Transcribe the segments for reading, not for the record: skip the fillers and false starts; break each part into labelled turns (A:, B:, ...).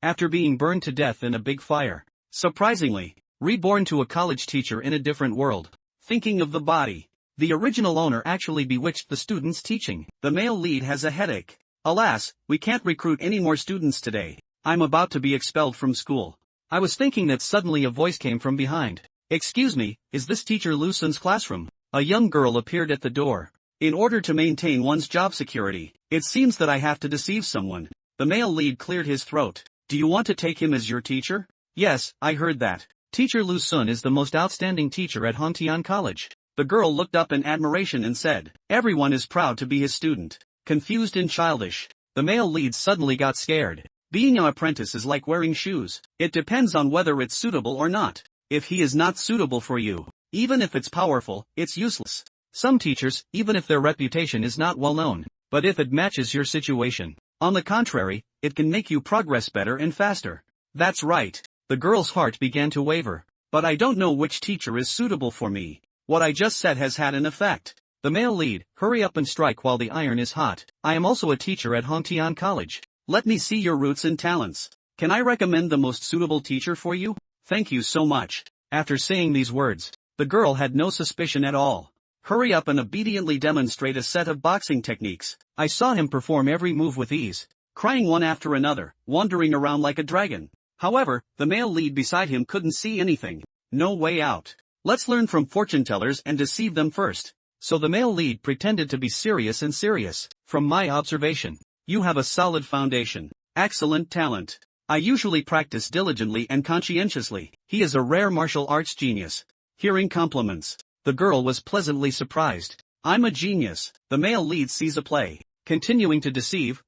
A: after being burned to death in a big fire. Surprisingly, reborn to a college teacher in a different world. Thinking of the body. The original owner actually bewitched the students teaching. The male lead has a headache. Alas, we can't recruit any more students today. I'm about to be expelled from school. I was thinking that suddenly a voice came from behind. Excuse me, is this teacher Lu Sun's classroom? A young girl appeared at the door. In order to maintain one's job security, it seems that I have to deceive someone. The male lead cleared his throat. Do you want to take him as your teacher? Yes, I heard that. Teacher Lu Sun is the most outstanding teacher at Hongtian College. The girl looked up in admiration and said, everyone is proud to be his student. Confused and childish, the male lead suddenly got scared. Being an apprentice is like wearing shoes. It depends on whether it's suitable or not. If he is not suitable for you, even if it's powerful, it's useless. Some teachers, even if their reputation is not well known, but if it matches your situation, on the contrary, it can make you progress better and faster. That's right. The girl's heart began to waver. But I don't know which teacher is suitable for me. What I just said has had an effect. The male lead, hurry up and strike while the iron is hot. I am also a teacher at Hongtian College. Let me see your roots and talents. Can I recommend the most suitable teacher for you? Thank you so much. After saying these words, the girl had no suspicion at all. Hurry up and obediently demonstrate a set of boxing techniques. I saw him perform every move with ease, crying one after another, wandering around like a dragon. However, the male lead beside him couldn't see anything. No way out. Let's learn from fortune tellers and deceive them first. So the male lead pretended to be serious and serious. From my observation, you have a solid foundation. Excellent talent. I usually practice diligently and conscientiously. He is a rare martial arts genius. Hearing compliments, the girl was pleasantly surprised. I'm a genius. The male lead sees a play. Continuing to deceive,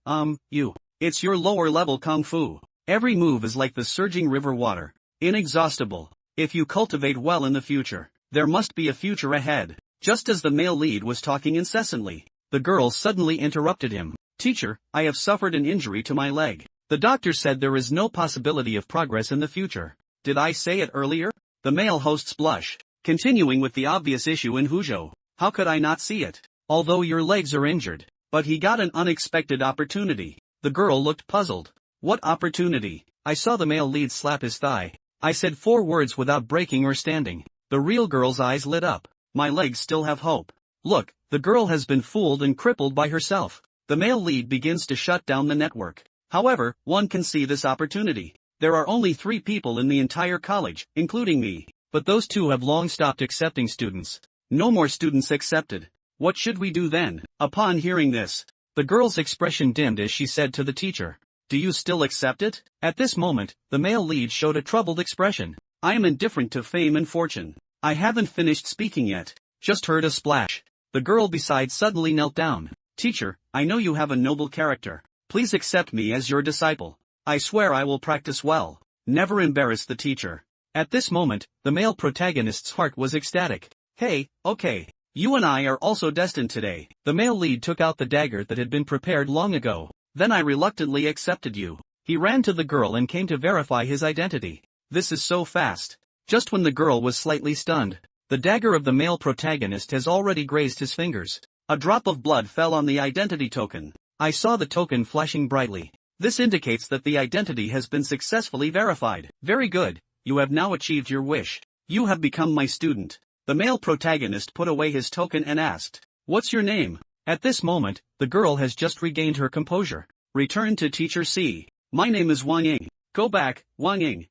A: you. It's your lower level kung fu. Every move is like the surging river water. Inexhaustible. If you cultivate well in the future, there must be a future ahead. Just as the male lead was talking incessantly, the girl suddenly interrupted him. Teacher, I have suffered an injury to my leg. The doctor said there is no possibility of progress in the future. Did I say it earlier? The male hosts blush. Continuing with the obvious issue in Huzhou. How could I not see it? Although your legs are injured. But he got an unexpected opportunity. The girl looked puzzled. What opportunity? I saw the male lead slap his thigh. I said 4 words without breaking or standing. The real girl's eyes lit up. My legs still have hope. Look, the girl has been fooled and crippled by herself. The male lead begins to shut down the network. However, one can see this opportunity. There are only 3 people in the entire college, including me. But those 2 have long stopped accepting students. No more students accepted. What should we do then? Upon hearing this, the girl's expression dimmed as she said to the teacher, do you still accept it? At this moment, the male lead showed a troubled expression. I am indifferent to fame and fortune. I haven't finished speaking yet. Just heard a splash. The girl beside suddenly knelt down. Teacher, I know you have a noble character. Please accept me as your disciple. I swear I will practice well. Never embarrass the teacher. At this moment, the male protagonist's heart was ecstatic. Hey, okay. You and I are also destined today. The male lead took out the dagger that had been prepared long ago. Then I reluctantly accepted you. He ran to the girl and came to verify his identity. This is so fast. Just when the girl was slightly stunned, the dagger of the male protagonist has already grazed his fingers. A drop of blood fell on the identity token. I saw the token flashing brightly. This indicates that the identity has been successfully verified. Very good. You have now achieved your wish. You have become my student. The male protagonist put away his token and asked, what's your name? At this moment, the girl has just regained her composure. Return to Teacher C. My name is Wang Ying. Go back, Wang Ying.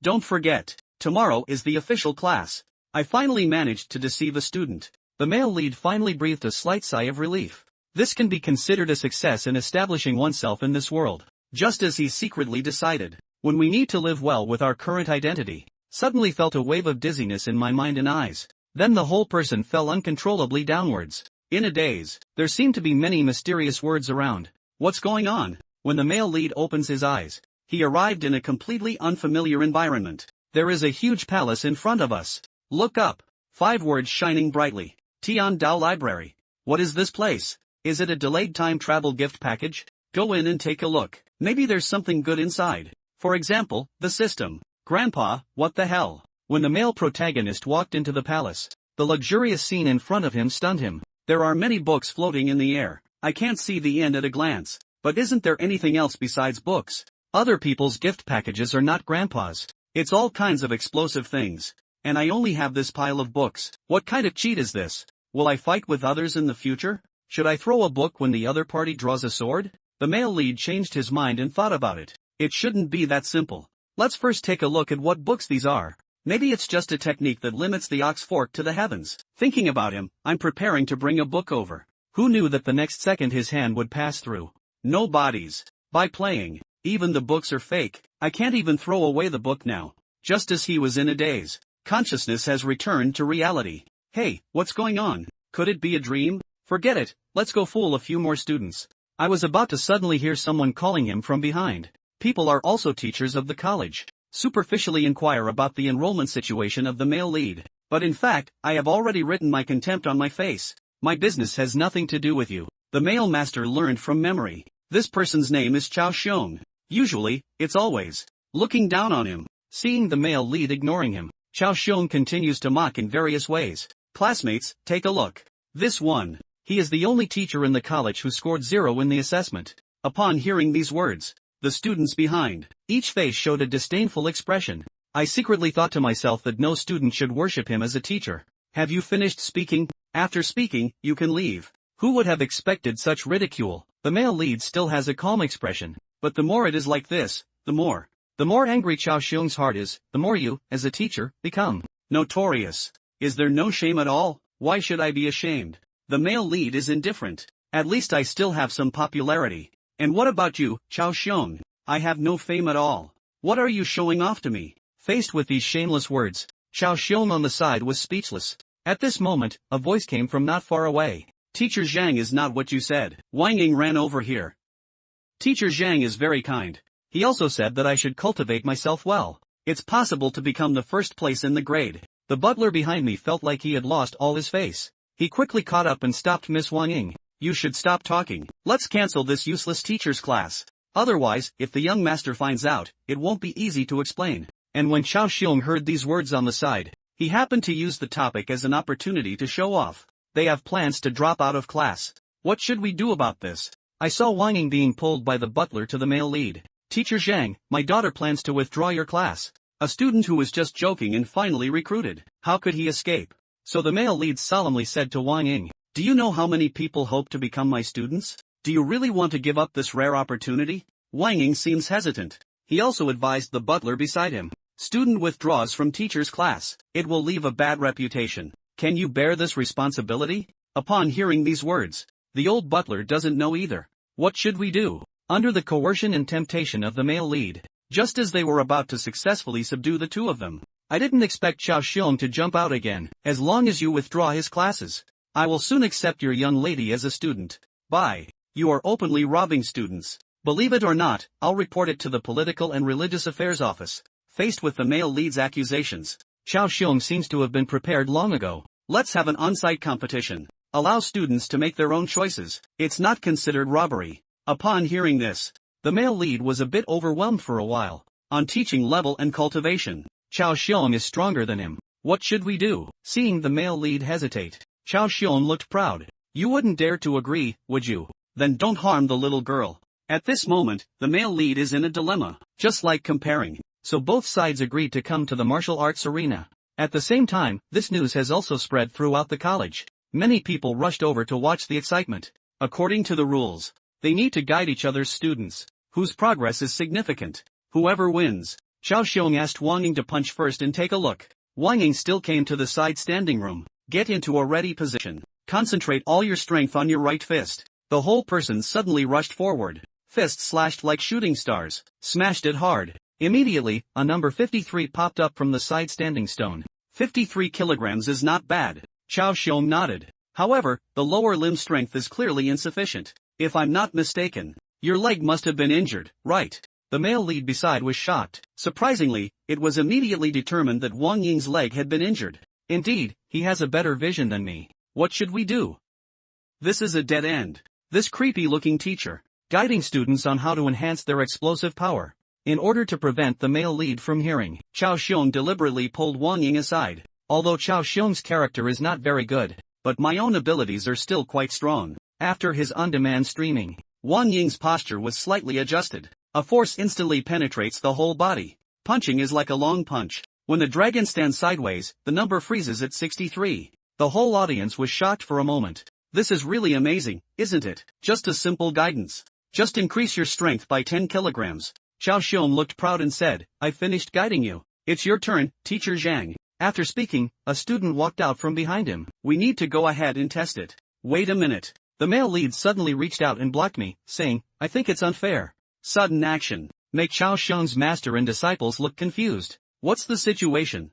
A: Don't forget, tomorrow is the official class. I finally managed to deceive a student. The male lead finally breathed a slight sigh of relief. This can be considered a success in establishing oneself in this world. Just as he secretly decided, when we need to live well with our current identity, suddenly felt a wave of dizziness in my mind and eyes. Then the whole person fell uncontrollably downwards. In a daze, there seemed to be many mysterious words around. What's going on? When the male lead opens his eyes, he arrived in a completely unfamiliar environment. There is a huge palace in front of us. Look up. 5 words shining brightly. Tian Dao Library. What is this place? Is it a delayed time travel gift package? Go in and take a look. Maybe there's something good inside. For example, the system. Grandpa, what the hell? When the male protagonist walked into the palace, the luxurious scene in front of him stunned him. There are many books floating in the air. I can't see the end at a glance. But isn't there anything else besides books? Other people's gift packages are not grandpa's. It's all kinds of explosive things. And I only have this pile of books. What kind of cheat is this? Will I fight with others in the future? Should I throw a book when the other party draws a sword? The male lead changed his mind and thought about it. It shouldn't be that simple. Let's first take a look at what books these are. Maybe it's just a technique that limits the ox fork to the heavens. Thinking about him, I'm preparing to bring a book over. Who knew that the next second his hand would pass through? No bodies. By playing, even the books are fake. I can't even throw away the book now. Just as he was in a daze, consciousness has returned to reality. Hey, what's going on? Could it be a dream? Forget it, let's go fool a few more students. I was about to suddenly hear someone calling him from behind. People are also teachers of the college. Superficially inquire about the enrollment situation of the male lead. But in fact, I have already written my contempt on my face. My business has nothing to do with you. The male master learned from memory. This person's name is Chao Xiong. Usually, it's always looking down on him. Seeing the male lead ignoring him, Chao Xiong continues to mock in various ways. Classmates, take a look. This one. He is the only teacher in the college who scored 0 in the assessment. Upon hearing these words, the students behind each face showed a disdainful expression. I secretly thought to myself that no student should worship him as a teacher. Have you finished speaking? After speaking, you can leave. Who would have expected such ridicule? The male lead still has a calm expression, but the more it is like this, the more angry Chao Xiong's heart is, the more you, as a teacher, become notorious. Is there no shame at all? Why should I be ashamed? The male lead is indifferent. At least I still have some popularity. And what about you, Chao Xiong? I have no fame at all. What are you showing off to me? Faced with these shameless words, Chao Xiong on the side was speechless. At this moment, a voice came from not far away. Teacher Zhang is not what you said. Wang Ying ran over here. Teacher Zhang is very kind. He also said that I should cultivate myself well. It's possible to become the first place in the grade. The butler behind me felt like he had lost all his face. He quickly caught up and stopped Miss Wang Ying. You should stop talking. Let's cancel this useless teacher's class. Otherwise, if the young master finds out, it won't be easy to explain. And when Chao Xiong heard these words on the side, he happened to use the topic as an opportunity to show off. They have plans to drop out of class. What should we do about this? I saw Wang Ying being pulled by the butler to the male lead. Teacher Zhang, my daughter plans to withdraw your class. A student who was just joking and finally recruited. How could he escape? So the male lead solemnly said to Wang Ying, do you know how many people hope to become my students? Do you really want to give up this rare opportunity? Wang Ying seems hesitant. He also advised the butler beside him. Student withdraws from teacher's class. It will leave a bad reputation. Can you bear this responsibility? Upon hearing these words, the old butler doesn't know either. What should we do? Under the coercion and temptation of the male lead, just as they were about to successfully subdue the two of them, I didn't expect Chao Xiong to jump out again. As long as you withdraw his classes, I will soon accept your young lady as a student. Bye. You are openly robbing students. Believe it or not, I'll report it to the Political and Religious Affairs Office. Faced with the male lead's accusations, Chao Xiong seems to have been prepared long ago. Let's have an on-site competition. Allow students to make their own choices. It's not considered robbery. Upon hearing this, the male lead was a bit overwhelmed for a while. On teaching level and cultivation, Chao Xiong is stronger than him. What should we do? Seeing the male lead hesitate, Chao Xiong looked proud. You wouldn't dare to agree, would you? Then don't harm the little girl. At this moment, the male lead is in a dilemma, just like comparing. So both sides agreed to come to the martial arts arena. At the same time, this news has also spread throughout the college. Many people rushed over to watch the excitement. According to the rules, they need to guide each other's students, whose progress is significant. Whoever wins. Chao Xiong asked Wang Ying to punch first and take a look. Wang Ying still came to the side standing room. Get into a ready position. Concentrate all your strength on your right fist. The whole person suddenly rushed forward. Fists slashed like shooting stars. Smashed it hard. Immediately, a number 53 popped up from the side standing stone. 53 kilograms is not bad. Chao Xiong nodded. However, the lower limb strength is clearly insufficient. If I'm not mistaken, your leg must have been injured, right? The male lead beside was shocked. Surprisingly, it was immediately determined that Wang Ying's leg had been injured. Indeed, he has a better vision than me. What should we do? This is a dead end. This creepy-looking teacher, guiding students on how to enhance their explosive power. In order to prevent the male lead from hearing, Chao Xiong deliberately pulled Wang Ying aside. Although Chao Xiong's character is not very good, but my own abilities are still quite strong. After his on-demand streaming, Wang Ying's posture was slightly adjusted. A force instantly penetrates the whole body. Punching is like a long punch. When the dragon stands sideways, the number freezes at 63. The whole audience was shocked for a moment. This is really amazing, isn't it? Just a simple guidance. Just increase your strength by 10 kilograms. Xiao Xiong looked proud and said, I finished guiding you. It's your turn, Teacher Zhang. After speaking, a student walked out from behind him. We need to go ahead and test it. Wait a minute. The male lead suddenly reached out and blocked me, saying, I think it's unfair. Sudden action. Make Xiao Xiong's master and disciples look confused. What's the situation?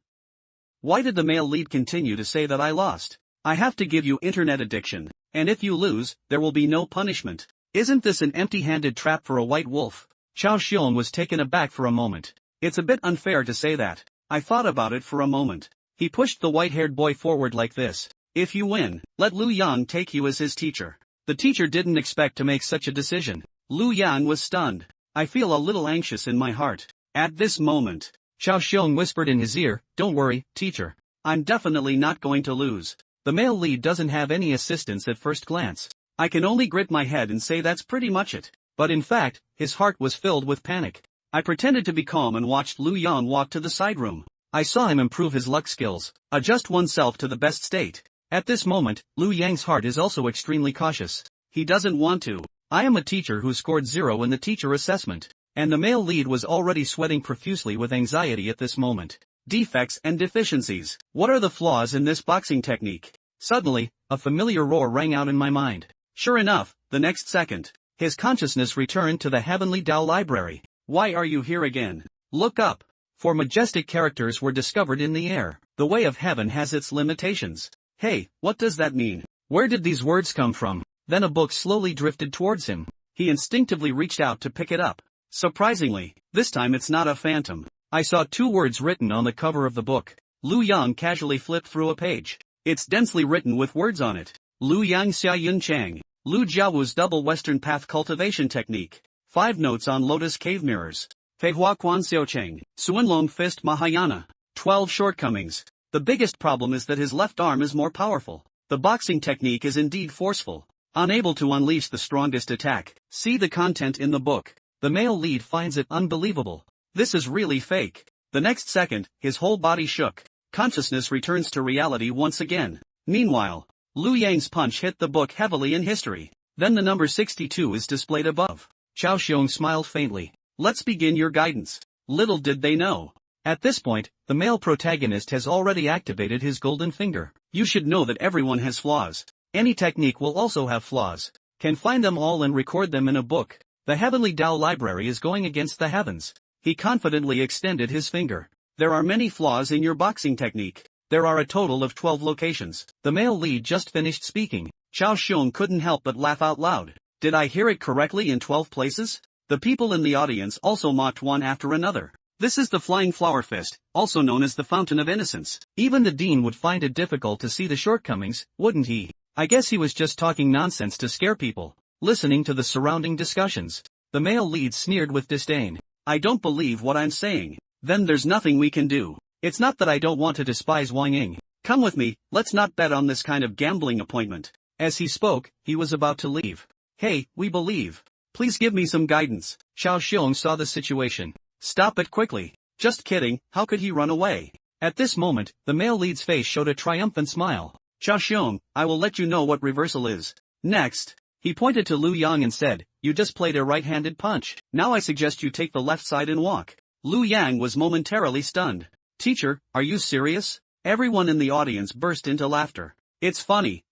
A: Why did the male lead continue to say that I lost? I have to give you internet addiction. And if you lose, there will be no punishment. Isn't this an empty-handed trap for a white wolf? Xiao Xiong was taken aback for a moment. It's a bit unfair to say that. I thought about it for a moment. He pushed the white-haired boy forward like this. If you win, let Lu Yang take you as his teacher. The teacher didn't expect to make such a decision. Lu Yang was stunned. I feel a little anxious in my heart. At this moment, Xiao Xiong whispered in his ear, don't worry, teacher. I'm definitely not going to lose. The male lead doesn't have any assistance at first glance. I can only grit my head and say that's pretty much it. But in fact, his heart was filled with panic. I pretended to be calm and watched Lu Yang walk to the side room. I saw him improve his luck skills, adjust oneself to the best state. At this moment, Lu Yang's heart is also extremely cautious. He doesn't want to. I am a teacher who scored 0 in the teacher assessment. And the male lead was already sweating profusely with anxiety at this moment. Defects and deficiencies. What are the flaws in this boxing technique? Suddenly, a familiar roar rang out in my mind. Sure enough, the next second, his consciousness returned to the Heavenly Tao Library. Why are you here again? Look up. For majestic characters were discovered in the air. The way of heaven has its limitations. Hey, what does that mean? Where did these words come from? Then a book slowly drifted towards him. He instinctively reached out to pick it up. Surprisingly, this time it's not a phantom. I saw 2 words written on the cover of the book. Lu Yang casually flipped through a page. It's densely written with words on it. Lu Yang Xia Yun Chang. Lu Jiaowu's double western path cultivation technique. 5 notes on lotus cave mirrors. Fei Hua Quan Xiao Cheng. Suanlong fist Mahayana. 12 shortcomings. The biggest problem is that his left arm is more powerful. The boxing technique is indeed forceful. Unable to unleash the strongest attack. See the content in the book. The male lead finds it unbelievable. This is really fake. The next second, his whole body shook. Consciousness returns to reality once again. Meanwhile, Lu Yang's punch hit the book heavily in history. Then the number 62 is displayed above. Xiao Xiong smiled faintly. Let's begin your guidance. Little did they know. At this point, the male protagonist has already activated his golden finger. You should know that everyone has flaws. Any technique will also have flaws. Can find them all and record them in a book. The Heavenly Tao Library is going against the heavens. He confidently extended his finger. There are many flaws in your boxing technique. There are a total of 12 locations. The male lead just finished speaking. Xiao Xiong couldn't help but laugh out loud. Did I hear it correctly in 12 places? The people in the audience also mocked one after another. This is the Flying Flower Fist, also known as the Fountain of Innocence. Even the dean would find it difficult to see the shortcomings, wouldn't he? I guess he was just talking nonsense to scare people. Listening to the surrounding discussions, the male lead sneered with disdain. I don't believe what I'm saying. Then there's nothing we can do. It's not that I don't want to despise Wang Ying. Come with me, let's not bet on this kind of gambling appointment. As he spoke, he was about to leave. Hey, we believe. Please give me some guidance. Xiao Xiong saw the situation. Stop it quickly. Just kidding, how could he run away? At this moment, the male lead's face showed a triumphant smile. Xiao Xiong, I will let you know what reversal is. Next. He pointed to Lu Yang and said, you just played a right-handed punch. Now I suggest you take the left side and walk. Lu Yang was momentarily stunned. Teacher, are you serious? Everyone in the audience burst into laughter. It's funny.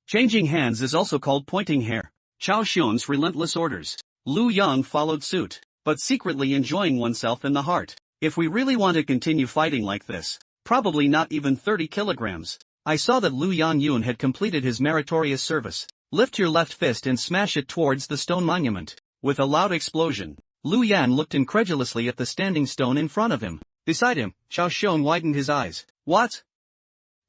A: Changing hands is also called pointing hair. Xiao Xiong's relentless orders. Lu Yang followed suit, but secretly enjoying oneself in the heart. If we really want to continue fighting like this, probably not even 30 kilograms. I saw that Lu Yang Yun had completed his meritorious service. Lift your left fist and smash it towards the stone monument. With a loud explosion, Lu Yan looked incredulously at the standing stone in front of him. Beside him, Xiao Xiong widened his eyes. What?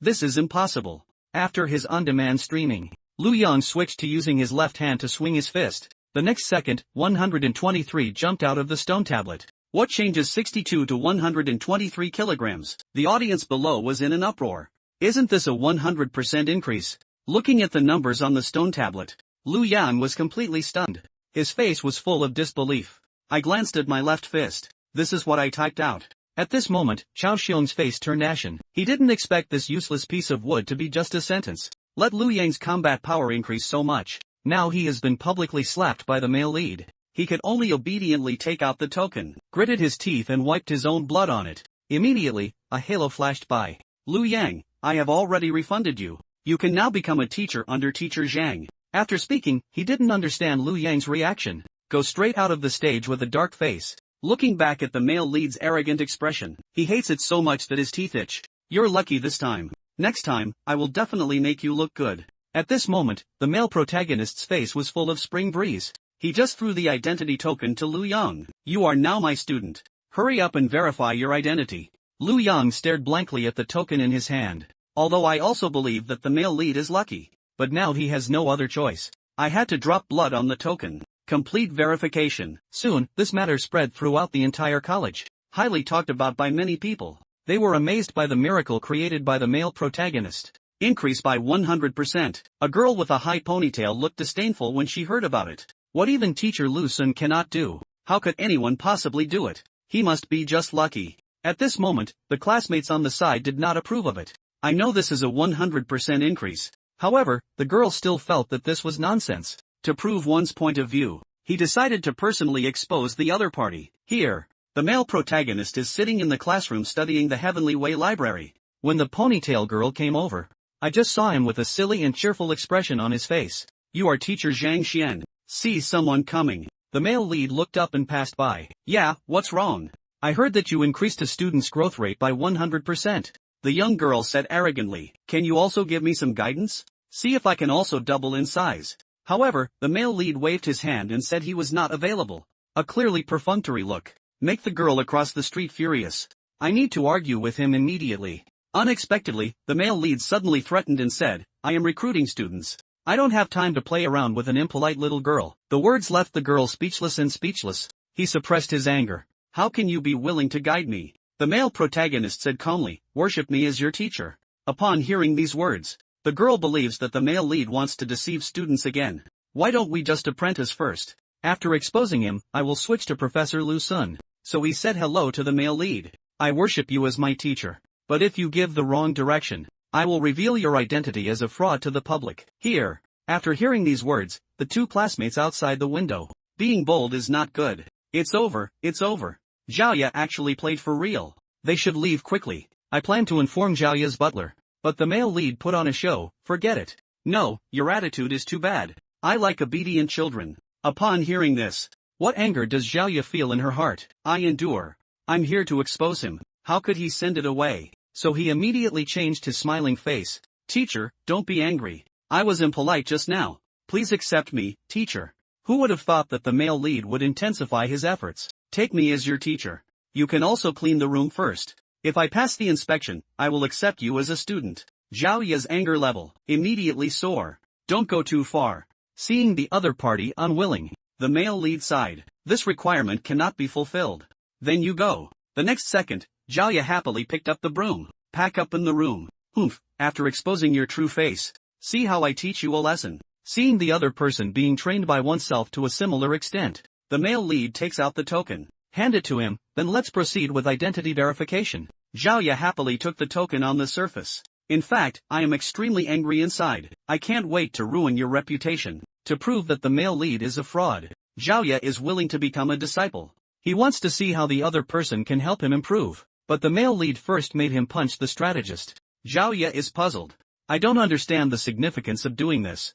A: This is impossible. After his on-demand streaming, Lu Yang switched to using his left hand to swing his fist. The next second, 123 jumped out of the stone tablet. What changes 62 to 123 kilograms? The audience below was in an uproar. Isn't this a 100% increase? Looking at the numbers on the stone tablet, Lu Yan was completely stunned. His face was full of disbelief. I glanced at my left fist. This is what I typed out. At this moment, Chao Xiong's face turned ashen. He didn't expect this useless piece of wood to be just a sentence. Let Liu Yang's combat power increase so much. Now he has been publicly slapped by the male lead. He could only obediently take out the token, gritted his teeth and wiped his own blood on it. Immediately, a halo flashed by. Liu Yang, I have already refunded you. You can now become a teacher under Teacher Zhang. After speaking, he didn't understand Liu Yang's reaction. Go straight out of the stage with a dark face. Looking back at the male lead's arrogant expression, he hates it so much that his teeth itch. You're lucky this time. Next time, I will definitely make you look good. At this moment, the male protagonist's face was full of spring breeze. He just threw the identity token to Liu Yang. You are now my student. Hurry up and verify your identity. Liu Yang stared blankly at the token in his hand. Although I also believe that the male lead is lucky. But now he has no other choice. I had to drop blood on the token. Complete verification. Soon, this matter spread throughout the entire college. Highly talked about by many people. They were amazed by the miracle created by the male protagonist. Increase by 100%. A girl with a high ponytail looked disdainful when she heard about it. What even teacher Lu Sun cannot do. How could anyone possibly do it? He must be just lucky. At this moment, the classmates on the side did not approve of it. I know this is a 100% increase. However, the girl still felt that this was nonsense. To prove one's point of view, he decided to personally expose the other party. Here, the male protagonist is sitting in the classroom studying the Heavenly Way library. When the ponytail girl came over, I just saw him with a silly and cheerful expression on his face. You are teacher Zhang Xian. See someone coming. The male lead looked up and passed by. Yeah, what's wrong? I heard that you increased a student's growth rate by 100%. The young girl said arrogantly. Can you also give me some guidance? See if I can also double in size. However, the male lead waved his hand and said he was not available. A clearly perfunctory look. Make the girl across the street furious. I need to argue with him immediately. Unexpectedly, the male lead suddenly threatened and said, I am recruiting students. I don't have time to play around with an impolite little girl. The words left the girl speechless and speechless. He suppressed his anger. How can you be willing to guide me? The male protagonist said calmly, worship me as your teacher. Upon hearing these words, the girl believes that the male lead wants to deceive students again. Why don't we just apprentice first? After exposing him, I will switch to Professor Lu Sun. So he said hello to the male lead. I worship you as my teacher. But if you give the wrong direction, I will reveal your identity as a fraud to the public. Here. After hearing these words, the two classmates outside the window. Being bold is not good. It's over, it's over. Zhaoya actually played for real. They should leave quickly. I plan to inform Zhaoya's butler. But the male lead put on a show, forget it. No, your attitude is too bad. I like obedient children. Upon hearing this, what anger does Zhaoya feel in her heart? I endure. I'm here to expose him. How could he send it away? So he immediately changed his smiling face. Teacher, don't be angry. I was impolite just now. Please accept me, teacher. Who would have thought that the male lead would intensify his efforts? Take me as your teacher. You can also clean the room first. If I pass the inspection, I will accept you as a student. Zhaoya's anger level immediately soar. Don't go too far. Seeing the other party unwilling, the male lead sighed. This requirement cannot be fulfilled. Then you go. The next second, Zhaoya happily picked up the broom. Pack up in the room. Humph, after exposing your true face. See how I teach you a lesson. Seeing the other person being trained by oneself to a similar extent, the male lead takes out the token. Hand it to him, then let's proceed with identity verification. Zhaoya happily took the token on the surface. In fact, I am extremely angry inside. I can't wait to ruin your reputation. To prove that the male lead is a fraud, Zhaoya is willing to become a disciple. He wants to see how the other person can help him improve. But the male lead first made him punch the strategist. Zhaoya is puzzled. I don't understand the significance of doing this.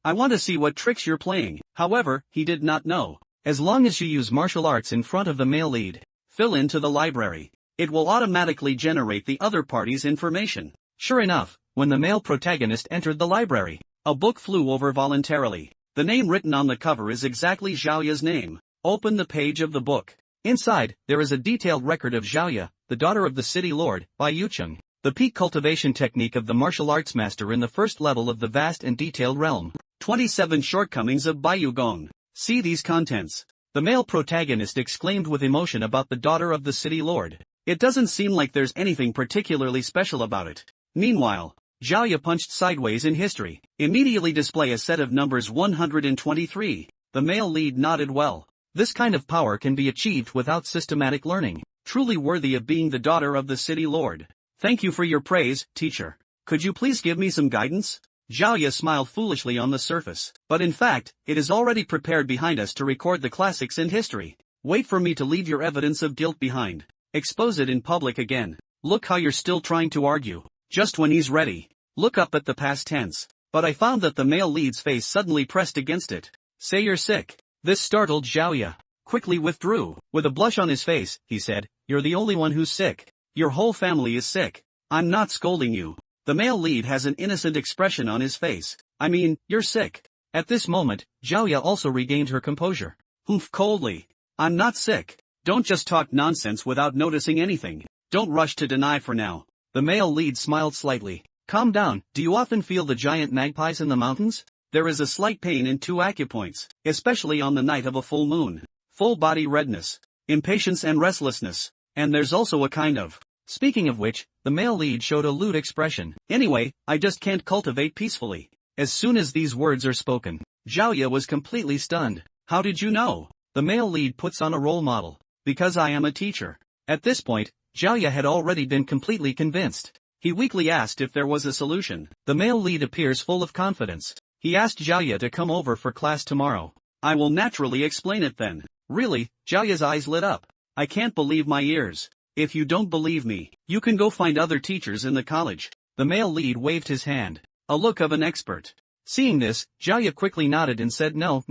A: I want to see what tricks you're playing. However, he did not know. As long as you use martial arts in front of the male lead, fill into the library, it will automatically generate the other party's information. Sure enough, when the male protagonist entered the library, a book flew over voluntarily. The name written on the cover is exactly Zhaoya's name. Open the page of the book. Inside, there is a detailed record of Zhaoya, the daughter of the city lord, Bai Yucheng, the peak cultivation technique of the martial arts master in the first level of the vast and detailed realm. 27 shortcomings of Bai Yugong. See these contents. The male protagonist exclaimed with emotion about the daughter of the city lord. It doesn't seem like there's anything particularly special about it. Meanwhile, Zhaoya punched sideways in history. Immediately display a set of numbers 123. The male lead nodded well. This kind of power can be achieved without systematic learning, truly worthy of being the daughter of the city lord. Thank you for your praise, teacher. Could you please give me some guidance? Zhaoya smiled foolishly on the surface, but in fact, it is already prepared behind us to record the classics and history. Wait for me to leave your evidence of guilt behind. Expose it in public again. Look how you're still trying to argue. Just when he's ready. Look up at the past tense. But I found that the male lead's face suddenly pressed against it. Say you're sick. This startled Zhaoya. Quickly withdrew. With a blush on his face, he said, you're the only one who's sick. Your whole family is sick. I'm not scolding you. The male lead has an innocent expression on his face. I mean, you're sick. At this moment, Zhaoya also regained her composure. Humph, coldly. I'm not sick. Don't just talk nonsense without noticing anything. Don't rush to deny for now. The male lead smiled slightly. Calm down. Do you often feel the giant magpies in the mountains? There is a slight pain in 2 acupoints, especially on the night of a full moon. Full body redness, impatience and restlessness. And there's also a kind of. Speaking of which, the male lead showed a lewd expression. Anyway, I just can't cultivate peacefully. As soon as these words are spoken, Zhaoya was completely stunned. How did you know? The male lead puts on a role model. Because I am a teacher. At this point, Zhaoya had already been completely convinced. He weakly asked if there was a solution. The male lead appears full of confidence. He asked Zhaoya to come over for class tomorrow. I will naturally explain it then. Really? Zhaoya's eyes lit up. I can't believe my ears. If you don't believe me, you can go find other teachers in the college. The male lead waved his hand. A look of an expert. Seeing this, Zhaoya quickly nodded and said no.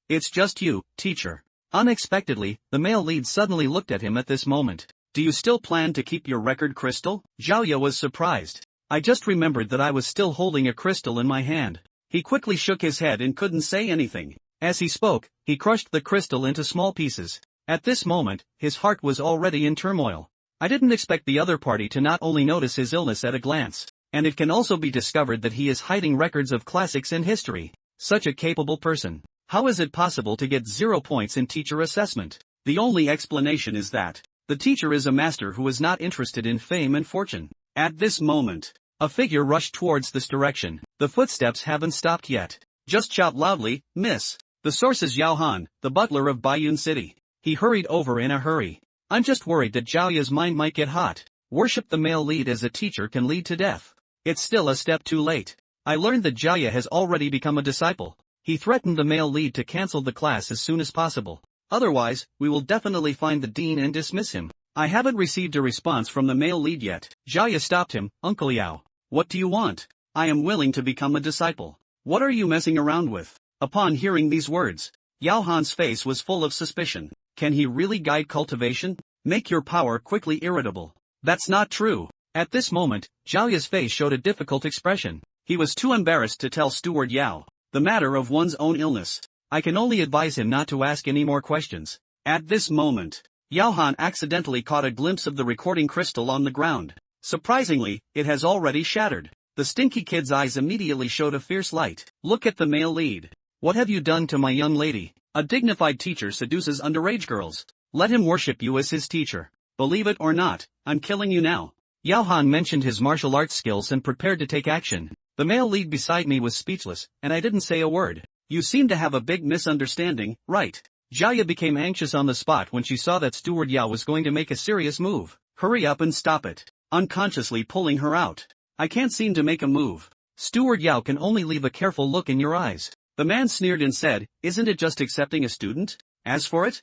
A: It's just you, teacher. Unexpectedly, the male lead suddenly looked at him at this moment. Do you still plan to keep your record crystal? Zhaoya was surprised. I just remembered that I was still holding a crystal in my hand. He quickly shook his head and couldn't say anything. As he spoke, he crushed the crystal into small pieces. At this moment, his heart was already in turmoil. I didn't expect the other party to not only notice his illness at a glance, and it can also be discovered that he is hiding records of classics and history. Such a capable person. How is it possible to get 0 points in teacher assessment? The only explanation is that the teacher is a master who is not interested in fame and fortune. At this moment, a figure rushed towards this direction. The footsteps haven't stopped yet. Just shout loudly, miss. The source is Yao Han, the butler of Baiyun City. He hurried over in a hurry. I'm just worried that Zhaoya's mind might get hot. Worship the male lead as a teacher can lead to death. It's still a step too late. I learned that Zhaoya has already become a disciple. He threatened the male lead to cancel the class as soon as possible. Otherwise, we will definitely find the dean and dismiss him. I haven't received a response from the male lead yet. Zhaoya stopped him. Uncle Yao. What do you want? I am willing to become a disciple. What are you messing around with? Upon hearing these words, Yao Han's face was full of suspicion. Can he really guide cultivation? Make your power quickly irritable. That's not true. At this moment, Zhaoya's face showed a difficult expression. He was too embarrassed to tell Steward Yao the matter of one's own illness. I can only advise him not to ask any more questions. At this moment, Yao Han accidentally caught a glimpse of the recording crystal on the ground. Surprisingly, it has already shattered. The stinky kid's eyes immediately showed a fierce light. Look at the male lead. What have you done to my young lady? A dignified teacher seduces underage girls. Let him worship you as his teacher. Believe it or not, I'm killing you now. Yao Han mentioned his martial arts skills and prepared to take action. The male lead beside me was speechless, and I didn't say a word. You seem to have a big misunderstanding, right? Zhaoya became anxious on the spot when she saw that Steward Yao was going to make a serious move. Hurry up and stop it. Unconsciously pulling her out. I can't seem to make a move. Steward Yao can only leave a careful look in your eyes. The man sneered and said, isn't it just accepting a student? As for it?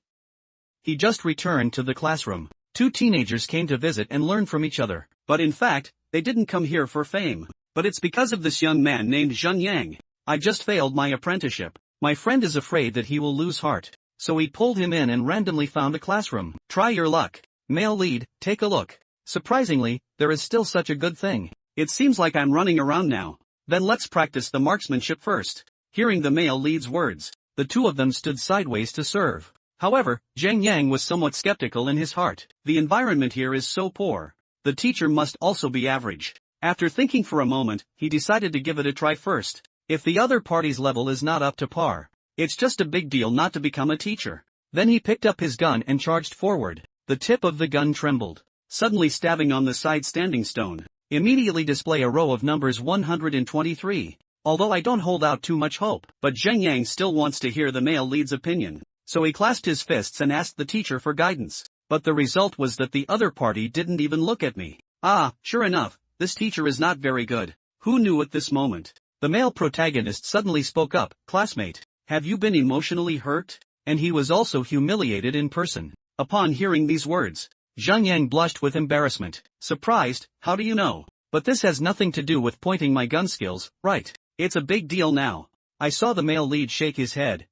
A: He just returned to the classroom. 2 teenagers came to visit and learn from each other. But in fact, they didn't come here for fame. But it's because of this young man named Zheng Yang. I just failed my apprenticeship. My friend is afraid that he will lose heart. So he pulled him in and randomly found a classroom. Try your luck. Male lead, take a look. Surprisingly, there is still such a good thing. It seems like I'm running around now. Then let's practice the marksmanship first. Hearing the male lead's words, the 2 of them stood sideways to serve. However, Zheng Yang was somewhat skeptical in his heart. The environment here is so poor. The teacher must also be average. After thinking for a moment, he decided to give it a try first. If the other party's level is not up to par, it's just a big deal not to become a teacher. Then he picked up his gun and charged forward. The tip of the gun trembled. Suddenly stabbing on the side standing stone. Immediately display a row of numbers 123. Although I don't hold out too much hope, but Zheng Yang still wants to hear the male lead's opinion. so he clasped his fists and asked the teacher for guidance. But the result was that the other party didn't even look at me. Ah, sure enough, this teacher is not very good. Who knew at this moment? The male protagonist suddenly spoke up, "Classmate, have you been emotionally hurt?" And he was also humiliated in person. Upon hearing these words, Zhang Yang blushed with embarrassment. Surprised, how do you know? But this has nothing to do with pointing my gun skills, right? It's a big deal now. I saw the male lead shake his head.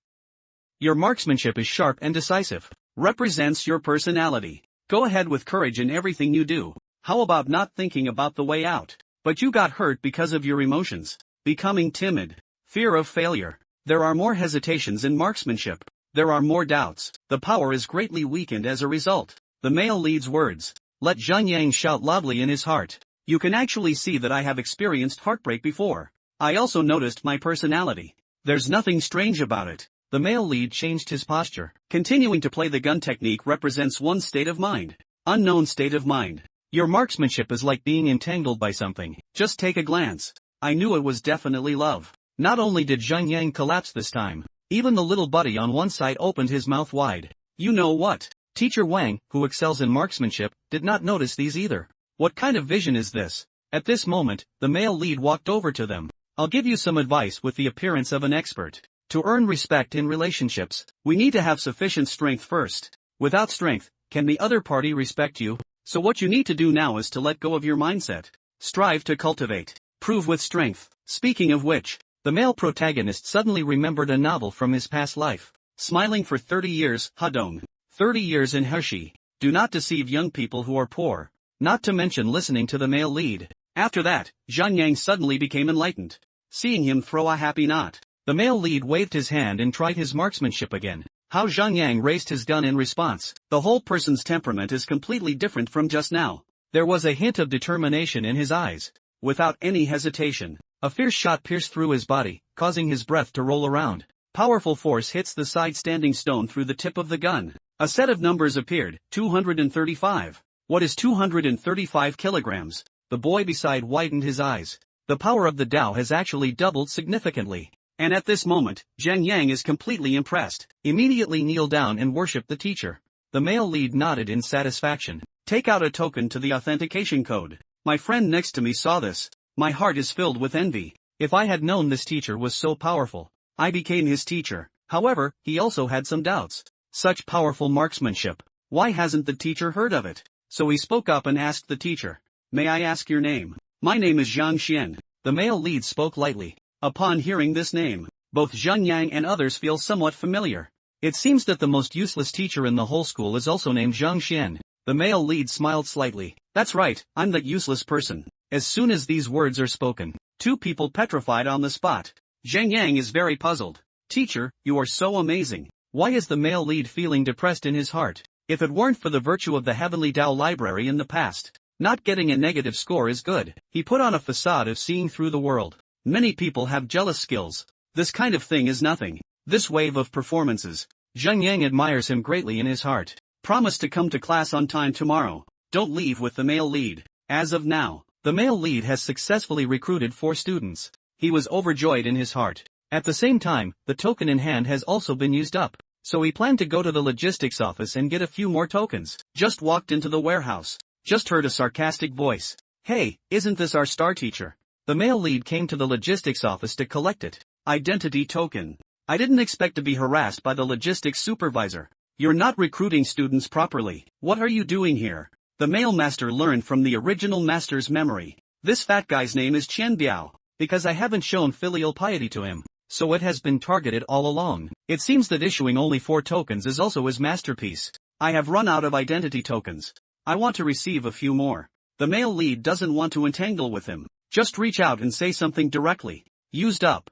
A: Your marksmanship is sharp and decisive. Represents your personality. Go ahead with courage in everything you do. How about not thinking about the way out? But you got hurt because of your emotions. Becoming timid. Fear of failure. There are more hesitations in marksmanship. There are more doubts. The power is greatly weakened as a result. The male lead's words let Zhang Yang shout loudly in his heart. You can actually see that I have experienced heartbreak before. I also noticed my personality. There's nothing strange about it. The male lead changed his posture. Continuing to play the gun technique represents one state of mind. Unknown state of mind. Your marksmanship is like being entangled by something. Just take a glance. I knew it was definitely love. Not only did Zhang Yang collapse this time, even the little buddy on one side opened his mouth wide. You know what? Teacher Wang, who excels in marksmanship, did not notice these either. What kind of vision is this? At this moment, the male lead walked over to them. I'll give you some advice with the appearance of an expert. To earn respect in relationships, we need to have sufficient strength first. Without strength, can the other party respect you? So what you need to do now is to let go of your mindset. Strive to cultivate. Prove with strength. Speaking of which, the male protagonist suddenly remembered a novel from his past life. Smiling for 30 years, Hadong. 30 years in Hershey. Do not deceive young people who are poor. Not to mention listening to the male lead. After that, Zhang Yang suddenly became enlightened. Seeing him throw a happy knot, the male lead waved his hand and tried his marksmanship again. How Zhang Yang raised his gun in response. The whole person's temperament is completely different from just now. There was a hint of determination in his eyes. Without any hesitation, a fierce shot pierced through his body, causing his breath to roll around. Powerful force hits the side-standing stone through the tip of the gun. A set of numbers appeared, 235. What is 235 kilograms? The boy beside widened his eyes. The power of the Tao has actually doubled significantly. And at this moment, Zhang Yang is completely impressed. Immediately kneel down and worship the teacher. The male lead nodded in satisfaction. Take out a token to the authentication code. My friend next to me saw this. My heart is filled with envy. If I had known this teacher was so powerful, I became his teacher. However, he also had some doubts. Such powerful marksmanship. Why hasn't the teacher heard of it? So he spoke up and asked the teacher. May I ask your name? My name is Zhang Xian. The male lead spoke lightly. Upon hearing this name, both Zhang Yang and others feel somewhat familiar. It seems that the most useless teacher in the whole school is also named Zhang Xian. The male lead smiled slightly. That's right, I'm that useless person. As soon as these words are spoken, two people petrified on the spot. Zhang Yang is very puzzled. Teacher, you are so amazing. Why is the male lead feeling depressed in his heart? If it weren't for the virtue of the Heavenly Tao Library in the past, not getting a negative score is good. He put on a facade of seeing through the world. Many people have jealous skills. This kind of thing is nothing. This wave of performances. Zhang Yang admires him greatly in his heart. Promise to come to class on time tomorrow. Don't leave with the male lead. As of now, the male lead has successfully recruited 4 students. He was overjoyed in his heart. At the same time, the token in hand has also been used up. So he planned to go to the logistics office and get a few more tokens. Just walked into the warehouse. Just heard a sarcastic voice. Hey, isn't this our star teacher? The male lead came to the logistics office to collect it. Identity token. I didn't expect to be harassed by the logistics supervisor. You're not recruiting students properly. What are you doing here? The male master learned from the original master's memory. This fat guy's name is Qian Biao. Because I haven't shown filial piety to him, so it has been targeted all along. It seems that issuing only 4 tokens is also his masterpiece. I have run out of identity tokens. I want to receive a few more. The male lead doesn't want to entangle with him. Just reach out and say something directly. Used up.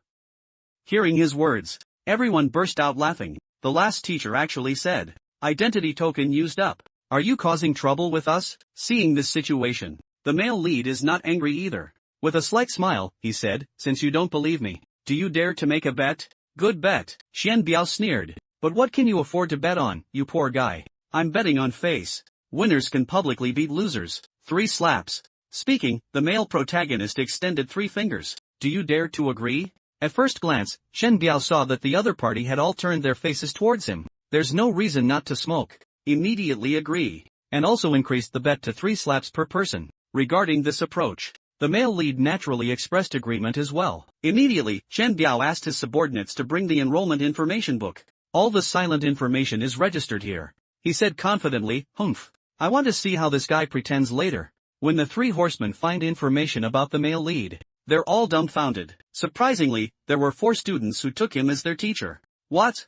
A: Hearing his words, everyone burst out laughing. The last teacher actually said, identity token used up. Are you causing trouble with us? Seeing this situation, the male lead is not angry either. With a slight smile, he said, since you don't believe me, do you dare to make a bet? Good bet. Xian Biao sneered. But what can you afford to bet on, you poor guy? I'm betting on face. Winners can publicly beat losers. 3 slaps. Speaking, the male protagonist extended 3 fingers. Do you dare to agree? At first glance, Shen Biao saw that the other party had all turned their faces towards him. There's no reason not to smoke. Immediately agree. And also increased the bet to 3 slaps per person. Regarding this approach, the male lead naturally expressed agreement as well. Immediately, Chen Biao asked his subordinates to bring the enrollment information book. All the silent information is registered here. He said confidently, "Humph. I want to see how this guy pretends later." When the 3 horsemen find information about the male lead, they're all dumbfounded. Surprisingly, there were 4 students who took him as their teacher. What?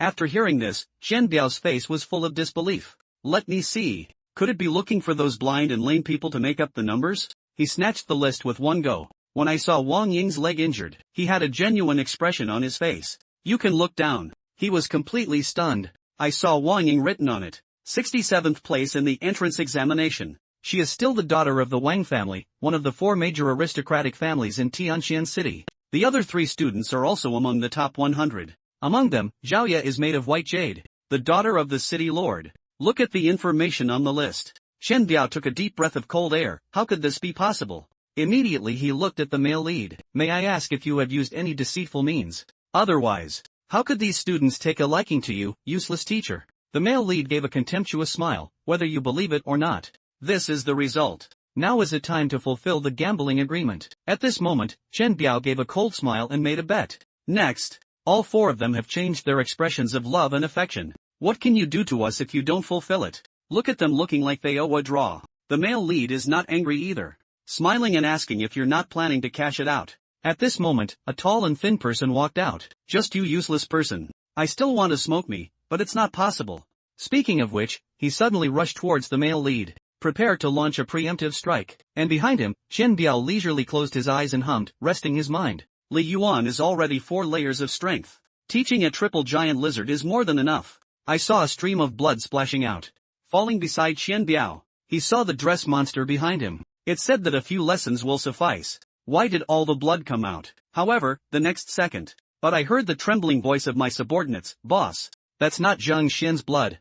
A: After hearing this, Chen Biao's face was full of disbelief. Let me see. Could it be looking for those blind and lame people to make up the numbers? He snatched the list with one go. When I saw Wang Ying's leg injured, he had a genuine expression on his face. You can look down. He was completely stunned. I saw Wang Ying written on it. 67th place in the entrance examination. She is still the daughter of the Wang family, one of the 4 major aristocratic families in Tianqian City. The other 3 students are also among the top 100. Among them, Zhaoye is made of white jade, the daughter of the city lord. Look at the information on the list. Chen Biao took a deep breath of cold air. How could this be possible? Immediately he looked at the male lead. May I ask if you have used any deceitful means? Otherwise, how could these students take a liking to you, useless teacher? The male lead gave a contemptuous smile. Whether you believe it or not, this is the result. Now is it time to fulfill the gambling agreement. At this moment, Chen Biao gave a cold smile and made a bet. Next, all 4 of them have changed their expressions of love and affection. What can you do to us if you don't fulfill it? Look at them looking like they owe a draw. The male lead is not angry either, smiling and asking if you're not planning to cash it out. At this moment, a tall and thin person walked out. Just you useless person. I still want to smoke me, but it's not possible. Speaking of which, he suddenly rushed towards the male lead, prepared to launch a preemptive strike. And behind him, Chen Biao leisurely closed his eyes and hummed, resting his mind. Li Yuan is already 4 layers of strength. Teaching a triple giant lizard is more than enough. I saw a stream of blood splashing out. Falling beside Chen Biao, he saw the dress monster behind him. It said that a few lessons will suffice. Why did all the blood come out? However, the next second. But I heard the trembling voice of my subordinates. Boss, that's not Zhang Xian's blood.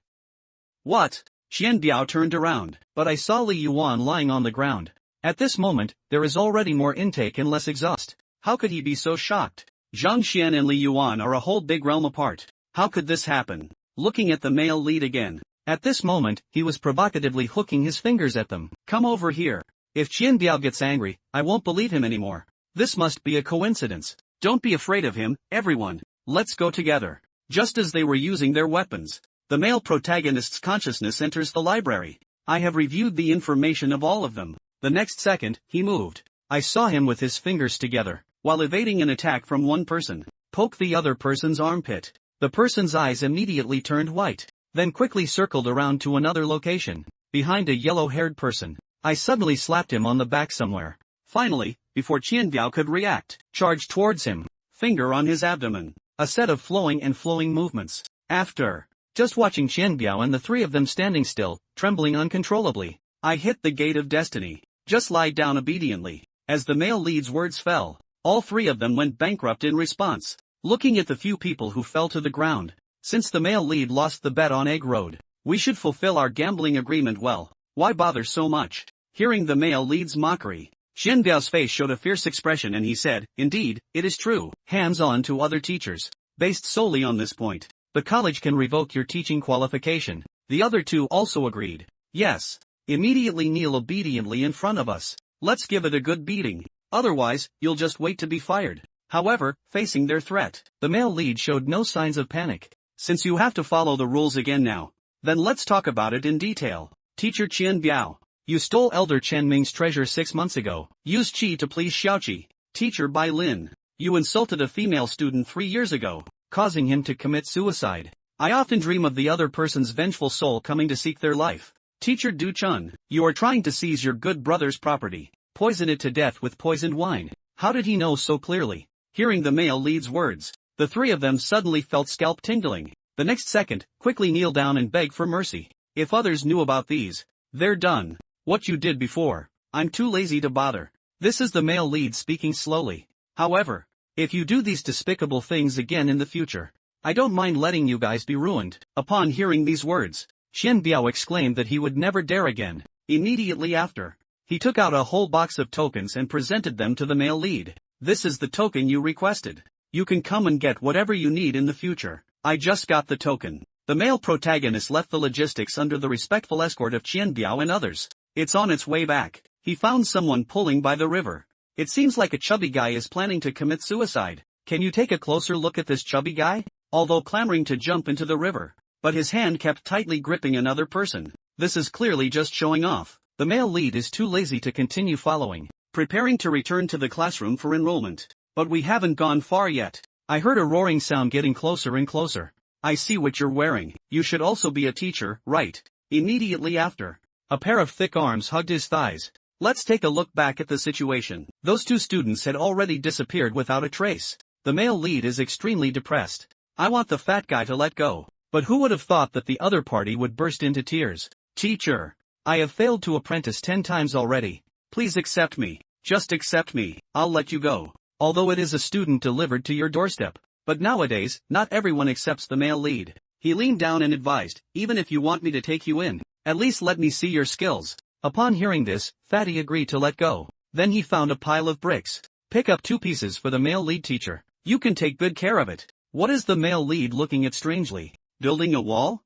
A: What? Chen Biao turned around, but I saw Li Yuan lying on the ground. At this moment, there is already more intake and less exhaust. How could he be so shocked? Zhang Xian and Li Yuan are a whole big realm apart. How could this happen? Looking at the male lead again. At this moment, he was provocatively hooking his fingers at them. Come over here. If Chen Biao gets angry, I won't believe him anymore. This must be a coincidence. Don't be afraid of him, everyone. Let's go together. Just as they were using their weapons, the male protagonist's consciousness enters the library. I have reviewed the information of all of them. The next second, he moved. I saw him with his fingers together, while evading an attack from one person, poke the other person's armpit. The person's eyes immediately turned white, then quickly circled around to another location, behind a yellow-haired person. I suddenly slapped him on the back somewhere. Finally, before Qian Biao could react, charged towards him, finger on his abdomen. A set of flowing movements. After just watching Qian Biao and the 3 of them standing still, trembling uncontrollably, I hit the gate of destiny. Just lie down obediently. As the male lead's words fell, all 3 of them went bankrupt in response. Looking at the few people who fell to the ground, since the male lead lost the bet on Egg Road, we should fulfill our gambling agreement well. Why bother so much? Hearing the male lead's mockery, Qian Biao's face showed a fierce expression and he said, indeed, it is true. Hands on to other teachers. Based solely on this point, the college can revoke your teaching qualification. The other 2 also agreed. Yes. Immediately kneel obediently in front of us. Let's give it a good beating. Otherwise, you'll just wait to be fired. However, facing their threat, the male lead showed no signs of panic. Since you have to follow the rules again now, then let's talk about it in detail. Teacher Qian Biao, you stole Elder Chen Ming's treasure 6 months ago. Used qi to please Xiaoqi. Teacher Bai Lin, you insulted a female student 3 years ago, causing him to commit suicide. I often dream of the other person's vengeful soul coming to seek their life. Teacher Du Chun, you are trying to seize your good brother's property. Poison it to death with poisoned wine. How did he know so clearly? Hearing the male lead's words, the 3 of them suddenly felt scalp tingling. The next second, quickly kneel down and beg for mercy. If others knew about these, they're done. What you did before, I'm too lazy to bother. This is the male lead speaking slowly. However, if you do these despicable things again in the future, I don't mind letting you guys be ruined. Upon hearing these words, Qian Biao exclaimed that he would never dare again. Immediately after, he took out a whole box of tokens and presented them to the male lead. This is the token you requested. You can come and get whatever you need in the future. I just got the token. The male protagonist left the logistics under the respectful escort of Qian Biao and others. It's on its way back. He found someone pulling by the river. It seems like a chubby guy is planning to commit suicide. Can you take a closer look at this chubby guy? Although clamoring to jump into the river, but his hand kept tightly gripping another person. This is clearly just showing off. The male lead is too lazy to continue following, preparing to return to the classroom for enrollment. But we haven't gone far yet. I heard a roaring sound getting closer and closer. I see what you're wearing. You should also be a teacher, right? Immediately after, a pair of thick arms hugged his thighs. Let's take a look back at the situation. Those two students had already disappeared without a trace. The male lead is extremely depressed. I want the fat guy to let go. But who would have thought that the other party would burst into tears? Teacher, I have failed to apprentice 10 times already. Please accept me. Just accept me. I'll let you go. Although it is a student delivered to your doorstep. But nowadays, not everyone accepts the male lead. He leaned down and advised, even if you want me to take you in, at least let me see your skills. Upon hearing this, Fatty agreed to let go. Then he found a pile of bricks. Pick up 2 pieces for the male lead, teacher. You can take good care of it. What is the male lead looking at strangely? Building a wall?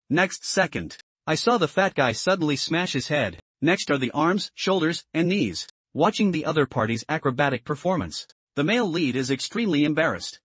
A: Next second, I saw the fat guy suddenly smash his head. Next are the arms, shoulders, and knees. Watching the other party's acrobatic performance, the male lead is extremely embarrassed.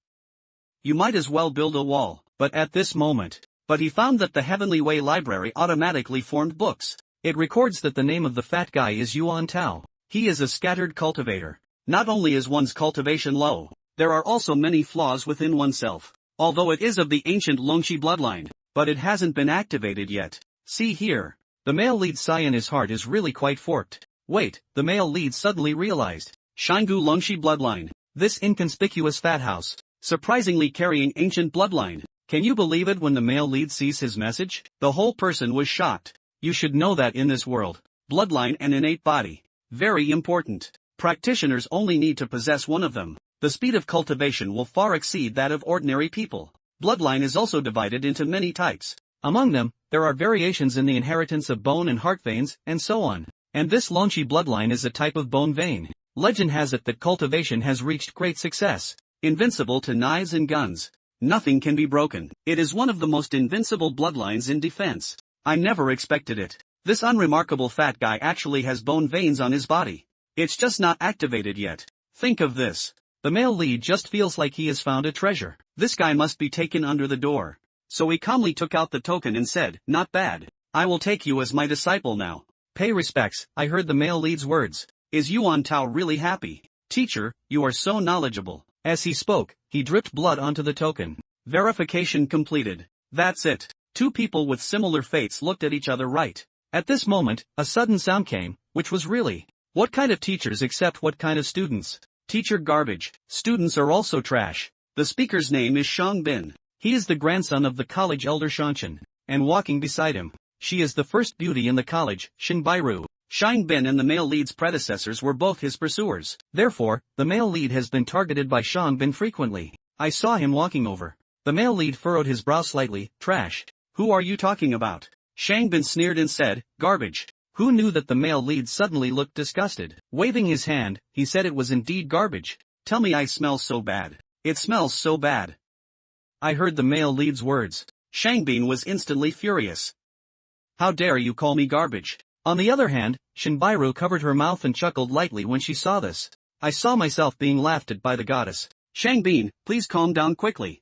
A: You might as well build a wall, but at this moment, he found that the Heavenly Way library automatically formed books. It records that the name of the fat guy is Yuan Tao. He is a scattered cultivator. Not only is one's cultivation low, there are also many flaws within oneself. Although it is of the ancient Longxi bloodline, but it hasn't been activated yet. See here. The male lead sigh in his heart is really quite forked. Wait, the male lead suddenly realized. Shingu Longxi bloodline. This inconspicuous fat house, surprisingly carrying ancient bloodline. Can you believe it? When the male lead sees his message, the whole person was shocked. You should know that in this world, bloodline and innate body, very important. Practitioners only need to possess one of them. The speed of cultivation will far exceed that of ordinary people. Bloodline is also divided into many types. Among them, there are variations in the inheritance of bone and heart veins, and so on. And this Longxi bloodline is a type of bone vein. Legend has it that cultivation has reached great success. Invincible to knives and guns. Nothing can be broken. It is one of the most invincible bloodlines in defense. I never expected it. This unremarkable fat guy actually has bone veins on his body. It's just not activated yet. Think of this. The male lead just feels like he has found a treasure. This guy must be taken under the door. So he calmly took out the token and said, not bad. I will take you as my disciple now. Pay respects. I heard the male lead's words. Is Yuan Tao really happy? Teacher, you are so knowledgeable. As he spoke, he dripped blood onto the token. Verification completed. That's it. 2 people with similar fates looked at each other right. At this moment, a sudden sound came, which was really. What kind of teachers accept what kind of students? Teacher garbage. Students are also trash. The speaker's name is Shang Bin. He is the grandson of the college elder Shanshan. And walking beside him, she is the first beauty in the college, Shinbairu. Shang Bin and the male lead's predecessors were both his pursuers. Therefore, the male lead has been targeted by Shang Bin frequently. I saw him walking over. The male lead furrowed his brow slightly. Trash. Who are you talking about? Shang Bin sneered and said, garbage. Who knew that the male lead suddenly looked disgusted? Waving his hand, he said it was indeed garbage. Tell me I smell so bad. It smells so bad. I heard the male lead's words. Shang Bin was instantly furious. How dare you call me garbage? On the other hand, Shinbairu covered her mouth and chuckled lightly when she saw this. I saw myself being laughed at by the goddess. Shang Bin, please calm down quickly.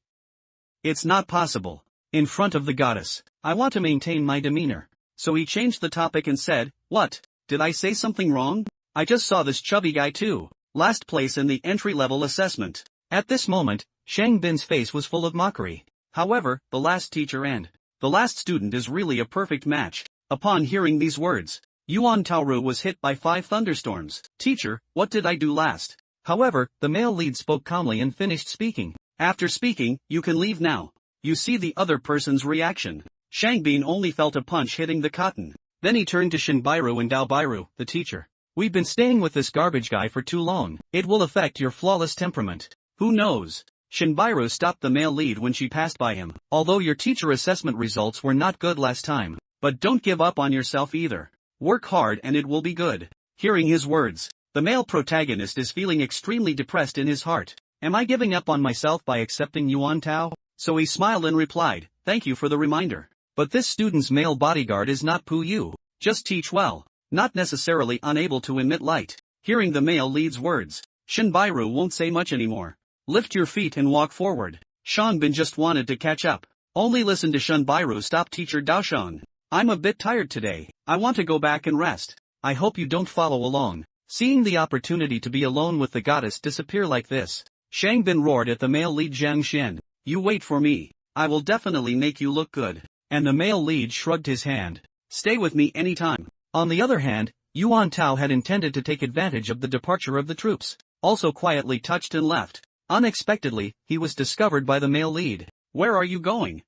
A: It's not possible. In front of the goddess, I want to maintain my demeanor. So he changed the topic and said, what? Did I say something wrong? I just saw this chubby guy too. Last place in the entry-level assessment. At this moment, Shang Bin's face was full of mockery. However, the last teacher and the last student is really a perfect match. Upon hearing these words, Yuan Taoru was hit by 5 thunderstorms. Teacher, what did I do last? However, the male lead spoke calmly and finished speaking. After speaking, you can leave now. You see the other person's reaction. Shang Bin only felt a punch hitting the cotton. Then he turned to Shinbairu and Daobairu, the teacher. We've been staying with this garbage guy for too long. It will affect your flawless temperament. Who knows? Shinbairu stopped the male lead when she passed by him. Although your teacher assessment results were not good last time. But don't give up on yourself either. Work hard and it will be good. Hearing his words, the male protagonist is feeling extremely depressed in his heart. Am I giving up on myself by accepting Yuan Tao? So he smiled and replied, thank you for the reminder. But this student's male bodyguard is not Pu. Just teach well, not necessarily unable to emit light. Hearing the male lead's words, Shinbairu won't say much anymore. Lift your feet and walk forward. Shangbin just wanted to catch up. Only listen to Shinbairu stop teacher Daoshan. I'm a bit tired today, I want to go back and rest. I hope you don't follow along. Seeing the opportunity to be alone with the goddess disappear like this, Shangbin roared at the male lead Zhang Xian. You wait for me, I will definitely make you look good. And the male lead shrugged his hand. Stay with me anytime. On the other hand, Yuan Tao had intended to take advantage of the departure of the troops, also quietly touched and left. Unexpectedly, he was discovered by the male lead. Where are you going?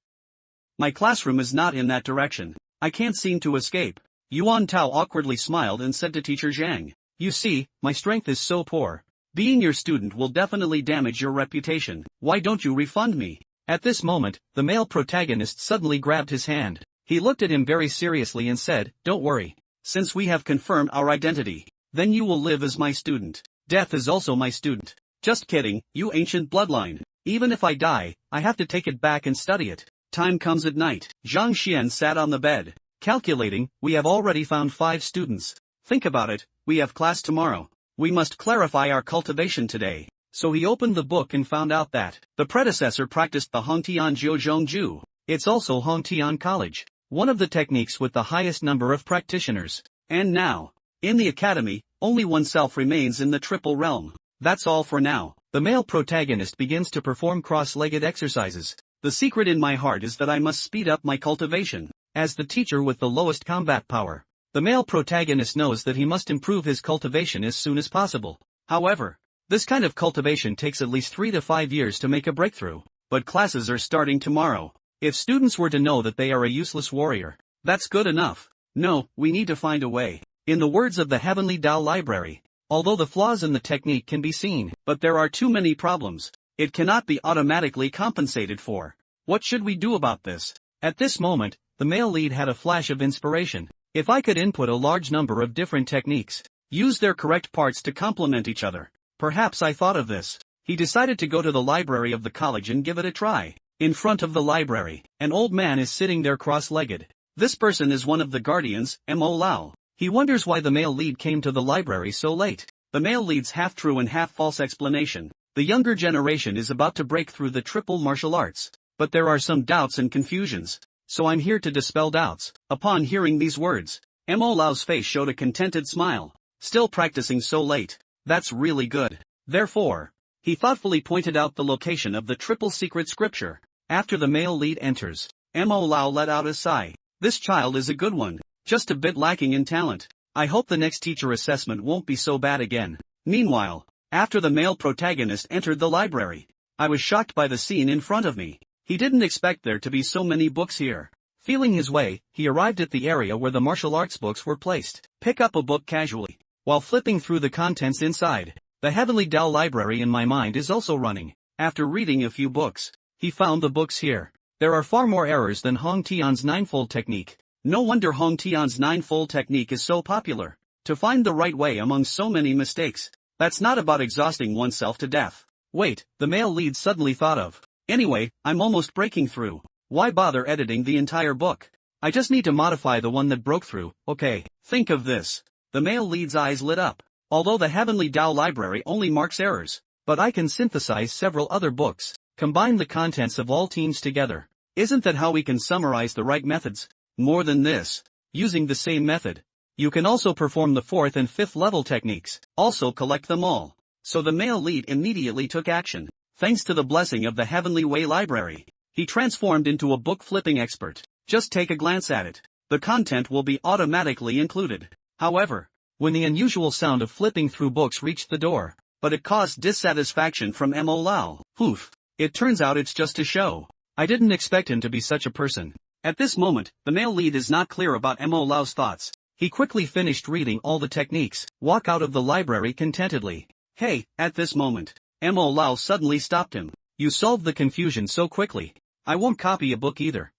A: My classroom is not in that direction. I can't seem to escape. Yuan Tao awkwardly smiled and said to teacher Zhang. You see, my strength is so poor. Being your student will definitely damage your reputation. Why don't you refund me? At this moment, the male protagonist suddenly grabbed his hand. He looked at him very seriously and said, Don't worry. Since we have confirmed our identity, then you will live as my student. Death is also my student. Just kidding, you ancient bloodline. Even if I die, I have to take it back and study it. Time comes at night. Zhang Xian sat on the bed. Calculating, we have already found 5 students. Think about it, we have class tomorrow. We must clarify our cultivation today. So he opened the book and found out that the predecessor practiced the Hongtian Jiuzhongju. It's also Hongtian College, one of the techniques with the highest number of practitioners. And now, in the academy, only oneself remains in the triple realm. That's all for now. The male protagonist begins to perform cross-legged exercises. The secret in my heart is that I must speed up my cultivation. As the teacher with the lowest combat power, the male protagonist knows that he must improve his cultivation as soon as possible. However, this kind of cultivation takes at least 3 to 5 years to make a breakthrough. But classes are starting tomorrow. If students were to know that they are a useless warrior, that's good enough. No, we need to find a way. In the words of the Heavenly Tao Library, although the flaws in the technique can be seen, but there are too many problems. It cannot be automatically compensated for. What should we do about this? At this moment, the male lead had a flash of inspiration. If I could input a large number of different techniques, use their correct parts to complement each other, perhaps I thought of this. He decided to go to the library of the college and give it a try. In front of the library, an old man is sitting there cross-legged. This person is one of the guardians, Mo Lao. He wonders why the male lead came to the library so late. The male lead's half-true and half-false explanation. The younger generation is about to break through the triple martial arts. But there are some doubts and confusions. So I'm here to dispel doubts. Upon hearing these words, Mo Lao's face showed a contented smile. Still practicing so late. That's really good. Therefore, he thoughtfully pointed out the location of the triple secret scripture. After the male lead enters, Mo Lao let out a sigh. This child is a good one, just a bit lacking in talent. I hope the next teacher assessment won't be so bad again. Meanwhile, after the male protagonist entered the library, I was shocked by the scene in front of me. He didn't expect there to be so many books here. Feeling his way, he arrived at the area where the martial arts books were placed. Pick up a book casually. While flipping through the contents inside, the Heavenly Tao Library in my mind is also running. After reading a few books, he found the books here. There are far more errors than Hong Tian's ninefold technique. No wonder Hong Tian's ninefold technique is so popular. To find the right way among so many mistakes, that's not about exhausting oneself to death. Wait, the male lead suddenly thought of. Anyway, I'm almost breaking through. Why bother editing the entire book? I just need to modify the one that broke through. Okay, think of this. The male lead's eyes lit up. Although the Heavenly Tao Library only marks errors, but I can synthesize several other books, combine the contents of all teams together. Isn't that how we can summarize the right methods? More than this, using the same method, you can also perform the 4th and 5th level techniques, also collect them all. So the male lead immediately took action. Thanks to the blessing of the Heavenly Way Library, he transformed into a book-flipping expert. Just take a glance at it. The content will be automatically included. However, when the unusual sound of flipping through books reached the door, but it caused dissatisfaction from Mo Lao. Oof. It turns out it's just a show. I didn't expect him to be such a person. At this moment, the male lead is not clear about Mo Lao's thoughts. He quickly finished reading all the techniques, walk out of the library contentedly. Hey, at this moment, Mo Lao suddenly stopped him. You solved the confusion so quickly. I won't copy a book either.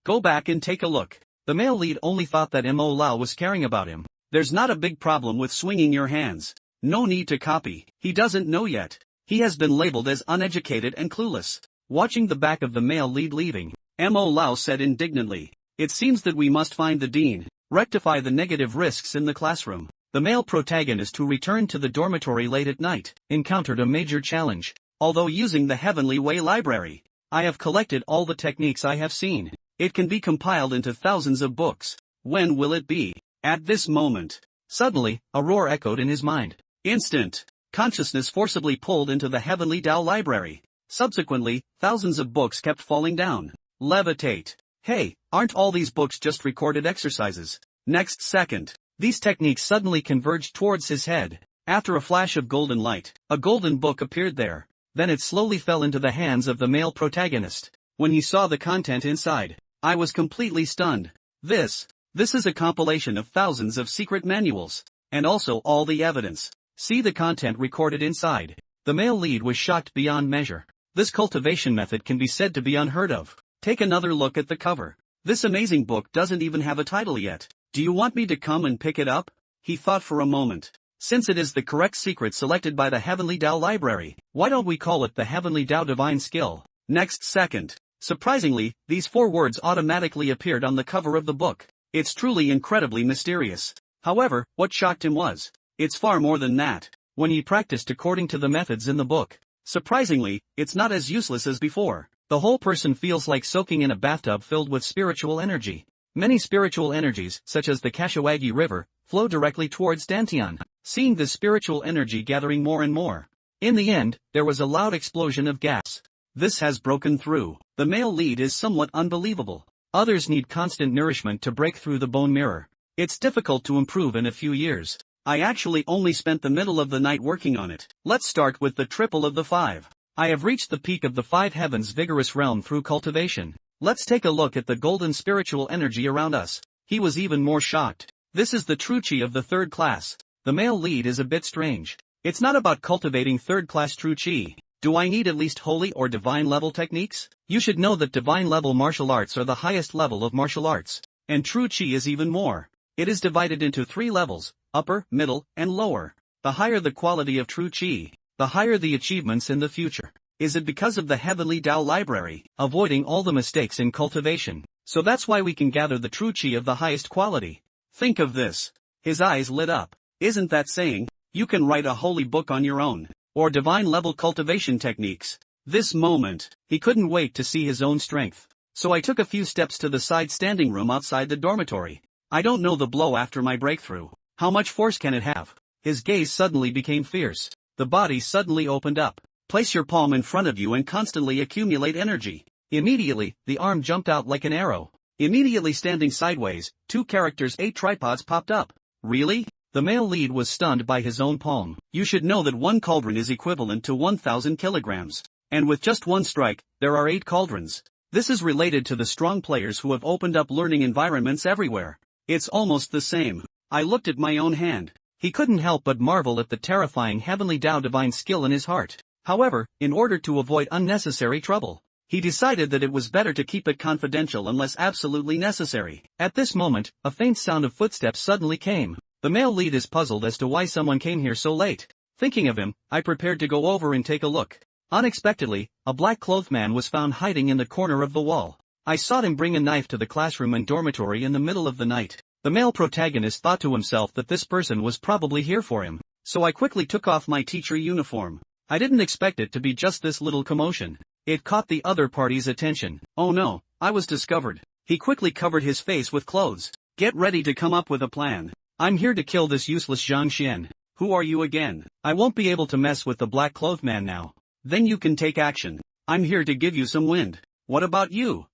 A: Go back and take a look. The male lead only thought that Mo Lao was caring about him. There's not a big problem with swinging your hands. No need to copy. He doesn't know yet. He has been labeled as uneducated and clueless. Watching the back of the male lead leaving, Mo Lao said indignantly. It seems that we must find the dean, rectify the negative risks in the classroom. The male protagonist who returned to the dormitory late at night encountered a major challenge. Although using the Heavenly Way library, I have collected all the techniques I have seen. It can be compiled into thousands of books. When will it be? At this moment. Suddenly, a roar echoed in his mind. Instant consciousness forcibly pulled into the Heavenly Tao library. Subsequently, thousands of books kept falling down. Levitate. Hey, aren't all these books just recorded exercises? Next second, these techniques suddenly converged towards his head. After a flash of golden light, a golden book appeared there. Then it slowly fell into the hands of the male protagonist. When he saw the content inside, I was completely stunned. This is a compilation of thousands of secret manuals, and also all the evidence. See the content recorded inside. The male lead was shocked beyond measure. This cultivation method can be said to be unheard of. Take another look at the cover. This amazing book doesn't even have a title yet. Do you want me to come and pick it up? He thought for a moment. Since it is the correct secret selected by the Heavenly Tao library, why don't we call it the Heavenly Tao Divine Skill? Next second. Surprisingly, these 4 words automatically appeared on the cover of the book. It's truly incredibly mysterious. However, what shocked him was, it's far more than that. When he practiced according to the methods in the book, surprisingly, it's not as useless as before. The whole person feels like soaking in a bathtub filled with spiritual energy. Many spiritual energies, such as the Kashawagi River, flow directly towards Dantian. Seeing this spiritual energy gathering more and more. In the end, there was a loud explosion of gas. This has broken through. The male lead is somewhat unbelievable. Others need constant nourishment to break through the bone mirror. It's difficult to improve in a few years. I actually only spent the middle of the night working on it. Let's start with the triple of the 5. I have reached the peak of the 5 heavens vigorous realm through cultivation. Let's take a look at the golden spiritual energy around us. He was even more shocked. This is the true chi of the 3rd class. The male lead is a bit strange. It's not about cultivating 3rd class true chi. Do I need at least holy or divine level techniques? You should know that divine level martial arts are the highest level of martial arts. And true chi is even more. It is divided into 3 levels, upper, middle, and lower. The higher the quality of true chi, the higher the achievements in the future. Is it because of the Heavenly Tao library, avoiding all the mistakes in cultivation? So that's why we can gather the true chi of the highest quality. Think of this. His eyes lit up. Isn't that saying, you can write a holy book on your own, or divine level cultivation techniques? This moment, he couldn't wait to see his own strength. So I took a few steps to the side standing room outside the dormitory. I don't know the blow after my breakthrough. How much force can it have? His gaze suddenly became fierce. The body suddenly opened up. Place your palm in front of you and constantly accumulate energy. Immediately, the arm jumped out like an arrow. Immediately standing sideways, 2 characters 8 tripods popped up. Really? The male lead was stunned by his own palm. You should know that 1 cauldron is equivalent to 1,000 kilograms. And with just 1 strike, there are 8 cauldrons. This is related to the strong players who have opened up learning environments everywhere. It's almost the same. I looked at my own hand. He couldn't help but marvel at the terrifying Heavenly Tao divine skill in his heart. However, in order to avoid unnecessary trouble, he decided that it was better to keep it confidential unless absolutely necessary. At this moment, a faint sound of footsteps suddenly came. The male lead is puzzled as to why someone came here so late. Thinking of him, I prepared to go over and take a look. Unexpectedly, a black-clothed man was found hiding in the corner of the wall. I saw him bring a knife to the classroom and dormitory in the middle of the night. The male protagonist thought to himself that this person was probably here for him, so I quickly took off my teacher uniform. I didn't expect it to be just this little commotion. It caught the other party's attention. Oh no, I was discovered. He quickly covered his face with clothes. Get ready to come up with a plan. I'm here to kill this useless Zhang Xian. Who are you again? I won't be able to mess with the black-clothed man now. Then you can take action. I'm here to give you some wind. What about you?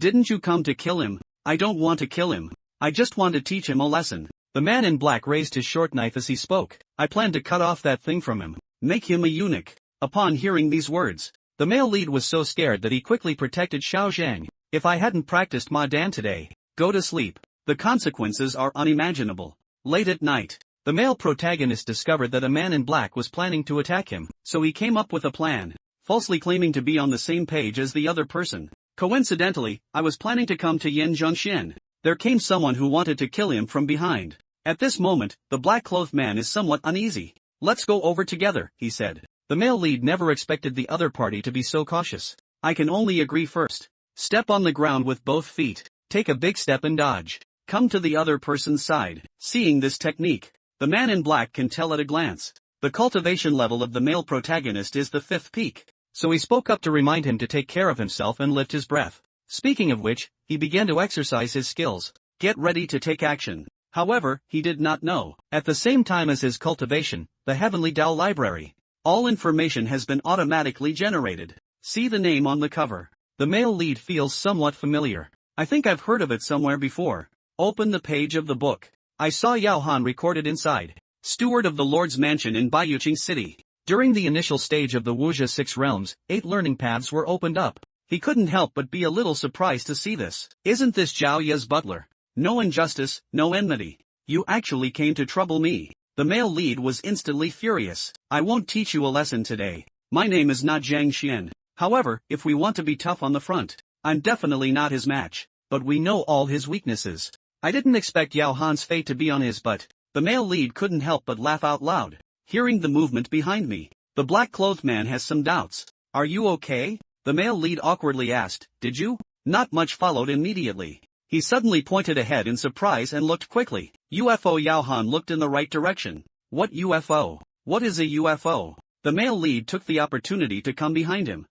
A: Didn't you come to kill him? I don't want to kill him. I just want to teach him a lesson. The man in black raised his short knife as he spoke. I plan to cut off that thing from him. Make him a eunuch. Upon hearing these words, the male lead was so scared that he quickly protected Xiao Zhang. If I hadn't practiced Ma Dan today, go to sleep. The consequences are unimaginable. Late at night, the male protagonist discovered that a man in black was planning to attack him, so he came up with a plan, falsely claiming to be on the same page as the other person. Coincidentally, I was planning to come to Yan Zhongxian. There came someone who wanted to kill him from behind. At this moment, the black-clothed man is somewhat uneasy. Let's go over together, he said. The male lead never expected the other party to be so cautious. I can only agree first. Step on the ground with both feet. Take a big step and dodge. Come to the other person's side. Seeing this technique, the man in black can tell at a glance. The cultivation level of the male protagonist is the fifth peak. So he spoke up to remind him to take care of himself and lift his breath. Speaking of which, he began to exercise his skills. Get ready to take action. However, he did not know, at the same time as his cultivation, the Heavenly Tao Library. All information has been automatically generated. See the name on the cover. The male lead feels somewhat familiar. I think I've heard of it somewhere before. Open the page of the book. I saw Yao Han recorded inside. Steward of the Lord's Mansion in Baiyuqing City. During the initial stage of the Wuxia 6 realms, 8 learning paths were opened up. He couldn't help but be a little surprised to see this. Isn't this Zhao Ye's butler? No injustice, no enmity. You actually came to trouble me. The male lead was instantly furious. I won't teach you a lesson today. My name is not Zhang Xian. However, if we want to be tough on the front, I'm definitely not his match. But we know all his weaknesses. I didn't expect Yao Han's fate to be on his butt. The male lead couldn't help but laugh out loud. Hearing the movement behind me, the black-clothed man has some doubts. Are you okay? The male lead awkwardly asked. Did you? Not much followed immediately. He suddenly pointed ahead in surprise and looked quickly. UFO. Yao Han looked in the right direction. What UFO? What is a UFO? The male lead took the opportunity to come behind him.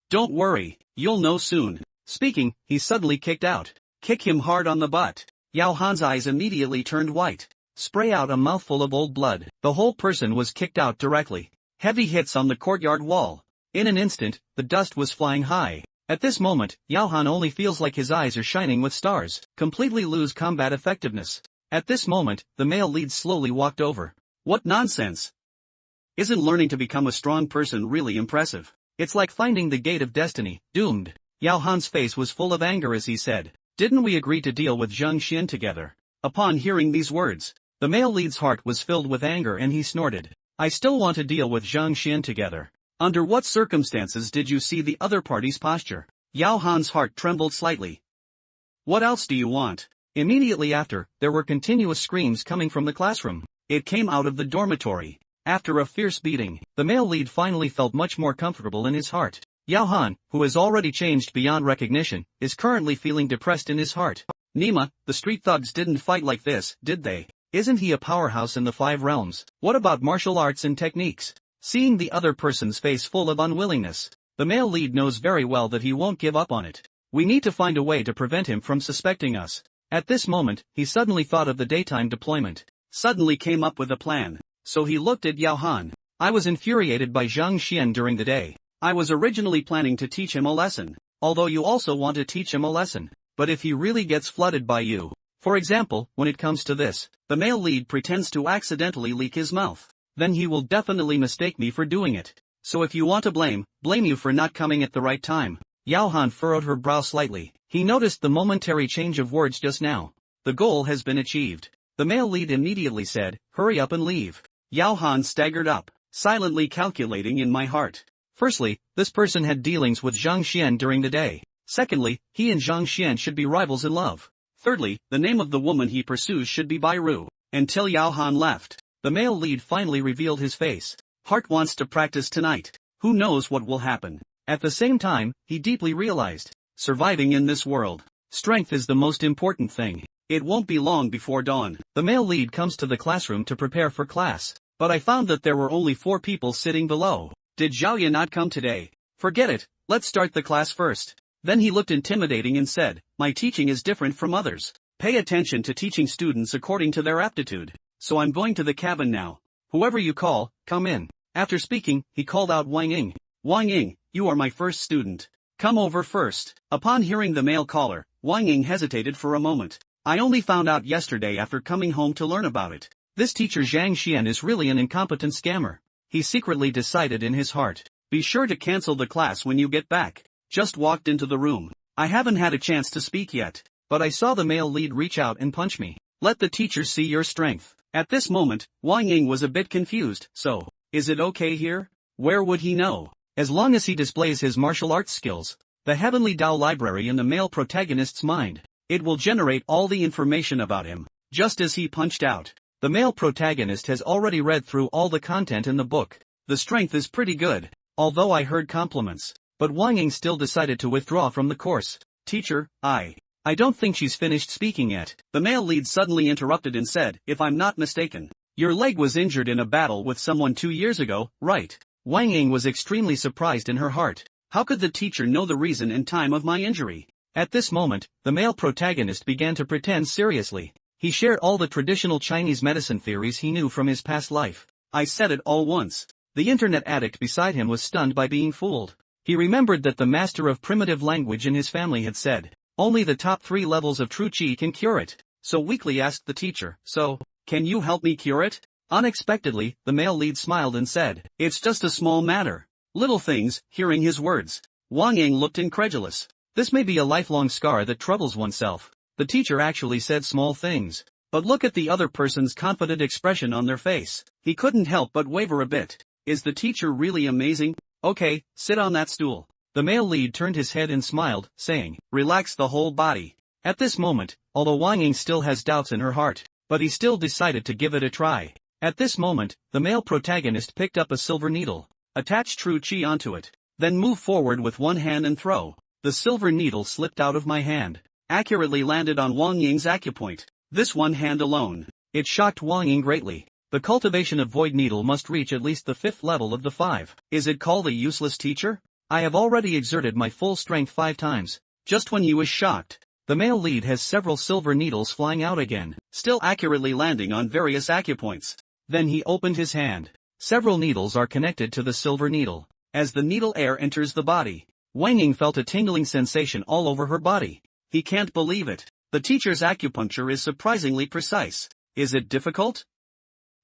A: Don't worry, you'll know soon. Speaking, he suddenly kicked out. Kick him hard on the butt. Yao Han's eyes immediately turned white. Spray out a mouthful of old blood. The whole person was kicked out directly. Heavy hits on the courtyard wall. In an instant, the dust was flying high. At this moment, Yao Han only feels like his eyes are shining with stars. Completely lose combat effectiveness. At this moment, the male lead slowly walked over. What nonsense! Isn't learning to become a strong person really impressive? It's like finding the gate of destiny. Doomed. Yao Han's face was full of anger as he said, "Didn't we agree to deal with Zhang Xian together?" Upon hearing these words, the male lead's heart was filled with anger and he snorted. I still want to deal with Zhang Xian together. Under what circumstances did you see the other party's posture? Yao Han's heart trembled slightly. What else do you want? Immediately after, there were continuous screams coming from the classroom. It came out of the dormitory. After a fierce beating, the male lead finally felt much more comfortable in his heart. Yao Han, who has already changed beyond recognition, is currently feeling depressed in his heart. Nima, the street thugs didn't fight like this, did they? Isn't he a powerhouse in the 5 realms? What about martial arts and techniques? Seeing the other person's face full of unwillingness, the male lead knows very well that he won't give up on it. We need to find a way to prevent him from suspecting us. At this moment, he suddenly thought of the daytime deployment. Suddenly came up with a plan. So he looked at Yao Han. I was infuriated by Zhang Xian during the day. I was originally planning to teach him a lesson. Although you also want to teach him a lesson. But if he really gets flooded by you. For example, when it comes to this, the male lead pretends to accidentally leak his mouth. Then he will definitely mistake me for doing it. So if you want to blame you for not coming at the right time. Yao Han furrowed her brow slightly. He noticed the momentary change of words just now. The goal has been achieved. The male lead immediately said, hurry up and leave. Yao Han staggered up, silently calculating in my heart. Firstly, this person had dealings with Zhang Xian during the day. Secondly, he and Zhang Xian should be rivals in love. Thirdly, the name of the woman he pursues should be Bairu. Until Yao Han left, the male lead finally revealed his face. Heart wants to practice tonight. Who knows what will happen? At the same time, he deeply realized, surviving in this world, strength is the most important thing. It won't be long before dawn. The male lead comes to the classroom to prepare for class. But I found that there were only 4 people sitting below. Did Zhao Ye not come today? Forget it, let's start the class first. Then he looked intimidating and said, my teaching is different from others. Pay attention to teaching students according to their aptitude. So I'm going to the cabin now. Whoever you call, come in. After speaking, he called out Wang Ying. Wang Ying, you are my first student. Come over first. Upon hearing the male caller, Wang Ying hesitated for a moment. I only found out yesterday after coming home to learn about it. This teacher Zhang Xian is really an incompetent scammer. He secretly decided in his heart. Be sure to cancel the class when you get back. Just walked into the room. I haven't had a chance to speak yet. But I saw the male lead reach out and punch me. Let the teacher see your strength. At this moment, Wang Ying was a bit confused. So, is it okay here? Where would he know? As long as he displays his martial arts skills, the Heavenly Tao Library in the male protagonist's mind, it will generate all the information about him. Just as he punched out, the male protagonist has already read through all the content in the book. The strength is pretty good, although I heard compliments. but Wang Ying still decided to withdraw from the course. Teacher, I don't think she's finished speaking yet. The male lead suddenly interrupted and said, if I'm not mistaken, your leg was injured in a battle with someone 2 years ago, right? Wang Ying was extremely surprised in her heart. How could the teacher know the reason and time of my injury? At this moment, the male protagonist began to pretend seriously. He shared all the traditional Chinese medicine theories he knew from his past life. I said it all once. The internet addict beside him was stunned by being fooled. He remembered that the master of primitive language in his family had said, only the top 3 levels of true qi can cure it. So weakly asked the teacher, so, can you help me cure it? Unexpectedly, the male lead smiled and said, it's just a small matter. Little things. Hearing his words, Wang Ying looked incredulous. This may be a lifelong scar that troubles oneself. The teacher actually said small things. But look at the other person's confident expression on their face. He couldn't help but waver a bit. Is the teacher really amazing? Okay, sit on that stool. The male lead turned his head and smiled, saying, relax the whole body. At this moment, although Wang Ying still has doubts in her heart, but he still decided to give it a try. At this moment, the male protagonist picked up a silver needle, attached true qi onto it, then moved forward with one hand and throw. The silver needle slipped out of my hand, accurately landed on Wang Ying's acupoint. This one hand alone. It shocked Wang Ying greatly. The cultivation of void needle must reach at least the 5th level of the 5. Is it called a useless teacher? I have already exerted my full strength 5 times. Just when he was shocked, the male lead has several silver needles flying out again, still accurately landing on various acupoints. Then he opened his hand. Several needles are connected to the silver needle. As the needle air enters the body, Wang Ying felt a tingling sensation all over her body. He can't believe it. The teacher's acupuncture is surprisingly precise. Is it difficult?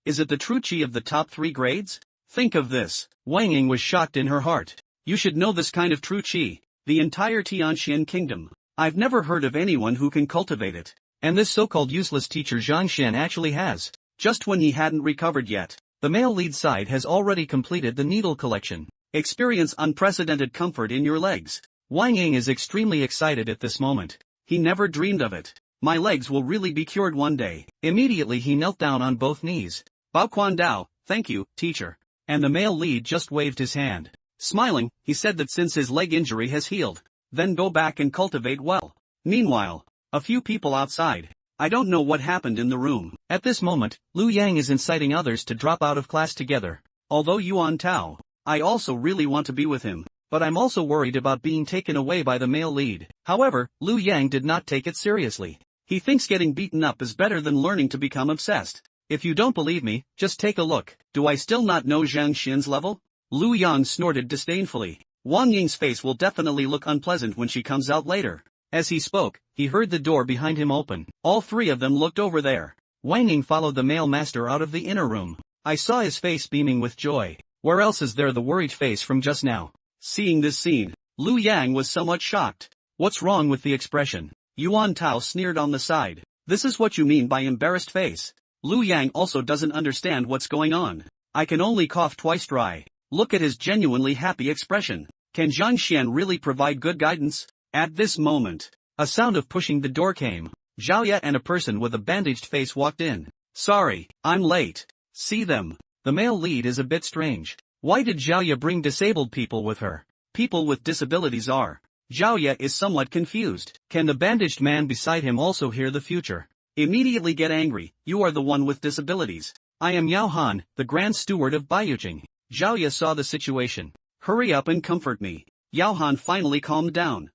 A: Is it the true qi of the top 3 grades? Think of this. Wang Ying was shocked in her heart. You should know this kind of true qi. The entire Tianxian kingdom. I've never heard of anyone who can cultivate it. And this so-called useless teacher Zhang Xian actually has. Just when he hadn't recovered yet, the male lead side has already completed the needle collection. Experience unprecedented comfort in your legs. Wang Ying is extremely excited at this moment. He never dreamed of it. My legs will really be cured one day. Immediately he knelt down on both knees. Bao Quan Dao, thank you, teacher. And the male lead just waved his hand. Smiling, he said that since his leg injury has healed, then go back and cultivate well. Meanwhile, a few people outside. I don't know what happened in the room. At this moment, Lu Yang is inciting others to drop out of class together. Although Yuan Tao, I also really want to be with him, but I'm also worried about being taken away by the male lead. However, Lu Yang did not take it seriously. He thinks getting beaten up is better than learning to become obsessed. If you don't believe me, just take a look. Do I still not know Zhang Xian's level? Lu Yang snorted disdainfully. Wang Ying's face will definitely look unpleasant when she comes out later. As he spoke, he heard the door behind him open. All 3 of them looked over there. Wang Ying followed the male master out of the inner room. I saw his face beaming with joy. Where else is there the worried face from just now? Seeing this scene, Lu Yang was somewhat shocked. What's wrong with the expression? Yuan Tao sneered on the side. This is what you mean by embarrassed face. Lu Yang also doesn't understand what's going on. I can only cough twice dry. Look at his genuinely happy expression. Can Zhang Xian really provide good guidance? At this moment, a sound of pushing the door came. Zhao Ye and a person with a bandaged face walked in. Sorry, I'm late. See them. The male lead is a bit strange. Why did Zhao Ye bring disabled people with her? People with disabilities are. Zhao Ye is somewhat confused. Can the bandaged man beside him also hear the future? Immediately get angry. You are the one with disabilities. I am Yao Han, the Grand Steward of Baiyuqing. Zhao Ye saw the situation. Hurry up and comfort me. Yao Han finally calmed down.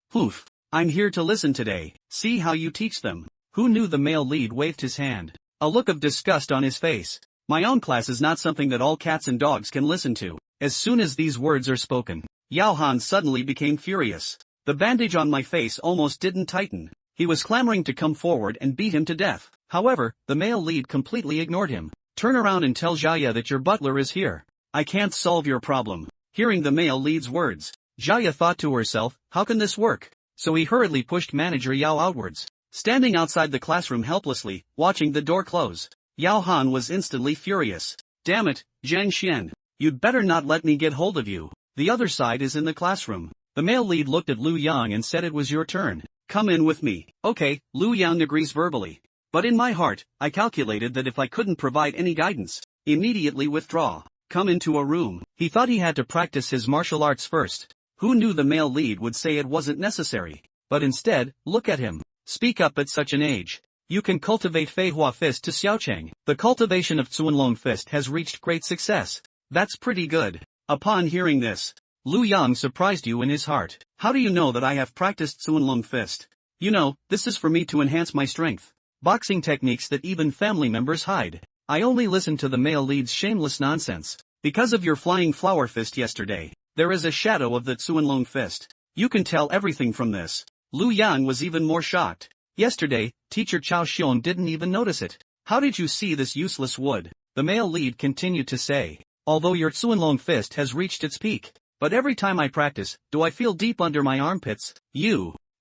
A: Poof. I'm here to listen today. See how you teach them. Who knew? The male lead waved his hand. A look of disgust on his face. My own class is not something that all cats and dogs can listen to. As soon as these words are spoken, Yao Han suddenly became furious. The bandage on my face almost didn't tighten. He was clamoring to come forward and beat him to death. However, the male lead completely ignored him. Turn around and tell Zhao Ye that your butler is here. I can't solve your problem. Hearing the male lead's words, Zhao Ye thought to herself, how can this work? So he hurriedly pushed manager Yao outwards. Standing outside the classroom helplessly, watching the door close, Yao Han was instantly furious. Damn it, Zhang Xian. You'd better not let me get hold of you. The other side is in the classroom. The male lead looked at Lu Yang and said it was your turn. Come in with me. Okay, Lu Yang agrees verbally. But in my heart, I calculated that if I couldn't provide any guidance, immediately withdraw. Come into a room. He thought he had to practice his martial arts first. Who knew the male lead would say it wasn't necessary? But instead, look at him. Speak up at such an age. You can cultivate Fei Hua Fist to Xiaocheng. The cultivation of Cuanlong Fist has reached great success. That's pretty good. Upon hearing this, Lu Yang surprised you in his heart. How do you know that I have practiced Cuanlong Fist? You know, this is for me to enhance my strength. Boxing techniques that even family members hide. I only listen to the male lead's shameless nonsense. Because of your flying flower fist yesterday, there is a shadow of the Cuanlong Fist. You can tell everything from this. Lu Yang was even more shocked. Yesterday, teacher Chao Xiong didn't even notice it. How did you see this useless wood? The male lead continued to say. Although your Cuanlong Fist has reached its peak. But every time I practice, do I feel deep under my armpits?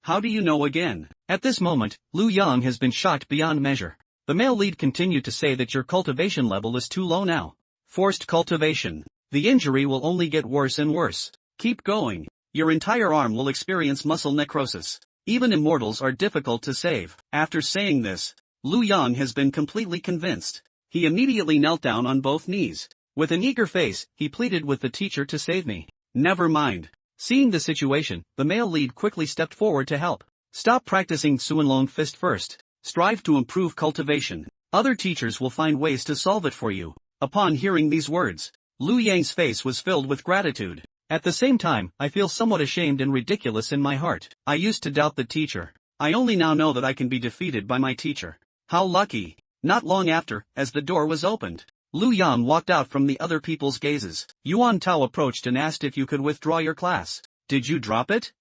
A: How do you know again? At this moment, Lu Yang has been shocked beyond measure. The male lead continued to say that your cultivation level is too low now. Forced cultivation. The injury will only get worse and worse. Keep going. Your entire arm will experience muscle necrosis. Even immortals are difficult to save. After saying this, Lu Yang has been completely convinced. He immediately knelt down on both knees. With an eager face, he pleaded with the teacher to save me. Never mind. Seeing the situation, the male lead quickly stepped forward to help. Stop practicing Cuanlong Fist first. Strive to improve cultivation. Other teachers will find ways to solve it for you. Upon hearing these words, Lu Yang's face was filled with gratitude. At the same time, I feel somewhat ashamed and ridiculous in my heart. I used to doubt the teacher. I only now know that I can be defeated by my teacher. How lucky. Not long after, as the door was opened, Lu Yang walked out from the other people's gazes. Yuan Tao approached and asked if you could withdraw your class. Did you drop it?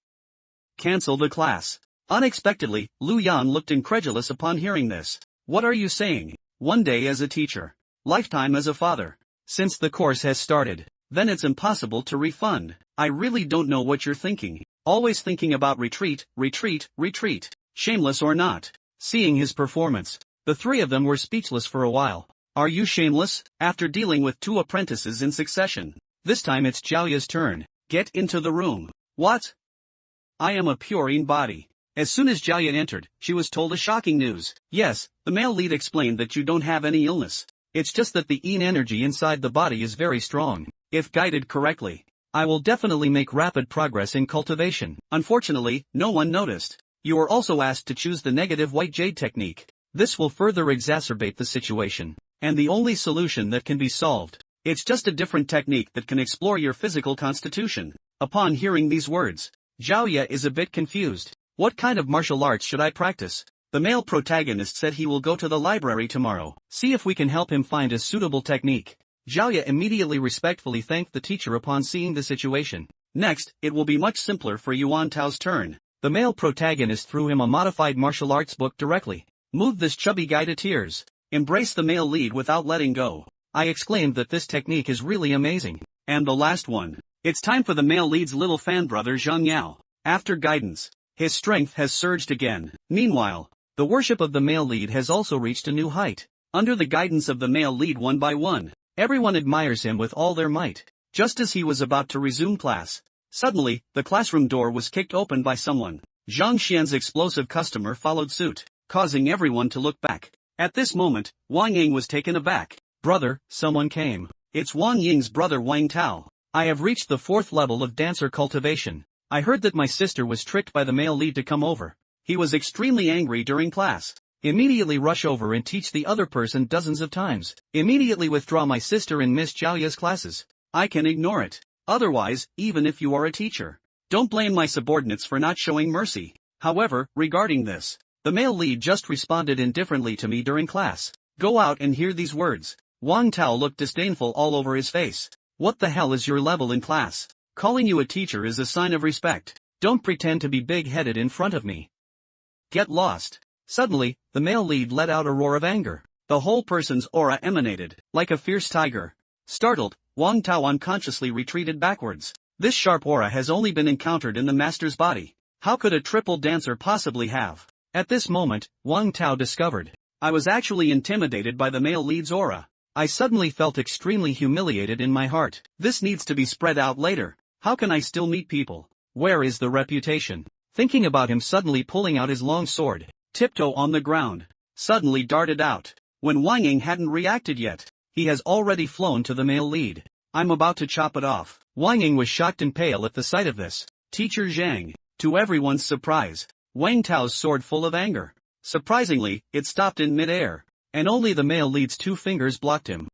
A: Cancel the class. Unexpectedly, Lu Yang looked incredulous upon hearing this. What are you saying? One day as a teacher. Lifetime as a father. Since the course has started, then it's impossible to refund. I really don't know what you're thinking. Always thinking about retreat, retreat, retreat. Shameless or not. Seeing his performance, the three of them were speechless for a while. Are you shameless? After dealing with two apprentices in succession. This time it's Jiaoya's turn. Get into the room. What? I am a pure body. As soon as Jiaoya entered, she was told a shocking news. Yes, the male lead explained that you don't have any illness. It's just that the yin energy inside the body is very strong. If guided correctly, I will definitely make rapid progress in cultivation. Unfortunately, no one noticed. You were also asked to choose the negative white jade technique. This will further exacerbate the situation. And the only solution that can be solved. It's just a different technique that can explore your physical constitution. Upon hearing these words, Jiaoya is a bit confused. What kind of martial arts should I practice? The male protagonist said he will go to the library tomorrow. See if we can help him find a suitable technique. Jiaoya immediately respectfully thanked the teacher upon seeing the situation. Next, it will be much simpler for Yuan Tao's turn. The male protagonist threw him a modified martial arts book directly. Move this chubby guy to tears. Embrace the male lead without letting go. I exclaimed that this technique is really amazing. And the last one. It's time for the male lead's little fan brother Zhang Yao. After guidance, his strength has surged again. Meanwhile, the worship of the male lead has also reached a new height. Under the guidance of the male lead one by one, everyone admires him with all their might. Just as he was about to resume class, suddenly, the classroom door was kicked open by someone. Zhang Xian's explosive customer followed suit, causing everyone to look back. At this moment, Wang Ying was taken aback. Brother, someone came. It's Wang Ying's brother Wang Tao. I have reached the 4th level of dancer cultivation. I heard that my sister was tricked by the male lead to come over. He was extremely angry during class. Immediately rush over and teach the other person dozens of times. Immediately withdraw my sister in Miss Jiaoya's classes. I can ignore it. Otherwise, even if you are a teacher, don't blame my subordinates for not showing mercy. However, regarding this, the male lead just responded indifferently to me during class. Go out and hear these words. Wang Tao looked disdainful all over his face. What the hell is your level in class? Calling you a teacher is a sign of respect. Don't pretend to be big-headed in front of me. Get lost. Suddenly, the male lead let out a roar of anger. The whole person's aura emanated, like a fierce tiger. Startled, Wang Tao unconsciously retreated backwards. This sharp aura has only been encountered in the master's body. How could a triple dancer possibly have? At this moment, Wang Tao discovered. I was actually intimidated by the male lead's aura. I suddenly felt extremely humiliated in my heart. This needs to be spread out later. How can I still meet people? Where is the reputation? Thinking about him suddenly pulling out his long sword, tiptoe on the ground, suddenly darted out. When Wang Ying hadn't reacted yet, he has already flown to the male lead. I'm about to chop it off. Wang Ying was shocked and pale at the sight of this. Teacher Zhang. To everyone's surprise, Wang Tao's soared full of anger. Surprisingly, it stopped in mid-air, and only the male lead's 2 fingers blocked him.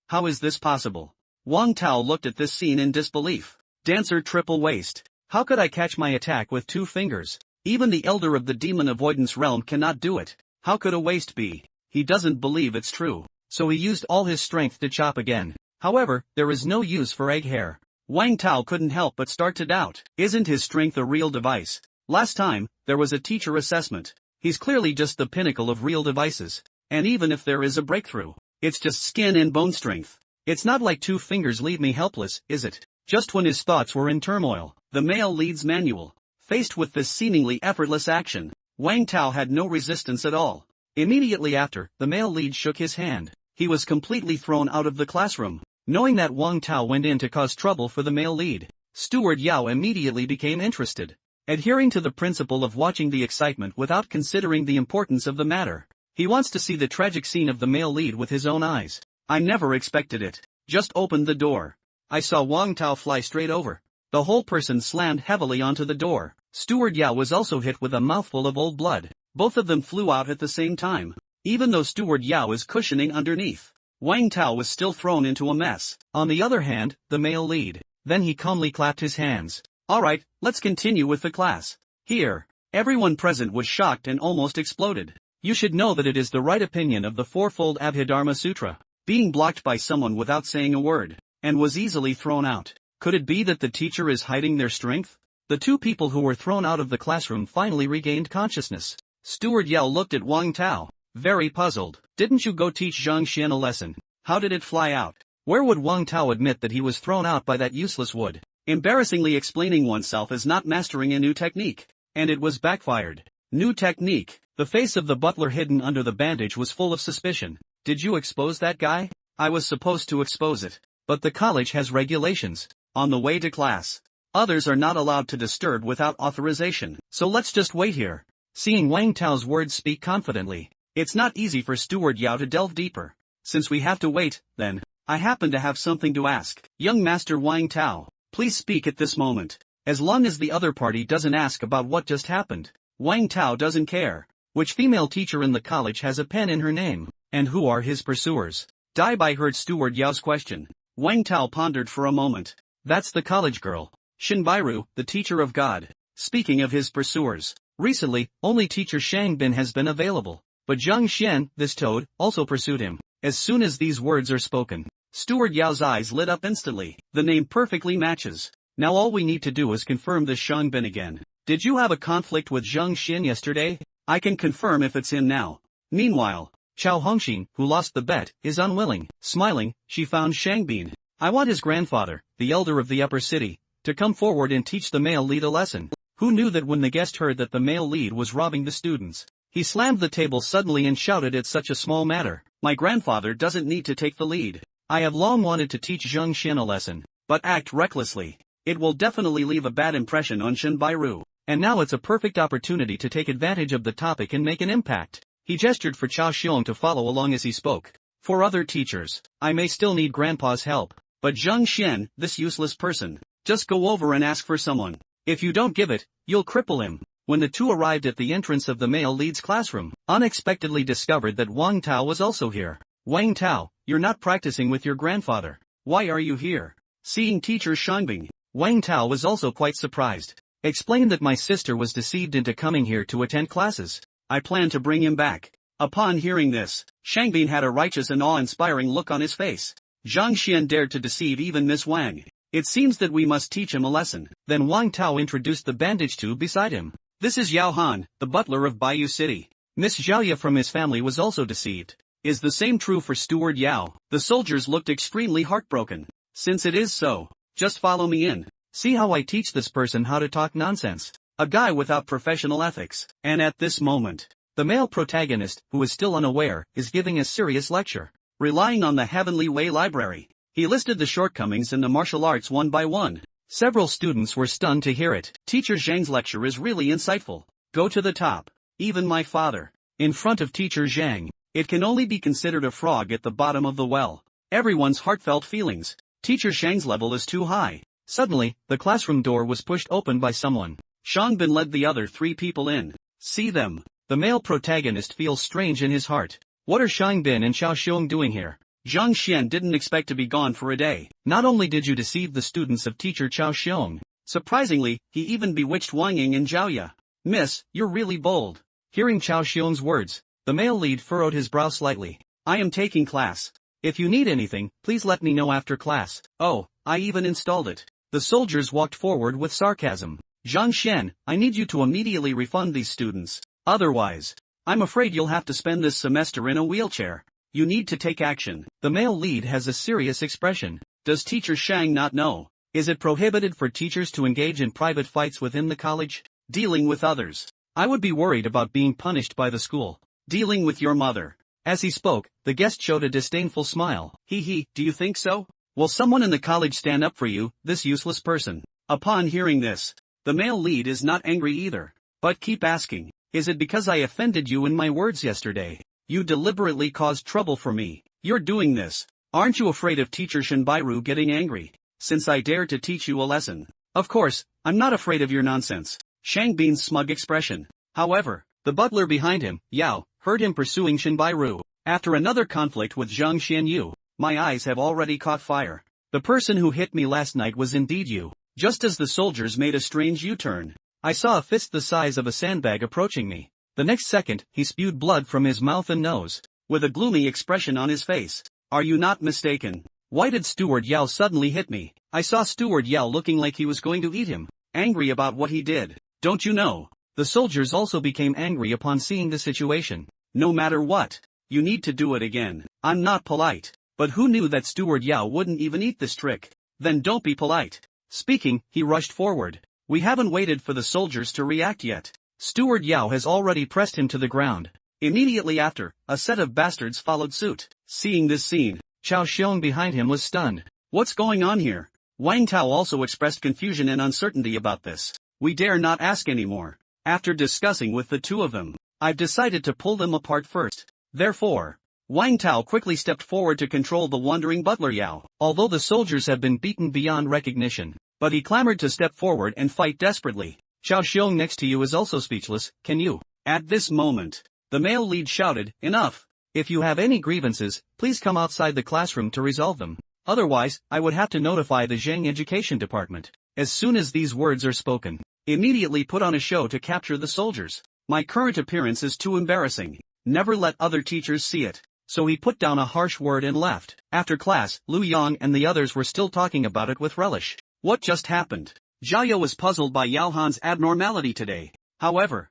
A: How is this possible? Wang Tao looked at this scene in disbelief. Dancer triple waist. How could I catch my attack with 2 fingers? Even the elder of the demon avoidance realm cannot do it. How could a waist be? He doesn't believe it's true. So he used all his strength to chop again. However, there is no use for egg hair. Wang Tao couldn't help but start to doubt. Isn't his strength a real device? Last time, there was a teacher assessment. He's clearly just the pinnacle of real devices. And even if there is a breakthrough, it's just skin and bone strength. It's not like 2 fingers leave me helpless, is it? Just when his thoughts were in turmoil, the male lead's manual. Faced with this seemingly effortless action, Wang Tao had no resistance at all. Immediately after, the male lead shook his hand. He was completely thrown out of the classroom. Knowing that Wang Tao went in to cause trouble for the male lead, Steward Yao immediately became interested. Adhering to the principle of watching the excitement without considering the importance of the matter, he wants to see the tragic scene of the male lead with his own eyes. I never expected it. Just opened the door. I saw Wang Tao fly straight over. The whole person slammed heavily onto the door. Steward Yao was also hit with a mouthful of old blood. Both of them flew out at the same time. Even though Steward Yao is cushioning underneath, Wang Tao was still thrown into a mess. On the other hand, the male lead. Then he calmly clapped his hands. Alright, let's continue with the class. Here. Everyone present was shocked and almost exploded. You should know that it is the right opinion of the Fourfold Abhidharma Sutra. Being blocked by someone without saying a word, and was easily thrown out. Could it be that the teacher is hiding their strength? The 2 people who were thrown out of the classroom finally regained consciousness. Steward Yao looked at Wang Tao, very puzzled. Didn't you go teach Zhang Xian a lesson? How did it fly out? Where would Wang Tao admit that he was thrown out by that useless wood? Embarrassingly explaining oneself as not mastering a new technique. And it was backfired. New technique. The face of the butler hidden under the bandage was full of suspicion. Did you expose that guy? I was supposed to expose it. But the college has regulations. On the way to class, others are not allowed to disturb without authorization. So let's just wait here. Seeing Wang Tao's words speak confidently, it's not easy for Steward Yao to delve deeper. Since we have to wait, then, I happen to have something to ask. Young Master Wang Tao, please speak at this moment. As long as the other party doesn't ask about what just happened, Wang Tao doesn't care. Which female teacher in the college has a pen in her name? And who are his pursuers? Dai heard Steward Yao's question. Wang Tao pondered for a moment. That's the college girl. Shinbairu, the teacher of God. Speaking of his pursuers, recently, only teacher Shang Bin has been available. But Zhang Xian, this toad, also pursued him. As soon as these words are spoken, Steward Yao's eyes lit up instantly. The name perfectly matches. Now all we need to do is confirm this Shang Bin again. Did you have a conflict with Zhang Xian yesterday? I can confirm if it's him now. Meanwhile, Chao Hongxin, who lost the bet, is unwilling. Smiling, she found Shang Bin. I want his grandfather, the elder of the upper city, to come forward and teach the male lead a lesson. Who knew that when the guest heard that the male lead was robbing the students, he slammed the table suddenly and shouted at such a small matter. My grandfather doesn't need to take the lead. I have long wanted to teach Zhang Xian a lesson, but act recklessly. It will definitely leave a bad impression on Shinbairu. And now it's a perfect opportunity to take advantage of the topic and make an impact. He gestured for Chao Xiong to follow along as he spoke. For other teachers, I may still need Grandpa's help. But Zhang Xian, this useless person, just go over and ask for someone. If you don't give it, you'll cripple him. When the 2 arrived at the entrance of the male lead's classroom, unexpectedly discovered that Wang Tao was also here. Wang Tao, you're not practicing with your grandfather. Why are you here? Seeing teacher Shangbing, Wang Tao was also quite surprised. Explained that my sister was deceived into coming here to attend classes. I plan to bring him back. Upon hearing this, Shangbin had a righteous and awe-inspiring look on his face. Zhang Xian dared to deceive even Miss Wang. It seems that we must teach him a lesson. Then Wang Tao introduced the bandage tube beside him. This is Yao Han, the butler of Bayou City. Miss Zhaoya from his family was also deceived. Is the same true for Steward Yao? The soldiers looked extremely heartbroken. Since it is so, just follow me in. See how I teach this person how to talk nonsense. A guy without professional ethics. And at this moment, the male protagonist, who is still unaware, is giving a serious lecture. Relying on the Heavenly Way Library, he listed the shortcomings in the martial arts one by one. Several students were stunned to hear it. Teacher Zhang's lecture is really insightful. Go to the top. Even my father. In front of Teacher Zhang, it can only be considered a frog at the bottom of the well. Everyone's heartfelt feelings. Teacher Shang's level is too high. Suddenly, the classroom door was pushed open by someone. Shangbin led the other three people in. See them. The male protagonist feels strange in his heart. What are Shangbin and Xiao Xiong doing here? Zhang Xian didn't expect to be gone for a day. Not only did you deceive the students of teacher Xiao Xiong, surprisingly, he even bewitched Wang Ying and Zhao Ya. Miss, you're really bold. Hearing Xiao Xiong's words, the male lead furrowed his brow slightly. I am taking class. If you need anything, please let me know after class. Oh, I even installed it. The soldiers walked forward with sarcasm. Zhang Xian, I need you to immediately refund these students. Otherwise, I'm afraid you'll have to spend this semester in a wheelchair. You need to take action. The male lead has a serious expression. Does teacher Shang not know? Is it prohibited for teachers to engage in private fights within the college? Dealing with others. I would be worried about being punished by the school. Dealing with your mother. As he spoke, the guest showed a disdainful smile. Do you think so? Will someone in the college stand up for you, this useless person? Upon hearing this, the male lead is not angry either. But keep asking. Is it because I offended you in my words yesterday? You deliberately caused trouble for me. You're doing this. Aren't you afraid of teacher Shinbairu getting angry? Since I dared to teach you a lesson. Of course, I'm not afraid of your nonsense. Shang Bin's smug expression. However, the butler behind him, Yao, heard him pursuing Shinbairu. After another conflict with Zhang Xianyu, my eyes have already caught fire. The person who hit me last night was indeed you. Just as the soldiers made a strange U-turn, I saw a fist the size of a sandbag approaching me. The next second, he spewed blood from his mouth and nose, with a gloomy expression on his face. Are you not mistaken? Why did Steward Yao suddenly hit me? I saw Steward Yao looking like he was going to eat him, angry about what he did. Don't you know? The soldiers also became angry upon seeing the situation. No matter what, you need to do it again. I'm not polite. But who knew that Steward Yao wouldn't even eat this trick? Then don't be polite. Speaking, he rushed forward. We haven't waited for the soldiers to react yet. Steward Yao has already pressed him to the ground. Immediately after, a set of bastards followed suit. Seeing this scene, Xiao Xiong behind him was stunned. What's going on here? Wang Tao also expressed confusion and uncertainty about this. We dare not ask anymore. After discussing with the two of them, I've decided to pull them apart first. Therefore, Wang Tao quickly stepped forward to control the wandering butler Yao. Although the soldiers have been beaten beyond recognition, but he clamored to step forward and fight desperately. Xiao Xiong next to you is also speechless. Can you? At this moment, the male lead shouted, enough. If you have any grievances, please come outside the classroom to resolve them. Otherwise, I would have to notify the Zheng Education Department. As soon as these words are spoken, immediately put on a show to capture the soldiers. My current appearance is too embarrassing. Never let other teachers see it. So he put down a harsh word and left. After class, Lu Yang and the others were still talking about it with relish. What just happened? Zhao was puzzled by Yao Han's abnormality today. However,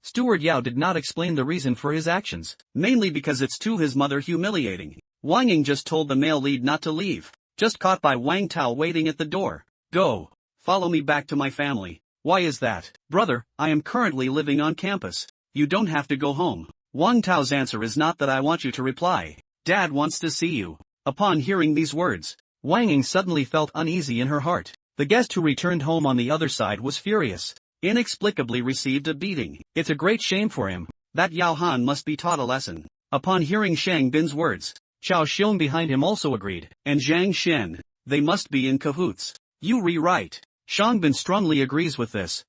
A: Steward Yao did not explain the reason for his actions, mainly because it's to his mother humiliating. Wang Ying just told the male lead not to leave, just caught by Wang Tao waiting at the door. Go. Follow me back to my family. Why is that? Brother, I am currently living on campus. You don't have to go home. Wang Tao's answer is not that I want you to reply. Dad wants to see you. Upon hearing these words, Wang Ying suddenly felt uneasy in her heart. The guest who returned home on the other side was furious. Inexplicably received a beating. It's a great shame for him. That Yao Han must be taught a lesson. Upon hearing Shang Bin's words, Xiao Xiong behind him also agreed. And Zhang Shen, they must be in cahoots. You rewrite. Shang Bin strongly agrees with this.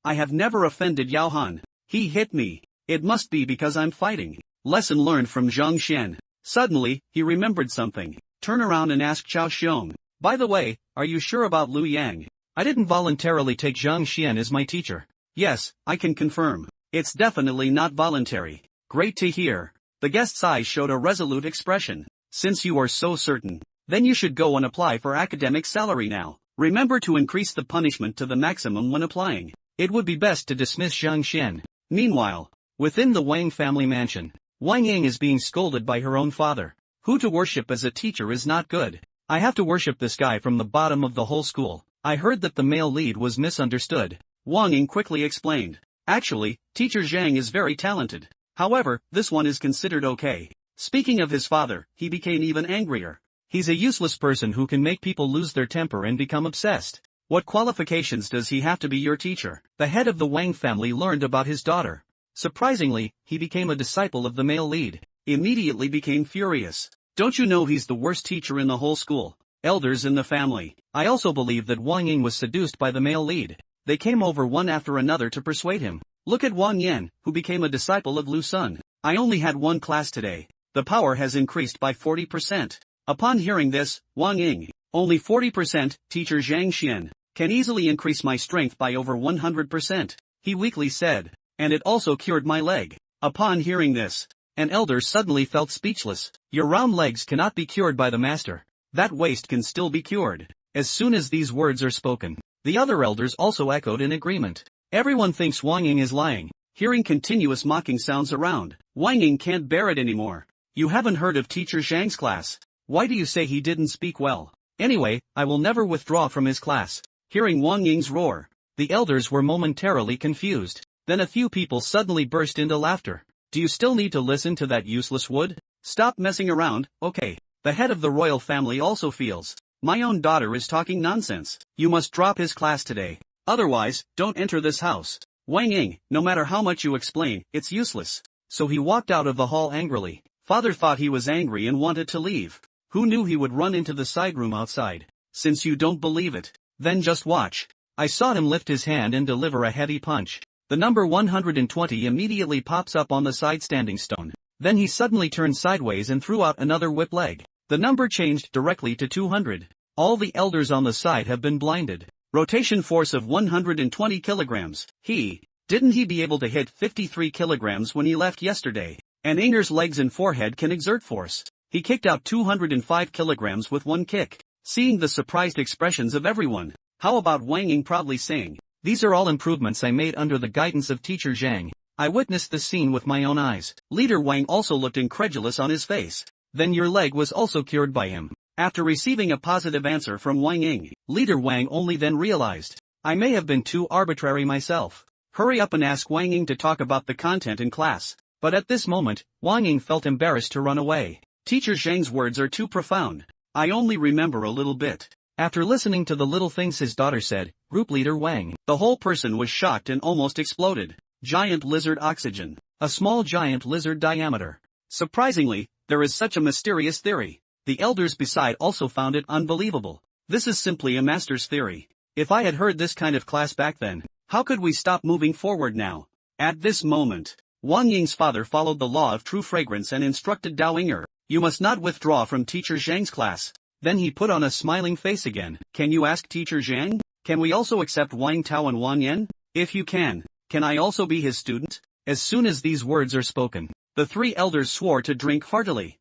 A: I have never offended Yao Han. He hit me. It must be because I'm fighting. Lesson learned from Zhang Shen. Suddenly, he remembered something. Turn around and ask Xiao Xiong. By the way, are you sure about Lu Yang? I didn't voluntarily take Zhang Xian as my teacher. Yes, I can confirm. It's definitely not voluntary. Great to hear. The guest's eyes showed a resolute expression. Since you are so certain, then you should go and apply for academic salary now. Remember to increase the punishment to the maximum when applying. It would be best to dismiss Zhang Xian. Meanwhile, within the Wang family mansion, Wang Ying is being scolded by her own father. Who to worship as a teacher is not good. I have to worship this guy from the bottom of the whole school. I heard that the male lead was misunderstood. Wang Ying quickly explained. Actually, teacher Zhang is very talented. However, this one is considered okay. Speaking of his father, he became even angrier. He's a useless person who can make people lose their temper and become obsessed. What qualifications does he have to be your teacher? The head of the Wang family learned about his daughter. Surprisingly, he became a disciple of the male lead. Immediately became furious. Don't you know he's the worst teacher in the whole school? Elders in the family. I also believe that Wang Ying was seduced by the male lead. They came over one after another to persuade him. Look at Wang Yan, who became a disciple of Lu Sun. I only had one class today. The power has increased by 40%. Upon hearing this, Wang Ying, only 40%, teacher Zhang Xian, can easily increase my strength by over 100%, he weakly said. And it also cured my leg. Upon hearing this, an elder suddenly felt speechless. Your round legs cannot be cured by the master. That waist can still be cured. As soon as these words are spoken, the other elders also echoed in agreement. Everyone thinks Wang Ying is lying. Hearing continuous mocking sounds around, Wang Ying can't bear it anymore. You haven't heard of teacher Zhang's class. Why do you say he didn't speak well? Anyway, I will never withdraw from his class. Hearing Wang Ying's roar, the elders were momentarily confused. Then a few people suddenly burst into laughter. Do you still need to listen to that useless wood? Stop messing around, okay. The head of the royal family also feels. My own daughter is talking nonsense. You must drop his class today. Otherwise, don't enter this house. Wang Ying, no matter how much you explain, it's useless. So he walked out of the hall angrily. Father thought he was angry and wanted to leave. Who knew he would run into the side room outside? Since you don't believe it, then just watch. I saw him lift his hand and deliver a heavy punch. The number 120 immediately pops up on the side standing stone. Then he suddenly turned sideways and threw out another whip leg. The number changed directly to 200. All the elders on the side have been blinded. Rotation force of 120 kilograms. Didn't he be able to hit 53 kilograms when he left yesterday? And Inger's legs and forehead can exert force. He kicked out 205 kilograms with one kick. Seeing the surprised expressions of everyone, how about Wang Ying proudly saying, "These are all improvements I made under the guidance of teacher Zhang. I witnessed this scene with my own eyes." Leader Wang also looked incredulous on his face. Then your leg was also cured by him. After receiving a positive answer from Wang Ying, Leader Wang only then realized, I may have been too arbitrary myself. Hurry up and ask Wang Ying to talk about the content in class. But at this moment, Wang Ying felt embarrassed to run away. Teacher Zhang's words are too profound. I only remember a little bit. After listening to the little things his daughter said, Group Leader Wang, the whole person was shocked and almost exploded. Giant lizard oxygen. A small giant lizard diameter. Surprisingly, there is such a mysterious theory. The elders beside also found it unbelievable. This is simply a master's theory. If I had heard this kind of class back then, how could we stop moving forward now? At this moment, Wang Ying's father followed the law of true fragrance and instructed Dao Inger, you must not withdraw from teacher Zhang's class. Then he put on a smiling face again. Can you ask teacher Zhang? Can we also accept Wang Tao and Wang Yan? If you can I also be his student? As soon as these words are spoken, the three elders swore to drink heartily.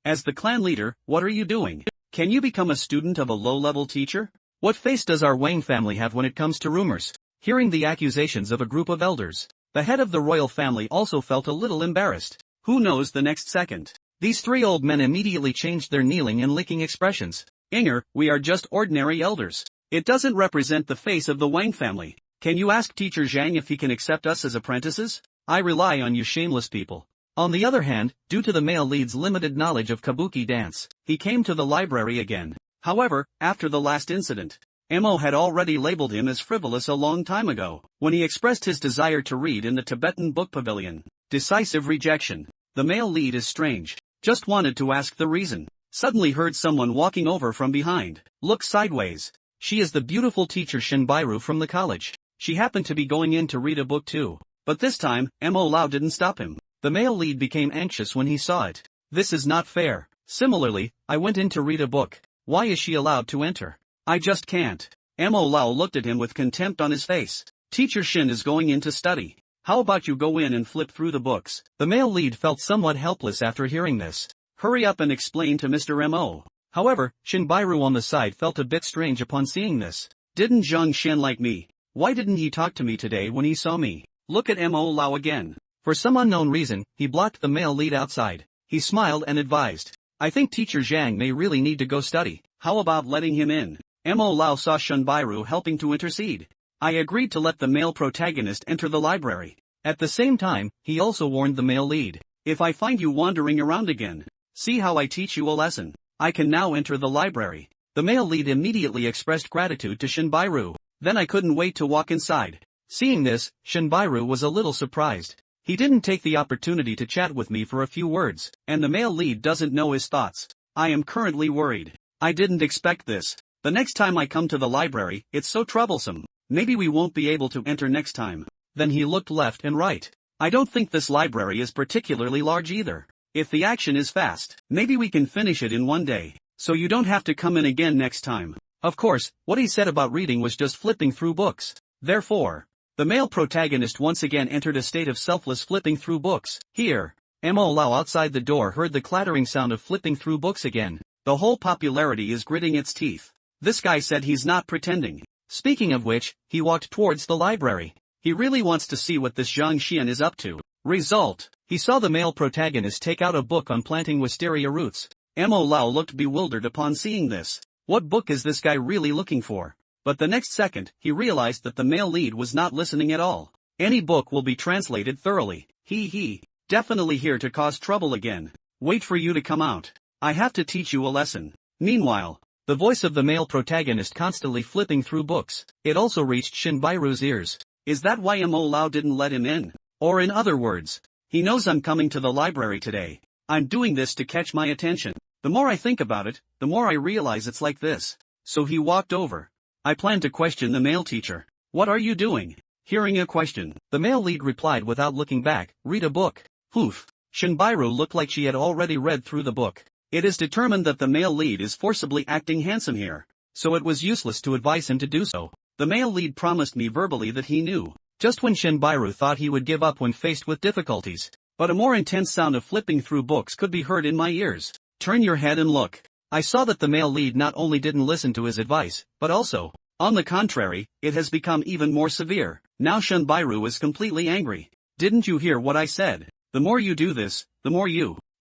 A: As the clan leader, what are you doing? Can you become a student of a low-level teacher? What face does our Wang family have when it comes to rumors? Hearing the accusations of a group of elders, the head of the royal family also felt a little embarrassed. Who knows the next second? These three old men immediately changed their kneeling and licking expressions. Inger, we are just ordinary elders. It doesn't represent the face of the Wang family. Can you ask teacher Zhang if he can accept us as apprentices? I rely on you shameless people. On the other hand, due to the male lead's limited knowledge of kabuki dance, he came to the library again. However, after the last incident, Mo had already labeled him as frivolous a long time ago, when he expressed his desire to read in the Tibetan book pavilion. Decisive rejection. The male lead is strange. Just wanted to ask the reason. Suddenly heard someone walking over from behind. Look sideways. She is the beautiful teacher Shinbairu from the college. She happened to be going in to read a book too. But this time, Mo Lao didn't stop him. The male lead became anxious when he saw it. This is not fair. Similarly, I went in to read a book. Why is she allowed to enter? I just can't. Mo Lao looked at him with contempt on his face. Teacher Shin is going in to study. How about you go in and flip through the books? The male lead felt somewhat helpless after hearing this. Hurry up and explain to Mr. Mo. However, Shinbairu on the side felt a bit strange upon seeing this. Didn't Zhang Shen like me? Why didn't he talk to me today when he saw me? Look at Mo Lao again. For some unknown reason, he blocked the male lead outside. He smiled and advised. I think teacher Zhang may really need to go study. How about letting him in? Mo Lao saw Shinbairu helping to intercede. I agreed to let the male protagonist enter the library. At the same time, he also warned the male lead. If I find you wandering around again, see how I teach you a lesson. I can now enter the library. The male lead immediately expressed gratitude to Shinbairu. Then I couldn't wait to walk inside. Seeing this, Shinbairu was a little surprised. He didn't take the opportunity to chat with me for a few words, and the male lead doesn't know his thoughts. I am currently worried. I didn't expect this. The next time I come to the library, it's so troublesome. Maybe we won't be able to enter next time. Then he looked left and right. I don't think this library is particularly large either. If the action is fast, maybe we can finish it in one day, so you don't have to come in again next time. Of course, what he said about reading was just flipping through books. Therefore, the male protagonist once again entered a state of selfless flipping through books. Here, Mo Lao outside the door heard the clattering sound of flipping through books again. The whole popularity is gritting its teeth. This guy said he's not pretending. Speaking of which, he walked towards the library. He really wants to see what this Zhang Xian is up to. Result, he saw the male protagonist take out a book on planting wisteria roots. Mo Lao looked bewildered upon seeing this. What book is this guy really looking for? But the next second, he realized that the male lead was not listening at all. Any book will be translated thoroughly. He, definitely here to cause trouble again. Wait for you to come out. I have to teach you a lesson. Meanwhile, the voice of the male protagonist constantly flipping through books. It also reached Shinbairu's ears. Is that why Mo Lao didn't let him in? Or in other words, he knows I'm coming to the library today. I'm doing this to catch my attention. The more I think about it, the more I realize it's like this. So he walked over. I plan to question the male teacher. What are you doing? Hearing a question, the male lead replied without looking back, read a book. Poof. Shinbairu looked like she had already read through the book. It is determined that the male lead is forcibly acting handsome here, so it was useless to advise him to do so. The male lead promised me verbally that he knew. Just when Shinbairu thought he would give up when faced with difficulties, but a more intense sound of flipping through books could be heard in my ears. Turn your head and look. I saw that the male lead not only didn't listen to his advice, but also, on the contrary, it has become even more severe. Now Shinbairu is completely angry. Didn't you hear what I said? The more you do this, the more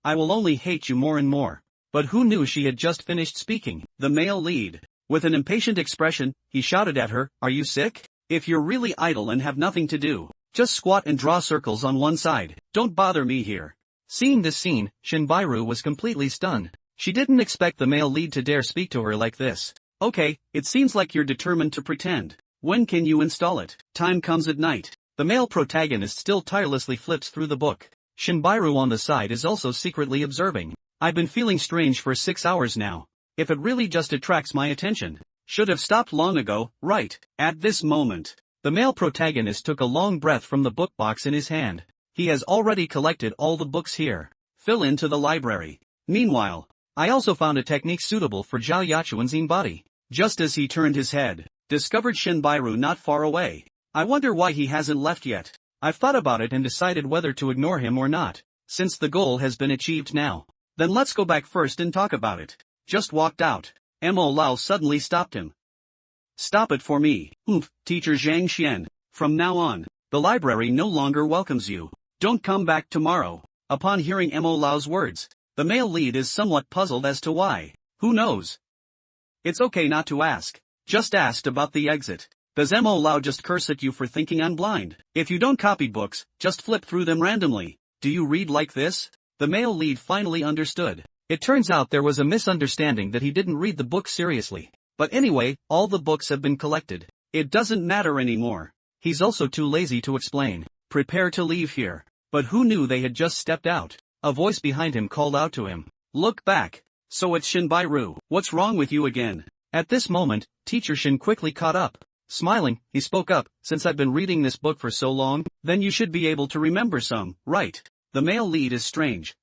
A: I will only hate you more and more. But who knew she had just finished speaking? The male lead. With an impatient expression, he shouted at her, are you sick? If you're really idle and have nothing to do, just squat and draw circles on one side. Don't bother me here. Seeing this scene, Shinbairu was completely stunned. She didn't expect the male lead to dare speak to her like this. Okay, it seems like you're determined to pretend. When can you install it? Time comes at night. The male protagonist still tirelessly flips through the book. Shinbairu on the side is also secretly observing. I've been feeling strange for 6 hours now. If it really just attracts my attention, should have stopped long ago, right? At this moment, the male protagonist took a long breath from the book box in his hand. He has already collected all the books here. Fill into the library. Meanwhile, I also found a technique suitable for Zhao Yachuan's body. Just as he turned his head, discovered Shinbairu not far away. I wonder why he hasn't left yet. I've thought about it and decided whether to ignore him or not. Since the goal has been achieved now, then let's go back first and talk about it. Just walked out. Mo Lao suddenly stopped him. Stop it for me. Teacher Zhang Xian. From now on, the library no longer welcomes you. Don't come back tomorrow. Upon hearing Mo Lao's words, the male lead is somewhat puzzled as to why. Who knows? It's okay not to ask. Just asked about the exit. Does Mo Lao just curse at you for thinking I'm blind? If you don't copy books, just flip through them randomly. Do you read like this? The male lead finally understood. It turns out there was a misunderstanding that he didn't read the book seriously. But anyway, all the books have been collected. It doesn't matter anymore. He's also too lazy to explain. Prepare to leave here. But who knew they had just stepped out? A voice behind him called out to him. Look back. So it's Shinbairu. What's wrong with you again? At this moment, Teacher Shin quickly caught up. Smiling, he spoke up, since I've been reading this book for so long, then you should be able to remember some, right? The male lead is strange.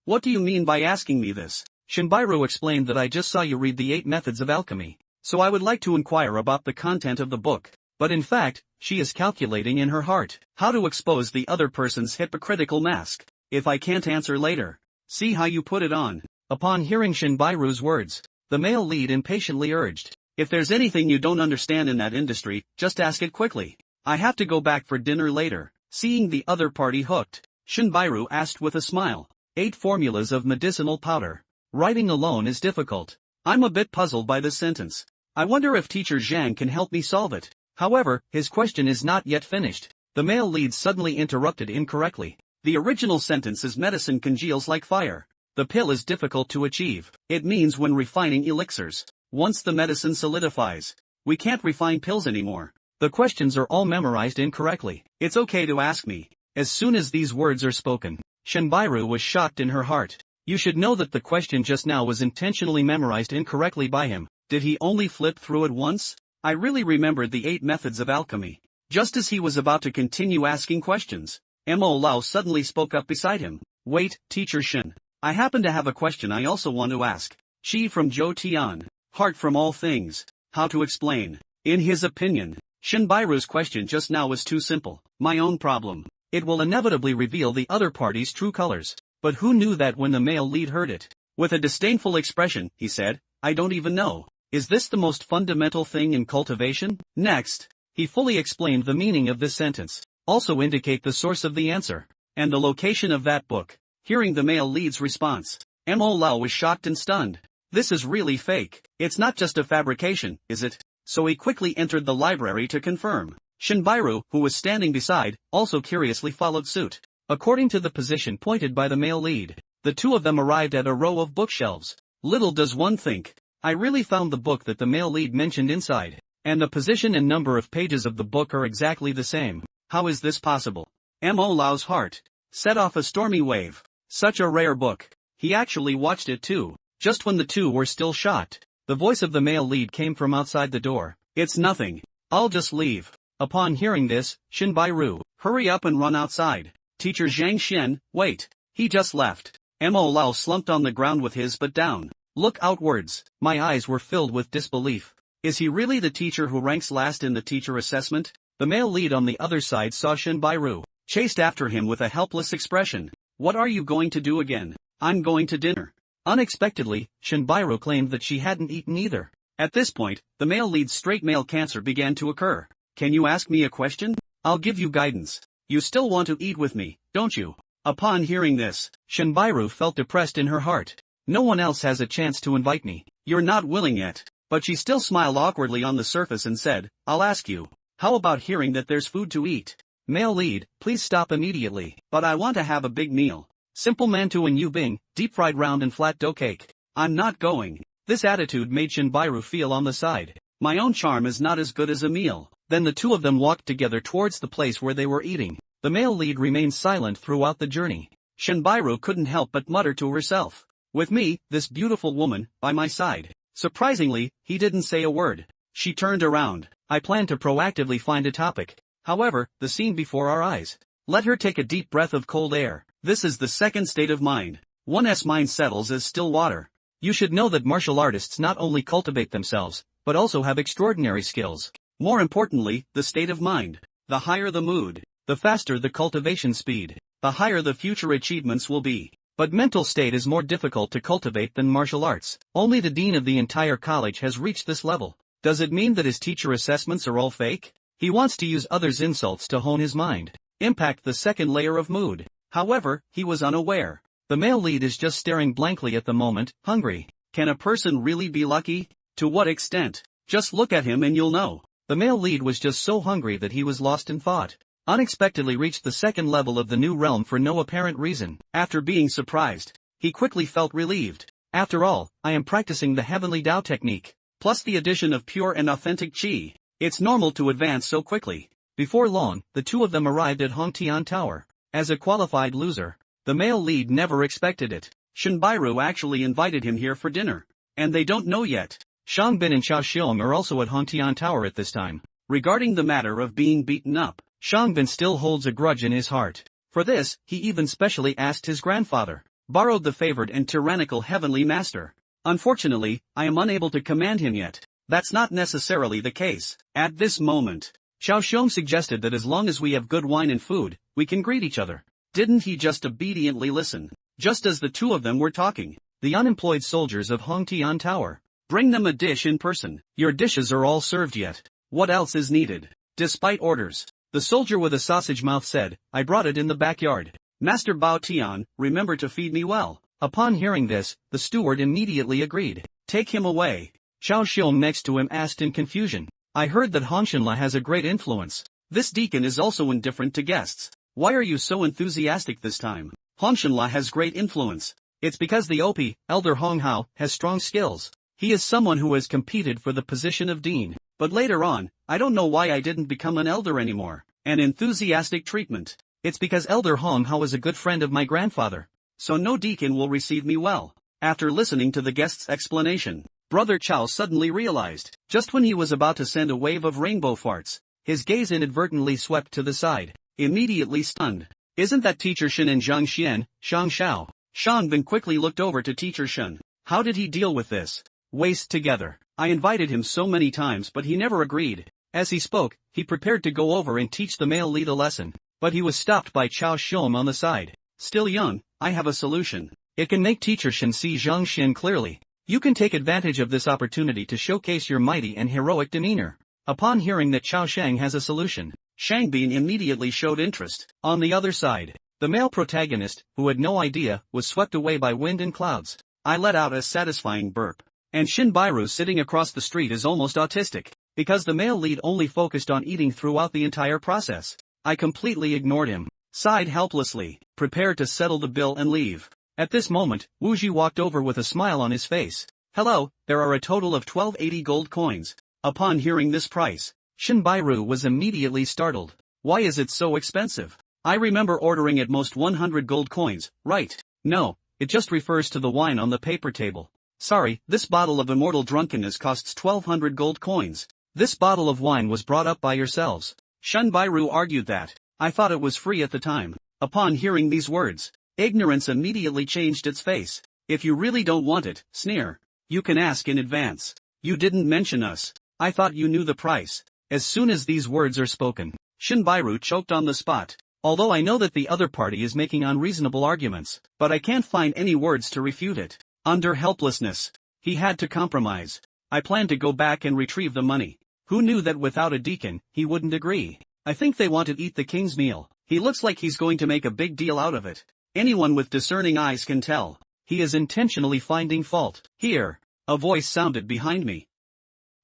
A: What do you mean by asking me this? Shinbairu explained that I just saw you read the 8 methods of alchemy, so I would like to inquire about the content of the book. But in fact, she is calculating in her heart how to expose the other person's hypocritical mask. If I can't answer later, see how you put it on. Upon hearing Shinbairu's words, the male lead impatiently urged, if there's anything you don't understand in that industry, just ask it quickly. I have to go back for dinner later. Seeing the other party hooked, Shinbairu asked with a smile. 8 formulas of medicinal powder. Writing alone is difficult. I'm a bit puzzled by this sentence. I wonder if Teacher Zhang can help me solve it. However, his question is not yet finished. The male lead suddenly interrupted incorrectly. The original sentence is medicine congeals like fire. The pill is difficult to achieve. It means when refining elixirs. Once the medicine solidifies, we can't refine pills anymore. The questions are all memorized incorrectly. It's okay to ask me. As soon as these words are spoken, Shinbairu was shocked in her heart. You should know that the question just now was intentionally memorized incorrectly by him. Did he only flip through it once? I really remembered the 8 methods of alchemy. Just as he was about to continue asking questions, Mo Lao suddenly spoke up beside him. Wait, Teacher Shin. I happen to have a question I also want to ask. Chi from Zhou Tian. Heart from all things. How to explain? In his opinion, Shinbairu's question just now was too simple. My own problem. It will inevitably reveal the other party's true colors. But who knew that when the male lead heard it? With a disdainful expression, he said, I don't even know. Is this the most fundamental thing in cultivation? Next, he fully explained the meaning of this sentence. Also indicate the source of the answer, and the location of that book. Hearing the male lead's response, Mo Lao was shocked and stunned. This is really fake. It's not just a fabrication, is it? So he quickly entered the library to confirm. Shinbairu, who was standing beside, also curiously followed suit. According to the position pointed by the male lead, the two of them arrived at a row of bookshelves. Little does one think, I really found the book that the male lead mentioned inside, and the position and number of pages of the book are exactly the same. How is this possible? Mo Lao's heart set off a stormy wave. Such a rare book. He actually watched it too. Just when the two were still shocked, the voice of the male lead came from outside the door. It's nothing. I'll just leave. Upon hearing this, Shinbairu, hurry up and run outside. Teacher Zhang Xian, wait. He just left. Mo Lao slumped on the ground with his butt down. Look outwards. My eyes were filled with disbelief. Is he really the teacher who ranks last in the teacher assessment? The male lead on the other side saw Shinbairu, chased after him with a helpless expression. What are you going to do again? I'm going to dinner. Unexpectedly, Shinbairu claimed that she hadn't eaten either. At this point, the male lead's straight male cancer began to occur. Can you ask me a question? I'll give you guidance. You still want to eat with me, don't you? Upon hearing this, Shinbairu felt depressed in her heart. No one else has a chance to invite me. You're not willing yet. But she still smiled awkwardly on the surface and said, I'll ask you. How about hearing that there's food to eat? Male lead, please stop immediately. But I want to have a big meal. Simple mantu and yubing, deep-fried round and flat dough cake. I'm not going. This attitude made Shinbairu feel on the side. My own charm is not as good as a meal. Then the two of them walked together towards the place where they were eating. The male lead remained silent throughout the journey. Shinbairu couldn't help but mutter to herself. With me, this beautiful woman, by my side. Surprisingly, he didn't say a word. She turned around. I planned to proactively find a topic. However, the scene before our eyes. Let her take a deep breath of cold air. This is the second state of mind. One's mind settles as still water. You should know that martial artists not only cultivate themselves, but also have extraordinary skills. More importantly, the state of mind. The higher the mood, the faster the cultivation speed, the higher the future achievements will be. But mental state is more difficult to cultivate than martial arts. Only the dean of the entire college has reached this level. Does it mean that his teacher assessments are all fake? He wants to use others' insults to hone his mind. Impact the second layer of mood. However, he was unaware. The male lead is just staring blankly at the moment, hungry. Can a person really be lucky? To what extent? Just look at him and you'll know. The male lead was just so hungry that he was lost in thought. Unexpectedly reached the second level of the new realm for no apparent reason. After being surprised, he quickly felt relieved. After all, I am practicing the heavenly Tao technique, plus the addition of pure and authentic qi. It's normal to advance so quickly. Before long, the two of them arrived at Hongtian Tower. As a qualified loser, the male lead never expected it. Shinbairu actually invited him here for dinner. And they don't know yet. Shangbin and Xiaoxiong are also at Hongtian Tower at this time. Regarding the matter of being beaten up, Shangbin still holds a grudge in his heart. For this, he even specially asked his grandfather, borrowed the favored and tyrannical heavenly master. Unfortunately, I am unable to command him yet. That's not necessarily the case. At this moment, Xiaoxiong suggested that as long as we have good wine and food, we can greet each other. Didn't he just obediently listen? Just as the two of them were talking, the unemployed soldiers of Hongtian Tower. Bring them a dish in person. Your dishes are all served yet. What else is needed? Despite orders, the soldier with a sausage mouth said, I brought it in the backyard. Master Bao Tian, remember to feed me well. Upon hearing this, the steward immediately agreed. Take him away. Xiaoxiong next to him asked in confusion. I heard that Hongshanla has a great influence. This deacon is also indifferent to guests. Why are you so enthusiastic this time? Hongshanla has great influence. It's because the OP, Elder Hong Hao, has strong skills. He is someone who has competed for the position of dean. But later on, I don't know why I didn't become an elder anymore. An enthusiastic treatment. It's because Elder Hong Hao is a good friend of my grandfather. so no deacon will receive me well. After listening to the guest's explanation, Brother Chow suddenly realized, just when he was about to send a wave of rainbow farts, his gaze inadvertently swept to the side, immediately stunned. Isn't that Teacher Shen and Zhang Xian, Shang Xiao? Shang Bin quickly looked over to Teacher Shen. How did he deal with this? Waste together. I invited him so many times but he never agreed. As he spoke, he prepared to go over and teach the male lead a lesson, but he was stopped by Chao Xiong on the side. Still young, I have a solution. It can make Teacher Shen see Zhang Xian clearly. You can take advantage of this opportunity to showcase your mighty and heroic demeanor. Upon hearing that Chao Shang has a solution, Shang Bin immediately showed interest. On the other side, the male protagonist, who had no idea, was swept away by wind and clouds. I let out a satisfying burp. And Shin Bairu sitting across the street is almost autistic, because the male lead only focused on eating throughout the entire process. I completely ignored him, sighed helplessly, prepared to settle the bill and leave. At this moment, Wu Ji walked over with a smile on his face. Hello, there are a total of 1280 gold coins. Upon hearing this price, Shin Bairu was immediately startled. Why is it so expensive? I remember ordering at most 100 gold coins, right? No, it just refers to the wine on the paper table. Sorry, this bottle of immortal drunkenness costs 1200 gold coins. This bottle of wine was brought up by yourselves. Shin Bairu argued that. I thought it was free at the time. Upon hearing these words, ignorance immediately changed its face. If you really don't want it, sneer. You can ask in advance. You didn't mention us. I thought you knew the price. As soon as these words are spoken, Shin Bairu choked on the spot. Although I know that the other party is making unreasonable arguments, but I can't find any words to refute it. Under helplessness, he had to compromise. I planned to go back and retrieve the money. Who knew that without a deacon, he wouldn't agree? I think they want to eat the king's meal. He looks like he's going to make a big deal out of it. Anyone with discerning eyes can tell. He is intentionally finding fault. Here, a voice sounded behind me.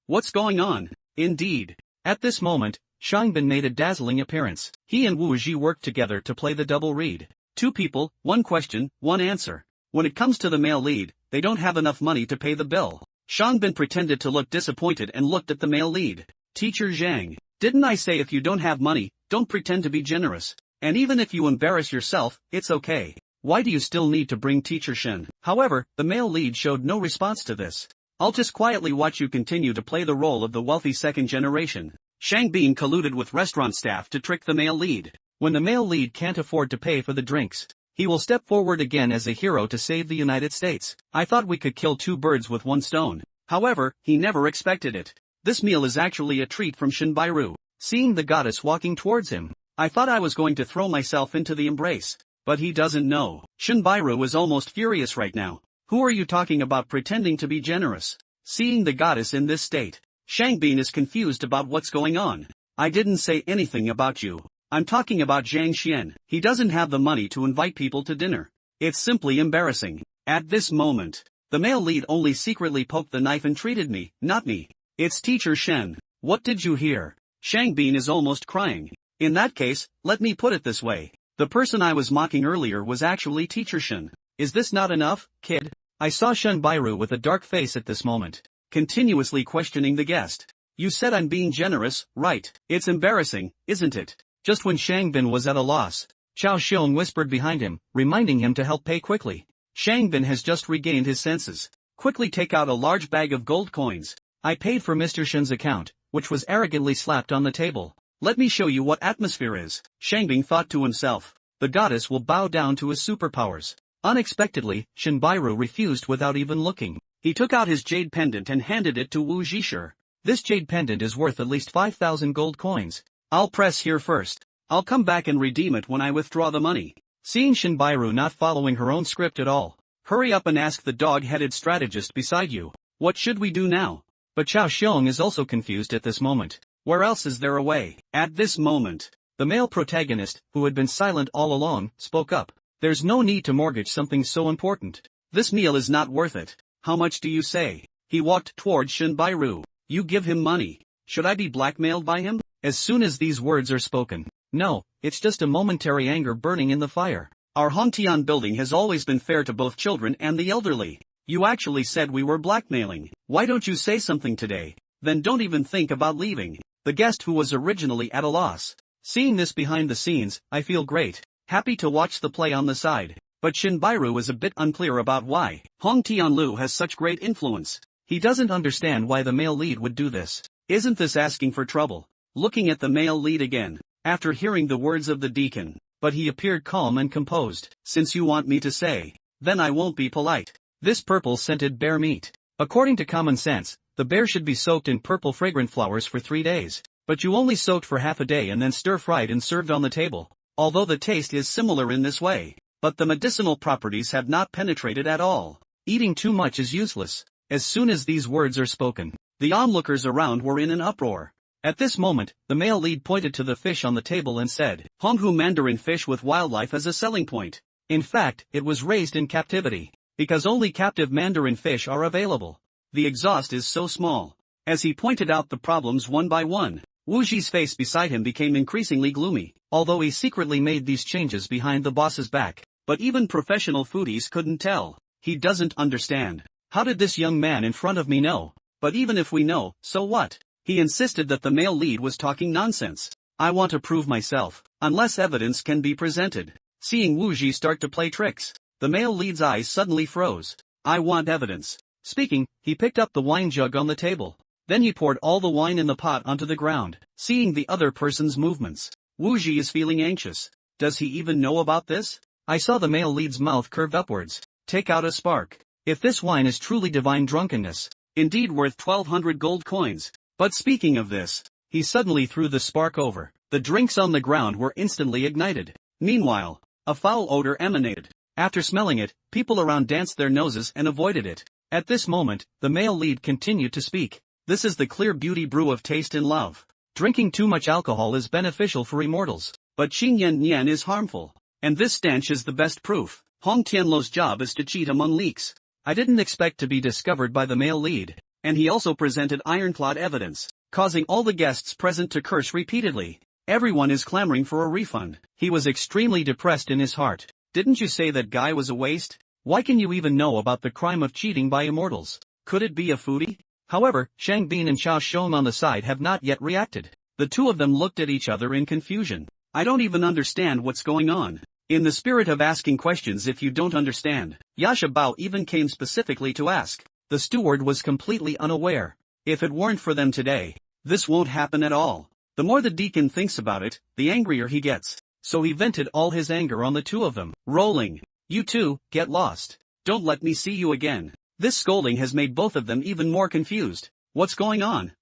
A: What's going on? Indeed. At this moment, Shang Bin made a dazzling appearance. He and Wu Ji worked together to play the double read. 2 people, 1 question, 1 answer. When it comes to the male lead, they don't have enough money to pay the bill. Shang Bin pretended to look disappointed and looked at the male lead. Teacher Zhang, didn't I say if you don't have money, don't pretend to be generous? And even if you embarrass yourself, it's okay. Why do you still need to bring Teacher Shen? However, the male lead showed no response to this. I'll just quietly watch you continue to play the role of the wealthy second generation. Shang Bin colluded with restaurant staff to trick the male lead. When the male lead can't afford to pay for the drinks, he will step forward again as a hero to save the United States. I thought we could kill 2 birds with 1 stone. However, he never expected it. This meal is actually a treat from Shin Bairu. Seeing the goddess walking towards him, I thought I was going to throw myself into the embrace. But he doesn't know. Shin Bairu is almost furious right now. Who are you talking about pretending to be generous? Seeing the goddess in this state, Shang Bin is confused about what's going on. I didn't say anything about you. I'm talking about Zhang Xian. He doesn't have the money to invite people to dinner. It's simply embarrassing. At this moment, the male lead only secretly poked the knife and treated me, not me. It's Teacher Shen. What did you hear? Shang Bin is almost crying. In that case, let me put it this way. The person I was mocking earlier was actually Teacher Shen. Is this not enough, kid? I saw Shin Bairu with a dark face at this moment, continuously questioning the guest. You said I'm being generous, right? It's embarrassing, isn't it? Just when Shang Bin was at a loss, Chao Xiong whispered behind him, reminding him to help pay quickly. Shang Bin has just regained his senses. Quickly take out a large bag of gold coins. I paid for Mr. Shen's account, which was arrogantly slapped on the table. Let me show you what atmosphere is. Shang Bin thought to himself. The goddess will bow down to his superpowers. Unexpectedly, Shin Bairu refused without even looking. He took out his jade pendant and handed it to Wu Jishir. This jade pendant is worth at least 5,000 gold coins. I'll press here first. I'll come back and redeem it when I withdraw the money. Seeing Shin Bairu not following her own script at all, hurry up and ask the dog-headed strategist beside you. What should we do now? But Chao Xiong is also confused at this moment. Where else is there a way? At this moment, the male protagonist, who had been silent all along, spoke up. There's no need to mortgage something so important. This meal is not worth it. How much do you say? He walked towards Shin Bairu. You give him money. Should I be blackmailed by him? As soon as these words are spoken. No, it's just a momentary anger burning in the fire. Our Hongtian building has always been fair to both children and the elderly. You actually said we were blackmailing. Why don't you say something today? Then don't even think about leaving. The guest who was originally at a loss. Seeing this behind the scenes, I feel great. Happy to watch the play on the side. But but Shinbairu is a bit unclear about why Hong Tianlu has such great influence. He doesn't understand why the male lead would do this. Isn't this asking for trouble? Looking at the male lead again, after hearing the words of the deacon, but he appeared calm and composed. Since you want me to say, then I won't be polite. This purple-scented bear meat. According to common sense, the bear should be soaked in purple fragrant flowers for 3 days, but you only soaked for half a day and then stir-fried and served on the table. Although the taste is similar in this way, but the medicinal properties have not penetrated at all. Eating too much is useless. As soon as these words are spoken, the onlookers around were in an uproar. At this moment, the male lead pointed to the fish on the table and said, Honghu Mandarin fish with wildlife as a selling point. In fact, it was raised in captivity, because only captive Mandarin fish are available. The exhaust is so small. As he pointed out the problems one by one, Wu Ji's face beside him became increasingly gloomy, although he secretly made these changes behind the boss's back. But even professional foodies couldn't tell. He doesn't understand. How did this young man in front of me know? But even if we know, so what? He insisted that the male lead was talking nonsense. I want to prove myself, unless evidence can be presented. Seeing Wu Ji start to play tricks, the male lead's eyes suddenly froze. I want evidence. Speaking, he picked up the wine jug on the table. Then he poured all the wine in the pot onto the ground. Seeing the other person's movements, Wu Ji is feeling anxious. Does he even know about this? I saw the male lead's mouth curve upwards. Take out a spark. If this wine is truly divine drunkenness, indeed worth 1,200 gold coins. But speaking of this, he suddenly threw the spark over. The drinks on the ground were instantly ignited. Meanwhile, a foul odor emanated. After smelling it, people around danced their noses and avoided it. At this moment, the male lead continued to speak. This is the clear beauty brew of taste and love. Drinking too much alcohol is beneficial for immortals, but Qingyan Nian is harmful. And this stench is the best proof. Hong Tianlu's job is to cheat among leaks. I didn't expect to be discovered by the male lead, and he also presented ironclad evidence, causing all the guests present to curse repeatedly. Everyone is clamoring for a refund. He was extremely depressed in his heart. Didn't you say that guy was a waste? Why can you even know about the crime of cheating by immortals? Could it be a foodie? However, Shang Bin and Xiao Shong on the side have not yet reacted. The two of them looked at each other in confusion. I don't even understand what's going on. In the spirit of asking questions if you don't understand, Yasha Bao even came specifically to ask. The steward was completely unaware. If it weren't for them today, this won't happen at all. The more the deacon thinks about it, the angrier he gets. So he vented all his anger on the two of them. Rolling. You two, get lost. Don't let me see you again. This scolding has made both of them even more confused. What's going on?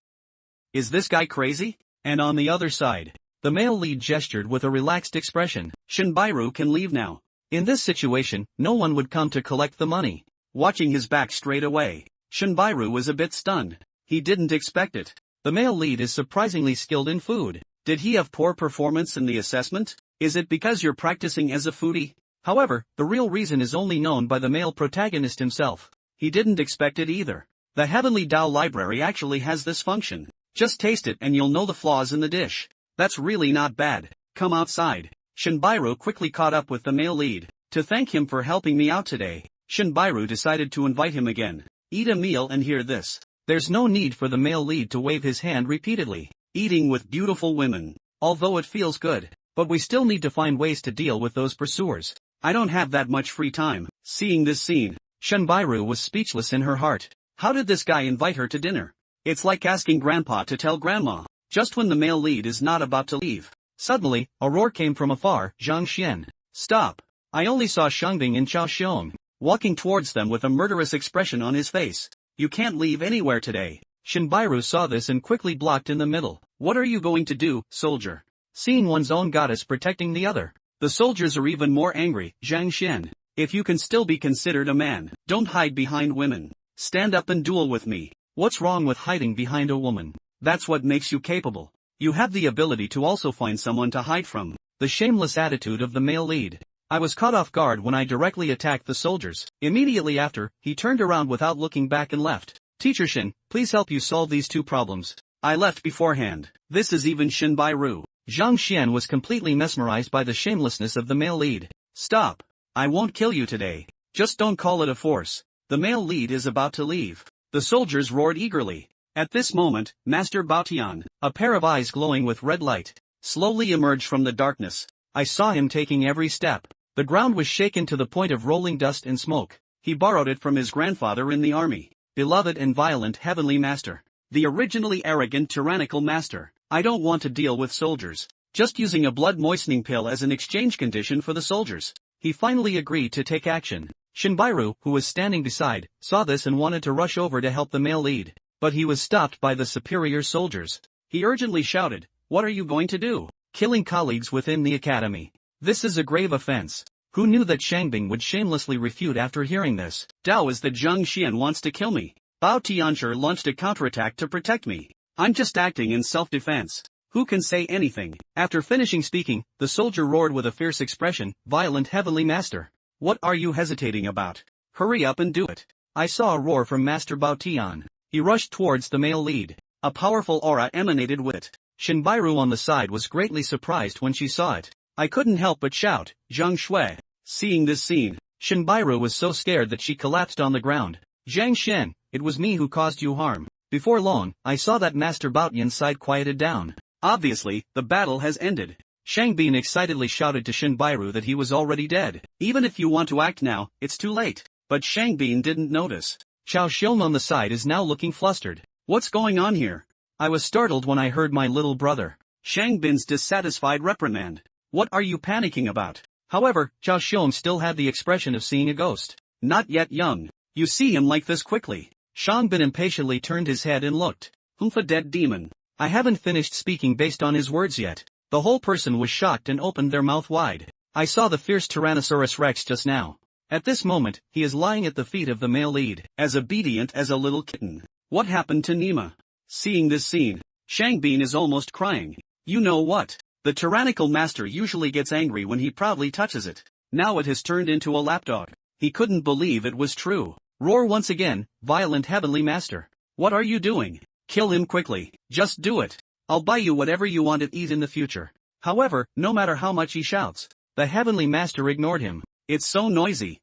A: Is this guy crazy? And on the other side, the male lead gestured with a relaxed expression. Shinbairu can leave now. In this situation, no one would come to collect the money. Watching his back straight away, Shinbairu was a bit stunned. He didn't expect it. The male lead is surprisingly skilled in food. Did he have poor performance in the assessment? Is it because you're practicing as a foodie? However, the real reason is only known by the male protagonist himself. He didn't expect it either. The Heavenly Tao Library actually has this function. Just taste it and you'll know the flaws in the dish. That's really not bad. Come outside. Shinbairu quickly caught up with the male lead. To thank him for helping me out today, Shinbairu decided to invite him again. Eat a meal and hear this. There's no need for the male lead to wave his hand repeatedly. Eating with beautiful women. Although it feels good, but we still need to find ways to deal with those pursuers. I don't have that much free time. Seeing this scene, Shinbairu was speechless in her heart. How did this guy invite her to dinner? It's like asking grandpa to tell grandma. Just when the male lead is not about to leave, suddenly, a roar came from afar. Zhang Xian. Stop. I only saw Shangbing and Xiao Xiong walking towards them with a murderous expression on his face. You can't leave anywhere today. Shinbairu saw this and quickly blocked in the middle. What are you going to do, soldier? Seeing one's own goddess protecting the other, the soldiers are even more angry. Zhang Xian. If you can still be considered a man, don't hide behind women. Stand up and duel with me. What's wrong with hiding behind a woman? That's what makes you capable. You have the ability to also find someone to hide from. The shameless attitude of the male lead. I was caught off guard when I directly attacked the soldiers. Immediately after, he turned around without looking back and left. Teacher Shin, please help you solve these two problems. I left beforehand. This is even Shinbairu. Zhang Xian was completely mesmerized by the shamelessness of the male lead. Stop. I won't kill you today. Just don't call it a force. The male lead is about to leave. The soldiers roared eagerly. At this moment, Master Baotian, a pair of eyes glowing with red light, slowly emerged from the darkness. I saw him taking every step. The ground was shaken to the point of rolling dust and smoke. He borrowed it from his grandfather in the army. Beloved and violent heavenly master. The originally arrogant tyrannical master. I don't want to deal with soldiers. Just using a blood-moistening pill as an exchange condition for the soldiers. He finally agreed to take action. Shinbairu, who was standing beside, saw this and wanted to rush over to help the male lead. But he was stopped by the superior soldiers. He urgently shouted, "What are you going to do? Killing colleagues within the academy. This is a grave offense." Who knew that Shangbing would shamelessly refute after hearing this? Dao is that Zheng Xian wants to kill me. Bao Tianzhi launched a counterattack to protect me. I'm just acting in self-defense. Who can say anything? After finishing speaking, the soldier roared with a fierce expression, "Violent heavenly master. What are you hesitating about? Hurry up and do it." I saw a roar from Master Bao Tian. He rushed towards the male lead. A powerful aura emanated with it. Shinbairu on the side was greatly surprised when she saw it. I couldn't help but shout, "Zhang Shui." Seeing this scene, Shinbairu was so scared that she collapsed on the ground. "Zhang Shen, it was me who caused you harm." Before long, I saw that Master Baotian's side quieted down. Obviously, the battle has ended. Shangbin excitedly shouted to Shinbairu that he was already dead. "Even if you want to act now, it's too late." But Shangbin didn't notice. Chao Xiong on the side is now looking flustered. "What's going on here?" I was startled when I heard my little brother Shangbin's dissatisfied reprimand. "What are you panicking about?" However, Chao Xiong still had the expression of seeing a ghost. "Not yet young. You see him like this quickly." Shangbin impatiently turned his head and looked. "Humpha dead demon." I haven't finished speaking based on his words yet. The whole person was shocked and opened their mouth wide. I saw the fierce Tyrannosaurus Rex just now. At this moment, he is lying at the feet of the male lead, as obedient as a little kitten. What happened to Nima? Seeing this scene, Shangbin is almost crying. You know what? The tyrannical master usually gets angry when he proudly touches it. Now it has turned into a lapdog. He couldn't believe it was true. Roar once again, violent heavenly master. What are you doing? Kill him quickly. Just do it. I'll buy you whatever you want to eat in the future. However, no matter how much he shouts, the heavenly master ignored him. It's so noisy.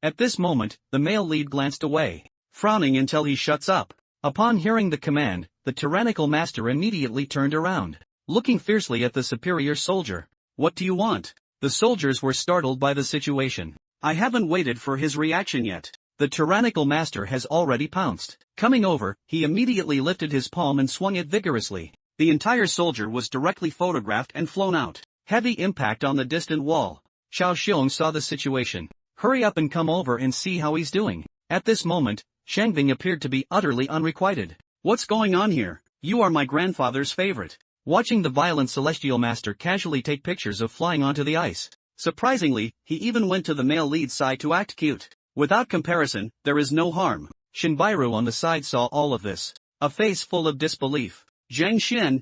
A: At this moment, the male lead glanced away, frowning until he shuts up. Upon hearing the command, the tyrannical master immediately turned around, looking fiercely at the superior soldier. What do you want? The soldiers were startled by the situation. I haven't waited for his reaction yet. The tyrannical master has already pounced. Coming over, he immediately lifted his palm and swung it vigorously. The entire soldier was directly photographed and flown out. Heavy impact on the distant wall. Chao Xiong saw the situation. Hurry up and come over and see how he's doing. At this moment, Shangbing appeared to be utterly unrequited. What's going on here? You are my grandfather's favorite. Watching the violent celestial master casually take pictures of flying onto the ice. Surprisingly, he even went to the male lead's side to act cute. Without comparison, there is no harm. Shinbairu on the side saw all of this. A face full of disbelief. Zhang Xian,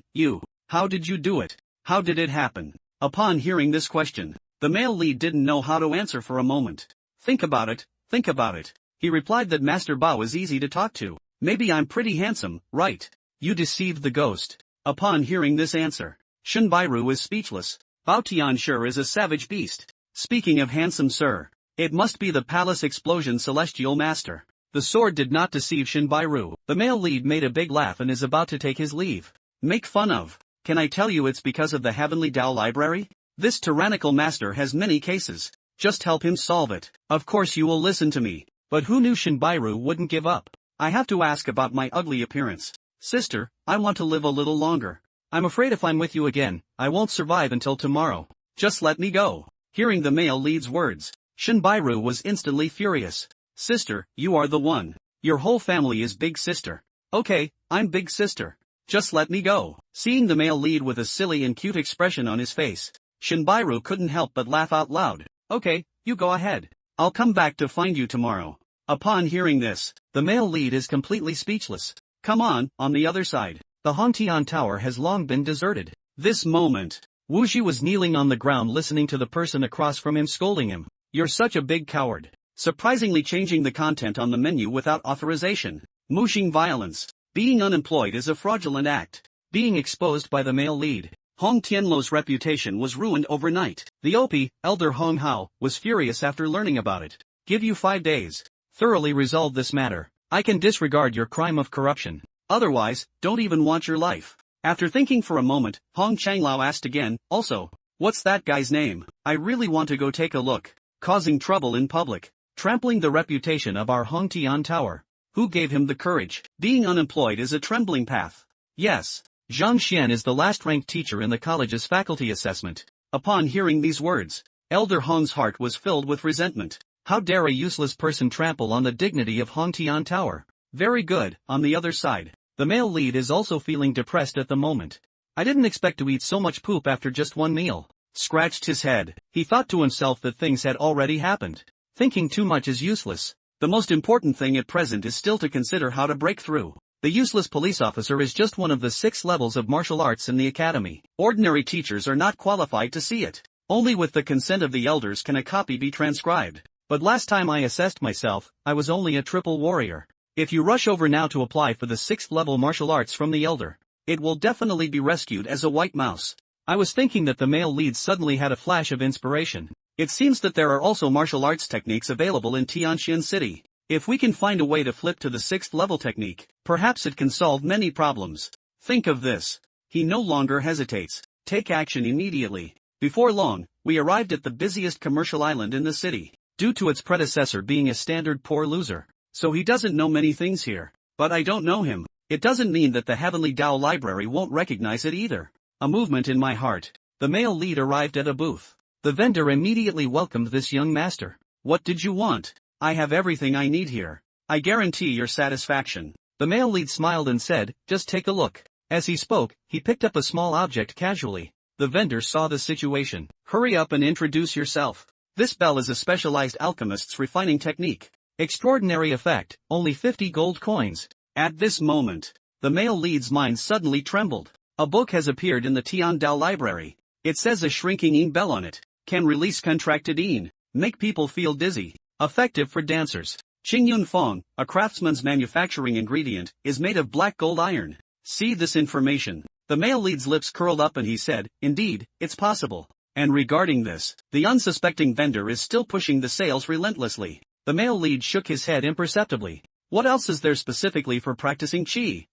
A: how did you do it? How did it happen? Upon hearing this question, the male lead didn't know how to answer for a moment. Think about it. He replied that Master Bao is easy to talk to. Maybe I'm pretty handsome, right? You deceived the ghost. Upon hearing this answer, Shinbairu is speechless. Bao Tian sure is a savage beast. Speaking of handsome sir, it must be the palace explosion celestial master. The sword did not deceive Shinbairu. The male lead made a big laugh and is about to take his leave. Make fun of. Can I tell you it's because of the Heavenly Tao Library? This tyrannical master has many cases. Just help him solve it. Of course you will listen to me. But who knew Shinbairu wouldn't give up? I have to ask about my ugly appearance. Sister, I want to live a little longer. I'm afraid if I'm with you again, I won't survive until tomorrow. Just let me go. Hearing the male lead's words, Shinbairu was instantly furious. Sister, you are the one. Your whole family is big sister. Okay, I'm big sister. Just let me go. Seeing the male lead with a silly and cute expression on his face, Shinbairu couldn't help but laugh out loud. Okay, you go ahead. I'll come back to find you tomorrow. Upon hearing this, the male lead is completely speechless. Come on the other side. The Hongtian Tower has long been deserted. This moment, Wuxi was kneeling on the ground listening to the person across from him scolding him. You're such a big coward. Surprisingly changing the content on the menu without authorization. Muxing violence. Being unemployed is a fraudulent act. Being exposed by the male lead. Hong Tianluo's reputation was ruined overnight. The OP, Elder Hong Hao, was furious after learning about it. Give you 5 days. Thoroughly resolve this matter. I can disregard your crime of corruption. Otherwise, don't even want your life. After thinking for a moment, Hong Changlao asked again, also, What's that guy's name? I really want to go take a look. Causing trouble in public. Trampling the reputation of our Hongtian Tower. Who gave him the courage? Being unemployed is a trembling path. Yes. Zhang Xian is the last-ranked teacher in the college's faculty assessment. Upon hearing these words, Elder Hong's heart was filled with resentment. How dare a useless person trample on the dignity of Hongtian Tower? Very good. On the other side, the male lead is also feeling depressed at the moment. I didn't expect to eat so much poop after just one meal. Scratched his head. He thought to himself that things had already happened. Thinking too much is useless. The most important thing at present is still to consider how to break through. The useless police officer is just one of the 6 levels of martial arts in the academy. Ordinary teachers are not qualified to see it. Only with the consent of the elders can a copy be transcribed. But last time I assessed myself, I was only a triple warrior. If you rush over now to apply for the 6th level martial arts from the elder, it will definitely be rescued as a white mouse. I was thinking that the male lead suddenly had a flash of inspiration. It seems that there are also martial arts techniques available in Tianxian City. If we can find a way to flip to the 6th level technique, perhaps it can solve many problems. Think of this. He no longer hesitates. Take action immediately. Before long, we arrived at the busiest commercial island in the city. Due to its predecessor being a standard poor loser, so he doesn't know many things here. But I don't know him. It doesn't mean that the Heavenly Tao Library won't recognize it either. A movement in my heart. The male lead arrived at a booth. The vendor immediately welcomed this young master. What did you want? I have everything I need here. I guarantee your satisfaction. The male lead smiled and said, just take a look. As he spoke, he picked up a small object casually. The vendor saw the situation. Hurry up and introduce yourself. This bell is a specialized alchemist's refining technique. Extraordinary effect, only 50 gold coins. At this moment, the male lead's mind suddenly trembled. A book has appeared in the Tian Dao library. It says a shrinking yin bell on it. Can release contracted yin, make people feel dizzy. Effective for dancers. Qingyun Fong, a craftsman's manufacturing ingredient, is made of black gold iron. See this information. The male lead's lips curled up and he said, indeed, it's possible. And regarding this, the unsuspecting vendor is still pushing the sales relentlessly. The male lead shook his head imperceptibly. What else is there specifically for practicing qi?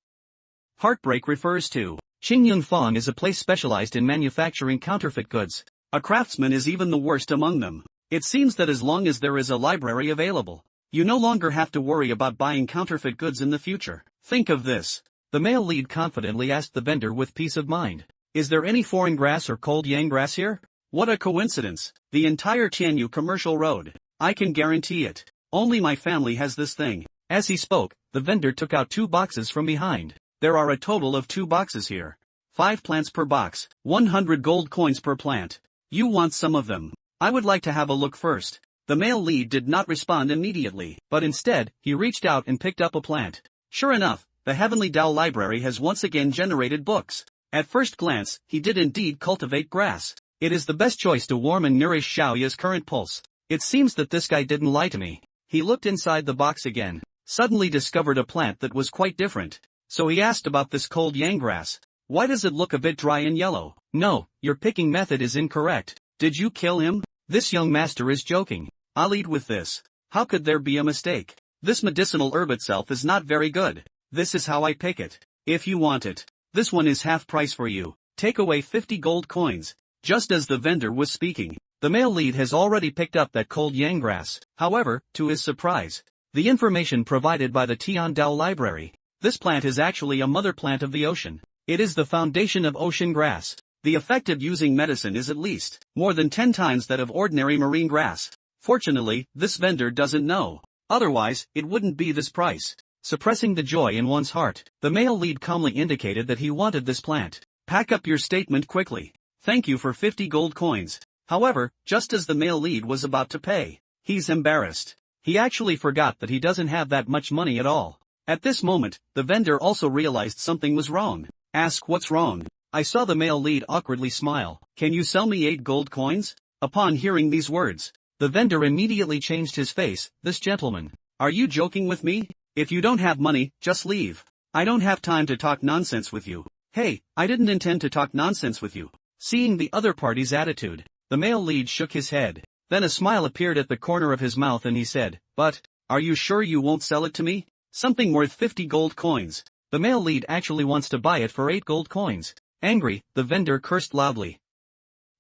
A: Heartbreak refers to. Qingyun Fong is a place specialized in manufacturing counterfeit goods. A craftsman is even the worst among them. It seems that as long as there is a library available, you no longer have to worry about buying counterfeit goods in the future. Think of this. The male lead confidently asked the vendor with peace of mind. Is there any foreign grass or cold yang grass here? What a coincidence. The entire Tianyu commercial road. I can guarantee it. Only my family has this thing. As he spoke, the vendor took out 2 boxes from behind. There are a total of 2 boxes here. 5 plants per box, 100 gold coins per plant. You want some of them? I would like to have a look first. The male lead did not respond immediately, but instead, he reached out and picked up a plant. Sure enough, the Heavenly Tao Library has once again generated books. At first glance, he did indeed cultivate grass. It is the best choice to warm and nourish Xiaoya's current pulse. It seems that this guy didn't lie to me. He looked inside the box again, suddenly discovered a plant that was quite different. So he asked about this cold yang grass. Why does it look a bit dry and yellow? No, your picking method is incorrect. Did you kill him? This young master is joking. I'll eat with this. How could there be a mistake? This medicinal herb itself is not very good. This is how I pick it. If you want it, this one is half price for you. Take away 50 gold coins. Just as the vendor was speaking, the male lead has already picked up that cold yang grass. However, to his surprise, the information provided by the Tian Dao Library. This plant is actually a mother plant of the ocean. It is the foundation of ocean grass. The effect of using medicine is at least more than 10 times that of ordinary marine grass. Fortunately, this vendor doesn't know. Otherwise, it wouldn't be this price. Suppressing the joy in one's heart, the male lead calmly indicated that he wanted this plant. Pack up your statement quickly. Thank you for 50 gold coins. However, just as the male lead was about to pay, he's embarrassed. He actually forgot that he doesn't have that much money at all. At this moment, the vendor also realized something was wrong. Ask what's wrong. I saw the male lead awkwardly smile. Can you sell me 8 gold coins? Upon hearing these words, the vendor immediately changed his face. This gentleman. Are you joking with me? If you don't have money, just leave. I don't have time to talk nonsense with you. Hey, I didn't intend to talk nonsense with you. Seeing the other party's attitude, the male lead shook his head. Then a smile appeared at the corner of his mouth and he said, but, are you sure you won't sell it to me? Something worth 50 gold coins. The male lead actually wants to buy it for 8 gold coins. Angry, the vendor cursed loudly.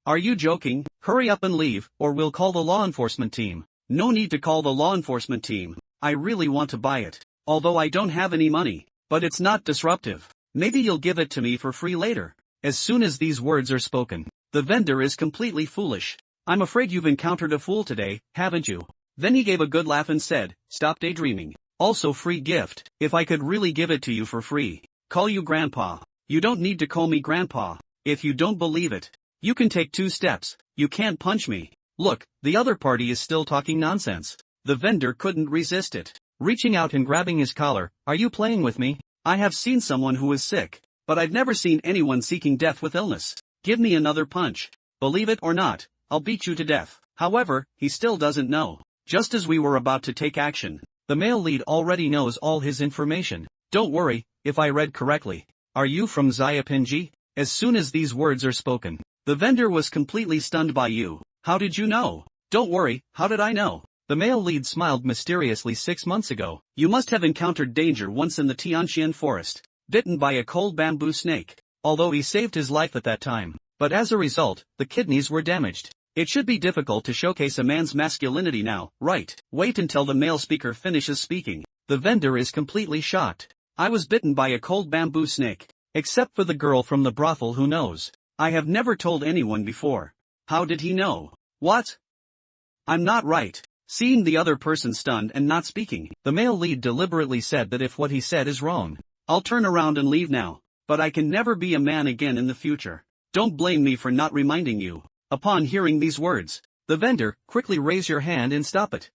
A: Are you joking? Hurry up and leave, or we'll call the law enforcement team. No need to call the law enforcement team. I really want to buy it. Although I don't have any money. But it's not disruptive. Maybe you'll give it to me for free later. As soon as these words are spoken, the vendor is completely foolish. I'm afraid you've encountered a fool today, haven't you? Then he gave a good laugh and said, stop daydreaming. Also free gift. If I could really give it to you for free. Call you Grandpa. You don't need to call me Grandpa. If you don't believe it, you can take 2 steps. You can't punch me. Look, the other party is still talking nonsense. The vendor couldn't resist it. Reaching out and grabbing his collar, are you playing with me? I have seen someone who is sick, but I've never seen anyone seeking death with illness. Give me another punch. Believe it or not, I'll beat you to death. However, he still doesn't know. Just as we were about to take action, the male lead already knows all his information. Don't worry, if I read correctly. Are you from Zyapinji? As soon as these words are spoken, the vendor was completely stunned by you. How did you know? Don't worry, how did I know? The male lead smiled mysteriously 6 months ago. You must have encountered danger once in the Tianxian forest, bitten by a cold bamboo snake. Although he saved his life at that time, but as a result, the kidneys were damaged. It should be difficult to showcase a man's masculinity now, right? Wait until the male speaker finishes speaking. The vendor is completely shocked. I was bitten by a cold bamboo snake. Except for the girl from the brothel who knows. I have never told anyone before. How did he know? What? I'm not right. Seeing the other person stunned and not speaking, the male lead deliberately said that if what he said is wrong, I'll turn around and leave now. But I can never be a man again in the future. Don't blame me for not reminding you. Upon hearing these words, the vendor, quickly raise your hand and stop it.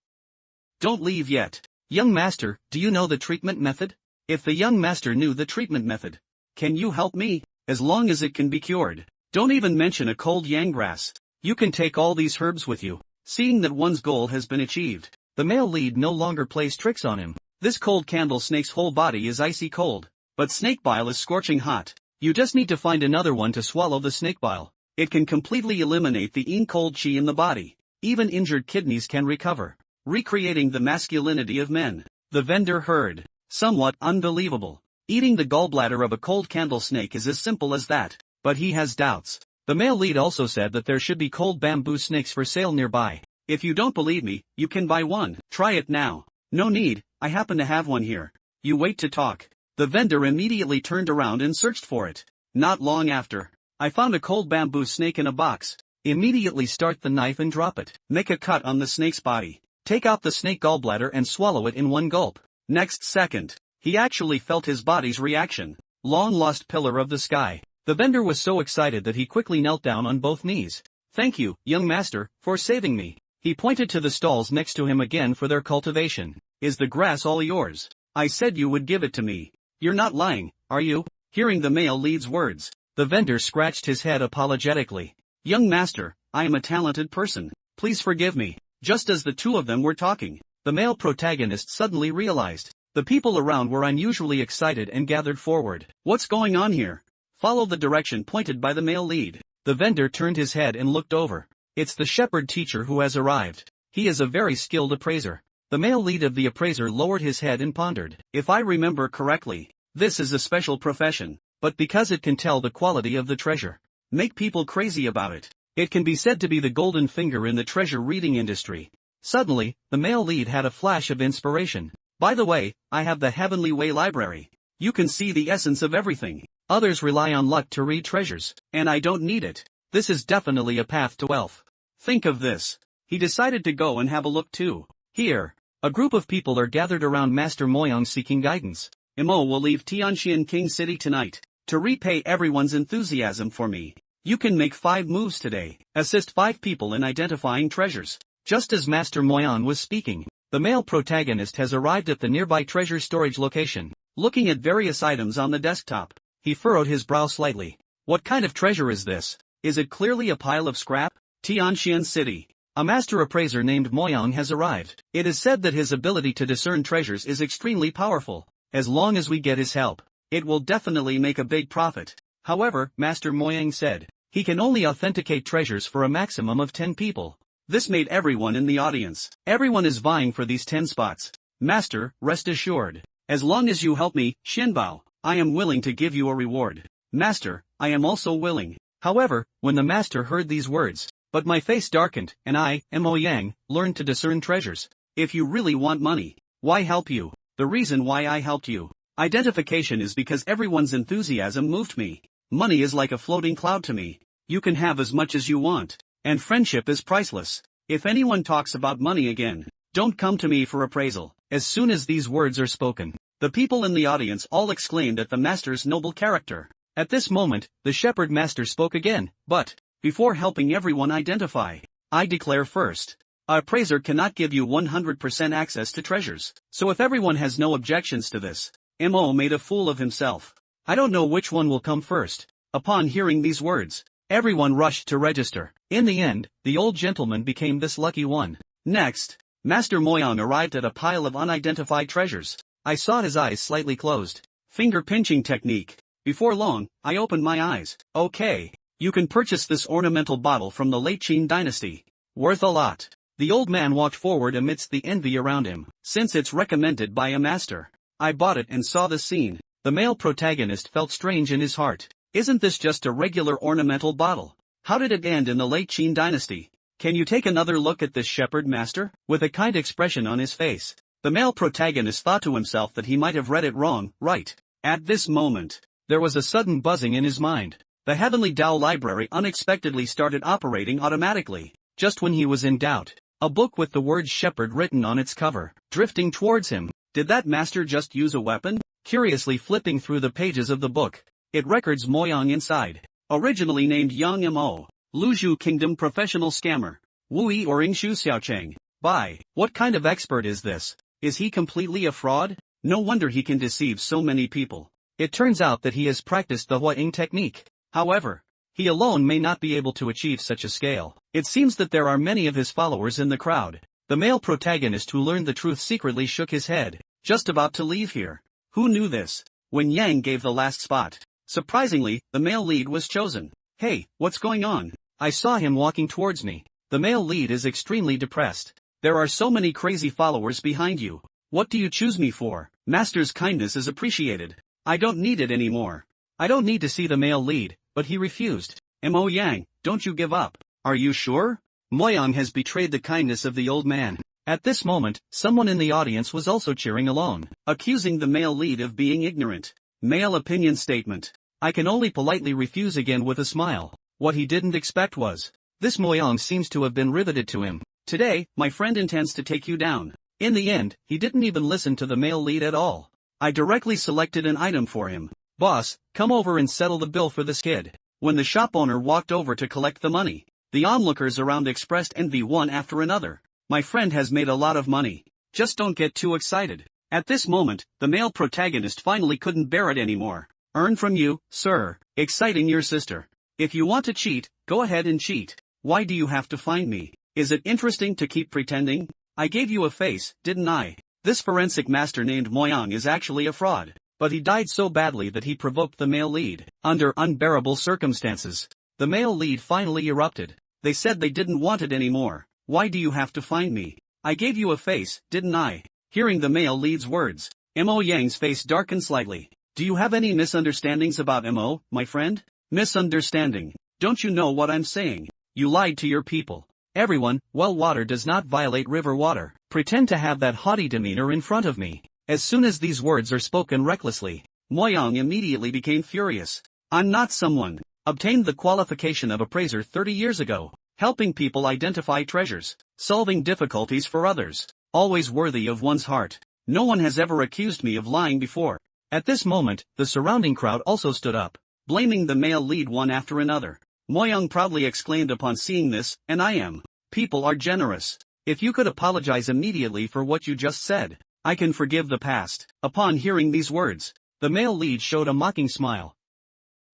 A: Don't leave yet. Young master, do you know the treatment method? If the young master knew the treatment method, can you help me? As long as it can be cured. Don't even mention a cold yang grass. You can take all these herbs with you. Seeing that one's goal has been achieved, the male lead no longer plays tricks on him. This cold candle snake's whole body is icy cold, but snake bile is scorching hot. You just need to find another one to swallow the snake bile. It can completely eliminate the cold chi in the body. Even injured kidneys can recover, recreating the masculinity of men. The vendor heard. Somewhat unbelievable. Eating the gallbladder of a cold candle snake is as simple as that, but he has doubts. The male lead also said that there should be cold bamboo snakes for sale nearby. If you don't believe me, you can buy one. Try it now. No need, I happen to have one here. You wait to talk. The vendor immediately turned around and searched for it. Not long after, I found a cold bamboo snake in a box. Immediately start the knife and drop it. Make a cut on the snake's body. Take out the snake gallbladder and swallow it in one gulp. Next second, he actually felt his body's reaction. Long lost pillar of the sky. The vendor was so excited that he quickly knelt down on both knees. Thank you, young master, for saving me. He pointed to the stalls next to him again for their cultivation. Is the grass all yours? I said you would give it to me. You're not lying, are you? Hearing the male lead's words, the vendor scratched his head apologetically. Young master, I am a talented person. Please forgive me. Just as the two of them were talking, the male protagonist suddenly realized. The people around were unusually excited and gathered forward. What's going on here? Follow the direction pointed by the male lead. The vendor turned his head and looked over. It's the shepherd teacher who has arrived. He is a very skilled appraiser. The male lead of the appraiser lowered his head and pondered. If I remember correctly, this is a special profession, but because it can tell the quality of the treasure, make people crazy about it. It can be said to be the golden finger in the treasure reading industry. Suddenly, the male lead had a flash of inspiration. By the way, I have the Heavenly Way library. You can see the essence of everything. Others rely on luck to read treasures, and I don't need it. This is definitely a path to wealth. Think of this. He decided to go and have a look too. Here, a group of people are gathered around Master Moyang seeking guidance. Imo will leave Tianxian King City tonight. To repay everyone's enthusiasm for me, you can make 5 moves today. Assist 5 people in identifying treasures. Just as Master Moyang was speaking, the male protagonist has arrived at the nearby treasure storage location. Looking at various items on the desktop, he furrowed his brow slightly. What kind of treasure is this? Is it clearly a pile of scrap? Tianxian City. A master appraiser named Moyang has arrived. It is said that his ability to discern treasures is extremely powerful. As long as we get his help, it will definitely make a big profit. However, Master Moyang said, he can only authenticate treasures for a maximum of 10 people. This made everyone in the audience. Everyone is vying for these 10 spots. Master, rest assured. As long as you help me, Shinbao, I am willing to give you a reward. Master, I am also willing. However, when the master heard these words, but my face darkened, and I, Mo Yang, learned to discern treasures. If you really want money, why help you? The reason why I helped you. Identification is because everyone's enthusiasm moved me. Money is like a floating cloud to me. You can have as much as you want. And friendship is priceless. If anyone talks about money again, don't come to me for appraisal. As soon as these words are spoken, the people in the audience all exclaimed at the master's noble character. At this moment, the shepherd master spoke again, but, before helping everyone identify, I declare first. A appraiser cannot give you 100% access to treasures. So if everyone has no objections to this, Mo made a fool of himself. I don't know which one will come first. Upon hearing these words, everyone rushed to register. In the end, the old gentleman became this lucky one. Next, Master Moyang arrived at a pile of unidentified treasures. I saw his eyes slightly closed. Finger pinching technique. Before long, I opened my eyes. Okay, you can purchase this ornamental bottle from the late Qin dynasty. Worth a lot. The old man walked forward amidst the envy around him. Since it's recommended by a master, I bought it and saw the scene. The male protagonist felt strange in his heart. Isn't this just a regular ornamental bottle? How did it end in the late Qin dynasty? Can you take another look at this shepherd master? With a kind expression on his face, the male protagonist thought to himself that he might have read it wrong, right? At this moment, there was a sudden buzzing in his mind. The Heavenly Tao Library unexpectedly started operating automatically. Just when he was in doubt, a book with the word shepherd written on its cover, drifting towards him. Did that master just use a weapon? Curiously flipping through the pages of the book, it records Moyang inside. Originally named Yang Mo, Luzhu Kingdom Professional Scammer, Wui or Ingshu Xiaocheng. By, what kind of expert is this? Is he completely a fraud? No wonder he can deceive so many people. It turns out that he has practiced the Hua Ying technique. However, he alone may not be able to achieve such a scale. It seems that there are many of his followers in the crowd. The male protagonist who learned the truth secretly shook his head, just about to leave here. Who knew this? When Yang gave the last spot, surprisingly, the male lead was chosen. Hey, what's going on? I saw him walking towards me. The male lead is extremely depressed. There are so many crazy followers behind you. What do you choose me for? Master's kindness is appreciated. I don't need it anymore. I don't need to see the male lead, but he refused. Mo Yang, don't you give up. Are you sure? Moyang has betrayed the kindness of the old man. At this moment, someone in the audience was also cheering along, accusing the male lead of being ignorant. Male opinion statement. I can only politely refuse again with a smile. What he didn't expect was, this Moyang seems to have been riveted to him. Today, my friend intends to take you down. In the end, he didn't even listen to the male lead at all. I directly selected an item for him. Boss, come over and settle the bill for this kid. When the shop owner walked over to collect the money, the onlookers around expressed envy one after another. My friend has made a lot of money. Just don't get too excited. At this moment, the male protagonist finally couldn't bear it anymore. Earn from you, sir, exciting your sister. If you want to cheat, go ahead and cheat. Why do you have to find me? Is it interesting to keep pretending? I gave you a face, didn't I? This forensic master named Moyang is actually a fraud. But he died so badly that he provoked the male lead. Under unbearable circumstances, the male lead finally erupted. They said they didn't want it anymore. Why do you have to find me? I gave you a face, didn't I? Hearing the male lead's words, Mo Yang's face darkened slightly. Do you have any misunderstandings about Mo, my friend? Misunderstanding. Don't you know what I'm saying? You lied to your people. Everyone, well, water does not violate river water. Pretend to have that haughty demeanor in front of me. As soon as these words are spoken recklessly, Moyang immediately became furious. I'm not someone. Obtained the qualification of appraiser 30 years ago. Helping people identify treasures, solving difficulties for others, always worthy of one's heart. No one has ever accused me of lying before. At this moment, the surrounding crowd also stood up, blaming the male lead one after another. Moyang proudly exclaimed upon seeing this, and I am. People are generous. If you could apologize immediately for what you just said, I can forgive the past. Upon hearing these words, the male lead showed a mocking smile.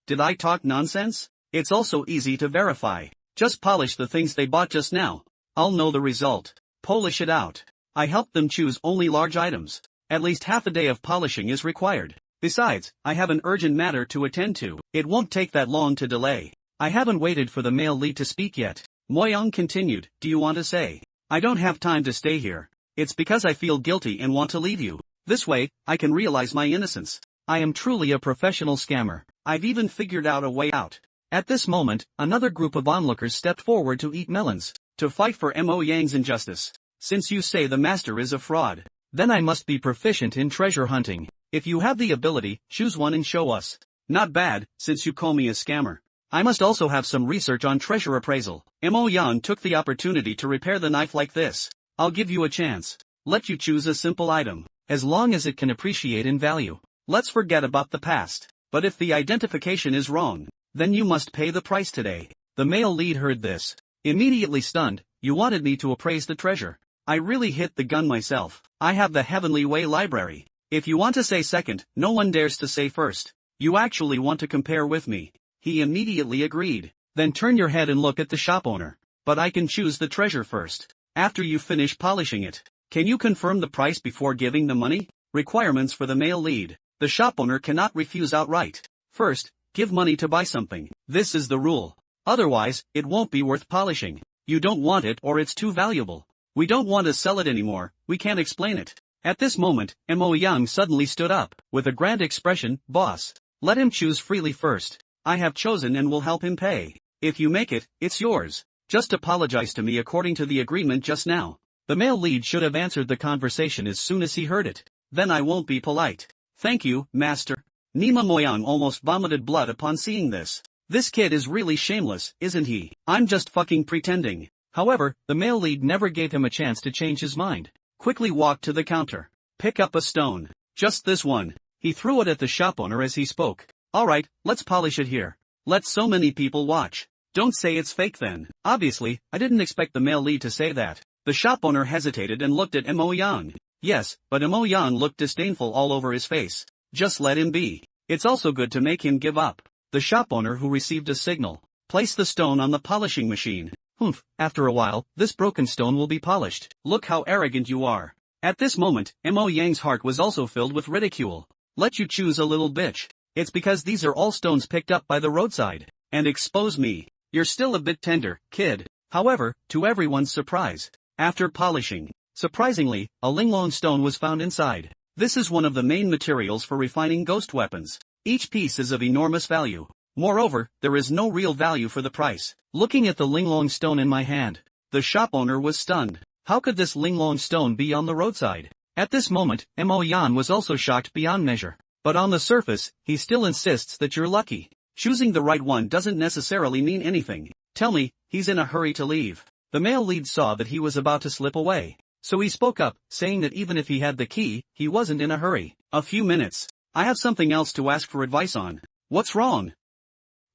A: Did I talk nonsense? It's also easy to verify. Just polish the things they bought just now. I'll know the result. Polish it out. I helped them choose only large items. At least half a day of polishing is required. Besides, I have an urgent matter to attend to. It won't take that long to delay. I haven't waited for the male lead to speak yet. Moyang continued, do you want to say? I don't have time to stay here. It's because I feel guilty and want to leave you. This way, I can realize my innocence. I am truly a professional scammer. I've even figured out a way out. At this moment, another group of onlookers stepped forward to eat melons, to fight for Mo Yang's injustice. Since you say the master is a fraud, then I must be proficient in treasure hunting. If you have the ability, choose one and show us. Not bad, since you call me a scammer. I must also have some research on treasure appraisal. Mo Yang took the opportunity to repair the knife like this. I'll give you a chance. Let you choose a simple item, as long as it can appreciate in value. Let's forget about the past. But if the identification is wrong, then you must pay the price today. The male lead heard this. Immediately stunned. You wanted me to appraise the treasure. I really hit the gun myself. I have the Heavenly Way library. If you want to say second, no one dares to say first. You actually want to compare with me. He immediately agreed. Then turn your head and look at the shop owner. But I can choose the treasure first. After you finish polishing it. Can you confirm the price before giving the money? Requirements for the male lead. The shop owner cannot refuse outright. First, give money to buy something. This is the rule. Otherwise, it won't be worth polishing. You don't want it or it's too valuable. We don't want to sell it anymore, we can't explain it. At this moment, Mo Yang suddenly stood up, with a grand expression. Boss, let him choose freely first. I have chosen and will help him pay. If you make it, it's yours. Just apologize to me according to the agreement just now. The male lead should have answered the conversation as soon as he heard it. Then I won't be polite. Thank you, master. Nima Moyang almost vomited blood upon seeing this. This kid is really shameless, isn't he? I'm just fucking pretending. However, the male lead never gave him a chance to change his mind. Quickly walked to the counter. Pick up a stone. Just this one. He threw it at the shop owner as he spoke. Alright, let's polish it here. Let so many people watch. Don't say it's fake then. Obviously, I didn't expect the male lead to say that. The shop owner hesitated and looked at Mo Yang. Yes, but Mo Yang looked disdainful all over his face. Just let him be. It's also good to make him give up. The shop owner who received a signal. Place the stone on the polishing machine. Humph, after a while, this broken stone will be polished. Look how arrogant you are. At this moment, Mo Yang's heart was also filled with ridicule. Let you choose a little bitch. It's because these are all stones picked up by the roadside. And expose me. You're still a bit tender, kid. However, to everyone's surprise, after polishing, surprisingly, a linglong stone was found inside. This is one of the main materials for refining ghost weapons. Each piece is of enormous value. Moreover, there is no real value for the price. Looking at the linglong stone in my hand, the shop owner was stunned. How could this linglong stone be on the roadside? At this moment, Mo Yan was also shocked beyond measure. But on the surface, he still insists that you're lucky. Choosing the right one doesn't necessarily mean anything. Tell me, he's in a hurry to leave. The male lead saw that he was about to slip away. So he spoke up, saying that even if he had the key, he wasn't in a hurry. A few minutes. I have something else to ask for advice on. What's wrong?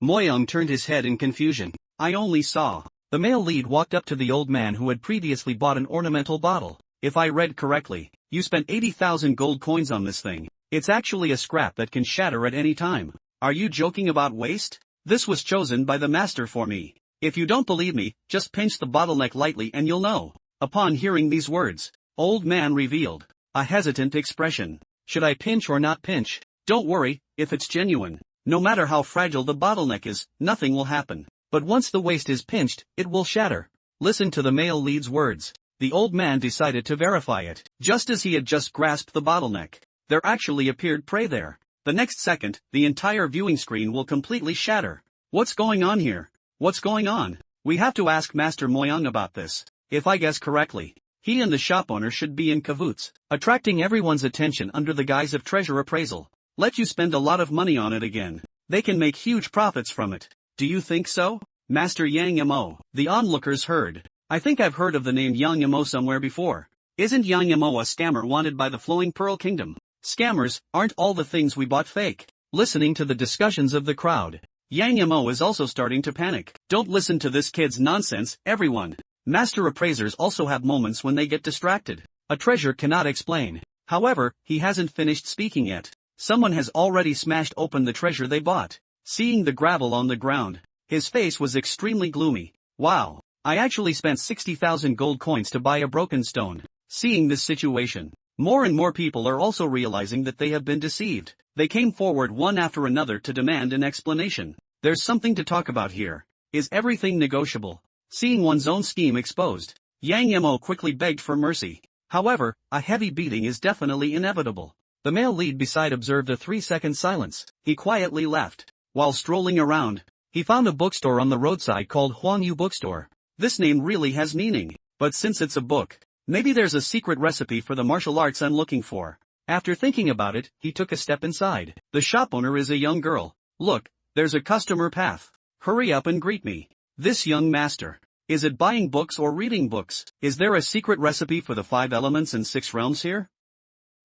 A: Moyang turned his head in confusion. I only saw. The male lead walked up to the old man who had previously bought an ornamental bottle. If I read correctly, you spent 80,000 gold coins on this thing. It's actually a scrap that can shatter at any time. Are you joking about waste? This was chosen by the master for me. If you don't believe me, just pinch the bottleneck lightly and you'll know. Upon hearing these words, old man revealed a hesitant expression. Should I pinch or not pinch? Don't worry, if it's genuine. No matter how fragile the bottleneck is, nothing will happen. But once the waist is pinched, it will shatter. Listen to the male lead's words. The old man decided to verify it. Just as he had just grasped the bottleneck, there actually appeared prey there. The next second, the entire viewing screen will completely shatter. What's going on here? What's going on? We have to ask Master Moyang about this. If I guess correctly, he and the shop owner should be in cahoots, attracting everyone's attention under the guise of treasure appraisal. Let you spend a lot of money on it again. They can make huge profits from it. Do you think so? Master Yang Mo. The onlookers heard. I think I've heard of the name Yang Mo somewhere before. Isn't Yang Mo a scammer wanted by the Flowing Pearl Kingdom? Scammers, aren't all the things we bought fake? Listening to the discussions of the crowd, Yang Mo is also starting to panic. Don't listen to this kid's nonsense, everyone. Master appraisers also have moments when they get distracted. A treasure cannot explain. However, he hasn't finished speaking yet. Someone has already smashed open the treasure they bought. Seeing the gravel on the ground, his face was extremely gloomy. Wow, I actually spent 60,000 gold coins to buy a broken stone. Seeing this situation, more and more people are also realizing that they have been deceived. They came forward one after another to demand an explanation. There's something to talk about here. Is everything negotiable? Seeing one's own scheme exposed, Yang Mo quickly begged for mercy. However, a heavy beating is definitely inevitable. The male lead beside observed a 3-second silence. He quietly left. While strolling around, He found a bookstore on the roadside called Huang Yu Bookstore. This name really has meaning, but since it's a book, maybe there's a secret recipe for the martial arts I'm looking for. After thinking about it, he took a step inside. The shop owner is a young girl. Look, there's a customer path. Hurry up and greet me. This young master. Is it buying books or reading books? Is there a secret recipe for the 5 elements and 6 realms here?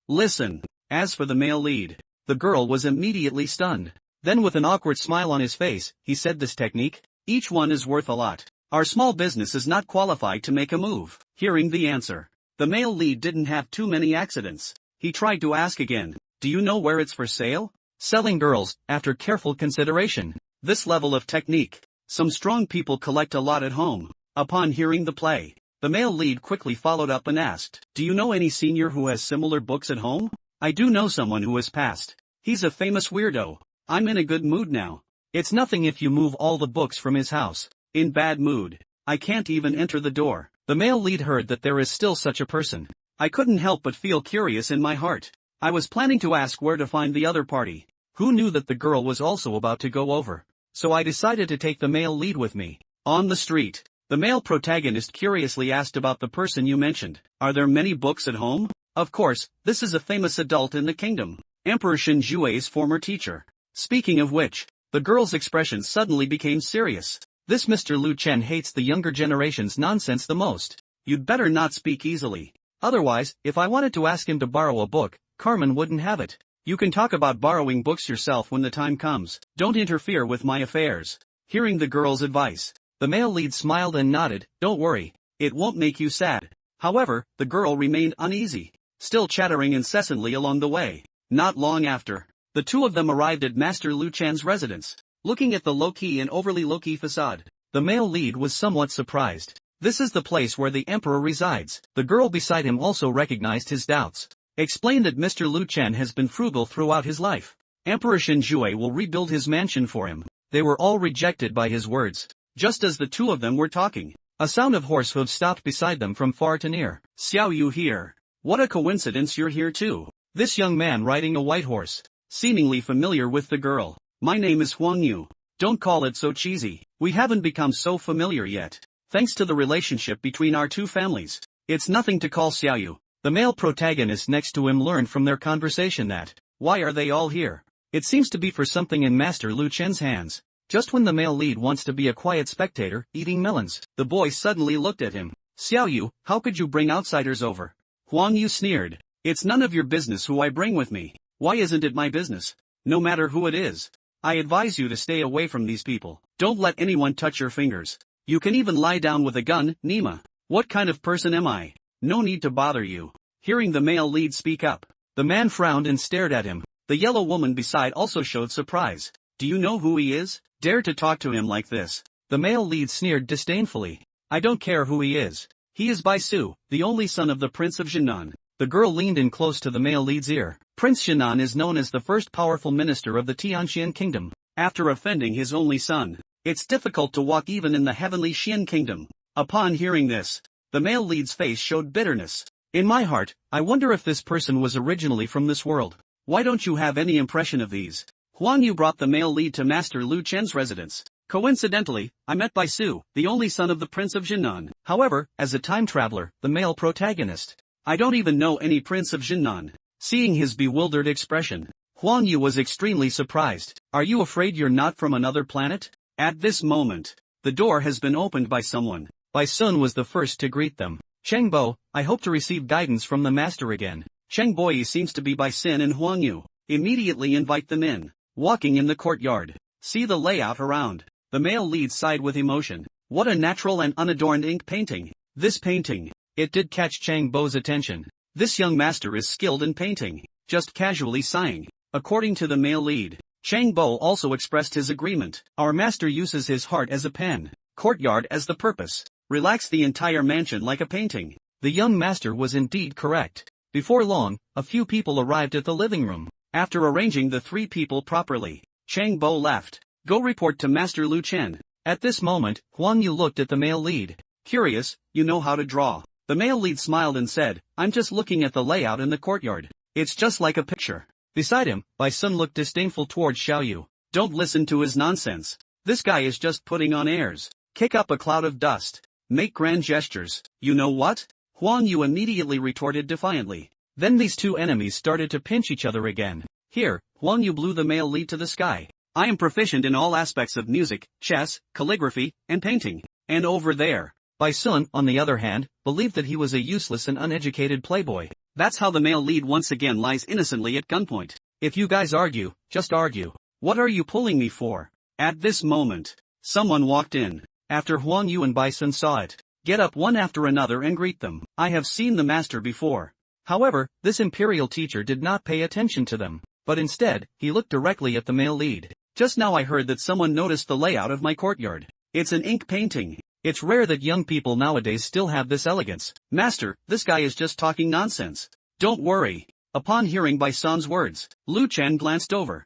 A: Listen. As for the male lead, the girl was immediately stunned. Then with an awkward smile on his face, he said, this technique? Each one is worth a lot. Our small business is not qualified to make a move. Hearing the answer, the male lead didn't have too many accidents. He tried to ask again, do you know where it's for sale? Selling girls, after careful consideration. This level of technique, some strong people collect a lot at home. Upon hearing the play, the male lead quickly followed up and asked, do you know any senior who has similar books at home? I do know someone who has passed. He's a famous weirdo. I'm in a good mood now. It's nothing if you move all the books from his house. In bad mood, I can't even enter the door. The male lead heard that there is still such a person. I couldn't help but feel curious in my heart. I was planning to ask where to find the other party. Who knew that the girl was also about to go over? So I decided to take the male lead with me. On the street, the male protagonist curiously asked about the person you mentioned. Are there many books at home? Of course, this is a famous adult in the kingdom. Emperor Xin Jue's former teacher. Speaking of which, the girl's expression suddenly became serious. This Mr. Lu Chen hates the younger generation's nonsense the most. You'd better not speak easily. Otherwise, if I wanted to ask him to borrow a book, Carmen wouldn't have it. You can talk about borrowing books yourself when the time comes. Don't interfere with my affairs. Hearing the girl's advice, the male lead smiled and nodded. Don't worry, it won't make you sad. However, the girl remained uneasy, still chattering incessantly along the way. Not long after, the two of them arrived at Master Lu Chan's residence. Looking at the low-key and overly low-key facade, the male lead was somewhat surprised. This is the place where the emperor resides. The girl beside him also recognized his doubts. Explained that Mr. Lu Chen has been frugal throughout his life. Emperor Xin Jue will rebuild his mansion for him. They were all rejected by his words. Just as the two of them were talking, a sound of horse hooves stopped beside them from far to near. Xiao Yu here. What a coincidence you're here too. This young man riding a white horse, seemingly familiar with the girl. My name is Huang Yu. Don't call it so cheesy. We haven't become so familiar yet. Thanks to the relationship between our two families, it's nothing to call Xiaoyu. The male protagonist next to him learned from their conversation that, why are they all here? It seems to be for something in Master Lu Chen's hands. Just when the male lead wants to be a quiet spectator, eating melons, the boy suddenly looked at him. Xiaoyu, how could you bring outsiders over? Huang Yu sneered. It's none of your business who I bring with me. Why isn't it my business? No matter who it is. I advise you to stay away from these people. Don't let anyone touch your fingers. You can even lie down with a gun, Nima. What kind of person am I? No need to bother you. Hearing the male lead speak up, the man frowned and stared at him. The yellow woman beside also showed surprise. Do you know who he is? Dare to talk to him like this? The male lead sneered disdainfully. I don't care who he is. He is Bai Su, the only son of the Prince of Jinan. The girl leaned in close to the male lead's ear. Prince Jinan is known as the first powerful minister of the Tianxian kingdom. After offending his only son, it's difficult to walk even in the heavenly Xian kingdom. Upon hearing this, the male lead's face showed bitterness. In my heart, I wonder if this person was originally from this world. Why don't you have any impression of these? Huang Yu brought the male lead to Master Lu Chen's residence. Coincidentally, I met Bai Su, the only son of the Prince of Jinan. However, as a time traveler, the male protagonist, I don't even know any Prince of Jinan. Seeing his bewildered expression, Huang Yu was extremely surprised. Are you afraid you're not from another planet? At this moment, the door has been opened by someone. Bai Sun was the first to greet them. Cheng Bo, I hope to receive guidance from the master again. Cheng Boi seems to be Bai Sin and Huang Yu. Immediately invite them in. Walking in the courtyard. See the layout around. The male lead sighed with emotion. What a natural and unadorned ink painting. This painting. It did catch Cheng Bo's attention. This young master is skilled in painting. Just casually sighing. According to the male lead, Cheng Bo also expressed his agreement. Our master uses his heart as a pen, courtyard as the purpose. Relax the entire mansion like a painting. The young master was indeed correct. Before long, a few people arrived at the living room. After arranging the three people properly, Cheng Bo left. Go report to Master Lu Chen. At this moment, Huang Yu looked at the male lead. Curious, you know how to draw. The male lead smiled and said, I'm just looking at the layout in the courtyard. It's just like a picture. Beside him, Bai Sun looked disdainful towards Xiao Yu. Don't listen to his nonsense. This guy is just putting on airs. Kick up a cloud of dust. Make grand gestures. You know what? Huang Yu immediately retorted defiantly. Then these two enemies started to pinch each other again. Here, Huang Yu blew the male lead to the sky. I am proficient in all aspects of music, chess, calligraphy, and painting. And over there, Bai Sun, on the other hand, believed that he was a useless and uneducated playboy. That's how the male lead once again lies innocently at gunpoint. If you guys argue, just argue. What are you pulling me for? At this moment, someone walked in. After Huang Yu and Bai Sun saw it, get up one after another and greet them. I have seen the master before. However, this imperial teacher did not pay attention to them, but instead, he looked directly at the male lead. Just now I heard that someone noticed the layout of my courtyard. It's an ink painting. It's rare that young people nowadays still have this elegance. Master, this guy is just talking nonsense. Don't worry. Upon hearing Bai Sun's words, Lu Chen glanced over.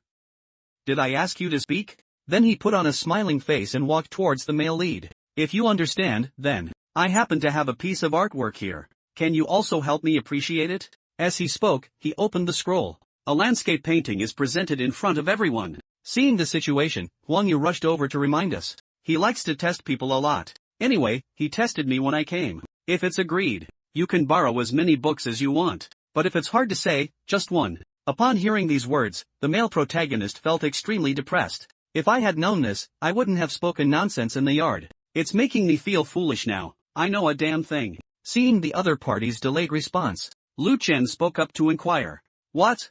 A: Did I ask you to speak? Then he put on a smiling face and walked towards the male lead. If you understand, then, I happen to have a piece of artwork here. Can you also help me appreciate it? As he spoke, he opened the scroll. A landscape painting is presented in front of everyone. Seeing the situation, Huang Yu rushed over to remind us. He likes to test people a lot. Anyway, he tested me when I came. If it's agreed, you can borrow as many books as you want. But if it's hard to say, just one. Upon hearing these words, the male protagonist felt extremely depressed. If I had known this, I wouldn't have spoken nonsense in the yard. It's making me feel foolish now. I know a damn thing. Seeing the other party's delayed response, Lu Chen spoke up to inquire. What?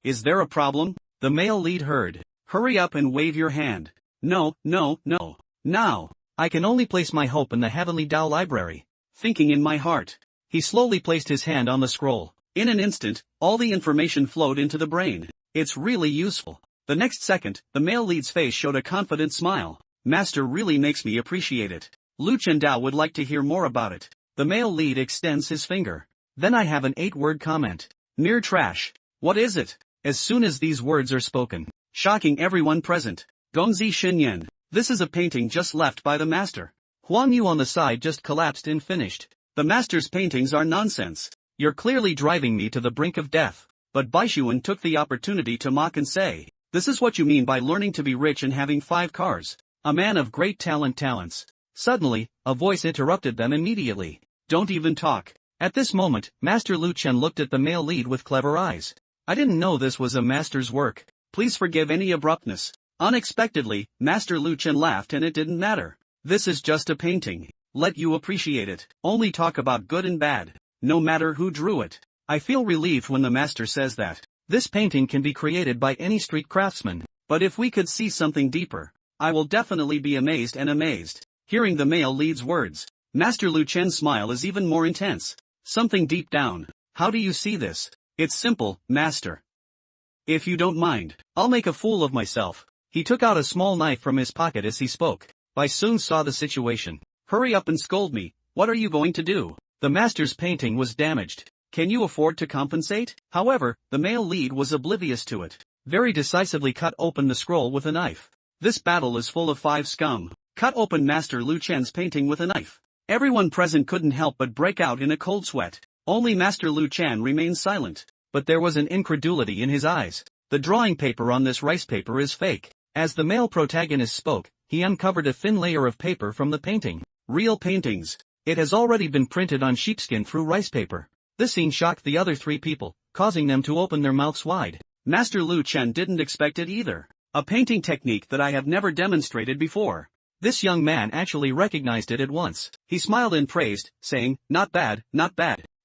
A: Is there a problem? The male lead heard. Hurry up and wave your hand. No. Now. I can only place my hope in the Heavenly Tao Library. Thinking in my heart, he slowly placed his hand on the scroll. In an instant, all the information flowed into the brain. It's really useful. The next second, the male lead's face showed a confident smile. Master really makes me appreciate it. Lu Chen Dao would like to hear more about it. The male lead extends his finger. Then I have an 8-word comment. Mere trash. What is it? As soon as these words are spoken, shocking everyone present. Gongzi Xinyan. This is a painting just left by the master. Huang Yu on the side just collapsed and finished. The master's paintings are nonsense. You're clearly driving me to the brink of death. But Bai Xuan took the opportunity to mock and say, this is what you mean by learning to be rich and having 5 cars. A man of great talents. Suddenly, a voice interrupted them immediately. Don't even talk. At this moment, Master Lu Chen looked at the male lead with clever eyes. I didn't know this was a master's work. Please forgive any abruptness. Unexpectedly, Master Lu Chen laughed and it didn't matter. This is just a painting. Let you appreciate it. Only talk about good and bad. No matter who drew it. I feel relieved when the master says that. This painting can be created by any street craftsman. But if we could see something deeper, I will definitely be amazed and amazed. Hearing the male lead's words, Master Lu Chen's smile is even more intense. Something deep down. How do you see this? It's simple, master. If you don't mind, I'll make a fool of myself. He took out a small knife from his pocket as he spoke. Bai Sun saw the situation. Hurry up and scold me. What are you going to do? The master's painting was damaged. Can you afford to compensate? However, the male lead was oblivious to it. Very decisively cut open the scroll with a knife. This battle is full of 5 scum. Cut open Master Lu Chen's painting with a knife. Everyone present couldn't help but break out in a cold sweat. Only Master Lu Chen remained silent. But there was an incredulity in his eyes. The drawing paper on this rice paper is fake. As the male protagonist spoke, he uncovered a thin layer of paper from the painting. Real paintings. It has already been printed on sheepskin through rice paper. This scene shocked the other 3 people, causing them to open their mouths wide. Master Lu Chen didn't expect it either. A painting technique that I have never demonstrated before. This young man actually recognized it at once. He smiled and praised, saying, not bad.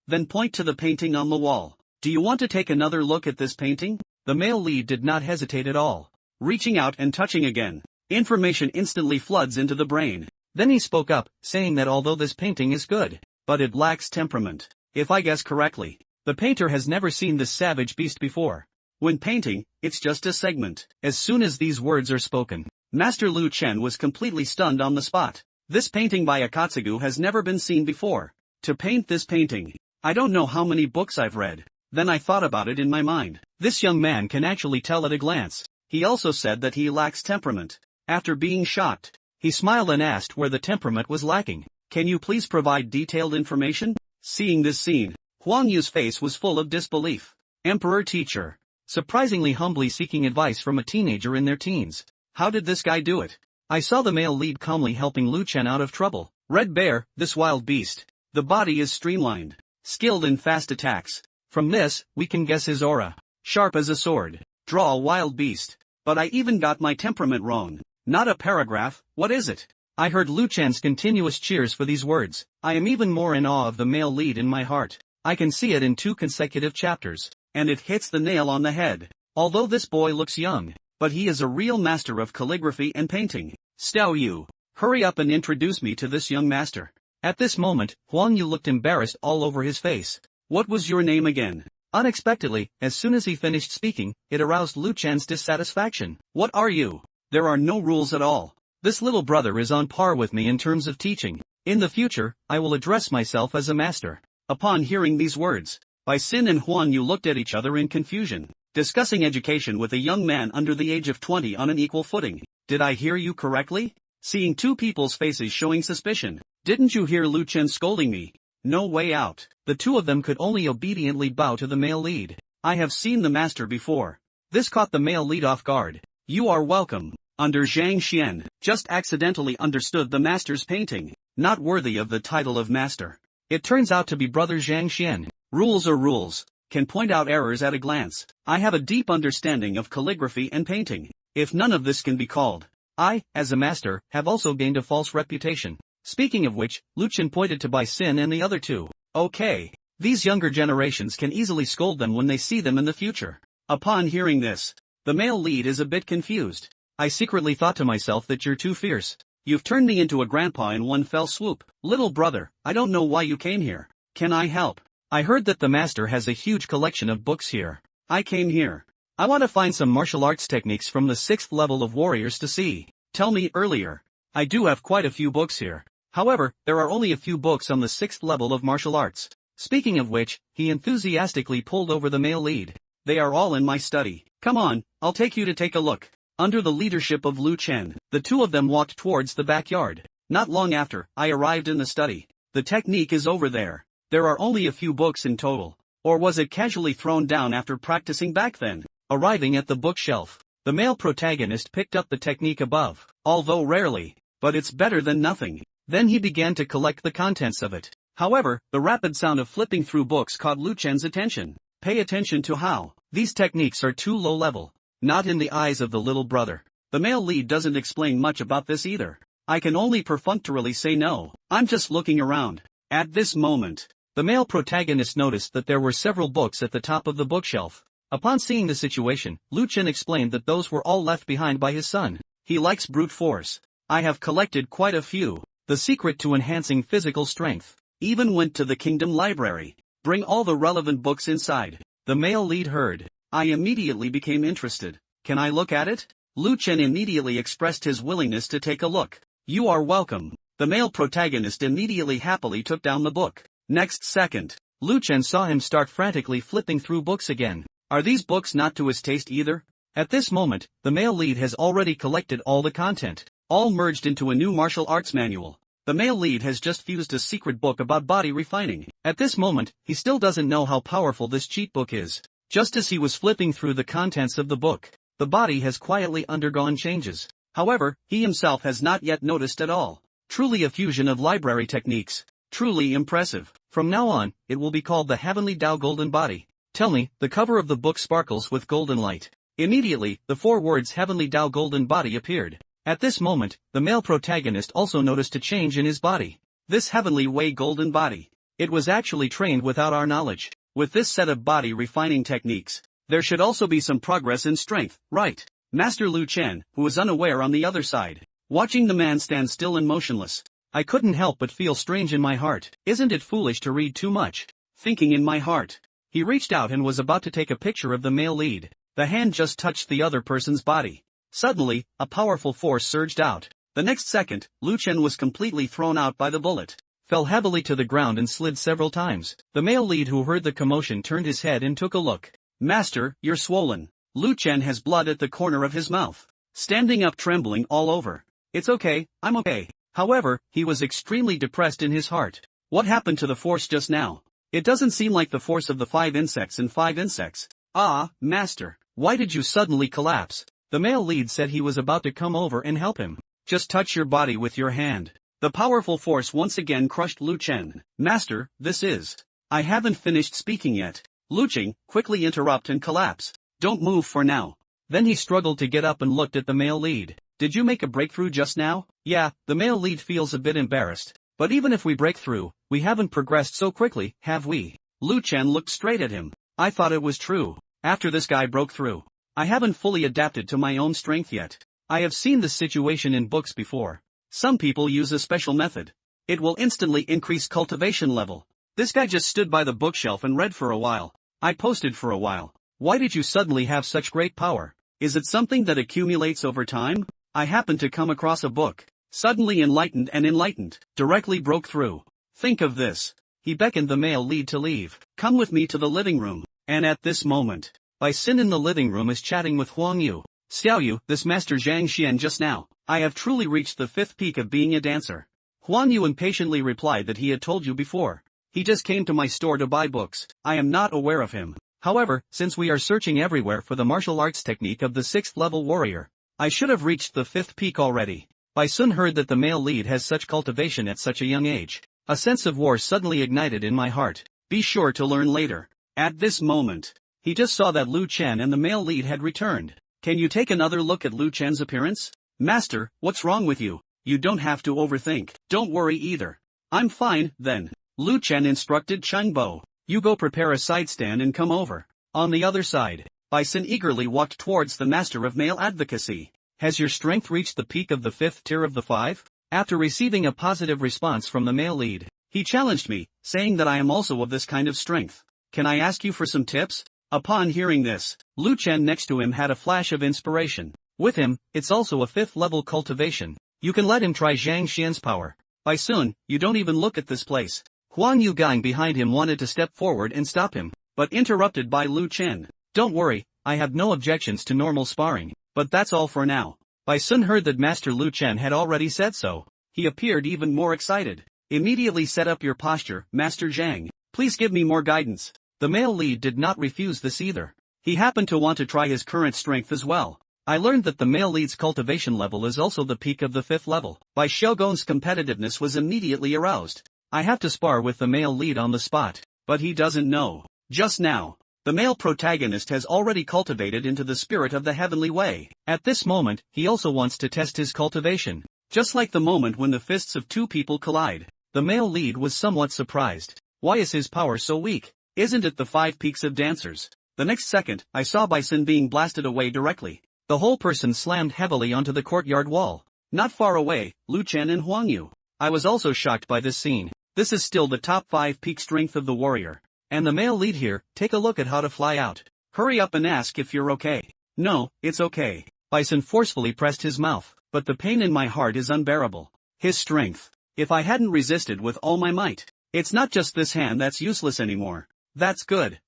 A: Then point to the painting on the wall. Do you want to take another look at this painting? The male lead did not hesitate at all. Reaching out and touching again. Information instantly floods into the brain. Then he spoke up, saying that although this painting is good, but it lacks temperament. If I guess correctly, the painter has never seen this savage beast before. When painting, it's just a segment. As soon as these words are spoken, Master Lu Chen was completely stunned on the spot. This painting by Akatsugu has never been seen before. To paint this painting, I don't know how many books I've read. Then I thought about it in my mind. This young man can actually tell at a glance. He also said that he lacks temperament. After being shocked, he smiled and asked where the temperament was lacking. Can you please provide detailed information? Seeing this scene, Huang Yu's face was full of disbelief. Emperor teacher. Surprisingly humbly seeking advice from a teenager in their teens. How did this guy do it? I saw the male lead calmly helping Lu Chen out of trouble. Red Bear, this wild beast. The body is streamlined, skilled in fast attacks. From this, we can guess his aura. Sharp as a sword. Draw a wild beast. But I even got my temperament wrong. Not a paragraph, what is it? I heard Lu Chen's continuous cheers for these words. I am even more in awe of the male lead in my heart. I can see it in 2 consecutive chapters. And it hits the nail on the head. Although this boy looks young, but he is a real master of calligraphy and painting. Xiao Yu, hurry up and introduce me to this young master. At this moment, Huang Yu looked embarrassed all over his face. What was your name again? Unexpectedly, as soon as he finished speaking, it aroused Lu Chen's dissatisfaction. What are you? There are no rules at all. This little brother is on par with me in terms of teaching. In the future, I will address myself as a master. Upon hearing these words, Bai Xin and Huang Yu looked at each other in confusion, discussing education with a young man under the age of 20 on an equal footing. Did I hear you correctly? Seeing 2 people's faces showing suspicion. Didn't you hear Lu Chen scolding me? No way out. The 2 of them could only obediently bow to the male lead. I have seen the master before. This caught the male lead off guard. You are welcome. Under Zhang Xian, just accidentally understood the master's painting. Not worthy of the title of master. It turns out to be brother Zhang Xian. Rules are rules. Can point out errors at a glance. I have a deep understanding of calligraphy and painting. If none of this can be called, I, as a master, have also gained a false reputation. Speaking of which, Lu Chen pointed to Bai Xin and the other 2. Okay. These younger generations can easily scold them when they see them in the future. Upon hearing this, the male lead is a bit confused. I secretly thought to myself that you're too fierce. You've turned me into a grandpa in one fell swoop. Little brother, I don't know why you came here. Can I help? I heard that the master has a huge collection of books here. I came here. I want to find some martial arts techniques from the 6th level of warriors to see. Tell me earlier. I do have quite a few books here. However, there are only a few books on the 6th level of martial arts. Speaking of which, he enthusiastically pulled over the male lead. They are all in my study. Come on, I'll take you to take a look. Under the leadership of Lu Chen, the 2 of them walked towards the backyard. Not long after, I arrived in the study. The technique is over there. There are only a few books in total. Or was it casually thrown down after practicing back then? Arriving at the bookshelf, the male protagonist picked up the technique above, although rarely, but it's better than nothing. Then he began to collect the contents of it. However, the rapid sound of flipping through books caught Lu Chen's attention. Pay attention to how these techniques are too low level. Not in the eyes of the little brother. The male lead doesn't explain much about this either. I can only perfunctorily say no. I'm just looking around. At this moment, the male protagonist noticed that there were several books at the top of the bookshelf. Upon seeing the situation, Lu Chen explained that those were all left behind by his son. He likes brute force. I have collected quite a few. The secret to enhancing physical strength. Even went to the kingdom library. Bring all the relevant books inside. The male lead heard. I immediately became interested. Can I look at it? Lu Chen immediately expressed his willingness to take a look. You are welcome. The male protagonist immediately happily took down the book. Next second, Lu Chen saw him start frantically flipping through books again. Are these books not to his taste either? At this moment, the male lead has already collected all the content, all merged into a new martial arts manual. The male lead has just fused a secret book about body refining. At this moment, he still doesn't know how powerful this cheat book is. Just as he was flipping through the contents of the book, the body has quietly undergone changes. However, he himself has not yet noticed at all. Truly a fusion of library techniques. Truly impressive. From now on, it will be called the Heavenly Tao Golden Body. Tell me, the cover of the book sparkles with golden light. Immediately, the 4 words Heavenly Tao Golden Body appeared. At this moment, the male protagonist also noticed a change in his body. This Heavenly Way Golden Body. It was actually trained without our knowledge. With this set of body refining techniques, there should also be some progress in strength, right? Master Lu Chen, who was unaware on the other side, watching the man stand still and motionless. I couldn't help but feel strange in my heart. Isn't it foolish to read too much? Thinking in my heart. He reached out and was about to take a picture of the male lead. The hand just touched the other person's body. Suddenly, a powerful force surged out. The next second, Lu Chen was completely thrown out by the bullet. Fell heavily to the ground and slid several times. The male lead who heard the commotion turned his head and took a look. Master, you're swollen. Lu Chen has blood at the corner of his mouth. Standing up trembling all over. It's okay, I'm okay. However, he was extremely depressed in his heart. What happened to the force just now? It doesn't seem like the force of the 5 insects and 5 insects. Ah, master, why did you suddenly collapse? The male lead said he was about to come over and help him. Just touch your body with your hand. The powerful force once again crushed Lu Chen. Master, this is... I haven't finished speaking yet. Lu Chen quickly interrupt and collapse. Don't move for now. Then he struggled to get up and looked at the male lead. Did you make a breakthrough just now? Yeah, the male lead feels a bit embarrassed. But even if we break through, we haven't progressed so quickly, have we? Lu Chen looked straight at him. I thought it was true. After this guy broke through, I haven't fully adapted to my own strength yet. I have seen this situation in books before. Some people use a special method. It will instantly increase cultivation level. This guy just stood by the bookshelf and read for a while. I posted for a while. Why did you suddenly have such great power? Is it something that accumulates over time? I happened to come across a book. Suddenly enlightened, directly broke through. Think of this. He beckoned the male lead to leave. Come with me to the living room. And at this moment, Bai Xin in the living room is chatting with Huang Yu. Xiao Yu, this master Zhang Xian just now. I have truly reached the 5th peak of being a dancer. Huang Yu impatiently replied that he had told you before. He just came to my store to buy books. I am not aware of him. However, since we are searching everywhere for the martial arts technique of the 6th level warrior, I should have reached the 5th peak already. Bai Sun heard that the male lead has such cultivation at such a young age. A sense of war suddenly ignited in my heart. Be sure to learn later. At this moment, he just saw that Lu Chen and the male lead had returned. Can you take another look at Lu Chen's appearance? Master, what's wrong with you? You don't have to overthink. Don't worry either. I'm fine, then. Lu Chen instructed Cheng Bo. You go prepare a side stand and come over. On the other side, Bai Sin eagerly walked towards the master of male advocacy. Has your strength reached the peak of the 5th tier of the 5? After receiving a positive response from the male lead, he challenged me, saying that I am also of this kind of strength. Can I ask you for some tips? Upon hearing this, Lu Chen next to him had a flash of inspiration. With him, it's also a 5th level cultivation. You can let him try Zhang Xian's power. Bai Sun, you don't even look at this place. Huang Yu Gang behind him wanted to step forward and stop him, but interrupted by Lu Chen. Don't worry, I have no objections to normal sparring, but that's all for now. Bai Sun heard that Master Lu Chen had already said so. He appeared even more excited. Immediately set up your posture, Master Zhang. Please give me more guidance. The male lead did not refuse this either. He happened to want to try his current strength as well. I learned that the male lead's cultivation level is also the peak of the 5th level. Bai Xiaogon's competitiveness was immediately aroused. I have to spar with the male lead on the spot, but he doesn't know. Just now, the male protagonist has already cultivated into the spirit of the heavenly way. At this moment, he also wants to test his cultivation. Just like the moment when the fists of two people collide, the male lead was somewhat surprised. Why is his power so weak? Isn't it the 5 peaks of dancers? The next second, I saw Bai Sin being blasted away directly. The whole person slammed heavily onto the courtyard wall. Not far away, Lu Chen and Huang Yu. I was also shocked by this scene. This is still the top 5 peak strength of the warrior. And the male lead here, take a look at how to fly out. Hurry up and ask if you're okay. No, it's okay. Bai Sin forcefully pressed his mouth, but the pain in my heart is unbearable. His strength. If I hadn't resisted with all my might. It's not just this hand that's useless anymore. That's good.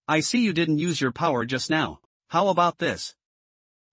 A: I see you didn't use your power just now. How about this?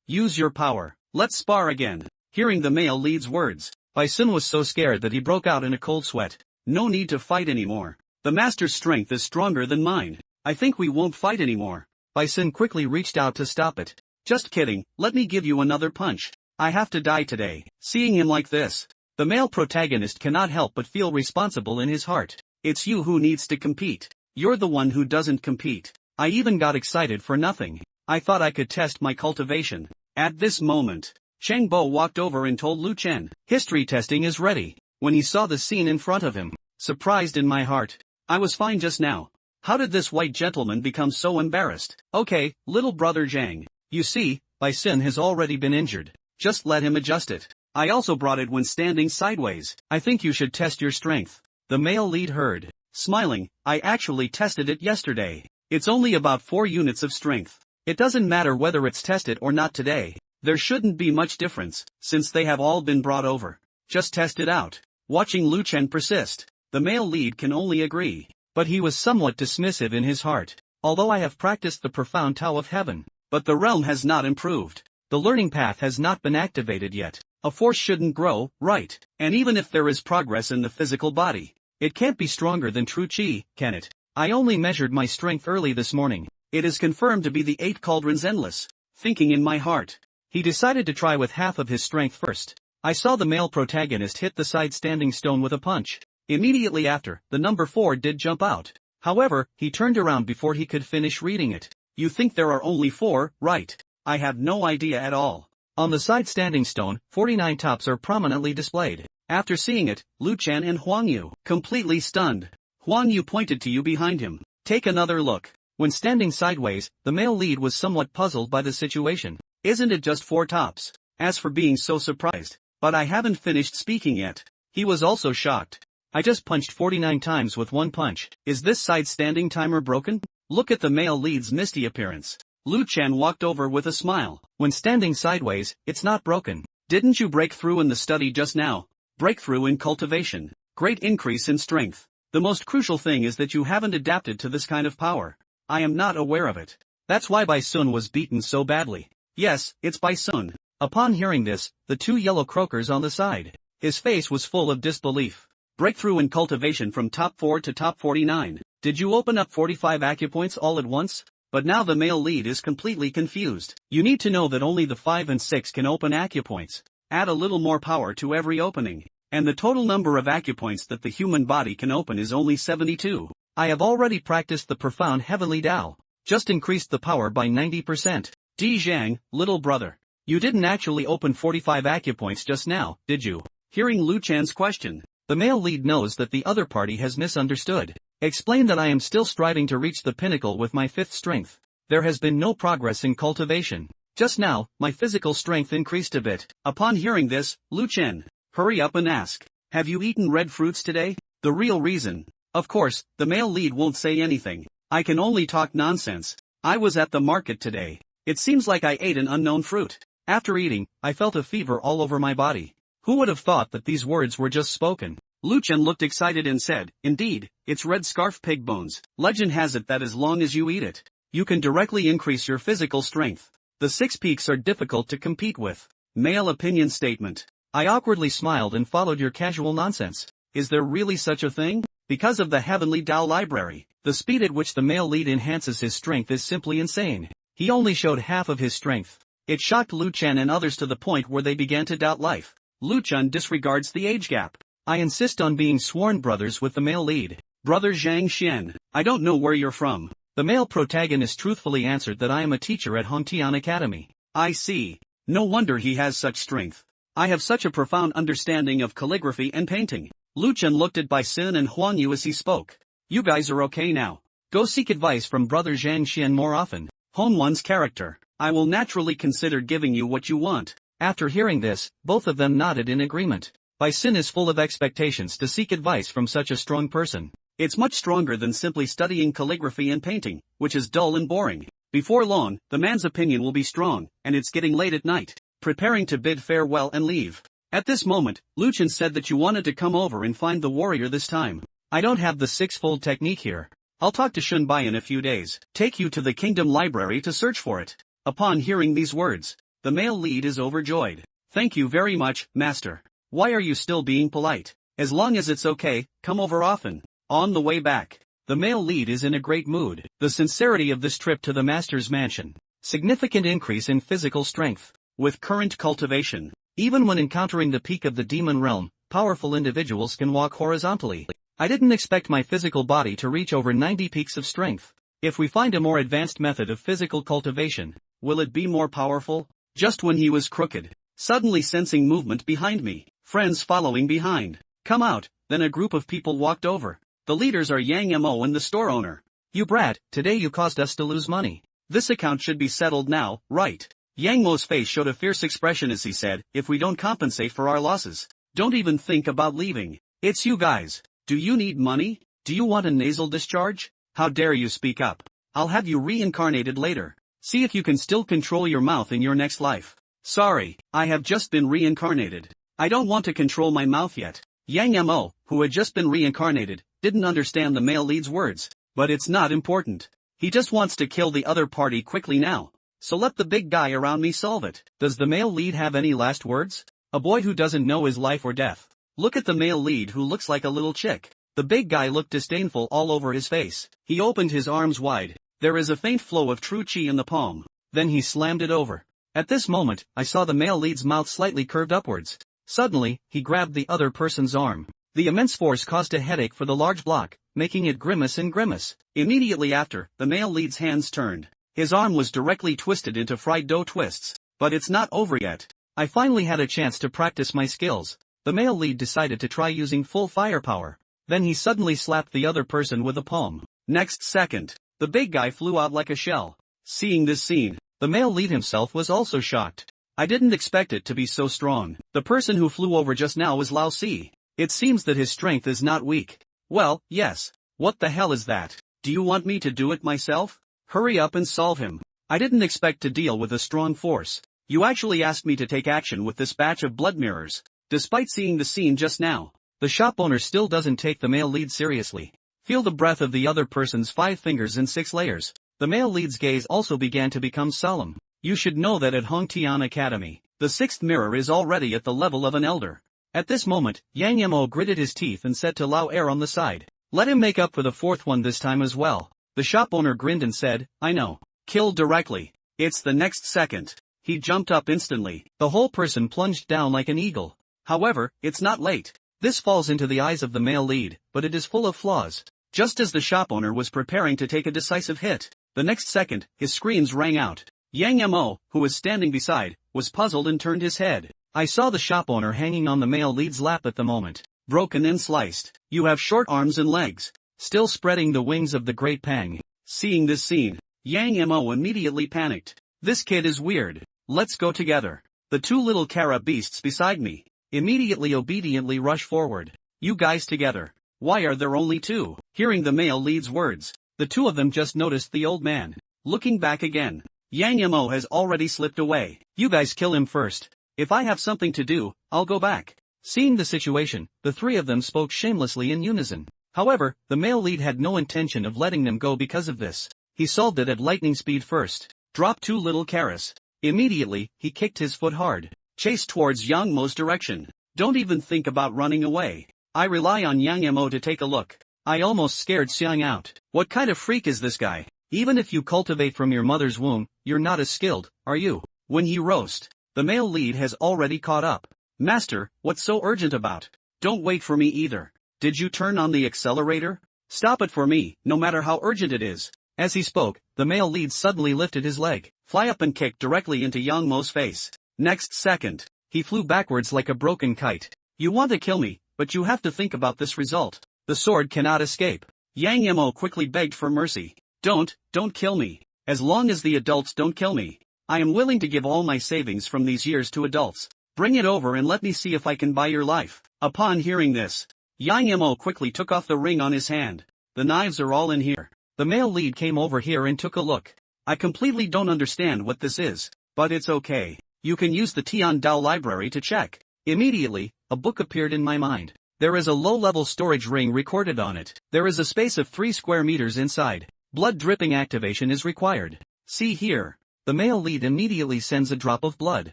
A: Use your power. Let's spar again. Hearing the male lead's words, Bai Sin was so scared that he broke out in a cold sweat. No need to fight anymore. The master's strength is stronger than mine. I think we won't fight anymore. Bai Sin quickly reached out to stop it. Just kidding, let me give you another punch. I have to die today. Seeing him like this, the male protagonist cannot help but feel responsible in his heart. It's you who needs to compete. You're the one who doesn't compete. I even got excited for nothing. I thought I could test my cultivation. At this moment, Cheng Bo walked over and told Lu Chen, history testing is ready. When he saw the scene in front of him, surprised in my heart. I was fine just now. How did this white gentleman become so embarrassed? Okay, little brother Zhang. You see, Bai Sin has already been injured. Just let him adjust it. I also brought it when standing sideways. I think you should test your strength. The male lead heard. Smiling, I actually tested it yesterday. It's only about 4 units of strength. It doesn't matter whether it's tested or not today. There shouldn't be much difference, since they have all been brought over. Just test it out. Watching Lu Chen persist, the male lead can only agree. But he was somewhat dismissive in his heart. Although I have practiced the profound Tao of Heaven, but the realm has not improved. The learning path has not been activated yet. A force shouldn't grow, right? And even if there is progress in the physical body, it can't be stronger than true Qi, can it? I only measured my strength early this morning. It is confirmed to be the 8 cauldrons endless. Thinking in my heart, he decided to try with half of his strength first. I saw the male protagonist hit the side standing stone with a punch. Immediately after, the number 4 did jump out. However, he turned around before he could finish reading it. You think there are only 4, right? I have no idea at all. On the side standing stone, 49 tops are prominently displayed. After seeing it, Lu Chen and Huang Yu, completely stunned. Huang Yu pointed to you behind him. Take another look. When standing sideways, the male lead was somewhat puzzled by the situation. Isn't it just 4 tops? As for being so surprised. But I haven't finished speaking yet. He was also shocked. I just punched 49 times with one punch. Is this side standing timer broken? Look at the male lead's misty appearance. Lu Chen walked over with a smile. When standing sideways, it's not broken. Didn't you break through in the study just now? Breakthrough in cultivation. Great increase in strength. The most crucial thing is that you haven't adapted to this kind of power. I am not aware of it. That's why Bai Sun was beaten so badly. Yes, it's Bai Sun. Upon hearing this, the 2 yellow croakers on the side. His face was full of disbelief. Breakthrough in cultivation from top 4 to top 49. Did you open up 45 acupoints all at once? But now the male lead is completely confused. You need to know that only the 5 and 6 can open acupoints. Add a little more power to every opening. And the total number of acupoints that the human body can open is only 72. I have already practiced the profound heavenly Tao. Just increased the power by 90%. Di Zhang, little brother. You didn't actually open 45 acupoints just now, did you? Hearing Lu Chan's question, the male lead knows that the other party has misunderstood. Explain that I am still striving to reach the pinnacle with my 5th strength. There has been no progress in cultivation. Just now, my physical strength increased a bit. Upon hearing this, Lu Chen, hurry up and ask, have you eaten red fruits today? The real reason. Of course, the male lead won't say anything. I can only talk nonsense. I was at the market today. It seems like I ate an unknown fruit. After eating, I felt a fever all over my body. Who would have thought that these words were just spoken? Lu Chen looked excited and said, indeed, it's red scarf pig bones. Legend has it that as long as you eat it, you can directly increase your physical strength. The 6 peaks are difficult to compete with. Male opinion statement. I awkwardly smiled and followed your casual nonsense. Is there really such a thing? Because of the Heavenly Tao Library, the speed at which the male lead enhances his strength is simply insane. He only showed half of his strength. It shocked Lu Chen and others to the point where they began to doubt life. Lu Chen disregards the age gap. I insist on being sworn brothers with the male lead. Brother Zhang Xian, I don't know where you're from. The male protagonist truthfully answered that I am a teacher at Hongtian Academy. I see. No wonder he has such strength. I have such a profound understanding of calligraphy and painting. Lu Chen looked at Bai Sun and Huang Yu as he spoke. You guys are okay now. Go seek advice from Brother Zhang Xian more often. Hone one's character. I will naturally consider giving you what you want. After hearing this, both of them nodded in agreement. Bai Sun is full of expectations to seek advice from such a strong person. It's much stronger than simply studying calligraphy and painting, which is dull and boring. Before long, the man's opinion will be strong, and it's getting late at night. Preparing to bid farewell and leave. At this moment, Lu Chen said that you wanted to come over and find the warrior this time. I don't have the 6-fold technique here. I'll talk to Shun Bai in a few days. Take you to the kingdom library to search for it. Upon hearing these words, the male lead is overjoyed. Thank you very much, master. Why are you still being polite? As long as it's okay, come over often. On the way back, the male lead is in a great mood. The sincerity of this trip to the master's mansion. Significant increase in physical strength. With current cultivation, even when encountering the peak of the demon realm, powerful individuals can walk horizontally. I didn't expect my physical body to reach over 90 peaks of strength. If we find a more advanced method of physical cultivation, will it be more powerful? Just when he was crooked, suddenly sensing movement behind me, friends following behind. Come out, then a group of people walked over. The leaders are Yang Mo and the store owner. You brat, today you caused us to lose money. This account should be settled now, right? Yang Mo's face showed a fierce expression as he said, if we don't compensate for our losses, don't even think about leaving. It's you guys. Do you need money? Do you want a nasal discharge? How dare you speak up? I'll have you reincarnated later. See if you can still control your mouth in your next life. Sorry, I have just been reincarnated. I don't want to control my mouth yet. Yang Mo, who had just been reincarnated, didn't understand the male lead's words, but it's not important. He just wants to kill the other party quickly now. So let the big guy around me solve it. Does the male lead have any last words? A boy who doesn't know his life or death. Look at the male lead who looks like a little chick. The big guy looked disdainful all over his face. He opened his arms wide. There is a faint flow of true chi in the palm. Then he slammed it over. At this moment, I saw the male lead's mouth slightly curved upwards. Suddenly, he grabbed the other person's arm. The immense force caused a headache for the large block, making it grimace and grimace. Immediately after, the male lead's hands turned. His arm was directly twisted into fried dough twists. But it's not over yet. I finally had a chance to practice my skills. The male lead decided to try using full firepower. Then he suddenly slapped the other person with a palm. Next second, the big guy flew out like a shell. Seeing this scene, the male lead himself was also shocked. I didn't expect it to be so strong. The person who flew over just now was Lao Si. It seems that his strength is not weak. Well, yes. What the hell is that? Do you want me to do it myself? Hurry up and solve him. I didn't expect to deal with a strong force. You actually asked me to take action with this batch of blood mirrors. Despite seeing the scene just now, the shop owner still doesn't take the male lead seriously. Feel the breath of the other person's 5 fingers in 6 layers. The male lead's gaze also began to become solemn. You should know that at Hongtian Academy, the 6th mirror is already at the level of an elder. At this moment, Yang Mo gritted his teeth and said to Lao Er on the side, "Let him make up for the 4th one this time as well." The shop owner grinned and said, "I know. Kill directly." It's the next second. He jumped up instantly. The whole person plunged down like an eagle. However, it's not late. This falls into the eyes of the male lead, but it is full of flaws. Just as the shop owner was preparing to take a decisive hit, the next second, his screams rang out. Yang Mo, who was standing beside, was puzzled and turned his head. I saw the shop owner hanging on the male lead's lap at the moment. Broken and sliced. You have short arms and legs. Still spreading the wings of the great Pang. Seeing this scene, Yang Mo immediately panicked. This kid is weird. Let's go together. The 2 little Kara beasts beside me immediately obediently rush forward. You guys together. Why are there only 2? Hearing the male lead's words, the 2 of them just noticed the old man. Looking back again, Yang Mo has already slipped away. You guys kill him first. If I have something to do, I'll go back. Seeing the situation, the 3 of them spoke shamelessly in unison. However, the male lead had no intention of letting them go because of this. He solved it at lightning speed first. Drop 2 little Karas. Immediately, he kicked his foot hard. Chase towards Yang Mo's direction. Don't even think about running away. I rely on Yang Mo to take a look. I almost scared Xiang out. What kind of freak is this guy? Even if you cultivate from your mother's womb, you're not as skilled, are you? When he roast, the male lead has already caught up. Master, what's so urgent about? Don't wait for me either. Did you turn on the accelerator? Stop it for me, no matter how urgent it is. As he spoke, the male lead suddenly lifted his leg, fly up and kicked directly into Yang Mo's face. Next second, he flew backwards like a broken kite. You want to kill me, but you have to think about this result. The sword cannot escape. Yang Mo quickly begged for mercy. Don't kill me. As long as the adults don't kill me, I am willing to give all my savings from these years to adults. Bring it over and let me see if I can buy your life. Upon hearing this, Yang Mo quickly took off the ring on his hand. The knives are all in here. The male lead came over here and took a look. I completely don't understand what this is, but it's okay. You can use the Tian Dao library to check. Immediately, a book appeared in my mind. There is a low-level storage ring recorded on it. There is a space of 3 square meters inside. Blood dripping activation is required. See here. The male lead immediately sends a drop of blood.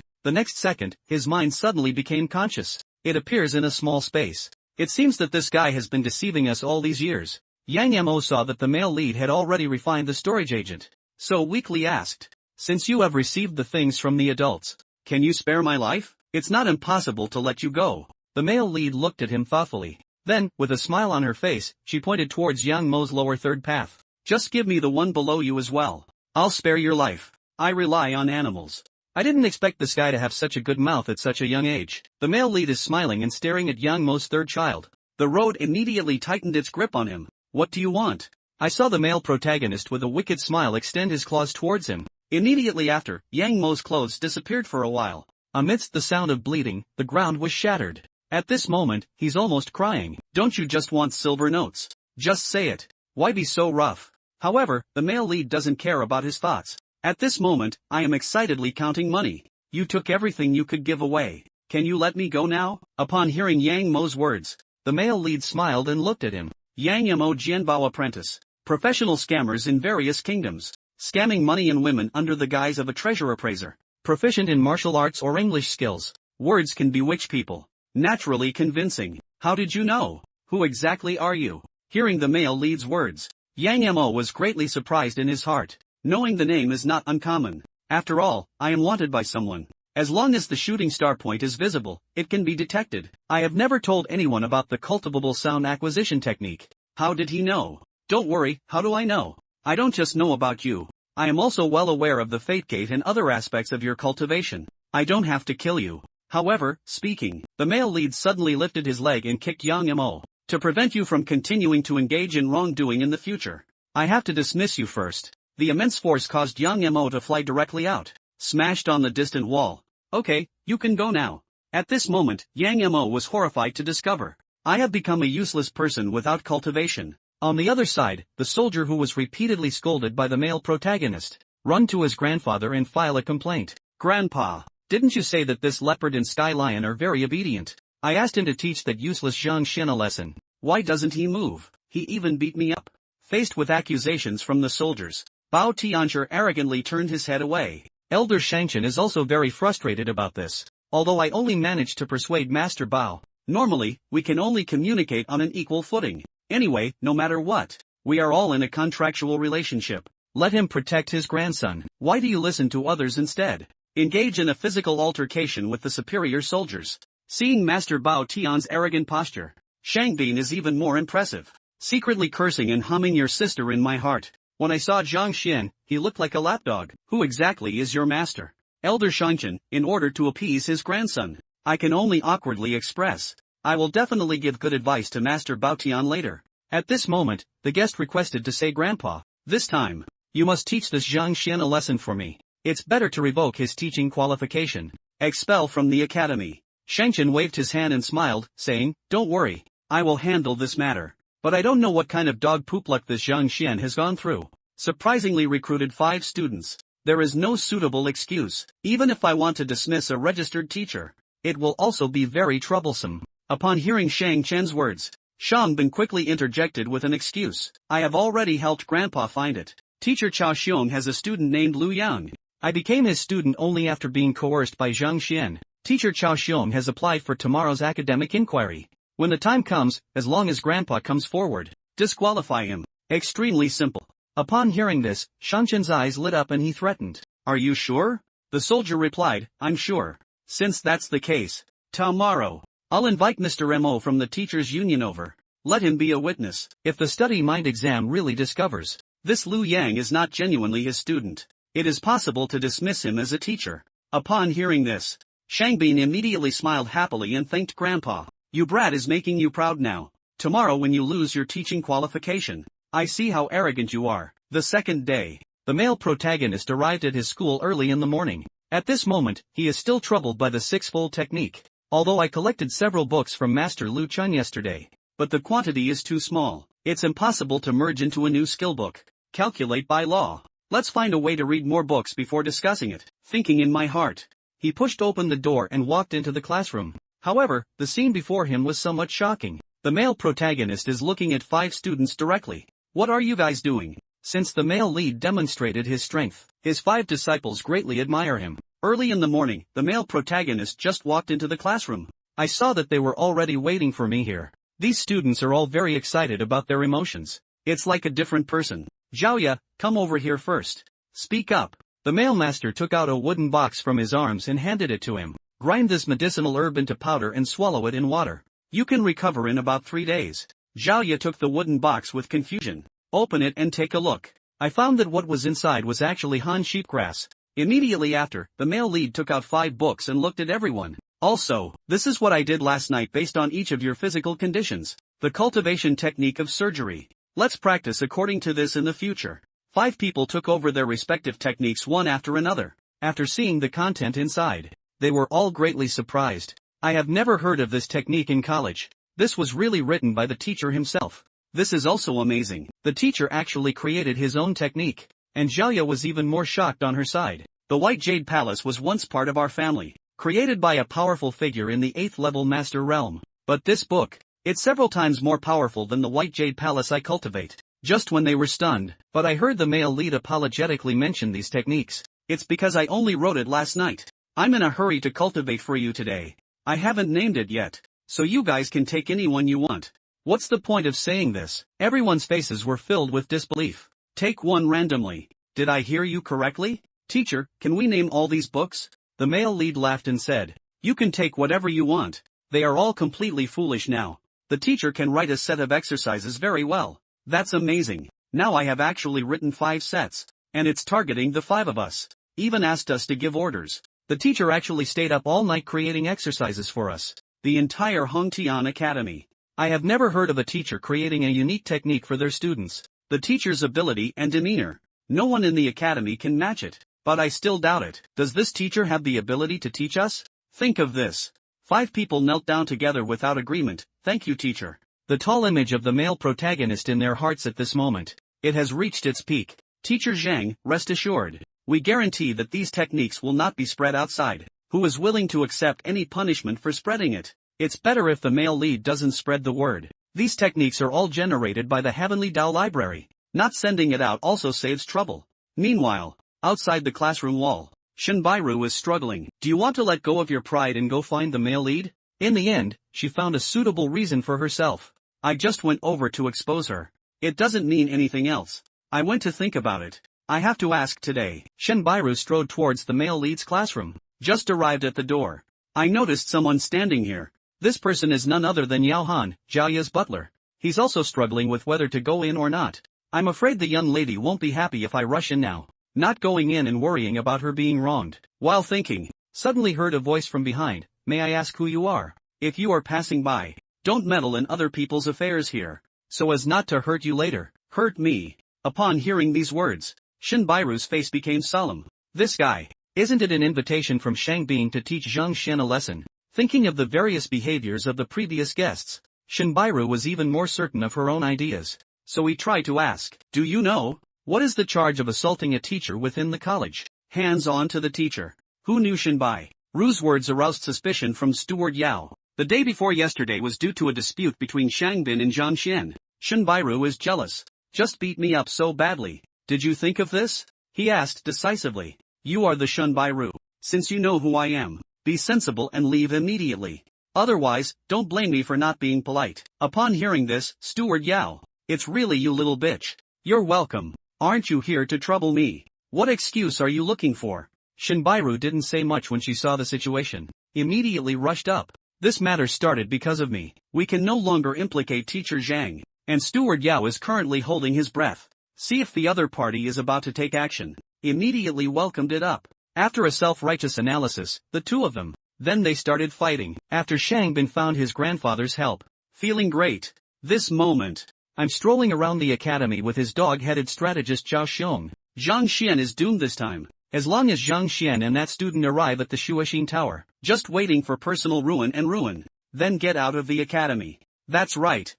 A: The next second, his mind suddenly became conscious. It appears in a small space. It seems that this guy has been deceiving us all these years. Yang Mo saw that the male lead had already refined the storage agent. So weakly asked, since you have received the things from the adults, can you spare my life? It's not impossible to let you go. The male lead looked at him thoughtfully. Then, with a smile on her face, she pointed towards Yang Mo's lower third path. Just give me the one below you as well. I'll spare your life. I rely on animals. I didn't expect this guy to have such a good mouth at such a young age. The male lead is smiling and staring at Yang Mo's third child. The road immediately tightened its grip on him. What do you want? I saw the male protagonist with a wicked smile extend his claws towards him. Immediately after, Yang Mo's clothes disappeared for a while. Amidst the sound of bleeding, the ground was shattered. At this moment, he's almost crying. Don't you just want silver notes? Just say it. Why be so rough? However, the male lead doesn't care about his thoughts. At this moment, I am excitedly counting money. You took everything you could give away. Can you let me go now? Upon hearing Yang Mo's words, the male lead smiled and looked at him. Yang Mo Jianbao apprentice. Professional scammers in various kingdoms. Scamming money and women under the guise of a treasure appraiser. Proficient in martial arts or English skills. Words can bewitch people. Naturally convincing. How did you know? Who exactly are you? Hearing the male lead's words, Yang Mo was greatly surprised in his heart. Knowing the name is not uncommon. After all, I am wanted by someone. As long as the shooting star point is visible, it can be detected. I have never told anyone about the cultivable sound acquisition technique. How did he know? Don't worry, how do I know? I don't just know about you. I am also well aware of the fate gate and other aspects of your cultivation. I don't have to kill you. However, speaking, the male lead suddenly lifted his leg and kicked Yang Mo. To prevent you from continuing to engage in wrongdoing in the future, I have to dismiss you first. The immense force caused Yang Mo to fly directly out, smashed on the distant wall. Okay, you can go now. At this moment, Yang Mo was horrified to discover, I have become a useless person without cultivation. On the other side, the soldier who was repeatedly scolded by the male protagonist, run to his grandfather and file a complaint. Grandpa, didn't you say that this leopard and sky lion are very obedient? I asked him to teach that useless Zhang Xian a lesson. Why doesn't he move? He even beat me up. Faced with accusations from the soldiers, Bao Tianzhi arrogantly turned his head away. Elder Shangchen is also very frustrated about this. Although I only managed to persuade Master Bao, normally, we can only communicate on an equal footing. Anyway, no matter what, we are all in a contractual relationship. Let him protect his grandson. Why do you listen to others instead? Engage in a physical altercation with the superior soldiers. Seeing Master Bao Tian's arrogant posture, Shangbin is even more impressive. Secretly cursing and humming your sister in my heart. When I saw Zhang Xian, he looked like a lapdog. Who exactly is your master? Elder Shangchen, in order to appease his grandson. I can only awkwardly express. I will definitely give good advice to Master Baotian later. At this moment, the guest requested to say Grandpa, this time, you must teach this Zhang Xian a lesson for me. It's better to revoke his teaching qualification. Expel from the academy. Shangchen waved his hand and smiled, saying, don't worry, I will handle this matter. But I don't know what kind of dog poop luck this Zhang Xian has gone through. Surprisingly recruited 5 students. There is no suitable excuse. Even if I want to dismiss a registered teacher, it will also be very troublesome. Upon hearing Shang Chen's words, Shang Bin quickly interjected with an excuse. I have already helped Grandpa find it. Teacher Chao Xiong has a student named Lu Yang. I became his student only after being coerced by Zhang Xian. Teacher Chao Xiong has applied for tomorrow's academic inquiry. When the time comes, as long as Grandpa comes forward, disqualify him. Extremely simple. Upon hearing this, Shangchen's eyes lit up and he threatened. Are you sure? The soldier replied, I'm sure. Since that's the case, tomorrow, I'll invite Mr. Mo from the teachers' union over. Let him be a witness. If the study mind exam really discovers this Lu Yang is not genuinely his student, it is possible to dismiss him as a teacher. Upon hearing this, Shangbin immediately smiled happily and thanked Grandpa. You brat is making you proud now. Tomorrow when you lose your teaching qualification, I see how arrogant you are. The second day, the male protagonist arrived at his school early in the morning. At this moment, he is still troubled by the six-fold technique. Although I collected several books from Master Lu Chun yesterday, but the quantity is too small. It's impossible to merge into a new skill book. Calculate by law. Let's find a way to read more books before discussing it. Thinking in my heart, he pushed open the door and walked into the classroom. However, the scene before him was somewhat shocking. The male protagonist is looking at 5 students directly. What are you guys doing? Since the male lead demonstrated his strength, his 5 disciples greatly admire him. Early in the morning, the male protagonist just walked into the classroom. I saw that they were already waiting for me here. These students are all very excited about their emotions. It's like a different person. Zhaoya, come over here first. Speak up. The male master took out a wooden box from his arms and handed it to him. Grind this medicinal herb into powder and swallow it in water. You can recover in about 3 days. Zhaoya took the wooden box with confusion. Open it and take a look. I found that what was inside was actually Han sheepgrass. Immediately after, the male lead took out 5 books and looked at everyone. Also, this is what I did last night based on each of your physical conditions. The cultivation technique of surgery. Let's practice according to this in the future. 5 people took over their respective techniques one after another. After seeing the content inside, they were all greatly surprised. I have never heard of this technique in college. This was really written by the teacher himself. This is also amazing. The teacher actually created his own technique. And Zhaoya was even more shocked on her side. The White Jade Palace was once part of our family, created by a powerful figure in the 8th level master realm. But this book, it's several times more powerful than the White Jade Palace I cultivate. Just when they were stunned, but I heard the male lead apologetically mention these techniques. It's because I only wrote it last night. I'm in a hurry to cultivate for you today. I haven't named it yet, so you guys can take anyone you want. What's the point of saying this? Everyone's faces were filled with disbelief. Take one randomly. Did I hear you correctly? Teacher, can we name all these books? The male lead laughed and said, "You can take whatever you want. They are all completely foolish now. The teacher can write a set of exercises very well. That's amazing. Now I have actually written 5 sets. And it's targeting the 5 of us. Even asked us to give orders. The teacher actually stayed up all night creating exercises for us. The entire Hongtian Academy. I have never heard of a teacher creating a unique technique for their students. The teacher's ability and demeanor. No one in the academy can match it. But I still doubt it. Does this teacher have the ability to teach us? Think of this. 5 people knelt down together without agreement. Thank you, teacher." The tall image of the male protagonist in their hearts at this moment. It has reached its peak. Teacher Zhang, rest assured. We guarantee that these techniques will not be spread outside. Who is willing to accept any punishment for spreading it? It's better if the male lead doesn't spread the word. These techniques are all generated by the Heavenly Tao Library. Not sending it out also saves trouble. Meanwhile, outside the classroom wall, Shinbairu is struggling. Do you want to let go of your pride and go find the male lead? In the end, she found a suitable reason for herself. I just went over to expose her. It doesn't mean anything else. I went to think about it. I have to ask today. Shinbairu strode towards the male lead's classroom. Just arrived at the door. I noticed someone standing here. This person is none other than Yao Han, Jiaya's butler. He's also struggling with whether to go in or not. I'm afraid the young lady won't be happy if I rush in now. Not going in and worrying about her being wronged. While thinking, suddenly heard a voice from behind. May I ask who you are? If you are passing by, don't meddle in other people's affairs here, so as not to hurt you later. Hurt me. Upon hearing these words, Shinbairu's face became solemn. This guy, isn't it an invitation from Shangbin to teach Zhang Xian a lesson? Thinking of the various behaviors of the previous guests, Shinbairu was even more certain of her own ideas. So he tried to ask, do you know? What is the charge of assaulting a teacher within the college? Hands on to the teacher. Who knew Shinbairu's words aroused suspicion from Steward Yao. The day before yesterday was due to a dispute between Shangbin and Zhang Xian. Shinbairu is jealous. Just beat me up so badly. Did you think of this? He asked decisively. You are the Shinbairu. Since you know who I am, be sensible and leave immediately. Otherwise, don't blame me for not being polite. Upon hearing this, Steward Yao. It's really you little bitch. You're welcome. Aren't you here to trouble me? What excuse are you looking for? Shinbairu didn't say much when she saw the situation. Immediately rushed up. This matter started because of me. We can no longer implicate Teacher Zhang. And Steward Yao is currently holding his breath. See if the other party is about to take action. Immediately welcomed it up. After a self-righteous analysis, the two of them, then they started fighting. After Shangbin found his grandfather's help. Feeling great. This moment. I'm strolling around the academy with his dog-headed strategist Zhao Xiong. Zhang Xian is doomed this time. As long as Zhang Xian and that student arrive at the Shuoxin Tower, just waiting for personal ruin and ruin, then get out of the academy. That's right.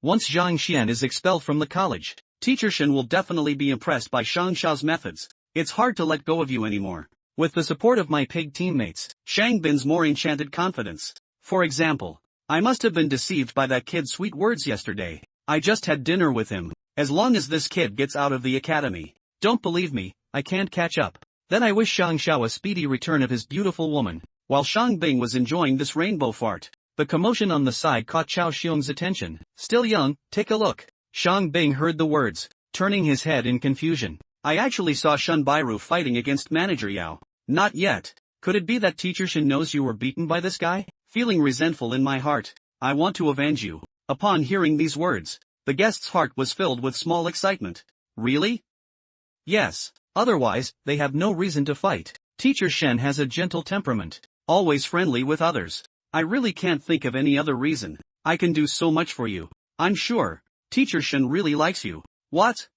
A: Once Zhang Xian is expelled from the college, Teacher Shen will definitely be impressed by Shang Xiao's methods. It's hard to let go of you anymore. With the support of my pig teammates, Shangbin's more enchanted confidence. For example, I must have been deceived by that kid's sweet words yesterday. I just had dinner with him. As long as this kid gets out of the academy, don't believe me, I can't catch up. Then I wish Shang Xiao a speedy return of his beautiful woman. While Shang Bing was enjoying this rainbow fart, the commotion on the side caught Chao Xiong's attention. Still young, take a look. Shang Bing heard the words, turning his head in confusion. I actually saw Shinbairu fighting against Manager Yao. Not yet. Could it be that Teacher Shen knows you were beaten by this guy? Feeling resentful in my heart, I want to avenge you. Upon hearing these words, the guest's heart was filled with small excitement. Really? Yes. Otherwise, they have no reason to fight. Teacher Shen has a gentle temperament, always friendly with others. I really can't think of any other reason. I can do so much for you. I'm sure. Teacher Shen really likes you. What?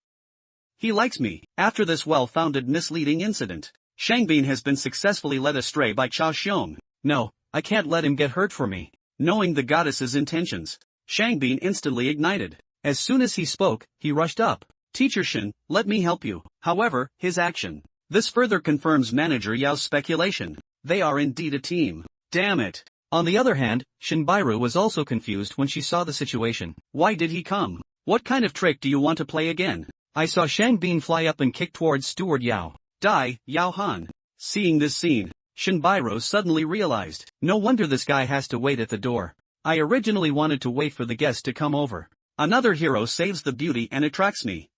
A: He likes me. After this well-founded misleading incident, Shangbin has been successfully led astray by Chao Xiong. No, I can't let him get hurt for me. Knowing the goddess's intentions, Shangbin instantly ignited. As soon as he spoke, he rushed up. Teacher Shen, let me help you. However, his action. This further confirms Manager Yao's speculation. They are indeed a team. Damn it. On the other hand, Shinbairu was also confused when she saw the situation. Why did he come? What kind of trick do you want to play again? I saw Shangbin fly up and kick towards Steward Yao. Die, Yao Han. Seeing this scene, Shinbairu suddenly realized, no wonder this guy has to wait at the door. I originally wanted to wait for the guest to come over. Another hero saves the beauty and attracts me.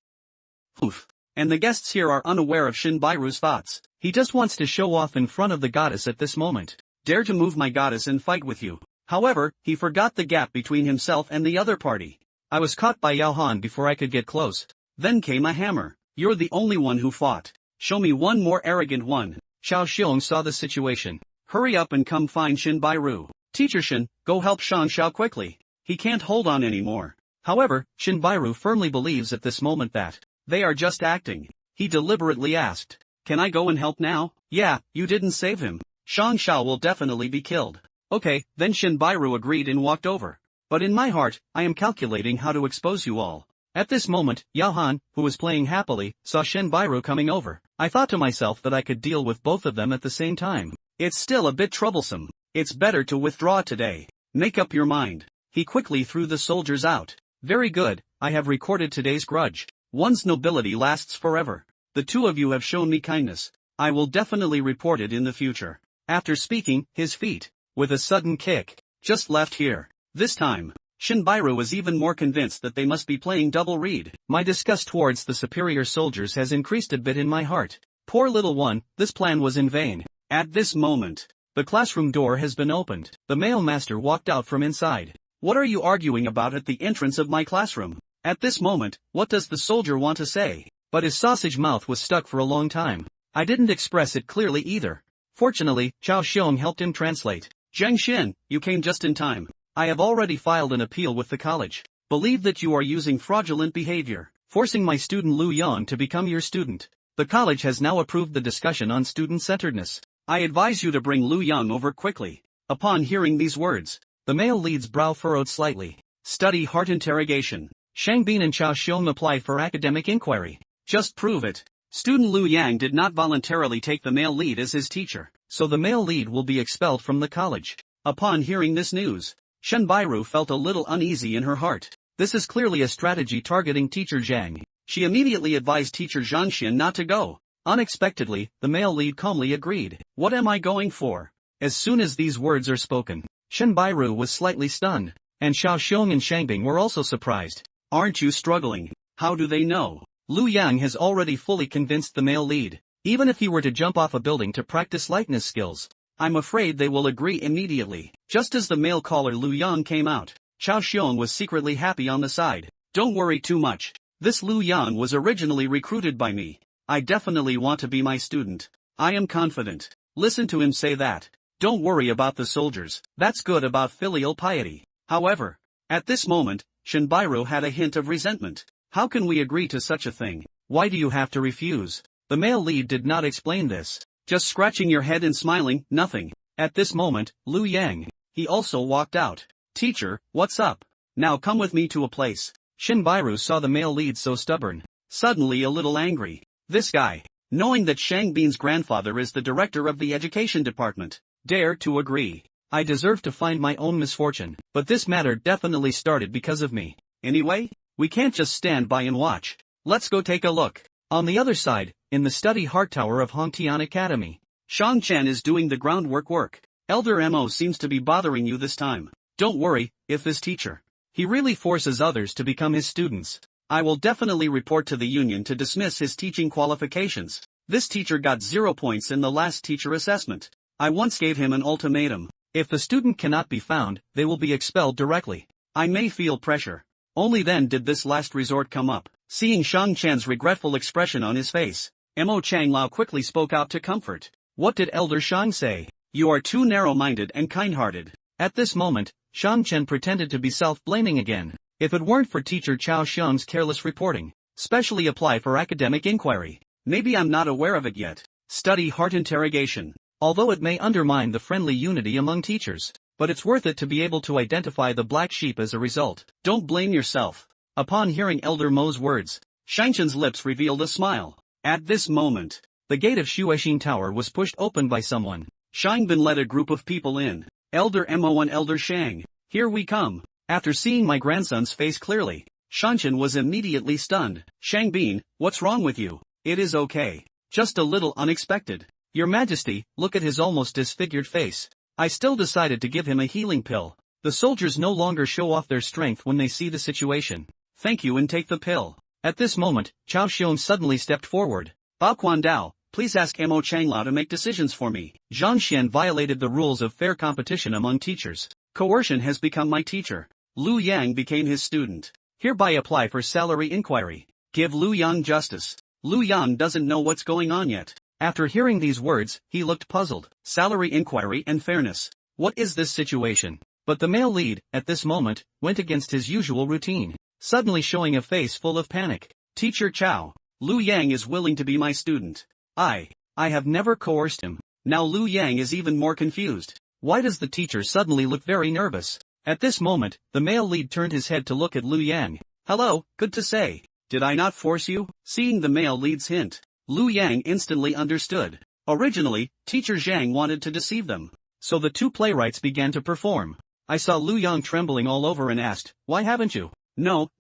A: Oof. And the guests here are unaware of Shinbairu's thoughts. He just wants to show off in front of the goddess at this moment. Dare to move my goddess and fight with you. However, he forgot the gap between himself and the other party. I was caught by Yao Han before I could get close. Then came a hammer. You're the only one who fought. Show me one more arrogant one. Xiao Xiong saw the situation. Hurry up and come find Shin Bairu. Teacher Shin, go help Shang Xiao quickly. He can't hold on anymore. However, Shin Bairu firmly believes at this moment that they are just acting. He deliberately asked, can I go and help now? Yeah, you didn't save him. Shang Xiao will definitely be killed. Okay, then Shin Bairu agreed and walked over. But in my heart, I am calculating how to expose you all. At this moment, Yao Han, who was playing happily, saw Shin Bairu coming over. I thought to myself that I could deal with both of them at the same time. It's still a bit troublesome. It's better to withdraw today. Make up your mind. He quickly threw the soldiers out. Very good, I have recorded today's grudge. One's nobility lasts forever. The two of you have shown me kindness. I will definitely report it in the future. After speaking, his feet, with a sudden kick, just left here. This time, Shin Bairu was even more convinced that they must be playing double read. My disgust towards the superior soldiers has increased a bit in my heart. Poor little one, this plan was in vain. At this moment, the classroom door has been opened. The male master walked out from inside. What are you arguing about at the entrance of my classroom? At this moment, what does the soldier want to say? But his sausage mouth was stuck for a long time. I didn't express it clearly either. Fortunately, Xiao Xiong helped him translate. Zheng Xin, you came just in time. I have already filed an appeal with the college. Believe that you are using fraudulent behavior, forcing my student Lu Yang to become your student. The college has now approved the discussion on student-centeredness. I advise you to bring Lu Yang over quickly. Upon hearing these words, the male lead's brow furrowed slightly. Study heart interrogation. Shang Bin and Xiao Xiong apply for academic inquiry. Just prove it. Student Lu Yang did not voluntarily take the male lead as his teacher, so the male lead will be expelled from the college. Upon hearing this news, Shin Bairu felt a little uneasy in her heart. This is clearly a strategy targeting teacher Zhang. She immediately advised teacher Zhang Xin not to go. Unexpectedly, the male lead calmly agreed. What am I going for? As soon as these words are spoken, Shin Bairu was slightly stunned, and Xiao Xiong and Shangbing were also surprised. Aren't you struggling? How do they know? Lu Yang has already fully convinced the male lead. Even if he were to jump off a building to practice lightness skills, I'm afraid they will agree immediately. Just as the male caller Lu Yang came out, Xiao Xiong was secretly happy on the side. Don't worry too much. This Lu Yang was originally recruited by me. I definitely want to be my student. I am confident. Listen to him say that. Don't worry about the soldiers. That's good about filial piety. However, at this moment, Shin Bairu had a hint of resentment. How can we agree to such a thing? Why do you have to refuse? The male lead did not explain this. Just scratching your head and smiling, nothing. At this moment, Lu Yang, he also walked out. Teacher, what's up? Now come with me to a place. Shin Bairu saw the male lead so stubborn, suddenly a little angry. This guy, knowing that Shang Bin's grandfather is the director of the education department, dare to agree. I deserve to find my own misfortune, but this matter definitely started because of me. Anyway, we can't just stand by and watch. Let's go take a look. On the other side, in the study heart tower of Hongtian Academy, Shang Chen is doing the groundwork work. Elder Mo seems to be bothering you this time. Don't worry, if this teacher, he really forces others to become his students. I will definitely report to the union to dismiss his teaching qualifications. This teacher got 0 points in the last teacher assessment. I once gave him an ultimatum. If the student cannot be found, they will be expelled directly. I may feel pressure. Only then did this last resort come up. Seeing Shang Chan's regretful expression on his face, Mo Chang Lao quickly spoke out to comfort. What did Elder Shang say? You are too narrow-minded and kind-hearted. At this moment, Shang Chen pretended to be self-blaming again. If it weren't for teacher Chao Xiang's careless reporting, specially apply for academic inquiry. Maybe I'm not aware of it yet. Study heart interrogation. Although it may undermine the friendly unity among teachers, but it's worth it to be able to identify the black sheep as a result. Don't blame yourself. Upon hearing Elder Mo's words, Shang Chen's lips revealed a smile. At this moment, the gate of Shuexin Tower was pushed open by someone. Shang Bin led a group of people in. Elder Mo and Elder Shang, here we come. After seeing my grandson's face clearly, Shang Chen was immediately stunned. Shang Bin, what's wrong with you? It is okay. Just a little unexpected. Your Majesty, look at his almost disfigured face. I still decided to give him a healing pill. The soldiers no longer show off their strength when they see the situation. Thank you and take the pill. At this moment, Chao Xiong suddenly stepped forward. Bao Quan Dao, please ask Mo Changlao to make decisions for me. Zhang Xian violated the rules of fair competition among teachers. Coercion has become my teacher. Lu Yang became his student. Hereby apply for salary inquiry. Give Lu Yang justice. Lu Yang doesn't know what's going on yet. After hearing these words, he looked puzzled. Salary inquiry and fairness. What is this situation? But the male lead, at this moment, went against his usual routine, suddenly showing a face full of panic. Teacher Chow, Lu Yang is willing to be my student. I have never coerced him. Now Lu Yang is even more confused. Why does the teacher suddenly look very nervous? At this moment, the male lead turned his head to look at Lu Yang. Hello, good to say. Did I not force you? Seeing the male lead's hint, Lu Yang instantly understood. Originally, teacher Zhang wanted to deceive them. So the two playwrights began to perform. I saw Lu Yang trembling all over and asked, why haven't you? No.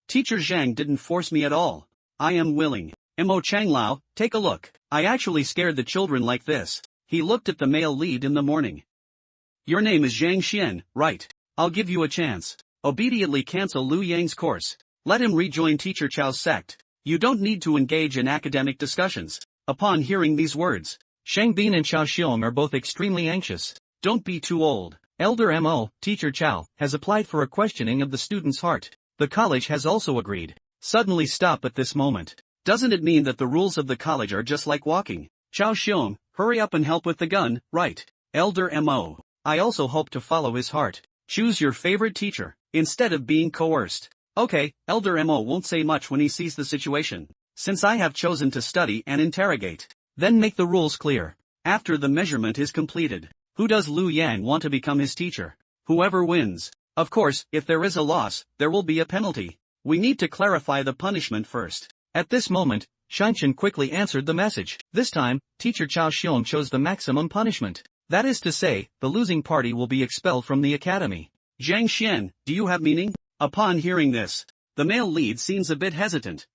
A: Teacher Zhang didn't force me at all. I am willing. Mo Changlao, take a look. I actually scared the children like this. He looked at the male lead in the morning. Your name is Zhang Xian, right? I'll give you a chance. Obediently cancel Lu Yang's course. Let him rejoin teacher Chow's sect. You don't need to engage in academic discussions. Upon hearing these words, Shang Bin and Chao Xiong are both extremely anxious. Don't be too old. Elder Mo, teacher Chow, has applied for a questioning of the student's heart. The college has also agreed. Suddenly stop at this moment. Doesn't it mean that the rules of the college are just like walking? Chao Xiong, hurry up and help with the gun, right? Elder Mo. I also hope to follow his heart. Choose your favorite teacher, instead of being coerced. Okay, Elder Mo won't say much when he sees the situation. Since I have chosen to study and interrogate, then make the rules clear. After the measurement is completed, who does Lu Yang want to become his teacher? Whoever wins. Of course, if there is a loss, there will be a penalty. We need to clarify the punishment first. At this moment, Shinchin quickly answered the message. This time, teacher Chao Xiong chose the maximum punishment. That is to say, the losing party will be expelled from the academy. Zhang Xian, do you have meaning? Upon hearing this, the male lead seems a bit hesitant.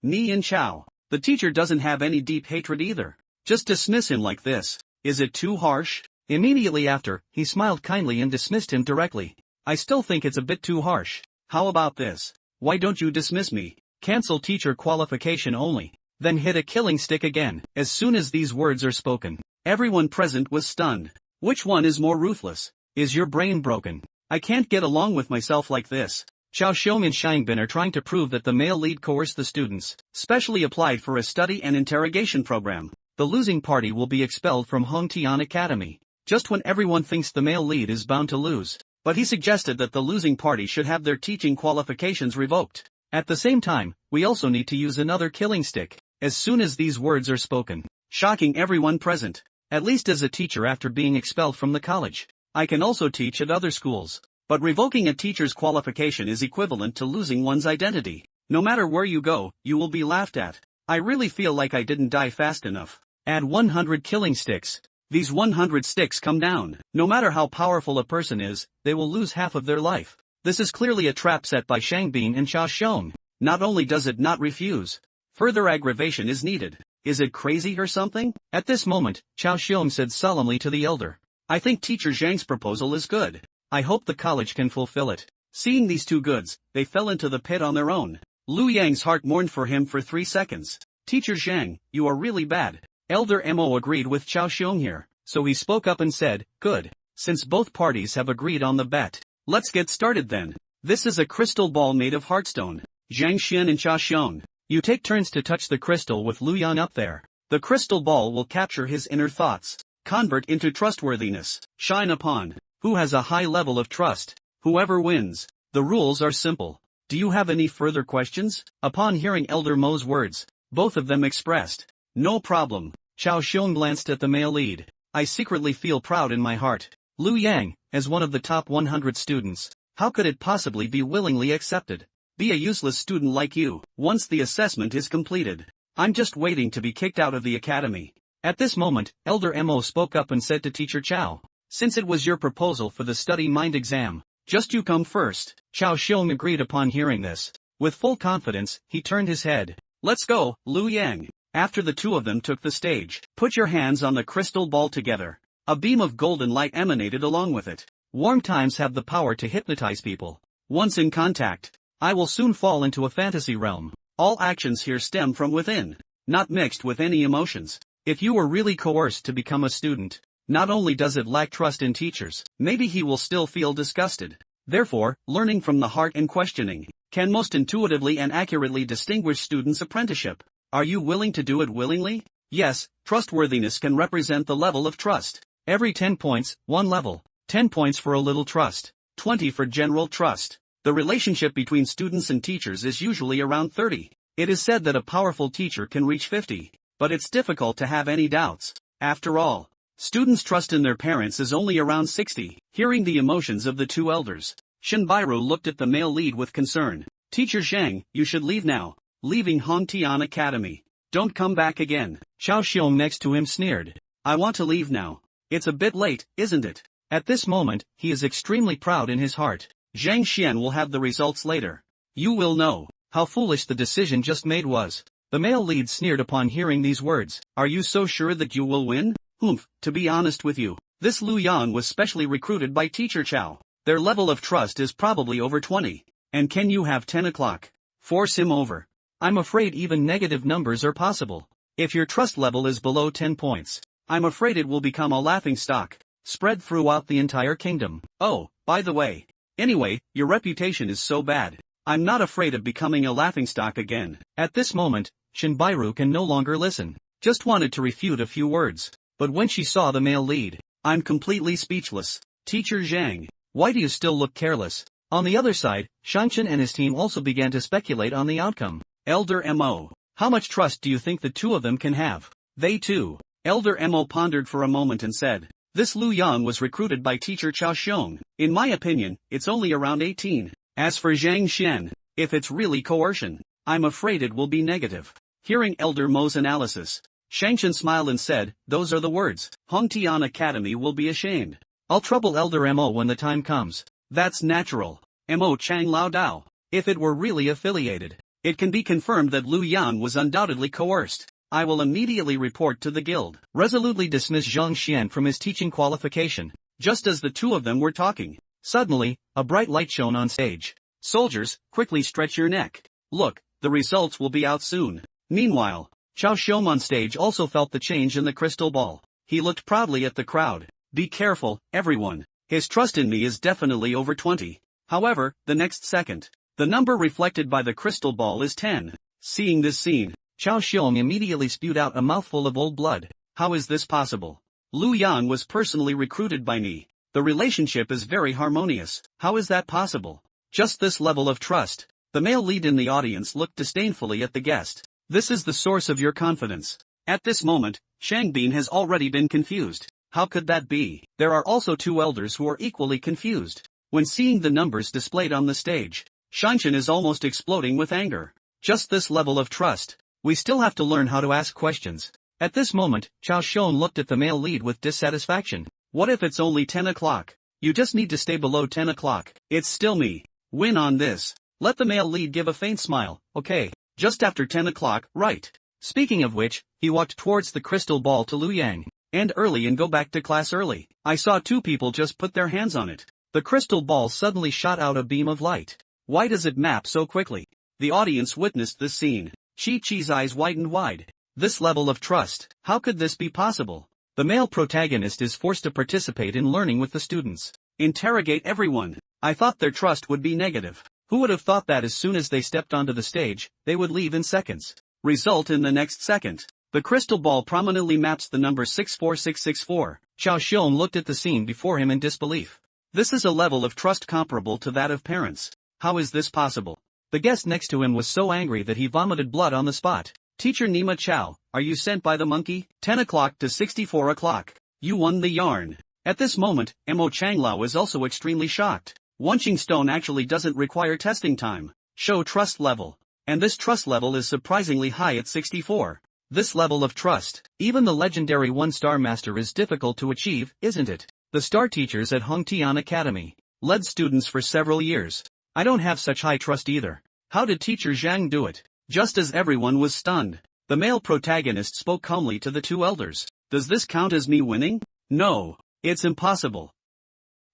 A: Ni and Chao, the teacher doesn't have any deep hatred either. Just dismiss him like this. Is it too harsh? Immediately after, he smiled kindly and dismissed him directly. I still think it's a bit too harsh. How about this? Why don't you dismiss me? Cancel teacher qualification only. Then hit a killing stick again. As soon as these words are spoken, everyone present was stunned. Which one is more ruthless? Is your brain broken? I can't get along with myself like this. Chao Xiong and Shangbin are trying to prove that the male lead coerced the students, specially applied for a study and interrogation program. The losing party will be expelled from Hongtian Academy. Just when everyone thinks the male lead is bound to lose. But he suggested that the losing party should have their teaching qualifications revoked. At the same time, we also need to use another killing stick. As soon as these words are spoken, shocking everyone present. At least as a teacher after being expelled from the college, I can also teach at other schools. But revoking a teacher's qualification is equivalent to losing one's identity. No matter where you go, you will be laughed at. I really feel like I didn't die fast enough. Add 100 killing sticks. These 100 sticks come down. No matter how powerful a person is, they will lose half of their life. This is clearly a trap set by Shangbin and Chao Xiong. Not only does it not refuse, further aggravation is needed. Is it crazy or something? At this moment, Chao Xiong said solemnly to the elder. I think teacher Zhang's proposal is good. I hope the college can fulfill it. Seeing these two goods, they fell into the pit on their own. Lu Yang's heart mourned for him for 3 seconds. Teacher Zhang, you are really bad. Elder Mo agreed with Chao Xiong here, so he spoke up and said, good. Since both parties have agreed on the bet, let's get started then. This is a crystal ball made of heartstone. Zhang Xian and Chao Xiong, you take turns to touch the crystal with Lu Yang up there. The crystal ball will capture his inner thoughts, convert into trustworthiness, shine upon. Who has a high level of trust? Whoever wins. The rules are simple. Do you have any further questions? Upon hearing Elder Mo's words, both of them expressed, no problem. Chao Xiong glanced at the male lead. I secretly feel proud in my heart. Lu Yang, as one of the top 100 students, how could it possibly be willingly accepted? Be a useless student like you, once the assessment is completed. I'm just waiting to be kicked out of the academy. At this moment, Elder Mo spoke up and said to teacher Chao, since it was your proposal for the study mind exam, just you come first. Chao Xiong agreed upon hearing this. With full confidence, he turned his head. Let's go, Lu Yang. After the two of them took the stage, put your hands on the crystal ball together. A beam of golden light emanated along with it. Warm times have the power to hypnotize people. Once in contact, I will soon fall into a fantasy realm. All actions here stem from within. not mixed with any emotions. If you were really coerced to become a student, not only does it lack trust in teachers, maybe he will still feel disgusted. Therefore, learning from the heart and questioning can most intuitively and accurately distinguish students' apprenticeship. Are you willing to do it willingly? Yes, trustworthiness can represent the level of trust. Every 10 points, 1 level. 10 points for a little trust, 20 for general trust. The relationship between students and teachers is usually around 30. It is said that a powerful teacher can reach 50, but it's difficult to have any doubts. After all, students' trust in their parents is only around 60. Hearing the emotions of the two elders, Shinbairu looked at the male lead with concern. Teacher Zhang, you should leave now. Leaving Hongtian Academy. Don't come back again. Chao Xiong next to him sneered. I want to leave now. It's a bit late, isn't it? At this moment, he is extremely proud in his heart. Zhang Xian will have the results later. You will know how foolish the decision just made was. The male lead sneered upon hearing these words. Are you so sure that you will win? Humph, to be honest with you, this Lu Yang was specially recruited by Teacher Chao. Their level of trust is probably over 20. And can you have 10 o'clock? Force him over. I'm afraid even negative numbers are possible. If your trust level is below 10 points, I'm afraid it will become a laughingstock, spread throughout the entire kingdom. Oh, by the way. Anyway, your reputation is so bad. I'm not afraid of becoming a laughingstock again. At this moment, Shinbairu can no longer listen. Just wanted to refute a few words. But when she saw the male lead, I'm completely speechless. Teacher Zhang, why do you still look careless? On the other side, Shangchen and his team also began to speculate on the outcome. Elder Mo. How much trust do you think the two of them can have? They too. Elder Mo pondered for a moment and said, this Lu Yang was recruited by Teacher Chao Xiong. In my opinion, it's only around 18. As for Zhang Xian, if it's really coercion, I'm afraid it will be negative. Hearing Elder Mo's analysis, Shangchen smiled and said, those are the words. Hongtian Academy will be ashamed. I'll trouble Elder Mo when the time comes. That's natural. Mo Chang Lao Dao. If it were really affiliated, it can be confirmed that Lu Yan was undoubtedly coerced. I will immediately report to the guild. Resolutely dismiss Zhang Xian from his teaching qualification. Just as the two of them were talking, suddenly, a bright light shone on stage. Soldiers, quickly stretch your neck. Look, the results will be out soon. Meanwhile, Chao Xiong on stage also felt the change in the crystal ball. He looked proudly at the crowd. Be careful, everyone. His trust in me is definitely over 20. However, the next second, the number reflected by the crystal ball is 10. Seeing this scene, Chao Xiong immediately spewed out a mouthful of old blood. How is this possible? Lu Yan was personally recruited by me. The relationship is very harmonious. How is that possible? Just this level of trust. The male lead in the audience looked disdainfully at the guest. This is the source of your confidence. At this moment, Shangbin has already been confused. How could that be? There are also two elders who are equally confused. When seeing the numbers displayed on the stage, Shangchen is almost exploding with anger. Just this level of trust. We still have to learn how to ask questions. At this moment, Chao Xiong looked at the male lead with dissatisfaction. What if it's only 10 o'clock? You just need to stay below 10 o'clock. It's still me. Win on this. Let the male lead give a faint smile. Okay, just after 10 o'clock, right. Speaking of which, he walked towards the crystal ball to Lu Yang. End early and go back to class early. I saw two people just put their hands on it. The crystal ball suddenly shot out a beam of light. Why does it map so quickly? The audience witnessed this scene. Chi-Chi's eyes widened wide. This level of trust, how could this be possible? The male protagonist is forced to participate in learning with the students. Interrogate everyone. I thought their trust would be negative. Who would have thought that as soon as they stepped onto the stage, they would leave in seconds? Result in the next second. The crystal ball prominently maps the number 64664. Chao Xiong looked at the scene before him in disbelief. This is a level of trust comparable to that of parents. How is this possible? The guest next to him was so angry that he vomited blood on the spot. Teacher Nima Chao, are you sent by the monkey? 10 o'clock to 64 o'clock. You won the yarn. At this moment, Mo Changlao is also extremely shocked. Wanching Stone actually doesn't require testing time. Show trust level. And this trust level is surprisingly high at 64. This level of trust, even the legendary one-star master is difficult to achieve, isn't it? The star teachers at Hongtian Academy led students for several years. I don't have such high trust either. How did Teacher Zhang do it? Just as everyone was stunned, the male protagonist spoke calmly to the two elders. Does this count as me winning? No, it's impossible.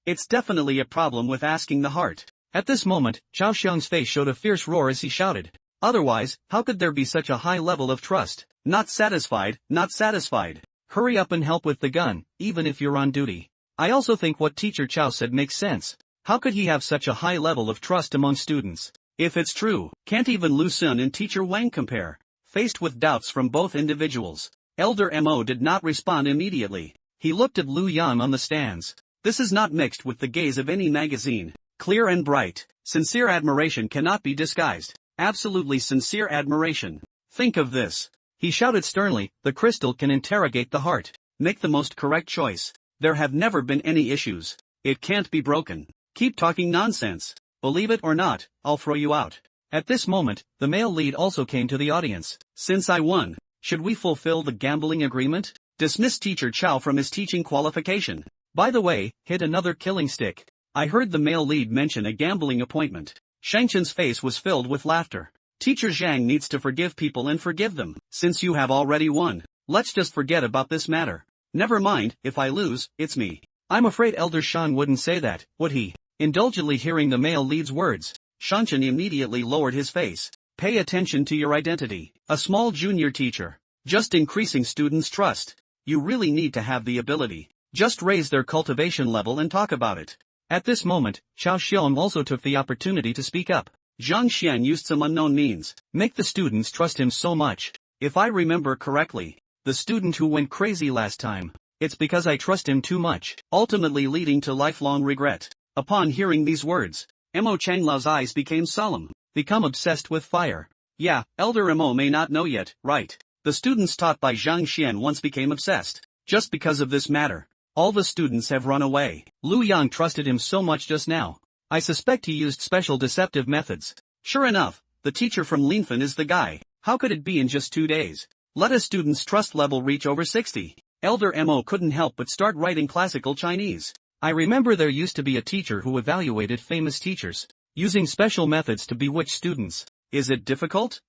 A: It's definitely a problem with asking the heart. At this moment, Chao Xiong's face showed a fierce roar as he shouted. Otherwise, how could there be such a high level of trust? Not satisfied, not satisfied. Hurry up and help with the gun, even if you're on duty. I also think what teacher Chow said makes sense. How could he have such a high level of trust among students? If it's true, can't even Lu Sun and teacher Wang compare? Faced with doubts from both individuals, Elder Mo did not respond immediately. He looked at Lu Yang on the stands. This is not mixed with the gaze of any magazine. Clear and bright. Sincere admiration cannot be disguised. Absolutely sincere admiration. Think of this. He shouted sternly, the crystal can interrogate the heart. Make the most correct choice. There have never been any issues. It can't be broken. Keep talking nonsense. Believe it or not, I'll throw you out. At this moment, the male lead also came to the audience. Since I won, should we fulfill the gambling agreement? Dismiss teacher Chow from his teaching qualification. By the way, hit another killing stick. I heard the male lead mention a gambling appointment. Shangchen's face was filled with laughter. Teacher Zhang needs to forgive people and forgive them. Since you have already won, let's just forget about this matter. Never mind, if I lose, it's me. I'm afraid Elder Shan wouldn't say that, would he? Indulgently hearing the male lead's words, Shangchen immediately lowered his face. Pay attention to your identity. A small junior teacher. Just increasing students' trust. You really need to have the ability. Just raise their cultivation level and talk about it. At this moment, Chao Xiong also took the opportunity to speak up. Zhang Xian used some unknown means. Make the students trust him so much. If I remember correctly, the student who went crazy last time, it's because I trust him too much, ultimately leading to lifelong regret. Upon hearing these words, Mo Changlau's eyes became solemn, become obsessed with fire. Yeah, Elder Mo may not know yet, right? The students taught by Zhang Xian once became obsessed. Just because of this matter, all the students have run away. Lu Yang trusted him so much just now. I suspect he used special deceptive methods. Sure enough, the teacher from Linfen is the guy. How could it be in just 2 days? Let a student's trust level reach over 60. Elder Mo couldn't help but start writing classical Chinese. I remember there used to be a teacher who evaluated famous teachers, using special methods to bewitch students. Is it difficult?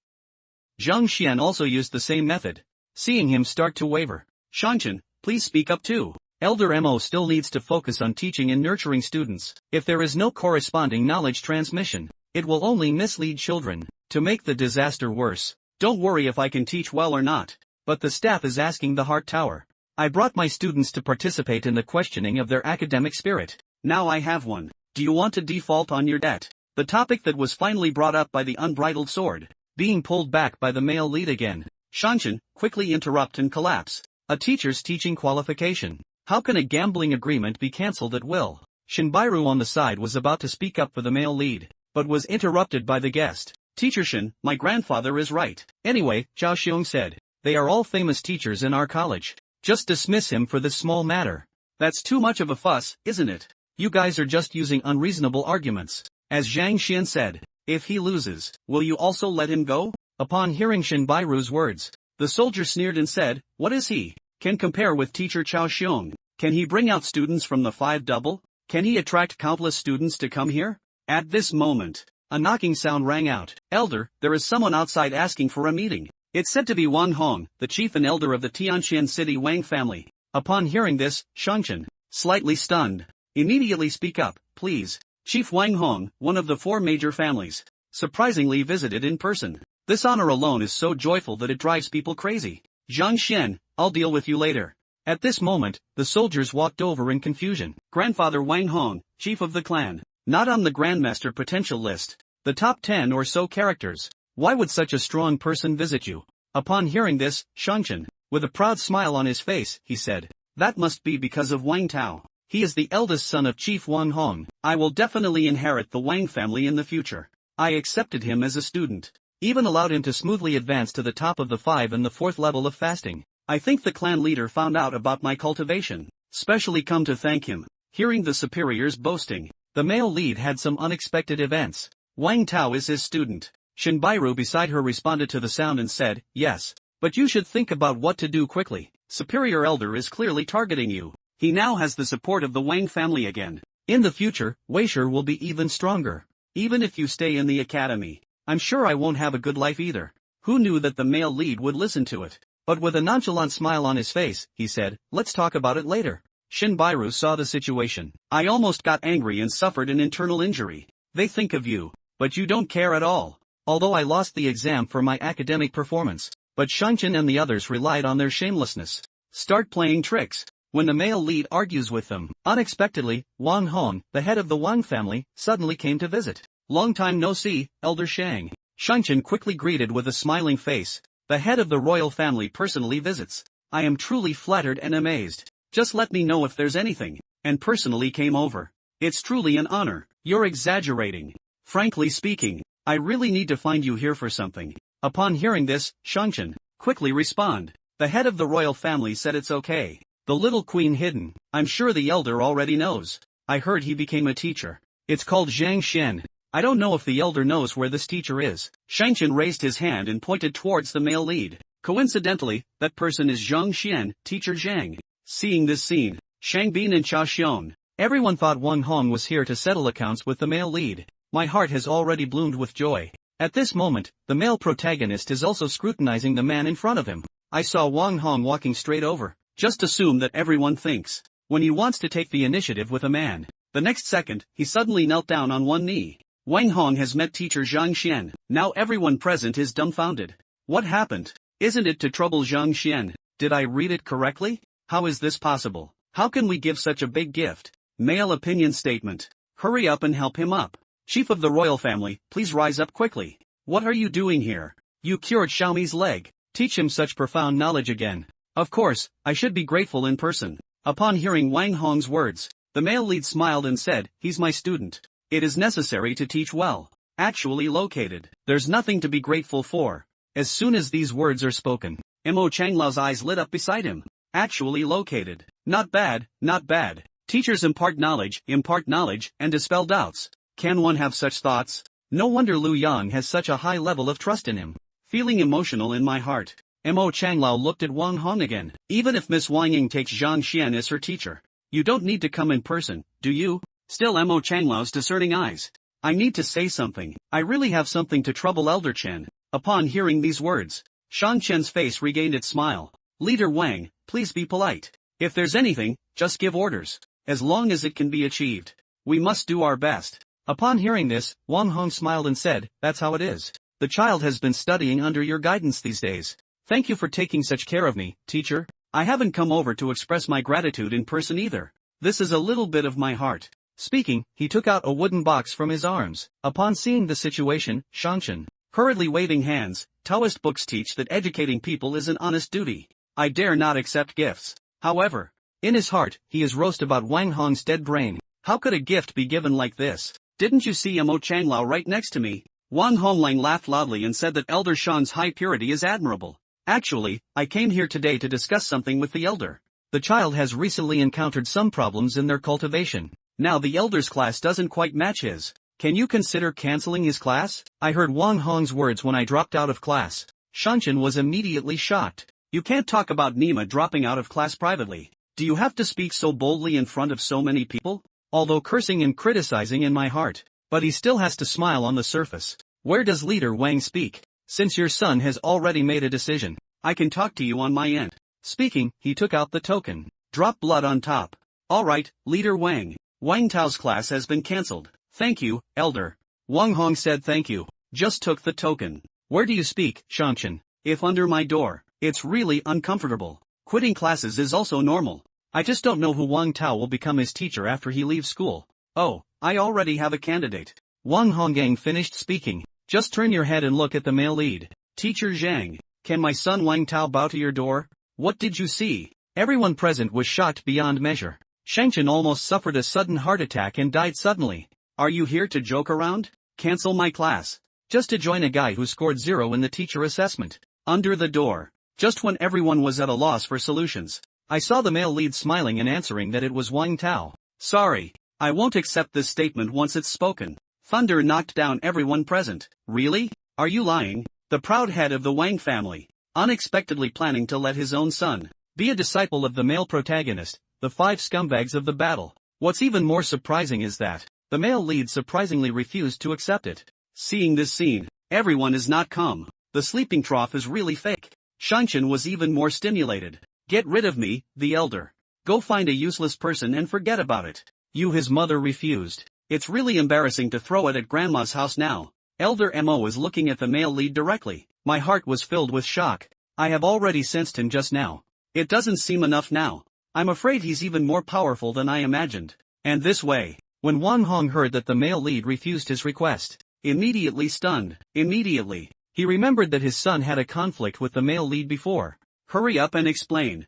A: Zhang Xian also used the same method. Seeing him start to waver, Shangchen, please speak up too. Elder Mo still needs to focus on teaching and nurturing students. If there is no corresponding knowledge transmission, it will only mislead children. To make the disaster worse, don't worry if I can teach well or not, but the staff is asking the Heart Tower. I brought my students to participate in the questioning of their academic spirit. Now I have one. Do you want to default on your debt? The topic that was finally brought up by the unbridled sword, being pulled back by the male lead again. Shangchen, quickly interrupt and collapse. A teacher's teaching qualification. How can a gambling agreement be cancelled at will? Shinbairu on the side was about to speak up for the male lead, but was interrupted by the guest. Teacher Shin, my grandfather is right. Anyway, Zhao Xiong said, they are all famous teachers in our college. Just dismiss him for this small matter. That's too much of a fuss, isn't it? You guys are just using unreasonable arguments. As Zhang Xian said, if he loses, will you also let him go? Upon hearing Shinbairu's words, the soldier sneered and said, what is he? Can compare with teacher Chao Xiong? Can he bring out students from the 5 double? Can he attract countless students to come here? At this moment, a knocking sound rang out. Elder, there is someone outside asking for a meeting. It's said to be Wang Hong, the chief and elder of the Tianqian City Wang family. Upon hearing this, Shangchen, slightly stunned, immediately speak up, please. Chief Wang Hong, one of the 4 major families, surprisingly visited in person. This honor alone is so joyful that it drives people crazy. Zhang Xian, I'll deal with you later. At this moment, the soldiers walked over in confusion. Grandfather Wang Hong, chief of the clan, not on the grandmaster potential list. The top 10 or so characters. Why would such a strong person visit you? Upon hearing this, Shangchen, with a proud smile on his face, he said, that must be because of Wang Tao. He is the eldest son of Chief Wang Hong. I will definitely inherit the Wang family in the future. I accepted him as a student. Even allowed him to smoothly advance to the top of the 5 and the 4th level of fasting. I think the clan leader found out about my cultivation, specially come to thank him. Hearing the superiors boasting, the male lead had some unexpected events. Wang Tao is his student. Shinbairu beside her responded to the sound and said, yes, but you should think about what to do quickly. Superior elder is clearly targeting you. He now has the support of the Wang family again. In the future, Weisher will be even stronger. Even if you stay in the academy, I'm sure I won't have a good life either. Who knew that the male lead would listen to it? But with a nonchalant smile on his face, he said, let's talk about it later. Shinbairu saw the situation. I almost got angry and suffered an internal injury. They think of you, but you don't care at all. Although I lost the exam for my academic performance, but Shangchen and the others relied on their shamelessness. Start playing tricks. When the male lead argues with them, unexpectedly, Wang Hong, the head of the Wang family, suddenly came to visit. Long time no see, Elder Shang. Shangchen quickly greeted with a smiling face. The head of the royal family personally visits. I am truly flattered and amazed. Just let me know if there's anything. And personally came over. It's truly an honor. You're exaggerating. Frankly speaking, I really need to find you here for something. Upon hearing this, Shangchen quickly respond. The head of the royal family said it's okay. The little queen hidden. I'm sure the elder already knows. I heard he became a teacher. It's called Zhang Xian. I don't know if the elder knows where this teacher is. Shangchen raised his hand and pointed towards the male lead. Coincidentally, that person is Zhang Xian, teacher Zhang. Seeing this scene, Shang Bin and Cha Xiong. Everyone thought Wang Hong was here to settle accounts with the male lead. My heart has already bloomed with joy. At this moment, the male protagonist is also scrutinizing the man in front of him. I saw Wang Hong walking straight over. Just assume that everyone thinks. When he wants to take the initiative with a man, the next second, he suddenly knelt down on one knee. Wang Hong has met teacher Zhang Xian. Now everyone present is dumbfounded. What happened? Isn't it to trouble Zhang Xian? Did I read it correctly? How is this possible? How can we give such a big gift? Male opinion statement. Hurry up and help him up. Chief of the royal family, please rise up quickly. What are you doing here? You cured Xiaomi's leg. Teach him such profound knowledge again. Of course, I should be grateful in person. Upon hearing Wang Hong's words, the male lead smiled and said, he's my student. It is necessary to teach well. Actually located. There's nothing to be grateful for. As soon as these words are spoken, Mo Changlau's eyes lit up beside him. Actually located. Not bad, not bad. Teachers impart knowledge, and dispel doubts. Can one have such thoughts? No wonder Lu Yang has such a high level of trust in him. Feeling emotional in my heart, Mo Changlao looked at Wang Hong again. Even if Miss Wang Ying takes Zhang Xian as her teacher, you don't need to come in person, do you? Still Mo Changlau's discerning eyes. I need to say something. I really have something to trouble Elder Chen. Upon hearing these words, Shang Chen's face regained its smile. Leader Wang, please be polite. If there's anything, just give orders. As long as it can be achieved, we must do our best. Upon hearing this, Wang Hong smiled and said, that's how it is. The child has been studying under your guidance these days. Thank you for taking such care of me, teacher. I haven't come over to express my gratitude in person either. This is a little bit of my heart. Speaking, he took out a wooden box from his arms. Upon seeing the situation, Shangchen, hurriedly waving hands, Taoist books teach that educating people is an honest duty. I dare not accept gifts. However, in his heart, he is roast about Wang Hong's dead brain. How could a gift be given like this? Didn't you see Mo Changlao right next to me? Wang Honglang laughed loudly and said that Elder Shang's high purity is admirable. Actually, I came here today to discuss something with the elder. The child has recently encountered some problems in their cultivation. Now the elder's class doesn't quite match his. Can you consider canceling his class? I heard Wang Hong's words when I dropped out of class. Shangchen was immediately shocked. You can't talk about Nima dropping out of class privately. Do you have to speak so boldly in front of so many people? Although cursing and criticizing in my heart, but he still has to smile on the surface. Where does Leader Wang speak? Since your son has already made a decision, I can talk to you on my end. Speaking, he took out the token. Drop blood on top. Alright, Leader Wang. Wang Tao's class has been cancelled. Thank you, Elder. Wang Hong said thank you. Just took the token. Where do you speak, Shangchen? If under my door. It's really uncomfortable. Quitting classes is also normal. I just don't know who Wang Tao will become his teacher after he leaves school. Oh, I already have a candidate. Wang Honggang finished speaking. Just turn your head and look at the male lead. Teacher Zhang, can my son Wang Tao bow to your door? What did you see? Everyone present was shocked beyond measure. Shangchen almost suffered a sudden heart attack and died suddenly. Are you here to joke around? Cancel my class. Just to join a guy who scored 0 in the teacher assessment. Under the door. Just when everyone was at a loss for solutions, I saw the male lead smiling and answering that it was Wang Tao. Sorry, I won't accept this statement once it's spoken. Thunder knocked down everyone present. Really? Are you lying? The proud head of the Wang family, unexpectedly planning to let his own son be a disciple of the male protagonist, the 5 scumbags of the battle. What's even more surprising is that the male lead surprisingly refused to accept it. Seeing this scene, everyone is not calm. The sleeping trough is really fake. Shangchen was even more stimulated. Get rid of me, the elder. Go find a useless person and forget about it. You, his mother, refused. It's really embarrassing to throw it at grandma's house now. Elder Mo is looking at the male lead directly. My heart was filled with shock. I have already sensed him just now. It doesn't seem enough now. I'm afraid he's even more powerful than I imagined. And this way, when Wang Hong heard that the male lead refused his request, immediately stunned, he remembered that his son had a conflict with the male lead before. Hurry up and explain.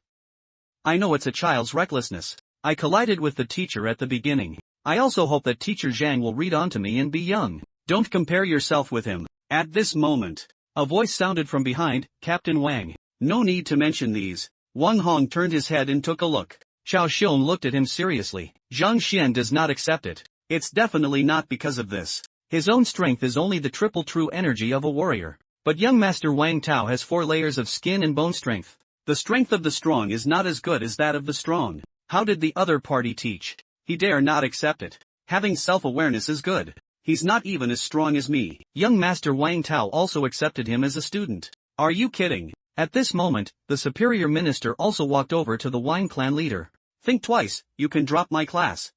A: I know it's a child's recklessness. I collided with the teacher at the beginning. I also hope that Teacher Zhang will read on to me and be young. Don't compare yourself with him. At this moment, a voice sounded from behind, Captain Wang. No need to mention these. Wang Hong turned his head and took a look. Chao Xiong looked at him seriously. Zhang Xian does not accept it. It's definitely not because of this. His own strength is only the triple true energy of a warrior. But young Master Wang Tao has 4 layers of skin and bone strength. The strength of the strong is not as good as that of the strong. How did the other party teach? He dare not accept it. Having self-awareness is good. He's not even as strong as me. Young Master Wang Tao also accepted him as a student. Are you kidding? At this moment, the superior minister also walked over to the Wang clan leader. Think twice, you can drop my class.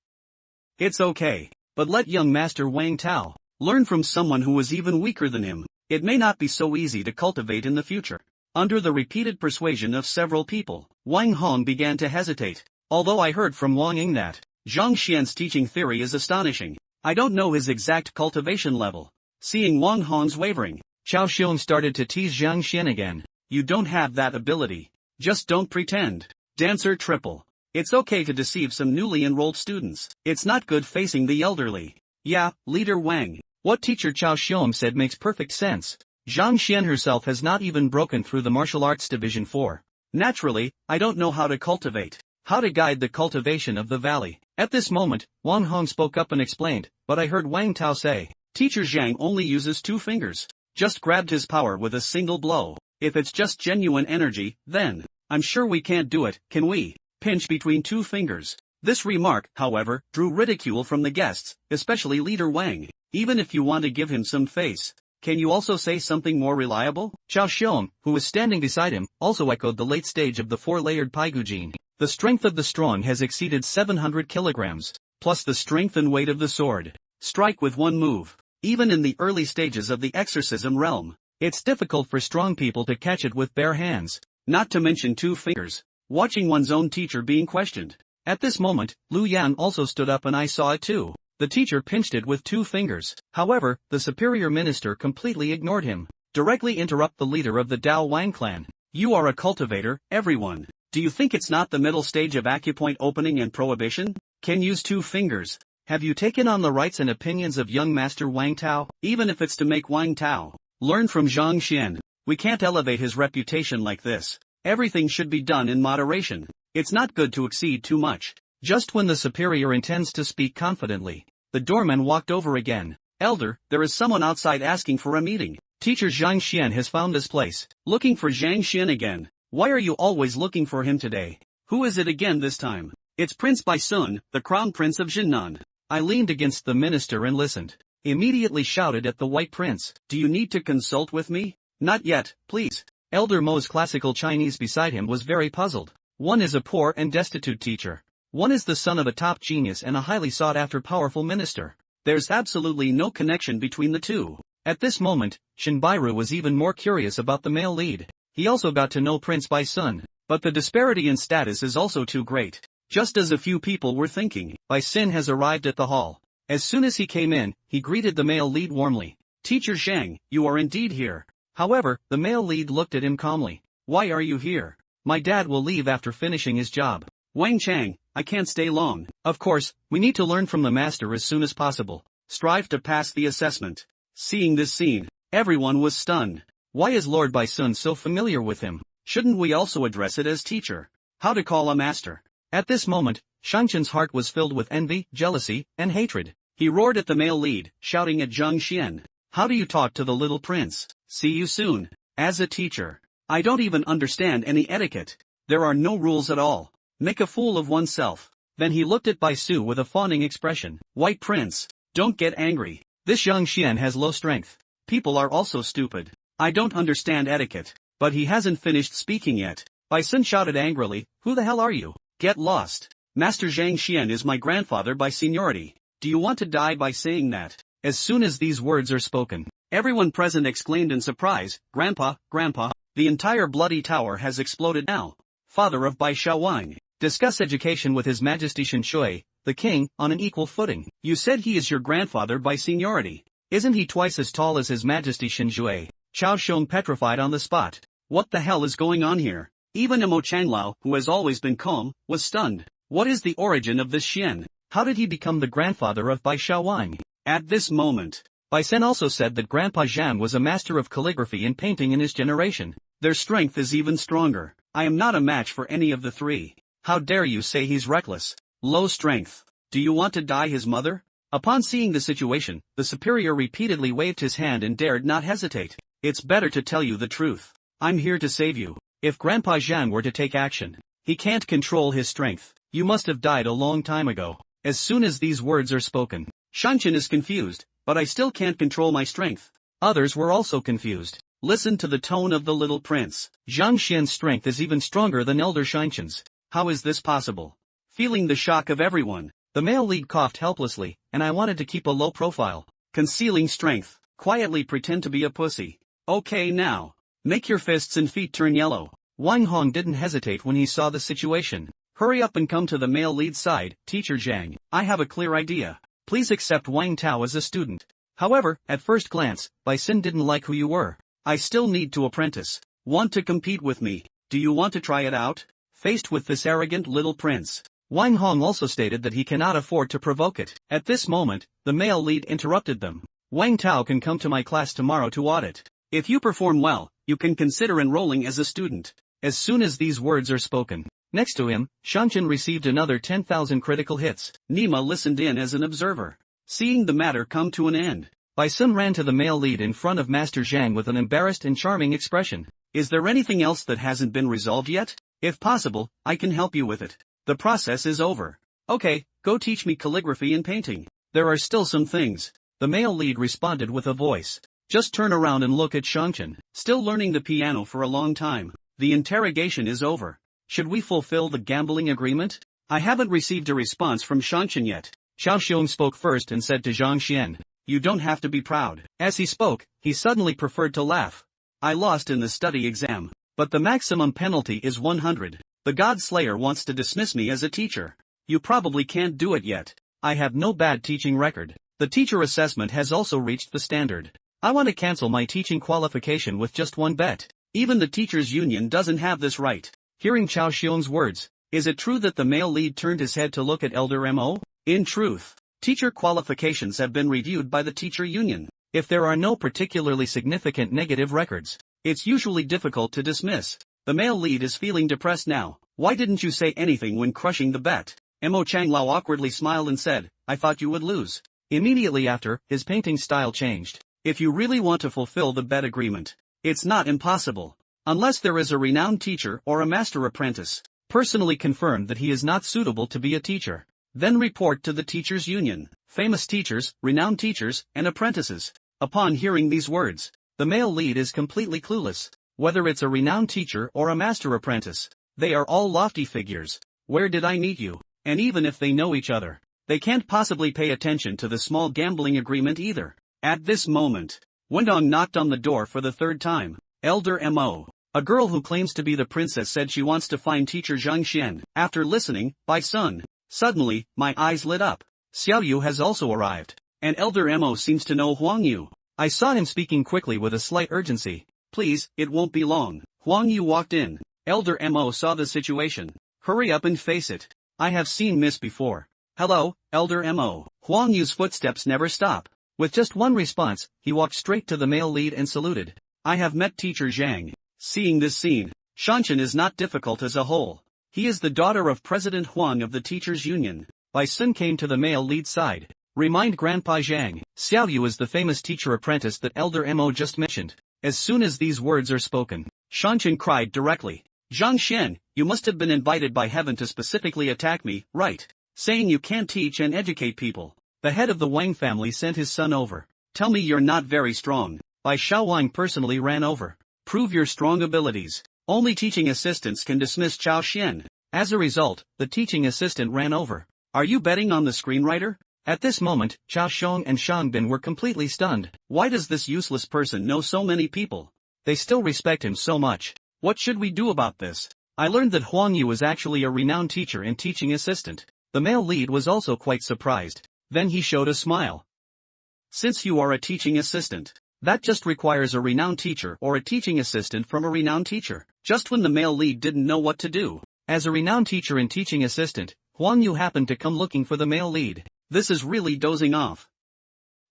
A: It's okay, but let young Master Wang Tao learn from someone who is even weaker than him. It may not be so easy to cultivate in the future. Under the repeated persuasion of several people, Wang Hong began to hesitate. Although I heard from Wang Ying that Zhang Xian's teaching theory is astonishing, I don't know his exact cultivation level. Seeing Wang Hong's wavering, Chao Xiong started to tease Zhang Xian again. You don't have that ability. Just don't pretend. Dancer triple. It's okay to deceive some newly enrolled students. It's not good facing the elderly. Yeah, Leader Wang. What Teacher Chao Xiong said makes perfect sense. Zhang Xian herself has not even broken through the martial arts division 4. Naturally, I don't know how to cultivate. How to guide the cultivation of the valley. At this moment, Wang Hong spoke up and explained, but I heard Wang Tao say, Teacher Zhang only uses 2 fingers. Just grabbed his power with a single blow. If it's just genuine energy, then, I'm sure we can't do it, can we? Pinch between 2 fingers. This remark, however, drew ridicule from the guests, especially Leader Wang. Even if you want to give him some face, can you also say something more reliable? Chao Xiong, who was standing beside him, also echoed the late stage of the 4-layered Paigujin. The strength of the strong has exceeded 700 kilograms, plus the strength and weight of the sword. Strike with one move. Even in the early stages of the exorcism realm, it's difficult for strong people to catch it with bare hands, not to mention 2 fingers. Watching one's own teacher being questioned. At this moment, Lu Yan also stood up and I saw it too. The teacher pinched it with 2 fingers. However, the superior minister completely ignored him. Directly interrupt the leader of the Dao Wang clan. You are a cultivator, everyone. Do you think it's not the middle stage of acupoint opening and prohibition? Can use 2 fingers. Have you taken on the rights and opinions of young Master Wang Tao? Even if it's to make Wang Tao learn from Zhang Xian. We can't elevate his reputation like this. Everything should be done in moderation. It's not good to exceed too much. Just when the superior intends to speak confidently, the doorman walked over again. Elder, there is someone outside asking for a meeting. Teacher Zhang Xian has found his place. Looking for Zhang Xian again. Why are you always looking for him today? Who is it again this time? It's Prince Baisun, the Crown Prince of Jinnan. I leaned against the minister and listened. Immediately shouted at the White Prince. Do you need to consult with me? Not yet, please. Elder Mo's classical Chinese beside him was very puzzled. One is a poor and destitute teacher. One is the son of a top genius and a highly sought-after powerful minister. There's absolutely no connection between the two. At this moment, Shinbairu was even more curious about the male lead. He also got to know Prince Baisun, but the disparity in status is also too great. Just as a few people were thinking, Baisun has arrived at the hall. As soon as he came in, he greeted the male lead warmly. Teacher Zhang, you are indeed here. However, the male lead looked at him calmly. Why are you here? My dad will leave after finishing his job. Wang Chang, I can't stay long. Of course, we need to learn from the master as soon as possible. Strive to pass the assessment. Seeing this scene, everyone was stunned. Why is Lord Baisun so familiar with him? Shouldn't we also address it as teacher? How to call a master? At this moment, Shangchen's heart was filled with envy, jealousy, and hatred. He roared at the male lead, shouting at Zhang Xian. How do you talk to the little prince? See you soon. As a teacher, I don't even understand any etiquette. There are no rules at all. Make a fool of oneself. Then he looked at Baisu with a fawning expression. White Prince, don't get angry. This Zhang Xian has low strength. People are also stupid. I don't understand etiquette. But he hasn't finished speaking yet. Baisun shouted angrily, who the hell are you? Get lost. Master Zhang Xian is my grandfather by seniority. Do you want to die by saying that? As soon as these words are spoken, everyone present exclaimed in surprise, Grandpa, Grandpa. The entire bloody tower has exploded now. Father of Bai Shaowang, discuss education with His Majesty Shen Shui, the king, on an equal footing. You said he is your grandfather by seniority. Isn't he twice as tall as His Majesty Shen Shui? Chao Xiong petrified on the spot. What the hell is going on here? Even Mo Changlao, who has always been calm, was stunned. What is the origin of this Xian? How did he become the grandfather of Bai Shaowang? At this moment, Bai Sen also said that Grandpa Zhang was a master of calligraphy and painting in his generation. Their strength is even stronger. I am not a match for any of the three. How dare you say he's reckless? Low strength. Do you want to die his mother? Upon seeing the situation, the superior repeatedly waved his hand and dared not hesitate. It's better to tell you the truth. I'm here to save you. If Grandpa Zhang were to take action, he can't control his strength. You must have died a long time ago. As soon as these words are spoken, Shanshan is confused, but I still can't control my strength. Others were also confused. Listen to the tone of the little prince. Zhang Xian's strength is even stronger than Elder Shanshan's. How is this possible? Feeling the shock of everyone, the male lead coughed helplessly, and I wanted to keep a low profile. Concealing strength, quietly pretend to be a pussy. Okay now. Make your fists and feet turn yellow. Wang Hong didn't hesitate when he saw the situation. Hurry up and come to the male lead side, Teacher Zhang. I have a clear idea. Please accept Wang Tao as a student. However, at first glance, Bai Sin didn't like who you were. I still need to apprentice. Want to compete with me? Do you want to try it out? Faced with this arrogant little prince, Wang Hong also stated that he cannot afford to provoke it. At this moment, the male lead interrupted them. Wang Tao can come to my class tomorrow to audit. If you perform well, you can consider enrolling as a student. As soon as these words are spoken, next to him, Shanshan received another 10,000 critical hits. Nima listened in as an observer. Seeing the matter come to an end, Bai Sun ran to the male lead in front of Master Zhang with an embarrassed and charming expression. Is there anything else that hasn't been resolved yet? If possible, I can help you with it. The process is over. Okay, go teach me calligraphy and painting. There are still some things. The male lead responded with a voice. Just turn around and look at Shanshan, still learning the piano for a long time. The interrogation is over. Should we fulfill the gambling agreement? I haven't received a response from Shanshan yet. Chao Xiong spoke first and said to Zhang Xian, you don't have to be proud. As he spoke, he suddenly preferred to laugh. I lost in the study exam, but the maximum penalty is 100. The God Slayer wants to dismiss me as a teacher. You probably can't do it yet. I have no bad teaching record. The teacher assessment has also reached the standard. I want to cancel my teaching qualification with just one bet. Even the teachers' union doesn't have this right. Hearing Chao Xiong's words, is it true that the male lead turned his head to look at Elder Mo? In truth, teacher qualifications have been reviewed by the teacher union. If there are no particularly significant negative records, it's usually difficult to dismiss. The male lead is feeling depressed now. Why didn't you say anything when crushing the bet? Mo Changlao awkwardly smiled and said, I thought you would lose. Immediately after, his painting style changed. If you really want to fulfill the bet agreement, it's not impossible. Unless there is a renowned teacher or a master apprentice, personally confirmed that he is not suitable to be a teacher, then report to the teachers' union. Famous teachers, renowned teachers, and apprentices. Upon hearing these words, the male lead is completely clueless. Whether it's a renowned teacher or a master apprentice, they are all lofty figures. Where did I meet you? And even if they know each other, they can't possibly pay attention to the small gambling agreement either. At this moment, Wendong knocked on the door for the third time. Elder Mo, a girl who claims to be the princess, said she wants to find teacher Zhang Xian. After listening, Bai Sun, suddenly, my eyes lit up. Xiao Yu has also arrived, and Elder Mo seems to know Huang Yu. I saw him speaking quickly with a slight urgency. Please, it won't be long. Huang Yu walked in. Elder Mo saw the situation. Hurry up and face it. I have seen Miss before. Hello, Elder Mo. Huang Yu's footsteps never stop. With just one response, he walked straight to the male lead and saluted. I have met teacher Zhang. Seeing this scene, Shanshan is not difficult as a whole. He is the daughter of President Huang of the teachers' union. Bai Sun came to the male lead side. Remind Grandpa Zhang, Xiao Yu is the famous teacher apprentice that Elder Mo just mentioned. As soon as these words are spoken, Shanshan cried directly. Zhang Xian, you must have been invited by heaven to specifically attack me, right? Saying you can't teach and educate people. The head of the Wang family sent his son over. Tell me you're not very strong. Bai Shaowang personally ran over. Prove your strong abilities. Only teaching assistants can dismiss Chao Xian. As a result, the teaching assistant ran over. Are you betting on the screenwriter? At this moment, Chao Xiong and Shang Bin were completely stunned. Why does this useless person know so many people? they still respect him so much. What should we do about this? I learned that Huang Yu is actually a renowned teacher and teaching assistant. The male lead was also quite surprised. Then he showed a smile. Since you are a teaching assistant, that just requires a renowned teacher or a teaching assistant from a renowned teacher. Just when the male lead didn't know what to do, as a renowned teacher and teaching assistant, Huang Yu happened to come looking for the male lead. This is really dozing off.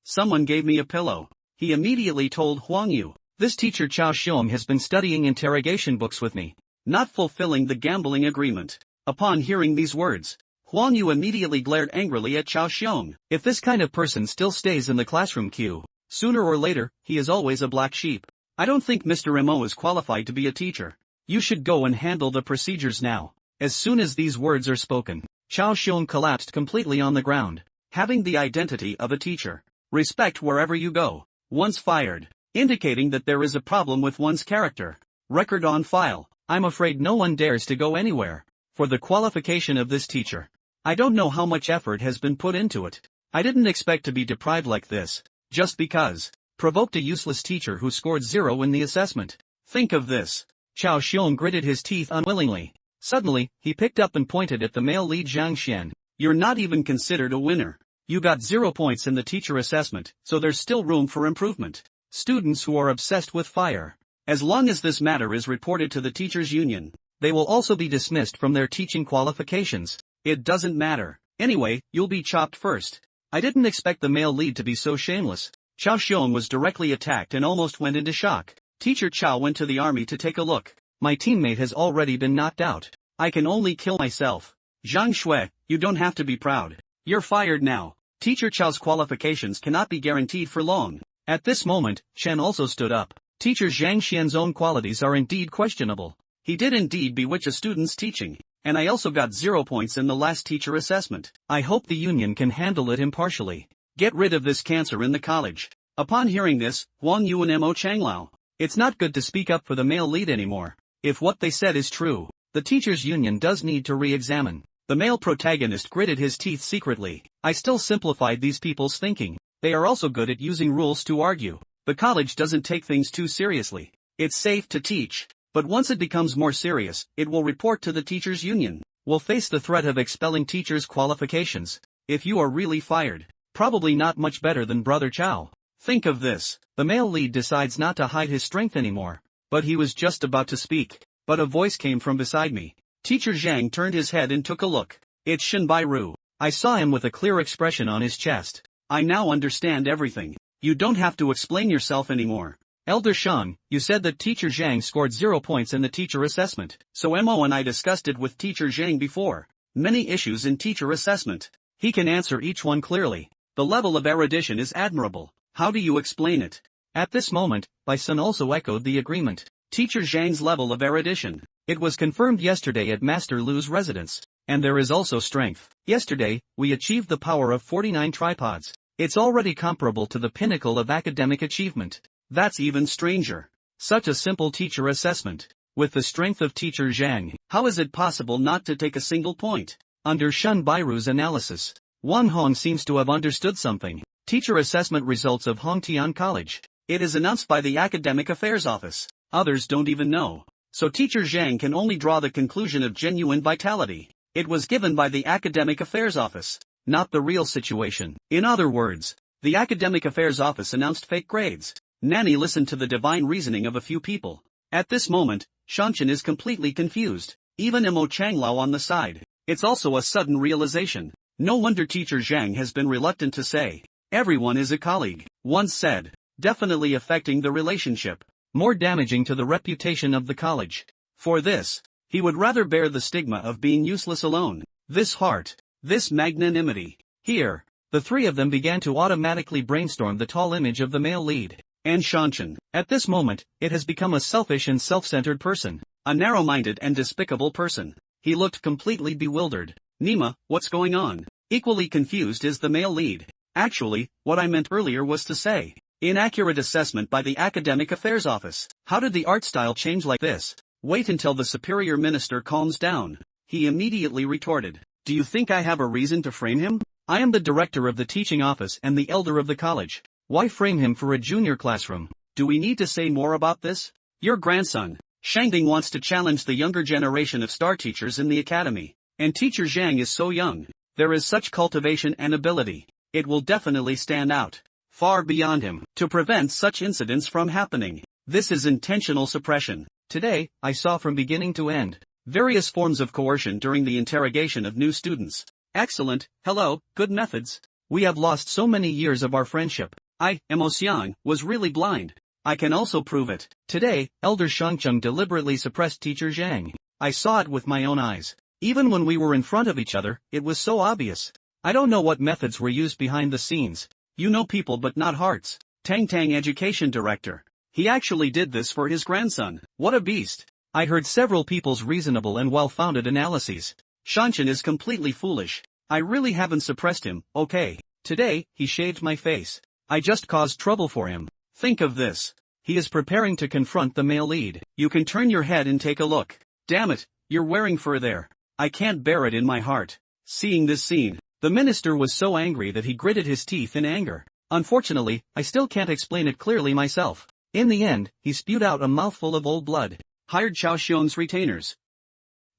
A: Someone gave me a pillow. He immediately told Huang Yu. This teacher Chao Xiong has been studying interrogation books with me, not fulfilling the gambling agreement. Upon hearing these words, Huang Yu immediately glared angrily at Chao Xiong. If this kind of person still stays in the classroom queue, sooner or later, he is always a black sheep. I don't think Mr. Mo is qualified to be a teacher. You should go and handle the procedures now. As soon as these words are spoken, Chao Xiong collapsed completely on the ground. Having the identity of a teacher. Respect wherever you go. Once fired, indicating that there is a problem with one's character. Record on file. I'm afraid no one dares to go anywhere. For the qualification of this teacher. I don't know how much effort has been put into it. I didn't expect to be deprived like this. Just because. Provoked a useless teacher who scored 0 in the assessment. Think of this. Chao Xiong gritted his teeth unwillingly. Suddenly, he picked up and pointed at the male lead Zhang Xian. You're not even considered a winner. You got 0 points in the teacher assessment, so there's still room for improvement. Students who are obsessed with fire. As long as this matter is reported to the teachers' union, they will also be dismissed from their teaching qualifications. It doesn't matter. Anyway, you'll be chopped first. I didn't expect the male lead to be so shameless. Chao Xiong was directly attacked and almost went into shock. Teacher Chao went to the army to take a look. My teammate has already been knocked out. I can only kill myself. Zhang Shui, you don't have to be proud. You're fired now. Teacher Chao's qualifications cannot be guaranteed for long. At this moment, Shen also stood up. Teacher Zhang Xian's own qualities are indeed questionable. He did indeed bewitch a student's teaching, and I also got 0 points in the last teacher assessment. I hope the union can handle it impartially. Get rid of this cancer in the college. Upon hearing this, Huang Yu and Mo Changlao. It's not good to speak up for the male lead anymore. If what they said is true, the teachers' union does need to re-examine. The male protagonist gritted his teeth secretly. I still simplified these people's thinking. They are also good at using rules to argue. The college doesn't take things too seriously. It's safe to teach. But once it becomes more serious, it will report to the teachers' union. Will face the threat of expelling teachers' qualifications. If you are really fired, probably not much better than Brother Chao. Think of this. The male lead decides not to hide his strength anymore. But he was just about to speak. But a voice came from beside me. Teacher Zhang turned his head and took a look. It's Shen Bairu. I saw him with a clear expression on his chest. I now understand everything. You don't have to explain yourself anymore. Elder Shang, you said that Teacher Zhang scored 0 points in the teacher assessment. So Mo and I discussed it with Teacher Zhang before. Many issues in teacher assessment. He can answer each one clearly. The level of erudition is admirable. How do you explain it? At this moment, Bai Sun also echoed the agreement. Teacher Zhang's level of erudition. It was confirmed yesterday at Master Lu's residence. And there is also strength. Yesterday, we achieved the power of 49 tripods. It's already comparable to the pinnacle of academic achievement. That's even stranger. Such a simple teacher assessment. With the strength of Teacher Zhang, how is it possible not to take a single point? Under Shen Bairu's analysis, Wang Hong seems to have understood something. Teacher assessment results of Hongtian College. It is announced by the Academic Affairs Office. Others don't even know. So Teacher Zhang can only draw the conclusion of genuine vitality. It was given by the Academic Affairs Office, not the real situation. In other words, the Academic Affairs Office announced fake grades. Nanny listened to the divine reasoning of a few people. At this moment, Shanshan is completely confused. Even Mo Changlao on the side. It's also a sudden realization. No wonder Teacher Zhang has been reluctant to say. Everyone is a colleague, once said. Definitely affecting the relationship. More damaging to the reputation of the college. For this, he would rather bear the stigma of being useless alone. This heart, this magnanimity. Here, the three of them began to automatically brainstorm the tall image of the male lead. And Shanshan, at this moment, it has become a selfish and self-centered person. A narrow-minded and despicable person. He looked completely bewildered. Nima, what's going on? Equally confused is the male lead. Actually, what I meant earlier was to say. Inaccurate assessment by the Academic Affairs Office. How did the art style change like this? Wait until the superior minister calms down. He immediately retorted. Do you think I have a reason to frame him? I am the director of the teaching office and the elder of the college. Why frame him for a junior classroom? Do we need to say more about this? Your grandson, Shangding, wants to challenge the younger generation of star teachers in the academy. And teacher Zhang is so young. There is such cultivation and ability. It will definitely stand out. Far beyond him. To prevent such incidents from happening. This is intentional suppression. Today, I saw from beginning to end various forms of coercion during the interrogation of new students. Excellent, hello, good methods. We have lost so many years of our friendship. Mo Xiang, was really blind. I can also prove it. Today, Elder Shangcheng deliberately suppressed teacher Zhang. I saw it with my own eyes. Even when we were in front of each other, it was so obvious. I don't know what methods were used behind the scenes. You know people but not hearts. Tang Tang, education director. He actually did this for his grandson. What a beast. I heard several people's reasonable and well-founded analyses. Shanshan is completely foolish. I really haven't suppressed him, okay. Today, he shaved my face. I just caused trouble for him. Think of this. He is preparing to confront the male lead. You can turn your head and take a look. Damn it, you're wearing fur there. I can't bear it in my heart. Seeing this scene, the minister was so angry that he gritted his teeth in anger. Unfortunately, I still can't explain it clearly myself. In the end, he spewed out a mouthful of old blood. Hired Chao Xiong's retainers.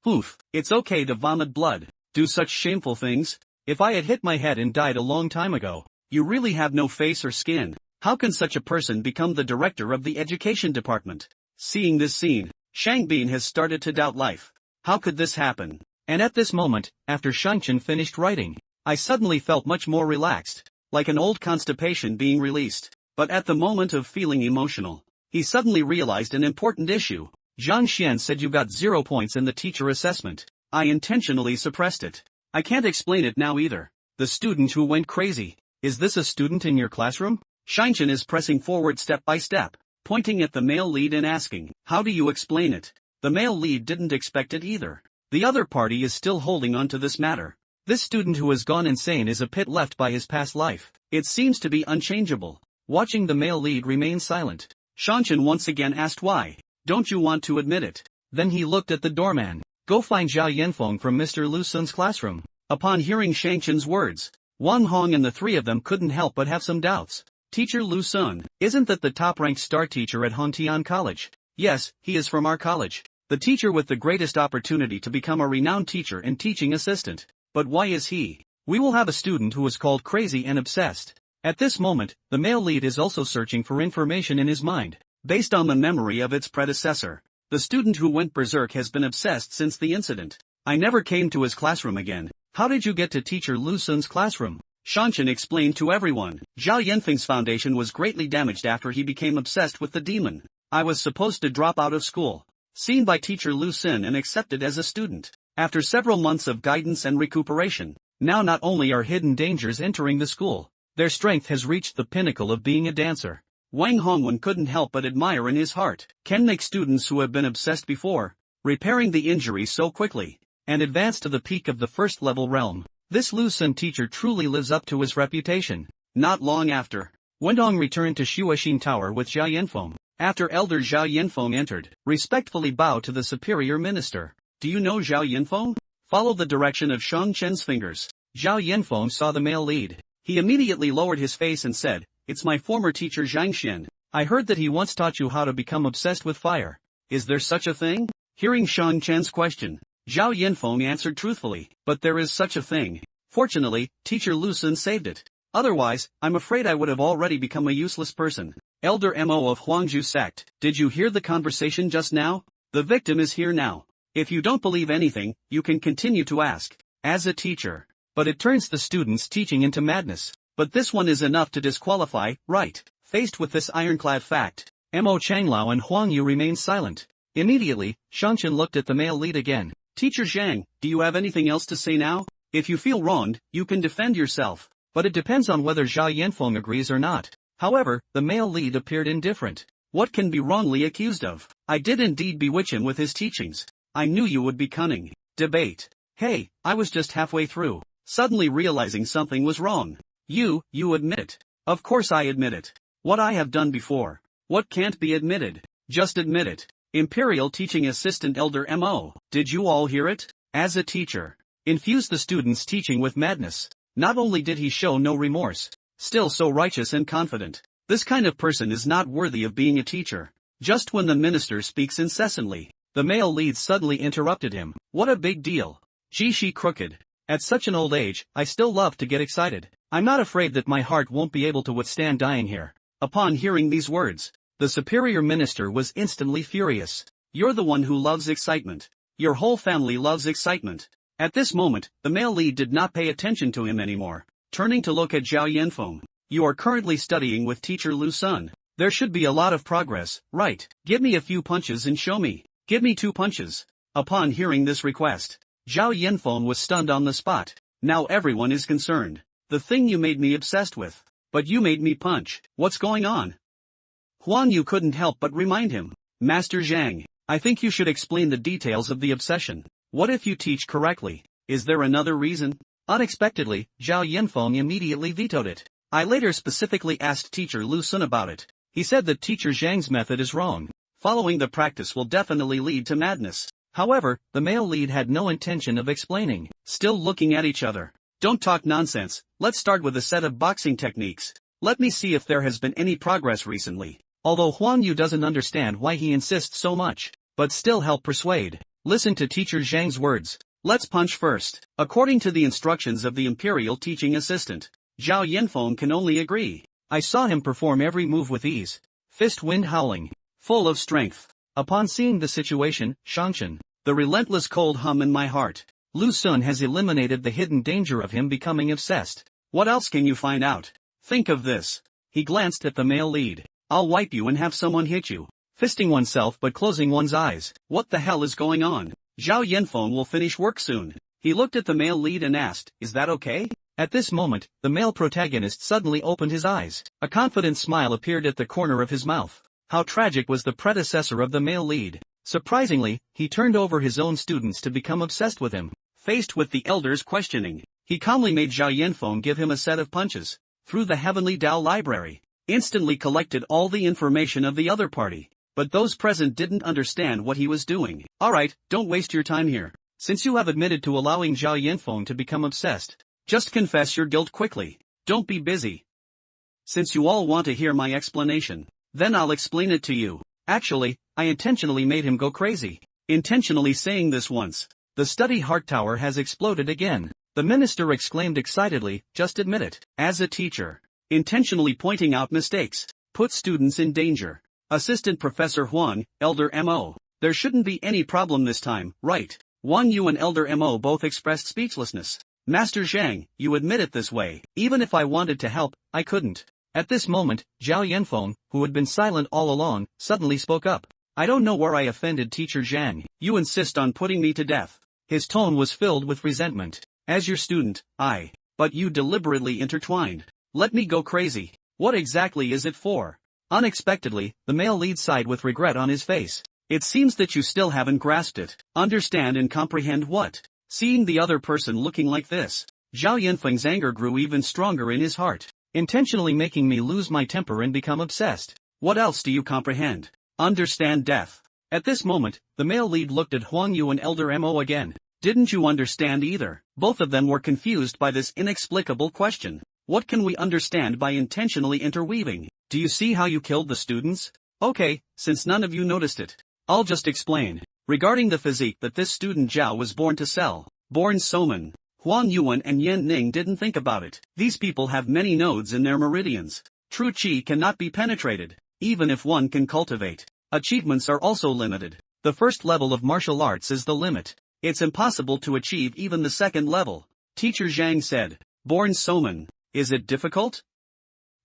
A: Oof, it's okay to vomit blood. Do such shameful things? If I had hit my head and died a long time ago. You really have no face or skin. How can such a person become the director of the education department? Seeing this scene, Shang Bin has started to doubt life. How could this happen? And at this moment, after Shangchen finished writing, I suddenly felt much more relaxed, like an old constipation being released. But at the moment of feeling emotional, he suddenly realized an important issue. Zhang Xian said you got 0 points in the teacher assessment. I intentionally suppressed it. I can't explain it now either. The student who went crazy. Is this a student in your classroom? Shangchen is pressing forward step by step, pointing at the male lead and asking, how do you explain it? The male lead didn't expect it either. The other party is still holding on to this matter. This student who has gone insane is a pit left by his past life. It seems to be unchangeable. Watching the male lead remain silent, Shangchen once again asked why. Don't you want to admit it? Then he looked at the doorman. Go find Zhao Yanfeng from Mr. Lu Sun's classroom. Upon hearing Shangchen's words, Wang Hong and the three of them couldn't help but have some doubts. Teacher Lu Sun, isn't that the top-ranked star teacher at Hongtian College? Yes, he is from our college. The teacher with the greatest opportunity to become a renowned teacher and teaching assistant. But why is he? We will have a student who is called crazy and obsessed. At this moment, the male lead is also searching for information in his mind, based on the memory of its predecessor. The student who went berserk has been obsessed since the incident. I never came to his classroom again. How did you get to teacher Lu Sun's classroom? Shangchen explained to everyone. Zhao Yanfeng's foundation was greatly damaged after he became obsessed with the demon. I was supposed to drop out of school. Seen by teacher Lu Sun and accepted as a student. After several months of guidance and recuperation, now not only are hidden dangers entering the school, their strength has reached the pinnacle of being a dancer. Wang Hongwen couldn't help but admire in his heart. Can make students who have been obsessed before, repairing the injury so quickly, and advance to the peak of the first-level realm. This Lu Sun teacher truly lives up to his reputation. Not long after, Wendong returned to Shuoxin Tower with Zhao Yanfeng. After Elder Zhao Yanfeng entered, respectfully bowed to the superior minister. Do you know Zhao Yanfeng? Follow the direction of Shang Chen's fingers. Zhao Yanfeng saw the male lead. He immediately lowered his face and said, it's my former teacher Zhang Xian. I heard that he once taught you how to become obsessed with fire. Is there such a thing? Hearing Shang Chen's question, Zhao Yanfeng answered truthfully, but there is such a thing. Fortunately, teacher Lu Sun saved it. Otherwise, I'm afraid I would have already become a useless person. Elder Mo of Huangju sect, did you hear the conversation just now? The victim is here now. If you don't believe anything, you can continue to ask. As a teacher. But it turns the students' teaching into madness. But this one is enough to disqualify, right? Faced with this ironclad fact, Mo Changlao and Huang Yu remained silent. Immediately, Shangchen looked at the male lead again. Teacher Zhang, do you have anything else to say now? If you feel wronged, you can defend yourself. But it depends on whether Zhao Yanfeng agrees or not. However, the male lead appeared indifferent. What can be wrongly accused of? I did indeed bewitch him with his teachings. I knew you would be cunning. Debate. Hey, I was just halfway through. Suddenly realizing something was wrong. You admit it. Of course I admit it. What I have done before. What can't be admitted? Just admit it. Imperial Teaching Assistant Elder M.O. Did you all hear it? As a teacher, infuse the students' teaching with madness. Not only did he show no remorse, still so righteous and confident. This kind of person is not worthy of being a teacher. Just when the minister speaks incessantly, the male lead suddenly interrupted him. What a big deal. Gee, she crooked. At such an old age, I still love to get excited. I'm not afraid that my heart won't be able to withstand dying here. Upon hearing these words, the superior minister was instantly furious. You're the one who loves excitement. Your whole family loves excitement. At this moment, the male lead did not pay attention to him anymore. Turning to look at Zhao Yanfeng. You are currently studying with teacher Lu Sun. There should be a lot of progress, right? Give me a few punches and show me. Give me 2 punches. Upon hearing this request, Zhao Yanfeng was stunned on the spot. Now everyone is concerned. The thing you made me obsessed with. But you made me punch. What's going on? Huang Yu couldn't help but remind him. Master Zhang, I think you should explain the details of the obsession. What if you teach correctly? Is there another reason? Unexpectedly, Zhao Yanfeng immediately vetoed it. I later specifically asked teacher Lu Sun about it. He said that teacher Zhang's method is wrong. Following the practice will definitely lead to madness. However, the male lead had no intention of explaining. Still looking at each other. Don't talk nonsense, let's start with a set of boxing techniques. Let me see if there has been any progress recently. Although Huang Yu doesn't understand why he insists so much, but still help persuade. Listen to teacher Zhang's words. Let's punch first. According to the instructions of the imperial teaching assistant, Zhao Yanfeng can only agree. I saw him perform every move with ease. Fist wind howling. Full of strength. Upon seeing the situation, Shangshan, the relentless cold hum in my heart. Lu Sun has eliminated the hidden danger of him becoming obsessed. What else can you find out? Think of this. He glanced at the male lead. I'll wipe you and have someone hit you. Fisting oneself but closing one's eyes. What the hell is going on? Zhao Yanfeng will finish work soon. He looked at the male lead and asked, is that okay? At this moment, the male protagonist suddenly opened his eyes. A confident smile appeared at the corner of his mouth. How tragic was the predecessor of the male lead. Surprisingly, he turned over his own students to become obsessed with him. Faced with the elders' questioning, he calmly made Zhao Yanfeng give him a set of punches. Through the Heavenly Tao Library, instantly collected all the information of the other party. But those present didn't understand what he was doing. Alright, don't waste your time here. Since you have admitted to allowing Zhao Yanfeng to become obsessed, just confess your guilt quickly. Don't be busy. Since you all want to hear my explanation, then I'll explain it to you. Actually, I intentionally made him go crazy. Intentionally saying this once. The study heart tower has exploded again. The minister exclaimed excitedly, just admit it. As a teacher, intentionally pointing out mistakes, put students in danger. Assistant Professor Huang, Elder Mo. There shouldn't be any problem this time, right? Wang Yu and Elder Mo both expressed speechlessness. Master Zhang, you admit it this way. Even if I wanted to help, I couldn't. At this moment, Zhao Yanfeng, who had been silent all along, suddenly spoke up. I don't know where I offended teacher Zhang. You insist on putting me to death. His tone was filled with resentment. As your student, but you deliberately intertwined. Let me go crazy. What exactly is it for? Unexpectedly, the male lead sighed with regret on his face. It seems that you still haven't grasped it. Understand and comprehend what? Seeing the other person looking like this, Zhao Yanfeng's anger grew even stronger in his heart. Intentionally making me lose my temper and become obsessed. What else do you comprehend? Understand death. At this moment, the male lead looked at Huang Yu and Elder Mo again. Didn't you understand either? Both of them were confused by this inexplicable question. What can we understand by intentionally interweaving? Do you see how you killed the students? Okay, since none of you noticed it, I'll just explain. Regarding the physique that this student Zhao was born to sell, born Soman, Huang Yuan and Yan Ning didn't think about it. These people have many nodes in their meridians. True qi cannot be penetrated, even if one can cultivate. Achievements are also limited. The first level of martial arts is the limit. It's impossible to achieve even the second level. Teacher Zhang said, born Soman, is it difficult?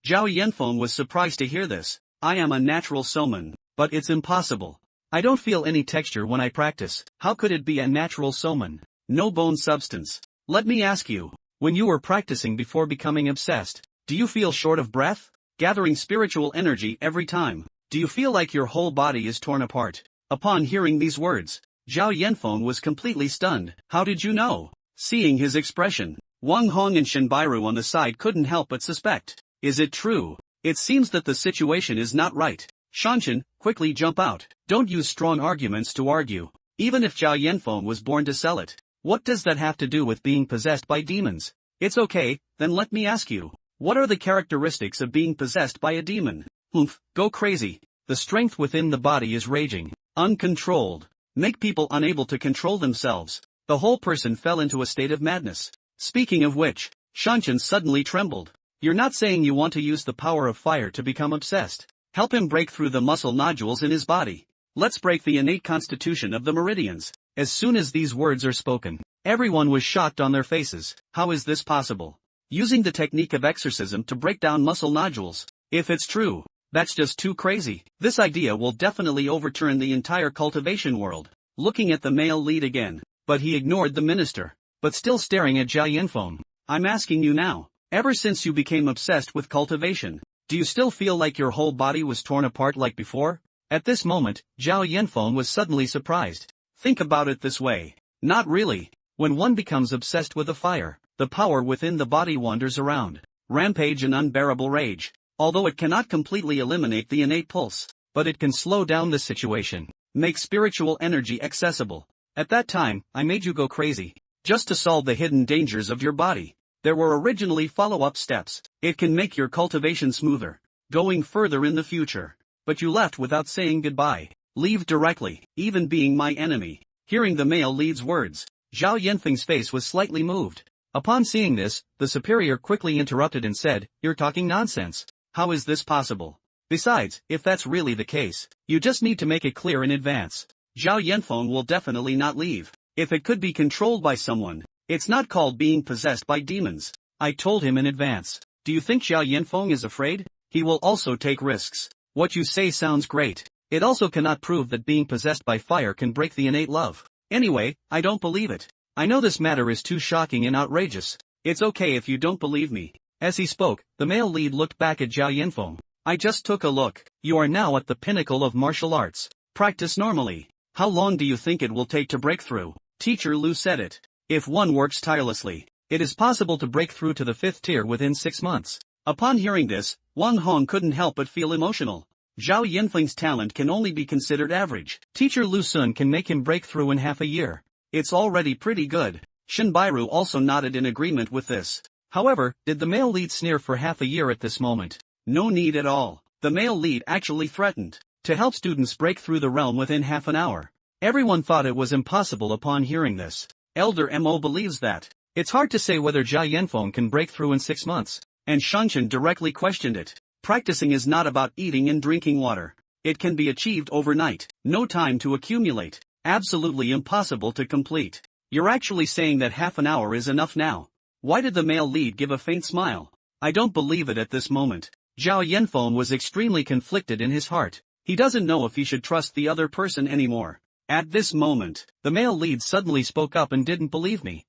A: Zhao Yanfeng was surprised to hear this. I am a natural Soman, but it's impossible. I don't feel any texture when I practice. How could it be a natural Soman? No bone substance. Let me ask you, when you were practicing before becoming obsessed, do you feel short of breath? Gathering spiritual energy every time. Do you feel like your whole body is torn apart? Upon hearing these words, Zhao Yanfeng was completely stunned. How did you know? Seeing his expression, Wang Hong and Shinbairu on the side couldn't help but suspect. Is it true? It seems that the situation is not right. Shanshan, quickly jump out. Don't use strong arguments to argue. Even if Zhao Yanfeng was born to sell it, what does that have to do with being possessed by demons? It's okay, then let me ask you. What are the characteristics of being possessed by a demon? Oomph, go crazy. The strength within the body is raging, uncontrolled, make people unable to control themselves. The whole person fell into a state of madness. Speaking of which, Shanshan suddenly trembled. You're not saying you want to use the power of fire to become obsessed? Help him break through the muscle nodules in his body. Let's break the innate constitution of the meridians. As soon as these words are spoken, everyone was shocked on their faces. How is this possible? Using the technique of exorcism to break down muscle nodules. If it's true, that's just too crazy. This idea will definitely overturn the entire cultivation world. Looking at the male lead again, but he ignored the minister. But still staring at Zhao Yanfeng. I'm asking you now, ever since you became obsessed with cultivation, do you still feel like your whole body was torn apart like before? At this moment, Zhao Yanfeng was suddenly surprised. Think about it this way. Not really. When one becomes obsessed with a fire, the power within the body wanders around. Rampage and unbearable rage. Although it cannot completely eliminate the innate pulse, but it can slow down the situation. Make spiritual energy accessible. At that time, I made you go crazy. Just to solve the hidden dangers of your body. There were originally follow-up steps. It can make your cultivation smoother, going further in the future. But you left without saying goodbye. Leave directly, even being my enemy. Hearing the male lead's words, Zhao Yanfeng's face was slightly moved. Upon seeing this, the superior quickly interrupted and said, "You're talking nonsense. How is this possible? Besides, if that's really the case, you just need to make it clear in advance. Zhao Yanfeng will definitely not leave. If it could be controlled by someone, it's not called being possessed by demons. I told him in advance. Do you think Zhao Yanfeng is afraid? He will also take risks. What you say sounds great. It also cannot prove that being possessed by fire can break the innate love. Anyway, I don't believe it. I know this matter is too shocking and outrageous. It's okay if you don't believe me." As he spoke, the male lead looked back at Zhao Yanfeng. "I just took a look. You are now at the pinnacle of martial arts. Practice normally. How long do you think it will take to break through?" Teacher Lu said it. If one works tirelessly, it is possible to break through to the 5th tier within 6 months. Upon hearing this, Wang Hong couldn't help but feel emotional. Zhao Yanfeng's talent can only be considered average. Teacher Lu Sun can make him break through in half a year. It's already pretty good. Shin Bairu also nodded in agreement with this. However, did the male lead sneer for half a year at this moment? No need at all. The male lead actually threatened to help students break through the realm within half an hour. Everyone thought it was impossible upon hearing this. Elder Mo believes that. It's hard to say whether Zhao Yanfeng can break through in 6 months. And Shanshan directly questioned it. Practicing is not about eating and drinking water. It can be achieved overnight. No time to accumulate. Absolutely impossible to complete. You're actually saying that half an hour is enough now. Why did the male lead give a faint smile? I don't believe it at this moment. Zhao Yanfeng was extremely conflicted in his heart. He doesn't know if he should trust the other person anymore. At this moment, the male lead suddenly spoke up and didn't believe me.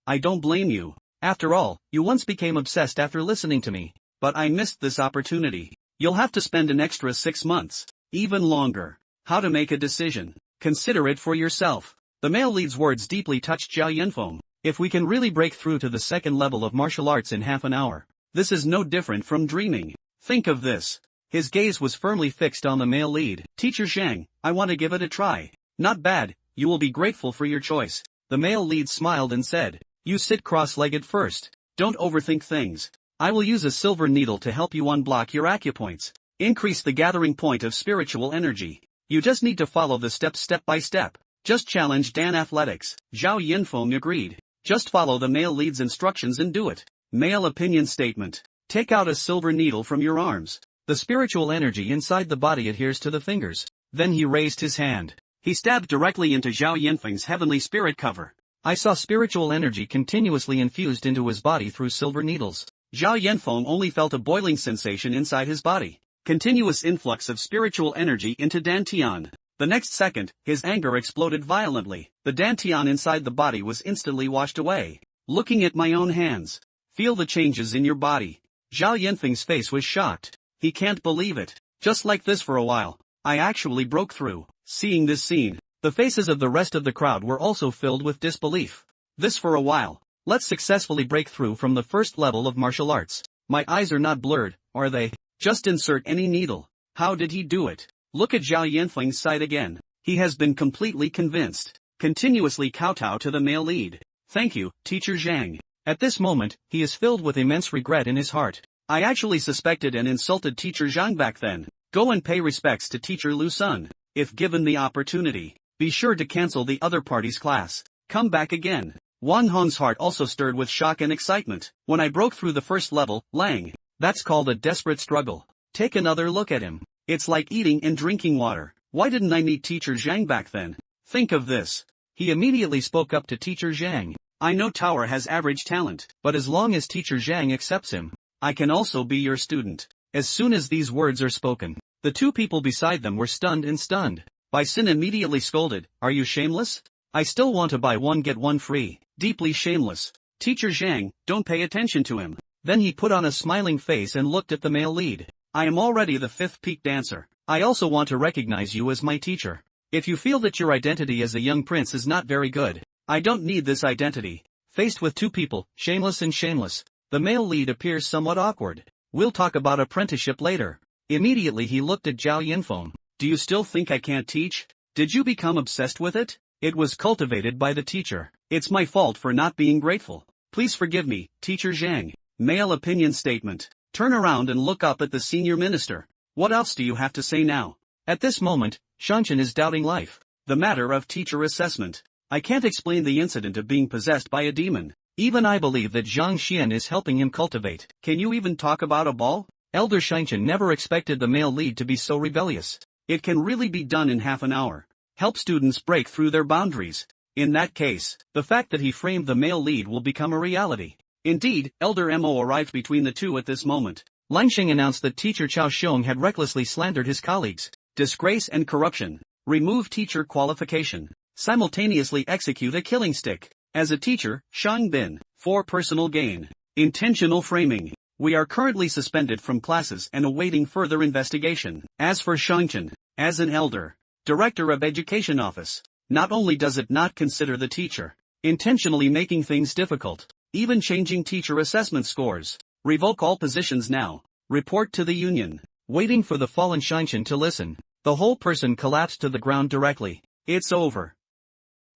A: I don't blame you. After all, you once became obsessed after listening to me. But I missed this opportunity. You'll have to spend an extra 6 months. Even longer. How to make a decision. Consider it for yourself. The male lead's words deeply touched Zhao Yanfeng. If we can really break through to the 2nd level of martial arts in half an hour, this is no different from dreaming. Think of this. His gaze was firmly fixed on the male lead. Teacher Zhang, I want to give it a try. Not bad, you will be grateful for your choice. The male lead smiled and said, you sit cross-legged first. Don't overthink things. I will use a silver needle to help you unblock your acupoints. Increase the gathering point of spiritual energy. You just need to follow the steps step by step. Just challenge Dan Athletics. Zhao Yanfeng agreed. Just follow the male lead's instructions and do it. Male opinion statement. Take out a silver needle from your arms. The spiritual energy inside the body adheres to the fingers. Then he raised his hand. He stabbed directly into Zhao Yanfeng's heavenly spirit cover. I saw spiritual energy continuously infused into his body through silver needles. Zhao Yanfeng only felt a boiling sensation inside his body. Continuous influx of spiritual energy into Dantian. The next second, his anger exploded violently. The Dantian inside the body was instantly washed away. Looking at my own hands. Feel the changes in your body. Zhao Yanfeng's face was shocked. He can't believe it. Just like this for a while, I actually broke through. Seeing this scene, the faces of the rest of the crowd were also filled with disbelief. This for a while. Let's successfully break through from the 1st level of martial arts. My eyes are not blurred, are they? Just insert any needle. How did he do it? Look at Zhao Yanfeng's side again. He has been completely convinced. Continuously kowtow to the male lead. Thank you, Teacher Zhang. At this moment, he is filled with immense regret in his heart. I actually suspected and insulted Teacher Zhang back then. Go and pay respects to teacher Lu Sun. If given the opportunity, be sure to cancel the other party's class. Come back again. Wang Hong's heart also stirred with shock and excitement. When I broke through the first level, Lang. That's called a desperate struggle. Take another look at him. It's like eating and drinking water. Why didn't I meet teacher Zhang back then? Think of this. He immediately spoke up to teacher Zhang. I know Tower has average talent, but as long as teacher Zhang accepts him, I can also be your student. As soon as these words are spoken, the two people beside them were stunned. Bai Xin immediately scolded, are you shameless? I still want to buy one get one free. Deeply shameless. Teacher Zhang, don't pay attention to him. Then he put on a smiling face and looked at the male lead. I am already the fifth peak dancer. I also want to recognize you as my teacher. If you feel that your identity as a young prince is not very good, I don't need this identity. Faced with two people, shameless and shameless, the male lead appears somewhat awkward. We'll talk about apprenticeship later. Immediately he looked at Zhao Yinfeng. Do you still think I can't teach? Did you become obsessed with it? It was cultivated by the teacher. It's my fault for not being grateful. Please forgive me, teacher Zhang. Male opinion statement. Turn around and look up at the senior minister. What else do you have to say now? At this moment, Shanshan is doubting life. The matter of teacher assessment. I can't explain the incident of being possessed by a demon. Even I believe that Zhang Xian is helping him cultivate. Can you even talk about a ball? Elder Shanshan never expected the male lead to be so rebellious. It can really be done in half an hour. Help students break through their boundaries. In that case, the fact that he framed the male lead will become a reality. Indeed, Elder Mo arrived between the two at this moment. Langsheng announced that teacher Chao Xiong had recklessly slandered his colleagues. Disgrace and corruption. Remove teacher qualification. Simultaneously execute a killing stick. As a teacher, Shang Bin, for personal gain. Intentional framing. We are currently suspended from classes and awaiting further investigation. As for Shangchen, as an elder, Director of Education Office, not only does it not consider the teacher intentionally making things difficult, even changing teacher assessment scores. Revoke all positions now. Report to the union. Waiting for the fallen Shangchen to listen, the whole person collapsed to the ground directly. It's over.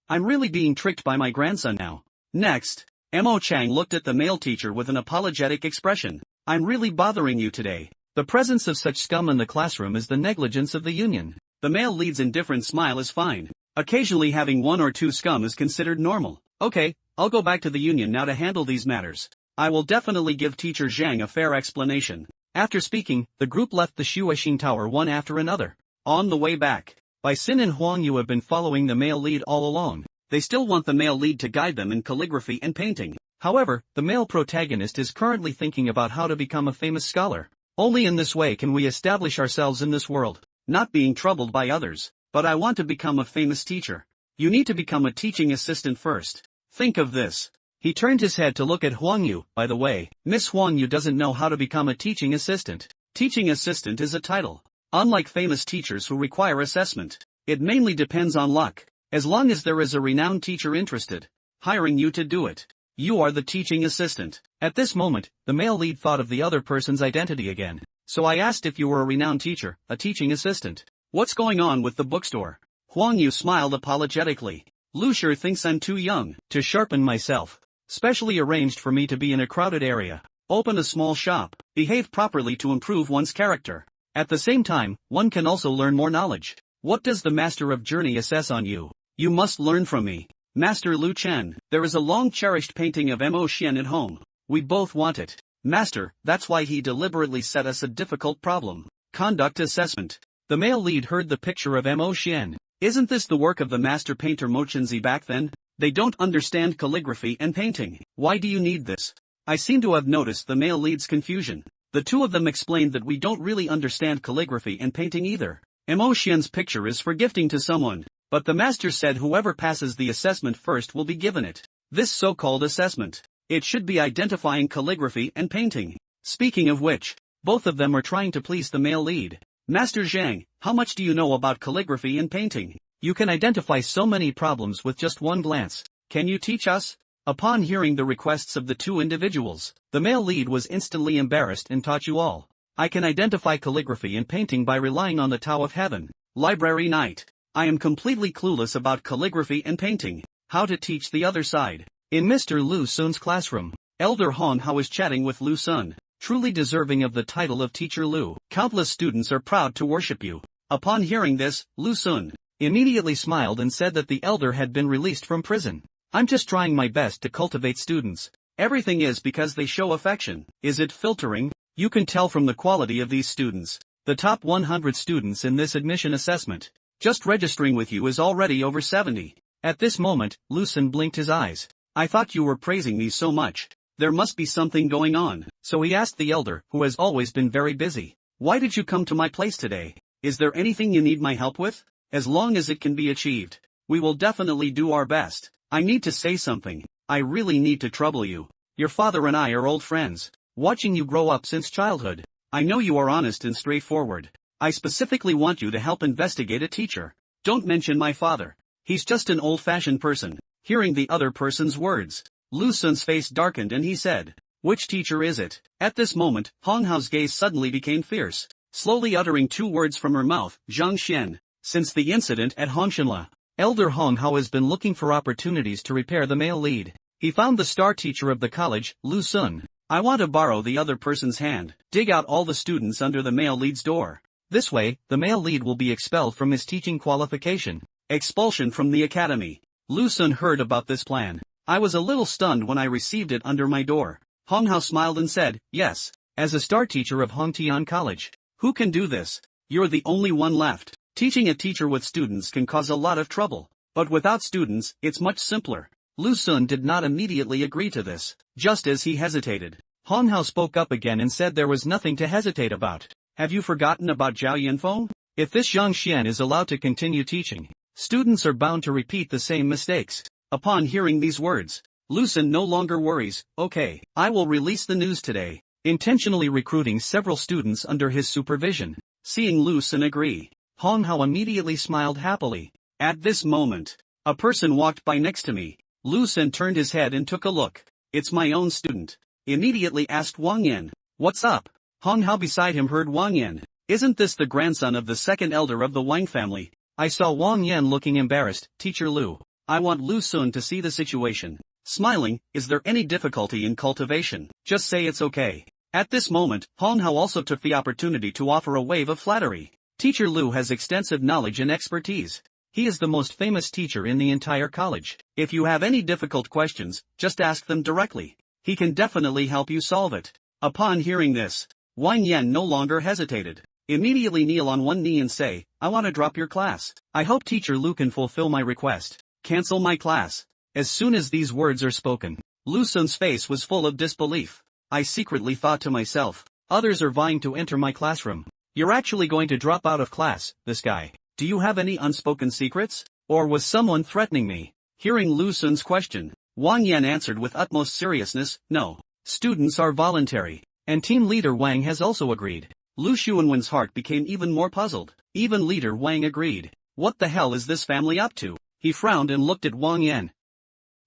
A: I'm really being tricked by my grandson now. Next, Mo Chang looked at the male teacher with an apologetic expression. I'm really bothering you today. The presence of such scum in the classroom is the negligence of the union. The male lead's indifferent smile is fine. Occasionally having one or two scum is considered normal. Okay, I'll go back to the union now to handle these matters. I will definitely give teacher Zhang a fair explanation. After speaking, the group left the Shuaxing Tower one after another. On the way back, Bai Xin and Huang Yu have been following the male lead all along. They still want the male lead to guide them in calligraphy and painting. However, the male protagonist is currently thinking about how to become a famous scholar. Only in this way can we establish ourselves in this world, not being troubled by others. But I want to become a famous teacher. You need to become a teaching assistant first. Think of this. He turned his head to look at Huang Yu. By the way, Miss Huang Yu doesn't know how to become a teaching assistant. Teaching assistant is a title. Unlike famous teachers who require assessment, it mainly depends on luck. As long as there is a renowned teacher interested, hiring you to do it, you are the teaching assistant. At this moment, the male lead thought of the other person's identity again. So I asked if you were a renowned teacher, a teaching assistant. What's going on with the bookstore? Huang Yu smiled apologetically. Lu Shi thinks I'm too young to sharpen myself. Specially arranged for me to be in a crowded area. Open a small shop. Behave properly to improve one's character. At the same time, one can also learn more knowledge. What does the Master of Journey assess on you? You must learn from me. Master Lu Chen, there is a long-cherished painting of Mo Xian at home. We both want it. Master, that's why he deliberately set us a difficult problem. Conduct assessment. The male lead heard the picture of Mo Xian. Isn't this the work of the master painter Mo Chenzi back then? They don't understand calligraphy and painting. Why do you need this? I seem to have noticed the male lead's confusion. The two of them explained that we don't really understand calligraphy and painting either. Mo Xian's picture is for gifting to someone. But the master said whoever passes the assessment first will be given it. This so-called assessment. It should be identifying calligraphy and painting. Speaking of which, both of them are trying to please the male lead. Master Zhang, how much do you know about calligraphy and painting? You can identify so many problems with just one glance. Can you teach us? Upon hearing the requests of the two individuals, the male lead was instantly embarrassed and taught you all. I can identify calligraphy and painting by relying on the Tao of Heaven. Library night. I am completely clueless about calligraphy and painting. How to teach the other side. In Mr. Lu Sun's classroom, Elder Hong Hao is chatting with Lu Sun, truly deserving of the title of Teacher Lu. Countless students are proud to worship you. Upon hearing this, Lu Sun immediately smiled and said that the elder had been released from prison. I'm just trying my best to cultivate students. Everything is because they show affection. Is it filtering? You can tell from the quality of these students. The top 100 students in this admission assessment, just registering with you, is already over 70. At this moment, Lu Sun blinked his eyes. I thought you were praising me so much. There must be something going on. So he asked the elder, who has always been very busy, why did you come to my place today? Is there anything you need my help with? As long as it can be achieved, we will definitely do our best. I need to say something. I really need to trouble you. Your father and I are old friends, watching you grow up since childhood. I know you are honest and straightforward. I specifically want you to help investigate a teacher. Don't mention my father. He's just an old-fashioned person. Hearing the other person's words, Lu Sun's face darkened and he said, which teacher is it? At this moment, Hong Hao's gaze suddenly became fierce, slowly uttering two words from her mouth, Zhang Xian. Since the incident at Hongshanla, Elder Hong Hao has been looking for opportunities to repair the male lead. He found the star teacher of the college, Lu Sun. I want to borrow the other person's hand. Dig out all the students under the male lead's door. This way, the male lead will be expelled from his teaching qualification. Expulsion from the academy. Lu Sun heard about this plan. I was a little stunned when I received it under my door. Hong Hao smiled and said, yes, as a star teacher of Hongtian College. Who can do this? You're the only one left. Teaching a teacher with students can cause a lot of trouble, but without students, it's much simpler. Lu Sun did not immediately agree to this. Just as he hesitated, Hong Hao spoke up again and said there was nothing to hesitate about. Have you forgotten about Zhao Yanfeng? If this Zhang Xian is allowed to continue teaching, students are bound to repeat the same mistakes. Upon hearing these words, Lu Sun no longer worries. Okay, I will release the news today, intentionally recruiting several students under his supervision. Seeing Lu Sun agree, Hong Hao immediately smiled happily. At this moment, a person walked by next to me. Lu Sun turned his head and took a look. It's my own student. Immediately asked Wang Yan. What's up? Hong Hao beside him heard Wang Yan. Isn't this the grandson of the second elder of the Wang family? I saw Wang Yan looking embarrassed. Teacher Lu, I want Lu Sun to see the situation. Smiling, is there any difficulty in cultivation? Just say it's okay. At this moment, Hong Hao also took the opportunity to offer a wave of flattery. Teacher Lu has extensive knowledge and expertise. He is the most famous teacher in the entire college. If you have any difficult questions, just ask them directly. He can definitely help you solve it. Upon hearing this, Wang Yan no longer hesitated. Immediately kneel on one knee and say, I want to drop your class. I hope Teacher Lu can fulfill my request. Cancel my class. As soon as these words are spoken, Lu Sun's face was full of disbelief. I secretly thought to myself, others are vying to enter my classroom. You're actually going to drop out of class, this guy. Do you have any unspoken secrets? Or was someone threatening me? Hearing Lu Sun's question, Wang Yan answered with utmost seriousness, no. Students are voluntary. And team leader Wang has also agreed. Lu Xuanwen's heart became even more puzzled. Even leader Wang agreed. What the hell is this family up to? He frowned and looked at Wang Yan.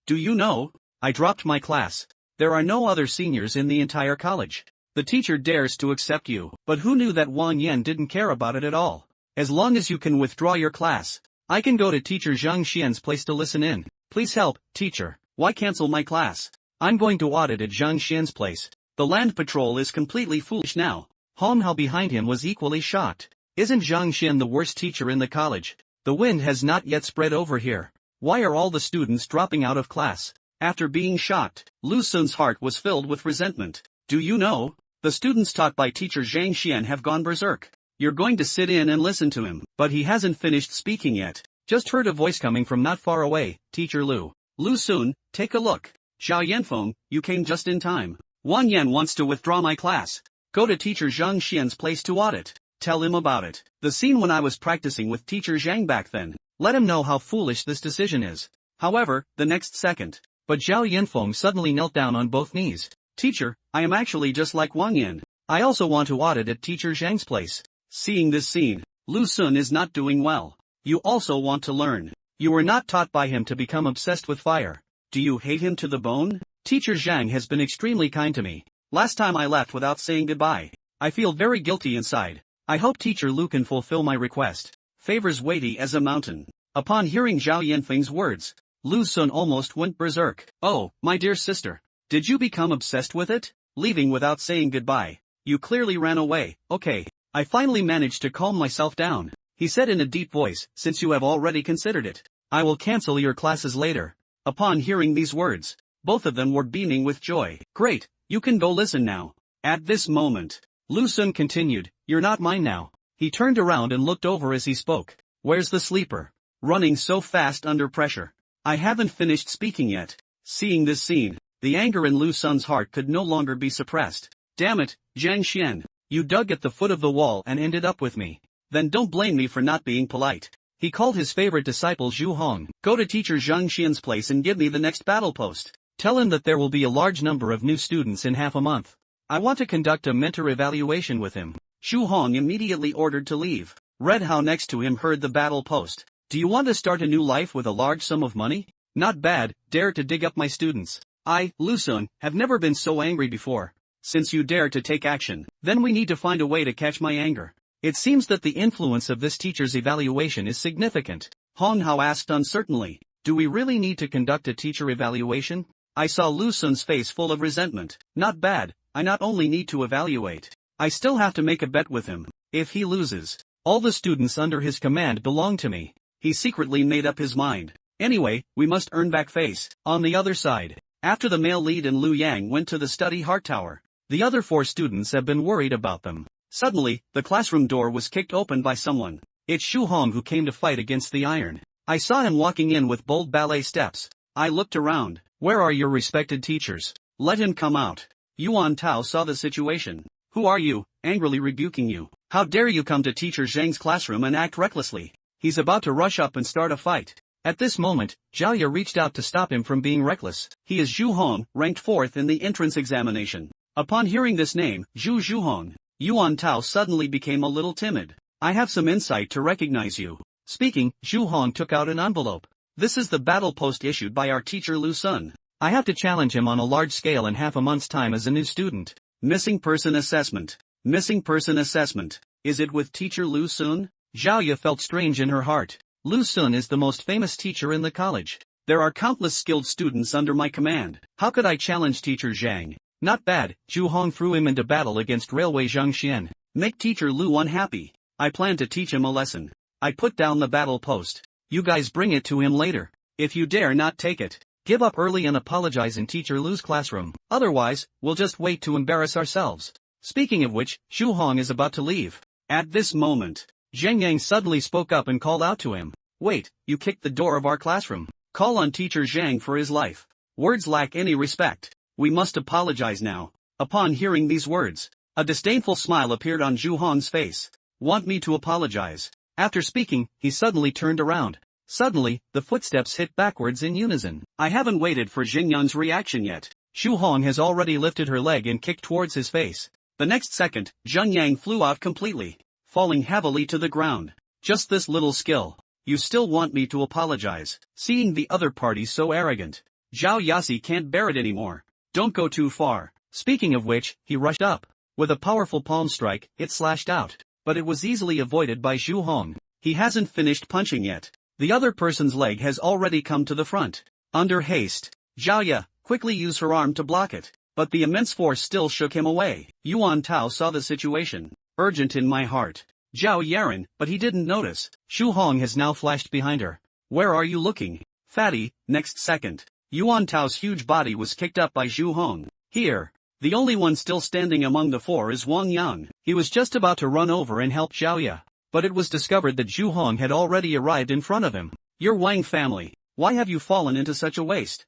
A: Do you know? I dropped my class. There are no other seniors in the entire college. The teacher dares to accept you. But who knew that Wang Yan didn't care about it at all? As long as you can withdraw your class, I can go to teacher Zhang Xian's place to listen in. Please help, teacher. Why cancel my class? I'm going to audit at Zhang Xian's place. The land patrol is completely foolish now. Hong Hao behind him was equally shocked. Isn't Zhang Xian the worst teacher in the college? The wind has not yet spread over here. Why are all the students dropping out of class? After being shocked, Lu Sun's heart was filled with resentment. Do you know? The students taught by teacher Zhang Xian have gone berserk. You're going to sit in and listen to him. But he hasn't finished speaking yet. Just heard a voice coming from not far away. Teacher Lu. Lu Sun, take a look. Zhao Yanfeng, you came just in time. Wang Yan wants to withdraw my class. Go to teacher Zhang Xian's place to audit. Tell him about it. The scene when I was practicing with teacher Zhang back then. Let him know how foolish this decision is. However, the next second. But Zhao Yanfeng suddenly knelt down on both knees. Teacher, I am actually just like Wang Yan. I also want to audit at teacher Zhang's place. Seeing this scene, Lu Sun is not doing well. You also want to learn. You were not taught by him to become obsessed with fire. Do you hate him to the bone? Teacher Zhang has been extremely kind to me. Last time I left without saying goodbye. I feel very guilty inside. I hope teacher Lu can fulfill my request. Favors weighty as a mountain. Upon hearing Zhao Yanfeng's words, Lu Sun almost went berserk. Oh, my dear sister. Did you become obsessed with it? Leaving without saying goodbye. You clearly ran away. Okay. I finally managed to calm myself down. He said in a deep voice, since you have already considered it, I will cancel your classes later. Upon hearing these words, both of them were beaming with joy. Great, you can go listen now. At this moment, Lu Sun continued, you're not mine now. He turned around and looked over as he spoke. Where's the sleeper? Running so fast under pressure. I haven't finished speaking yet. Seeing this scene, the anger in Lu Sun's heart could no longer be suppressed. Damn it, Zhang Xian. You dug at the foot of the wall and ended up with me. Then don't blame me for not being polite. He called his favorite disciple Zhu Hong. Go to teacher Zhang Xian's place and give me the next battle post. Tell him that there will be a large number of new students in half a month. I want to conduct a mentor evaluation with him. Zhu Hong immediately ordered to leave. Red Hao next to him heard the battle post. Do you want to start a new life with a large sum of money? Not bad, dare to dig up my students. I, Lu Sun, have never been so angry before. Since you dare to take action, then we need to find a way to catch my anger. It seems that the influence of this teacher's evaluation is significant. Hong Hao asked uncertainly, do we really need to conduct a teacher evaluation? I saw Lu Sun's face full of resentment. Not bad, I not only need to evaluate, I still have to make a bet with him. If he loses, all the students under his command belong to me. He secretly made up his mind. Anyway, we must earn back face. On the other side, after the male lead and Liu Yang went to the study heart tower, the other 4 students have been worried about them. Suddenly, the classroom door was kicked open by someone. It's Zhu Hong who came to fight against the iron. I saw him walking in with bold ballet steps. I looked around. Where are your respected teachers? Let him come out. Yuan Tao saw the situation. Who are you? Angrily rebuking you. How dare you come to teacher Zhang's classroom and act recklessly? He's about to rush up and start a fight. At this moment, Zhao Ye reached out to stop him from being reckless. He is Zhu Hong, ranked 4th in the entrance examination. Upon hearing this name, Zhu Hong, Yuan Tao suddenly became a little timid. I have some insight to recognize you. Speaking, Zhu Hong took out an envelope. This is the battle post issued by our teacher Lu Sun. I have to challenge him on a large scale in half a month's time as a new student. Missing person assessment. Missing person assessment. Is it with teacher Lu Sun? Zhao Ye felt strange in her heart. Lu Sun is the most famous teacher in the college. There are countless skilled students under my command. How could I challenge teacher Zhang? Not bad. Zhu Hong threw him into battle against railway Zhang Xian. Make teacher Lu unhappy. I plan to teach him a lesson. I put down the battle post. You guys bring it to him later. If you dare not take it, give up early and apologize in teacher Lu's classroom. Otherwise, we'll just wait to embarrass ourselves. Speaking of which, Zhu Hong is about to leave. At this moment, Zheng Yang suddenly spoke up and called out to him. Wait, you kicked the door of our classroom. Call on teacher Zhang for his life. Words lack any respect. We must apologize now. Upon hearing these words, a disdainful smile appeared on Zhu Hong's face. Want me to apologize? After speaking, he suddenly turned around. Suddenly, the footsteps hit backwards in unison. I haven't waited for Jing Yan's reaction yet. Zhu Hong has already lifted her leg and kicked towards his face. The next second, Zheng Yang flew out completely, falling heavily to the ground. Just this little skill. You still want me to apologize? Seeing the other party so arrogant, Zhao Yasi can't bear it anymore. Don't go too far. Speaking of which, he rushed up. With a powerful palm strike, it slashed out. But it was easily avoided by Zhu Hong. He hasn't finished punching yet. The other person's leg has already come to the front. Under haste, Zhao Ye quickly used her arm to block it. But the immense force still shook him away. Yuan Tao saw the situation. Urgent in my heart. Zhao Yaran, but he didn't notice. Zhu Hong has now flashed behind her. Where are you looking? Fatty, next second. Yuan Tao's huge body was kicked up by Zhu Hong. Here. The only one still standing among the 4 is Wang Yang. He was just about to run over and help Zhao Ye. But it was discovered that Zhu Hong had already arrived in front of him. Your Wang family. Why have you fallen into such a waste?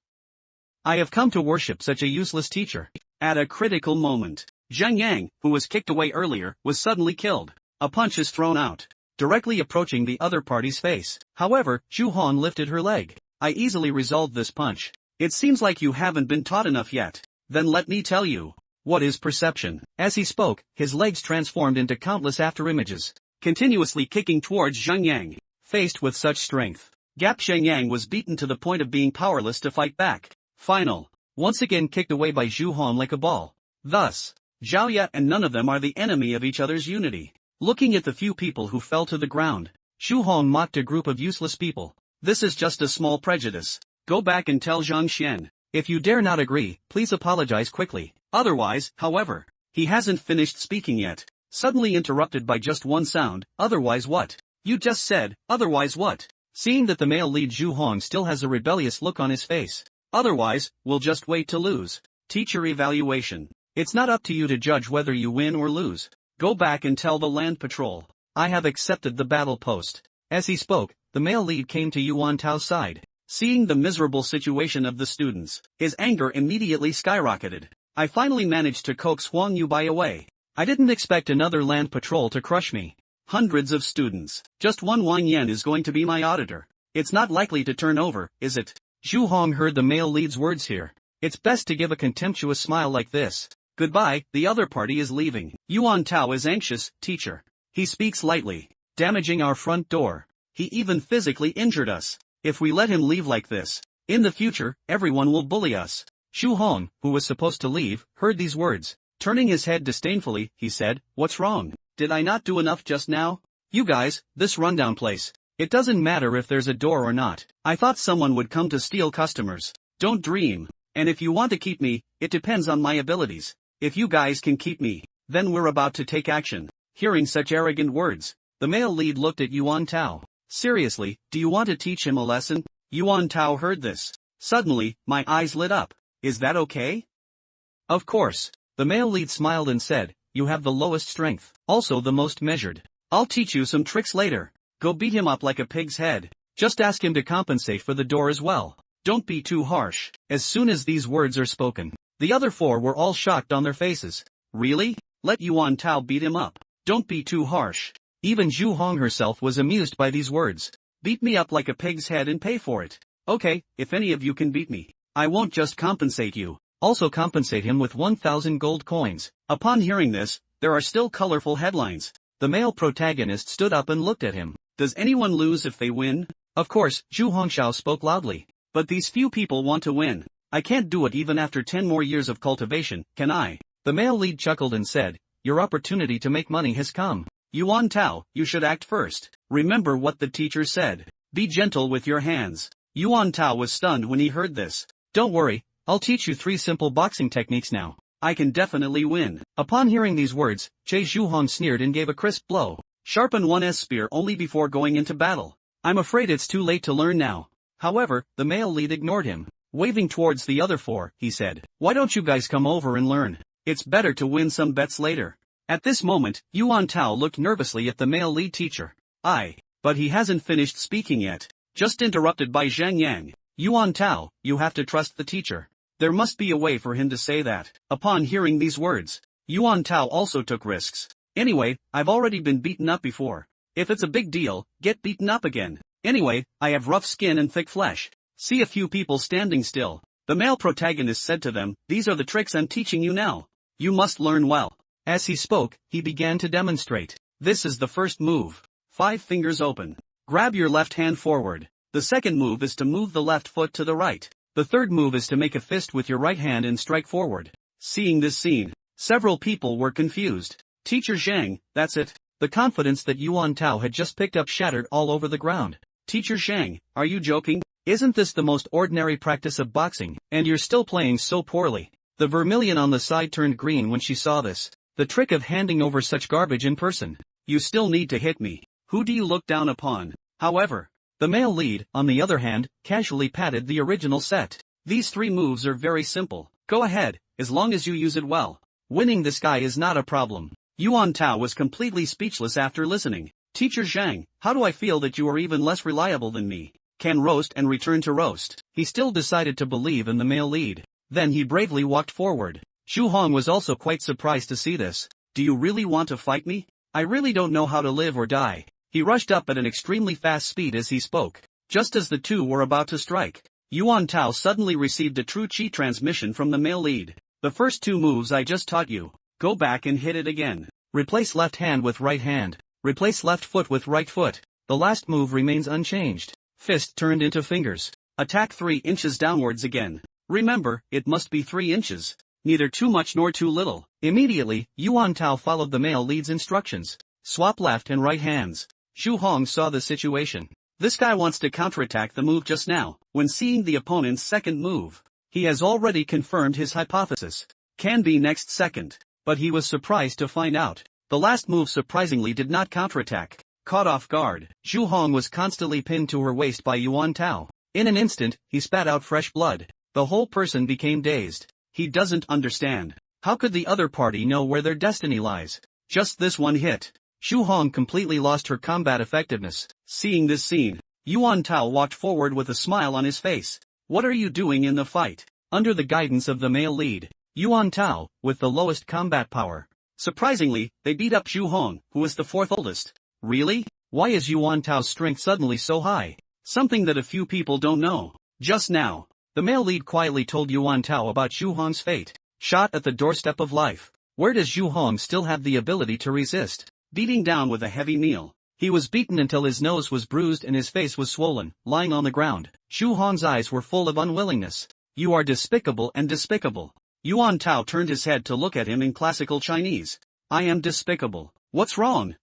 A: I have come to worship such a useless teacher. At a critical moment, Zheng Yang, who was kicked away earlier, was suddenly killed. A punch is thrown out, directly approaching the other party's face. However, Zhu Hong lifted her leg. I easily resolved this punch. It seems like you haven't been taught enough yet. Then let me tell you. What is perception? As he spoke, his legs transformed into countless afterimages, continuously kicking towards Zheng Yang. Faced with such strength, Gap Zheng Yang was beaten to the point of being powerless to fight back. Final. Once again kicked away by Zhu Hong like a ball. Thus, Zhao Ye and none of them are the enemy of each other's unity. Looking at the few people who fell to the ground, Zhu Hong mocked a group of useless people. This is just a small prejudice. Go back and tell Zhang Xian. If you dare not agree, please apologize quickly. Otherwise, however, he hasn't finished speaking yet. suddenly interrupted by just one sound, otherwise what? You just said, otherwise what? Seeing that the male lead Zhu Hong still has a rebellious look on his face. Otherwise, we'll just wait to lose. Teacher evaluation. It's not up to you to judge whether you win or lose. Go back and tell the land patrol. I have accepted the battle post. As he spoke, the male lead came to Yuan Tao's side. Seeing the miserable situation of the students, his anger immediately skyrocketed. I finally managed to coax Huang Yubai away. I didn't expect another land patrol to crush me. Hundreds of students. Just one Wang Yan is going to be my auditor. It's not likely to turn over, is it? Zhu Hong heard the male lead's words here. It's best to give a contemptuous smile like this. Goodbye, the other party is leaving. Yuan Tao is anxious, teacher. He speaks lightly, damaging our front door. He even physically injured us. If we let him leave like this, in the future, everyone will bully us. Zhu Hong, who was supposed to leave, heard these words. Turning his head disdainfully, he said, "What's wrong? Did I not do enough just now? You guys, this rundown place. It doesn't matter if there's a door or not. I thought someone would come to steal customers. Don't dream. And if you want to keep me, it depends on my abilities. If you guys can keep me, then we're about to take action." Hearing such arrogant words, the male lead looked at Yuan Tao. Seriously, do you want to teach him a lesson? Yuan Tao heard this. Suddenly, my eyes lit up. Is that okay? Of course. The male lead smiled and said, you have the lowest strength, also the most measured. I'll teach you some tricks later. Go beat him up like a pig's head. Just ask him to compensate for the door as well. Don't be too harsh. As soon as these words are spoken, the other four were all shocked on their faces. Really? Let Yuan Tao beat him up. Don't be too harsh. Even Zhu Hong herself was amused by these words. Beat me up like a pig's head and pay for it. Okay, if any of you can beat me, I won't just compensate you, also compensate him with 1,000 gold coins. Upon hearing this, there are still colorful headlines. The male protagonist stood up and looked at him. Does anyone lose if they win? Of course, Zhu Hongxiao spoke loudly. But these few people want to win. I can't do it even after 10 more years of cultivation, can I? The male lead chuckled and said, your opportunity to make money has come. Yuan Tao, you should act first. Remember what the teacher said. Be gentle with your hands. Yuan Tao was stunned when he heard this. Don't worry, I'll teach you 3 simple boxing techniques now. I can definitely win. Upon hearing these words, Zhu Hong sneered and gave a crisp blow. Sharpen one's spear only before going into battle. I'm afraid it's too late to learn now. However, the male lead ignored him. Waving towards the other four, he said, why don't you guys come over and learn? It's better to win some bets later. At this moment, Yuan Tao looked nervously at the male lead teacher. But he hasn't finished speaking yet. Just interrupted by Zhang Yang. Yuan Tao, you have to trust the teacher. There must be a way for him to say that. Upon hearing these words, Yuan Tao also took risks. Anyway, I've already been beaten up before. If it's a big deal, get beaten up again. Anyway, I have rough skin and thick flesh. See a few people standing still. The male protagonist said to them, these are the tricks I'm teaching you now. You must learn well. As he spoke, he began to demonstrate. This is the first move. 5 fingers open. Grab your left hand forward. The second move is to move the left foot to the right. The third move is to make a fist with your right hand and strike forward. Seeing this scene, several people were confused. Teacher Zhang, that's it. The confidence that Yuan Tao had just picked up shattered all over the ground. Teacher Zhang, are you joking? Isn't this the most ordinary practice of boxing, and you're still playing so poorly? The vermilion on the side turned green when she saw this. The trick of handing over such garbage in person. You still need to hit me. Who do you look down upon? However, the male lead, on the other hand, casually patted the original set. These 3 moves are very simple. Go ahead, as long as you use it well. Winning this guy is not a problem. Yuan Tao was completely speechless after listening. Teacher Zhang, how do I feel that you are even less reliable than me? Can roast and return to roast. He still decided to believe in the male lead. Then he bravely walked forward. Zhu Hong was also quite surprised to see this. Do you really want to fight me? I really don't know how to live or die. He rushed up at an extremely fast speed as he spoke. Just as the two were about to strike, Yuan Tao suddenly received a true chi transmission from the male lead. The first 2 moves I just taught you. Go back and hit it again. Replace left hand with right hand. Replace left foot with right foot. The last move remains unchanged. Fist turned into fingers. Attack 3 inches downwards again. Remember, it must be 3 inches. Neither too much nor too little. Immediately, Yuan Tao followed the male lead's instructions. Swap left and right hands. Zhu Hong saw the situation. This guy wants to counterattack the move just now. When seeing the opponent's second move, he has already confirmed his hypothesis. Can be next second. But he was surprised to find out The last move surprisingly did not counterattack. Caught off guard, Zhu Hong was constantly pinned to her waist by Yuan Tao. In an instant, he spat out fresh blood. The whole person became dazed. He doesn't understand. How could the other party know where their destiny lies? Just this one hit. Zhu Hong completely lost her combat effectiveness. Seeing this scene, Yuan Tao walked forward with a smile on his face. What are you doing in the fight? Under the guidance of the male lead, Yuan Tao, with the lowest combat power. Surprisingly, they beat up Zhu Hong, who was the fourth oldest. Really? Why is Yuan Tao's strength suddenly so high? Something that a few people don't know. Just now, the male lead quietly told Yuan Tao about Zhu Hong's fate. Shot at the doorstep of life. Where does Zhu Hong still have the ability to resist? Beating down with a heavy meal. He was beaten until his nose was bruised and his face was swollen, lying on the ground. Zhu Hong's eyes were full of unwillingness. You are despicable and despicable. Yuan Tao turned his head to look at him in classical Chinese. I am despicable. What's wrong?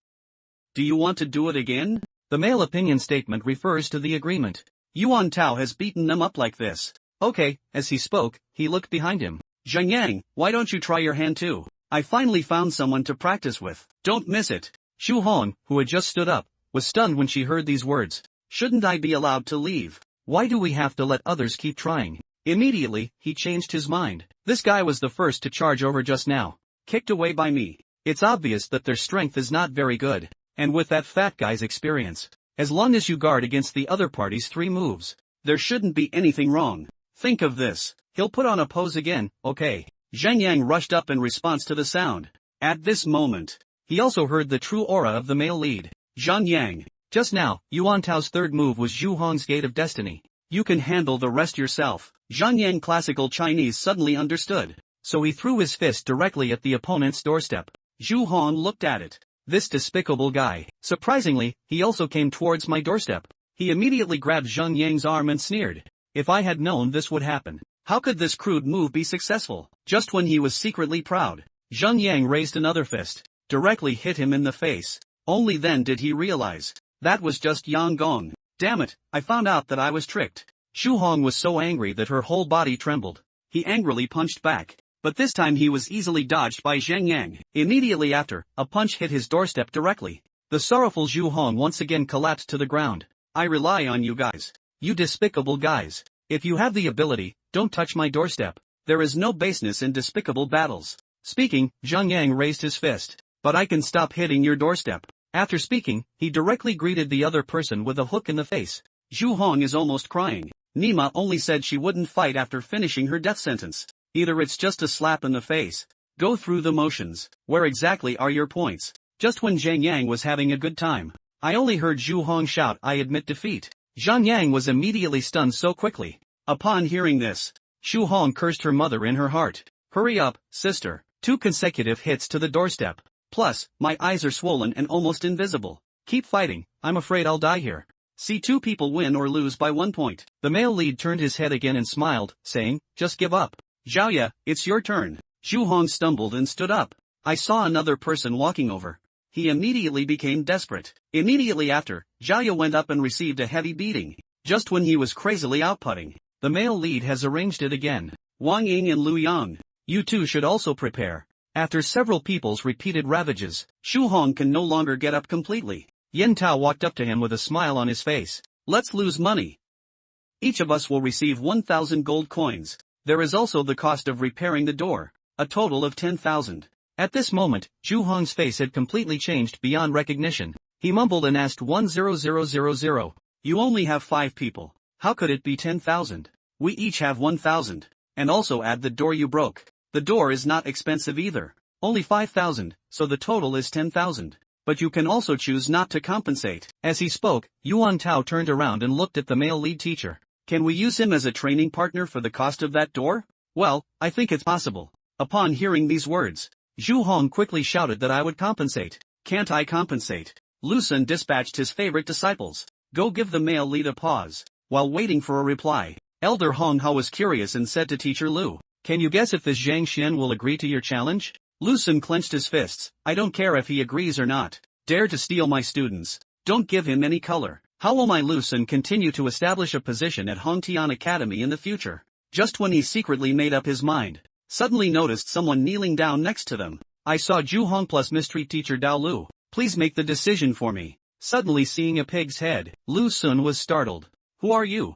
A: Do you want to do it again? The male opinion statement refers to the agreement. Yuan Tao has beaten them up like this. Okay, as he spoke, he looked behind him. Zhang Yang, why don't you try your hand too? I finally found someone to practice with. Don't miss it. Zhu Hong, who had just stood up, was stunned when she heard these words. Shouldn't I be allowed to leave? Why do we have to let others keep trying? Immediately, he changed his mind. This guy was the first to charge over just now. Kicked away by me. It's obvious that their strength is not very good. And with that fat guy's experience, as long as you guard against the other party's 3 moves, there shouldn't be anything wrong. Think of this. He'll put on a pose again, okay. Zhang Yang rushed up in response to the sound. At this moment, he also heard the true aura of the male lead. Zhang Yang. Just now, Yuan Tao's third move was Zhu Hong's Gate of Destiny. You can handle the rest yourself. Zhang Yang classical Chinese suddenly understood. So he threw his fist directly at the opponent's doorstep. Zhu Hong looked at it. This despicable guy. Surprisingly, he also came towards my doorstep. He immediately grabbed Zhang Yang's arm and sneered. If I had known this would happen, how could this crude move be successful? Just when he was secretly proud, Zhang Yang raised another fist, directly hit him in the face. Only then did he realize. That was just Yang Gong. Damn it, I found out that I was tricked. Zhu Hong was so angry that her whole body trembled. He angrily punched back. But this time he was easily dodged by Zhang Yang. Immediately after, a punch hit his doorstep directly. The sorrowful Zhu Hong once again collapsed to the ground. I rely on you guys. You despicable guys. If you have the ability, don't touch my doorstep. There is no baseness in despicable battles. Speaking, Zhang Yang raised his fist. But I can stop hitting your doorstep. After speaking, he directly greeted the other person with a hook in the face. Zhu Hong is almost crying. Nima only said she wouldn't fight after finishing her death sentence. Either it's just a slap in the face. Go through the motions. Where exactly are your points? Just when Zhang Yang was having a good time, I only heard Zhu Hong shout, I admit defeat. Zhang Yang was immediately stunned so quickly. Upon hearing this, Zhu Hong cursed her mother in her heart. Hurry up, sister. 2 consecutive hits to the doorstep. Plus, my eyes are swollen and almost invisible. Keep fighting, I'm afraid I'll die here. See 2 people win or lose by 1 point. The male lead turned his head again and smiled, saying, just give up. Zhaoya, it's your turn. Zhu Hong stumbled and stood up. I saw another person walking over. He immediately became desperate. Immediately after, Zhaoya went up and received a heavy beating. Just when he was crazily outputting, the male lead has arranged it again. Wang Ying and Lu Yang, you two should also prepare. After several people's repeated ravages, Zhu Hong can no longer get up completely. Yen Tao walked up to him with a smile on his face. Let's lose money. Each of us will receive 1,000 gold coins. There is also the cost of repairing the door, a total of 10,000. At this moment, Zhu Hong's face had completely changed beyond recognition. He mumbled and asked 10000. You only have 5 people. How could it be 10,000? We each have 1,000. And also add the door you broke. The door is not expensive either. Only 5,000, so the total is 10,000. But you can also choose not to compensate. As he spoke, Yuan Tao turned around and looked at the male lead teacher. Can we use him as a training partner for the cost of that door? Well, I think it's possible. Upon hearing these words, Zhu Hong quickly shouted that I would compensate. Can't I compensate? Lu Sun dispatched his favorite disciples. Go give the male lead a pause. While waiting for a reply, Elder Hong Hao was curious and said to teacher Lu, can you guess if this Zhang Xian will agree to your challenge? Lu Sun clenched his fists. I don't care if he agrees or not. Dare to steal my students. Don't give him any color. How will my Lu Sun continue to establish a position at Hongtian Academy in the future? Just when he secretly made up his mind, suddenly noticed someone kneeling down next to them. I saw Ju Hong plus mystery teacher Dao Lu. Please make the decision for me. Suddenly seeing a pig's head, Lu Sun was startled. Who are you?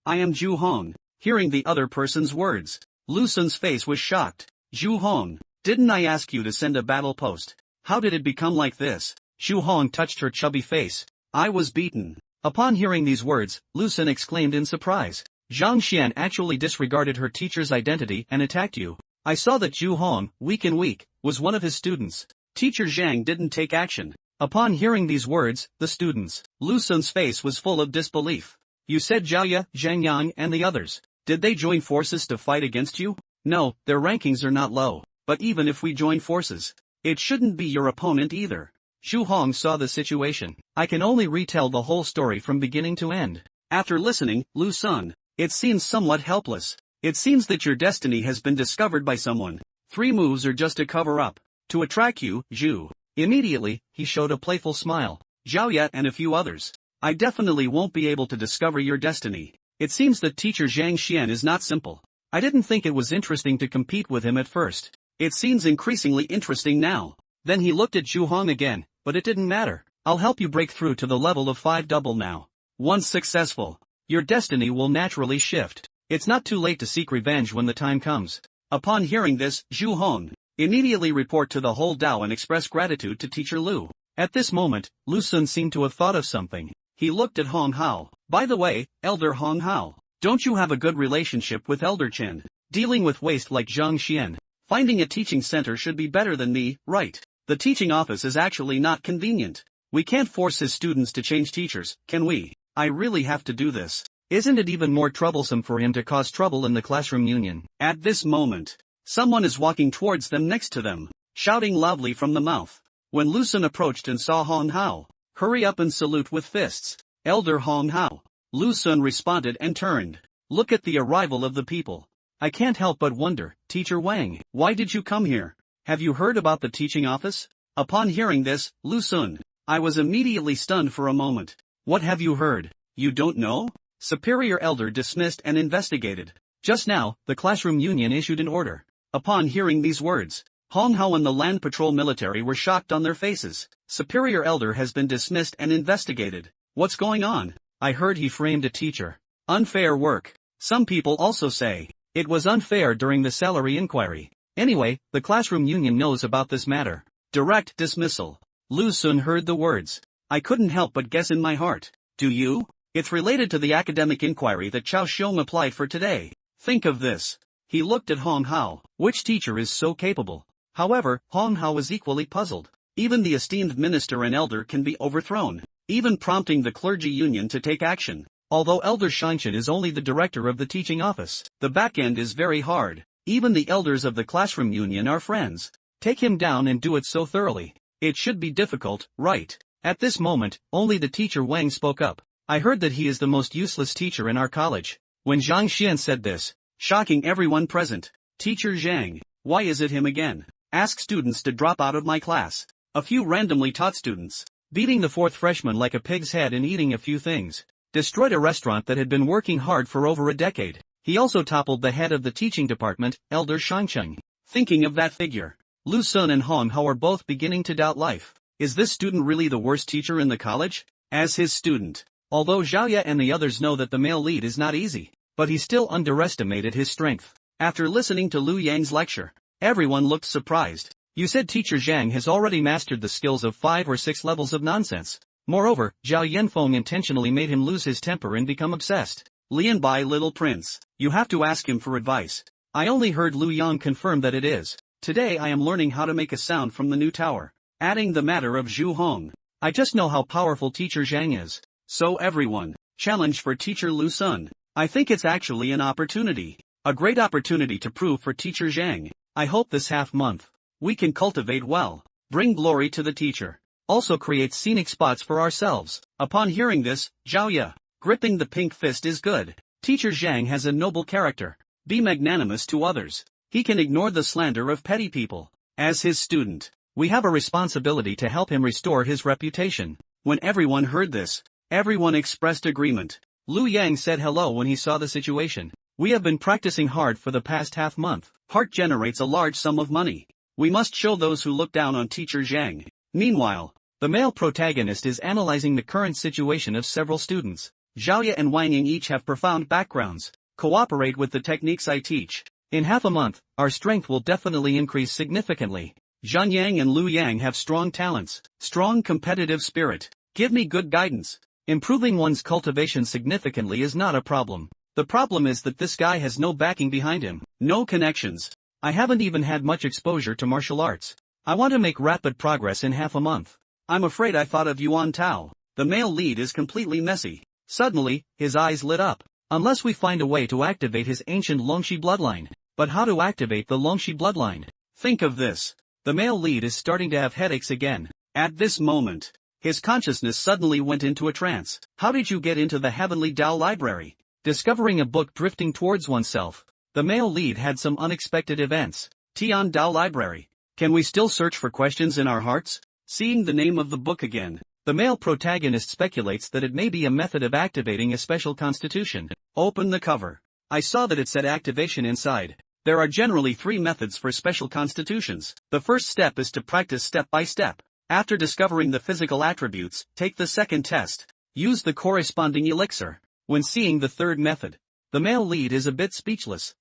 A: I am Ju Hong. Hearing the other person's words, Lu Sun's face was shocked. Ju Hong, didn't I ask you to send a battle post? How did it become like this? Ju Hong touched her chubby face. I was beaten. Upon hearing these words, Lu Sun exclaimed in surprise. Zhang Xian actually disregarded her teacher's identity and attacked you. I saw that Ju Hong, weak, was one of his students. Teacher Zhang didn't take action. Upon hearing these words, the students, Lu Sun's face was full of disbelief. You said Zhao, Zhang Yang and the others. Did they join forces to fight against you? No, their rankings are not low. But even if we join forces, it shouldn't be your opponent either. Ju Hong saw the situation. I can only retell the whole story from beginning to end. After listening, Lu Sun, it seems somewhat helpless. It seems that your destiny has been discovered by someone. 3 moves are just a cover-up. To attract you, Ju. Immediately, he showed a playful smile. Zhao Yat and a few others. I definitely won't be able to discover your destiny. It seems that teacher Zhang Xian is not simple. I didn't think it was interesting to compete with him at first. It seems increasingly interesting now. Then he looked at Ju Hong again, but it didn't matter. I'll help you break through to the level of 5 double now. Once successful, your destiny will naturally shift. It's not too late to seek revenge when the time comes. Upon hearing this, Ju Hong immediately report to the whole Dao and express gratitude to teacher Lu. At this moment, Lu Sun seemed to have thought of something. He looked at Hong Hao. By the way, Elder Hong Hao, don't you have a good relationship with Elder Chen? Dealing with waste like Zhang Xian, finding a teaching center should be better than me, right? The teaching office is actually not convenient. We can't force his students to change teachers, can we? I really have to do this. Isn't it even more troublesome for him to cause trouble in the classroom union? At this moment, someone is walking towards them next to them, shouting loudly from the mouth. When Lu Sun approached and saw Hong Hao, hurry up and salute with fists. Elder Hong Hao. Lu Sun responded and turned. Look at the arrival of the people. I can't help but wonder, Teacher Wang, why did you come here? Have you heard about the teaching office? Upon hearing this, Lu Sun, I was immediately stunned for a moment. What have you heard? You don't know? Superior Elder dismissed and investigated. Just now, the classroom union issued an order. Upon hearing these words, Hong Hao and the Land Patrol military were shocked on their faces. Superior Elder has been dismissed and investigated. What's going on? I heard he framed a teacher. Unfair work. Some people also say, it was unfair during the salary inquiry. Anyway, the classroom union knows about this matter. Direct dismissal. Lu Sun heard the words. I couldn't help but guess in my heart. Do you? It's related to the academic inquiry that Chao Xiong applied for today. Think of this. He looked at Hong Hao. Which teacher is so capable? However, Hong Hao was equally puzzled. Even the esteemed minister and elder can be overthrown, even prompting the clergy union to take action. Although Elder Shanshan is only the director of the teaching office, the back end is very hard. Even the elders of the classroom union are friends. Take him down and do it so thoroughly. It should be difficult, right? At this moment, only the teacher Wang spoke up. I heard that he is the most useless teacher in our college. When Zhang Xian said this, shocking everyone present. Teacher Zhang, why is it him again? Ask students to drop out of my class. A few randomly taught students. Beating the 4th freshman like a pig's head and eating a few things. Destroyed a restaurant that had been working hard for over a decade. He also toppled the head of the teaching department, Elder Shangcheng. Thinking of that figure, Lu Sun and Hong Hao are both beginning to doubt life. Is this student really the worst teacher in the college? As his student, although Zhao Ye and the others know that the male lead is not easy, but he still underestimated his strength. After listening to Lu Yang's lecture, everyone looked surprised. You said teacher Zhang has already mastered the skills of 5 or 6 levels of nonsense. Moreover, Zhao Yanfeng intentionally made him lose his temper and become obsessed. Lian Bai, little prince, you have to ask him for advice. I only heard Lu Yang confirm that it is. Today I am learning how to make a sound from the new tower. Adding the matter of Zhu Hong. I just know how powerful teacher Zhang is. So everyone, challenge for teacher Lu Sun. I think it's actually an opportunity. A great opportunity to prove for teacher Zhang. I hope this half month, we can cultivate well. Bring glory to the teacher. Also create scenic spots for ourselves. Upon hearing this, Zhao Ye, gripping the pink fist is good. Teacher Zhang has a noble character. Be magnanimous to others. He can ignore the slander of petty people. As his student, we have a responsibility to help him restore his reputation. When everyone heard this, everyone expressed agreement. Lu Yang said hello when he saw the situation. We have been practicing hard for the past half month. Heart generates a large sum of money. We must show those who look down on Teacher Zhang. Meanwhile, the male protagonist is analyzing the current situation of several students. Zhaoye and Wang Ying each have profound backgrounds. Cooperate with the techniques I teach. In half a month, our strength will definitely increase significantly. Zhan Yang and Lu Yang have strong talents, strong competitive spirit. Give me good guidance. Improving one's cultivation significantly is not a problem. The problem is that this guy has no backing behind him, no connections. I haven't even had much exposure to martial arts. I want to make rapid progress in half a month. I'm afraid I thought of Yuan Tao. The male lead is completely messy. Suddenly, his eyes lit up. Unless we find a way to activate his ancient Longxi bloodline. But how to activate the Longxi bloodline? Think of this. The male lead is starting to have headaches again. At this moment, his consciousness suddenly went into a trance. How did you get into the Heavenly Tao Library? Discovering a book drifting towards oneself. The male lead had some unexpected events. Tian Dao Library. Can we still search for questions in our hearts? Seeing the name of the book again, the male protagonist speculates that it may be a method of activating a special constitution. Open the cover. I saw that it said activation inside. There are generally 3 methods for special constitutions. The first step is to practice step by step. After discovering the physical attributes, take the second test. Use the corresponding elixir. When seeing the third method, the male lead is a bit speechless.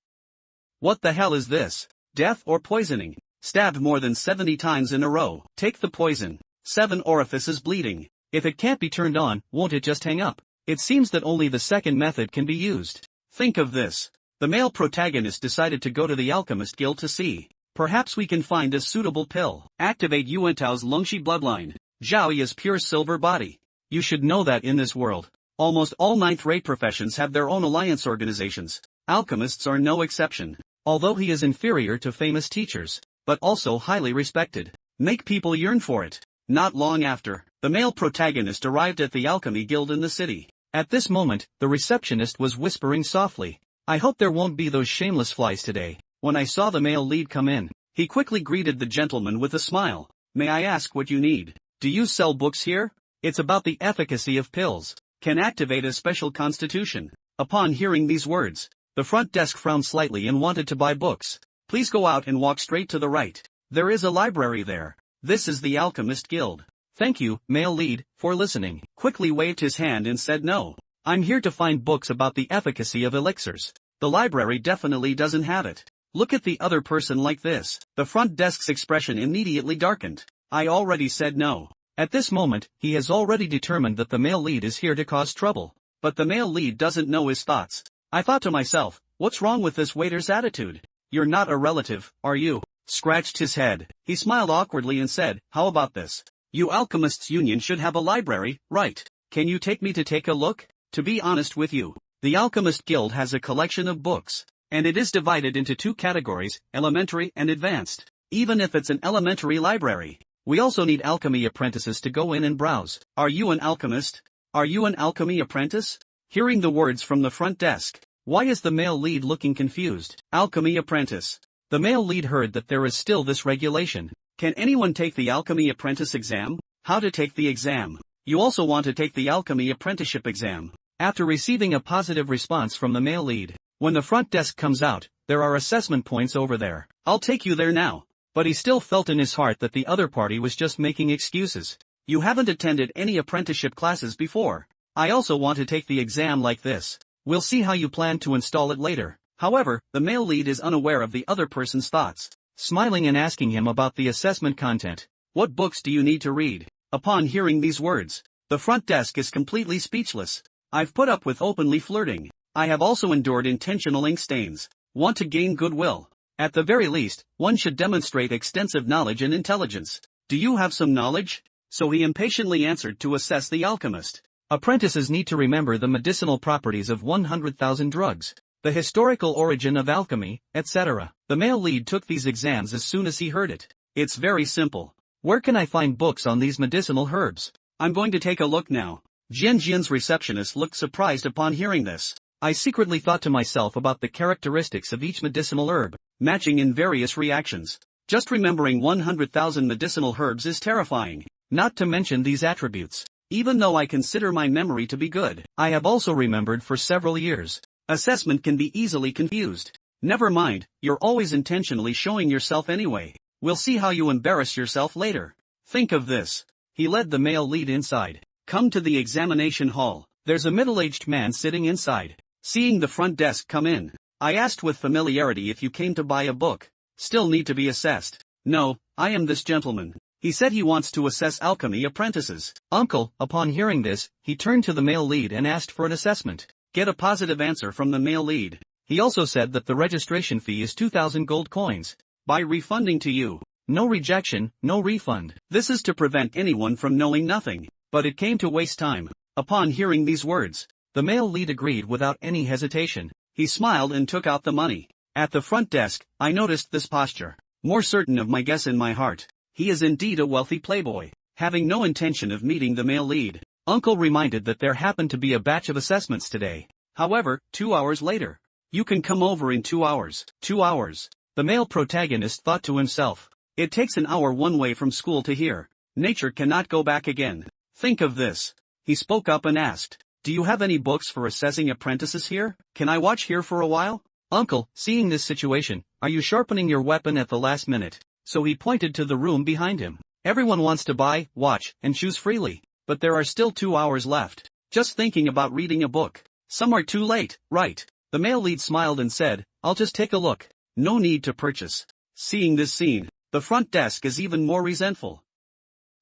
A: What the hell is this? Death or poisoning? Stabbed more than 70 times in a row. Take the poison. 7 orifices bleeding. If it can't be turned on, won't it just hang up? It seems that only the second method can be used. Think of this. The male protagonist decided to go to the Alchemist Guild to see. Perhaps we can find a suitable pill. Activate Yuan Tao's Longxi bloodline. Zhao is pure silver body. You should know that in this world, almost all ninth-rate professions have their own alliance organizations. Alchemists are no exception. Although he is inferior to famous teachers, but also highly respected. Make people yearn for it. Not long after, the male protagonist arrived at the Alchemy Guild in the city. At this moment, the receptionist was whispering softly. I hope there won't be those shameless flies today. When I saw the male lead come in, he quickly greeted the gentleman with a smile. May I ask what you need? Do you sell books here? It's about the efficacy of pills. Can activate a special constitution. Upon hearing these words, the front desk frowned slightly and wanted to buy books. Please go out and walk straight to the right. There is a library there. This is the Alchemist Guild. Thank you, male lead, for listening. Quickly waved his hand and said no. I'm here to find books about the efficacy of elixirs. The library definitely doesn't have it. Look at the other person like this. The front desk's expression immediately darkened. I already said no. At this moment, he has already determined that the male lead is here to cause trouble. But the male lead doesn't know his thoughts. I thought to myself, what's wrong with this waiter's attitude? You're not a relative, are you? Scratched his head. He smiled awkwardly and said, how about this? You Alchemists Union should have a library, right? Can you take me to take a look? To be honest with you, the Alchemist Guild has a collection of books, and it is divided into 2 categories, elementary and advanced. Even if it's an elementary library, we also need alchemy apprentices to go in and browse. Are you an alchemist? Are you an alchemy apprentice? Hearing the words from the front desk, why is the male lead looking confused? Alchemy apprentice. The male lead heard that there is still this regulation. Can anyone take the alchemy apprentice exam? How to take the exam? You also want to take the alchemy apprenticeship exam. After receiving a positive response from the male lead, when the front desk comes out, there are assessment points over there. I'll take you there now. But he still felt in his heart that the other party was just making excuses. You haven't attended any apprenticeship classes before. I also want to take the exam like this. We'll see how you plan to install it later. However, the male lead is unaware of the other person's thoughts. Smiling and asking him about the assessment content. What books do you need to read? Upon hearing these words, the front desk is completely speechless. I've put up with openly flirting. I have also endured intentional ink stains. Want to gain goodwill. At the very least, one should demonstrate extensive knowledge and intelligence. Do you have some knowledge? So he impatiently answered to assess the alchemist. Apprentices need to remember the medicinal properties of 100,000 drugs, the historical origin of alchemy, etc. The male lead took these exams as soon as he heard it. It's very simple. Where can I find books on these medicinal herbs? I'm going to take a look now. Jianjian's receptionist looked surprised upon hearing this. I secretly thought to myself about the characteristics of each medicinal herb, matching in various reactions. Just remembering 100,000 medicinal herbs is terrifying, not to mention these attributes. Even though I consider my memory to be good, I have also remembered for several years. Assessment can be easily confused. Never mind, you're always intentionally showing yourself anyway. We'll see how you embarrass yourself later. Think of this. He led the male lead inside. Come to the examination hall. There's a middle-aged man sitting inside. Seeing the front desk come in, I asked with familiarity if you came to buy a book. Still need to be assessed. No, I am this gentleman. He said he wants to assess alchemy apprentices. Uncle, upon hearing this, he turned to the male lead and asked for an assessment. Get a positive answer from the male lead. He also said that the registration fee is 2,000 gold coins. By refunding to you. No rejection, no refund. This is to prevent anyone from knowing nothing. But it came to waste time. Upon hearing these words, the male lead agreed without any hesitation. He smiled and took out the money. At the front desk, I noticed this posture. More certain of my guess in my heart. He is indeed a wealthy playboy. Having no intention of meeting the male lead, Uncle reminded that there happened to be a batch of assessments today. However, 2 hours later. You can come over in 2 hours. 2 hours. The male protagonist thought to himself. It takes an hour one way from school to here. Nature cannot go back again. Think of this. He spoke up and asked, do you have any books for assessing apprentices here? Can I watch here for a while? Uncle, seeing this situation, are you sharpening your weapon at the last minute? So he pointed to the room behind him. Everyone wants to buy, watch, and choose freely. But there are still 2 hours left. Just thinking about reading a book. Some are too late, right? The male lead smiled and said, I'll just take a look. No need to purchase. Seeing this scene, the front desk is even more resentful.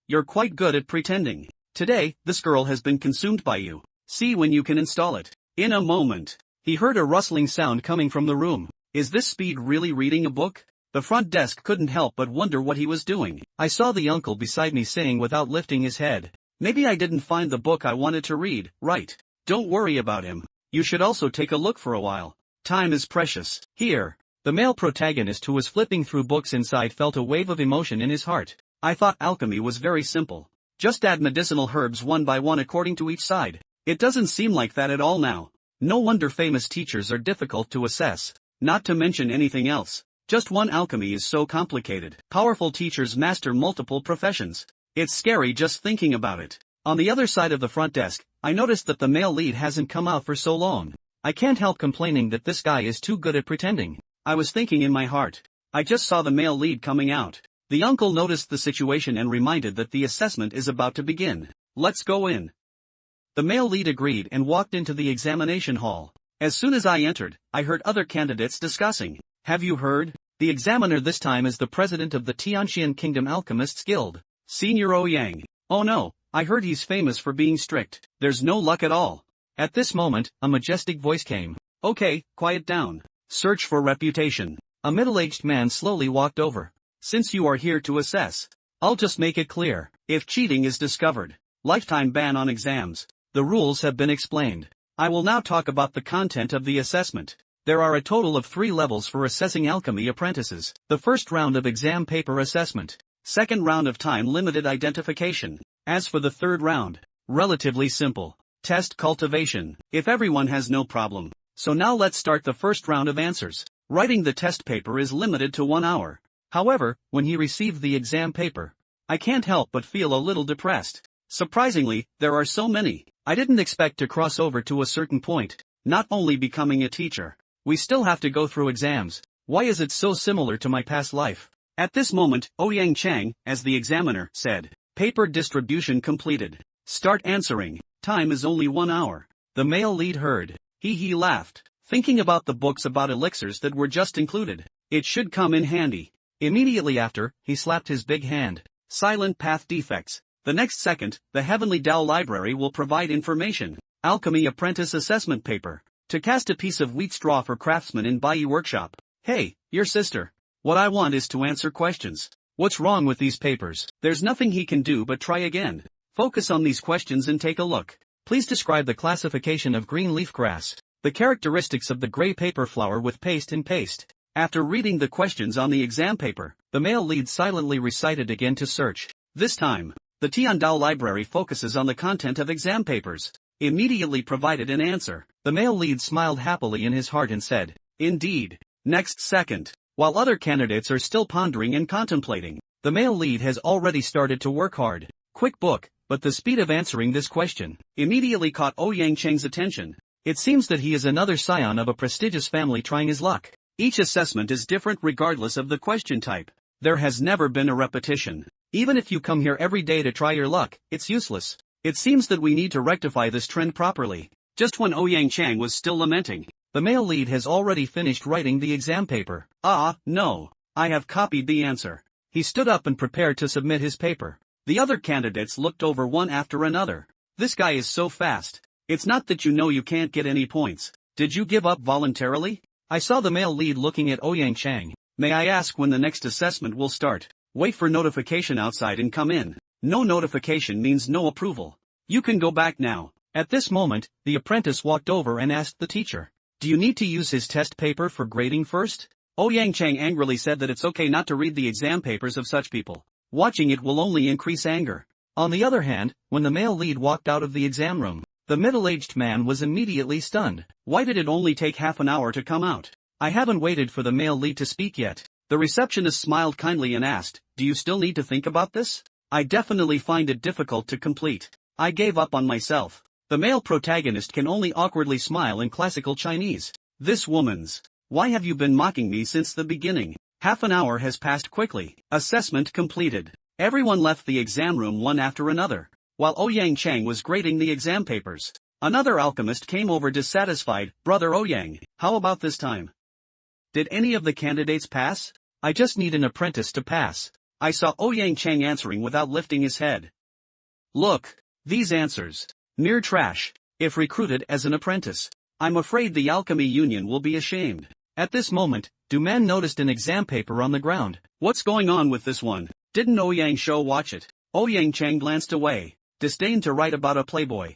A: You're quite good at pretending. Today, this girl has been consumed by you. See when you can install it. In a moment, he heard a rustling sound coming from the room. Is this Speed really reading a book? The front desk couldn't help but wonder what he was doing. I saw the uncle beside me saying without lifting his head. Maybe I didn't find the book I wanted to read, right? Don't worry about him. You should also take a look for a while. Time is precious. Here. The male protagonist who was flipping through books inside felt a wave of emotion in his heart. I thought alchemy was very simple. Just add medicinal herbs one by one according to each side. It doesn't seem like that at all now. No wonder famous teachers are difficult to assess. Not to mention anything else. Just one alchemy is so complicated. Powerful teachers master multiple professions. It's scary just thinking about it. On the other side of the front desk, I noticed that the male lead hasn't come out for so long. I can't help complaining that this guy is too good at pretending. I was thinking in my heart. I just saw the male lead coming out. The uncle noticed the situation and reminded that the assessment is about to begin. Let's go in. The male lead agreed and walked into the examination hall. As soon as I entered, I heard other candidates discussing. Have you heard? The examiner this time is the president of the Tianxian Kingdom Alchemists Guild, Senior Ouyang. Oh no, I heard he's famous for being strict. There's no luck at all. At this moment, a majestic voice came. Okay, quiet down. Search for reputation. A middle-aged man slowly walked over. Since you are here to assess, I'll just make it clear. If cheating is discovered, lifetime ban on exams. The rules have been explained. I will now talk about the content of the assessment. There are a total of 3 levels for assessing alchemy apprentices. The first round of exam paper assessment. Second round of time-limited identification. As for the third round, relatively simple. Test cultivation. If everyone has no problem. So now let's start the first round of answers. Writing the test paper is limited to 1 hour. However, when he received the exam paper, I can't help but feel a little depressed. Surprisingly, there are so many. I didn't expect to cross over to a certain point, not only becoming a teacher. We still have to go through exams. Why is it so similar to my past life? At this moment, Ouyang Chang, as the examiner, said, paper distribution completed. Start answering. Time is only 1 hour. The male lead heard. He laughed, thinking about the books about elixirs that were just included. It should come in handy. Immediately after, he slapped his big hand. Silent path defects. The next second, the Heavenly Tao Library will provide information. Alchemy Apprentice Assessment Paper. To cast a piece of wheat straw for craftsmen in Bai Workshop. Hey, your sister. What I want is to answer questions. What's wrong with these papers? There's nothing he can do but try again. Focus on these questions and take a look. Please describe the classification of green leaf grass. The characteristics of the gray paper flower with paste and paste. After reading the questions on the exam paper, the male lead silently recited again to search. This time, the Tiandao Library focuses on the content of exam papers. Immediately provided an answer. The male lead smiled happily in his heart and said, indeed. Next second, while other candidates are still pondering and contemplating, the male lead has already started to work hard. Quick book, but the speed of answering this question immediately caught Ouyang Cheng's attention. It seems that he is another scion of a prestigious family trying his luck. Each assessment is different regardless of the question type. There has never been a repetition. Even if you come here every day to try your luck, it's useless. It seems that we need to rectify this trend properly. Just when Ouyang Chang was still lamenting, the male lead has already finished writing the exam paper. No. I have copied the answer. He stood up and prepared to submit his paper. The other candidates looked over one after another. This guy is so fast. It's not that you know you can't get any points. Did you give up voluntarily? I saw the male lead looking at Ouyang Chang. May I ask when the next assessment will start? Wait for notification outside and come in. No notification means no approval. You can go back now. At this moment, the apprentice walked over and asked the teacher, "Do you need to use his test paper for grading first?" Ouyang Chang angrily said that it's okay not to read the exam papers of such people. Watching it will only increase anger. On the other hand, when the male lead walked out of the exam room, the middle-aged man was immediately stunned. Why did it only take half an hour to come out? I haven't waited for the male lead to speak yet. The receptionist smiled kindly and asked, "Do you still need to think about this?" "I definitely find it difficult to complete. I gave up on myself." The male protagonist can only awkwardly smile in classical Chinese. This woman's. "Why have you been mocking me since the beginning?" Half an hour has passed quickly. Assessment completed. Everyone left the exam room one after another. While Ouyang Chang was grading the exam papers, another alchemist came over dissatisfied. "Brother Ouyang, how about this time? Did any of the candidates pass? I just need an apprentice to pass." I saw Ouyang Chang answering without lifting his head. "Look, these answers. Mere trash. If recruited as an apprentice, I'm afraid the alchemy union will be ashamed." At this moment, Duman noticed an exam paper on the ground. "What's going on with this one? Didn't Ouyang Shou watch it?" Ouyang Chang glanced away, disdained to write about a playboy.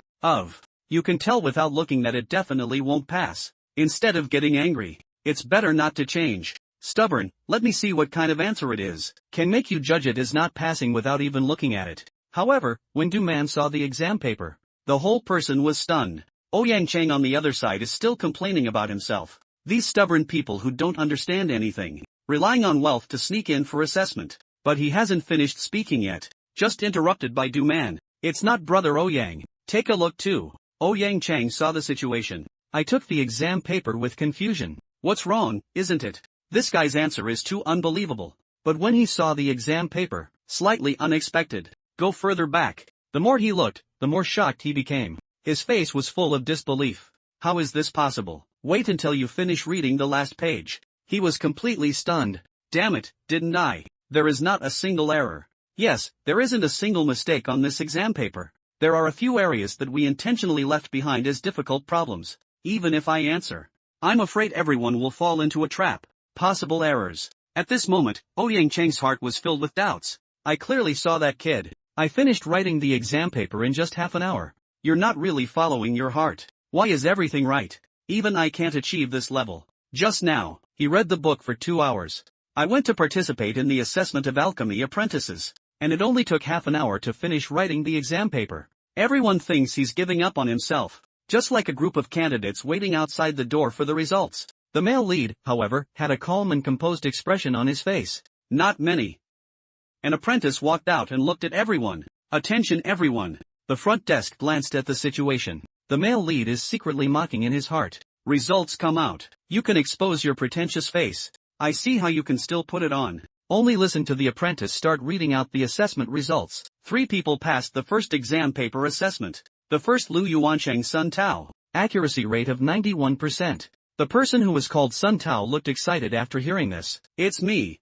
A: You can tell without looking that it definitely won't pass. Instead of getting angry, it's better not to change. Stubborn, let me see what kind of answer it is. Can make you judge it as not passing without even looking at it. However, when Duman saw the exam paper, the whole person was stunned. Ouyang Chang on the other side is still complaining about himself. These stubborn people who don't understand anything, relying on wealth to sneak in for assessment. But he hasn't finished speaking yet, just interrupted by Duman. "It's not Brother Ouyang. Take a look too." Ouyang Chang saw the situation. "I took the exam paper with confusion. What's wrong, isn't it? This guy's answer is too unbelievable." But when he saw the exam paper, slightly unexpected. Go further back. The more he looked, the more shocked he became. His face was full of disbelief. "How is this possible? Wait until you finish reading the last page." He was completely stunned. "Damn it, didn't I? There is not a single error. Yes, there isn't a single mistake on this exam paper. There are a few areas that we intentionally left behind as difficult problems. Even if I answer, I'm afraid everyone will fall into a trap." Possible errors. At this moment, Ouyang Chang's heart was filled with doubts. "I clearly saw that kid. I finished writing the exam paper in just half an hour. You're not really following your heart. Why is everything right? Even I can't achieve this level." Just now, he read the book for 2 hours. "I went to participate in the assessment of alchemy apprentices, and it only took half an hour to finish writing the exam paper." Everyone thinks he's giving up on himself, just like a group of candidates waiting outside the door for the results. The male lead, however, had a calm and composed expression on his face. "Not many." An apprentice walked out and looked at everyone. "Attention everyone." The front desk glanced at the situation. The male lead is secretly mocking in his heart. Results come out. You can expose your pretentious face. I see how you can still put it on. Only listen to the apprentice start reading out the assessment results. 3 people passed the first exam paper assessment. The first, Lu Yuansheng Sun Tao. Accuracy rate of 91%. The person who was called Sun Tao looked excited after hearing this. "It's me.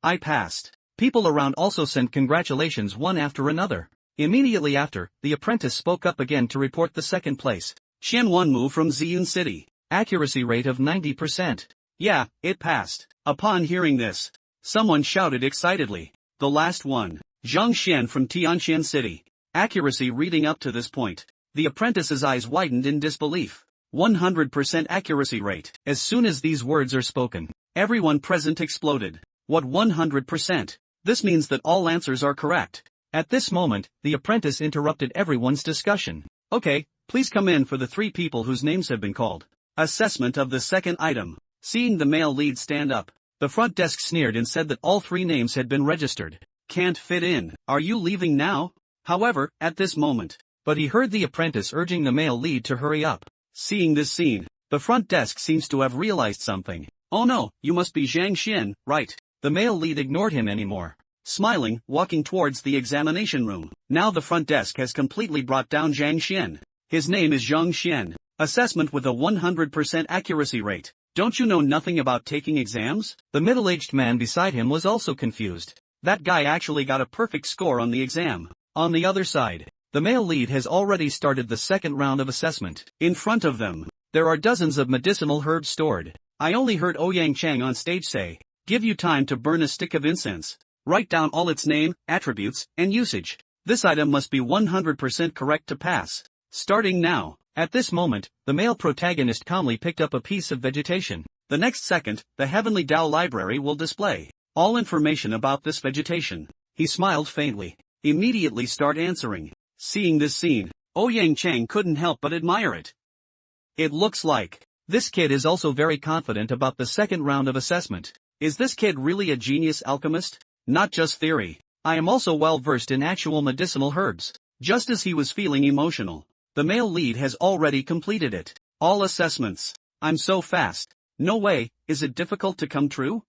A: I passed." People around also sent congratulations one after another. Immediately after, the apprentice spoke up again to report the second place. Qian Wenmu from Ziyun City. Accuracy rate of 90%. "Yeah, it passed." Upon hearing this, someone shouted excitedly. The last one, Zhang Xian from Tianqian City. Accuracy reading up to this point. The apprentice's eyes widened in disbelief. 100% accuracy rate. As soon as these words are spoken, everyone present exploded. What 100%? This means that all answers are correct. At this moment, the apprentice interrupted everyone's discussion. "Okay, please come in for the 3 people whose names have been called." Assessment of the second item. Seeing the male lead stand up, the front desk sneered and said that all 3 names had been registered. "Can't fit in. Are you leaving now?" However, at this moment, but he heard the apprentice urging the male lead to hurry up. Seeing this scene, the front desk seems to have realized something. "Oh no, you must be Zhang Xian, right? The male lead ignored him anymore. Smiling, walking towards the examination room. Now the front desk has completely brought down Zhang Xian. His name is Zhang Xian. Assessment with a 100% accuracy rate. Don't you know nothing about taking exams? The middle-aged man beside him was also confused. That guy actually got a perfect score on the exam. On the other side, the male lead has already started the second round of assessment. In front of them, there are dozens of medicinal herbs stored. I only heard Ouyang Chang on stage say, "Give you time to burn a stick of incense. Write down all its name, attributes, and usage. This item must be 100% correct to pass. Starting now." At this moment, the male protagonist calmly picked up a piece of vegetation. The next second, the Heavenly Tao Library will display all information about this vegetation. He smiled faintly. Immediately start answering. Seeing this scene, Ouyang Chang couldn't help but admire it. It looks like this kid is also very confident about the second round of assessment. Is this kid really a genius alchemist? Not just theory. I am also well versed in actual medicinal herbs. Just as he was feeling emotional, the male lead has already completed it. All assessments. I'm so fast. No way, is it difficult to come true?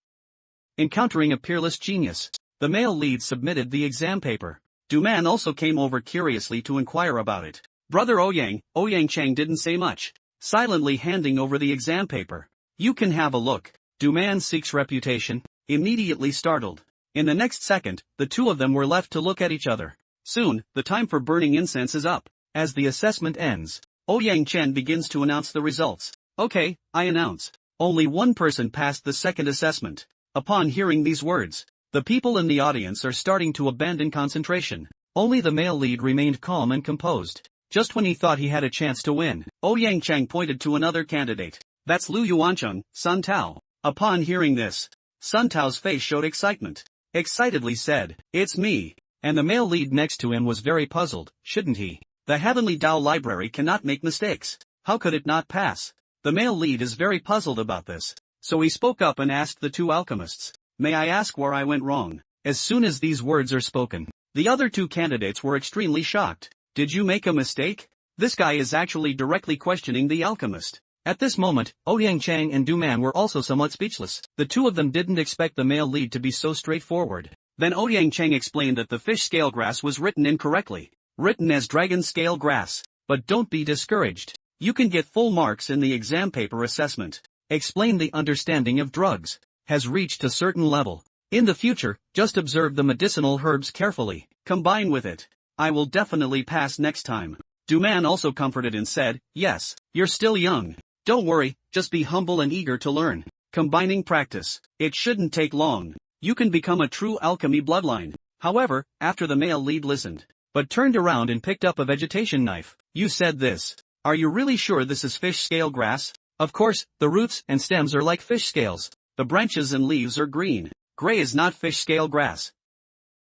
A: Encountering a peerless genius, the male lead submitted the exam paper. Duman also came over curiously to inquire about it. Brother Ouyang Chang didn't say much, silently handing over the exam paper. You can have a look. Duman seeks reputation, immediately startled. In the next second, the two of them were left to look at each other. Soon, the time for burning incense is up. As the assessment ends, Ouyang Chen begins to announce the results. Okay, I announce. Only one person passed the second assessment. Upon hearing these words, the people in the audience are starting to abandon concentration. Only the male lead remained calm and composed. Just when he thought he had a chance to win, Ouyang Chang pointed to another candidate. That's Lu Yuancheng, Sun Tao. Upon hearing this, Sun Tao's face showed excitement. Excitedly said, "It's me." And the male lead next to him was very puzzled, shouldn't he? The Heavenly Tao Library cannot make mistakes. How could it not pass? The male lead is very puzzled about this. So he spoke up and asked the two alchemists, "May I ask where I went wrong?" As soon as these words are spoken, the other two candidates were extremely shocked. Did you make a mistake? This guy is actually directly questioning the alchemist. At this moment, Ouyang Chang and Duman were also somewhat speechless. The two of them didn't expect the male lead to be so straightforward. Then Ouyang Chang explained that the fish scale grass was written incorrectly. Written as dragon scale grass. But don't be discouraged. You can get full marks in the exam paper assessment. Explain the understanding of drugs has reached a certain level. In the future, just observe the medicinal herbs carefully. Combine with it. I will definitely pass next time. Duman also comforted and said, "Yes, you're still young. Don't worry, just be humble and eager to learn. Combining practice. It shouldn't take long. You can become a true alchemy bloodline." However, after the male lead listened, but turned around and picked up a vegetation knife. "You said this. Are you really sure this is fish scale grass?" "Of course, the roots and stems are like fish scales. The branches and leaves are green. Gray is not fish scale grass."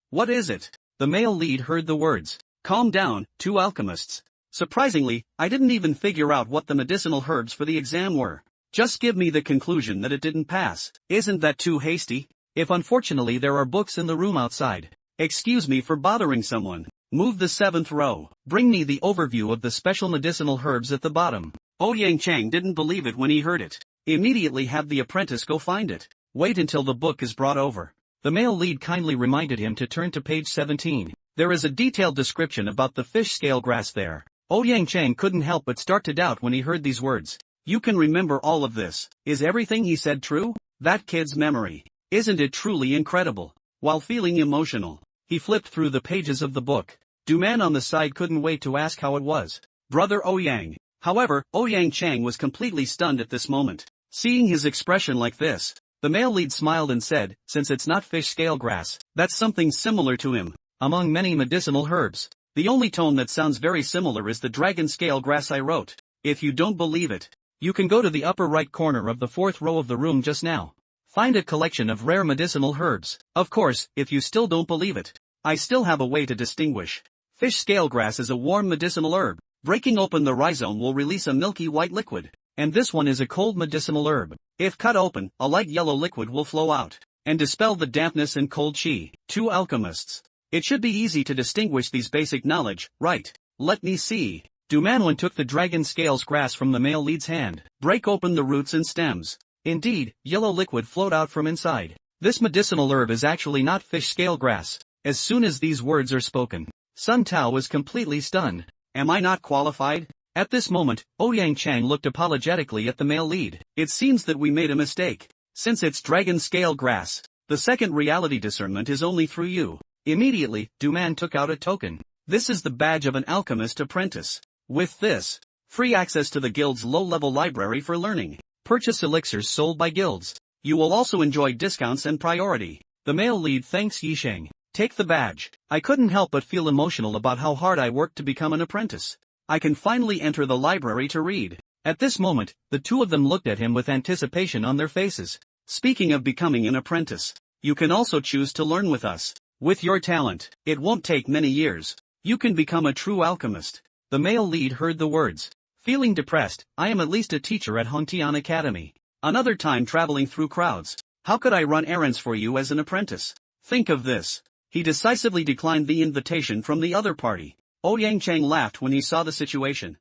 A: "What is it?" The male lead heard the words. "Calm down, two alchemists. Surprisingly, I didn't even figure out what the medicinal herbs for the exam were. Just give me the conclusion that it didn't pass. Isn't that too hasty? If unfortunately there are books in the room outside. Excuse me for bothering someone. Move the 7th row. Bring me the overview of the special medicinal herbs at the bottom." Ouyang Chang didn't believe it when he heard it. Immediately have the apprentice go find it. Wait until the book is brought over. The male lead kindly reminded him to turn to page 17. There is a detailed description about the fish scale grass there. Ouyang Chang couldn't help but start to doubt when he heard these words. You can remember all of this. Is everything he said true? That kid's memory. Isn't it truly incredible? While feeling emotional, he flipped through the pages of the book. Duman on the side couldn't wait to ask how it was. Brother Ouyang. However, Ouyang Chang was completely stunned at this moment. Seeing his expression like this, the male lead smiled and said, "Since it's not fish scale grass, that's something similar to him. Among many medicinal herbs, the only tone that sounds very similar is the dragon scale grass I wrote. If you don't believe it, you can go to the upper right corner of the 4th row of the room just now. Find a collection of rare medicinal herbs. Of course, if you still don't believe it, I still have a way to distinguish. Fish scale grass is a warm medicinal herb. Breaking open the rhizome will release a milky white liquid. And this one is a cold medicinal herb. If cut open, a light yellow liquid will flow out and dispel the dampness and cold chi." Two alchemists. It should be easy to distinguish these basic knowledge, right? Let me see. Dumanwan took the dragon scales grass from the male lead's hand. Break open the roots and stems. Indeed, yellow liquid flowed out from inside. This medicinal herb is actually not fish scale grass. As soon as these words are spoken, Sun Tao was completely stunned. Am I not qualified? At this moment, Ouyang Chang looked apologetically at the male lead. It seems that we made a mistake. Since it's dragon scale grass, the second reality discernment is only through you. Immediately, Duman took out a token. This is the badge of an alchemist apprentice. With this, free access to the guild's low-level library for learning. Purchase elixirs sold by guilds. You will also enjoy discounts and priority. The male lead thanks Yisheng. Take the badge. I couldn't help but feel emotional about how hard I worked to become an apprentice. I can finally enter the library to read. At this moment, the two of them looked at him with anticipation on their faces. Speaking of becoming an apprentice, you can also choose to learn with us. With your talent, it won't take many years. You can become a true alchemist. The male lead heard the words. Feeling depressed, I am at least a teacher at Hongtian Academy. Another time traveling through crowds. How could I run errands for you as an apprentice? Think of this. He decisively declined the invitation from the other party. Ouyang Chang laughed when he saw the situation.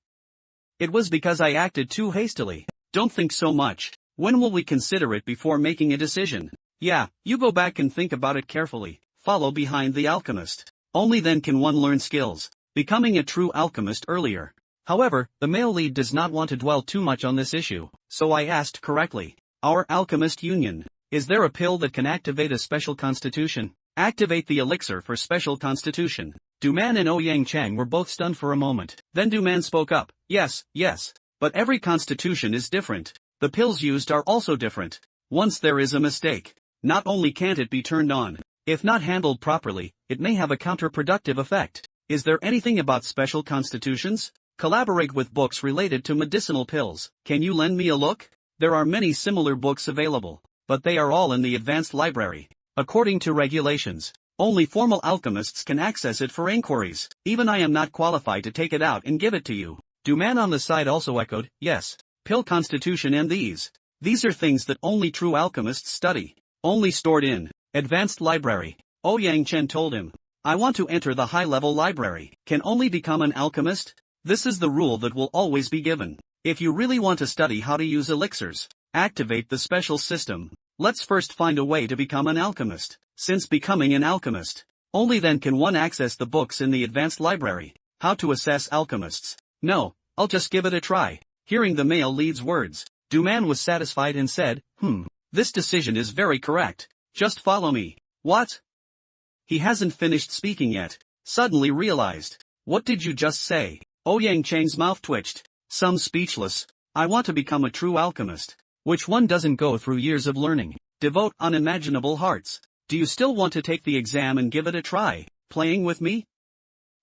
A: It was because I acted too hastily. Don't think so much. When will we consider it before making a decision? Yeah, you go back and think about it carefully. Follow behind the alchemist. Only then can one learn skills. Becoming a true alchemist earlier. However, the male lead does not want to dwell too much on this issue, so I asked correctly. Our alchemist union. Is there a pill that can activate a special constitution? Activate the elixir for special constitution. Duman and Ouyang Chang were both stunned for a moment. Then Duman spoke up. Yes, but every constitution is different. The pills used are also different. Once there is a mistake, not only can't it be turned on, if not handled properly, it may have a counterproductive effect. Is there anything about special constitutions? Collaborate with books related to medicinal pills. Can you lend me a look? There are many similar books available, but they are all in the advanced library. According to regulations, only formal alchemists can access it for inquiries. Even I am not qualified to take it out and give it to you. Duman on the side also echoed, yes. Pill constitution and these. These are things that only true alchemists study. Only stored in advanced library. Ouyang Chen told him. I want to enter the high-level library. Can only become an alchemist? This is the rule that will always be given. If you really want to study how to use elixirs, activate the special system. Let's first find a way to become an alchemist. Since becoming an alchemist, only then can one access the books in the advanced library. How to assess alchemists? No, I'll just give it a try. Hearing the male lead's words, Duman was satisfied and said, this decision is very correct. Just follow me. What? He hasn't finished speaking yet. Suddenly realized. What did you just say? Ouyang Chang's mouth twitched. Some speechless. I want to become a true alchemist. Which one doesn't go through years of learning? Devote unimaginable hearts. Do you still want to take the exam and give it a try? Playing with me?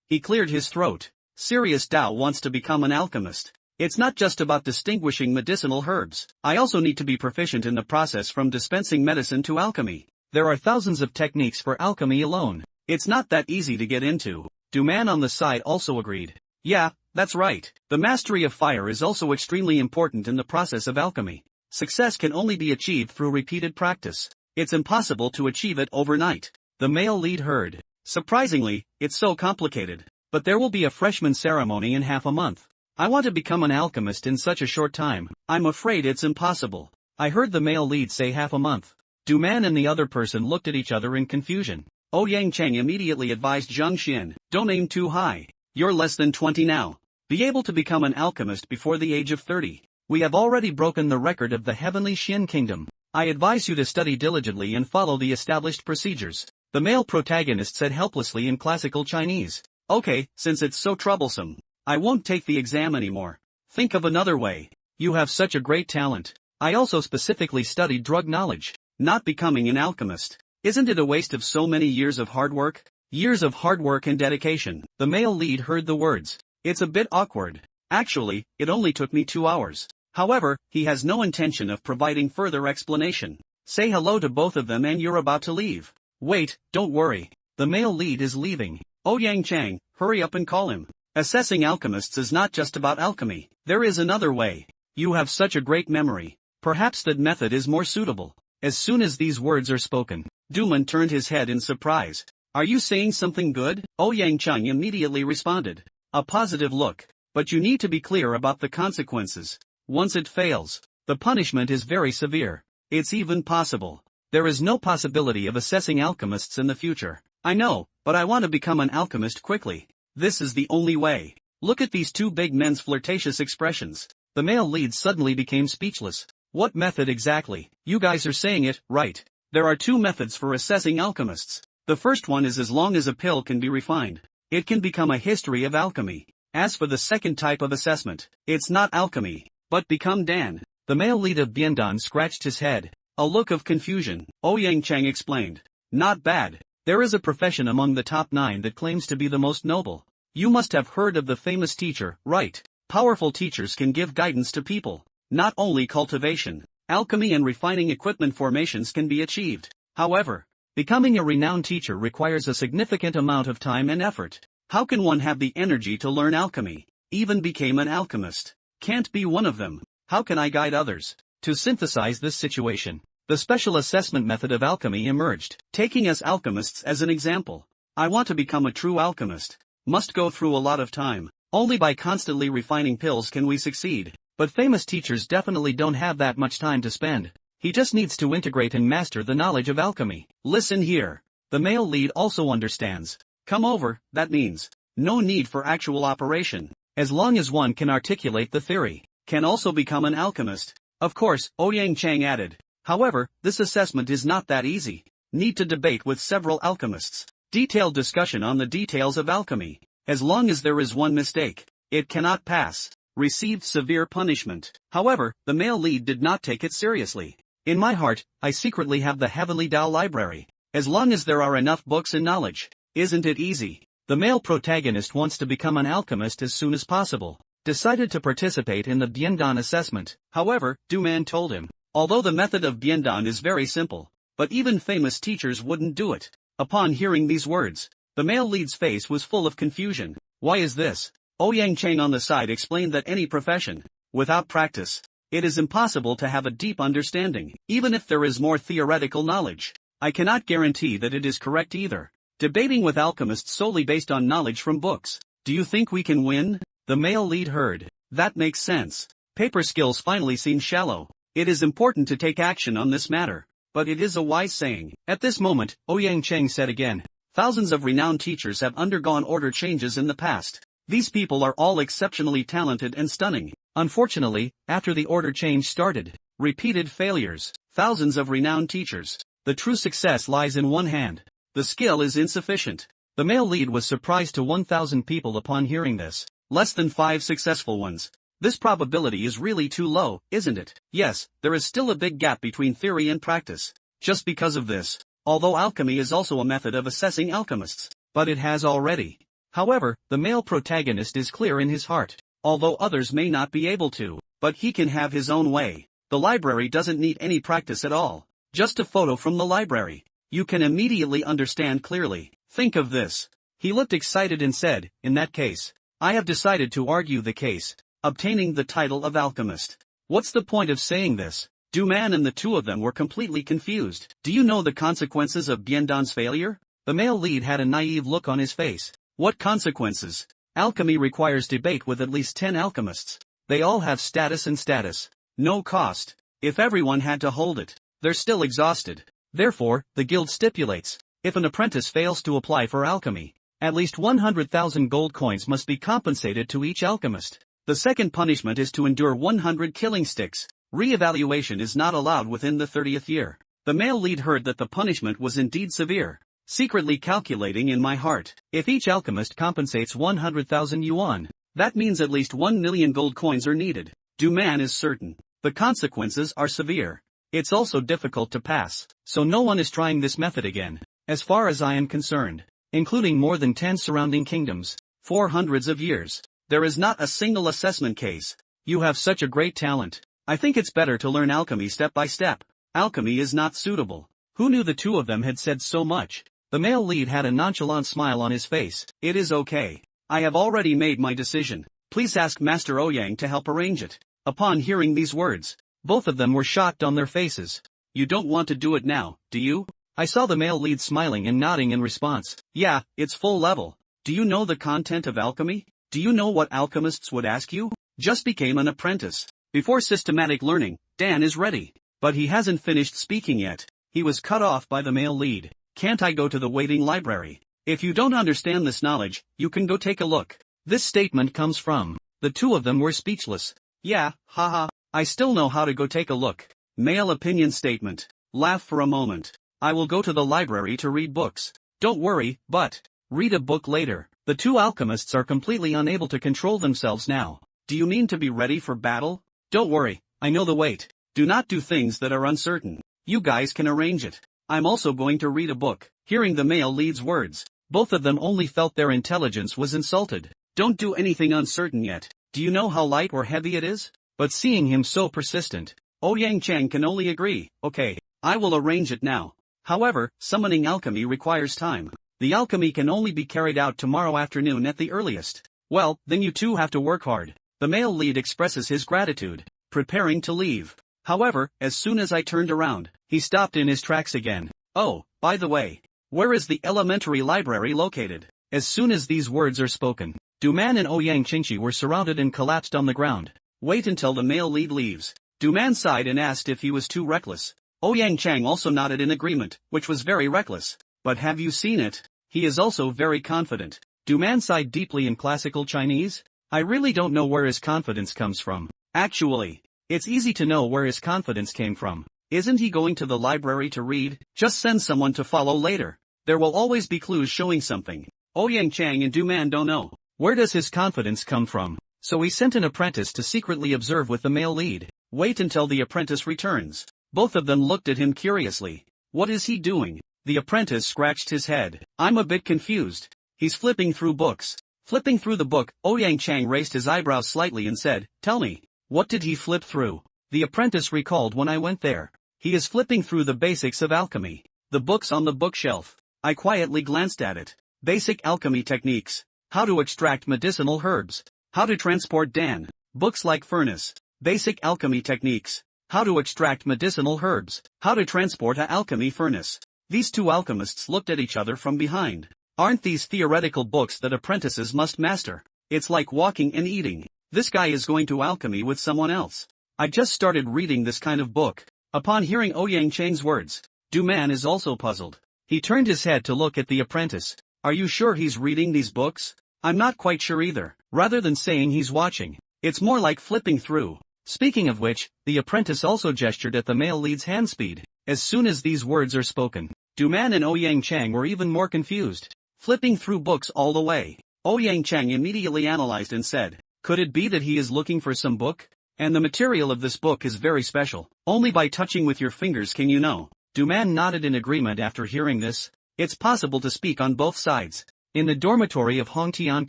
A: He cleared his throat. Serious Tao wants to become an alchemist. It's not just about distinguishing medicinal herbs. I also need to be proficient in the process from dispensing medicine to alchemy. There are thousands of techniques for alchemy alone. It's not that easy to get into. Duman on the side also agreed. Yeah, that's right. The mastery of fire is also extremely important in the process of alchemy. Success can only be achieved through repeated practice. It's impossible to achieve it overnight. The male lead heard. Surprisingly, it's so complicated. But there will be a freshman ceremony in half a month. I want to become an alchemist in such a short time. I'm afraid it's impossible. I heard the male lead say half a month. Duman and the other person looked at each other in confusion. Ouyang Chang immediately advised Zhang Xian, don't aim too high. You're less than 20 now. Be able to become an alchemist before the age of 30. We have already broken the record of the heavenly Xian kingdom. I advise you to study diligently and follow the established procedures. The male protagonist said helplessly in classical Chinese. Okay, since it's so troublesome, I won't take the exam anymore. Think of another way. You have such a great talent. I also specifically studied drug knowledge. Not becoming an alchemist. Isn't it a waste of so many years of hard work? Years of hard work and dedication. The male lead heard the words. It's a bit awkward. Actually, it only took me 2 hours. However, he has no intention of providing further explanation. Say hello to both of them and you're about to leave. Wait, don't worry. The male lead is leaving. Ouyang Chang, hurry up and call him. Assessing alchemists is not just about alchemy. There is another way. You have such a great memory. Perhaps that method is more suitable. As soon as these words are spoken, Duman turned his head in surprise. Are you saying something good? Ouyang Chang immediately responded. A positive look. But you need to be clear about the consequences. Once it fails, the punishment is very severe. It's even possible There is no possibility of assessing alchemists in the future. I know, but I want to become an alchemist quickly. This is the only way. Look at these two big men's flirtatious expressions. The male lead suddenly became speechless. What method exactly? You guys are saying it, right? There are two methods for assessing alchemists. The first one is as long as a pill can be refined, it can become a history of alchemy. As for the second type of assessment, it's not alchemy, but become Dan. The male lead of Biendan scratched his head. A look of confusion. Ouyang Chang explained. Not bad. There is a profession among the top 9 that claims to be the most noble. You must have heard of the famous teacher, right? Powerful teachers can give guidance to people. Not only cultivation, alchemy and refining equipment formations can be achieved. However, becoming a renowned teacher requires a significant amount of time and effort. How can one have the energy to learn alchemy? Even became an alchemist. Can't be one of them. How can I guide others? To synthesize this situation, the special assessment method of alchemy emerged. Taking us alchemists as an example. I want to become a true alchemist. Must go through a lot of time. Only by constantly refining pills can we succeed. But famous teachers definitely don't have that much time to spend. He just needs to integrate and master the knowledge of alchemy. Listen here. The male lead also understands. Come over, that means no need for actual operation. As long as one can articulate the theory, can also become an alchemist. Of course, Ouyang Chang added. However, this assessment is not that easy. Need to debate with several alchemists. Detailed discussion on the details of alchemy. As long as there is one mistake, it cannot pass. Received severe punishment. However, the male lead did not take it seriously. In my heart, I secretly have the Heavenly Tao library. As long as there are enough books and knowledge, isn't it easy? The male protagonist wants to become an alchemist as soon as possible. Decided to participate in the Biendan assessment. However, Duman told him, although the method of Biendan is very simple, but even famous teachers wouldn't do it. Upon hearing these words, the male lead's face was full of confusion. Why is this? Ouyang Chang on the side explained that any profession, without practice, it is impossible to have a deep understanding, even if there is more theoretical knowledge. I cannot guarantee that it is correct either. Debating with alchemists solely based on knowledge from books. Do you think we can win? The male lead heard. That makes sense. Paper skills finally seem shallow. It is important to take action on this matter. But it is a wise saying. At this moment, Ouyang Chang said again. Thousands of renowned teachers have undergone order changes in the past. These people are all exceptionally talented and stunning. Unfortunately, after the order change started, repeated failures. Thousands of renowned teachers. The true success lies in one hand. The skill is insufficient. The male lead was surprised to 1,000 people upon hearing this. Less than 5 successful ones. This probability is really too low, isn't it? Yes, there is still a big gap between theory and practice. Just because of this, although alchemy is also a method of assessing alchemists, but it has already. However, the male protagonist is clear in his heart, although others may not be able to, but he can have his own way. The library doesn't need any practice at all. Just a photo from the library. You can immediately understand clearly. Think of this. He looked excited and said, in that case, I have decided to argue the case, obtaining the title of alchemist. What's the point of saying this? Duman and the two of them were completely confused. Do you know the consequences of Biendan's failure? The male lead had a naive look on his face. What consequences? Alchemy requires debate with at least 10 alchemists. They all have status and status. No cost. If everyone had to hold it, they're still exhausted. Therefore, the guild stipulates, if an apprentice fails to apply for alchemy, at least 100,000 gold coins must be compensated to each alchemist. The second punishment is to endure 100 killing sticks. Re-evaluation is not allowed within the 30th year. The male lead heard that the punishment was indeed severe. Secretly calculating in my heart, if each alchemist compensates 100,000 yuan, that means at least 1 million gold coins are needed. Duman is certain. The consequences are severe. It's also difficult to pass, so no one is trying this method again. As far as I am concerned, including more than 10 surrounding kingdoms, for hundreds of years, there is not a single assessment case. You have such a great talent. I think it's better to learn alchemy step by step. Alchemy is not suitable. Who knew the two of them had said so much? The male lead had a nonchalant smile on his face. It is okay. I have already made my decision. Please ask Master Ouyang to help arrange it. Upon hearing these words, both of them were shocked on their faces. You don't want to do it now, do you? I saw the male lead smiling and nodding in response. Yeah, it's full level. Do you know the content of alchemy? Do you know what alchemists would ask you? Just became an apprentice. Before systematic learning, Dan is ready. But he hasn't finished speaking yet. he was cut off by the male lead. Can't I go to the waiting library? If you don't understand this knowledge, you can go take a look. This statement comes from. The two of them were speechless. Yeah, haha, I still know how to go take a look. Male opinion statement. Laugh for a moment. I will go to the library to read books. Don't worry, but read a book later. The two alchemists are completely unable to control themselves now. Do you mean to be ready for battle? Don't worry, I know the wait. Do not do things that are uncertain. You guys can arrange it. I'm also going to read a book. Hearing the male lead's words, both of them only felt their intelligence was insulted. Don't do anything uncertain yet. Do you know how light or heavy it is? But seeing him so persistent, Ouyang Chang can only agree. Okay, I will arrange it now. However, summoning alchemy requires time. The alchemy can only be carried out tomorrow afternoon at the earliest. Well, then you two have to work hard. The male lead expresses his gratitude, preparing to leave. However, as soon as I turned around, he stopped in his tracks again. Oh, by the way, where is the elementary library located? As soon as these words are spoken, Duman and Ouyang Qingqi were surrounded and collapsed on the ground. Wait until the male lead leaves. Duman sighed and asked if he was too reckless. Ouyang Chang also nodded in agreement, which was very reckless. But have you seen it? He is also very confident. Duman sighed deeply in classical Chinese. I really don't know where his confidence comes from. Actually, it's easy to know where his confidence came from. Isn't he going to the library to read? Just send someone to follow later. There will always be clues showing something. Ouyang Chang and Duman don't know. Where does his confidence come from? So he sent an apprentice to secretly observe with the male lead. Wait until the apprentice returns. Both of them looked at him curiously. What is he doing? The apprentice scratched his head. I'm a bit confused. He's flipping through books. Flipping through the book, Ouyang Chang raised his eyebrows slightly and said, Tell me, what did he flip through? The apprentice recalled when I went there. He is flipping through the basics of alchemy. The books on the bookshelf. I quietly glanced at it. Basic alchemy techniques. How to extract medicinal herbs. How to transport Dan. Books like Furnace. Basic alchemy techniques. How to extract medicinal herbs. How to transport a alchemy furnace. These two alchemists looked at each other from behind. Aren't these theoretical books that apprentices must master? It's like walking and eating. This guy is going to alchemy with someone else. I just started reading this kind of book. Upon hearing Ouyang Chang's words, Duman is also puzzled. He turned his head to look at the apprentice. Are you sure he's reading these books? I'm not quite sure either. Rather than saying he's watching, it's more like flipping through. Speaking of which, the apprentice also gestured at the male lead's hand speed. As soon as these words are spoken, Duman and Ouyang Chang were even more confused. Flipping through books all the way. Ouyang Chang immediately analyzed and said, could it be that he is looking for some book? And the material of this book is very special. Only by touching with your fingers can you know. Duman nodded in agreement after hearing this. It's possible to speak on both sides. In the dormitory of Hongtian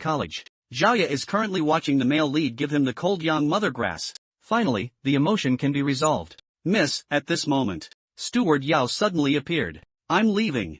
A: College, Zhaoya is currently watching the male lead give him the cold yang mother grass. Finally, the emotion can be resolved. Miss, at this moment, Steward Yao suddenly appeared. I'm leaving.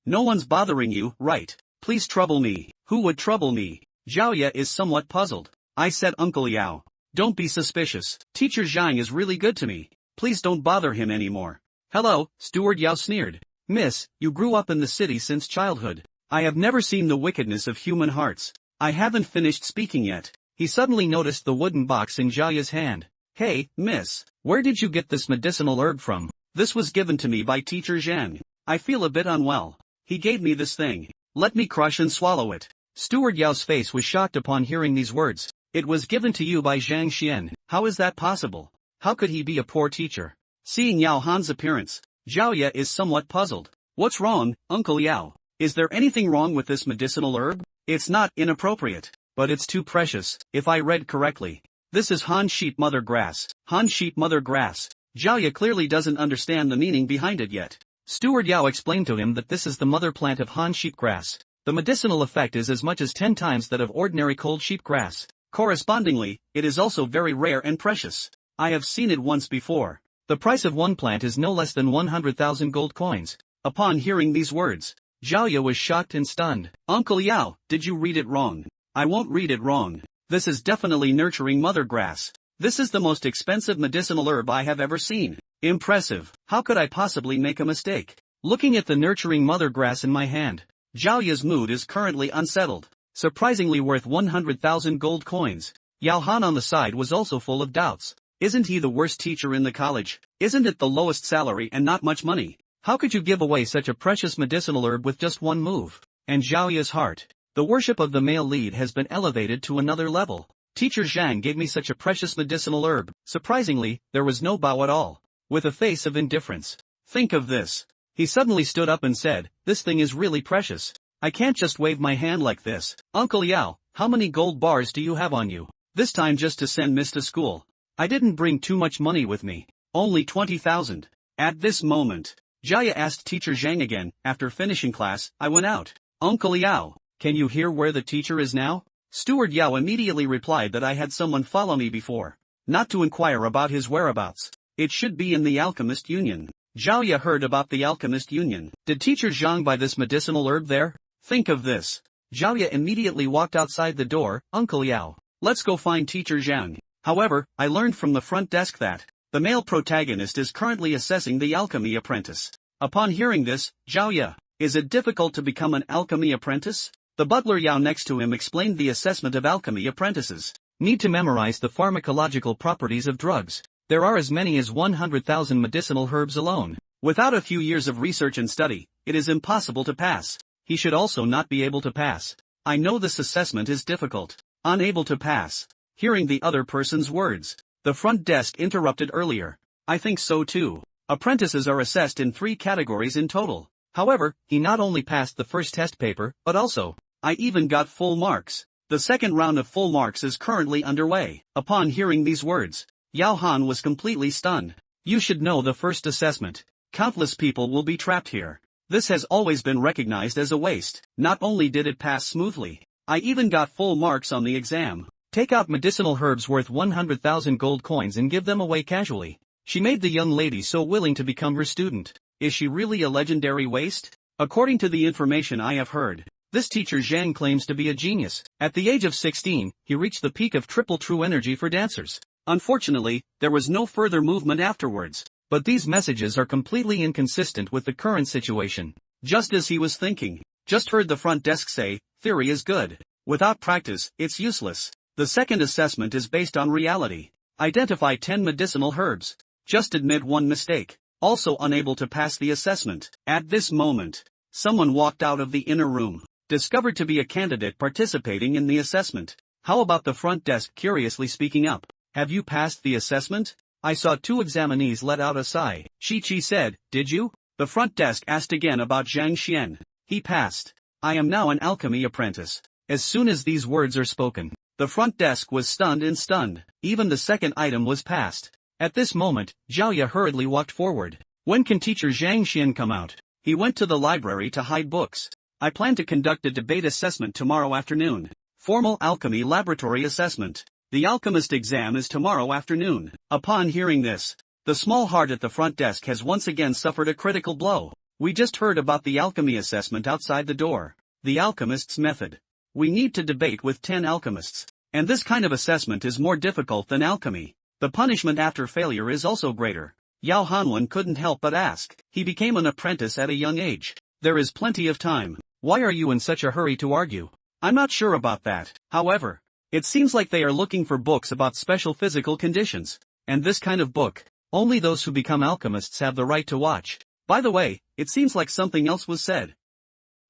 A: No one's bothering you, right? Please trouble me. Who would trouble me? Zhaoya is somewhat puzzled. I said Uncle Yao. Don't be suspicious. Teacher Zhang is really good to me. Please don't bother him anymore. Hello, Steward Yao sneered. Miss, you grew up in the city since childhood. I have never seen the wickedness of human hearts. I haven't finished speaking yet. He suddenly noticed the wooden box in Zhaoya's hand. Hey, miss, where did you get this medicinal herb from? This was given to me by Teacher Zhang. I feel a bit unwell. He gave me this thing. Let me crush and swallow it. Steward Yao's face was shocked upon hearing these words. It was given to you by Zhang Xian. How is that possible? How could he be a poor teacher? Seeing Yao Han's appearance, Zhaoya is somewhat puzzled. What's wrong, Uncle Yao? Is there anything wrong with this medicinal herb? It's not inappropriate, but it's too precious, if I read correctly. This is Han sheep mother grass. Han sheep mother grass. Zhaoya clearly doesn't understand the meaning behind it yet. Steward Yao explained to him that this is the mother plant of Han sheep grass. The medicinal effect is as much as 10 times that of ordinary cold sheep grass. Correspondingly, it is also very rare and precious. I have seen it once before. The price of one plant is no less than 100,000 gold coins. Upon hearing these words, Zhaoya was shocked and stunned. Uncle Yao, did you read it wrong? I won't read it wrong. This is definitely nurturing mother grass. This is the most expensive medicinal herb I have ever seen. Impressive. How could I possibly make a mistake? Looking at the nurturing mother grass in my hand, Zhaoya's mood is currently unsettled. Surprisingly worth 100,000 gold coins. Yao Han on the side was also full of doubts. Isn't he the worst teacher in the college? Isn't it the lowest salary and not much money? How could you give away such a precious medicinal herb with just one move? And Zhao Ya's heart. The worship of the male lead has been elevated to another level. Teacher Zhang gave me such a precious medicinal herb. Surprisingly, there was no bow at all. With a face of indifference. Think of this. He suddenly stood up and said, "This thing is really precious. I can't just wave my hand like this. Uncle Yao, how many gold bars do you have on you? This time just to send Miss to school. I didn't bring too much money with me. Only 20,000. At this moment, Jaya asked Teacher Zhang again. After finishing class, I went out. Uncle Yao, can you hear where the teacher is now? Steward Yao immediately replied that I had someone follow me before. Not to inquire about his whereabouts. It should be in the Alchemist Union. Zhao Ya heard about the Alchemist Union. Did Teacher Zhang buy this medicinal herb there? Think of this. Zhao Ya immediately walked outside the door. Uncle Yao, let's go find Teacher Zhang. However, I learned from the front desk that the male protagonist is currently assessing the alchemy apprentice. Upon hearing this, Zhao Ya, is it difficult to become an alchemy apprentice? The butler Yao next to him explained the assessment of alchemy apprentices. Need to memorize the pharmacological properties of drugs. There are as many as 100,000 medicinal herbs alone. Without a few years of research and study, it is impossible to pass. He should also not be able to pass. I know this assessment is difficult. Unable to pass. Hearing the other person's words, the front desk interrupted earlier. I think so too. Apprentices are assessed in 3 categories in total. However, he not only passed the first test paper, but also, I even got full marks. The second round of full marks is currently underway. Upon hearing these words, Yao Han was completely stunned. You should know the first assessment. Countless people will be trapped here. This has always been recognized as a waste. Not only did it pass smoothly, I even got full marks on the exam. Take out medicinal herbs worth 100,000 gold coins and give them away casually. She made the young lady so willing to become her student. Is she really a legendary waste? According to the information I have heard, this teacher Zhang claims to be a genius. At the age of 16, he reached the peak of triple true energy for dancers. Unfortunately, there was no further movement afterwards. But these messages are completely inconsistent with the current situation. Just as he was thinking, just heard the front desk say, theory is good. Without practice, it's useless. The second assessment is based on reality. Identify 10 medicinal herbs. Just admit one mistake. Also unable to pass the assessment. At this moment, someone walked out of the inner room, discovered to be a candidate participating in the assessment. How about the front desk curiously speaking up? Have you passed the assessment? I saw 2 examinees let out a sigh. Chi said, did you? The front desk asked again about Zhang Xian. He passed. I am now an alchemy apprentice. As soon as these words are spoken, the front desk was stunned. Even the second item was passed. At this moment, Zhao Ya hurriedly walked forward. When can teacher Zhang Xian come out? He went to the library to hide books. I plan to conduct a debate assessment tomorrow afternoon. Formal alchemy laboratory assessment. The alchemist exam is tomorrow afternoon. Upon hearing this, the small heart at the front desk has once again suffered a critical blow. We just heard about the alchemy assessment outside the door. The alchemist's method. We need to debate with 10 alchemists. And this kind of assessment is more difficult than alchemy. The punishment after failure is also greater. Yao Hanwen couldn't help but ask. He became an apprentice at a young age. There is plenty of time. Why are you in such a hurry to argue? I'm not sure about that. However, it seems like they are looking for books about special physical conditions. And this kind of book, only those who become alchemists have the right to watch. By the way, it seems like something else was said.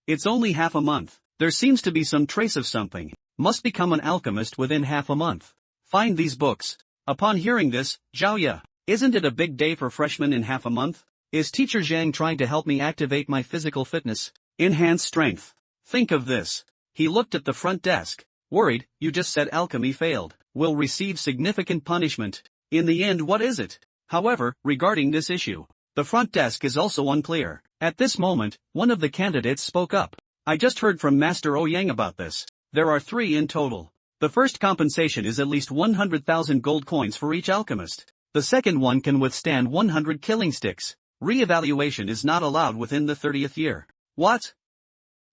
A: It's only half a month. There seems to be some trace of something. Must become an alchemist within half a month. Find these books. Upon hearing this, Zhao Ya, isn't it a big day for freshmen in half a month? Is teacher Zhang trying to help me activate my physical fitness? Enhance strength. Think of this. He looked at the front desk. Worried, you just said alchemy failed. Will receive significant punishment. In the end, what is it? However, regarding this issue, the front desk is also unclear. At this moment, one of the candidates spoke up. I just heard from Master Ouyang about this. There are 3 in total. The first compensation is at least 100,000 gold coins for each alchemist. The second one can withstand 100 killing sticks. Re-evaluation is not allowed within the 30th year. What?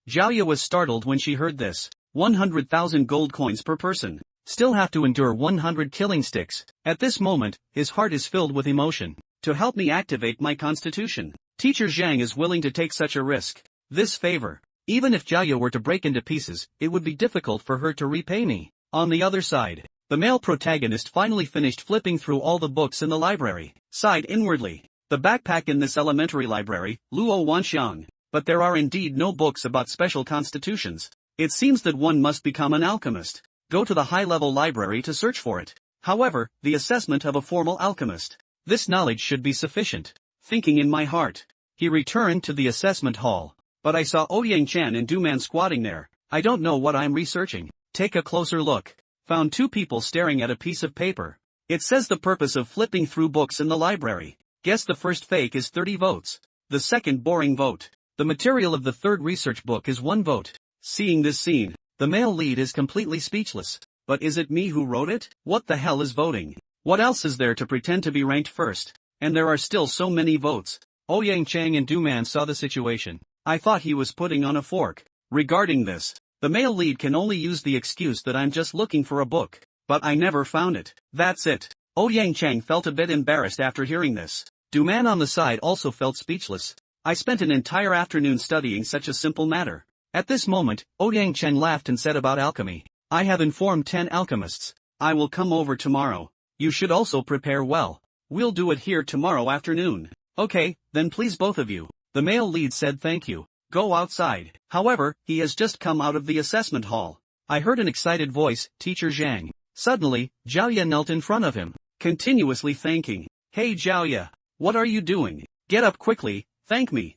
A: Zhao Ya was startled when she heard this. 100,000 gold coins per person. Still have to endure 100 killing sticks. At this moment, his heart is filled with emotion. To help me activate my constitution, teacher Zhang is willing to take such a risk. This favor. Even if Zhao Ya were to break into pieces, it would be difficult for her to repay me. On the other side, The male protagonist finally finished flipping through all the books in the library, sighed inwardly. The backpack in this elementary library, Luo Wanxiang. But there are indeed no books about special constitutions. It seems that one must become an alchemist. Go to the high-level library to search for it. However, the assessment of a formal alchemist. This knowledge should be sufficient. Thinking in my heart, he returned to the assessment hall. But I saw Ouyang Chan and Du-man squatting there. I don't know what I'm researching. Take a closer look. Found two people staring at a piece of paper. It says the purpose of flipping through books in the library. Guess the first fake is 30 votes. The second boring vote. The material of the third research book is 1 vote. Seeing this scene, the male lead is completely speechless. But is it me who wrote it? What the hell is voting? What else is there to pretend to be ranked first? And there are still so many votes. Ouyang Chang and Du-man saw the situation. I thought he was putting on a fork. Regarding this, the male lead can only use the excuse that I'm just looking for a book. But I never found it. That's it. Ouyang Chang felt a bit embarrassed after hearing this. Du-man on the side also felt speechless. I spent an entire afternoon studying such a simple matter. At this moment, Ouyang Chang laughed and said about alchemy. I have informed 10 alchemists. I will come over tomorrow. You should also prepare well. We'll do it here tomorrow afternoon. Okay, then please both of you. The male lead said thank you. Go outside. However, he has just come out of the assessment hall. I heard an excited voice, Teacher Zhang. Suddenly, Zhaoya knelt in front of him, continuously thanking. Hey Zhaoya, what are you doing? Get up quickly, thank me.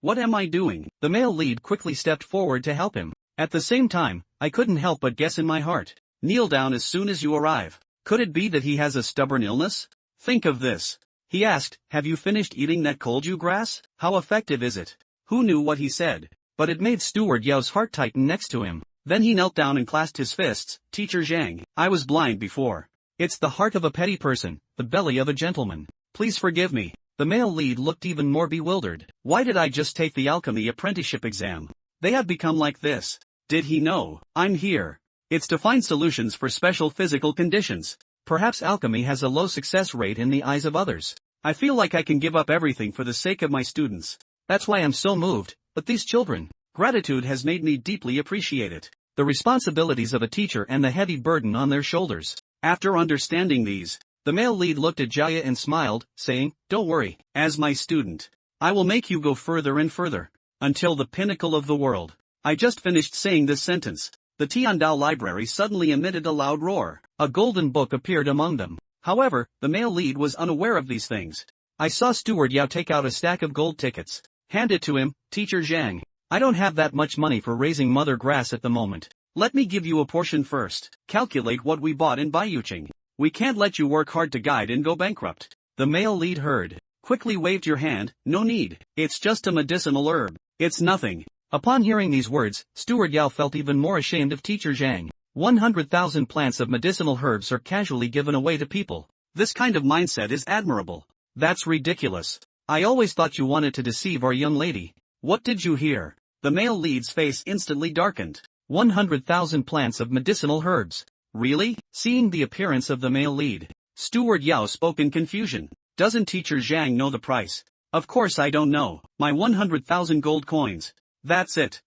A: What am I doing? The male lead quickly stepped forward to help him. At the same time, I couldn't help but guess in my heart. Kneel down as soon as you arrive. Could it be that he has a stubborn illness? Think of this. He asked, have you finished eating that kolju grass? How effective is it? Who knew what he said? But it made Steward Yao's heart tighten next to him. Then he knelt down and clasped his fists. Teacher Zhang, I was blind before. It's the heart of a petty person, the belly of a gentleman. Please forgive me. The male lead looked even more bewildered. Why did I just take the alchemy apprenticeship exam? They have become like this. Did he know? I'm here. It's to find solutions for special physical conditions. Perhaps alchemy has a low success rate in the eyes of others. I feel like I can give up everything for the sake of my students. That's why I'm so moved. But these children, gratitude has made me deeply appreciate it. The responsibilities of a teacher and the heavy burden on their shoulders. After understanding these, the male lead looked at Zhaoya and smiled, saying, don't worry, as my student, I will make you go further and further, until the pinnacle of the world. I just finished saying this sentence. The Tiandao library suddenly emitted a loud roar. A golden book appeared among them. However, the male lead was unaware of these things. I saw Steward Yao take out a stack of gold tickets. Hand it to him, Teacher Zhang. I don't have that much money for raising mother grass at the moment. Let me give you a portion first. Calculate what we bought in Baiyuqing. We can't let you work hard to guide and go bankrupt. The male lead heard. Quickly waved your hand, no need. It's just a medicinal herb. It's nothing. Upon hearing these words, Steward Yao felt even more ashamed of Teacher Zhang. 100,000 plants of medicinal herbs are casually given away to people. This kind of mindset is admirable. That's ridiculous. I always thought you wanted to deceive our young lady. What did you hear? The male lead's face instantly darkened. 100,000 plants of medicinal herbs. Really? Seeing the appearance of the male lead, Steward Yao spoke in confusion. Doesn't Teacher Zhang know the price? Of course I don't know. My 100,000 gold coins. That's it.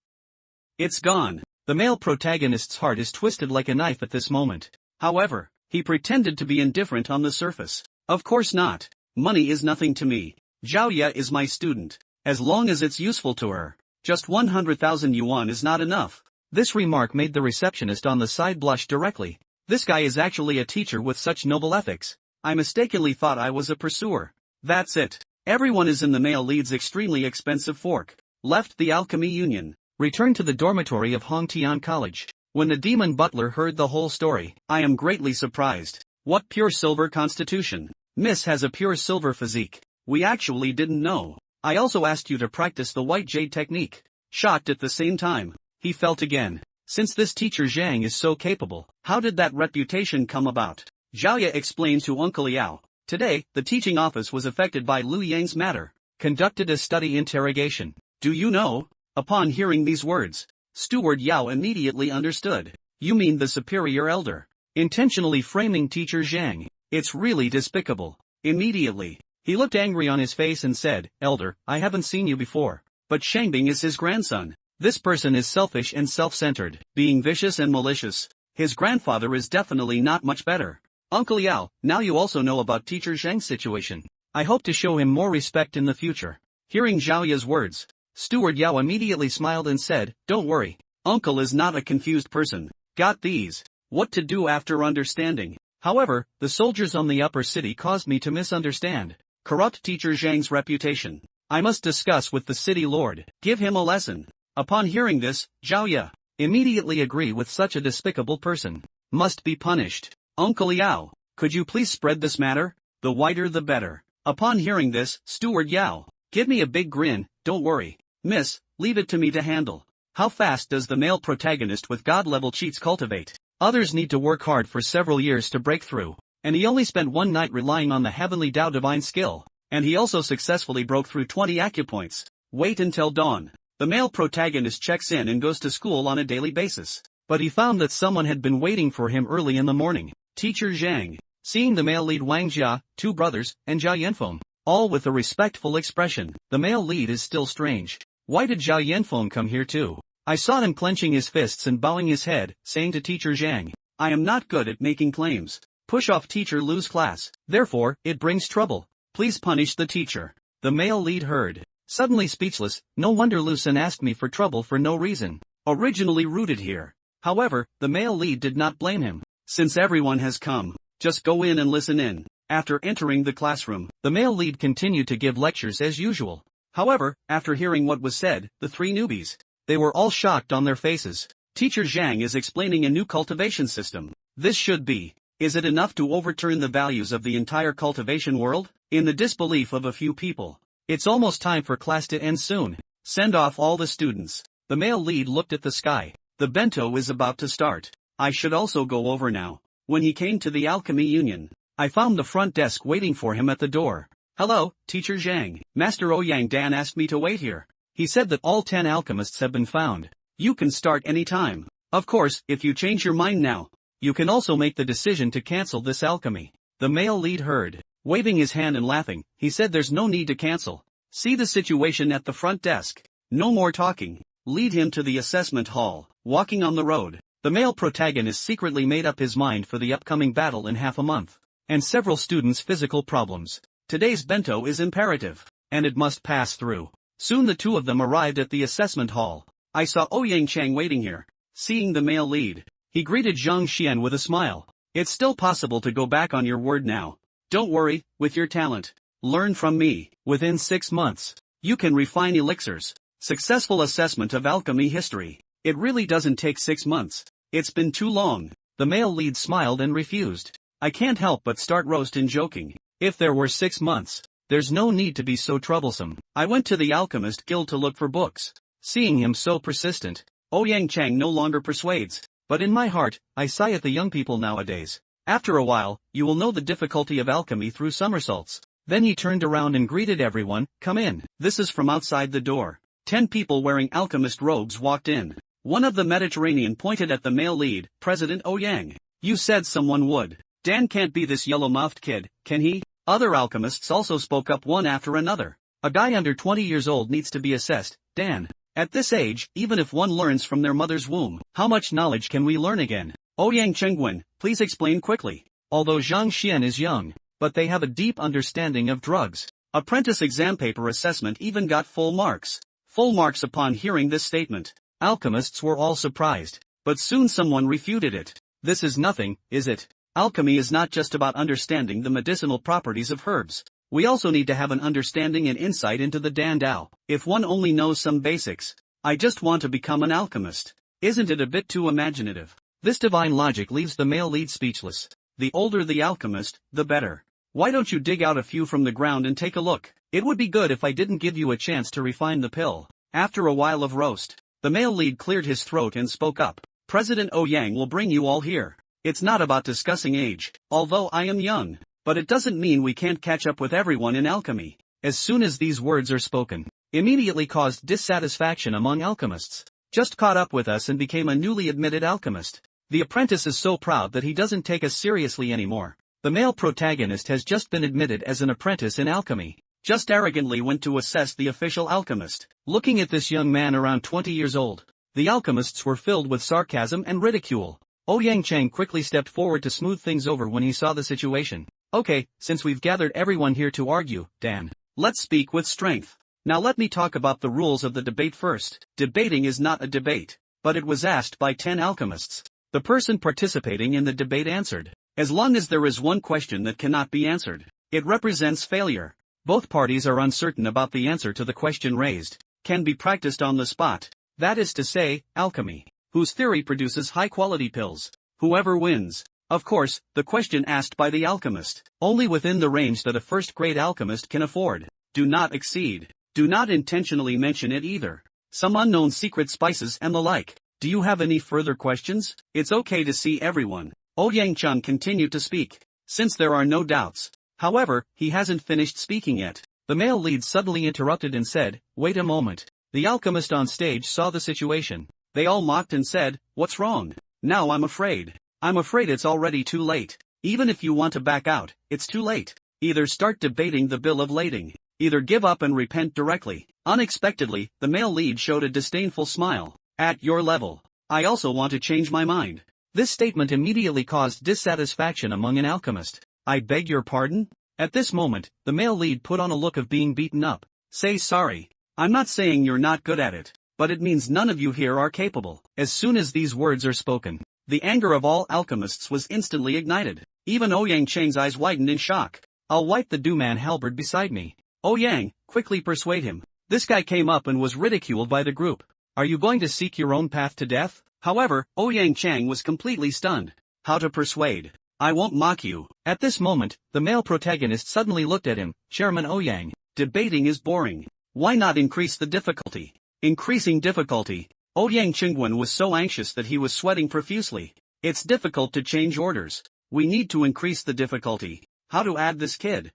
A: It's gone. The male protagonist's heart is twisted like a knife at this moment. However, he pretended to be indifferent on the surface. Of course not. Money is nothing to me. Zhaoya is my student. As long as it's useful to her. Just 100,000 yuan is not enough. This remark made the receptionist on the side blush directly. This guy is actually a teacher with such noble ethics. I mistakenly thought I was a pursuer. That's it. Everyone is in the male lead's extremely expensive fork. Left the Alchemy Union. Returned to the dormitory of Hongtian College. When the demon butler heard the whole story, I am greatly surprised. What pure silver constitution. Miss has a pure silver physique. We actually didn't know. I also asked you to practice the white jade technique. Shocked at the same time. He felt again. Since this Teacher Zhang is so capable, how did that reputation come about? Zhaoya explained to Uncle Yao. Today, the teaching office was affected by Lu Yang's matter. Conducted a study interrogation. Do you know? Upon hearing these words, Steward Yao immediately understood. You mean the superior elder. Intentionally framing Teacher Zhang. It's really despicable. Immediately, he looked angry on his face and said, Elder, I haven't seen you before. But Shangbing is his grandson. This person is selfish and self-centered, being vicious and malicious. His grandfather is definitely not much better. Uncle Yao, now you also know about teacher Zhang's situation. I hope to show him more respect in the future. Hearing Zhao Ya's words, Steward Yao immediately smiled and said, don't worry. Uncle is not a confused person. Got these. What to do after understanding. However, the soldiers on the upper city caused me to misunderstand. Corrupt teacher Zhang's reputation. I must discuss with the city lord. Give him a lesson. Upon hearing this, Zhao Ya immediately agree with such a despicable person. Must be punished. Uncle Yao, could you please spread this matter? The wider the better. Upon hearing this, Steward Yao, give me a big grin, don't worry. Miss, leave it to me to handle. How fast does the male protagonist with god-level cheats cultivate? Others need to work hard for several years to break through, and he only spent one night relying on the heavenly Tao divine skill, and he also successfully broke through 20 acupoints. Wait until dawn. The male protagonist checks in and goes to school on a daily basis, but he found that someone had been waiting for him early in the morning. Teacher Zhang. Seeing the male lead Wang Jia, two brothers, and Jia Yanfeng, all with a respectful expression, the male lead is still strange. Why did Jia Yanfeng come here too? I saw him clenching his fists and bowing his head, saying to teacher Zhang, I am not good at making claims. Push off teacher lose class, therefore, it brings trouble. Please punish the teacher. The male lead heard. Suddenly speechless, no wonder Lucen asked me for trouble for no reason. Originally rooted here. However, the male lead did not blame him. Since everyone has come, just go in and listen in. After entering the classroom, the male lead continued to give lectures as usual. However, after hearing what was said, the three newbies, they were all shocked on their faces. Teacher Zhang is explaining a new cultivation system. This should be. Is it enough to overturn the values of the entire cultivation world? In the disbelief of a few people. It's almost time for class to end soon. Send off all the students. The male lead looked at the sky. The bento is about to start. I should also go over now. When he came to the alchemy union, I found the front desk waiting for him at the door. Hello, Teacher Zhang. Master Ouyang Dan asked me to wait here. He said that all 10 alchemists have been found. You can start any time. Of course, if you change your mind now, you can also make the decision to cancel this alchemy. The male lead heard. Waving his hand and laughing, he said there's no need to cancel. See the situation at the front desk. No more talking. Lead him to the assessment hall. Walking on the road, the male protagonist secretly made up his mind for the upcoming battle in half a month. And several students' physical problems. Today's bento is imperative, and it must pass through. Soon the two of them arrived at the assessment hall. I saw Ouyang Chang waiting here. Seeing the male lead, he greeted Zhang Xian with a smile. It's still possible to go back on your word now. Don't worry, with your talent. Learn from me. Within 6 months, you can refine elixirs. Successful assessment of alchemy history. It really doesn't take 6 months. It's been too long. The male lead smiled and refused. I can't help but start roast and joking. If there were 6 months, there's no need to be so troublesome. I went to the alchemist guild to look for books. Seeing him so persistent, Ouyang Chang no longer persuades. But in my heart, I sigh at the young people nowadays. After a while, you will know the difficulty of alchemy through somersaults. Then he turned around and greeted everyone, come in. This is from outside the door. 10 people wearing alchemist robes walked in. One of the Mediterranean pointed at the male lead, President Ouyang. You said someone would. Dan can't be this yellow-mouthed kid, can he? Other alchemists also spoke up one after another. A guy under 20 years old needs to be assessed, Dan. At this age, even if one learns from their mother's womb, how much knowledge can we learn again? Ouyang Chengwen, please explain quickly. Although Zhang Xian is young, but they have a deep understanding of drugs. Apprentice exam paper assessment even got full marks. Full marks upon hearing this statement. Alchemists were all surprised. But soon someone refuted it. This is nothing, is it? Alchemy is not just about understanding the medicinal properties of herbs. We also need to have an understanding and insight into the Dan Dao. If one only knows some basics. I just want to become an alchemist. Isn't it a bit too imaginative? This divine logic leaves the male lead speechless. The older the alchemist, the better. Why don't you dig out a few from the ground and take a look? It would be good if I didn't give you a chance to refine the pill. After a while of roast, the male lead cleared his throat and spoke up. President Ouyang will bring you all here. It's not about discussing age, although I am young. But it doesn't mean we can't catch up with everyone in alchemy. As soon as these words are spoken, immediately caused dissatisfaction among alchemists. Just caught up with us and became a newly admitted alchemist. The apprentice is so proud that he doesn't take us seriously anymore. The male protagonist has just been admitted as an apprentice in alchemy. Just arrogantly went to assess the official alchemist. Looking at this young man around 20 years old, the alchemists were filled with sarcasm and ridicule. Yang Chang quickly stepped forward to smooth things over when he saw the situation. Okay, since we've gathered everyone here to argue, Dan, let's speak with strength. Now let me talk about the rules of the debate first. Debating is not a debate, but it was asked by 10 alchemists. The person participating in the debate answered. As long as there is one question that cannot be answered, it represents failure. Both parties are uncertain about the answer to the question raised. Can be practiced on the spot. That is to say, alchemy, whose theory produces high-quality pills. Whoever wins. Of course, the question asked by the alchemist, only within the range that a first-grade alchemist can afford. Do not exceed. Do not intentionally mention it either. Some unknown secret spices and the like. Do you have any further questions? It's okay to see everyone. Yang Chang continued to speak. Since there are no doubts. However, he hasn't finished speaking yet. The male lead suddenly interrupted and said, wait a moment. The alchemist on stage saw the situation. They all mocked and said, what's wrong? Now I'm afraid. I'm afraid it's already too late. Even if you want to back out, it's too late. Either start debating the bill of lading. Either give up and repent directly. Unexpectedly, the male lead showed a disdainful smile. At your level, I also want to change my mind. This statement immediately caused dissatisfaction among an alchemist. I beg your pardon? At this moment, the male lead put on a look of being beaten up. Say sorry. I'm not saying you're not good at it, but it means none of you here are capable. As soon as these words are spoken, the anger of all alchemists was instantly ignited. Even Yang Chang's eyes widened in shock. I'll wipe the do-man halberd beside me. Yang, quickly persuade him. This guy came up and was ridiculed by the group. Are you going to seek your own path to death? However, Yang Chang was completely stunned. How to persuade? I won't mock you. At this moment, the male protagonist suddenly looked at him. Chairman Yang, debating is boring. Why not increase the difficulty? Increasing difficulty. Yang Chingwen was so anxious that he was sweating profusely. It's difficult to change orders. We need to increase the difficulty. How to add this kid?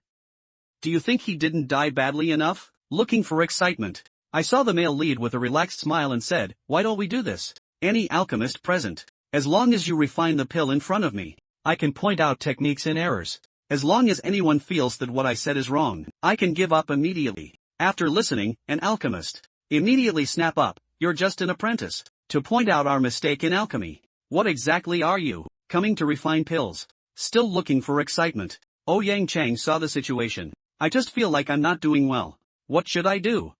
A: Do you think he didn't die badly enough? Looking for excitement. I saw the male lead with a relaxed smile and said, why don't we do this? Any alchemist present. As long as you refine the pill in front of me, I can point out techniques and errors. As long as anyone feels that what I said is wrong, I can give up immediately. After listening, an alchemist immediately snap up. You're just an apprentice. To point out our mistake in alchemy. What exactly are you? Coming to refine pills. Still looking for excitement. Yang Chang saw the situation. I just feel like I'm not doing well. What should I do?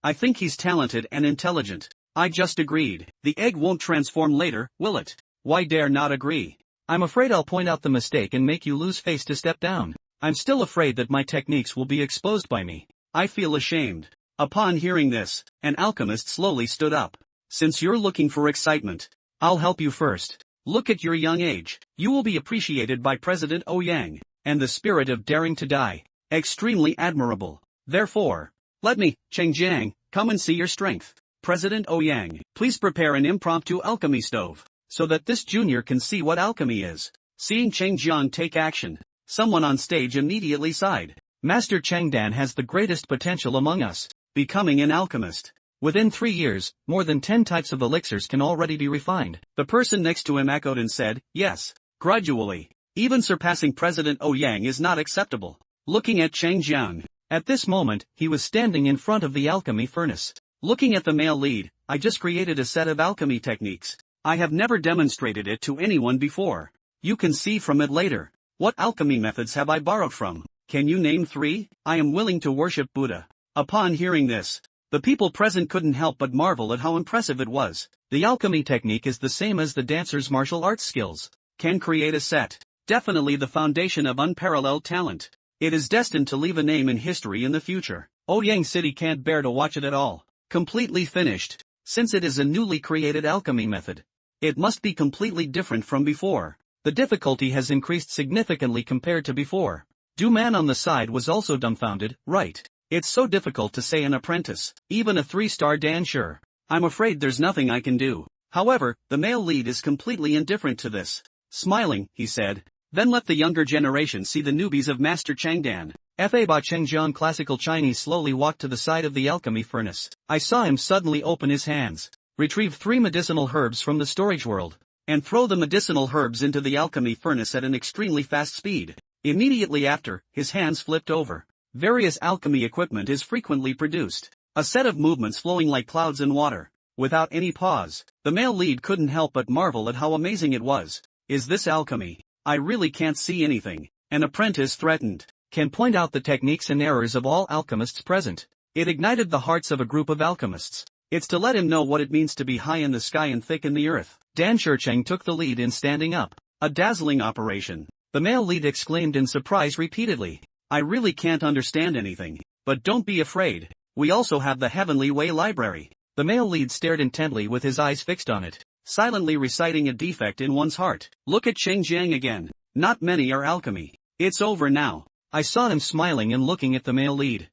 A: I think he's talented and intelligent. I just agreed. The egg won't transform later, will it? Why dare not agree? I'm afraid I'll point out the mistake and make you lose face to step down. I'm still afraid that my techniques will be exposed by me. I feel ashamed. Upon hearing this, an alchemist slowly stood up. Since you're looking for excitement, I'll help you first. Look at your young age. You will be appreciated by President Yang, and the spirit of daring to die. Extremely admirable. Therefore, let me, Cheng Jiang, come and see your strength. President Yang, please prepare an impromptu alchemy stove, so that this junior can see what alchemy is. Seeing Cheng Jiang take action, someone on stage immediately sighed. Master Cheng Dan has the greatest potential among us, becoming an alchemist. Within 3 years, more than 10 types of elixirs can already be refined. The person next to him echoed and said, yes, gradually. Even surpassing President Yang is not acceptable. Looking at Cheng Jiang. At this moment, he was standing in front of the alchemy furnace. Looking at the male lead, I just created a set of alchemy techniques. I have never demonstrated it to anyone before. You can see from it later. What alchemy methods have I borrowed from? Can you name 3? I am willing to worship Buddha. Upon hearing this, the people present couldn't help but marvel at how impressive it was. The alchemy technique is the same as the dancer's martial arts skills. Can create a set. Definitely the foundation of unparalleled talent. It is destined to leave a name in history in the future. Ouyang City can't bear to watch it at all. Completely finished. Since it is a newly created alchemy method, it must be completely different from before. The difficulty has increased significantly compared to before. Du-man on the side was also dumbfounded. Right. It's so difficult to say an apprentice, even a 3-star dancer. I'm afraid there's nothing I can do. However, the male lead is completely indifferent to this. Smiling, he said, then let the younger generation see the newbies of Master Chengdan. Fa Ba Chengjian Classical Chinese slowly walked to the side of the alchemy furnace. I saw him suddenly open his hands, retrieve 3 medicinal herbs from the storage world, and throw the medicinal herbs into the alchemy furnace at an extremely fast speed. Immediately after, his hands flipped over. Various alchemy equipment is frequently produced. A set of movements flowing like clouds in water, without any pause. The male lead couldn't help but marvel at how amazing it was. Is this alchemy? I really can't see anything. An apprentice threatened. Can point out the techniques and errors of all alchemists present. It ignited the hearts of a group of alchemists. It's to let him know what it means to be high in the sky and thick in the earth. Dan Shurcheng took the lead in standing up. A dazzling operation. The male lead exclaimed in surprise repeatedly. I really can't understand anything. But don't be afraid. We also have the Heavenly Way Library. The male lead stared intently with his eyes fixed on it, silently reciting a defect in one's heart. Look at Cheng Jiang again. Not many are alchemy. It's over now. I saw him smiling and looking at the male lead.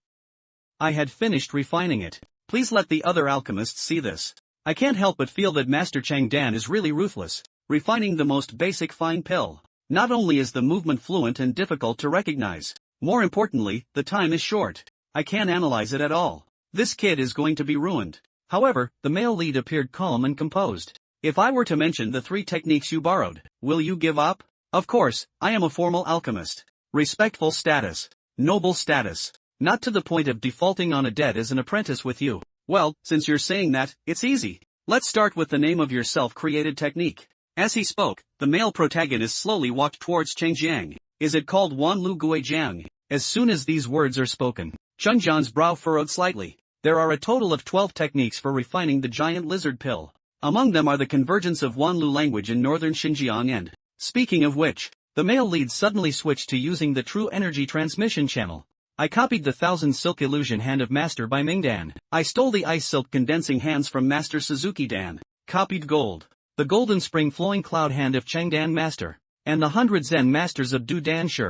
A: I had finished refining it. Please let the other alchemists see this. I can't help but feel that Master Cheng Dan is really ruthless, refining the most basic fine pill. Not only is the movement fluent and difficult to recognize, more importantly, the time is short. I can't analyze it at all. This kid is going to be ruined. However, the male lead appeared calm and composed. If I were to mention the 3 techniques you borrowed, will you give up? Of course, I am a formal alchemist. Respectful status. Noble status. Not to the point of defaulting on a debt as an apprentice with you. Well, since you're saying that, it's easy. Let's start with the name of your self-created technique. As he spoke, the male protagonist slowly walked towards Cheng Jiang. Is it called Wan Lu Gui Jiang? As soon as these words are spoken, Cheng Jiang's brow furrowed slightly. There are a total of 12 techniques for refining the giant lizard pill. Among them are the convergence of Wan Lu language in northern Xinjiang and, speaking of which, the male lead suddenly switched to using the true energy transmission channel. I copied the Thousand Silk Illusion hand of Master Bai Ming Dan. I stole the Ice Silk Condensing hands from Master Suzuki Dan. Copied gold. The Golden Spring Flowing Cloud hand of Cheng Dan Master. And the 100 Zen Masters of Du Dan Shi.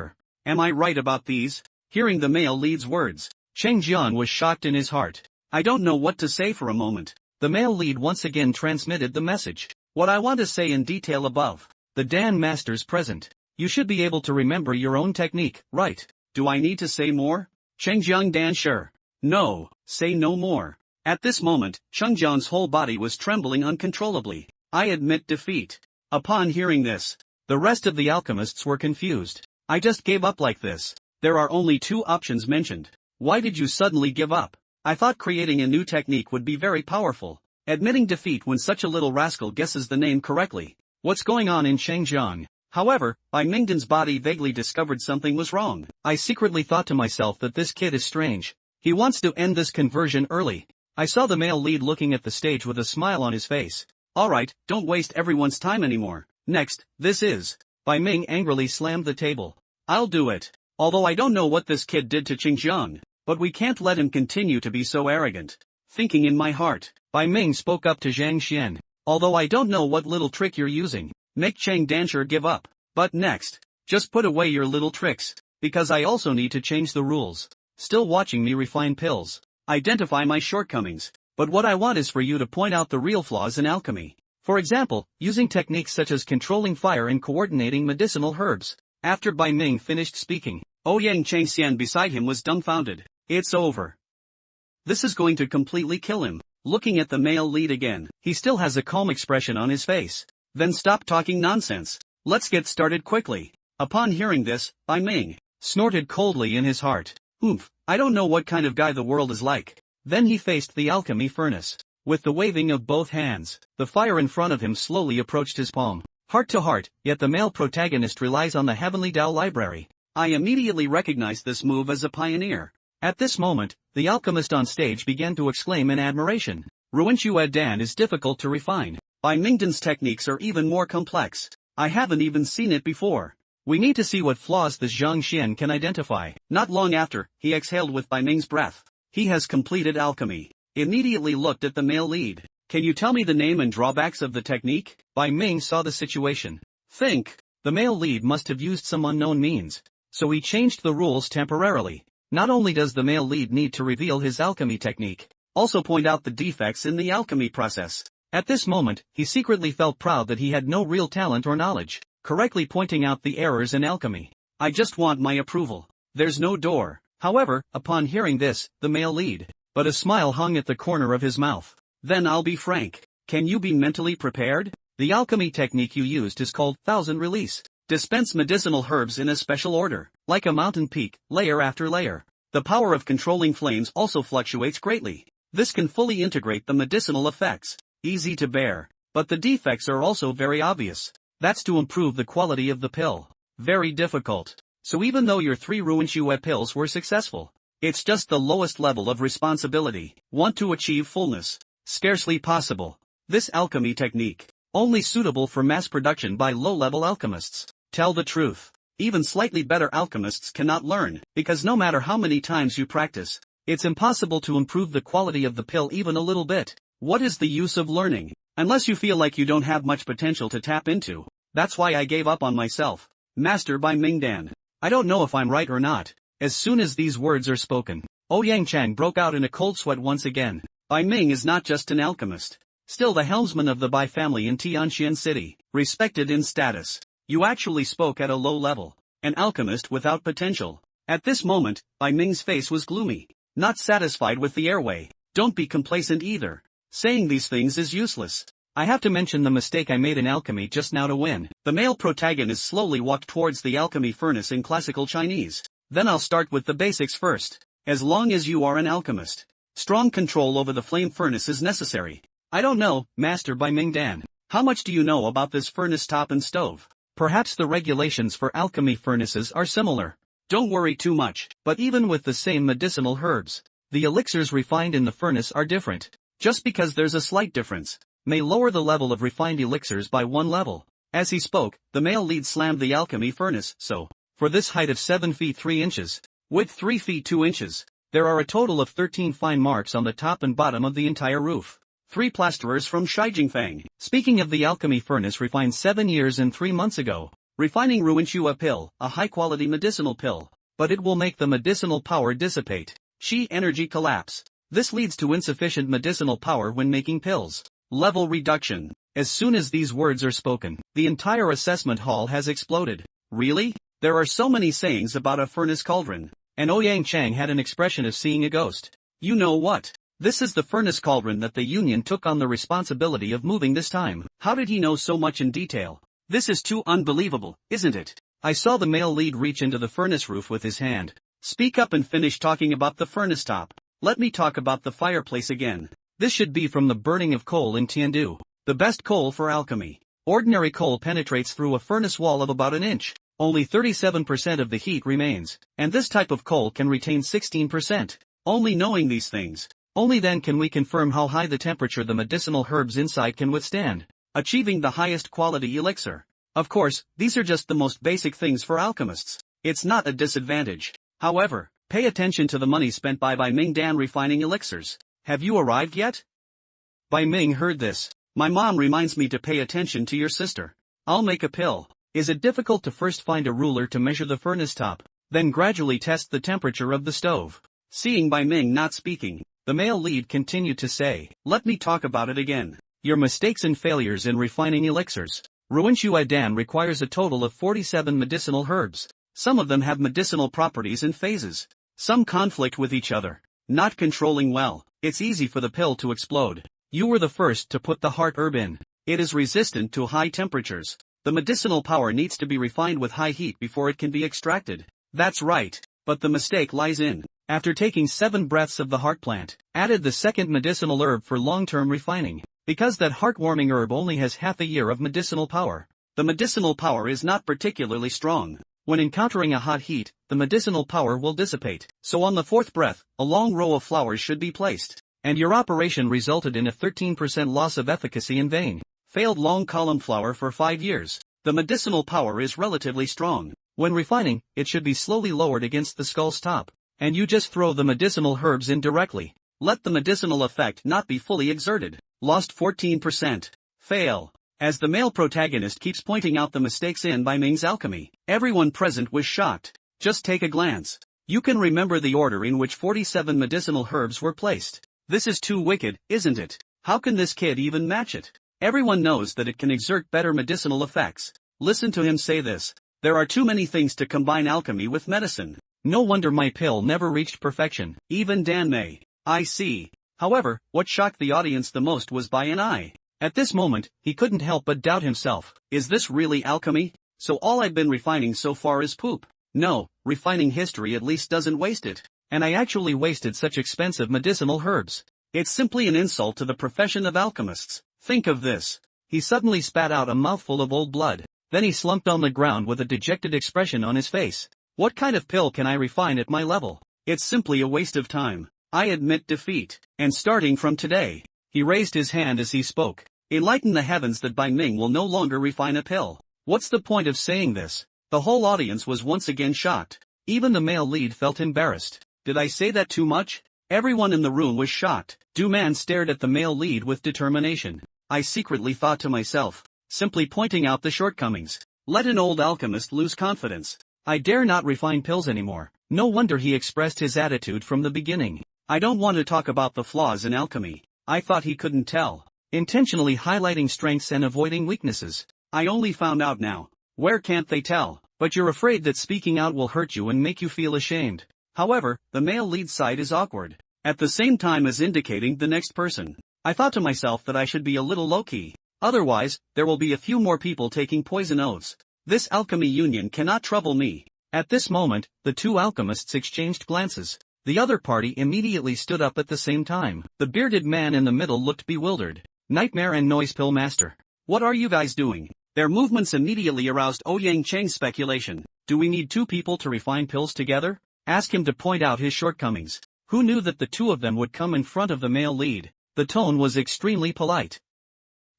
A: Am I right about these? Hearing the male lead's words, Cheng Jian was shocked in his heart. I don't know what to say for a moment. The male lead once again transmitted the message. What I want to say in detail above. The Dan Masters present. You should be able to remember your own technique, right? Do I need to say more? Cheng Jiang Dan Shi. No, say no more. At this moment, Cheng Jiang's whole body was trembling uncontrollably. I admit defeat. Upon hearing this, the rest of the alchemists were confused. I just gave up like this. There are only 2 options mentioned. Why did you suddenly give up? I thought creating a new technique would be very powerful. Admitting defeat when such a little rascal guesses the name correctly. What's going on in Chengjiang? However, Bai Mingdan's body vaguely discovered something was wrong. I secretly thought to myself that this kid is strange. He wants to end this conversion early. I saw the male lead looking at the stage with a smile on his face. Alright, don't waste everyone's time anymore. Next, this is. Bai Ming angrily slammed the table. I'll do it. Although I don't know what this kid did to Xinjiang, but we can't let him continue to be so arrogant. Thinking in my heart, Bai Ming spoke up to Zhang Xian. Although I don't know what little trick you're using, make Cheng Dancher give up. But next, just put away your little tricks, because I also need to change the rules. Still watching me refine pills. Identify my shortcomings. But what I want is for you to point out the real flaws in alchemy. For example, using techniques such as controlling fire and coordinating medicinal herbs. After Bai Ming finished speaking, Ouyang Chengxian beside him was dumbfounded. It's over. This is going to completely kill him. Looking at the male lead again, he still has a calm expression on his face. Then stop talking nonsense. Let's get started quickly. Upon hearing this, Bai Ming snorted coldly in his heart. Oomph, I don't know what kind of guy the world is like. Then he faced the alchemy furnace. With the waving of both hands, the fire in front of him slowly approached his palm. Heart to heart, yet the male protagonist relies on the Heavenly Tao Library. I immediately recognized this move as a pioneer. At this moment, the alchemist on stage began to exclaim in admiration. Ruinchua Dan is difficult to refine. Bai Mingdan's techniques are even more complex. I haven't even seen it before. We need to see what flaws this Zhang Xian can identify. Not long after, he exhaled with Bai Ming's breath. He has completed alchemy. Immediately looked at the male lead. Can you tell me the name and drawbacks of the technique? Bai Ming saw the situation. Think. The male lead must have used some unknown means. So he changed the rules temporarily. Not only does the male lead need to reveal his alchemy technique, also point out the defects in the alchemy process. At this moment, he secretly felt proud that he had no real talent or knowledge, correctly pointing out the errors in alchemy. I just want my approval. There's no door. However, upon hearing this, the male lead, but a smile hung at the corner of his mouth. Then I'll be frank. Can you be mentally prepared? The alchemy technique you used is called Thousand Release. Dispense medicinal herbs in a special order, like a mountain peak, layer after layer. The power of controlling flames also fluctuates greatly. This can fully integrate the medicinal effects. Easy to bear, But the defects are also very obvious. That's to improve the quality of the pill. Very difficult. So even though your 3 unwritten pills were successful, it's just the lowest level of responsibility. Want to achieve fullness? Scarcely possible. This alchemy technique, only suitable for mass production by low-level alchemists. Tell the truth. Even slightly better alchemists cannot learn, because no matter how many times you practice, it's impossible to improve the quality of the pill even a little bit. What is the use of learning? Unless you feel like you don't have much potential to tap into. That's why I gave up on myself. Master by Ming Dan. I don't know if I'm right or not. As soon as these words are spoken, Ouyang Chang broke out in a cold sweat once again. Bai Ming is not just an alchemist. Still the helmsman of the Bai family in Tianxian City, respected in status. You actually spoke at a low level. An alchemist without potential. At this moment, Bai Ming's face was gloomy. Not satisfied with the airway. Don't be complacent either. Saying these things is useless. I have to mention the mistake I made in alchemy just now to win. The male protagonist slowly walked towards the alchemy furnace in classical Chinese. Then I'll start with the basics first. As long as you are an alchemist, strong control over the flame furnace is necessary. I don't know, Master by Ming Dan. How much do you know about this furnace top and stove? Perhaps the regulations for alchemy furnaces are similar. Don't worry too much, but even with the same medicinal herbs, the elixirs refined in the furnace are different. Just because there's a slight difference, may lower the level of refined elixirs by 1 level. As he spoke, the male lead slammed the alchemy furnace, so, for this height of 7 feet 3 inches, width 3 feet 2 inches, there are a total of 13 fine marks on the top and bottom of the entire roof. 3 plasterers from Shijingfang. Speaking of the alchemy furnace refined 7 years and 3 months ago, refining Ruinshua pill, a high-quality medicinal pill, but it will make the medicinal power dissipate. Qi energy collapse. This leads to insufficient medicinal power when making pills. Level reduction. As soon as these words are spoken, the entire assessment hall has exploded. Really? There are so many sayings about a furnace cauldron. And Ouyang Chang had an expression of seeing a ghost. You know what? This is the furnace cauldron that the union took on the responsibility of moving this time. How did he know so much in detail? This is too unbelievable, isn't it? I saw the male lead reach into the furnace roof with his hand. Speak up and finish talking about the furnace top. Let me talk about the fireplace again. This should be from the burning of coal in Tiandu. The best coal for alchemy. Ordinary coal penetrates through a furnace wall of about an inch. Only 37% of the heat remains, and this type of coal can retain 16%. Only knowing these things, only then can we confirm how high the temperature the medicinal herbs inside can withstand, achieving the highest quality elixir. Of course, these are just the most basic things for alchemists. It's not a disadvantage. However, pay attention to the money spent by Bai Ming Dan refining elixirs. Have you arrived yet? Bai Ming heard this. My mom reminds me to pay attention to your sister. I'll make a pill. Is it difficult to first find a ruler to measure the furnace top, then gradually test the temperature of the stove? Seeing Bai Ming not speaking, the male lead continued to say, let me talk about it again. Your mistakes and failures in refining elixirs. Ruinshua Dan requires a total of 47 medicinal herbs. Some of them have medicinal properties and phases. Some conflict with each other. Not controlling well, it's easy for the pill to explode. You were the first to put the heart herb in. It is resistant to high temperatures. The medicinal power needs to be refined with high heat before it can be extracted. That's right, but the mistake lies in, after taking 7 breaths of the heart plant, added the second medicinal herb for long-term refining. Because that heart-warming herb only has half a year of medicinal power. The medicinal power is not particularly strong. When encountering a hot heat, the medicinal power will dissipate. So on the 4th breath, a long row of flowers should be placed. And your operation resulted in a 13% loss of efficacy in vain. Failed long column flower for 5 years. The medicinal power is relatively strong. When refining, it should be slowly lowered against the skull's top. And you just throw the medicinal herbs in directly. Let the medicinal effect not be fully exerted. Lost 14%. Fail. As the male protagonist keeps pointing out the mistakes in Bai Ming's alchemy, everyone present was shocked. Just take a glance. You can remember the order in which 47 medicinal herbs were placed. This is too wicked, isn't it? How can this kid even match it? Everyone knows that it can exert better medicinal effects. Listen to him say this. There are too many things to combine alchemy with medicine. No wonder my pill never reached perfection. Even Dan may. I see. However, what shocked the audience the most was Bai and I. At this moment, he couldn't help but doubt himself. Is this really alchemy? So all I've been refining so far is poop. No, refining history at least doesn't waste it. And I actually wasted such expensive medicinal herbs. It's simply an insult to the profession of alchemists. Think of this. He suddenly spat out a mouthful of old blood. Then he slumped on the ground with a dejected expression on his face. What kind of pill can I refine at my level? It's simply a waste of time. I admit defeat. And starting from today, he raised his hand as he spoke. Enlighten the heavens that Bai Ming will no longer refine a pill. What's the point of saying this? The whole audience was once again shocked. Even the male lead felt embarrassed. Did I say that too much? Everyone in the room was shocked. Du-man stared at the male lead with determination. I secretly thought to myself, simply pointing out the shortcomings. Let an old alchemist lose confidence. I dare not refine pills anymore. No wonder he expressed his attitude from the beginning. I don't want to talk about the flaws in alchemy. I thought he couldn't tell. Intentionally highlighting strengths and avoiding weaknesses. I only found out now. Where can't they tell? But you're afraid that speaking out will hurt you and make you feel ashamed. However, the male lead side is awkward. At the same time as indicating the next person. I thought to myself that I should be a little low-key. Otherwise, there will be a few more people taking poison oaths. This alchemy union cannot trouble me. At this moment, the two alchemists exchanged glances. The other party immediately stood up at the same time. The bearded man in the middle looked bewildered. Nightmare and Noise Pill Master. What are you guys doing? Their movements immediately aroused Ouyang Cheng's speculation. Do we need two people to refine pills together? Ask him to point out his shortcomings. Who knew that the two of them would come in front of the male lead? The tone was extremely polite.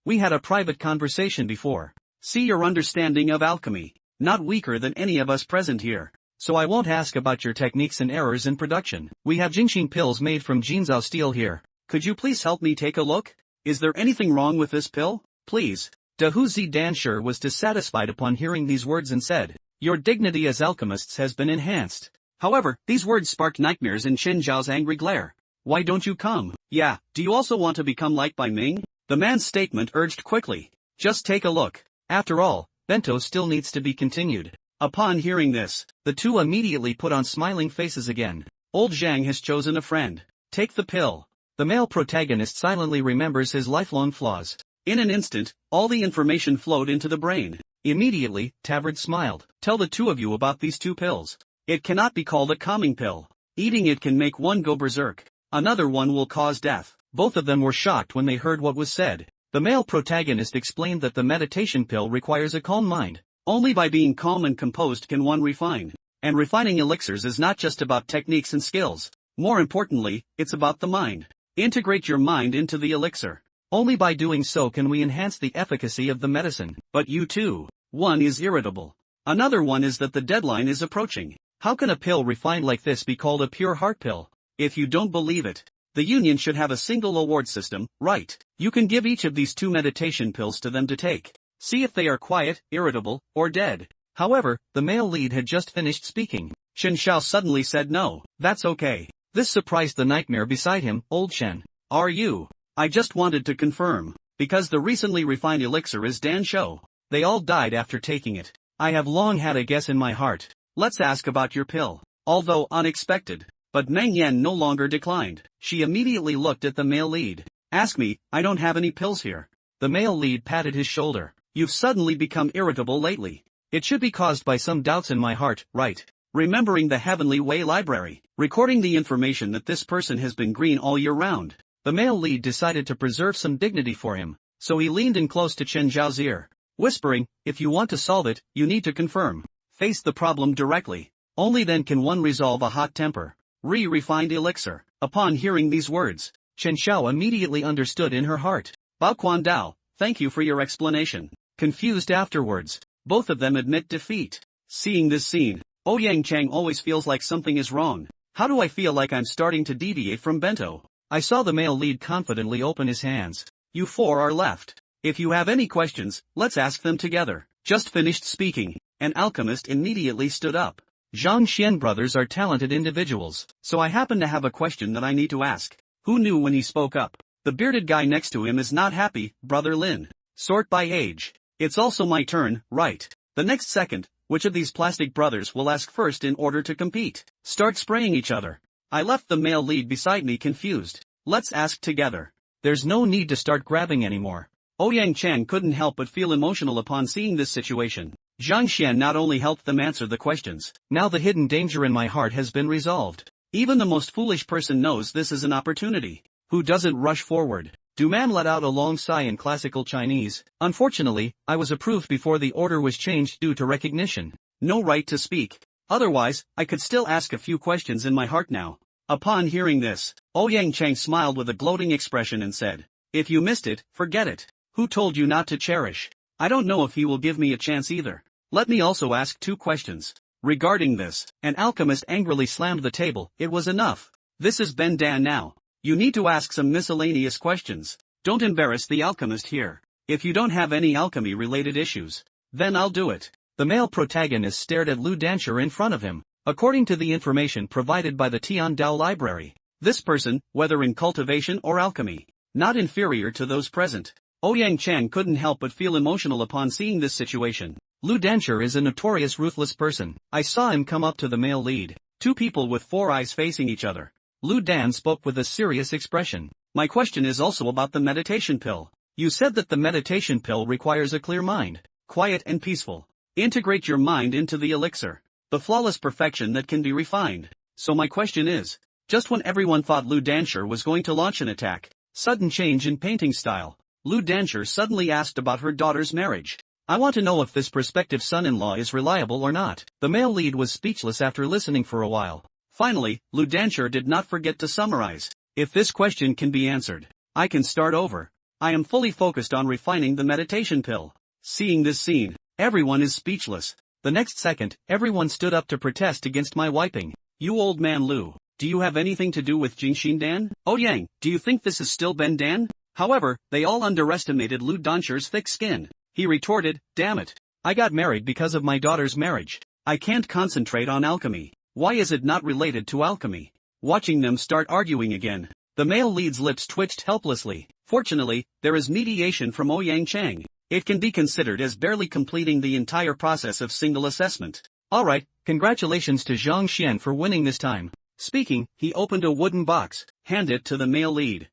A: We had a private conversation before. See your understanding of alchemy. Not weaker than any of us present here. So I won't ask about your techniques and errors in production. We have Jingxing pills made from Jinzhou steel here. Could you please help me take a look? Is there anything wrong with this pill? Please. De Hu Zidansher was dissatisfied upon hearing these words and said, your dignity as alchemists has been enhanced. However, these words sparked nightmares in Chen Zhao's angry glare. Why don't you come? Yeah, do you also want to become like Bai Ming? The man's statement urged quickly. Just take a look. After all, Bento still needs to be continued. Upon hearing this, the two immediately put on smiling faces again. Old Zhang has chosen a friend. Take the pill. The male protagonist silently remembers his lifelong flaws. In an instant, all the information flowed into the brain. Immediately, Tavard smiled. Tell the two of you about these two pills. It cannot be called a calming pill. Eating it can make one go berserk. Another one will cause death. Both of them were shocked when they heard what was said. The male protagonist explained that the meditation pill requires a calm mind. Only by being calm and composed can one refine. And refining elixirs is not just about techniques and skills. More importantly, it's about the mind. Integrate your mind into the elixir. Only by doing so can we enhance the efficacy of the medicine. But you too. One is irritable. Another one is that the deadline is approaching. How can a pill refined like this be called a pure heart pill? If you don't believe it, the union should have a single award system, right? You can give each of these two meditation pills to them to take. See if they are quiet, irritable, or dead. However, the male lead had just finished speaking. Chen Xiao suddenly said no. That's okay. This surprised the nightmare beside him. Old Chen. Are you? I just wanted to confirm. Because the recently refined elixir is Dan Shou. They all died after taking it. I have long had a guess in my heart. Let's ask about your pill. Although unexpected. But Meng Yan no longer declined. She immediately looked at the male lead. Ask me, I don't have any pills here. The male lead patted his shoulder. You've suddenly become irritable lately. It should be caused by some doubts in my heart, right? Remembering the Heavenly Way library. Recording the information that this person has been green all year round. The male lead decided to preserve some dignity for him. So he leaned in close to Chen Zhao's ear. Whispering, if you want to solve it, you need to confirm. Face the problem directly. Only then can one resolve a hot temper. Refined elixir. Upon hearing these words, Chen Xiao immediately understood in her heart. Bao Quan Dao, thank you for your explanation. Confused afterwards, both of them admit defeat. Seeing this scene, Ouyang Cheng always feels like something is wrong. How do I feel like I'm starting to deviate from Bento? I saw the male lead confidently open his hands. You four are left. If you have any questions, let's ask them together. Just finished speaking. An alchemist immediately stood up. Zhang Xian brothers are talented individuals, so I happen to have a question that I need to ask. Who knew when he spoke up? The bearded guy next to him is not happy, Brother Lin. Sort by age. It's also my turn, right? The next second, which of these plastic brothers will ask first in order to compete? Start spraying each other. I left the male lead beside me confused. Let's ask together. There's no need to start grabbing anymore. Ouyang Cheng couldn't help but feel emotional upon seeing this situation. Zhang Xian not only helped them answer the questions, now the hidden danger in my heart has been resolved. Even the most foolish person knows this is an opportunity. Who doesn't rush forward? Du man let out a long sigh in classical Chinese. Unfortunately, I was approved before the order was changed due to recognition. No right to speak. Otherwise, I could still ask a few questions in my heart now. Upon hearing this, Ouyang Chang smiled with a gloating expression and said, "If you missed it, forget it. Who told you not to cherish? I don't know if he will give me a chance either. Let me also ask 2 questions. Regarding this, an alchemist angrily slammed the table. It was enough. This is Ben Dan now. You need to ask some miscellaneous questions. Don't embarrass the alchemist here. If you don't have any alchemy-related issues, then I'll do it." The male protagonist stared at Lu Dancher in front of him. According to the information provided by the Tian Dao Library, this person, whether in cultivation or alchemy, not inferior to those present. Ouyang Chang couldn't help but feel emotional upon seeing this situation. Lu Dancher is a notorious ruthless person. I saw him come up to the male lead. 2 people with 4 eyes facing each other. Lu Dan spoke with a serious expression. "My question is also about the meditation pill. You said that the meditation pill requires a clear mind, quiet and peaceful. Integrate your mind into the elixir. The flawless perfection that can be refined. So my question is, just when everyone thought Lu Dancher was going to launch an attack, sudden change in painting style, Lu Dancher suddenly asked about her daughter's marriage. I want to know if this prospective son-in-law is reliable or not." The male lead was speechless after listening for a while. Finally, Lu Dancher did not forget to summarize. "If this question can be answered, I can start over. I am fully focused on refining the meditation pill." Seeing this scene, everyone is speechless. The next second, everyone stood up to protest against my wiping. "You old man Lu, do you have anything to do with Jingxin Dan? Ouyang, do you think this is still Ben Dan?" However, they all underestimated Lu Dancher's thick skin. He retorted, "Damn it. I got married because of my daughter's marriage. I can't concentrate on alchemy. Why is it not related to alchemy?" Watching them start arguing again, the male lead's lips twitched helplessly. Fortunately, there is mediation from Ouyang Chang. It can be considered as barely completing the entire process of single assessment. "Alright, congratulations to Zhang Xian for winning this time." Speaking, he opened a wooden box, handed it to the male lead.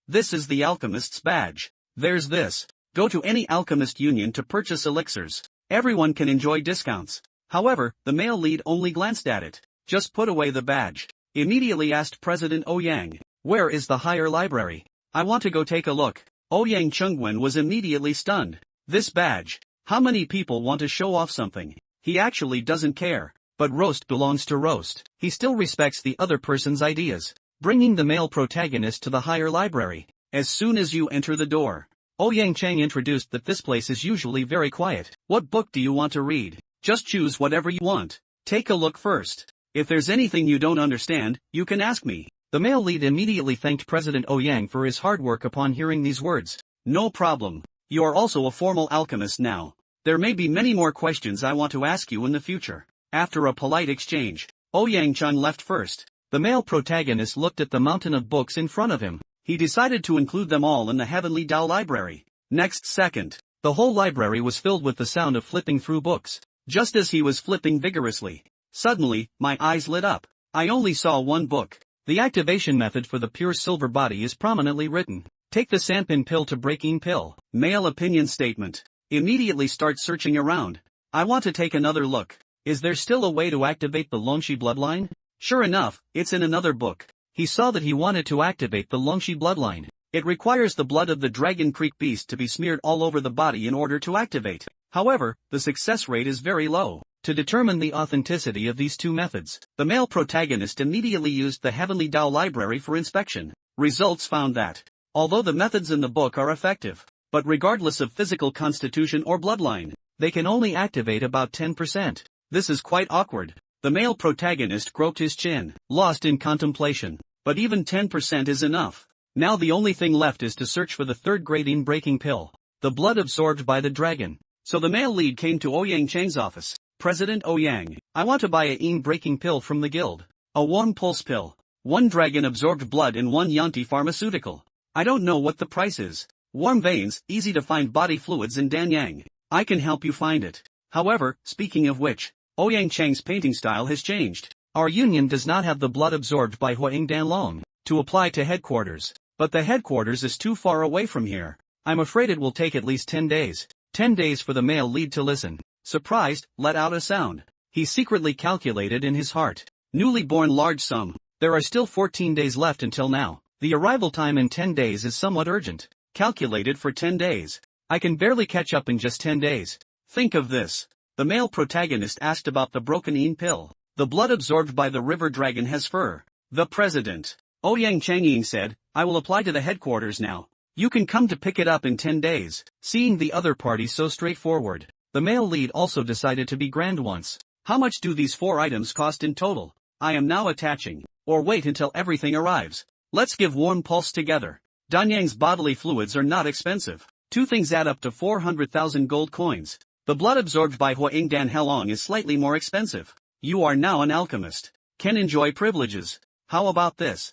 A: "This is the alchemist's badge. There's this. Go to any alchemist union to purchase elixirs. Everyone can enjoy discounts." However, the male lead only glanced at it. "Just put away the badge." Immediately asked President Ouyang, "Where is the higher library? I want to go take a look." Ouyang Chengwen was immediately stunned. This badge. How many people want to show off something? He actually doesn't care. But roast belongs to roast. He still respects the other person's ideas. Bringing the male protagonist to the higher library. As soon as you enter the door, Ouyang Chang introduced that this place is usually very quiet. "What book do you want to read? Just choose whatever you want. Take a look first. If there's anything you don't understand, you can ask me." The male lead immediately thanked President Ouyang for his hard work upon hearing these words. "No problem. You are also a formal alchemist now. There may be many more questions I want to ask you in the future." After a polite exchange, Ouyang Chang left first. The male protagonist looked at the mountain of books in front of him. He decided to include them all in the Heavenly Dao Library. Next second, the whole library was filled with the sound of flipping through books. Just as he was flipping vigorously, suddenly, my eyes lit up. I only saw one book. The activation method for the pure silver body is prominently written. Take the Sanpin pill to break-in pill. Male opinion statement. Immediately start searching around. I want to take another look. Is there still a way to activate the Longxi bloodline? Sure enough, it's in another book. He saw that he wanted to activate the Longxi bloodline. It requires the blood of the Dragon Creek beast to be smeared all over the body in order to activate. However, the success rate is very low. To determine the authenticity of these 2 methods, the male protagonist immediately used the Heavenly Dao Library for inspection. Results found that, although the methods in the book are effective, but regardless of physical constitution or bloodline, they can only activate about 10%. This is quite awkward. The male protagonist groped his chin, lost in contemplation. But even 10% is enough. Now the only thing left is to search for the 3rd grade breaking pill, the blood absorbed by the dragon. So the male lead came to Ouyang Chang's office. "President Ouyang, I want to buy a breaking pill from the guild. A warm pulse pill, 1 dragon-absorbed blood and 1 Yanti pharmaceutical. I don't know what the price is. Warm veins, easy to find body fluids in Danyang. I can help you find it." However, speaking of which, Ouyang Chang's painting style has changed. Our union does not have the blood absorbed by Huang Danlong to apply to headquarters. But the headquarters is too far away from here. I'm afraid it will take at least 10 days. 10 days for the male lead to listen. Surprised, let out a sound. He secretly calculated in his heart. Newly born large sum. There are still 14 days left until now. The arrival time in 10 days is somewhat urgent, calculated for 10 days. I can barely catch up in just 10 days. Think of this. The male protagonist asked about the broken pill. The blood absorbed by the river dragon has fur. The president, Ouyang Changying, said, I will apply to the headquarters now. You can come to pick it up in 10 days. Seeing the other party so straightforward, the male lead also decided to be grand once. How much do these 4 items cost in total? I am now attaching. Or wait until everything arrives. Let's give warm pulse together. Danyang's bodily fluids are not expensive. 2 things add up to 400,000 gold coins. The blood absorbed by Huang Dan Helong is slightly more expensive. You are now an alchemist. Can enjoy privileges. How about this?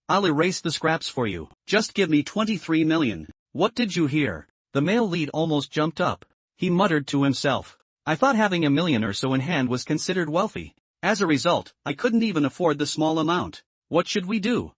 A: I'll erase the scraps for you. Just give me 23 million. What did you hear? The male lead almost jumped up. He muttered to himself. I thought having $1 million or so in hand was considered wealthy. As a result, I couldn't even afford the small amount. What should we do?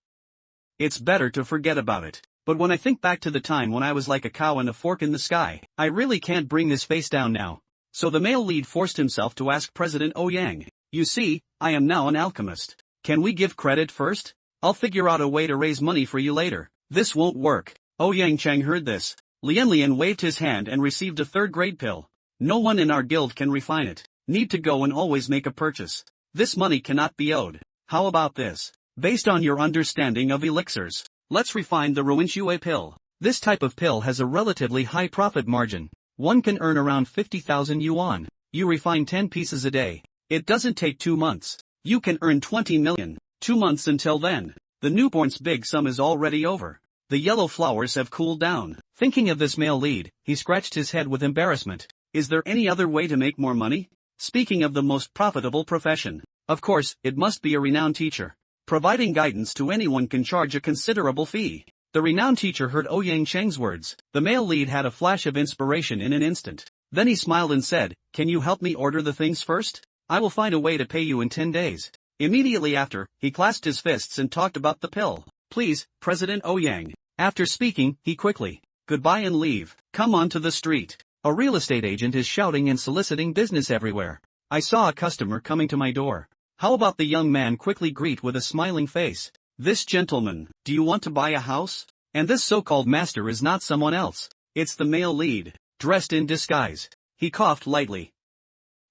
A: It's better to forget about it. But when I think back to the time when I was like a cow and a fork in the sky, I really can't bring this face down now. So the male lead forced himself to ask President Ouyang. You see, I am now an alchemist. Can we give credit first? I'll figure out a way to raise money for you later. This won't work. Ouyang Chang heard this. Lian waved his hand and received a 3rd-grade pill. No one in our guild can refine it. Need to go and always make a purchase. This money cannot be owed. How about this? Based on your understanding of elixirs, let's refine the Ruinxue pill. This type of pill has a relatively high profit margin. One can earn around 50,000 yuan. You refine 10 pieces a day. It doesn't take 2 months. You can earn 20 million. 2 months until then. The newborn's big sum is already over. The yellow flowers have cooled down. Thinking of this male lead, he scratched his head with embarrassment. Is there any other way to make more money? Speaking of the most profitable profession, of course, it must be a renowned teacher. Providing guidance to anyone can charge a considerable fee. The renowned teacher heard Ouyang Cheng's words. The male lead had a flash of inspiration in an instant. Then he smiled and said, Can you help me order the things first? I will find a way to pay you in 10 days. Immediately after, he clasped his fists and talked about the pill. Please, President Ouyang. After speaking, he quickly, goodbye and leave. Come on to the street. A real estate agent is shouting and soliciting business everywhere. I saw a customer coming to my door. How about the young man quickly greet with a smiling face? This gentleman, do you want to buy a house? And this so-called master is not someone else. It's the male lead, dressed in disguise. He coughed lightly.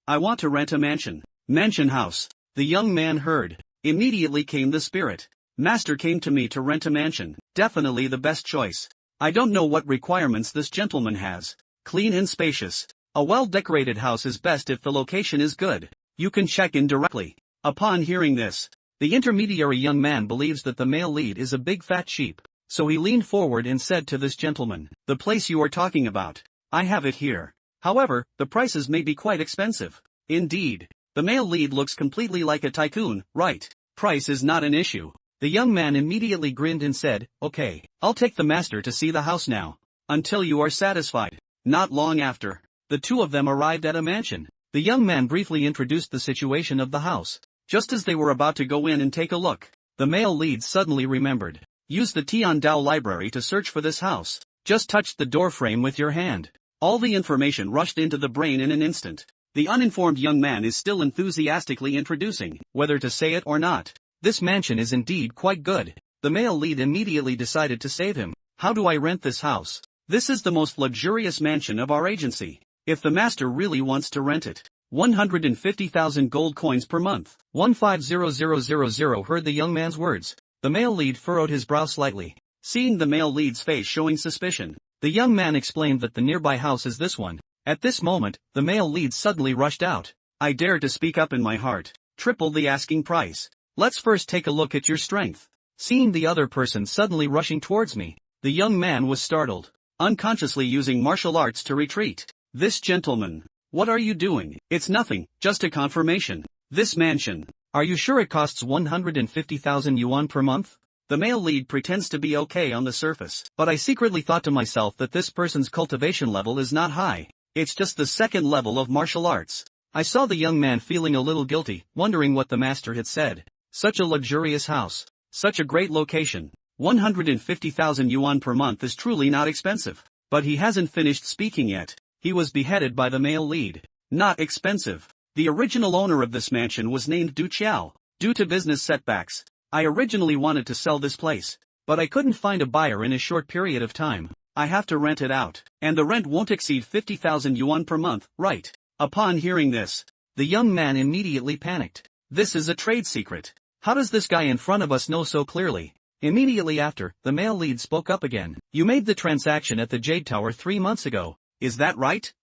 A: I want to rent a mansion. Mansion house. The young man heard. Immediately came the spirit. Master came to me to rent a mansion. Definitely the best choice. I don't know what requirements this gentleman has. Clean and spacious. A well-decorated house is best if the location is good. You can check in directly. Upon hearing this, the intermediary young man believes that the male lead is a big fat sheep. So he leaned forward and said to this gentleman, the place you are talking about. I have it here. However, the prices may be quite expensive. Indeed. The male lead looks completely like a tycoon, right? Price is not an issue. The young man immediately grinned and said, okay, I'll take the master to see the house now. Until you are satisfied. Not long after, the two of them arrived at a mansion. The young man briefly introduced the situation of the house. Just as they were about to go in and take a look, the male lead suddenly remembered. Use the Tiandao library to search for this house. Just touch the door frame with your hand. All the information rushed into the brain in an instant. The uninformed young man is still enthusiastically introducing, whether to say it or not. This mansion is indeed quite good. The male lead immediately decided to save him. How do I rent this house? This is the most luxurious mansion of our agency. If the master really wants to rent it, 150,000 gold coins per month. 150000 heard the young man's words. The male lead furrowed his brow slightly. Seeing the male lead's face showing suspicion, the young man explained that the nearby house is this one. At this moment, the male lead suddenly rushed out. I dare to speak up in my heart. Triple the asking price. Let's first take a look at your strength. Seeing the other person suddenly rushing towards me, the young man was startled, unconsciously using martial arts to retreat. This gentleman. What are you doing? It's nothing, just a confirmation. This mansion. Are you sure it costs 150,000 yuan per month? The male lead pretends to be okay on the surface, but I secretly thought to myself that this person's cultivation level is not high. It's just the second level of martial arts. I saw the young man feeling a little guilty, wondering what the master had said. Such a luxurious house. Such a great location. 150,000 yuan per month is truly not expensive. But he hasn't finished speaking yet. He was beheaded by the male lead. Not expensive. The original owner of this mansion was named Du Qiao. Due to business setbacks, I originally wanted to sell this place. but I couldn't find a buyer in a short period of time. I have to rent it out, and the rent won't exceed 50,000 yuan per month, right? Upon hearing this, the young man immediately panicked. This is a trade secret. How does this guy in front of us know so clearly? Immediately after, the male lead spoke up again. You made the transaction at the Jade Tower 3 months ago, is that right?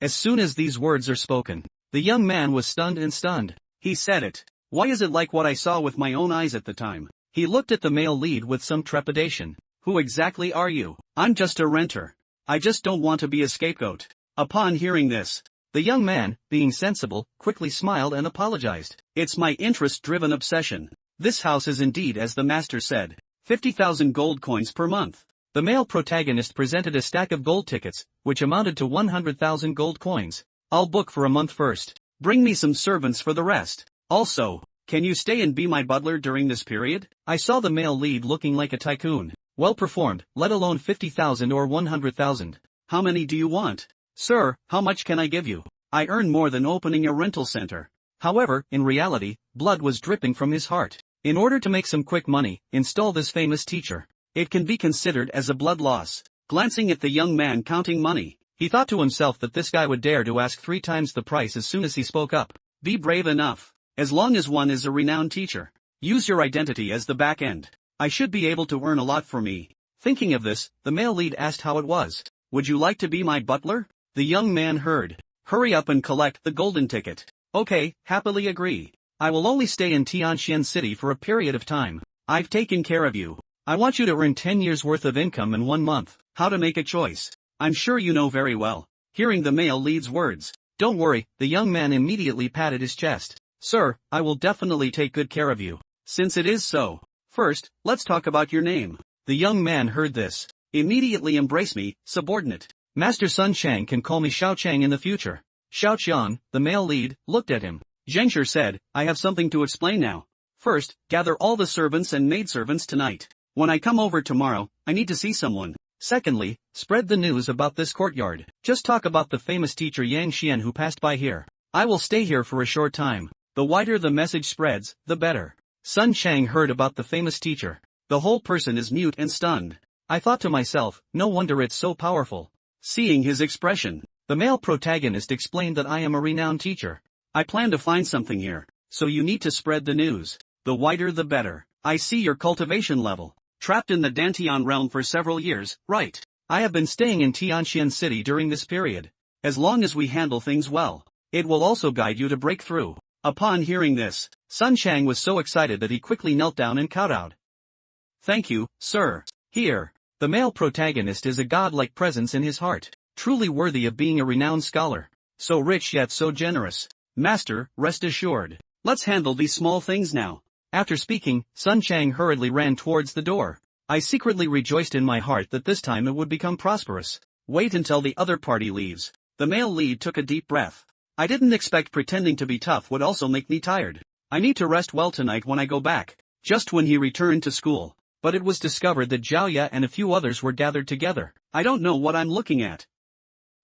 A: As soon as these words are spoken, the young man was stunned. He said it. Why is it like what I saw with my own eyes at the time? He looked at the male lead with some trepidation. Who exactly are you? I'm just a renter. I just don't want to be a scapegoat. Upon hearing this, the young man, being sensible, quickly smiled and apologized. It's my interest-driven obsession. This house is indeed as the master said. 50,000 gold coins per month. The male protagonist presented a stack of gold tickets, which amounted to 100,000 gold coins. I'll book for a month first. Bring me some servants for the rest. Also, can you stay and be my butler during this period? I saw the male lead looking like a tycoon. Well performed, let alone 50,000 or 100,000. How many do you want? Sir, how much can I give you? I earn more than opening a rental center. However, in reality, blood was dripping from his heart. In order to make some quick money, install this famous teacher. It can be considered as a blood loss. Glancing at the young man counting money, he thought to himself that this guy would dare to ask 3 times the price as soon as he spoke up. Be brave enough. As long as one is a renowned teacher. Use your identity as the back end. I should be able to earn a lot for me. Thinking of this, the male lead asked how it was. Would you like to be my butler? The young man heard. Hurry up and collect the golden ticket. Okay, happily agree. I will only stay in Tianxian City for a period of time. I've taken care of you. I want you to earn 10 years worth of income in 1 month. How to make a choice. I'm sure you know very well. Hearing the male lead's words. Don't worry, the young man immediately patted his chest. Sir, I will definitely take good care of you. Since it is so. First, let's talk about your name. The young man heard this. Immediately embrace me, subordinate. Master Sun Chang can call me Xiao Chang in the future. Xiao Qian, the male lead, looked at him. Zhengshi said, I have something to explain now. First, gather all the servants and maidservants tonight. When I come over tomorrow, I need to see someone. Secondly, spread the news about this courtyard. Just talk about the famous teacher Yang Xian who passed by here. I will stay here for a short time. The wider the message spreads, the better. Sun Chang heard about the famous teacher. The whole person is mute and stunned. I thought to myself, no wonder it's so powerful. Seeing his expression, the male protagonist explained that I am a renowned teacher. I plan to find something here, so you need to spread the news. The wider the better. I see your cultivation level. Trapped in the Dantian realm for several years, right? I have been staying in Tianxian City during this period. As long as we handle things well, it will also guide you to break through. Upon hearing this, Sun Chang was so excited that he quickly knelt down and kowtowed. Thank you, sir. Here, the male protagonist is a godlike presence in his heart, truly worthy of being a renowned scholar. So rich yet so generous. Master, rest assured. Let's handle these small things now. After speaking, Sun Chang hurriedly ran towards the door. I secretly rejoiced in my heart that this time it would become prosperous. Wait until the other party leaves. The male lead took a deep breath. I didn't expect pretending to be tough would also make me tired. I need to rest well tonight when I go back. Just when he returned to school. But it was discovered that Zhao Ya and a few others were gathered together. I don't know what I'm looking at.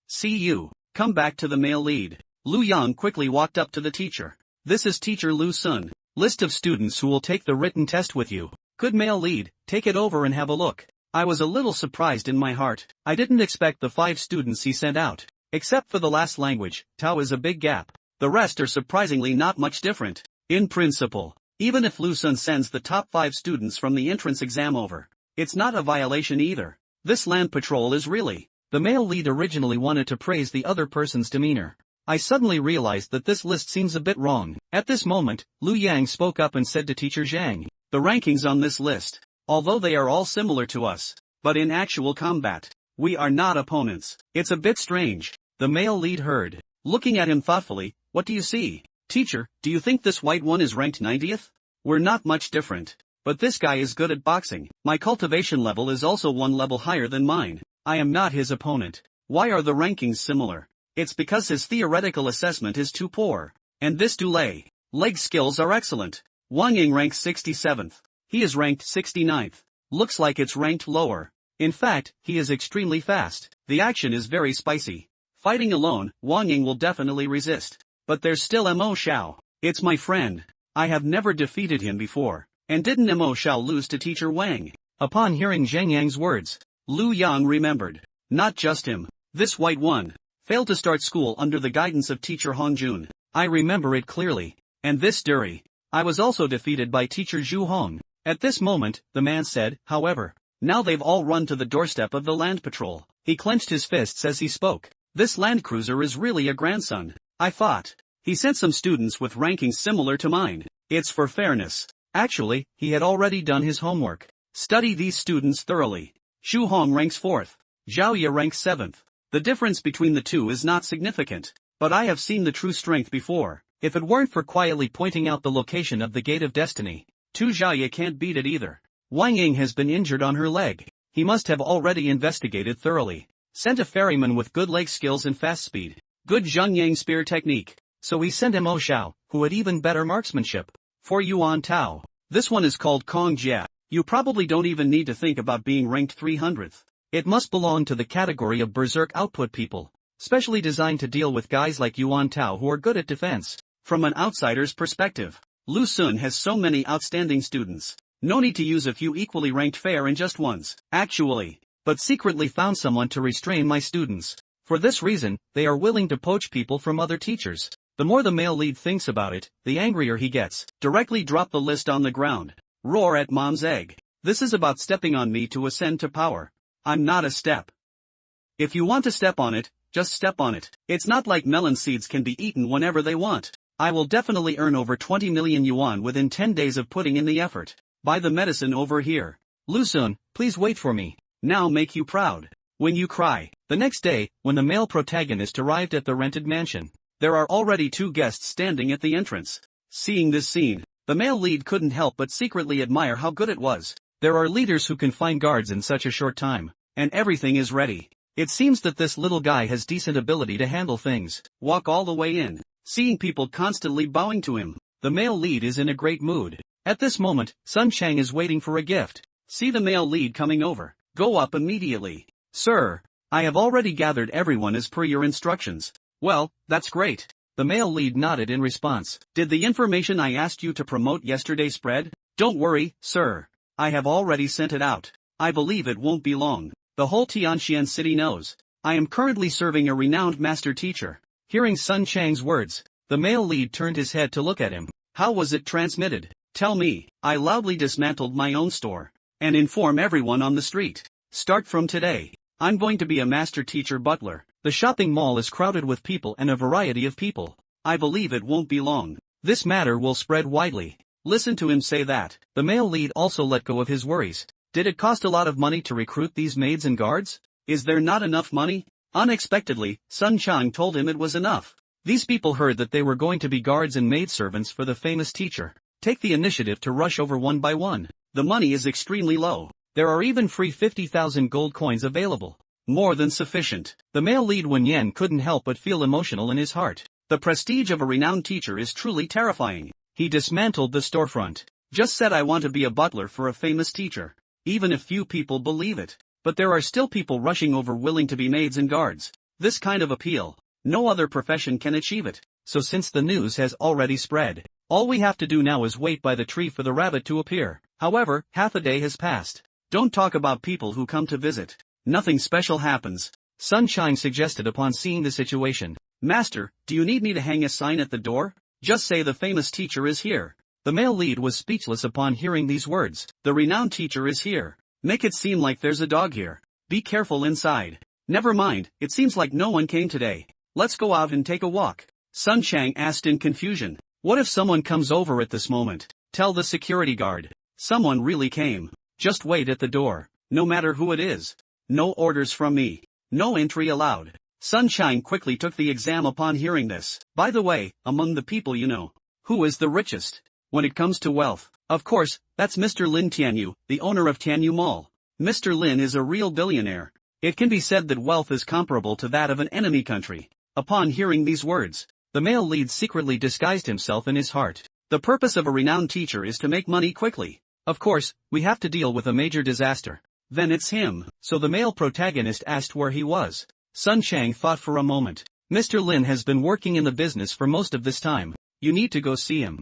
A: See you. Come back to the male lead. Lu Yang quickly walked up to the teacher. This is teacher Lu Sun. List of students who will take the written test with you. Good male lead, take it over and have a look. I was a little surprised in my heart. I didn't expect the 5 students he sent out. Except for the last language, Tao is a big gap. The rest are surprisingly not much different. In principle, even if Lu Sun sends the top 5 students from the entrance exam over, it's not a violation either. This land patrol is really. The male lead originally wanted to praise the other person's demeanor. I suddenly realized that this list seems a bit wrong. At this moment, Lu Yang spoke up and said to teacher Zhang, the rankings on this list, although they are all similar to us, but in actual combat, we are not opponents. It's a bit strange. The male lead heard. Looking at him thoughtfully, what do you see? Teacher, do you think this white one is ranked 90th? We're not much different. But this guy is good at boxing. My cultivation level is also 1 level higher than mine. I am not his opponent. Why are the rankings similar? It's because his theoretical assessment is too poor. And this Dulay. Leg skills are excellent. Wang Ying ranks 67th. He is ranked 69th. Looks like it's ranked lower. In fact, he is extremely fast. The action is very spicy. Fighting alone, Wang Ying will definitely resist. But there's still Mo Xiao. It's my friend. I have never defeated him before. And didn't Mo Xiao lose to teacher Wang? Upon hearing Zheng Yang's words, Lu Yang remembered. Not just him. This white one failed to start school under the guidance of teacher Hong Jun. I remember it clearly. And this Duri. I was also defeated by teacher Zhu Hong. At this moment, the man said, however, now they've all run to the doorstep of the land patrol. He clenched his fists as he spoke. This land cruiser is really a grandson. I thought. He sent some students with rankings similar to mine. It's for fairness. Actually, he had already done his homework. Study these students thoroughly. Xu Hong ranks 4th. Zhao Ye ranks 7th. The difference between the two is not significant. But I have seen the true strength before. If it weren't for quietly pointing out the location of the Gate of Destiny, Tu Zhao Ye can't beat it either. Wang Ying has been injured on her leg. He must have already investigated thoroughly. Sent a ferryman with good leg skills and fast speed. Good Zheng Yang spear technique. So he sent Mo Xiao, who had even better marksmanship. For Yuan Tao. This one is called Kong Jia. You probably don't even need to think about being ranked 300th. It must belong to the category of berserk output people, specially designed to deal with guys like Yuan Tao who are good at defense. From an outsider's perspective, Lu Sun has so many outstanding students. No need to use a few equally ranked fair and just ones, actually, but secretly found someone to restrain my students. For this reason, they are willing to poach people from other teachers. The more the male lead thinks about it, the angrier he gets. Directly drop the list on the ground. Roar at mom's egg. This is about stepping on me to ascend to power. I'm not a step. If you want to step on it, just step on it. It's not like melon seeds can be eaten whenever they want. I will definitely earn over 20 million yuan within 10 days of putting in the effort. Buy the medicine over here. Lu Sun, please wait for me. Now make you proud. When you cry. The next day, when the male protagonist arrived at the rented mansion, there are already 2 guests standing at the entrance. Seeing this scene, the male lead couldn't help but secretly admire how good it was. There are leaders who can find guards in such a short time, and everything is ready. It seems that this little guy has decent ability to handle things. Walk all the way in. Seeing people constantly bowing to him, the male lead is in a great mood. At this moment, Sun Chang is waiting for a gift. See the male lead coming over. Go up immediately. Sir, I have already gathered everyone as per your instructions. Well, that's great. The male lead nodded in response. Did the information I asked you to promote yesterday spread? Don't worry, sir. I have already sent it out. I believe it won't be long. The whole Tianxian city knows. I am currently serving a renowned master teacher. Hearing Sun Chang's words, the male lead turned his head to look at him. How was it transmitted? Tell me. I loudly dismantled my own store. And inform everyone on the street. Start from today. I'm going to be a master teacher butler. The shopping mall is crowded with people and a variety of people. I believe it won't be long. This matter will spread widely. Listen to him say that. The male lead also let go of his worries. Did it cost a lot of money to recruit these maids and guards? Is there not enough money? Unexpectedly, Sun Chang told him it was enough. These people heard that they were going to be guards and maidservants for the famous teacher. Take the initiative to rush over one by one. The money is extremely low. There are even free 50,000 gold coins available. More than sufficient. The male lead Wen Yan couldn't help but feel emotional in his heart. The prestige of a renowned teacher is truly terrifying. He dismantled the storefront. Just said I want to be a butler for a famous teacher. Even if few people believe it. But there are still people rushing over willing to be maids and guards. This kind of appeal, no other profession can achieve it. So since the news has already spread, all we have to do now is wait by the tree for the rabbit to appear. However, half a day has passed. Don't talk about people who come to visit. Nothing special happens. Sun Chang suggested upon seeing the situation. Master, do you need me to hang a sign at the door? Just say the famous teacher is here. The male lead was speechless upon hearing these words. The renowned teacher is here. Make it seem like there's a dog here. Be careful inside. Never mind, it seems like no one came today. Let's go out and take a walk. Sun Chang asked in confusion. What if someone comes over at this moment? Tell the security guard. Someone really came. Just wait at the door. No matter who it is. No orders from me. No entry allowed. Sun Chang quickly took the exam upon hearing this. By the way, among the people you know, who is the richest? When it comes to wealth, of course, that's Mr. Lin Tianyu, the owner of Tianyu Mall. Mr. Lin is a real billionaire. It can be said that wealth is comparable to that of an enemy country. Upon hearing these words, the male lead secretly disguised himself in his heart. The purpose of a renowned teacher is to make money quickly. Of course, we have to deal with a major disaster. Then it's him. So the male protagonist asked where he was. Sun Chang thought for a moment. Mr. Lin has been working in the business for most of this time. You need to go see him.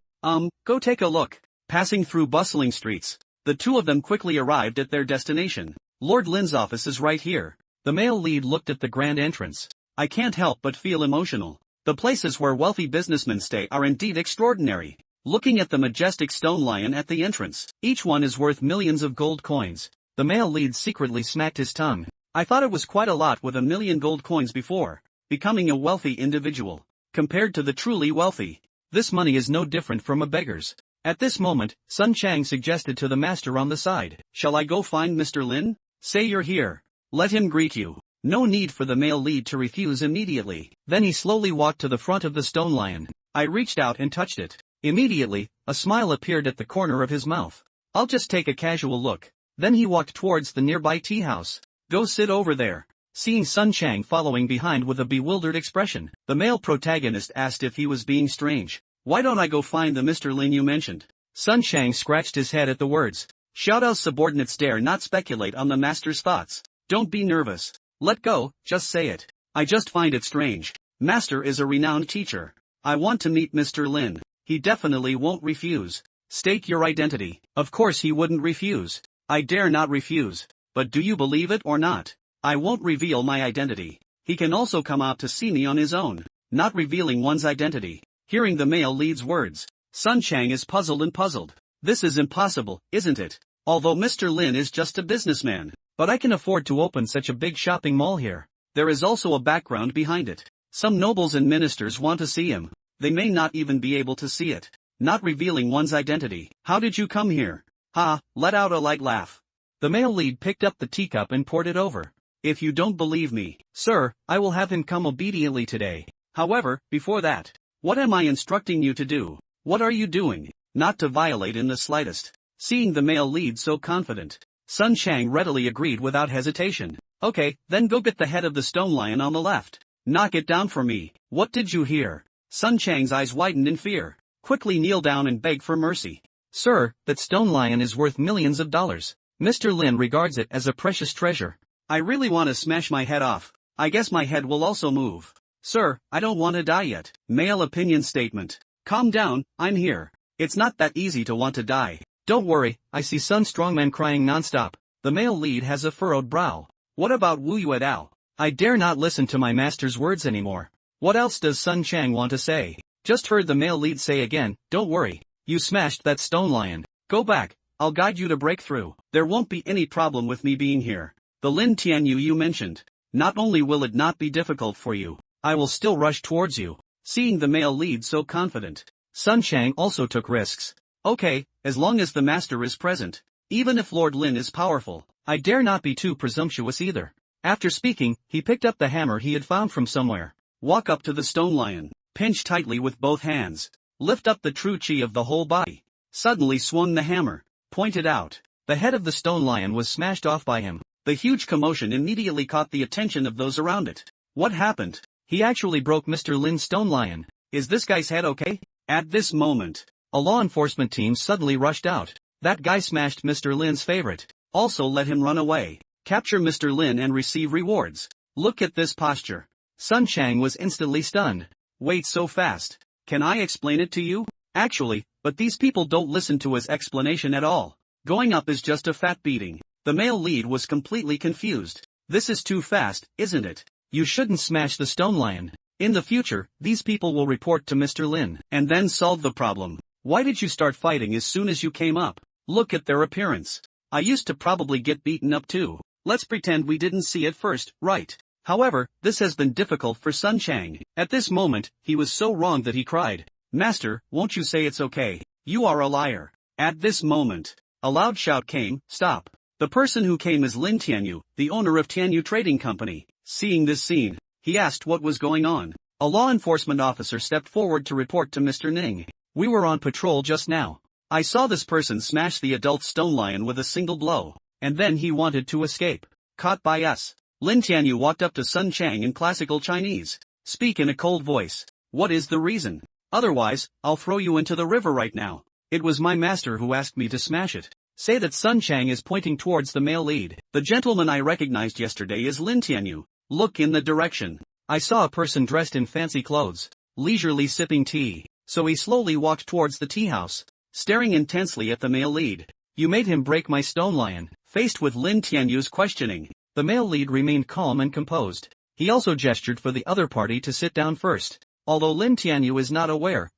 A: Go take a look. Passing through bustling streets, The two of them quickly arrived at their destination. Lord Lin's office is right here. The male lead looked at the grand entrance. I can't help but feel emotional. The places where wealthy businessmen stay are indeed extraordinary. Looking at the majestic stone lion at the entrance, each one is worth millions of gold coins. The male lead secretly smacked his tongue. I thought it was quite a lot with 1,000,000 gold coins before becoming a wealthy individual. Compared to the truly wealthy, this money is no different from a beggar's. At this moment, Sun Chang suggested to the master on the side, "Shall I go find Mr. Lin? Say you're here. Let him greet you." No need for the male lead to refuse immediately. Then he slowly walked to the front of the stone lion. I reached out and touched it. Immediately, a smile appeared at the corner of his mouth. "I'll just take a casual look." Then he walked towards the nearby tea house. "Go sit over there." Seeing Sun Chang following behind with a bewildered expression, the male protagonist asked if he was being strange. "Why don't I go find the Mr. Lin you mentioned?" Sun Chang scratched his head at the words. Xiaodao's subordinates dare not speculate on the master's thoughts. "Don't be nervous. Let go, just say it." "I just find it strange. Master is a renowned teacher. I want to meet Mr. Lin. He definitely won't refuse." "State your identity." "Of course he wouldn't refuse. I dare not refuse. But do you believe it or not? I won't reveal my identity. He can also come out to see me on his own." Not revealing one's identity. Hearing the male lead's words, Sun Chang is puzzled. This is impossible, isn't it? Although Mr. Lin is just a businessman, but I can afford to open such a big shopping mall here. There is also a background behind it. Some nobles and ministers want to see him. They may not even be able to see it. Not revealing one's identity. "How did you come here?" "Ha," let out a light laugh. The male lead picked up the teacup and poured it over. "If you don't believe me, sir, I will have him come obediently today. However, before that, what am I instructing you to do? What are you doing?" "Not to violate in the slightest." Seeing the male lead so confident, Sun Chang readily agreed without hesitation. "Okay, then go get the head of the stone lion on the left. Knock it down for me." "What did you hear?" Sun Chang's eyes widened in fear. "Quickly kneel down and beg for mercy." "Sir, that stone lion is worth millions of dollars. Mr. Lin regards it as a precious treasure." "I really want to smash my head off. I guess my head will also move." "Sir, I don't want to die yet." Male opinion statement. "Calm down, I'm here. It's not that easy to want to die." "Don't worry, I see Sun Strongman crying non-stop." The male lead has a furrowed brow. "What about Wu Yuedao? I dare not listen to my master's words anymore." What else does Sun Chang want to say? Just heard the male lead say again, "Don't worry. You smashed that stone lion. Go back, I'll guide you to break through. There won't be any problem with me being here. The Lin Tianyu you mentioned. Not only will it not be difficult for you, I will still rush towards you." Seeing the male lead so confident, Sun Chang also took risks. "Okay, as long as the master is present. Even if Lord Lin is powerful, I dare not be too presumptuous either." After speaking, he picked up the hammer he had found from somewhere. Walk up to the stone lion, pinch tightly with both hands, lift up the true chi of the whole body. Suddenly swung the hammer, pointed out. The head of the stone lion was smashed off by him. The huge commotion immediately caught the attention of those around it. What happened? He actually broke Mr. Lin's stone lion. Is this guy's head okay? At this moment, a law enforcement team suddenly rushed out. That guy smashed Mr. Lin's favorite. Also let him run away. Capture Mr. Lin and receive rewards. Look at this posture. Sun Chang was instantly stunned. Wait, so fast? Can I explain it to you? Actually, but these people don't listen to his explanation at all. Going up is just a fat beating. The male lead was completely confused. This is too fast, isn't it? You shouldn't smash the stone lion. In the future, these people will report to Mr. Lin and then solve the problem. Why did you start fighting as soon as you came up? Look at their appearance. I used to probably get beaten up too. Let's pretend we didn't see it first, right? However, this has been difficult for Sun Chang. At this moment, he was so wrong that he cried, "Master, won't you say it's okay? You are a liar." At this moment, a loud shout came, "Stop." The person who came is Lin Tianyu, the owner of Tianyu Trading Company. Seeing this scene, he asked what was going on. A law enforcement officer stepped forward to report to Mr. Ning. "We were on patrol just now. I saw this person smash the adult stone lion with a single blow, and then he wanted to escape. Caught by us." Lin Tianyu walked up to Sun Chang in classical Chinese. "Speak in a cold voice. What is the reason? Otherwise, I'll throw you into the river right now. It was my master who asked me to smash it." Say that Sun Chang is pointing towards the male lead. "The gentleman I recognized yesterday is Lin Tianyu. Look in the direction. I saw a person dressed in fancy clothes, leisurely sipping tea." So he slowly walked towards the tea house, staring intensely at the male lead. You made him break my stone lion. Faced with Lin Tianyu's questioning, the male lead remained calm and composed. He also gestured for the other party to sit down first, although Lin Tianyu is not aware,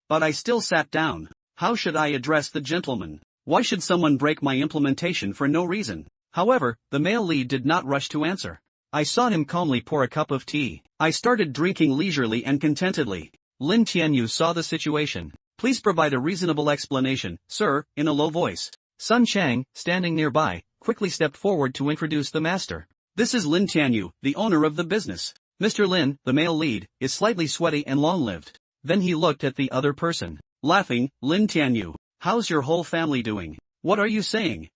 A: but I still sat down. How should I address the gentleman? Why should someone break my implementation for no reason? However, the male lead did not rush to answer. I saw him calmly pour a cup of tea. I started drinking leisurely and contentedly. Lin Tianyu saw the situation. Please provide a reasonable explanation, sir, in a low voice. Sun Chang, standing nearby, quickly stepped forward to introduce the master. This is Lin Tianyu, the owner of the business. Mr. Lin, the male lead, is slightly sweaty and long-lived. Then he looked at the other person. Laughing, Lin Tianyu, how's your whole family doing? What are you saying?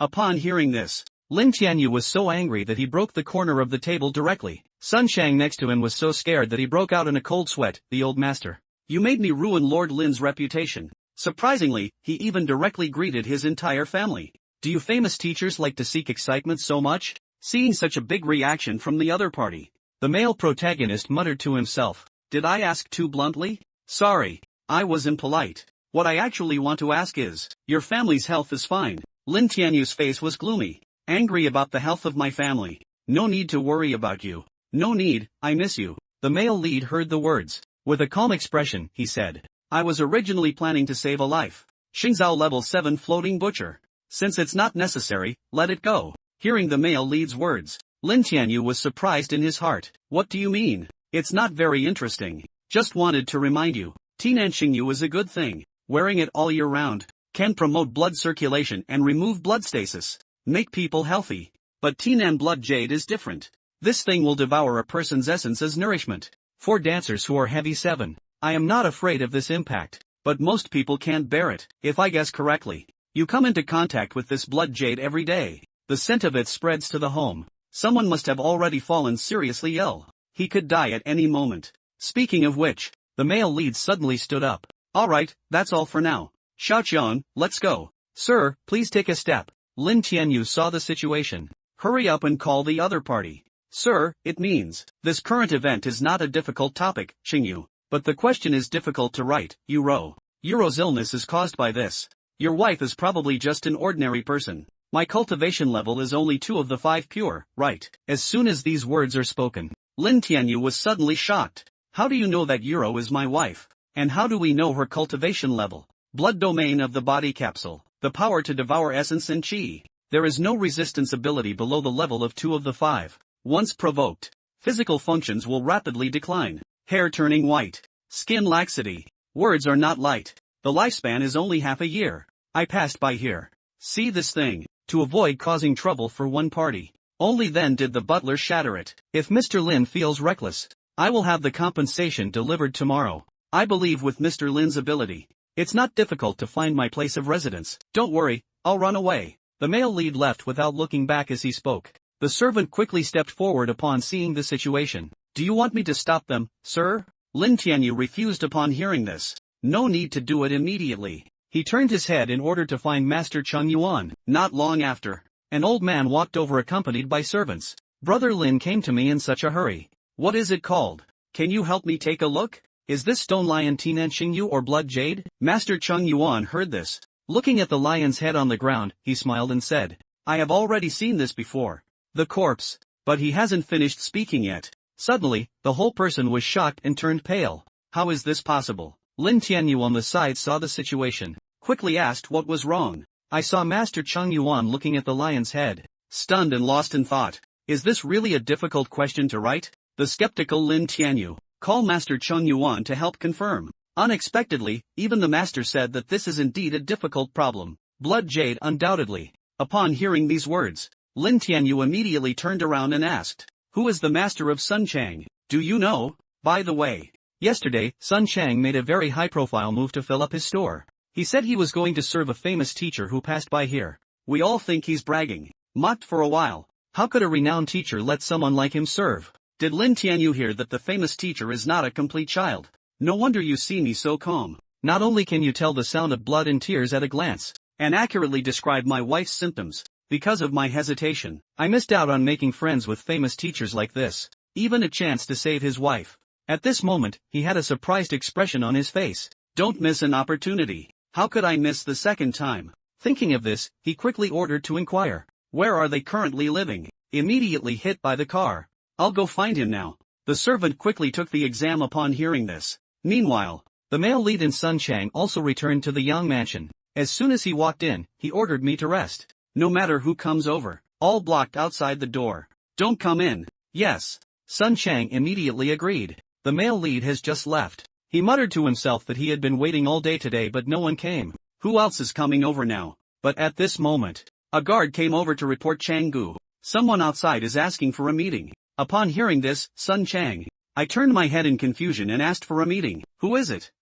A: Upon hearing this, Lin Tianyu was so angry that he broke the corner of the table directly. Sun Chang next to him was so scared that he broke out in a cold sweat. The old master. You made me ruin Lord Lin's reputation. Surprisingly, he even directly greeted his entire family. Do you famous teachers like to seek excitement so much? Seeing such a big reaction from the other party, the male protagonist muttered to himself. Did I ask too bluntly? Sorry, I was impolite. What I actually want to ask is, your family's health is fine. Lin Tianyu's face was gloomy. Angry about the health of my family. No need to worry about you. No need, I miss you. The male lead heard the words. With a calm expression, he said. I was originally planning to save a life. Xingzhao level 7 floating butcher. Since it's not necessary, let it go. Hearing the male lead's words, Lin Tianyu was surprised in his heart. What do you mean? It's not very interesting. Just wanted to remind you. Tinan Xingyu is a good thing. Wearing it all year round can promote blood circulation and remove blood stasis. Make people healthy. But Tinan blood jade is different. This thing will devour a person's essence as nourishment. For dancers who are heavy 7. I am not afraid of this impact, but most people can't bear it. If I guess correctly, you come into contact with this blood jade every day. The scent of it spreads to the home. Someone must have already fallen seriously ill. He could die at any moment. Speaking of which, the male lead suddenly stood up. Alright, that's all for now. Xiaoqian, let's go. Sir, please take a step. Lin Tianyu saw the situation. Hurry up and call the other party. Sir, it means, this current event is not a difficult topic, Xingyu. But the question is difficult to write. Yuro's illness is caused by this. Your wife is probably just an ordinary person. My cultivation level is only 2 of the 5 pure, right? As soon as these words are spoken, Lin Tianyu was suddenly shocked. How do you know that Yuro is my wife? And how do we know her cultivation level? Blood domain of the body capsule, the power to devour essence and qi. There is no resistance ability below the level of 2 of the 5. Once provoked, physical functions will rapidly decline. Hair turning white. Skin laxity. Words are not light. The lifespan is only half a year. I passed by here. See this thing, to avoid causing trouble for one party. Only then did the butler shatter it. If Mr. Lin feels reckless, I will have the compensation delivered tomorrow. I believe with Mr. Lin's ability, it's not difficult to find my place of residence. Don't worry, I'll run away. The male lead left without looking back as he spoke. The servant quickly stepped forward upon seeing the situation. Do you want me to stop them, sir? Lin Tianyu refused upon hearing this. No need to do it immediately. He turned his head in order to find Master Chung Yuan. Not long after, an old man walked over accompanied by servants. Brother Lin came to me in such a hurry. What is it called? Can you help me take a look? Is this stone lion Tinan Xingyu or blood jade? Master Chung Yuan heard this. Looking at the lion's head on the ground, he smiled and said, I have already seen this before. The corpse. But he hasn't finished speaking yet. Suddenly, the whole person was shocked and turned pale. How is this possible? Lin Tianyu on the side saw the situation. Quickly asked what was wrong. I saw Master Chung Yuan looking at the lion's head. Stunned and lost in thought. Is this really a difficult question to write? The skeptical Lin Tianyu. Call Master Chung Yuan to help confirm. Unexpectedly, even the master said that this is indeed a difficult problem. Blood jade undoubtedly. Upon hearing these words, Lin Tianyu immediately turned around and asked, who is the master of Sun Chang? Do you know? By the way, yesterday, Sun Chang made a very high-profile move to fill up his store. He said he was going to serve a famous teacher who passed by here. We all think he's bragging. Mocked for a while. How could a renowned teacher let someone like him serve? Did Lin Tianyu hear that the famous teacher is not a complete child? No wonder you see me so calm. Not only can you tell the sound of blood and tears at a glance, and accurately describe my wife's symptoms, because of my hesitation, I missed out on making friends with famous teachers like this. Even a chance to save his wife. At this moment, he had a surprised expression on his face. Don't miss an opportunity. How could I miss the second time? Thinking of this, he quickly ordered to inquire, where are they currently living? Immediately hit by the car. I'll go find him now. The servant quickly took the exam upon hearing this. Meanwhile, the male lead in Sun Chang also returned to the Yang mansion. As soon as he walked in, he ordered me to rest. No matter who comes over, all blocked outside the door. Don't come in. Yes. Sun Chang immediately agreed. The male lead has just left. He muttered to himself that he had been waiting all day today but no one came. Who else is coming over now? But at this moment, a guard came over to report Chang-gu. Someone outside is asking for a meeting. Upon hearing this, Sun Chang, I turned my head in confusion and asked for a meeting. Who is it?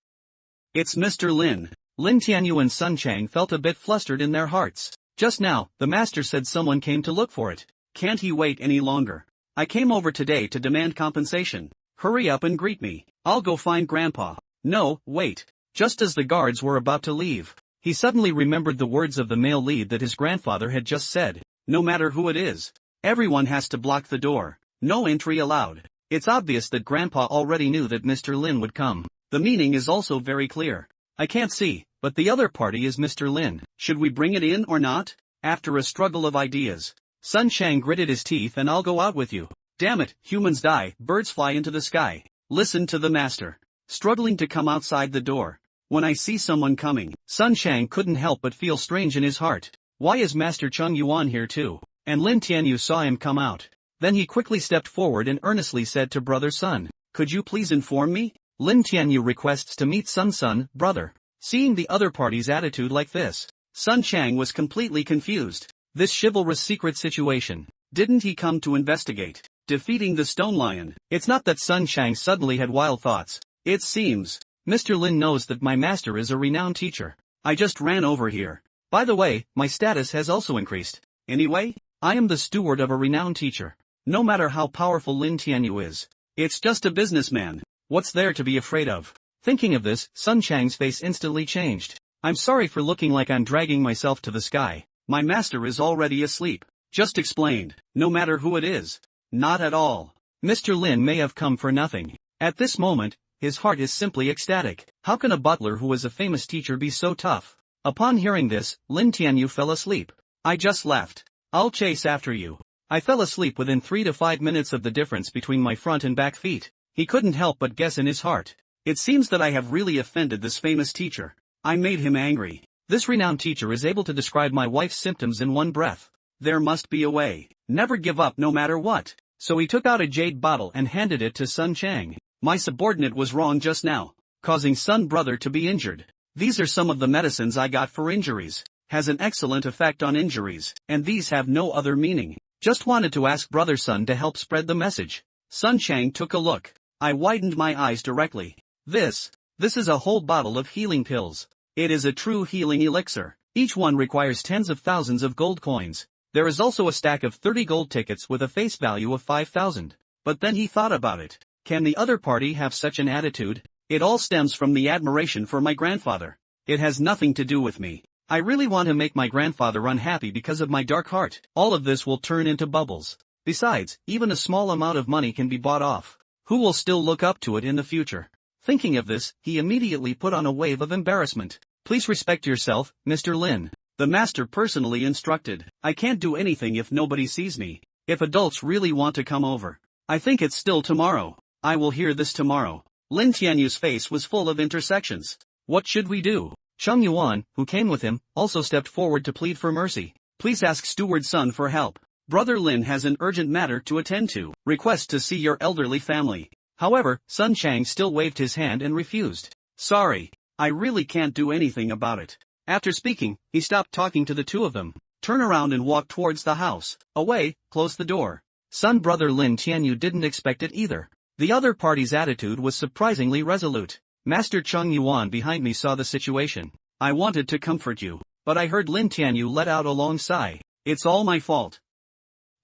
A: It's Mr. Lin. Lin Tianyu and Sun Chang felt a bit flustered in their hearts. Just now, the master said someone came to look for it. Can't he wait any longer? I came over today to demand compensation. Hurry up and greet me. I'll go find Grandpa. No, wait. Just as the guards were about to leave, he suddenly remembered the words of the male lead that his grandfather had just said. No matter who it is, everyone has to block the door. No entry allowed. It's obvious that Grandpa already knew that Mr. Lin would come. The meaning is also very clear. I can't see, but the other party is Mr. Lin. Should we bring it in or not? After a struggle of ideas, Sun Chang gritted his teeth and I'll go out with you. Damn it, humans die, birds fly into the sky. Listen to the master. Struggling to come outside the door. When I see someone coming, Sun Chang couldn't help but feel strange in his heart. Why is Master Chung Yuan here too? And Lin Tianyu saw him come out. Then he quickly stepped forward and earnestly said to Brother Sun, could you please inform me? Lin Tianyu requests to meet Sun, brother. Seeing the other party's attitude like this, Sun Chang was completely confused. This chivalrous secret situation. Didn't he come to investigate? Defeating the stone lion. It's not that Sun Chang suddenly had wild thoughts. It seems Mr. Lin knows that my master is a renowned teacher. I just ran over here. By the way, my status has also increased. Anyway, I am the steward of a renowned teacher. No matter how powerful Lin Tianyu is, it's just a businessman. What's there to be afraid of? Thinking of this, Sun Chang's face instantly changed. I'm sorry for looking like I'm dragging myself to the sky. My master is already asleep. Just explained. No matter who it is. Not at all. Mr. Lin may have come for nothing. At this moment, his heart is simply ecstatic. How can a butler who is a famous teacher be so tough? Upon hearing this, Lin Tianyu fell asleep. I just left. I'll chase after you. I fell asleep within 3 to 5 minutes of the difference between my front and back feet. He couldn't help but guess in his heart. It seems that I have really offended this famous teacher. I made him angry. This renowned teacher is able to describe my wife's symptoms in one breath. There must be a way. Never give up no matter what. So he took out a jade bottle and handed it to Sun Chang. My subordinate was wrong just now, causing Sun brother to be injured. These are some of the medicines I got for injuries. Has an excellent effect on injuries, and these have no other meaning. Just wanted to ask Brother Sun to help spread the message. Sun Chang took a look. I widened my eyes directly. This is a whole bottle of healing pills. It is a true healing elixir. Each one requires tens of thousands of gold coins. There is also a stack of 30 gold tickets with a face value of 5,000. But then he thought about it. Can the other party have such an attitude? It all stems from the admiration for my grandfather. It has nothing to do with me. I really want to make my grandfather unhappy because of my dark heart. All of this will turn into bubbles. Besides, even a small amount of money can be bought off. Who will still look up to it in the future? Thinking of this, he immediately put on a wave of embarrassment. Please respect yourself, Mr. Lin. The master personally instructed. I can't do anything if nobody sees me. If adults really want to come over, I think it's still tomorrow. I will hear this tomorrow. Lin Tianyu's face was full of intersections. What should we do? Chung Yuan, who came with him, also stepped forward to plead for mercy. Please ask Steward Sun for help. Brother Lin has an urgent matter to attend to. Request to see your elderly family. However, Sun Chang still waved his hand and refused. Sorry, I really can't do anything about it. After speaking, he stopped talking to the two of them. Turn around and walk towards the house. Away, close the door. Sun brother Lin Tianyu didn't expect it either. The other party's attitude was surprisingly resolute. Master Chung Yuan behind me saw the situation. I wanted to comfort you, but I heard Lin Tianyu let out a long sigh. It's all my fault.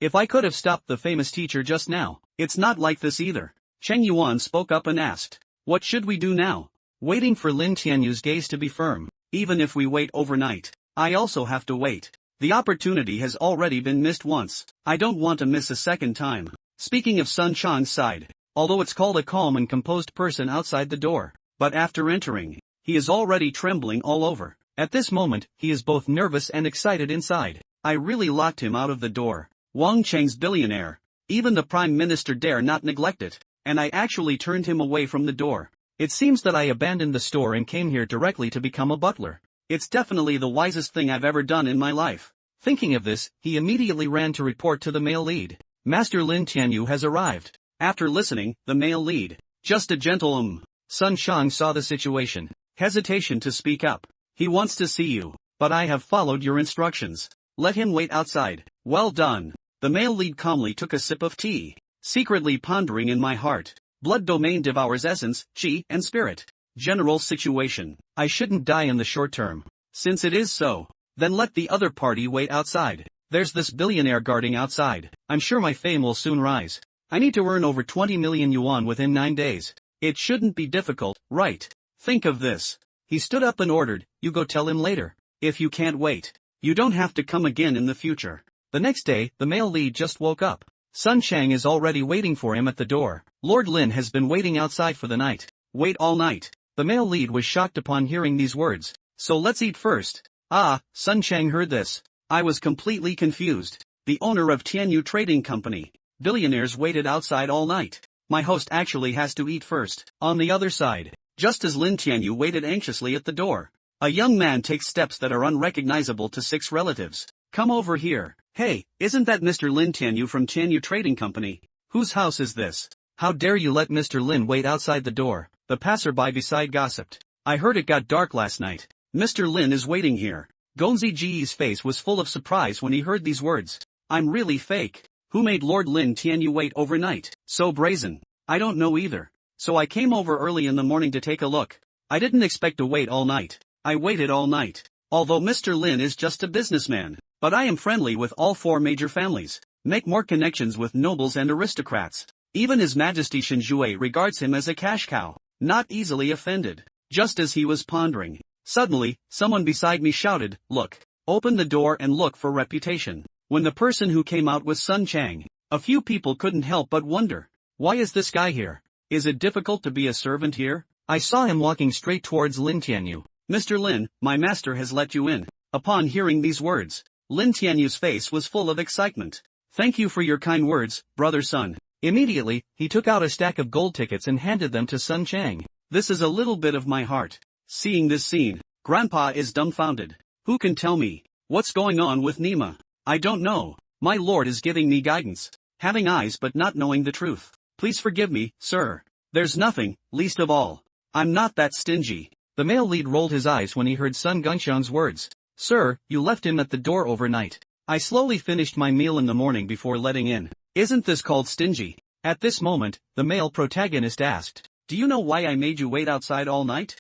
A: If I could have stopped the famous teacher just now. It's not like this either. Cheng Yuan spoke up and asked, what should we do now? Waiting for Lin Tianyu's gaze to be firm. Even if we wait overnight, I also have to wait. The opportunity has already been missed once. I don't want to miss a second time. Speaking of Sun Chang's side, although it's called a calm and composed person outside the door, but after entering, he is already trembling all over. At this moment, he is both nervous and excited inside. I really locked him out of the door. Wang Cheng's billionaire. Even the Prime Minister dare not neglect it. And I actually turned him away from the door. It seems that I abandoned the store and came here directly to become a butler. It's definitely the wisest thing I've ever done in my life. Thinking of this, he immediately ran to report to the male lead. Master Lin Tianyu has arrived. After listening, the male lead. Just a gentle Sun Shang saw the situation. Hesitation to speak up. He wants to see you. But I have followed your instructions. Let him wait outside. Well done. The male lead calmly took a sip of tea. Secretly pondering in my heart. Blood domain devours essence, chi, and spirit. General situation. I shouldn't die in the short term. Since it is so, then let the other party wait outside. There's this billionaire guarding outside. I'm sure my fame will soon rise. I need to earn over 20 million yuan within 9 days. It shouldn't be difficult, right? Think of this. He stood up and ordered, you go tell him later. If you can't wait, you don't have to come again in the future. The next day, the male lead just woke up. Sun Chang is already waiting for him at the door. Lord Lin has been waiting outside for the night. Wait all night. The male lead was shocked upon hearing these words. So let's eat first. Ah, Sun Chang heard this. I was completely confused. The owner of Tianyu Trading Company. Billionaires waited outside all night. My host actually has to eat first. On the other side, just as Lin Tianyu waited anxiously at the door, a young man takes steps that are unrecognizable to 6 relatives. Come over here. Hey, isn't that Mr. Lin Tianyu from Tianyu Trading Company? Whose house is this? How dare you let Mr. Lin wait outside the door? The passerby beside gossiped. I heard it got dark last night. Mr. Lin is waiting here. Gonzi Ji's face was full of surprise when he heard these words. I'm really fake. Who made Lord Lin Tianyu wait overnight? So brazen. I don't know either. So I came over early in the morning to take a look. I didn't expect to wait all night. I waited all night. Although Mr. Lin is just a businessman. But I am friendly with all 4 major families. Make more connections with nobles and aristocrats. Even His Majesty Shinjue regards him as a cash cow. Not easily offended. Just as he was pondering, suddenly, someone beside me shouted, look. Open the door and look for reputation. When the person who came out was Sun Chang, a few people couldn't help but wonder. Why is this guy here? Is it difficult to be a servant here? I saw him walking straight towards Lin Tianyu. Mr. Lin, my master has let you in. Upon hearing these words, Lin Tianyu's face was full of excitement. Thank you for your kind words, brother Sun. Immediately, he took out a stack of gold tickets and handed them to Sun Chang. This is a little bit of my heart. Seeing this scene, Grandpa is dumbfounded. Who can tell me what's going on with Nima? I don't know. My lord is giving me guidance. Having eyes but not knowing the truth. Please forgive me, sir. There's nothing, least of all. I'm not that stingy. The male lead rolled his eyes when he heard Sun Gungxiang's words. Sir, you left him at the door overnight. I slowly finished my meal in the morning before letting in. Isn't this called stingy? At this moment, the male protagonist asked, do you know why I made you wait outside all night?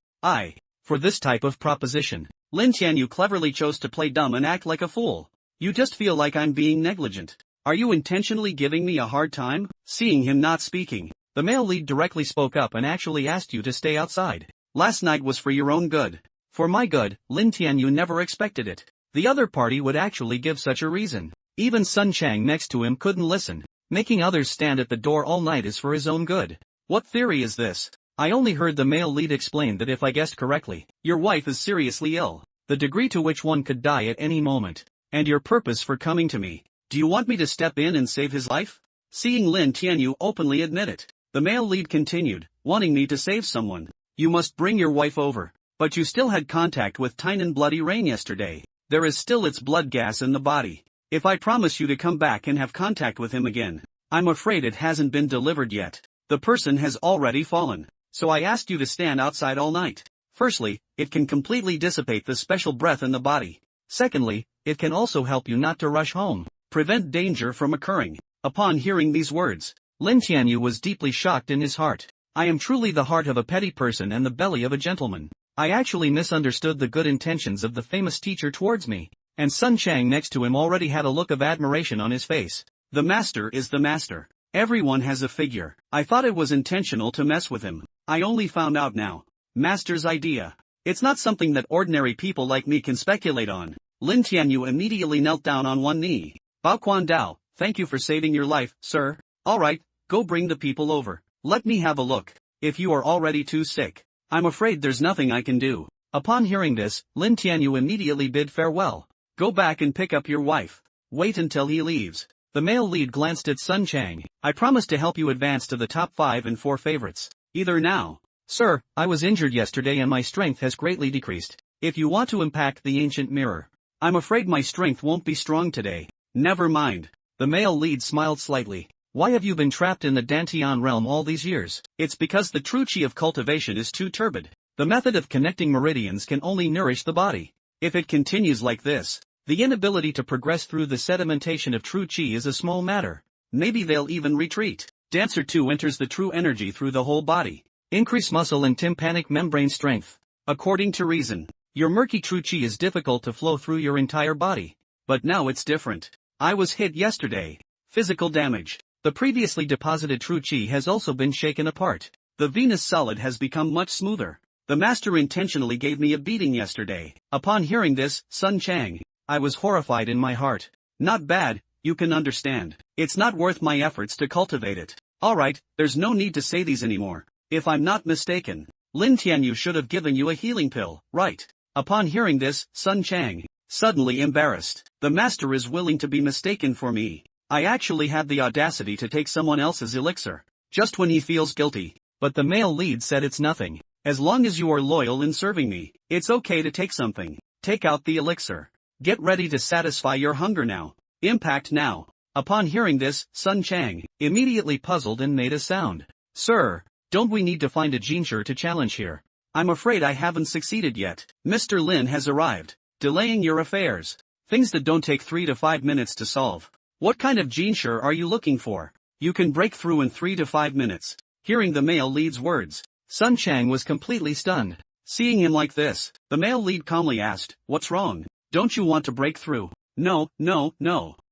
A: For this type of proposition, Lin Tianyu cleverly chose to play dumb and act like a fool. You just feel like I'm being negligent. Are you intentionally giving me a hard time? Seeing him not speaking, the male lead directly spoke up and actually asked you to stay outside. Last night was for your own good. For my good, Lin Tianyu never expected it. The other party would actually give such a reason. Even Sun Chang next to him couldn't listen. Making others stand at the door all night is for his own good. What theory is this? I only heard the male lead explain that if I guessed correctly, your wife is seriously ill. The degree to which one could die at any moment. And your purpose for coming to me. Do you want me to step in and save his life? Seeing Lin Tianyu openly admit it, the male lead continued, wanting me to save someone. You must bring your wife over. But you still had contact with Tainan Bloody Rain yesterday. There is still its blood gas in the body. If I promise you to come back and have contact with him again, I'm afraid it hasn't been delivered yet. The person has already fallen. So I asked you to stand outside all night. Firstly, it can completely dissipate the special breath in the body. Secondly, it can also help you not to rush home. Prevent danger from occurring. Upon hearing these words, Lin Tianyu was deeply shocked in his heart. I am truly the heart of a petty person and the belly of a gentleman. I actually misunderstood the good intentions of the famous teacher towards me. And Sun Chang next to him already had a look of admiration on his face. The master is the master. Everyone has a figure. I thought it was intentional to mess with him. I only found out now. Master's idea. It's not something that ordinary people like me can speculate on. Lin Tianyu immediately knelt down on one knee. Bao Quan Dao, thank you for saving your life, sir. Alright, go bring the people over. Let me have a look. If you are already too sick, I'm afraid there's nothing I can do. Upon hearing this, Lin Tianyu immediately bid farewell. Go back and pick up your wife. Wait until he leaves. The male lead glanced at Sun Chang. I promise to help you advance to the top 5 and 4 favorites. Either now. Sir, I was injured yesterday and my strength has greatly decreased. If you want to impact the ancient mirror, I'm afraid my strength won't be strong today. Never mind. The male lead smiled slightly. Why have you been trapped in the Dantian realm all these years? It's because the true chi of cultivation is too turbid. The method of connecting meridians can only nourish the body. If it continues like this, the inability to progress through the sedimentation of true chi is a small matter. Maybe they'll even retreat. Dancer 2 enters the true energy through the whole body. Increase muscle and tympanic membrane strength. According to reason, your murky true chi is difficult to flow through your entire body. But now it's different. I was hit yesterday. Physical damage. The previously deposited true chi has also been shaken apart. The Venus solid has become much smoother. The master intentionally gave me a beating yesterday. Upon hearing this, Sun Chang, I was horrified in my heart. Not bad, you can understand. It's not worth my efforts to cultivate it. Alright, there's no need to say these anymore. If I'm not mistaken, Lin Tianyu should have given you a healing pill, right? Upon hearing this, Sun Chang, suddenly embarrassed. The master is willing to be mistaken for me. I actually had the audacity to take someone else's elixir, just when he feels guilty. But the male lead said it's nothing. As long as you are loyal in serving me, it's okay to take something. Take out the elixir. Get ready to satisfy your hunger now. Impact now. Upon hearing this, Sun Chang, immediately puzzled and made a sound. Sir, don't we need to find a Jinshi to challenge here? I'm afraid I haven't succeeded yet. Mr. Lin has arrived, delaying your affairs. Things that don't take 3 to 5 minutes to solve. What kind of Jinshi are you looking for? You can break through in 3 to 5 minutes. Hearing the male lead's words, Sun Chang was completely stunned. Seeing him like this, the male lead calmly asked, what's wrong? Don't you want to break through? No.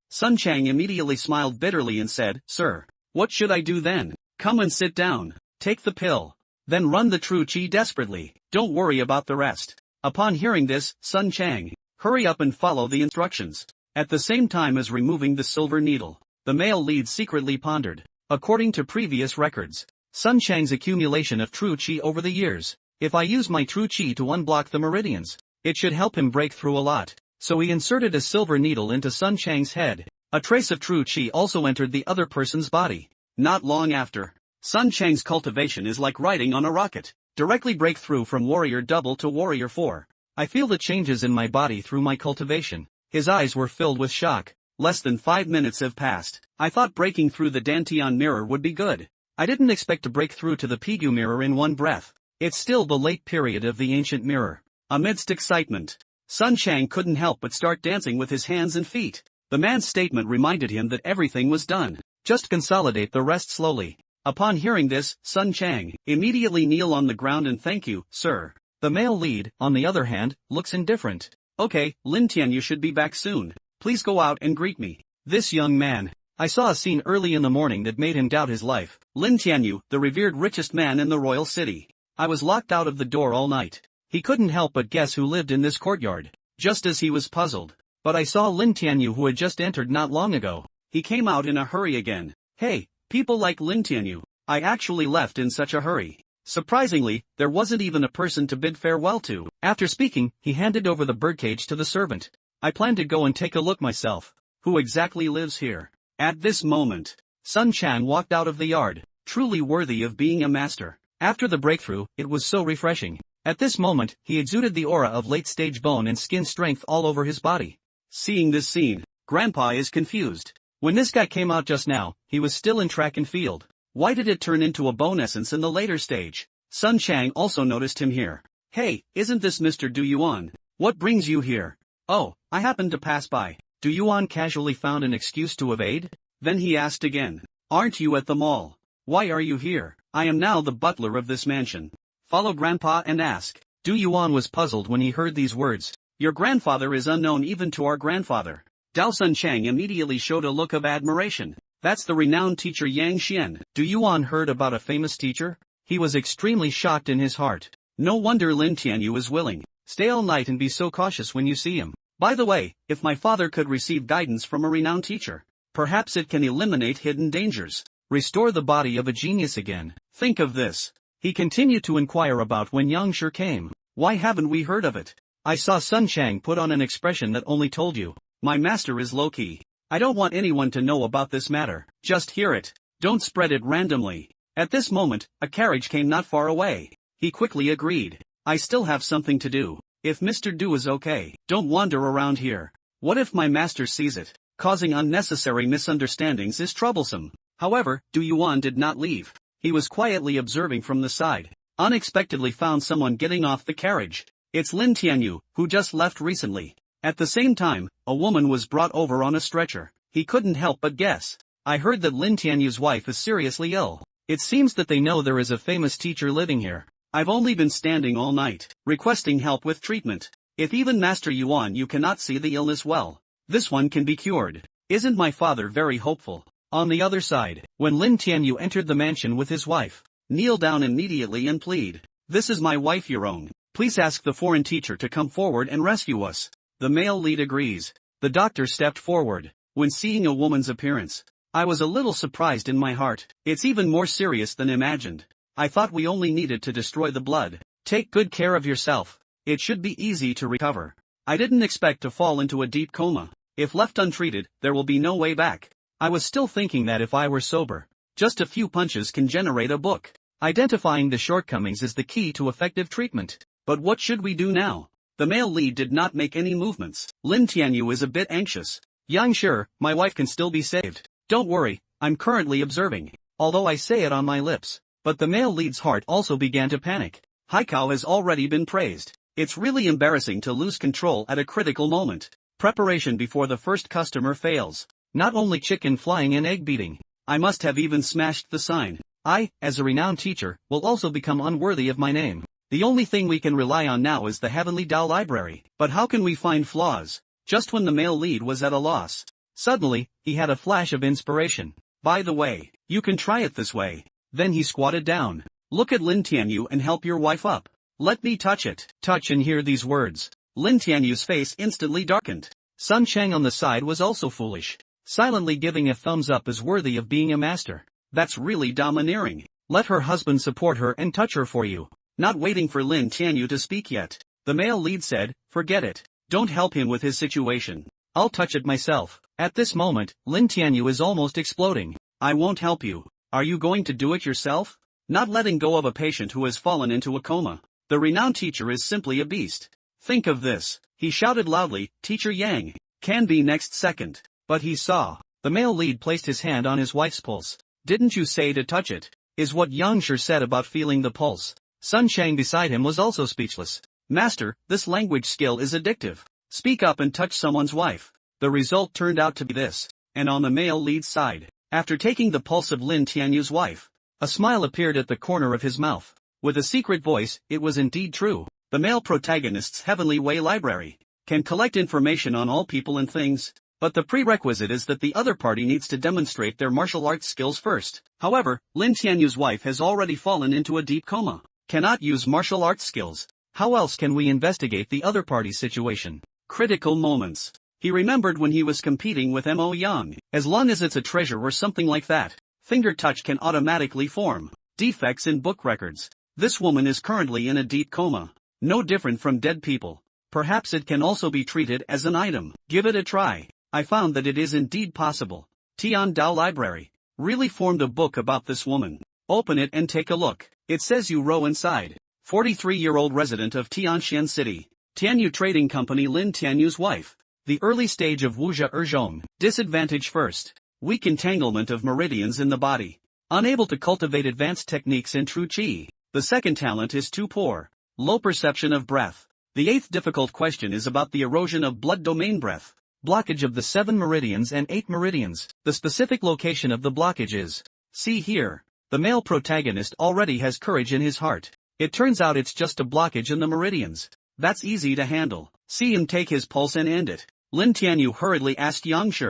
A: Sun Chang immediately smiled bitterly and said, Sir, what should I do then? Come and sit down. Take the pill. Then run the true chi desperately. Don't worry about the rest. Upon hearing this, Sun Chang, hurry up and follow the instructions. At the same time as removing the silver needle, the male lead secretly pondered. According to previous records, Sun Chang's accumulation of true chi over the years, if I use my true chi to unblock the meridians, it should help him break through a lot. So he inserted a silver needle into Sun Chang's head. A trace of true chi also entered the other person's body. Not long after, Sun Chang's cultivation is like riding on a rocket. Directly break through from warrior double to warrior 4. I feel the changes in my body through my cultivation. His eyes were filled with shock. Less than 5 minutes have passed. I thought breaking through the Dantian mirror would be good. I didn't expect to break through to the Pigu mirror in one breath. It's still the late period of the ancient mirror. Amidst excitement, Sun Chang couldn't help but start dancing with his hands and feet. The man's statement reminded him that everything was done. Just consolidate the rest slowly. Upon hearing this, Sun Chang, immediately kneel on the ground and thank you, sir. The male lead, on the other hand, looks indifferent. Okay, Lin Tianyu should be back soon. Please go out and greet me. This young man. I saw a scene early in the morning that made him doubt his life. Lin Tianyu, the revered richest man in the royal city. I was locked out of the door all night. He couldn't help but guess who lived in this courtyard. Just as he was puzzled. But I saw Lin Tianyu who had just entered not long ago. He came out in a hurry again. Hey, people like Lin Tianyu. I actually left in such a hurry. Surprisingly, there wasn't even a person to bid farewell to. After speaking, he handed over the birdcage to the servant. I plan to go and take a look myself. Who exactly lives here? At this moment, Sun Chang walked out of the yard, truly worthy of being a master. After the breakthrough, it was so refreshing. At this moment, he exuded the aura of late-stage bone and skin strength all over his body. Seeing this scene, Grandpa is confused. When this guy came out just now, he was still in track and field. Why did it turn into a bone essence in the later stage? Sun Chang also noticed him here. Hey, isn't this Mr. Du Yuan? What brings you here? Oh, I happened to pass by. Du Yuan casually found an excuse to evade. Then he asked again. Aren't you at the mall? Why are you here? I am now the butler of this mansion. Follow Grandpa and ask. Du Yuan was puzzled when he heard these words. Your grandfather is unknown even to our grandfather. Dao Sun Chang immediately showed a look of admiration. That's the renowned teacher Yang Xian. Du Yuan heard about a famous teacher? He was extremely shocked in his heart. No wonder Lin Tianyu is willing. Stay all night and be so cautious when you see him. By the way, if my father could receive guidance from a renowned teacher, perhaps it can eliminate hidden dangers. Restore the body of a genius again. Think of this. He continued to inquire about when Yang Shi came. Why haven't we heard of it? I saw Sun Chang put on an expression that only told you. My master is low-key. I don't want anyone to know about this matter. Just hear it. Don't spread it randomly. At this moment, a carriage came not far away. He quickly agreed. I still have something to do. If Mr. Du is okay, don't wander around here. What if my master sees it? Causing unnecessary misunderstandings is troublesome. However, Du Yuan did not leave. He was quietly observing from the side. Unexpectedly found someone getting off the carriage. It's Lin Tianyu, who just left recently. At the same time, a woman was brought over on a stretcher. He couldn't help but guess. I heard that Lin Tianyu's wife is seriously ill. It seems that they know there is a famous teacher living here. I've only been standing all night, requesting help with treatment. If even Master Yuan you cannot see the illness well, this one can be cured. Isn't my father very hopeful? On the other side, when Lin Tianyu entered the mansion with his wife, kneel down immediately and plead. This is my wife Yurong. Please ask the foreign teacher to come forward and rescue us. The male lead agrees. The doctor stepped forward. When seeing a woman's appearance, I was a little surprised in my heart. It's even more serious than imagined. I thought we only needed to destroy the blood. Take good care of yourself. It should be easy to recover. I didn't expect to fall into a deep coma. If left untreated, there will be no way back. I was still thinking that if I were sober, just a few punches can generate a book. Identifying the shortcomings is the key to effective treatment. But what should we do now? The male lead did not make any movements. Lin Tianyu is a bit anxious. Yang sure, my wife can still be saved. Don't worry, I'm currently observing. Although I say it on my lips. But the male lead's heart also began to panic. Haikao has already been praised. It's really embarrassing to lose control at a critical moment. Preparation before the first customer fails. Not only chicken flying and egg beating. I must have even smashed the sign. I, as a renowned teacher, will also become unworthy of my name. The only thing we can rely on now is the Heavenly Tao Library. But how can we find flaws? Just when the male lead was at a loss, suddenly, he had a flash of inspiration. By the way, you can try it this way. Then he squatted down. Look at Lin Tianyu and help your wife up. Let me touch it. Touch and hear these words. Lin Tianyu's face instantly darkened. Sun Chang on the side was also foolish. Silently giving a thumbs up is worthy of being a master. That's really domineering. Let her husband support her and touch her for you. Not waiting for Lin Tianyu to speak yet, the male lead said, forget it. Don't help him with his situation. I'll touch it myself. At this moment, Lin Tianyu is almost exploding. I won't help you. Are you going to do it yourself? Not letting go of a patient who has fallen into a coma. The renowned teacher is simply a beast. Think of this. He shouted loudly, Teacher Yang. Can be next second. But he saw. The male lead placed his hand on his wife's pulse. Didn't you say to touch it? Is what Yang Shi said about feeling the pulse. Sun Chang beside him was also speechless. Master, this language skill is addictive. Speak up and touch someone's wife. The result turned out to be this. And on the male lead's side, after taking the pulse of Lin Tianyu's wife, a smile appeared at the corner of his mouth. With a secret voice, it was indeed true. The male protagonist's Heavenly Way Library can collect information on all people and things, but the prerequisite is that the other party needs to demonstrate their martial arts skills first. However, Lin Tianyu's wife has already fallen into a deep coma. Cannot use martial arts skills. How else can we investigate the other party's situation? Critical moments. He remembered when he was competing with Mo Yang. As long as it's a treasure or something like that, finger touch can automatically form defects in book records. This woman is currently in a deep coma. No different from dead people. Perhaps it can also be treated as an item. Give it a try. I found that it is indeed possible. Tian Dao Library really formed a book about this woman. Open it and take a look. It says you row inside. 43-year-old resident of Tianxian City. Tianyu Trading Company Lin Tianyu's wife. The early stage of Wuzhe Erzhong. Disadvantage first. Weak entanglement of meridians in the body. Unable to cultivate advanced techniques in true qi. The second talent is too poor. Low perception of breath. The eighth difficult question is about the erosion of blood domain breath. Blockage of the 7 meridians and 8 meridians. The specific location of the blockage is. See here. The male protagonist already has courage in his heart. It turns out it's just a blockage in the meridians. That's easy to handle. See him take his pulse and end it. Lin Tianyu hurriedly asked Yang Shi,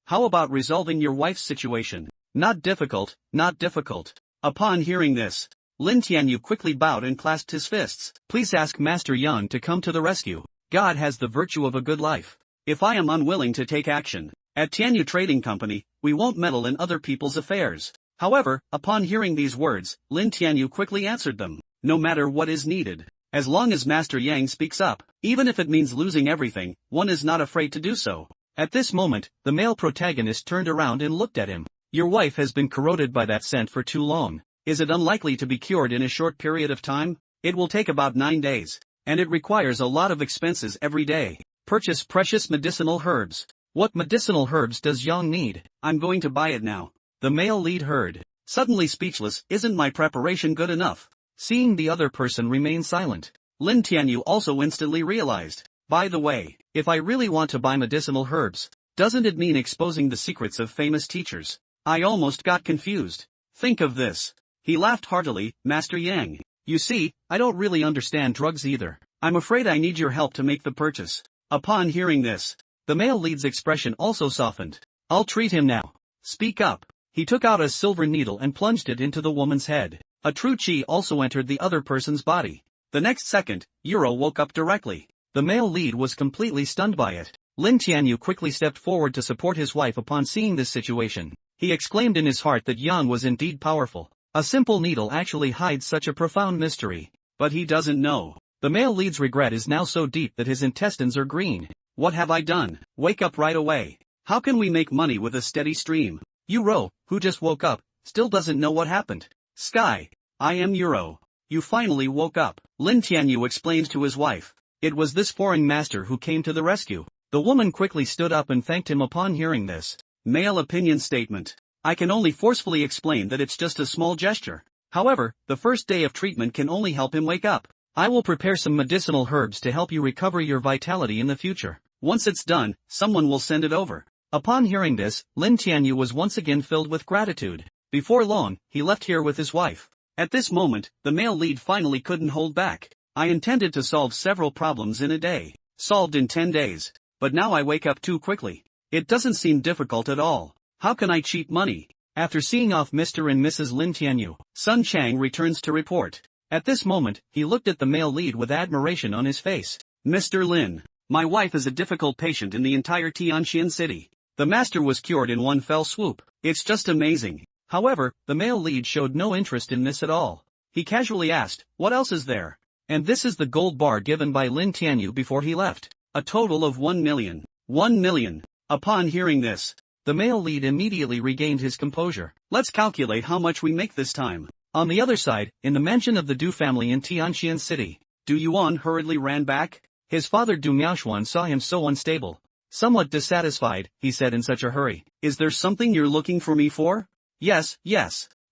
A: how about resolving your wife's situation? Not difficult, not difficult. Upon hearing this, Lin Tianyu quickly bowed and clasped his fists. Please ask Master Yang to come to the rescue. God has the virtue of a good life. If I am unwilling to take action, at Tianyu Trading Company, we won't meddle in other people's affairs. However, upon hearing these words, Lin Tianyu quickly answered them. No matter what is needed, As long as Master Yang speaks up, even if it means losing everything, one is not afraid to do so. At this moment, the male protagonist turned around and looked at him. Your wife has been corroded by that scent for too long. Is it unlikely to be cured in a short period of time? It will take about 9 days. And it requires a lot of expenses every day. Purchase precious medicinal herbs. What medicinal herbs does Yang need? I'm going to buy it now. The male lead heard. Suddenly speechless, isn't my preparation good enough? Seeing the other person remain silent, Lin Tianyu also instantly realized. By the way, if I really want to buy medicinal herbs, doesn't it mean exposing the secrets of famous teachers? I almost got confused. Think of this. He laughed heartily, Master Yang. You see, I don't really understand drugs either. I'm afraid I need your help to make the purchase. Upon hearing this, the male lead's expression also softened. I'll treat him now. Speak up. He took out a silver needle and plunged it into the woman's head. A true qi also entered the other person's body. The next second, Yuro woke up directly. The male lead was completely stunned by it. Lin Tianyu quickly stepped forward to support his wife upon seeing this situation. He exclaimed in his heart that Yang was indeed powerful. A simple needle actually hides such a profound mystery. But he doesn't know. The male lead's regret is now so deep that his intestines are green. What have I done? Wake up right away. How can we make money with a steady stream? Yuro, who just woke up, still doesn't know what happened. Sky. I am Yuro. You finally woke up. Lin Tianyu explained to his wife. It was this foreign master who came to the rescue. The woman quickly stood up and thanked him upon hearing this. Male opinion statement. I can only forcefully explain that it's just a small gesture. However, the first day of treatment can only help him wake up. I will prepare some medicinal herbs to help you recover your vitality in the future. Once it's done, someone will send it over. Upon hearing this, Lin Tianyu was once again filled with gratitude. Before long, he left here with his wife. At this moment, the male lead finally couldn't hold back. I intended to solve several problems in a day. Solved in 10 days. But now I wake up too quickly. It doesn't seem difficult at all. How can I cheat money? After seeing off Mr. and Mrs. Lin Tianyu, Sun Chang returns to report. At this moment, he looked at the male lead with admiration on his face. Mr. Lin, my wife is a difficult patient in the entire Tianjin city. The master was cured in one fell swoop. It's just amazing. However, the male lead showed no interest in this at all. He casually asked, what else is there? And this is the gold bar given by Lin Tianyu before he left. A total of 1 million. 1 million. Upon hearing this, the male lead immediately regained his composure. Let's calculate how much we make this time. On the other side, in the mansion of the Du family in Tianjin City, Du Yuan hurriedly ran back. His father Du Miaoshuan saw him so unstable. Somewhat dissatisfied, he said in such a hurry. Is there something you're looking for me for? Yes.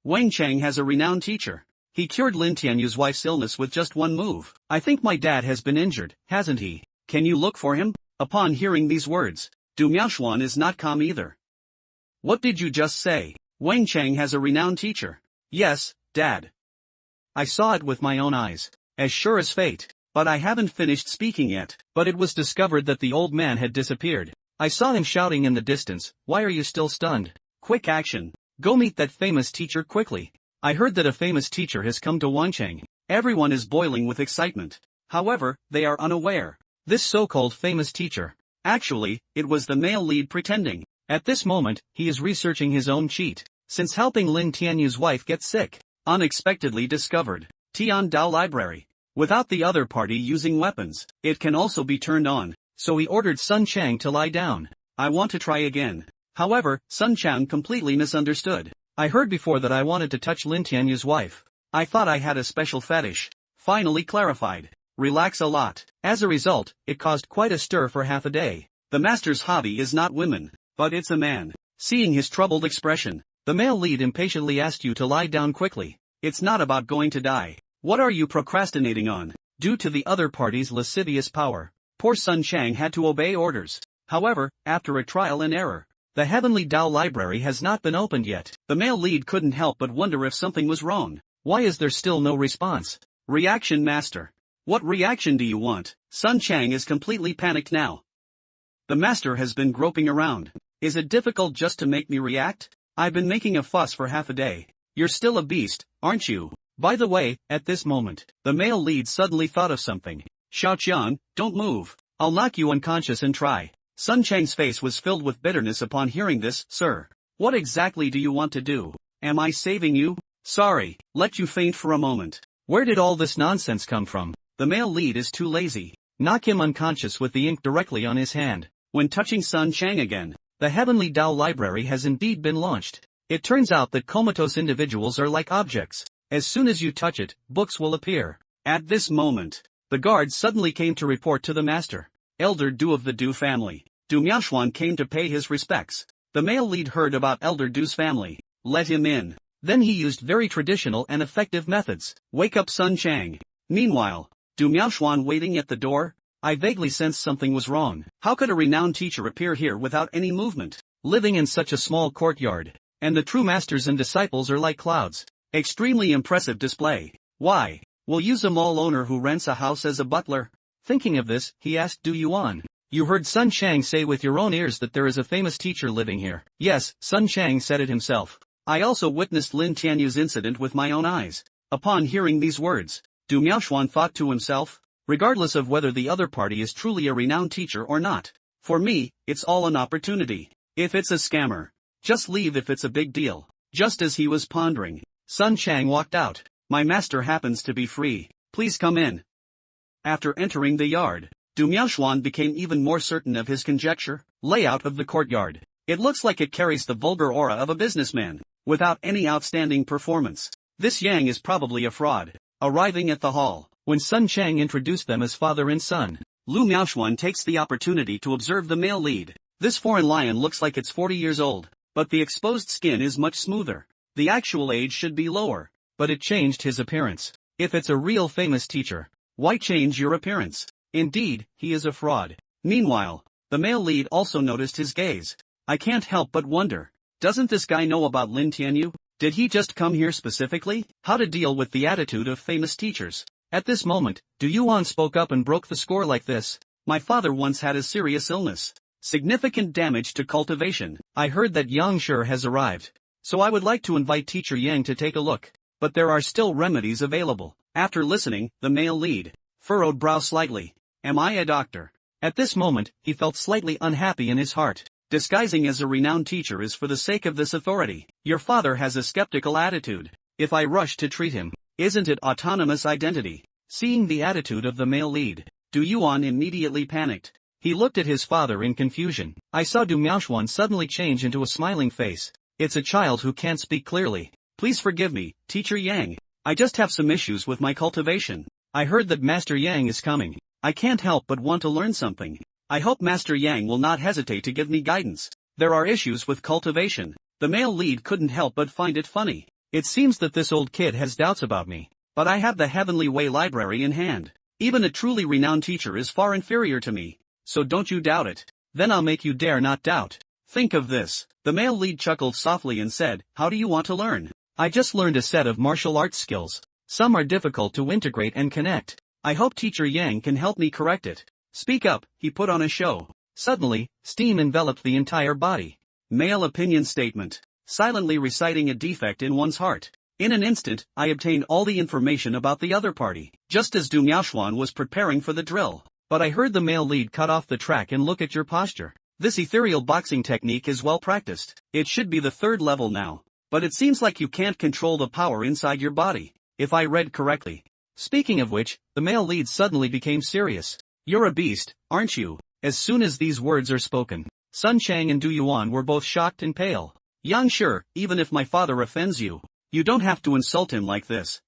A: Wang Chang has a renowned teacher. He cured Lin Tianyu's wife's illness with just one move. I think my dad has been injured, hasn't he? Can you look for him? Upon hearing these words, Du Miaoshuan is not calm either. What did you just say? Wang Chang has a renowned teacher. Yes, Dad. I saw it with my own eyes. As sure as fate. But I haven't finished speaking yet. But it was discovered that the old man had disappeared. I saw him shouting in the distance, why are you still stunned? Quick action. Go meet that famous teacher quickly. I heard that a famous teacher has come to Wangchang. Everyone is boiling with excitement. However, they are unaware. This so-called famous teacher. Actually, it was the male lead pretending. At this moment, he is researching his own cheat. Since helping Lin Tianyu's wife get sick. Unexpectedly discovered. Tian Dao Library. Without the other party using weapons, it can also be turned on. So he ordered Sun Chang to lie down. I want to try again. However, Sun Chang completely misunderstood. I heard before that I wanted to touch Lin Tianyu's wife. I thought I had a special fetish. Finally clarified. Relax a lot. As a result, it caused quite a stir for half a day. The master's hobby is not women, but it's a man. Seeing his troubled expression, the male lead impatiently asked you to lie down quickly. It's not about going to die. What are you procrastinating on? Due to the other party's lascivious power, poor Sun Chang had to obey orders. However, after a trial and error, the Heavenly Dao Library has not been opened yet. The male lead couldn't help but wonder if something was wrong. Why is there still no response? Reaction master. What reaction do you want? Sun Chang is completely panicked now. The master has been groping around. Is it difficult just to make me react? I've been making a fuss for half a day. You're still a beast, aren't you? By the way, at this moment, the male lead suddenly thought of something. Xiaoqian, don't move. I'll knock you unconscious and try. Sun Chang's face was filled with bitterness upon hearing this. Sir, what exactly do you want to do? Am I saving you? Sorry, let you faint for a moment. Where did all this nonsense come from? The male lead is too lazy. Knock him unconscious with the ink directly on his hand. When touching Sun Chang again, the Heavenly Tao Library has indeed been launched. It turns out that comatose individuals are like objects. As soon as you touch it, books will appear. At this moment, the guards suddenly came to report to the master. Elder Du of the Du family. Du Miaoshuan came to pay his respects. The male lead heard about Elder Du's family. Let him in. Then he used very traditional and effective methods. Wake up Sun Chang. Meanwhile, Du Miaoshuan waiting at the door. I vaguely sensed something was wrong. How could a renowned teacher appear here without any movement? Living in such a small courtyard. And the true masters and disciples are like clouds. Extremely impressive display. Why? Will use a mall owner who rents a house as a butler? Thinking of this, he asked Du Yuan. You heard Sun Chang say with your own ears that there is a famous teacher living here. Yes, Sun Chang said it himself. I also witnessed Lin Tianyu's incident with my own eyes. Upon hearing these words, Du Miaoshuan thought to himself, regardless of whether the other party is truly a renowned teacher or not, for me, it's all an opportunity. If it's a scammer, just leave if it's a big deal. Just as he was pondering, Sun Chang walked out. My master happens to be free. Please come in. After entering the yard, Du Miaoshuan became even more certain of his conjecture. Layout of the courtyard. It looks like it carries the vulgar aura of a businessman, without any outstanding performance. This Yang is probably a fraud. Arriving at the hall, when Sun Chang introduced them as father and son, Lu Miaoshuan takes the opportunity to observe the male lead. This foreign lion looks like it's 40 years old, but the exposed skin is much smoother. The actual age should be lower, but it changed his appearance. If it's a real famous teacher, why change your appearance? Indeed, he is a fraud. Meanwhile, the male lead also noticed his gaze. I can't help but wonder, doesn't this guy know about Lin Tianyu? Did he just come here specifically? How to deal with the attitude of famous teachers? At this moment, Du Yuan spoke up and broke the score like this. My father once had a serious illness. Significant damage to cultivation. I heard that Yang Shi has arrived. So I would like to invite teacher Yang to take a look. But there are still remedies available. After listening, the male lead furrowed brow slightly. Am I a doctor? At this moment, he felt slightly unhappy in his heart. Disguising as a renowned teacher is for the sake of this authority. Your father has a skeptical attitude. If I rush to treat him, isn't it autonomous identity? Seeing the attitude of the male lead, Du Yuan immediately panicked. He looked at his father in confusion. I saw Du Miaoshuan suddenly change into a smiling face. It's a child who can't speak clearly. Please forgive me, Teacher Yang. I just have some issues with my cultivation. I heard that Master Yang is coming. I can't help but want to learn something. I hope Master Yang will not hesitate to give me guidance. There are issues with cultivation. The male lead couldn't help but find it funny. It seems that this old kid has doubts about me. But I have the Heavenly Way library in hand. Even a truly renowned teacher is far inferior to me. So don't you doubt it. Then I'll make you dare not doubt. Think of this. The male lead chuckled softly and said, how do you want to learn? I just learned a set of martial arts skills. Some are difficult to integrate and connect. I hope Teacher Yang can help me correct it. Speak up, he put on a show. Suddenly, steam enveloped the entire body. Male opinion statement. Silently reciting a defect in one's heart. In an instant, I obtained all the information about the other party, just as Du Miaoshuan was preparing for the drill. But I heard the male lead cut off the track and look at your posture. This ethereal boxing technique is well practiced. It should be the 3rd level now. But it seems like you can't control the power inside your body, if I read correctly. Speaking of which, the male lead suddenly became serious. You're a beast, aren't you? As soon as these words are spoken, Sun Chang and Du Yuan were both shocked and pale. Yang Shi, even if my father offends you, you don't have to insult him like this.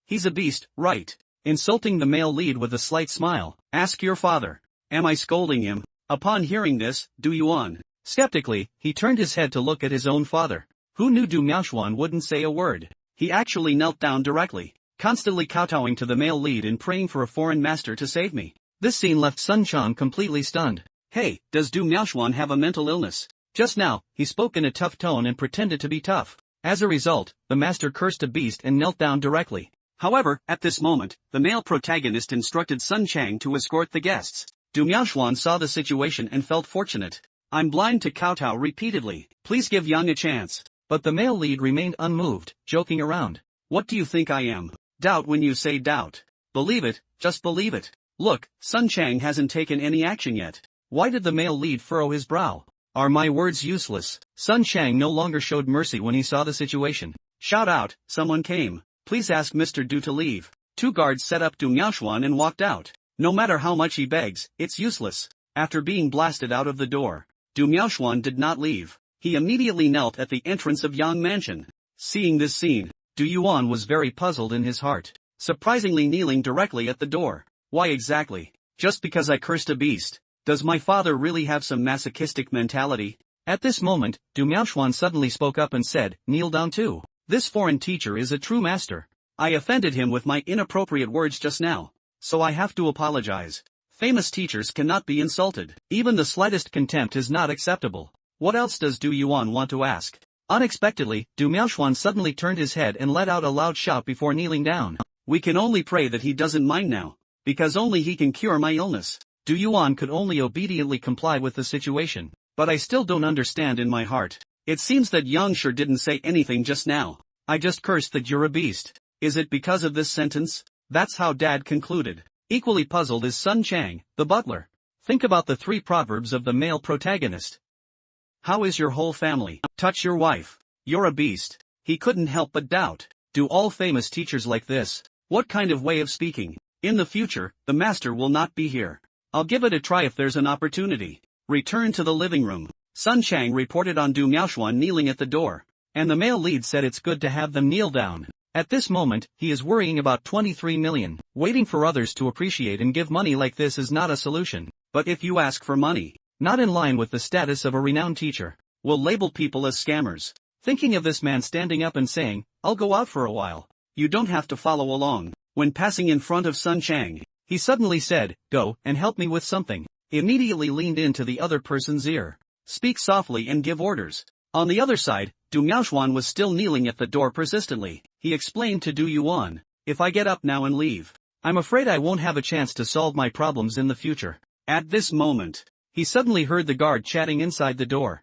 A: He's a beast, right? Insulting the male lead with a slight smile. Ask your father. Am I scolding him? Upon hearing this, Du Yuan, skeptically, he turned his head to look at his own father. Who knew Du Miaoshuan wouldn't say a word? He actually knelt down directly, constantly kowtowing to the male lead and praying for a foreign master to save me. This scene left Sun Chang completely stunned. Hey, does Du Miaoshuan have a mental illness? Just now, he spoke in a tough tone and pretended to be tough. As a result, the master cursed a beast and knelt down directly. However, at this moment, the male protagonist instructed Sun Chang to escort the guests. Du Miaoshuan saw the situation and felt fortunate. I'm blind to kowtow repeatedly. Please give Yang a chance. But the male lead remained unmoved, joking around. What do you think I am? Doubt when you say doubt. Believe it, just believe it. Look, Sun Chang hasn't taken any action yet. Why did the male lead furrow his brow? Are my words useless? Sun Chang no longer showed mercy when he saw the situation. Shout out, someone came. Please ask Mr. Du to leave. Two guards set up Du Miaoshuan and walked out. No matter how much he begs, it's useless. After being blasted out of the door, Du Miaoshuan did not leave. He immediately knelt at the entrance of Yang Mansion. Seeing this scene, Du Yuan was very puzzled in his heart, surprisingly kneeling directly at the door. Why exactly? Just because I cursed a beast? Does my father really have some masochistic mentality? At this moment, Du Miaoshuan suddenly spoke up and said, "Kneel down too. This foreign teacher is a true master. I offended him with my inappropriate words just now, so I have to apologize. Famous teachers cannot be insulted. Even the slightest contempt is not acceptable." What else does Du Yuan want to ask? Unexpectedly, Du Miaoshuan suddenly turned his head and let out a loud shout before kneeling down. "We can only pray that he doesn't mind now, because only he can cure my illness." Du Yuan could only obediently comply with the situation. "But I still don't understand in my heart. It seems that Yang sure didn't say anything just now. I just cursed that you're a beast. Is it because of this sentence?" That's how Dad concluded. Equally puzzled is Sun Chang, the butler. Think about the three proverbs of the male protagonist. How is your whole family? Touch your wife. You're a beast. He couldn't help but doubt. Do all famous teachers like this? What kind of way of speaking? In the future, the master will not be here. I'll give it a try if there's an opportunity. Return to the living room. Sun Chang reported on Du Miaoshuan kneeling at the door, and the male lead said it's good to have them kneel down. At this moment, he is worrying about 23 million. Waiting for others to appreciate and give money like this is not a solution. But if you ask for money, not in line with the status of a renowned teacher, will label people as scammers. Thinking of this man standing up and saying, "I'll go out for a while. You don't have to follow along." When passing in front of Sun Chang, he suddenly said, "Go and help me with something." Immediately leaned into the other person's ear. "Speak softly and give orders." On the other side, Du Miaoshuan was still kneeling at the door persistently. He explained to Du Yuan, "If I get up now and leave, I'm afraid I won't have a chance to solve my problems in the future." At this moment, he suddenly heard the guard chatting inside the door.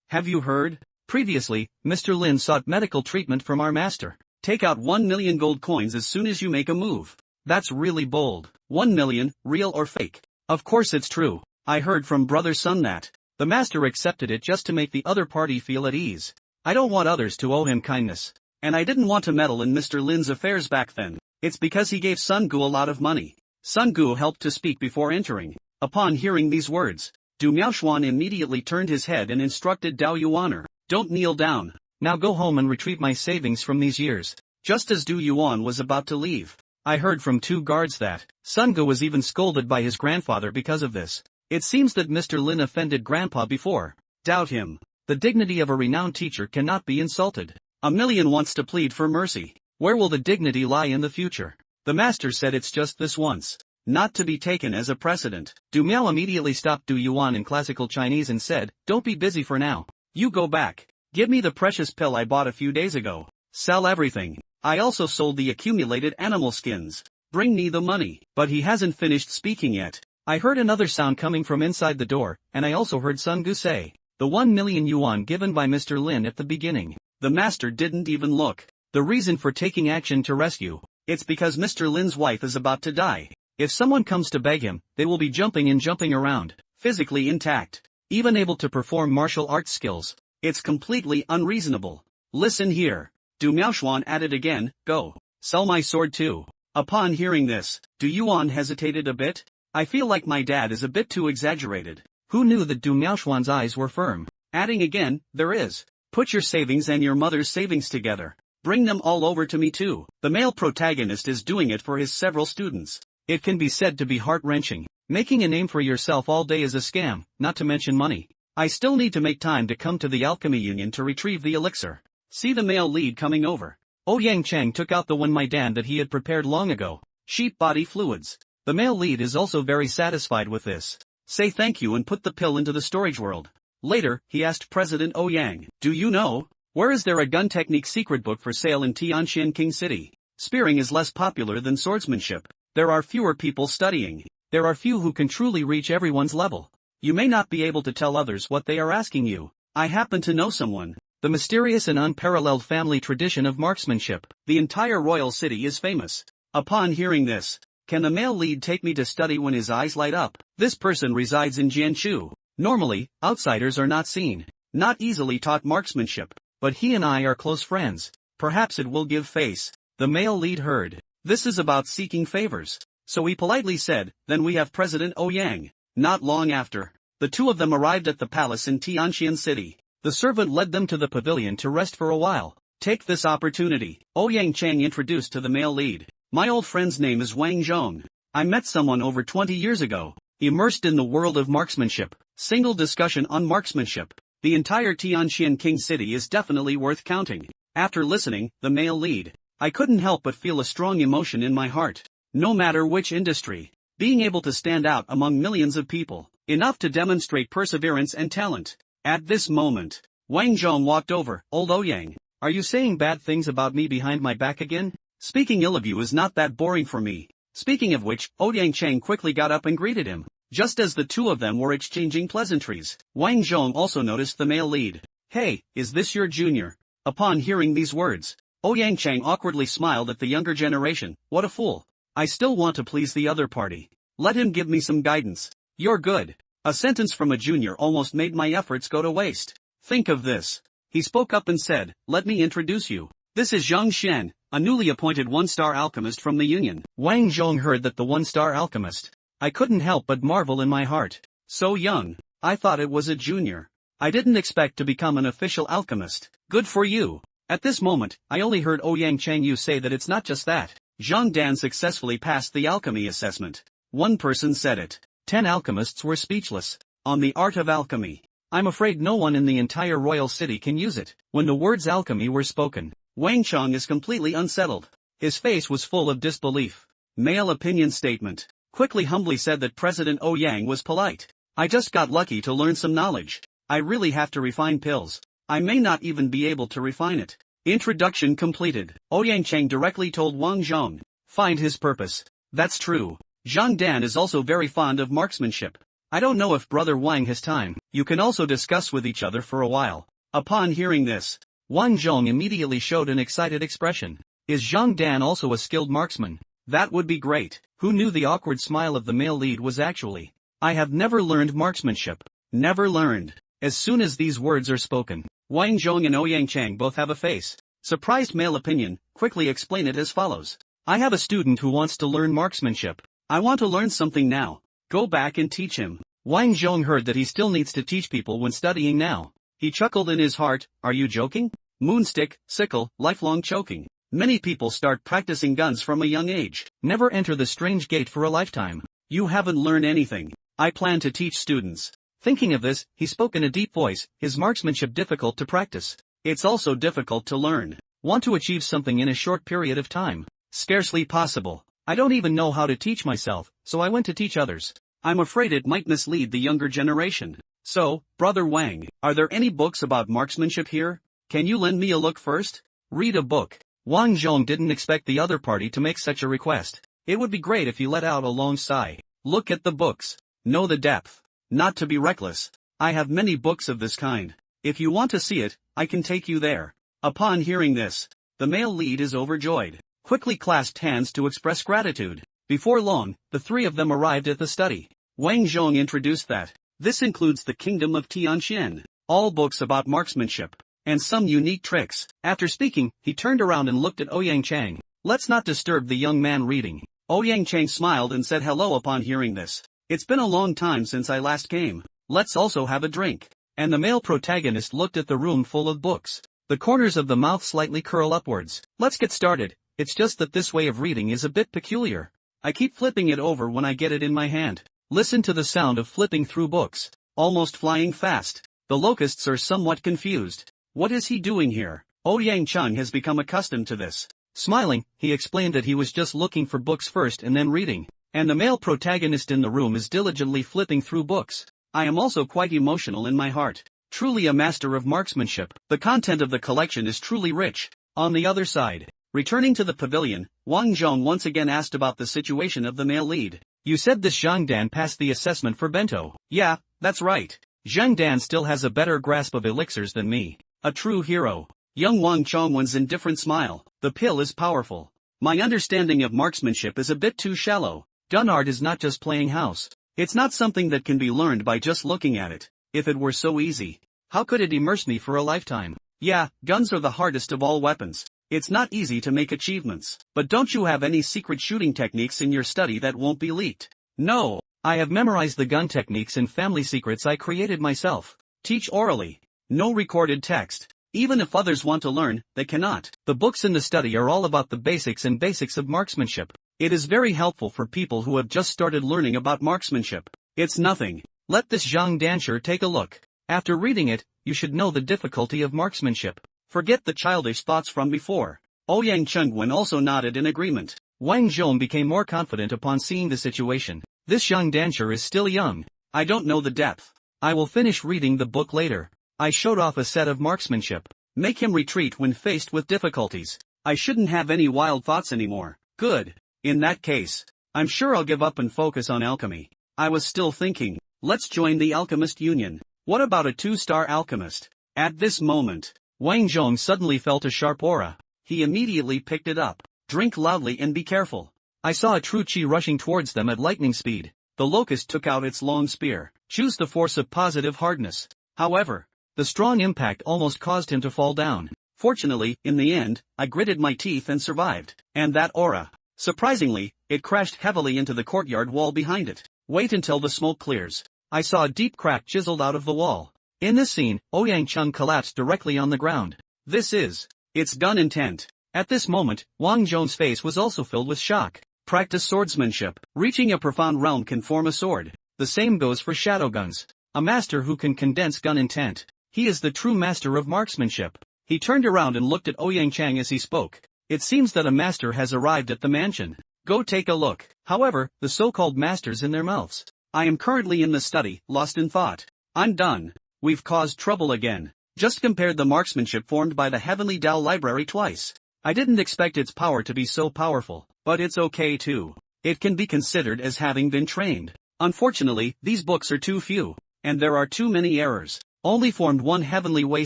A: "Have you heard? Previously, Mr. Lin sought medical treatment from our master. Take out 1 million gold coins as soon as you make a move." That's really bold. 1 million, real or fake? Of course it's true. I heard from Brother Sun that the master accepted it just to make the other party feel at ease. I don't want others to owe him kindness. And I didn't want to meddle in Mr. Lin's affairs back then. It's because he gave Sun Gu a lot of money. Sun Gu helped to speak before entering. Upon hearing these words, Du Miaoshuan immediately turned his head and instructed Dao Yuaner, "Don't kneel down. Now go home and retrieve my savings from these years." Just as Du Yuan was about to leave, I heard from two guards that Sun Gu was even scolded by his grandfather because of this. It seems that Mr. Lin offended Grandpa before. Doubt him. The dignity of a renowned teacher cannot be insulted. A million wants to plead for mercy. Where will the dignity lie in the future? The master said it's just this once, not to be taken as a precedent. Du Miao immediately stopped Du Yuan in classical Chinese and said, "Don't be busy for now. You go back. Give me the precious pill I bought a few days ago. Sell everything. I also sold the accumulated animal skins. Bring me the money." But he hasn't finished speaking yet. I heard another sound coming from inside the door, and I also heard Sun Gu say, "The 1 million yuan given by Mr. Lin at the beginning." The master didn't even look. The reason for taking action to rescue, it's because Mr. Lin's wife is about to die. If someone comes to beg him, they will be jumping and jumping around, physically intact, even able to perform martial arts skills. It's completely unreasonable. Listen here. Du Miaoshuan added again, "Go. Sell my sword too." Upon hearing this, Du Yuan hesitated a bit. I feel like my dad is a bit too exaggerated. Who knew that Du Miaoshuan's eyes were firm? Adding again, "There is. Put your savings and your mother's savings together. Bring them all over to me too." The male protagonist is doing it for his several students. It can be said to be heart-wrenching. Making a name for yourself all day is a scam, not to mention money. I still need to make time to come to the alchemy union to retrieve the elixir. See the male lead coming over. Ouyang Cheng took out the one Maidan that he had prepared long ago. Sheep body fluids. The male lead is also very satisfied with this. Say thank you and put the pill into the storage world. Later, he asked President Ouyang, "Do you know, where is there a gun technique secret book for sale in Tianjin King City? Spearing is less popular than swordsmanship. There are fewer people studying. There are few who can truly reach everyone's level. You may not be able to tell others what they are asking you. I happen to know someone." The mysterious and unparalleled family tradition of marksmanship. The entire royal city is famous. Upon hearing this, can the male lead take me to study when his eyes light up? This person resides in Jianshu. Normally, outsiders are not seen, not easily taught marksmanship, but he and I are close friends. Perhaps it will give face. The male lead heard. This is about seeking favors. So he politely said, then we have President Ouyang. Not long after, the two of them arrived at the palace in Tianqian City. The servant led them to the pavilion to rest for a while. Take this opportunity, Ouyang Chang introduced to the male lead. My old friend's name is Wang Zhong. I met someone over 20 years ago. Immersed in the world of marksmanship. Single discussion on marksmanship. The entire Tianqian King City is definitely worth counting. After listening, the male lead, I couldn't help but feel a strong emotion in my heart. No matter which industry, being able to stand out among millions of people, enough to demonstrate perseverance and talent. At this moment, Wang Zhong walked over. Old Ouyang, are you saying bad things about me behind my back again? Speaking ill of you is not that boring for me. Speaking of which, Ouyang Chang quickly got up and greeted him. Just as the two of them were exchanging pleasantries, Wang Zhong also noticed the male lead. Hey, is this your junior? Upon hearing these words, Ouyang Chang awkwardly smiled at the younger generation. What a fool. I still want to please the other party. Let him give me some guidance. You're good. A sentence from a junior almost made my efforts go to waste. Think of this. He spoke up and said, let me introduce you. This is Zhang Xian, a newly appointed one-star alchemist from the Union. Wang Zhong heard that the one-star alchemist. I couldn't help but marvel in my heart. So young. I thought it was a junior. I didn't expect to become an official alchemist. Good for you. At this moment, I only heard Ouyang Chang Yu say that it's not just that. Zhang Dan successfully passed the alchemy assessment. One person said it. 10 alchemists were speechless. On the art of alchemy. I'm afraid no one in the entire royal city can use it. When the words alchemy were spoken, Wang Chong is completely unsettled. His face was full of disbelief. Male opinion statement. Quickly humbly said that President Ouyang was polite. I just got lucky to learn some knowledge. I really have to refine pills. I may not even be able to refine it. Introduction completed. Ouyang Chang directly told Wang Zhong. Find his purpose. That's true. Zhang Dan is also very fond of marksmanship. I don't know if Brother Wang has time. You can also discuss with each other for a while. Upon hearing this, Wang Zhong immediately showed an excited expression. Is Zhang Dan also a skilled marksman? That would be great. Who knew the awkward smile of the male lead was actually, I have never learned marksmanship. Never learned. As soon as these words are spoken, Wang Zhong and Ouyang Chang both have a face. Surprised male opinion, quickly explain it as follows. I have a student who wants to learn marksmanship. I want to learn something now. Go back and teach him. Wang Zhong heard that he still needs to teach people when studying now. He chuckled in his heart, are you joking? Moonstick, sickle, lifelong choking. Many people start practicing guns from a young age. Never enter the strange gate for a lifetime. You haven't learned anything. I plan to teach students. Thinking of this, he spoke in a deep voice, is marksmanship difficult to practice? It's also difficult to learn. Want to achieve something in a short period of time? Scarcely possible. I don't even know how to teach myself, so I went to teach others. I'm afraid it might mislead the younger generation. So, Brother Wang, are there any books about marksmanship here? Can you lend me a look first? Read a book. Wang Zhong didn't expect the other party to make such a request. It would be great if he let out a long sigh. Look at the books. Know the depth. Not to be reckless. I have many books of this kind. If you want to see it, I can take you there. Upon hearing this, the male lead is overjoyed. Quickly clasped hands to express gratitude. Before long, the three of them arrived at the study. Wang Zhong introduced that. This includes the kingdom of Tianqian. All books about marksmanship. And some unique tricks. After speaking, he turned around and looked at Ouyang Chang. Let's not disturb the young man reading. Ouyang Chang smiled and said hello upon hearing this. It's been a long time since I last came. Let's also have a drink. And the male protagonist looked at the room full of books. The corners of the mouth slightly curl upwards. Let's get started. It's just that this way of reading is a bit peculiar. I keep flipping it over when I get it in my hand. Listen to the sound of flipping through books. Almost flying fast. The locusts are somewhat confused. What is he doing here? Ouyang Chang has become accustomed to this. Smiling, he explained that he was just looking for books first and then reading. And the male protagonist in the room is diligently flipping through books. I am also quite emotional in my heart. Truly a master of marksmanship. The content of the collection is truly rich. On the other side, returning to the pavilion, Wang Zhong once again asked about the situation of the male lead. You said this Zhang Dan passed the assessment for bento. Yeah, that's right. Zhang Dan still has a better grasp of elixirs than me. A true hero. Young Wang Chongwen's indifferent smile. The pill is powerful. My understanding of marksmanship is a bit too shallow. Gun art is not just playing house. It's not something that can be learned by just looking at it. If it were so easy, how could it immerse me for a lifetime? Yeah, guns are the hardest of all weapons. It's not easy to make achievements. But don't you have any secret shooting techniques in your study that won't be leaked? No. I have memorized the gun techniques and family secrets I created myself. Teach orally. No recorded text. Even if others want to learn, they cannot. The books in the study are all about the basics of marksmanship. It is very helpful for people who have just started learning about marksmanship. It's nothing. Let this Zhang Danshi take a look. After reading it, you should know the difficulty of marksmanship. Forget the childish thoughts from before. Ouyang Chengwen also nodded in agreement. Wang Zhong became more confident upon seeing the situation. This Zhang Danshi is still young. I don't know the depth. I will finish reading the book later. I showed off a set of marksmanship. Make him retreat when faced with difficulties. I shouldn't have any wild thoughts anymore. Good. In that case, I'm sure I'll give up and focus on alchemy. I was still thinking, let's join the alchemist union. What about a 2-star alchemist? At this moment, Wang Zhong suddenly felt a sharp aura. He immediately picked it up. Drink loudly and be careful. I saw a true chi rushing towards them at lightning speed. The locust took out its long spear. Choose the force of positive hardness. However, the strong impact almost caused him to fall down. Fortunately, in the end, I gritted my teeth and survived. And that aura. Surprisingly, it crashed heavily into the courtyard wall behind it. Wait until the smoke clears. I saw a deep crack chiseled out of the wall. In this scene, Ouyang Cheng collapsed directly on the ground. It's gun intent. At this moment, Wang Zhong's face was also filled with shock. Practice swordsmanship. Reaching a profound realm can form a sword. The same goes for shadow guns. A master who can condense gun intent. He is the true master of marksmanship. He turned around and looked at Ouyang Cheng as he spoke. It seems that a master has arrived at the mansion. Go take a look. However, the so-called masters in their mouths. I am currently in the study, lost in thought. I'm done. We've caused trouble again. Just compared the marksmanship formed by the Heavenly Tao Library twice. I didn't expect its power to be so powerful, but it's okay too. It can be considered as having been trained. Unfortunately, these books are too few, and there are too many errors. Only formed one Heavenly Way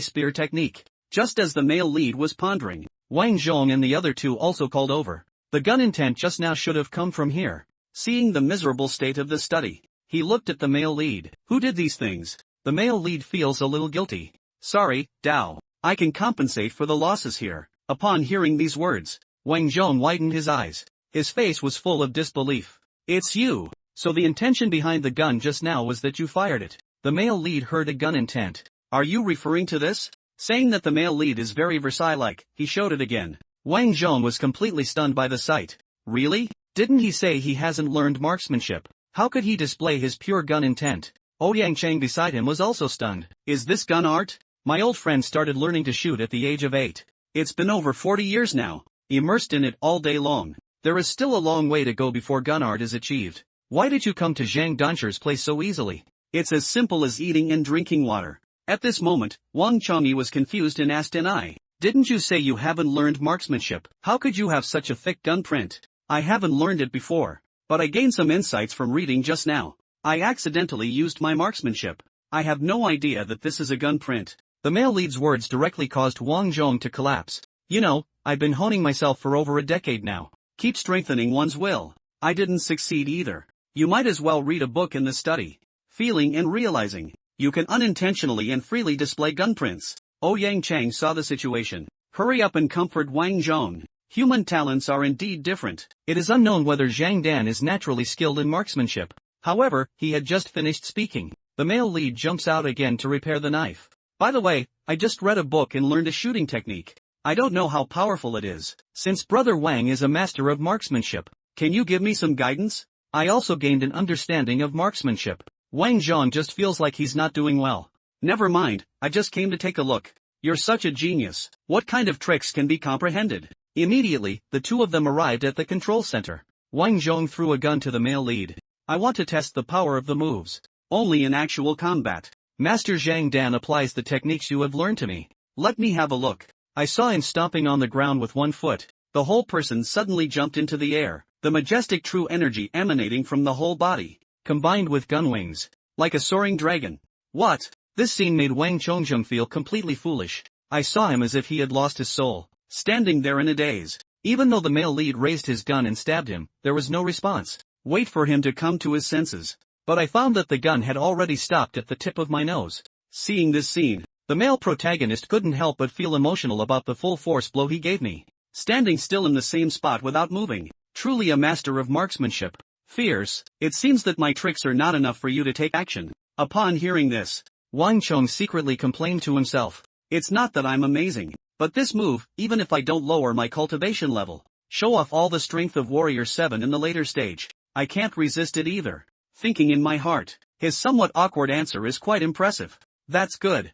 A: spear technique. Just as the male lead was pondering, Wang Zhong and the other two also called over. The gun intent just now should have come from here. Seeing the miserable state of the study, he looked at the male lead. Who did these things? The male lead feels a little guilty. Sorry, Dao. I can compensate for the losses here. Upon hearing these words, Wang Zhong widened his eyes. His face was full of disbelief. It's you. So the intention behind the gun just now was that you fired it. The male lead heard a gun intent. Are you referring to this? Saying that the male lead is very Versailles-like, he showed it again. Wang Zhong was completely stunned by the sight. Really? Didn't he say he hasn't learned marksmanship? How could he display his pure gun intent? Ouyang Cheng beside him was also stunned. Is this gun art? My old friend started learning to shoot at the age of 8. It's been over 40 years now, immersed in it all day long. There is still a long way to go before gun art is achieved. Why did you come to Zhang Danshi's place so easily? It's as simple as eating and drinking water. At this moment, Wang Chongyi was confused and asked, and I, didn't you say you haven't learned marksmanship? How could you have such a thick gun print? I haven't learned it before, but I gained some insights from reading just now. I accidentally used my marksmanship. I have no idea that this is a gun print. The male lead's words directly caused Wang Zhong to collapse. You know, I've been honing myself for over a decade now. Keep strengthening one's will. I didn't succeed either. You might as well read a book in the study. Feeling and realizing. You can unintentionally and freely display gun prints. Ouyang Cheng saw the situation. Hurry up and comfort Wang Zhong. Human talents are indeed different. It is unknown whether Zhang Dan is naturally skilled in marksmanship. However, he had just finished speaking. The male lead jumps out again to repair the knife. By the way, I just read a book and learned a shooting technique. I don't know how powerful it is. Since Brother Wang is a master of marksmanship, can you give me some guidance? I also gained an understanding of marksmanship. Wang Zhong just feels like he's not doing well. Never mind, I just came to take a look. You're such a genius. What kind of tricks can be comprehended? Immediately, the two of them arrived at the control center. Wang Zhong threw a gun to the male lead. I want to test the power of the moves. Only in actual combat. Master Zhang Dan applies the techniques you have learned to me. Let me have a look. I saw him stomping on the ground with one foot. The whole person suddenly jumped into the air. The majestic true energy emanating from the whole body, combined with gun wings, like a soaring dragon. What? This scene made Wang Chongzheng feel completely foolish. I saw him as if he had lost his soul, standing there in a daze. Even though the male lead raised his gun and stabbed him, there was no response. Wait for him to come to his senses. But I found that the gun had already stopped at the tip of my nose. Seeing this scene, the male protagonist couldn't help but feel emotional about the full force blow he gave me. standing still in the same spot without moving. Truly a master of marksmanship. Fierce. It seems that my tricks are not enough for you to take action. Upon hearing this, Wang Chong secretly complained to himself. It's not that I'm amazing, but this move, even if I don't lower my cultivation level, show off all the strength of Warrior 7 in the later stage, I can't resist it either. Thinking in my heart, his somewhat awkward answer is quite impressive. That's good.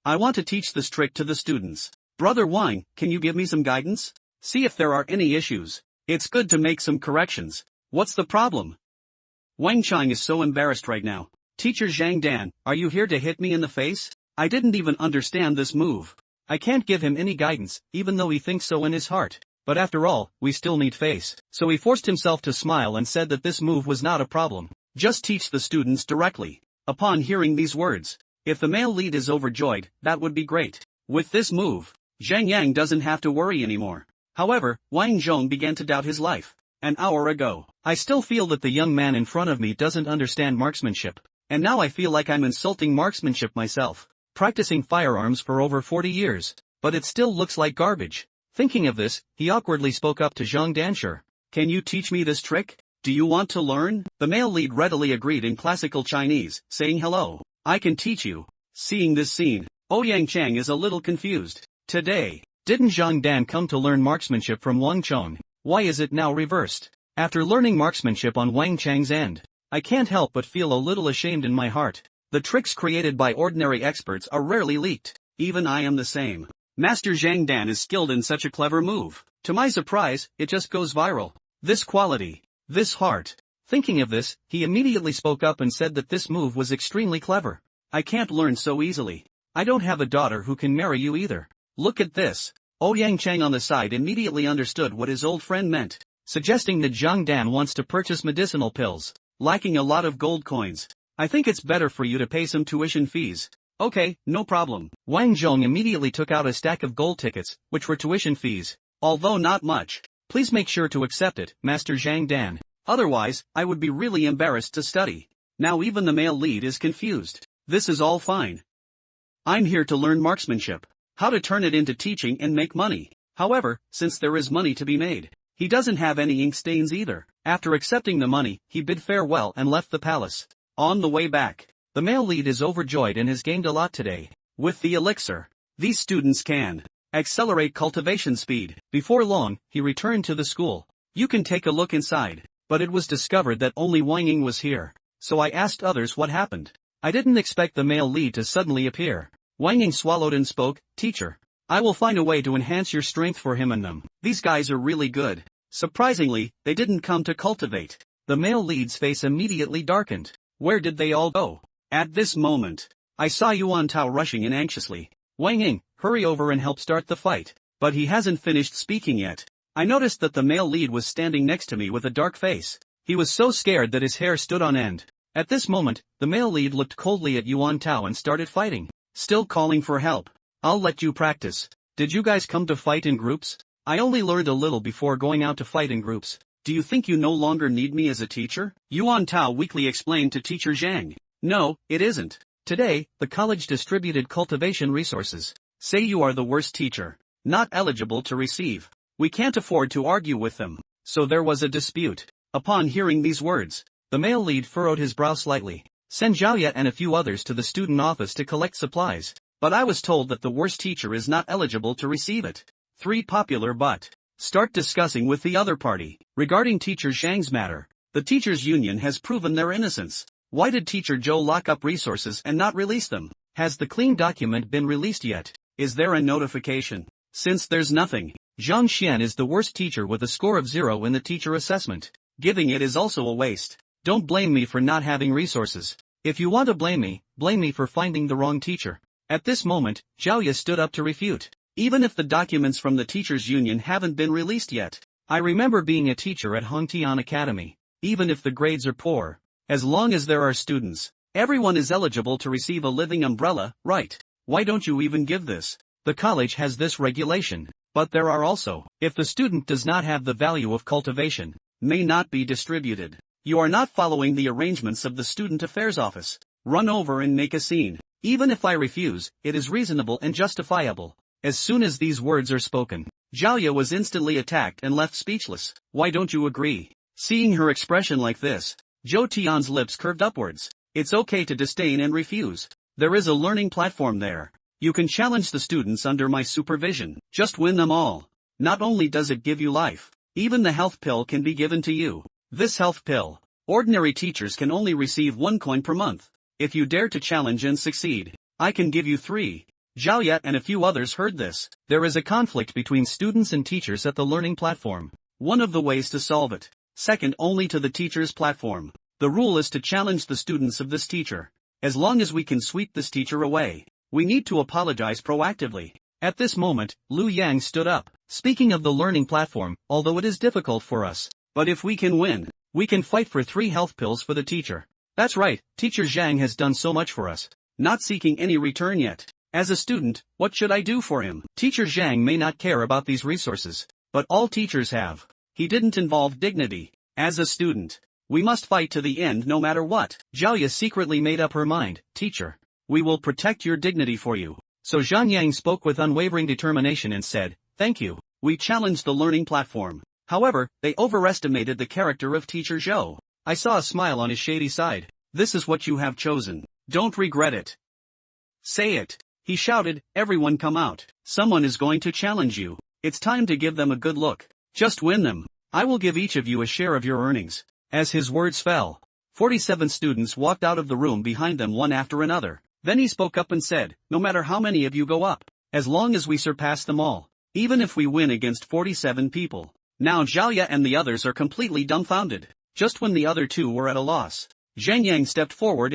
A: I want to teach this trick to the students. Brother Wang, can you give me some guidance? See if there are any issues. It's good to make some corrections. What's the problem? Wang Chang is so embarrassed right now. Teacher Zhang Dan, are you here to hit me in the face? I didn't even understand this move. I can't give him any guidance, even though he thinks so in his heart. But after all, we still need face. So he forced himself to smile and said that this move was not a problem. Just teach the students directly. Upon hearing these words, if the male lead is overjoyed, that would be great. With this move, Zhang Yang doesn't have to worry anymore. However, Wang Zhong began to doubt his life. An hour ago, I still feel that the young man in front of me doesn't understand marksmanship. And now I feel like I'm insulting marksmanship myself. Practicing firearms for over 40 years, but it still looks like garbage. Thinking of this, he awkwardly spoke up to Zhang Danshi. Can you teach me this trick? Do you want to learn? The male lead readily agreed in classical Chinese, saying hello. I can teach you. Seeing this scene, Ouyang Chang is a little confused. Today, didn't Zhang Dan come to learn marksmanship from Wang Chong? Why is it now reversed? After learning marksmanship on Wang Chang's end, I can't help but feel a little ashamed in my heart. The tricks created by ordinary experts are rarely leaked. Even I am the same. Master Zhang Dan is skilled in such a clever move. To my surprise, it just goes viral. This quality, this heart. Thinking of this, he immediately spoke up and said that this move was extremely clever. I can't learn so easily. I don't have a daughter who can marry you either. Look at this. Ouyang Chang on the side immediately understood what his old friend meant, suggesting that Zhang Dan wants to purchase medicinal pills, lacking a lot of gold coins. I think it's better for you to pay some tuition fees. Okay, no problem. Wang Zhong immediately took out a stack of gold tickets, which were tuition fees. Although not much. Please make sure to accept it, Master Zhang Dan. Otherwise, I would be really embarrassed to study. Now even the male lead is confused. This is all fine. I'm here to learn marksmanship. How to turn it into teaching and make money. However, since there is money to be made, he doesn't have any ink stains either. After accepting the money, he bid farewell and left the palace. On the way back, the male lead is overjoyed and has gained a lot today. With the elixir, these students can accelerate cultivation speed. Before long, he returned to the school. You can take a look inside. But it was discovered that only Wang Ying was here. So I asked others what happened. I didn't expect the male lead to suddenly appear. Wang Ying swallowed and spoke, Teacher, I will find a way to enhance your strength for him and them. These guys are really good. Surprisingly, they didn't come to cultivate. The male lead's face immediately darkened. Where did they all go? At this moment, I saw Yuan Tao rushing in anxiously. Wang Ying, hurry over and help start the fight. But he hasn't finished speaking yet. I noticed that the male lead was standing next to me with a dark face. He was so scared that his hair stood on end. At this moment, the male lead looked coldly at Yuan Tao and started fighting. Still calling for help. I'll let you practice. Did you guys come to fight in groups? I only learned a little before going out to fight in groups. Do you think you no longer need me as a teacher? Yuan Tao weakly explained to Teacher Zhang. No, it isn't. Today, the college distributed cultivation resources. Say you are the worst teacher. Not eligible to receive. We can't afford to argue with them. So there was a dispute. Upon hearing these words, the male lead furrowed his brow slightly. Send Zhaoya and a few others to the student office to collect supplies. But I was told that the worst teacher is not eligible to receive it. 3 popular but. Start discussing with the other party. Regarding Teacher Zhang's matter, the teachers' union has proven their innocence. Why did Teacher Zhou lock up resources and not release them? Has the clean document been released yet? Is there a notification? Since there's nothing, Zhang Xian is the worst teacher with a score of 0 in the teacher assessment. Giving it is also a waste. Don't blame me for not having resources. If you want to blame me for finding the wrong teacher. At this moment, Zhaoya stood up to refute. Even if the documents from the teachers' union haven't been released yet. I remember being a teacher at Hongtian Academy. Even if the grades are poor, as long as there are students, everyone is eligible to receive a living umbrella, right? Why don't you even give this? The college has this regulation, but there are also, if the student does not have the value of cultivation, may not be distributed. You are not following the arrangements of the student affairs office. Run over and make a scene. Even if I refuse, it is reasonable and justifiable. As soon as these words are spoken, Zhaoya was instantly attacked and left speechless. Why don't you agree? Seeing her expression like this, Zhou Tian's lips curved upwards. It's okay to disdain and refuse. There is a learning platform there. You can challenge the students under my supervision. Just win them all. Not only does it give you life, even the health pill can be given to you. This health pill, ordinary teachers can only receive 1 coin per month. If you dare to challenge and succeed, I can give you 3. Zhao and a few others heard this. There is a conflict between students and teachers at the learning platform. One of the ways to solve it, second only to the teacher's platform. The rule is to challenge the students of this teacher. As long as we can sweep this teacher away, we need to apologize proactively. At this moment, Lu Yang stood up. Speaking of the learning platform, although it is difficult for us, but if we can win, we can fight for 3 health pills for the teacher. That's right, Teacher Zhang has done so much for us, not seeking any return yet. As a student, what should I do for him? Teacher Zhang may not care about these resources, but all teachers have. He didn't involve dignity. As a student, we must fight to the end no matter what. Zhaoya secretly made up her mind. Teacher, we will protect your dignity for you. So Zhang Yang spoke with unwavering determination and said, thank you. We challenged the learning platform. However, they overestimated the character of Teacher Zhou. I saw a smile on his shady side. This is what you have chosen. Don't regret it. Say it. He shouted, everyone come out. Someone is going to challenge you. It's time to give them a good look. Just win them. I will give each of you a share of your earnings. As his words fell, 47 students walked out of the room behind them one after another. Then he spoke up and said, no matter how many of you go up, as long as we surpass them all, even if we win against 47 people. Now Zhaoya and the others are completely dumbfounded. Just when the other 2 were at a loss, Zhang Yang stepped forward.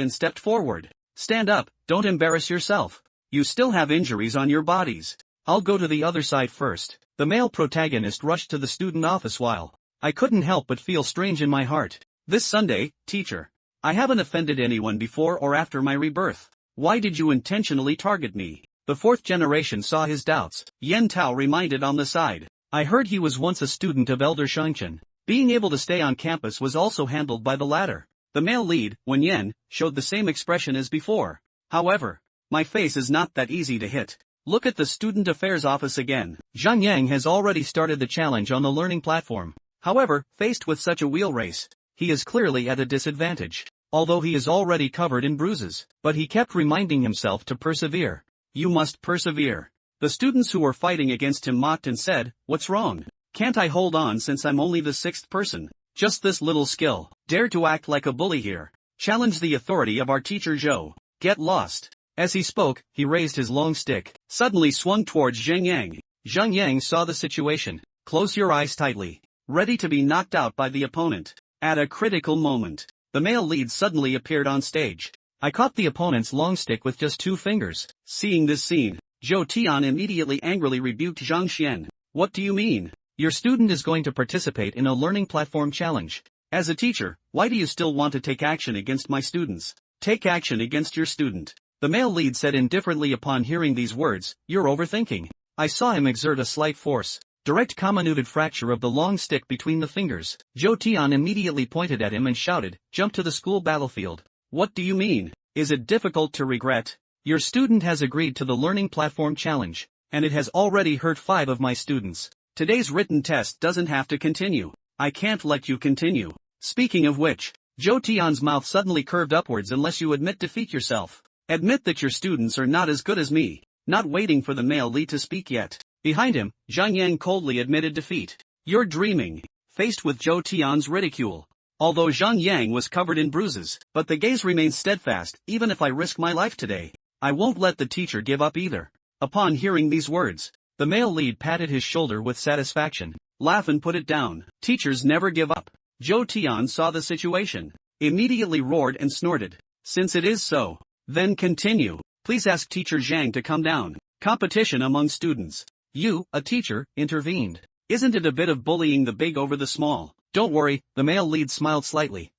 A: Stand up, don't embarrass yourself. You still have injuries on your bodies. I'll go to the other side first. The male protagonist rushed to the student office while I couldn't help but feel strange in my heart. This Sunday, teacher. I haven't offended anyone before or after my rebirth. Why did you intentionally target me? The 4th generation saw his doubts. Yen Tao reminded on the side. I heard he was once a student of Elder Shangchen. Being able to stay on campus was also handled by the latter. The male lead, Wen Yen, showed the same expression as before. However, my face is not that easy to hit. Look at the student affairs office again. Zhang Yang has already started the challenge on the learning platform. However, faced with such a wheel race, he is clearly at a disadvantage. Although he is already covered in bruises, but he kept reminding himself to persevere. You must persevere. The students who were fighting against him mocked and said, what's wrong? Can't I hold on since I'm only the 6th person? Just this little skill. Dare to act like a bully here. Challenge the authority of our teacher Zhou. Get lost. As he spoke, he raised his long stick, suddenly swung towards Zhang Yang. Zhang Yang saw the situation. Close your eyes tightly. Ready to be knocked out by the opponent. At a critical moment, the male lead suddenly appeared on stage. I caught the opponent's long stick with just 2 fingers. Seeing this scene, Zhou Tian immediately angrily rebuked Zhang Xian. What do you mean? Your student is going to participate in a learning platform challenge. As a teacher, why do you still want to take action against my students? Take action against your student. The male lead said indifferently upon hearing these words, you're overthinking. I saw him exert a slight force. Direct comminuted fracture of the long stick between the fingers. Zhou Tian immediately pointed at him and shouted, jump to the school battlefield. What do you mean? Is it difficult to regret? Your student has agreed to the learning platform challenge, and it has already hurt 5 of my students. Today's written test doesn't have to continue. I can't let you continue. Speaking of which, Zhou Tian's mouth suddenly curved upwards unless you admit defeat yourself. Admit that your students are not as good as me. Not waiting for the male lead to speak yet. Behind him, Zhang Yang coldly admitted defeat. You're dreaming. Faced with Zhou Tian's ridicule. Although Zhang Yang was covered in bruises, but the gaze remained steadfast. Even if I risk my life today, I won't let the teacher give up either. Upon hearing these words, the male lead patted his shoulder with satisfaction. Laugh and put it down. Teachers never give up. Zhou Tian saw the situation, immediately roared and snorted. Since it is so, then continue. Please ask Teacher Zhang to come down. Competition among students. You, a teacher, intervened. Isn't it a bit of bullying the big over the small? Don't worry, the male lead smiled slightly.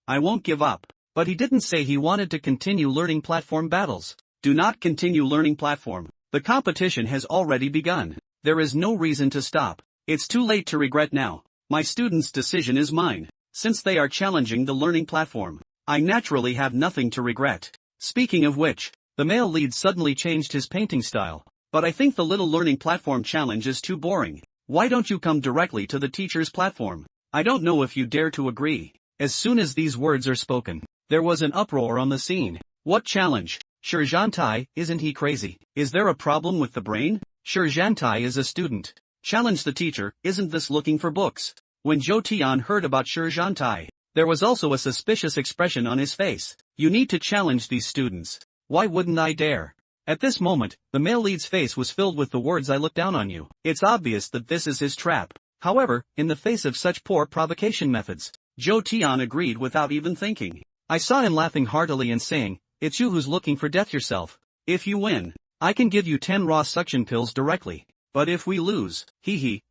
A: I won't give up. But he didn't say he wanted to continue learning platform battles. Do not continue learning platform. The competition has already begun. There is no reason to stop. It's too late to regret now. My students' decision is mine. Since they are challenging the learning platform, I naturally have nothing to regret. Speaking of which, the male lead suddenly changed his painting style. but I think the little learning platform challenge is too boring. Why don't you come directly to the teacher's platform? I don't know if you dare to agree. As soon as these words are spoken, there was an uproar on the scene. What challenge? Sure Jantai, isn't he crazy? Is there a problem with the brain? Sure Jantai is a student. Challenge the teacher, isn't this looking for books? When Zhou Tian heard about Sure Jantai, there was also a suspicious expression on his face. You need to challenge these students. Why wouldn't I dare? At this moment, the male lead's face was filled with the words I look down on you. It's obvious that this is his trap. However, in the face of such poor provocation methods, Zhou Tian agreed without even thinking. I saw him laughing heartily and saying, it's you who's looking for death yourself. If you win, I can give you 10 raw suction pills directly. But if we lose,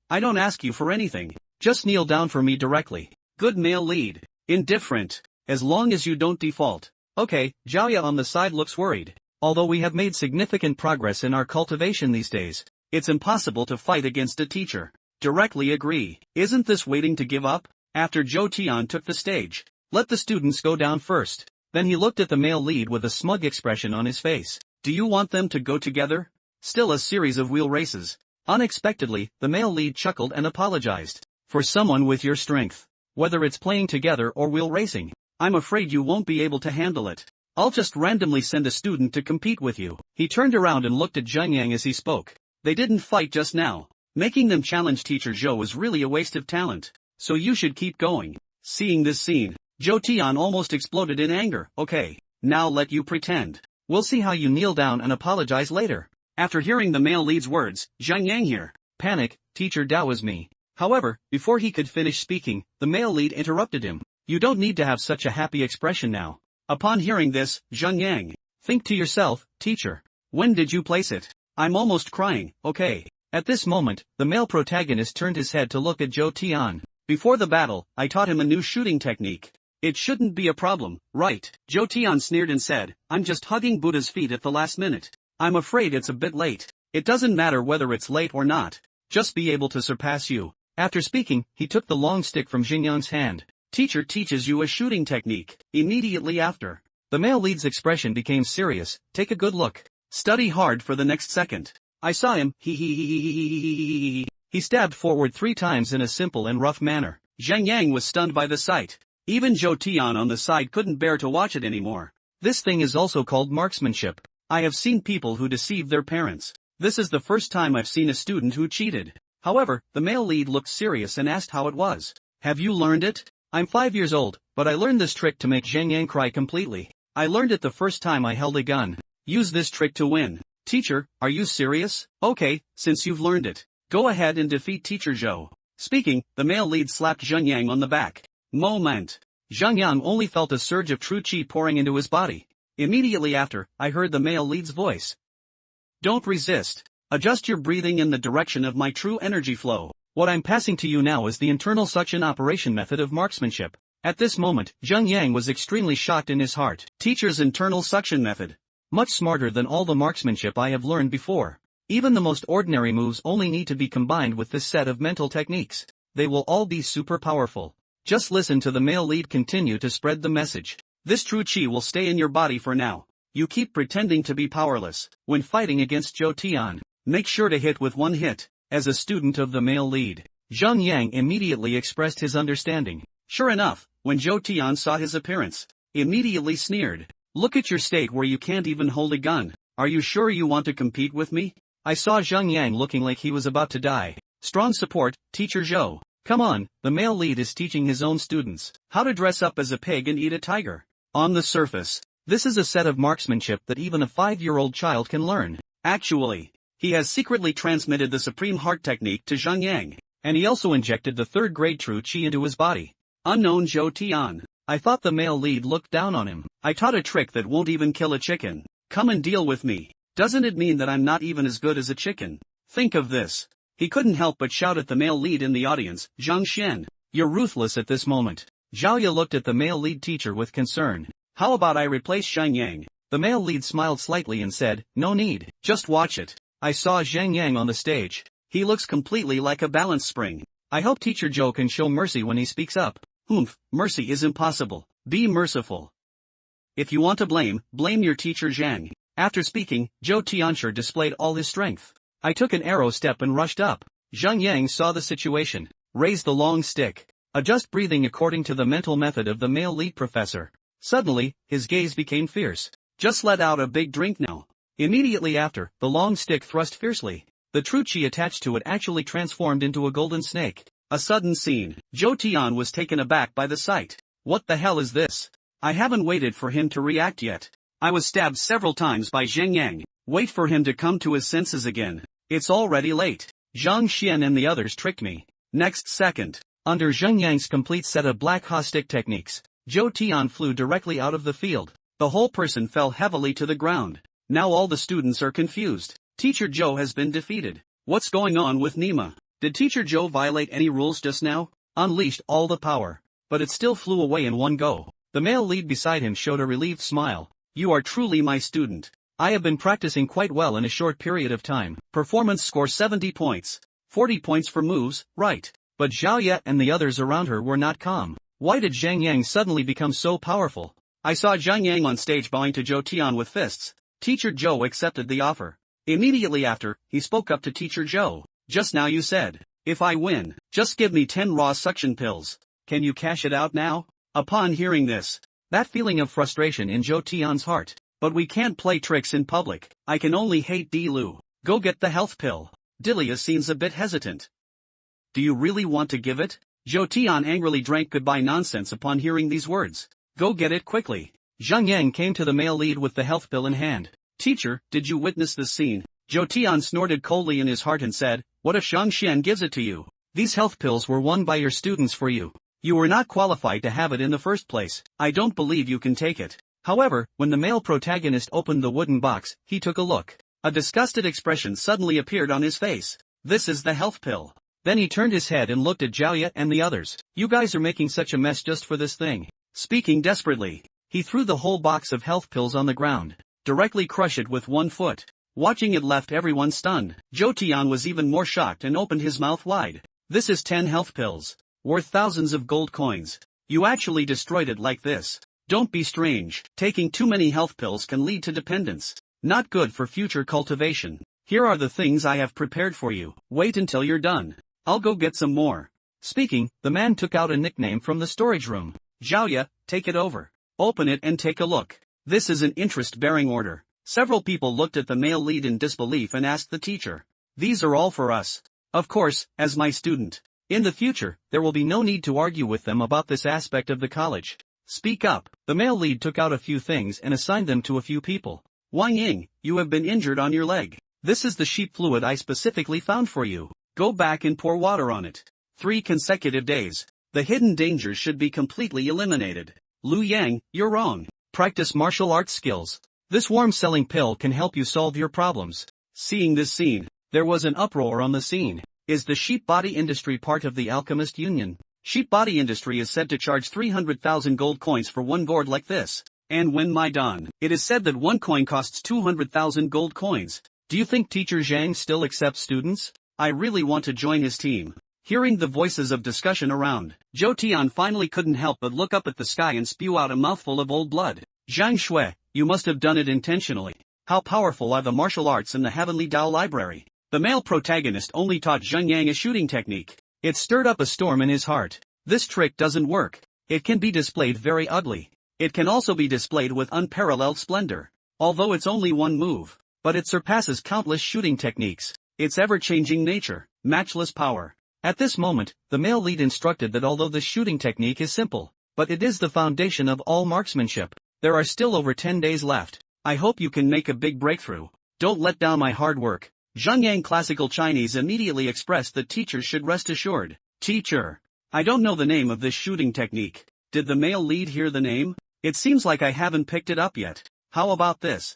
A: I don't ask you for anything. Just kneel down for me directly. Good male lead. Indifferent. As long as you don't default. Okay, Zhaoya on the side looks worried. Although we have made significant progress in our cultivation these days, it's impossible to fight against a teacher. Directly agree. Isn't this waiting to give up? After Zhou Tian took the stage, let the students go down first. Then he looked at the male lead with a smug expression on his face. Do you want them to go together? Still a series of wheel races. Unexpectedly, the male lead chuckled and apologized. For someone with your strength, whether it's playing together or wheel racing, I'm afraid you won't be able to handle it. I'll just randomly send a student to compete with you. He turned around and looked at Zhang Yang as he spoke. They didn't fight just now. Making them challenge teacher Zhou was really a waste of talent. So you should keep going. Seeing this scene, Zhou Tian almost exploded in anger. Okay, now let you pretend. We'll see how you kneel down and apologize later. After hearing the male lead's words, Zhang Yang here. Panic, teacher Dao is me. However, before he could finish speaking, the male lead interrupted him. You don't need to have such a happy expression now. Upon hearing this, Zhang Yang, think to yourself, teacher. When did you place it? I'm almost crying, okay. At this moment, the male protagonist turned his head to look at Zhou Tian. Before the battle, I taught him a new shooting technique. It shouldn't be a problem, right? Zhou Tian sneered and said, I'm just hugging Buddha's feet at the last minute. I'm afraid it's a bit late. It doesn't matter whether it's late or not. Just be able to surpass you. After speaking, he took the long stick from Xinyan's hand. Teacher teaches you a shooting technique. Immediately after, the male lead's expression became serious. Take a good look. Study hard for the next second. I saw him. He stabbed forward 3 times in a simple and rough manner. Zhang Yang was stunned by the sight. Even Zhou Tian on the side couldn't bear to watch it anymore. This thing is also called marksmanship. I have seen people who deceive their parents. This is the first time I've seen a student who cheated. However, the male lead looked serious and asked how it was. Have you learned it? I'm 5 years old, but I learned this trick to make Zhang Yang cry completely. I learned it the first time I held a gun. Use this trick to win. Teacher, are you serious? Okay, since you've learned it, go ahead and defeat teacher Zhou. Speaking, the male lead slapped Zhang Yang on the back. Moment. Zhang Yang only felt a surge of true qi pouring into his body. Immediately after, I heard the male lead's voice. Don't resist. Adjust your breathing in the direction of my true energy flow. What I'm passing to you now is the internal suction operation method of marksmanship. At this moment, Zhang Yang was extremely shocked in his heart. Teacher's internal suction method. Much smarter than all the marksmanship I have learned before. Even the most ordinary moves only need to be combined with this set of mental techniques. They will all be super powerful. Just listen to the male lead continue to spread the message. This true qi will stay in your body for now. You keep pretending to be powerless. When fighting against Zhou Tian, make sure to hit with 1 hit. As a student of the male lead, Zhang Yang immediately expressed his understanding. Sure enough, when Zhou Tian saw his appearance, immediately sneered. Look at your state where you can't even hold a gun. Are you sure you want to compete with me? I saw Zhang Yang looking like he was about to die. Strong support, teacher Zhou. Come on, the male lead is teaching his own students how to dress up as a pig and eat a tiger. On the surface, this is a set of marksmanship that even a 5-year-old child can learn. Actually, he has secretly transmitted the supreme heart technique to Zhang Yang, and he also injected the 3rd grade true qi into his body. Unknown Zhou Tian. I thought the male lead looked down on him. I taught a trick that won't even kill a chicken. Come and deal with me. Doesn't it mean that I'm not even as good as a chicken? Think of this. He couldn't help but shout at the male lead in the audience, Zhang Xian. You're ruthless at this moment. Zhaoya looked at the male lead teacher with concern. How about I replace Zhang Yang? The male lead smiled slightly and said, no need. Just watch it. I saw Zhang Yang on the stage. He looks completely like a balance spring. I hope teacher Zhou can show mercy when he speaks up. Mercy is impossible. Be merciful. If you want to blame your teacher Zhang. After speaking, Zhou Tianshi displayed all his strength. I took an arrow step and rushed up. Zhang Yang saw the situation, raised the long stick, adjust breathing according to the mental method of the male lead professor. Suddenly, his gaze became fierce. Just let out a big drink now. Immediately after, the long stick thrust fiercely. The true chi attached to it actually transformed into a golden snake. A sudden scene. Zhou Tian was taken aback by the sight. What the hell is this? I haven't waited for him to react yet. I was stabbed several times by Zheng Yang. Wait for him to come to his senses again. It's already late. Zhang Xian and the others tricked me. Next second, under Zheng Yang's complete set of black ha stick techniques, Zhou Tian flew directly out of the field. The whole person fell heavily to the ground. Now all the students are confused. Teacher Zhou has been defeated. What's going on with Nima? Did Teacher Zhou violate any rules just now? Unleashed all the power. But it still flew away in one go. The male lead beside him showed a relieved smile. You are truly my student. I have been practicing quite well in a short period of time. Performance score 70 points. 40 points for moves, right. But Zhao Ye and the others around her were not calm. Why did Zhang Yang suddenly become so powerful? I saw Zhang Yang on stage bowing to Zhou Tian with fists. Teacher Zhou accepted the offer. Immediately after, he spoke up to Teacher Zhou. Just now you said, if I win, just give me 10 raw suction pills. Can you cash it out now? Upon hearing this, that feeling of frustration in Zhou Tian's heart. But we can't play tricks in public. I can only hate Di Lu. Go get the health pill. Dilia seems a bit hesitant. Do you really want to give it? Zhou Tian angrily drank goodbye nonsense upon hearing these words. Go get it quickly. Zhang Yang came to the male lead with the health pill in hand. Teacher, did you witness this scene? Zhou Tian snorted coldly in his heart and said, what if Zhang Xian gives it to you? These health pills were won by your students for you. You were not qualified to have it in the first place. I don't believe you can take it. However, when the male protagonist opened the wooden box, he took a look. A disgusted expression suddenly appeared on his face. This is the health pill. Then he turned his head and looked at Zhao Ye and the others. You guys are making such a mess just for this thing. Speaking desperately, he threw the whole box of health pills on the ground. Directly crush it with one foot. Watching it left everyone stunned. Zhou Tian was even more shocked and opened his mouth wide. This is 10 health pills. Worth thousands of gold coins. You actually destroyed it like this. Don't be strange. Taking too many health pills can lead to dependence. Not good for future cultivation. Here are the things I have prepared for you. Wait until you're done. I'll go get some more. Speaking, the man took out a nickname from the storage room. Zhao Ye, take it over. Open it and take a look. This is an interest-bearing order. Several people looked at the male lead in disbelief and asked the teacher. These are all for us. Of course, as my student. In the future, there will be no need to argue with them about this aspect of the college. Speak up. The male lead took out a few things and assigned them to a few people. Wang Ying, you have been injured on your leg. This is the sheep fluid I specifically found for you. Go back and pour water on it. 3 consecutive days. The hidden dangers should be completely eliminated. Lu Yang, you're wrong. Practice martial arts skills. This warm-selling pill can help you solve your problems. Seeing this scene, there was an uproar on the scene. Is the sheep body industry part of the alchemist union? Sheep body industry is said to charge 300,000 gold coins for one gourd like this. And when Maidan, it is said that one coin costs 200,000 gold coins. Do you think Teacher Zhang still accepts students? I really want to join his team. Hearing the voices of discussion around, Zhou Tian finally couldn't help but look up at the sky and spew out a mouthful of old blood. Zhang Shui, you must have done it intentionally. How powerful are the martial arts in the Heavenly Dao Library? The male protagonist only taught Zheng Yang a shooting technique. It stirred up a storm in his heart. This trick doesn't work. It can be displayed very ugly. It can also be displayed with unparalleled splendor. Although it's only one move, but it surpasses countless shooting techniques. Its ever-changing nature, matchless power. At this moment, the male lead instructed that although the shooting technique is simple, but it is the foundation of all marksmanship. There are still over 10 days left. I hope you can make a big breakthrough. Don't let down my hard work. Zhang Yang Classical Chinese immediately expressed that teachers should rest assured. Teacher, I don't know the name of this shooting technique. Did the male lead hear the name? It seems like I haven't picked it up yet. How about this?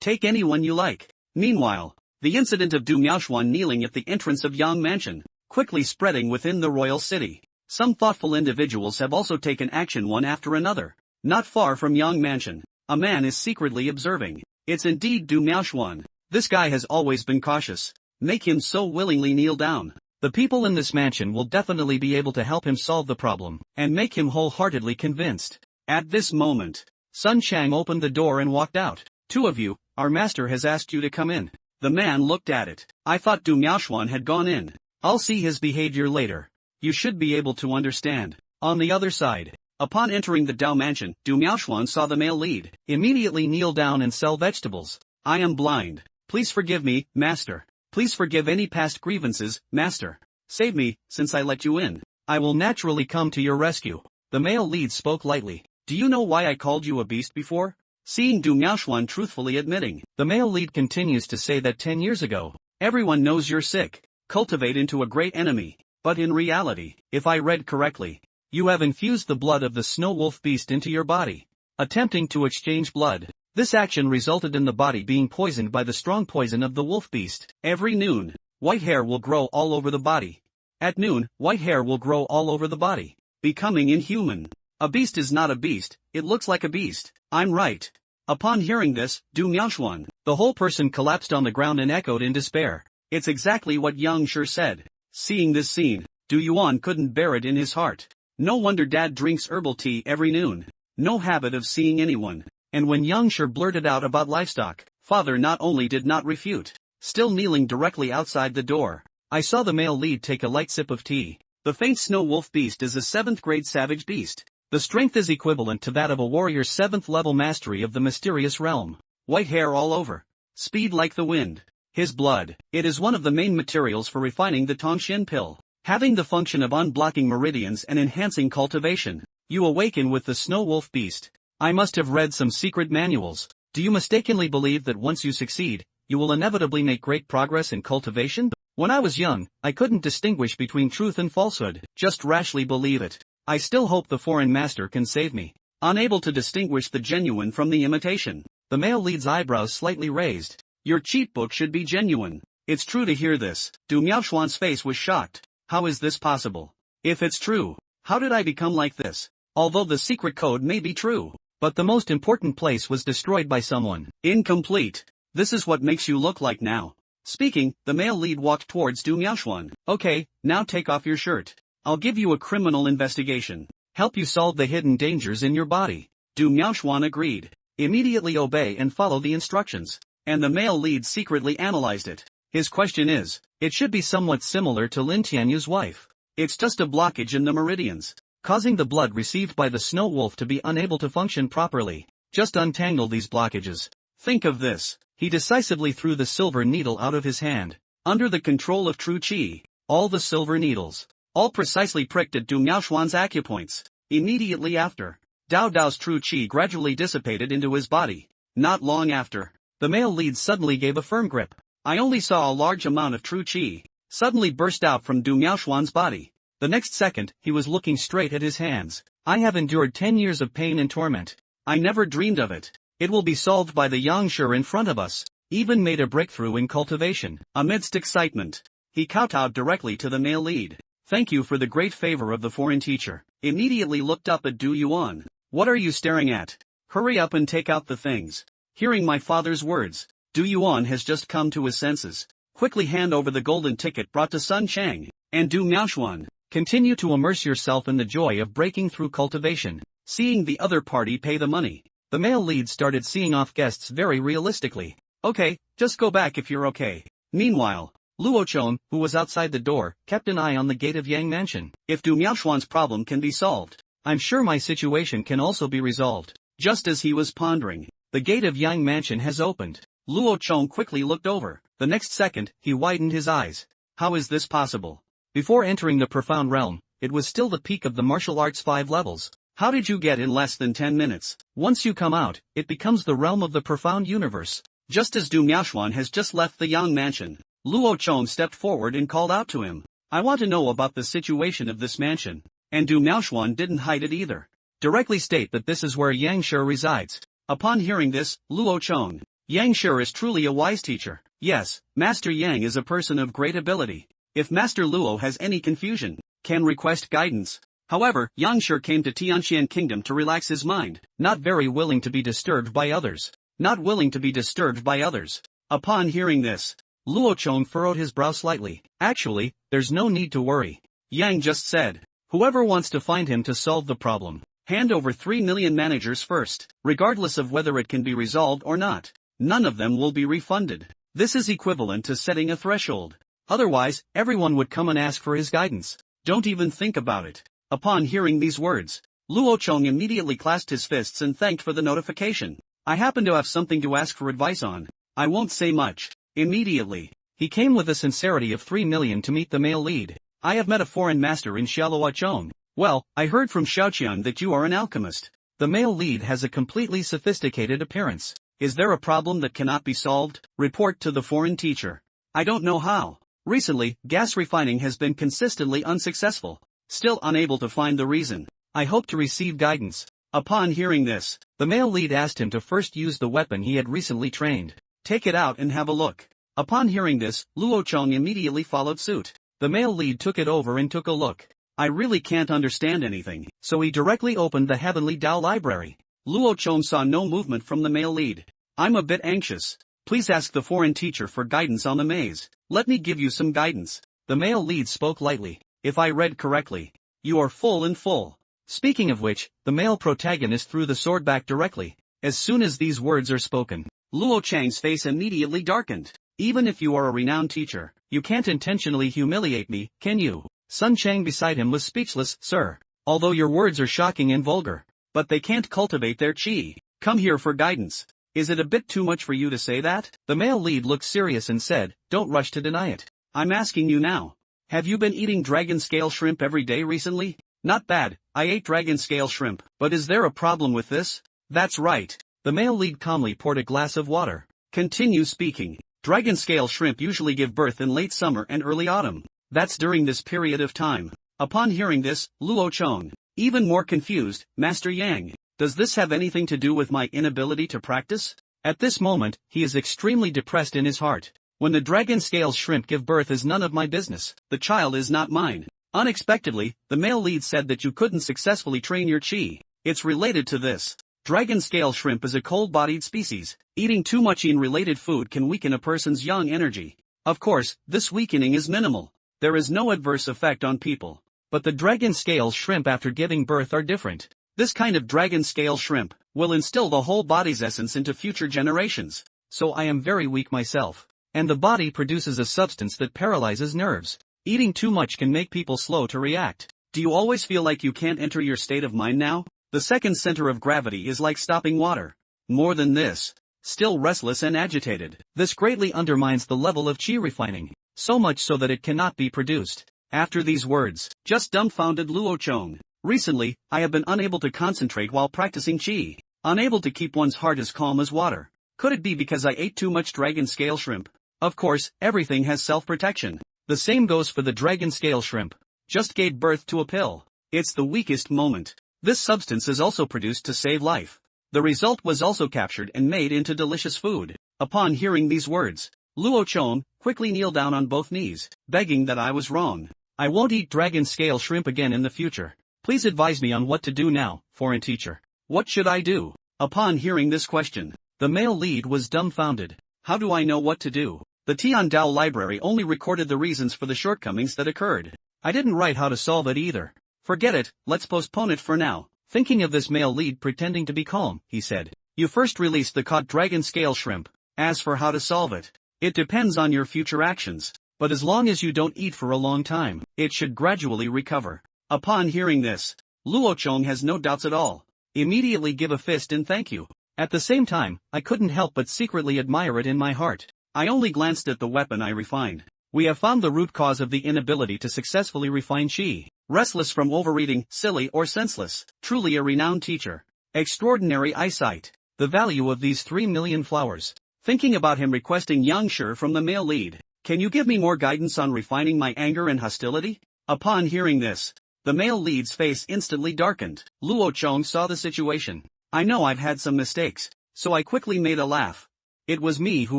A: Take anyone you like. Meanwhile, the incident of Du Miaoshuan kneeling at the entrance of Yang Mansion, quickly spreading within the royal city. Some thoughtful individuals have also taken action one after another. Not far from Yang Mansion, a man is secretly observing. It's indeed Du Miaoshuan. This guy has always been cautious. Make him so willingly kneel down. The people in this mansion will definitely be able to help him solve the problem, and make him wholeheartedly convinced. At this moment, Sun Chang opened the door and walked out. 2 of you, our master has asked you to come in. The man looked at it. I thought Du Miaoshuan had gone in. I'll see his behavior later. You should be able to understand. On the other side, upon entering the Dao mansion, Du Miaoshuan saw the male lead immediately kneel down and sell vegetables. I am blind. Please forgive me, master. Please forgive any past grievances, master. Save me, since I let you in. I will naturally come to your rescue. The male lead spoke lightly. Do you know why I called you a beast before? Seeing Du Miaoshuan truthfully admitting, the male lead continues to say that 10 years ago, everyone knows you're sick. Cultivate into a great enemy. But in reality, if I read correctly, you have infused the blood of the snow wolf beast into your body. Attempting to exchange blood. This action resulted in the body being poisoned by the strong poison of the wolf beast. Every noon, white hair will grow all over the body. At noon, white hair will grow all over the body, becoming inhuman. A beast is not a beast, it looks like a beast. I'm right. Upon hearing this, Du Miaoshuan, the whole person collapsed on the ground and echoed in despair. It's exactly what Yang Shi said. Seeing this scene, Du Yuan couldn't bear it in his heart. No wonder dad drinks herbal tea every noon. No habit of seeing anyone. And when Yang Shi blurted out about livestock, father not only did not refute, still kneeling directly outside the door. I saw the male lead take a light sip of tea. The faint snow wolf beast is a 7th grade savage beast. The strength is equivalent to that of a warrior's 7th level mastery of the mysterious realm. White hair all over. Speed like the wind. His blood. It is one of the main materials for refining the Tongxin pill, having the function of unblocking meridians and enhancing cultivation. You awaken with the snow wolf beast. I must have read some secret manuals. Do you mistakenly believe that once you succeed, you will inevitably make great progress in cultivation? When I was young, I couldn't distinguish between truth and falsehood, just rashly believe it. I still hope the foreign master can save me. Unable to distinguish the genuine from the imitation, the male lead's eyebrows slightly raised. Your cheat book should be genuine. It's true to hear this. Du Miaoshuan's face was shocked. How is this possible? If it's true, how did I become like this? Although the secret code may be true, but the most important place was destroyed by someone. Incomplete. This is what makes you look like now. Speaking, the male lead walked towards Du Miaoshuan. Okay, now take off your shirt. I'll give you a criminal investigation. Help you solve the hidden dangers in your body. Du Miaoshuan agreed. Immediately obey and follow the instructions. And the male lead secretly analyzed it. His question is, it should be somewhat similar to Lin Tianyu's wife. It's just a blockage in the meridians, causing the blood received by the snow wolf to be unable to function properly. Just untangle these blockages. Think of this. He decisively threw the silver needle out of his hand. Under the control of true qi, all the silver needles, all precisely pricked at Du Miaoshuan's acupoints. Immediately after, Dao Dao's true qi gradually dissipated into his body. Not long after, the male lead suddenly gave a firm grip. I only saw a large amount of true qi suddenly burst out from Du Miaoshuan's body. The next second, he was looking straight at his hands. I have endured 10 years of pain and torment. I never dreamed of it. It will be solved by the Yang Shi in front of us. Even made a breakthrough in cultivation. Amidst excitement, he kowtowed directly to the male lead. Thank you for the great favor of the foreign teacher. Immediately looked up at Du Yuan. What are you staring at? Hurry up and take out the things. Hearing my father's words, Du Yuan has just come to his senses. Quickly hand over the golden ticket brought to Sun Chang. And Du Miaoshuan, continue to immerse yourself in the joy of breaking through cultivation. Seeing the other party pay the money, the male lead started seeing off guests very realistically. Okay, just go back if you're okay. Meanwhile, Luo Chong, who was outside the door, kept an eye on the gate of Yang Mansion. If Du Miaoshuan's problem can be solved, I'm sure my situation can also be resolved. Just as he was pondering, the gate of Yang Mansion has opened. Luo Chong quickly looked over. The next second, he widened his eyes. How is this possible? Before entering the profound realm, it was still the peak of the martial arts 5 levels. How did you get in less than 10 minutes? Once you come out, it becomes the realm of the profound universe. Just as Du Miaoshuan has just left the Yang Mansion, Luo Chong stepped forward and called out to him. I want to know about the situation of this mansion. And Du Miaoshuan didn't hide it either. Directly state that this is where Yang Shi resides. Upon hearing this, Luo Chong, Yang Shi is truly a wise teacher. Yes, Master Yang is a person of great ability. If Master Luo has any confusion, can request guidance. However, Yang Shi came to Tianqian Kingdom to relax his mind, not very willing to be disturbed by others. Not willing to be disturbed by others. Upon hearing this, Luo Chong furrowed his brow slightly. Actually, there's no need to worry. Yang just said, whoever wants to find him to solve the problem, hand over 3 million managers first, regardless of whether it can be resolved or not. none of them will be refunded. This is equivalent to setting a threshold. Otherwise, everyone would come and ask for his guidance. Don't even think about it. Upon hearing these words, Luo Chong immediately clasped his fists and thanked for the notification. I happen to have something to ask for advice on. I won't say much. Immediately, he came with the sincerity of 3 million to meet the male lead. I have met a foreign master in Xiaoluochong. Well, I heard from Xiaoqian that you are an alchemist. The male lead has a completely sophisticated appearance. Is there a problem that cannot be solved? Report to the foreign teacher. I don't know how. Recently, gas refining has been consistently unsuccessful. Still unable to find the reason. I hope to receive guidance. Upon hearing this, the male lead asked him to first use the weapon he had recently trained. Take it out and have a look. Upon hearing this, Luo Chong immediately followed suit. The male lead took it over and took a look. I really can't understand anything, so he directly opened the Heavenly Tao Library. Luo Chong saw no movement from the male lead. I'm a bit anxious. Please ask the foreign teacher for guidance on the maze. Let me give you some guidance. The male lead spoke lightly. If I read correctly, you are full and full. Speaking of which, the male protagonist threw the sword back directly. As soon as these words are spoken, Luo Chang's face immediately darkened. Even if you are a renowned teacher, you can't intentionally humiliate me, can you? Sun Chang beside him was speechless. Sir, although your words are shocking and vulgar, but they can't cultivate their chi. Come here for guidance. Is it a bit too much for you to say that? The male lead looked serious and said, don't rush to deny it. I'm asking you now. Have you been eating dragon scale shrimp every day recently? Not bad, I ate dragon scale shrimp, but is there a problem with this? That's right. The male lead calmly poured a glass of water. Continue speaking. Dragon scale shrimp usually give birth in late summer and early autumn. That's during this period of time. Upon hearing this, Luo Chong, even more confused, Master Yang, does this have anything to do with my inability to practice? At this moment, he is extremely depressed in his heart. When the dragon scale shrimp give birth is none of my business. The child is not mine. Unexpectedly, the male lead said that you couldn't successfully train your chi. It's related to this. Dragon scale shrimp is a cold-bodied species. Eating too much in-related food can weaken a person's yang energy. Of course, this weakening is minimal. There is no adverse effect on people. But the dragon scale shrimp after giving birth are different. This kind of dragon scale shrimp will instill the whole body's essence into future generations. So I am very weak myself. And the body produces a substance that paralyzes nerves. Eating too much can make people slow to react. Do you always feel like you can't enter your state of mind now? The second center of gravity is like stopping water. More than this, still restless and agitated. This greatly undermines the level of chi refining. So much so that it cannot be produced. After these words, just dumbfounded Luo Chong. Recently, I have been unable to concentrate while practicing chi. Unable to keep one's heart as calm as water. Could it be because I ate too much dragon scale shrimp? Of course, everything has self-protection. The same goes for the dragon scale shrimp. Just gave birth to a pill. It's the weakest moment. This substance is also produced to save life. The result was also captured and made into delicious food. Upon hearing these words, Luo Chong quickly kneeled down on both knees, begging that I was wrong. I won't eat dragon scale shrimp again in the future. Please advise me on what to do now, foreign teacher. What should I do? Upon hearing this question, the male lead was dumbfounded. How do I know what to do? The Tian Dao library only recorded the reasons for the shortcomings that occurred. I didn't write how to solve it either. Forget it, let's postpone it for now. Thinking of this male lead pretending to be calm, he said. You first released the caught dragon scale shrimp. As for how to solve it, it depends on your future actions. But as long as you don't eat for a long time, it should gradually recover. Upon hearing this, Luo Chong has no doubts at all. Immediately give a fist in thank you. At the same time, I couldn't help but secretly admire it in my heart. I only glanced at the weapon I refined. We have found the root cause of the inability to successfully refine chi. Restless from overeating, silly or senseless. Truly a renowned teacher. Extraordinary eyesight. The value of these 3 million flowers. Thinking about him requesting Yang Shi from the male lead. Can you give me more guidance on refining my anger and hostility? Upon hearing this, the male lead's face instantly darkened. Luo Chong saw the situation. I know I've had some mistakes, so I quickly made a laugh. It was me who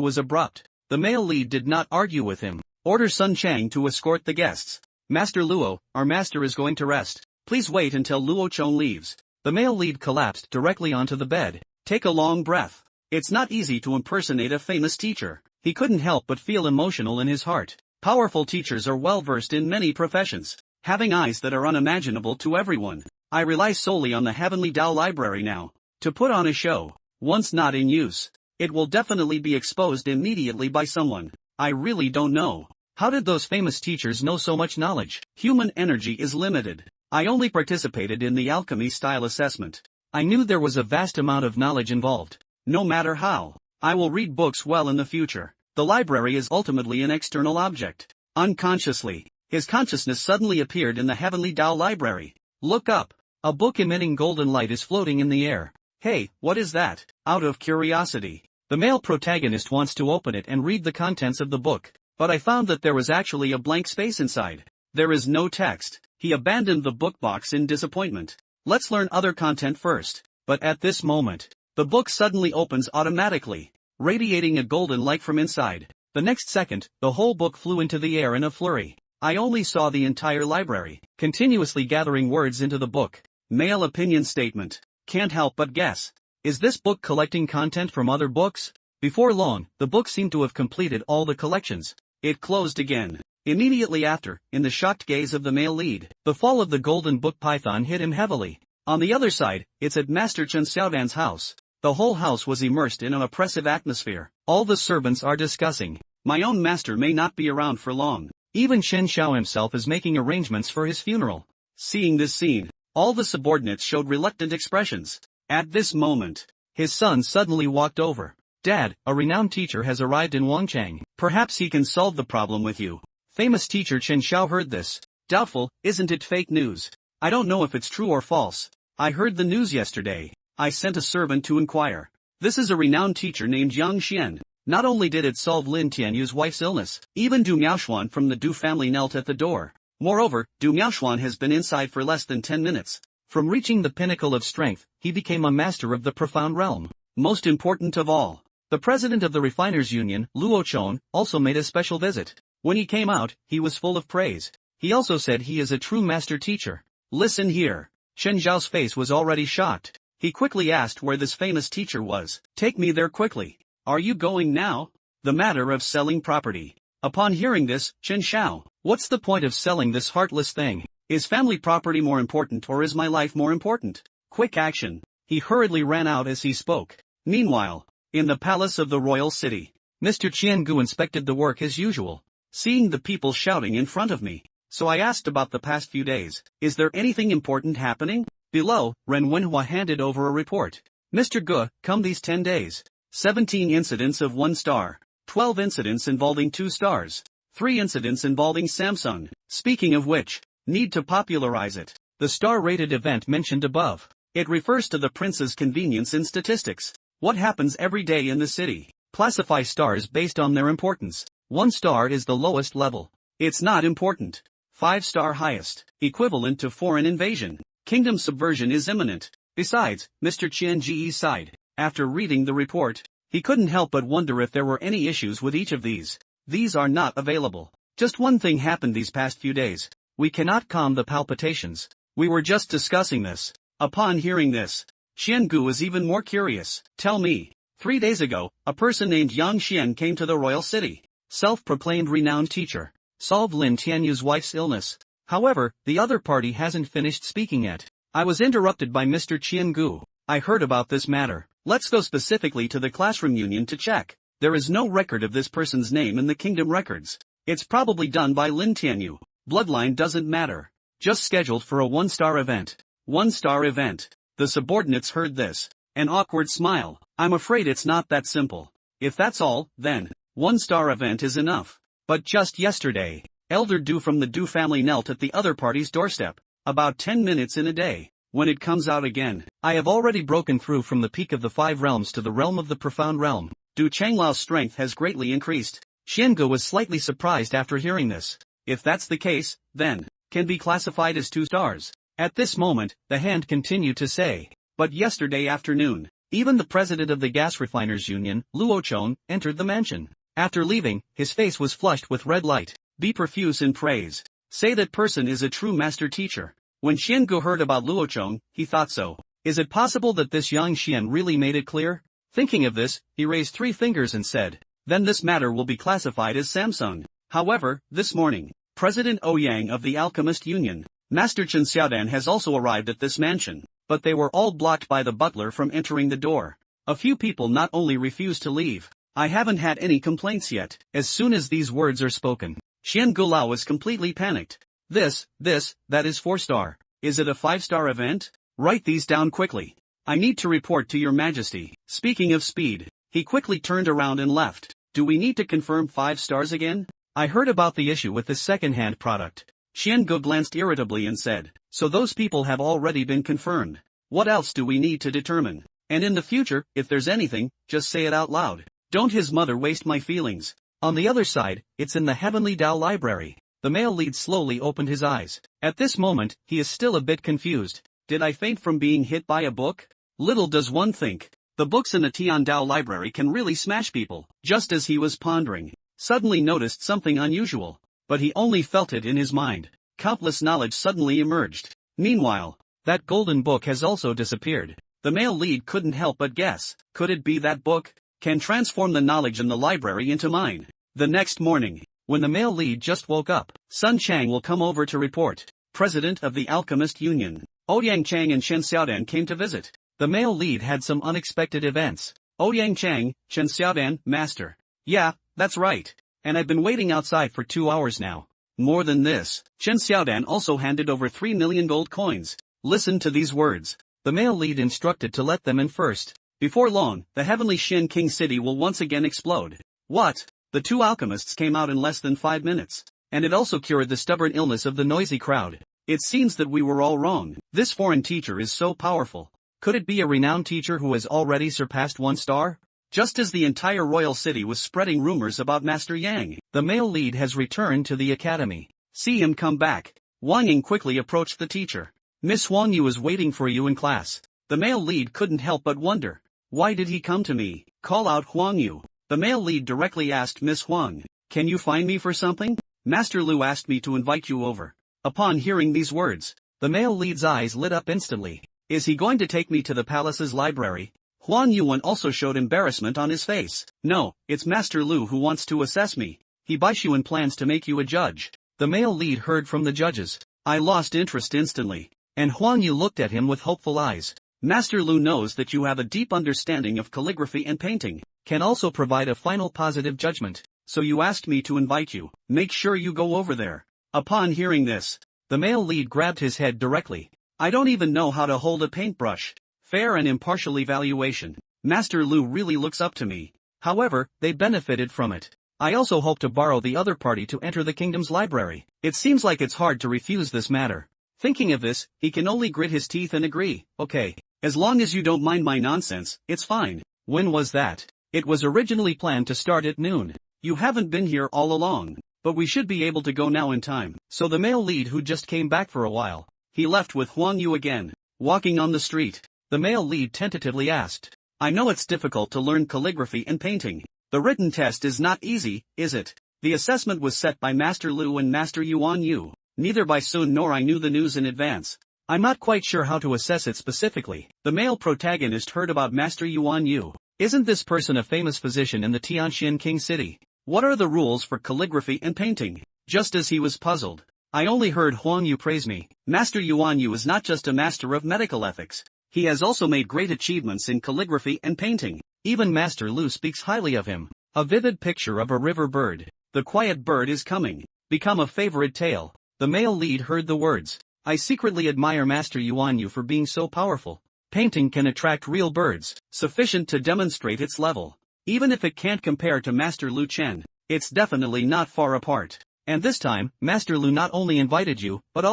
A: was abrupt. The male lead did not argue with him. Order Sun Chang to escort the guests. Master Luo, our master is going to rest. Please wait until Luo Chong leaves. The male lead collapsed directly onto the bed. Take a long breath. It's not easy to impersonate a famous teacher. He couldn't help but feel emotional in his heart. Powerful teachers are well versed in many professions, having eyes that are unimaginable to everyone. I rely solely on the Heavenly Tao Library now, to put on a show. Once not in use, It will definitely be exposed immediately by someone. I really don't know. How did those famous teachers know so much knowledge? Human energy is limited. I only participated in the alchemy style assessment. I knew there was a vast amount of knowledge involved. No matter how, I will read books well in the future. The library is ultimately an external object. Unconsciously, his consciousness suddenly appeared in the heavenly Tao library. Look up. A book emitting golden light is floating in the air. Hey, what is that? Out of curiosity, the male protagonist wants to open it and read the contents of the book, but I found that there was actually a blank space inside. There is no text. He abandoned the book box in disappointment. Let's learn other content first. But at this moment, the book suddenly opens automatically, radiating a golden light from inside. The next second, the whole book flew into the air in a flurry. I only saw the entire library, continuously gathering words into the book. Male opinion statement. Can't help but guess. Is this book collecting content from other books? Before long, the book seemed to have completed all the collections. It closed again. Immediately after, in the shocked gaze of the male lead, the fall of the golden book python hit him heavily. On the other side, it's at Master Chen Xiaodan's house. The whole house was immersed in an oppressive atmosphere. All the servants are discussing. My own master may not be around for long. Even Chen Xiao himself is making arrangements for his funeral. Seeing this scene, all the subordinates showed reluctant expressions. At this moment, his son suddenly walked over. Dad, a renowned teacher has arrived in Wangchang. Perhaps he can solve the problem with you. Famous teacher Chen Xiao heard this. Doubtful, isn't it fake news? I don't know if it's true or false. I heard the news yesterday. I sent a servant to inquire. This is a renowned teacher named Yang Xian. Not only did it solve Lin Tianyu's wife's illness, even Du Miaoshuan from the Du family knelt at the door. Moreover, Du Miaoshuan has been inside for less than 10 minutes. From reaching the pinnacle of strength, he became a master of the profound realm. Most important of all, the president of the Refiners Union, Luo Chon, also made a special visit. When he came out, he was full of praise. He also said he is a true master teacher. Listen here. Chen Zhao's face was already shocked. He quickly asked where this famous teacher was. Take me there quickly. Are you going now? The matter of selling property. Upon hearing this, Chen Xiao, what's the point of selling this heartless thing? Is family property more important or is my life more important? Quick action. He hurriedly ran out as he spoke. Meanwhile, in the palace of the royal city, Mr. Qiangu inspected the work as usual, seeing the people shouting in front of me. So I asked about the past few days. Is there anything important happening? Below, Ren Wenhua handed over a report. Mr. Gu, come these 10 days. 17 incidents of 1 star. 12 incidents involving 2 stars. 3 incidents involving Samsung. Speaking of which, need to popularize it. The star-rated event mentioned above. It refers to the prince's convenience in statistics. What happens every day in the city? Classify stars based on their importance. 1 star is the lowest level. It's not important. 5 star highest, equivalent to foreign invasion. Kingdom subversion is imminent. Besides, Mr. Qianji sighed. After reading the report, he couldn't help but wonder if there were any issues with each of these. These are not available. Just one thing happened these past few days. We cannot calm the palpitations. We were just discussing this. Upon hearing this, Xiangu was even more curious. Tell me. 3 days ago, a person named Yang Xian came to the royal city. Self-proclaimed renowned teacher. Solved Lin Tianyu's wife's illness. However, the other party hasn't finished speaking yet. I was interrupted by Mr. Qiangu. I heard about this matter. Let's go specifically to the classroom union to check. There is no record of this person's name in the kingdom records. It's probably done by Lin Tianyu. Bloodline doesn't matter. Just scheduled for a 1-star event. 1-star event. The subordinates heard this. An awkward smile. I'm afraid it's not that simple. If that's all, then 1-star event is enough. But just yesterday, Elder Du from the Du family knelt at the other party's doorstep. About 10 minutes in a day. When it comes out again, I have already broken through from the peak of the 5 realms to the realm of the profound realm. Du Changlau's strength has greatly increased. Xiangu was slightly surprised after hearing this. If that's the case, then, can be classified as 2 stars. At this moment, the hand continued to say. But yesterday afternoon, even the president of the gas refiners union, Luo Chon, entered the mansion. After leaving, his face was flushed with red light. Be profuse in praise. Say that person is a true master teacher. When Xiangu heard about Luo Chon, he thought so. Is it possible that this Yang Xian really made it clear? Thinking of this, he raised 3 fingers and said, then this matter will be classified as Samsung. However, this morning, President Ouyang of the Alchemist Union, Master Chen Xiaodan has also arrived at this mansion, but they were all blocked by the butler from entering the door. A few people not only refuse to leave. I haven't had any complaints yet. As soon as these words are spoken, Xian Gulao is completely panicked. That is 4-star. Is it a 5-star event? Write these down quickly. I need to report to your majesty. Speaking of speed, he quickly turned around and left. Do we need to confirm 5 stars again? I heard about the issue with this second-hand product. Xian Gu glanced irritably and said, so those people have already been confirmed. What else do we need to determine? And in the future, if there's anything, just say it out loud. Don't his mother waste my feelings. On the other side, it's in the Heavenly Tao Library. The male lead slowly opened his eyes. At this moment, he is still a bit confused. Did I faint from being hit by a book? Little does one think. The books in the Tian Dao Library can really smash people. Just as he was pondering, suddenly noticed something unusual. But he only felt it in his mind. Countless knowledge suddenly emerged. Meanwhile, that golden book has also disappeared. The male lead couldn't help but guess. Could it be that book? Can transform the knowledge in the library into mine. The next morning, when the male lead just woke up, Sun Chang will come over to report. President of the Alchemist Union, Ouyang Chang and Chen Xiaodan came to visit. The male lead had some unexpected events. Ouyang Chang, Chen Xiaodan, master. Yeah, that's right. And I've been waiting outside for 2 hours now. More than this, Chen Xiaodan also handed over 3 million gold coins. Listen to these words. The male lead instructed to let them in first. Before long, the heavenly Shin King city will once again explode. What? The 2 alchemists came out in less than 5 minutes. And it also cured the stubborn illness of the noisy crowd. It seems that we were all wrong. This foreign teacher is so powerful. Could it be a renowned teacher who has already surpassed 1 star? Just as the entire royal city was spreading rumors about Master Yang, the male lead has returned to the academy. See him come back. Wang Ying quickly approached the teacher. Miss Huang Yu is waiting for you in class. The male lead couldn't help but wonder. Why did he come to me? Call out Huang Yu. The male lead directly asked Miss Huang. Can you find me for something? Master Lu asked me to invite you over. Upon hearing these words, the male lead's eyes lit up instantly. Is he going to take me to the palace's library? Huang Yuan also showed embarrassment on his face. No, it's Master Lu who wants to assess me. He Baishuan plans to make you a judge. The male lead heard from the judges. I lost interest instantly. And Huang Yu looked at him with hopeful eyes. Master Lu knows that you have a deep understanding of calligraphy and painting, can also provide a final positive judgment, so you asked me to invite you. Make sure you go over there. Upon hearing this, the male lead grabbed his head directly. I don't even know how to hold a paintbrush. Fair and impartial evaluation. Master Lu really looks up to me. However, they benefited from it. I also hope to borrow the other party to enter the kingdom's library. It seems like it's hard to refuse this matter. Thinking of this, he can only grit his teeth and agree. Okay. As long as you don't mind my nonsense, it's fine. When was that? It was originally planned to start at noon. You haven't been here all along. But we should be able to go now in time. So the male lead who just came back for a while. He left with Huang Yu again. Walking on the street, the male lead tentatively asked. I know it's difficult to learn calligraphy and painting. The written test is not easy, is it? The assessment was set by Master Lu and Master Yuan Yu. Neither by Sun nor I knew the news in advance. I'm not quite sure how to assess it specifically. The male protagonist heard about Master Yuan Yu. Isn't this person a famous physician in the Tianxian King City? What are the rules for calligraphy and painting? Just as he was puzzled, I only heard Huang Yu praise me. Master Yuan Yu is not just a master of medical ethics. He has also made great achievements in calligraphy and painting. Even Master Lu speaks highly of him. A vivid picture of a river bird. The quiet bird is coming. Become a favorite tale. The male lead heard the words. I secretly admire Master Yuan Yu for being so powerful. Painting can attract real birds, sufficient to demonstrate its level. Even if it can't compare to Master Lu Chen, it's definitely not far apart. And this time, Master Lu not only invited you, but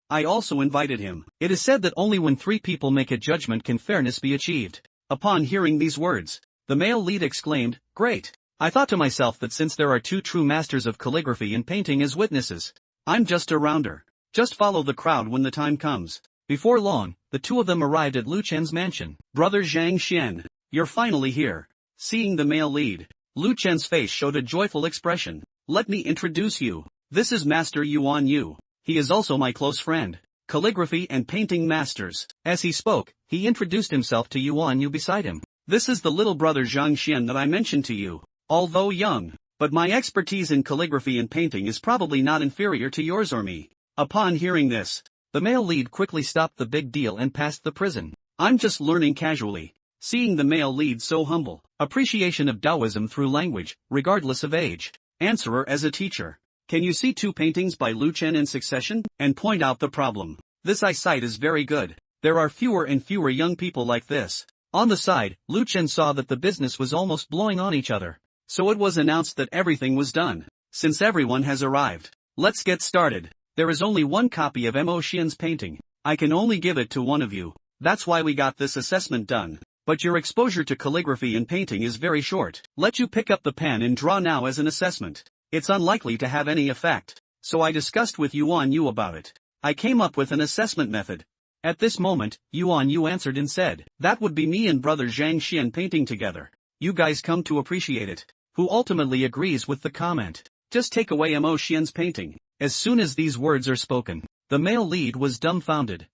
A: I also invited him. It is said that only when 3 people make a judgment can fairness be achieved. Upon hearing these words, the male lead exclaimed, Great! I thought to myself that since there are 2 true masters of calligraphy and painting as witnesses, I'm just a rounder. Just follow the crowd when the time comes. Before long, the 2 of them arrived at Lu Chen's mansion. Brother Zhang Xian, you're finally here. Seeing the male lead, Lu Chen's face showed a joyful expression. Let me introduce you. This is Master Yuan Yu. He is also my close friend. Calligraphy and painting masters. As he spoke, he introduced himself to Yuan Yu beside him. This is the little brother Zhang Xian that I mentioned to you. Although young, but my expertise in calligraphy and painting is probably not inferior to yours or me. Upon hearing this, the male lead quickly stopped the big deal and passed the prison. I'm just learning casually. Seeing the male lead so humble, appreciation of Taoism through language, regardless of age. Answerer as a teacher. Can you see two paintings by Lu Chen in succession, and point out the problem? This eyesight is very good. There are fewer and fewer young people like this. On the side, Lu Chen saw that the business was almost blowing on each other. So it was announced that everything was done. Since everyone has arrived, let's get started. There is only one copy of Mo Xian's painting. I can only give it to one of you. That's why we got this assessment done. But your exposure to calligraphy and painting is very short. Let you pick up the pen and draw now as an assessment. It's unlikely to have any effect. So I discussed with Yuan Yu about it. I came up with an assessment method. At this moment, Yuan Yu answered and said, that would be me and brother Zhang Xian painting together. You guys come to appreciate it. Who ultimately agrees with the comment. Just take away Mo Xian's painting. As soon as these words are spoken, the male lead was dumbfounded.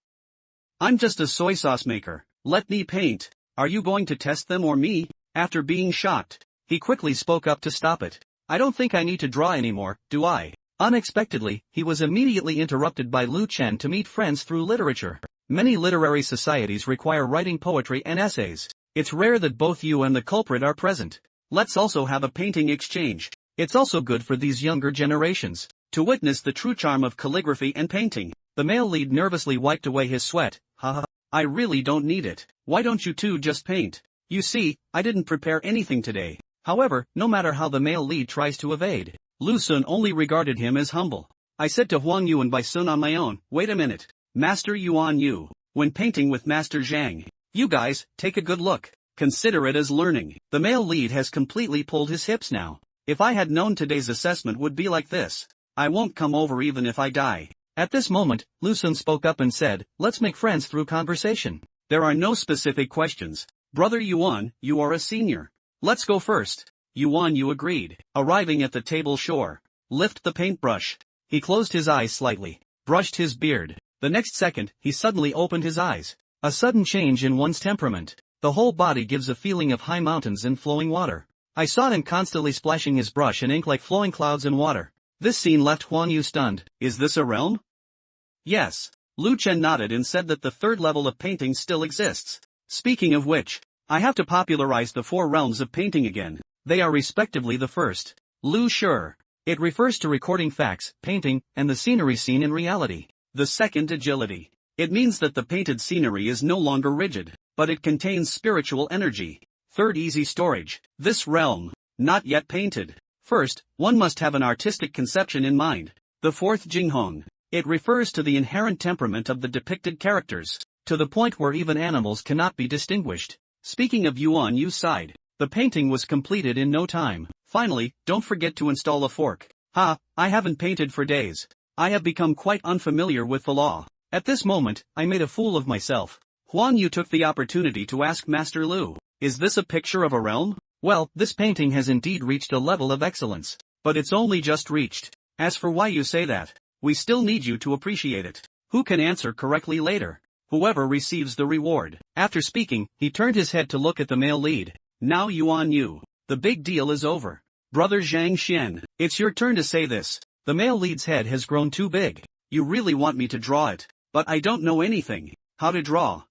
A: I'm just a soy sauce maker. Let me paint. Are you going to test them or me? After being shocked, he quickly spoke up to stop it. I don't think I need to draw anymore, do I? Unexpectedly, he was immediately interrupted by Lu Chen to meet friends through literature. Many literary societies require writing poetry and essays. It's rare that both you and the culprit are present. Let's also have a painting exchange. It's also good for these younger generations to witness the true charm of calligraphy and painting. The male lead nervously wiped away his sweat. Haha. I really don't need it. Why don't you two just paint? You see, I didn't prepare anything today. However, no matter how the male lead tries to evade, Lu Sun only regarded him as humble. I said to Huang Yuan by Sun on my own, wait a minute. Master Yuan Yu, when painting with Master Zhang, you guys, take a good look. Consider it as learning. The male lead has completely pulled his hips now. If I had known today's assessment would be like this, I won't come over even if I die. At this moment, Lu Sun spoke up and said, let's make friends through conversation. There are no specific questions. Brother Yuan, you are a senior. Let's go first. Yuan Yu agreed. Arriving at the table shore. Lift the paintbrush. He closed his eyes slightly. Brushed his beard. The next second, he suddenly opened his eyes. A sudden change in one's temperament. The whole body gives a feeling of high mountains and flowing water. I saw him constantly splashing his brush in ink like flowing clouds in water. This scene left Huang Yu stunned. Is this a realm? Yes. Lu Chen nodded and said that the third level of painting still exists. Speaking of which, I have to popularize the four realms of painting again. They are respectively the first. Lu Sure. It refers to recording facts, painting, and the scenery seen in reality. The second agility. It means that the painted scenery is no longer rigid, but it contains spiritual energy. Third easy storage. This realm, not yet painted. First, one must have an artistic conception in mind. The fourth Jinghong. It refers to the inherent temperament of the depicted characters, to the point where even animals cannot be distinguished. Speaking of Yuan Yu's side, the painting was completed in no time. Finally, don't forget to install a fork. I haven't painted for days. I have become quite unfamiliar with the law. At this moment, I made a fool of myself. Huang Yu took the opportunity to ask Master Lu, is this a picture of a realm? Well, this painting has indeed reached a level of excellence, but it's only just reached. As for why you say that, we still need you to appreciate it. Who can answer correctly later? Whoever receives the reward. After speaking, he turned his head to look at the male lead. Now Yuan Yu, the big deal is over. Brother Zhang Xian, it's your turn to say this. The male lead's head has grown too big. You really want me to draw it, but I don't know anything. How to draw?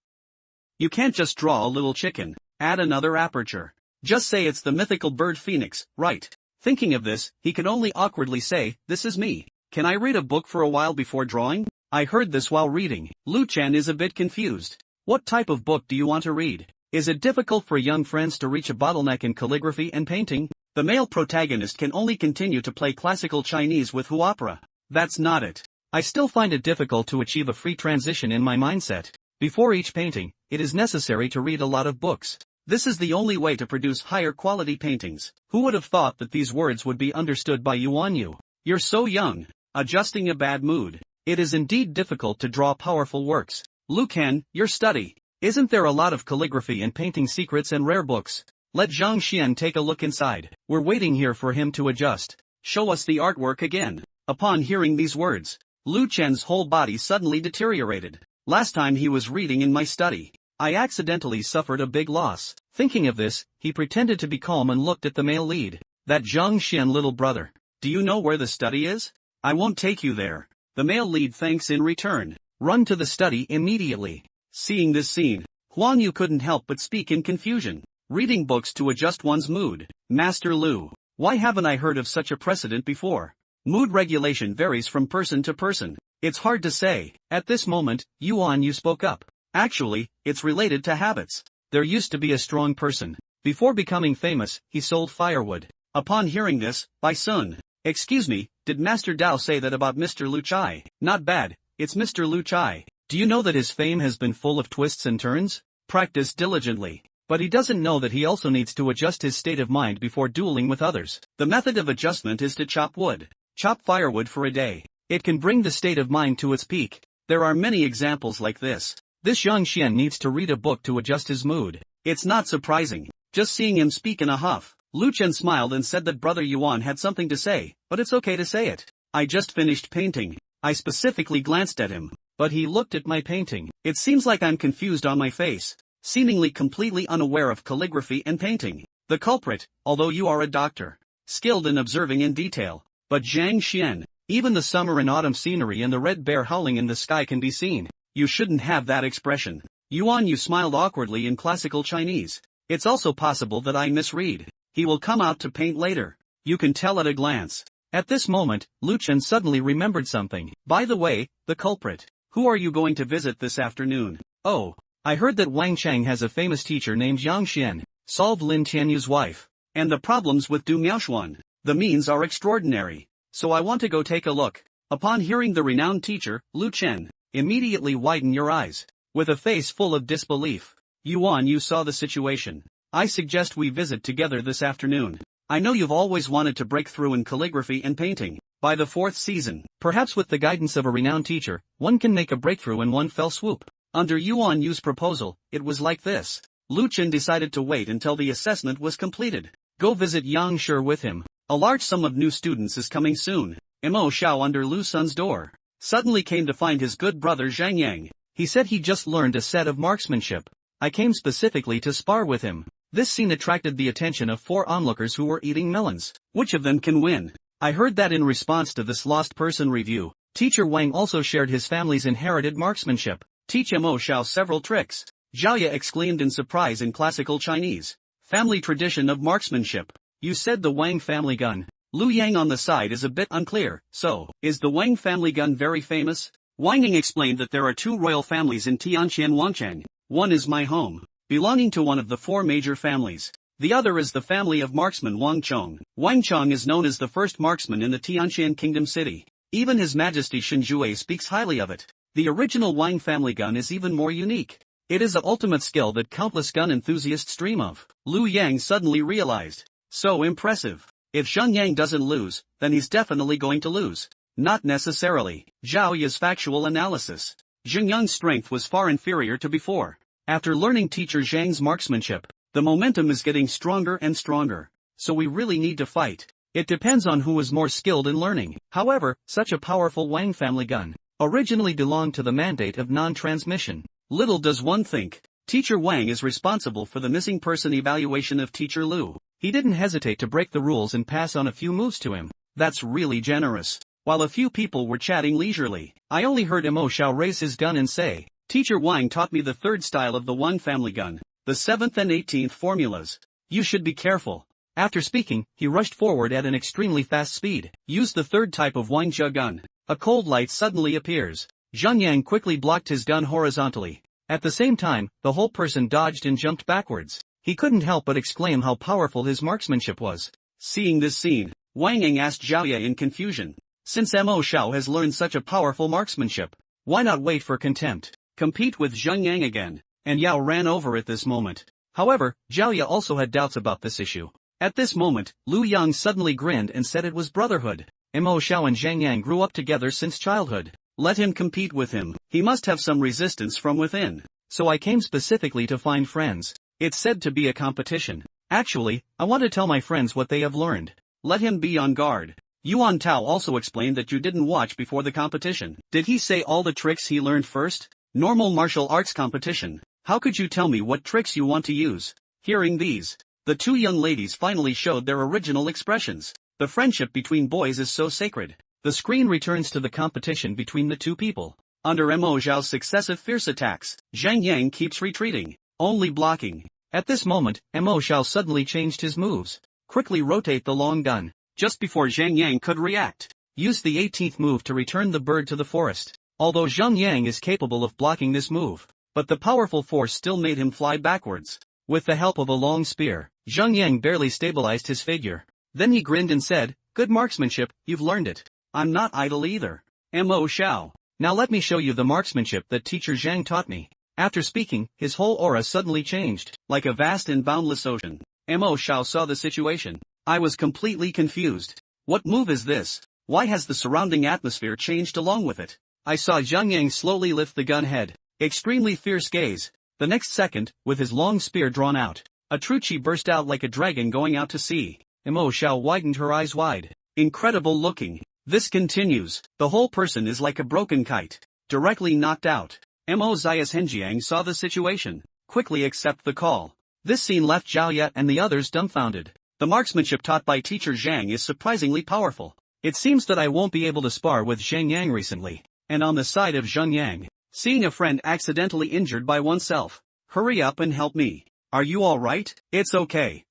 A: You can't just draw a little chicken. Add another aperture. Just say it's the mythical bird phoenix, right? Thinking of this, he could only awkwardly say, this is me. Can I read a book for a while before drawing? I heard this while reading. Lu Chen is a bit confused. What type of book do you want to read? Is it difficult for young friends to reach a bottleneck in calligraphy and painting? The male protagonist can only continue to play classical Chinese with opera. That's not it. I still find it difficult to achieve a free transition in my mindset. Before each painting, it is necessary to read a lot of books. This is the only way to produce higher quality paintings. Who would have thought that these words would be understood by Yuan Yu? You're so young. Adjusting a bad mood. It is indeed difficult to draw powerful works. Lu Ken, your study. Isn't there a lot of calligraphy and painting secrets and rare books? Let Zhang Xian take a look inside. We're waiting here for him to adjust. Show us the artwork again. Upon hearing these words, Lu Chen's whole body suddenly deteriorated. Last time he was reading in my study, I accidentally suffered a big loss. Thinking of this, he pretended to be calm and looked at the male lead. That Zhang Xian little brother. Do you know where the study is? I won't take you there. The male lead thanks in return. Run to the study immediately. Seeing this scene, Huang Yu couldn't help but speak in confusion. Reading books to adjust one's mood. Master Lu, why haven't I heard of such a precedent before? Mood regulation varies from person to person. It's hard to say. At this moment, Yuan Yu spoke up. Actually, it's related to habits. There used to be a strong person. Before becoming famous, he sold firewood. Upon hearing this, Bai Sun, excuse me, did Master Dao say that about Mr. Lu Chai? Not bad, it's Mr. Lu Chai. Do you know that his fame has been full of twists and turns? Practice diligently. But he doesn't know that he also needs to adjust his state of mind before dueling with others. The method of adjustment is to chop wood. Chop firewood for a day. It can bring the state of mind to its peak. There are many examples like this. This young Xian needs to read a book to adjust his mood. It's not surprising. Just seeing him speak in a huff. Lu Chen smiled and said that Brother Yuan had something to say, but it's okay to say it. I just finished painting. I specifically glanced at him, but he looked at my painting. It seems like I'm confused on my face, seemingly completely unaware of calligraphy and painting. The culprit, although you are a doctor, skilled in observing in detail, but Zhang Xian, even the summer and autumn scenery and the red bear howling in the sky can be seen. You shouldn't have that expression. Yuan Yu smiled awkwardly in classical Chinese. It's also possible that I misread. He will come out to paint later. You can tell at a glance. At this moment, Lu Chen suddenly remembered something. By the way, the culprit. Who are you going to visit this afternoon? Oh, I heard that Wang Chang has a famous teacher named Yang Xian, solved Lin Tianyu's wife. And the problems with Du Miaoshuan. The means are extraordinary. So I want to go take a look. Upon hearing the renowned teacher, Lu Chen, immediately widen your eyes. With a face full of disbelief. Yuan Yu saw the situation. I suggest we visit together this afternoon. I know you've always wanted to break through in calligraphy and painting. By the 4th season, perhaps with the guidance of a renowned teacher, one can make a breakthrough in one fell swoop. Under Yuan Yu's proposal, it was like this. Lu Chen decided to wait until the assessment was completed. Go visit Yang Shi with him. A large sum of new students is coming soon. Mo Xiao under Lu Sun's door suddenly came to find his good brother Zhang Yang. He said he just learned a set of marksmanship. I came specifically to spar with him. This scene attracted the attention of 4 onlookers who were eating melons. Which of them can win? I heard that in response to this lost person review, Teacher Wang also shared his family's inherited marksmanship. Teach Mo Xiao several tricks. Zhaoya exclaimed in surprise in classical Chinese. Family tradition of marksmanship. You said the Wang family gun. Lu Yang on the side is a bit unclear. So, is the Wang family gun very famous? Wang Ying explained that there are 2 royal families in Tianqian Wangchang. One is my home, belonging to one of the 4 major families. The other is the family of marksman Wang Chong. Wang Chong is known as the first marksman in the Tianqian Kingdom city. Even His Majesty Shenjue speaks highly of it. The original Wang family gun is even more unique. It is an ultimate skill that countless gun enthusiasts dream of. Lu Yang suddenly realized. So impressive. If Zheng Yang doesn't lose, then he's definitely going to lose. Not necessarily. Zhao Ya's factual analysis. Zheng Yang's strength was far inferior to before. After learning teacher Zhang's marksmanship, the momentum is getting stronger and stronger. So we really need to fight. It depends on who is more skilled in learning. However, such a powerful Wang family gun originally belonged to the mandate of non-transmission. Little does one think, Teacher Wang is responsible for the missing person evaluation of Teacher Lu. He didn't hesitate to break the rules and pass on a few moves to him. That's really generous. While a few people were chatting leisurely, I only heard Mo Xiao raise his gun and say, Teacher Wang taught me the 3rd style of the Wang family gun, the 7th and 18th formulas. You should be careful. After speaking, he rushed forward at an extremely fast speed. Use the 3rd type of Wang Jia gun. A cold light suddenly appears. Zheng Yang quickly blocked his gun horizontally. At the same time, the whole person dodged and jumped backwards. He couldn't help but exclaim how powerful his marksmanship was. Seeing this scene, Wang Ying asked Zhaoya in confusion. Since Mo Xiao has learned such a powerful marksmanship, why not wait for contempt? Compete with Zheng Yang again. And Yao ran over at this moment. However, Zhaoya also had doubts about this issue. At this moment, Lu Yang suddenly grinned and said it was brotherhood. Mo Xiao and Zheng Yang grew up together since childhood. Let him compete with him. He must have some resistance from within. So I came specifically to find friends. It's said to be a competition. Actually, I want to tell my friends what they have learned. Let him be on guard. Yuan Tao also explained that you didn't watch before the competition. Did he say all the tricks he learned first? Normal martial arts competition. How could you tell me what tricks you want to use? Hearing these, the 2 young ladies finally showed their original expressions. The friendship between boys is so sacred. The screen returns to the competition between the 2 people. Under Mo Xiao's successive fierce attacks, Zheng Yang keeps retreating. Only blocking. At this moment, Mo Xiao suddenly changed his moves. Quickly rotate the long gun. Just before Zhang Yang could react, use the 18th move to return the bird to the forest. Although Zhang Yang is capable of blocking this move, but the powerful force still made him fly backwards. With the help of a long spear, Zhang Yang barely stabilized his figure. Then he grinned and said, "Good marksmanship, you've learned it. I'm not idle either. Mo Xiao. Now let me show you the marksmanship that teacher Zhang taught me." After speaking, his whole aura suddenly changed, like a vast and boundless ocean. Mo Xiao saw the situation. I was completely confused. What move is this? Why has the surrounding atmosphere changed along with it? I saw Zhang Yang slowly lift the gun head. Extremely fierce gaze. The next second, with his long spear drawn out, a true chi burst out like a dragon going out to sea. Mo Xiao widened her eyes wide. Incredible looking. This continues. The whole person is like a broken kite. Directly knocked out. Mo Zayas Henjiang saw the situation. Quickly accept the call. This scene left Zhao Yat and the others dumbfounded. The marksmanship taught by teacher Zhang is surprisingly powerful. It seems that I won't be able to spar with Zhang Yang recently. And on the side of Zhang Yang, seeing a friend accidentally injured by oneself. Hurry up and help me. Are you alright? It's okay.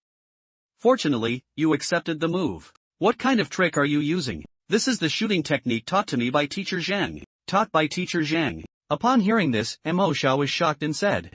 A: Fortunately, you accepted the move. What kind of trick are you using? This is the shooting technique taught to me by teacher Zhang. Taught by teacher Zhang. Upon hearing this, Mo Xiao was shocked and said,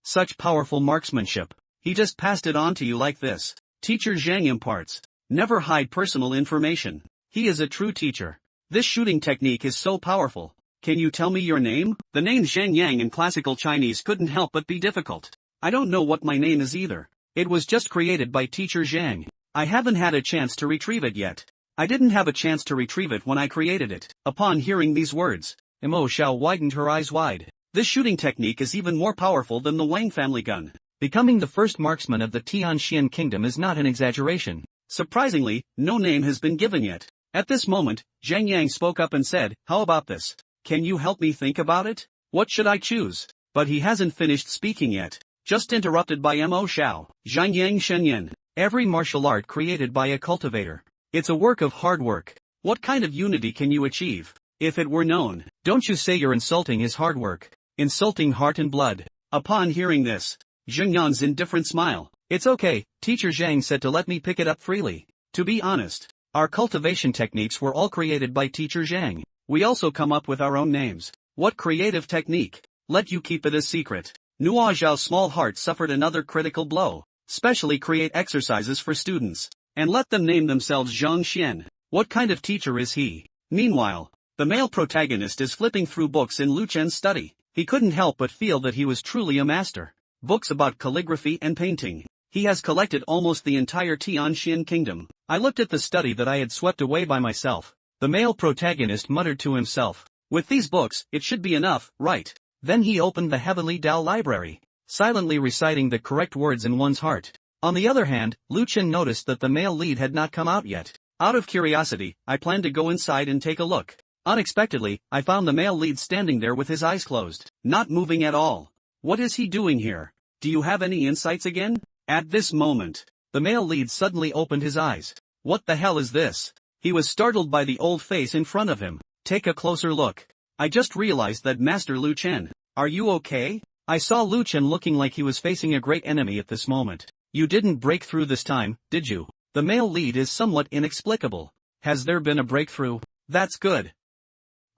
A: such powerful marksmanship. He just passed it on to you like this. Teacher Zhang imparts. Never hide personal information. He is a true teacher. This shooting technique is so powerful. Can you tell me your name? The name Zhang Yang in classical Chinese couldn't help but be difficult. I don't know what my name is either. It was just created by teacher Zhang. I haven't had a chance to retrieve it yet. I didn't have a chance to retrieve it when I created it. Upon hearing these words, Mo Xiao widened her eyes wide. This shooting technique is even more powerful than the Wang family gun. Becoming the first marksman of the Tianxian kingdom is not an exaggeration. Surprisingly, no name has been given yet. At this moment, Zhang Yang spoke up and said, "How about this? Can you help me think about it? What should I choose?" But he hasn't finished speaking yet. Just interrupted by Mo Xiao. Zhang Yang Shenyan. Every martial art created by a cultivator. It's a work of hard work. What kind of unity can you achieve? If it were known, don't you say you're insulting his hard work. Insulting heart and blood. Upon hearing this, Zheng Yan's indifferent smile. It's okay, teacher Zhang said to let me pick it up freely. To be honest, our cultivation techniques were all created by teacher Zhang. We also come up with our own names. What creative technique? Let you keep it a secret. Nua Zhao's small heart suffered another critical blow. Specially create exercises for students. And let them name themselves Zhang Xian. What kind of teacher is he? Meanwhile, the male protagonist is flipping through books in Lu Chen's study. He couldn't help but feel that he was truly a master. Books about calligraphy and painting. He has collected almost the entire Tianxian kingdom. I looked at the study that I had swept away by myself. The male protagonist muttered to himself. With these books, it should be enough, right? Then he opened the Heavenly Tao library, silently reciting the correct words in one's heart. On the other hand, Lu Chen noticed that the male lead had not come out yet. Out of curiosity, I planned to go inside and take a look. Unexpectedly, I found the male lead standing there with his eyes closed, not moving at all. What is he doing here? Do you have any insights again? At this moment, the male lead suddenly opened his eyes. What the hell is this? He was startled by the old face in front of him. Take a closer look. I just realized that Master Lu Chen. Are you okay? I saw Lu Chen looking like he was facing a great enemy at this moment. You didn't break through this time, did you? The male lead is somewhat inexplicable. Has there been a breakthrough? That's good.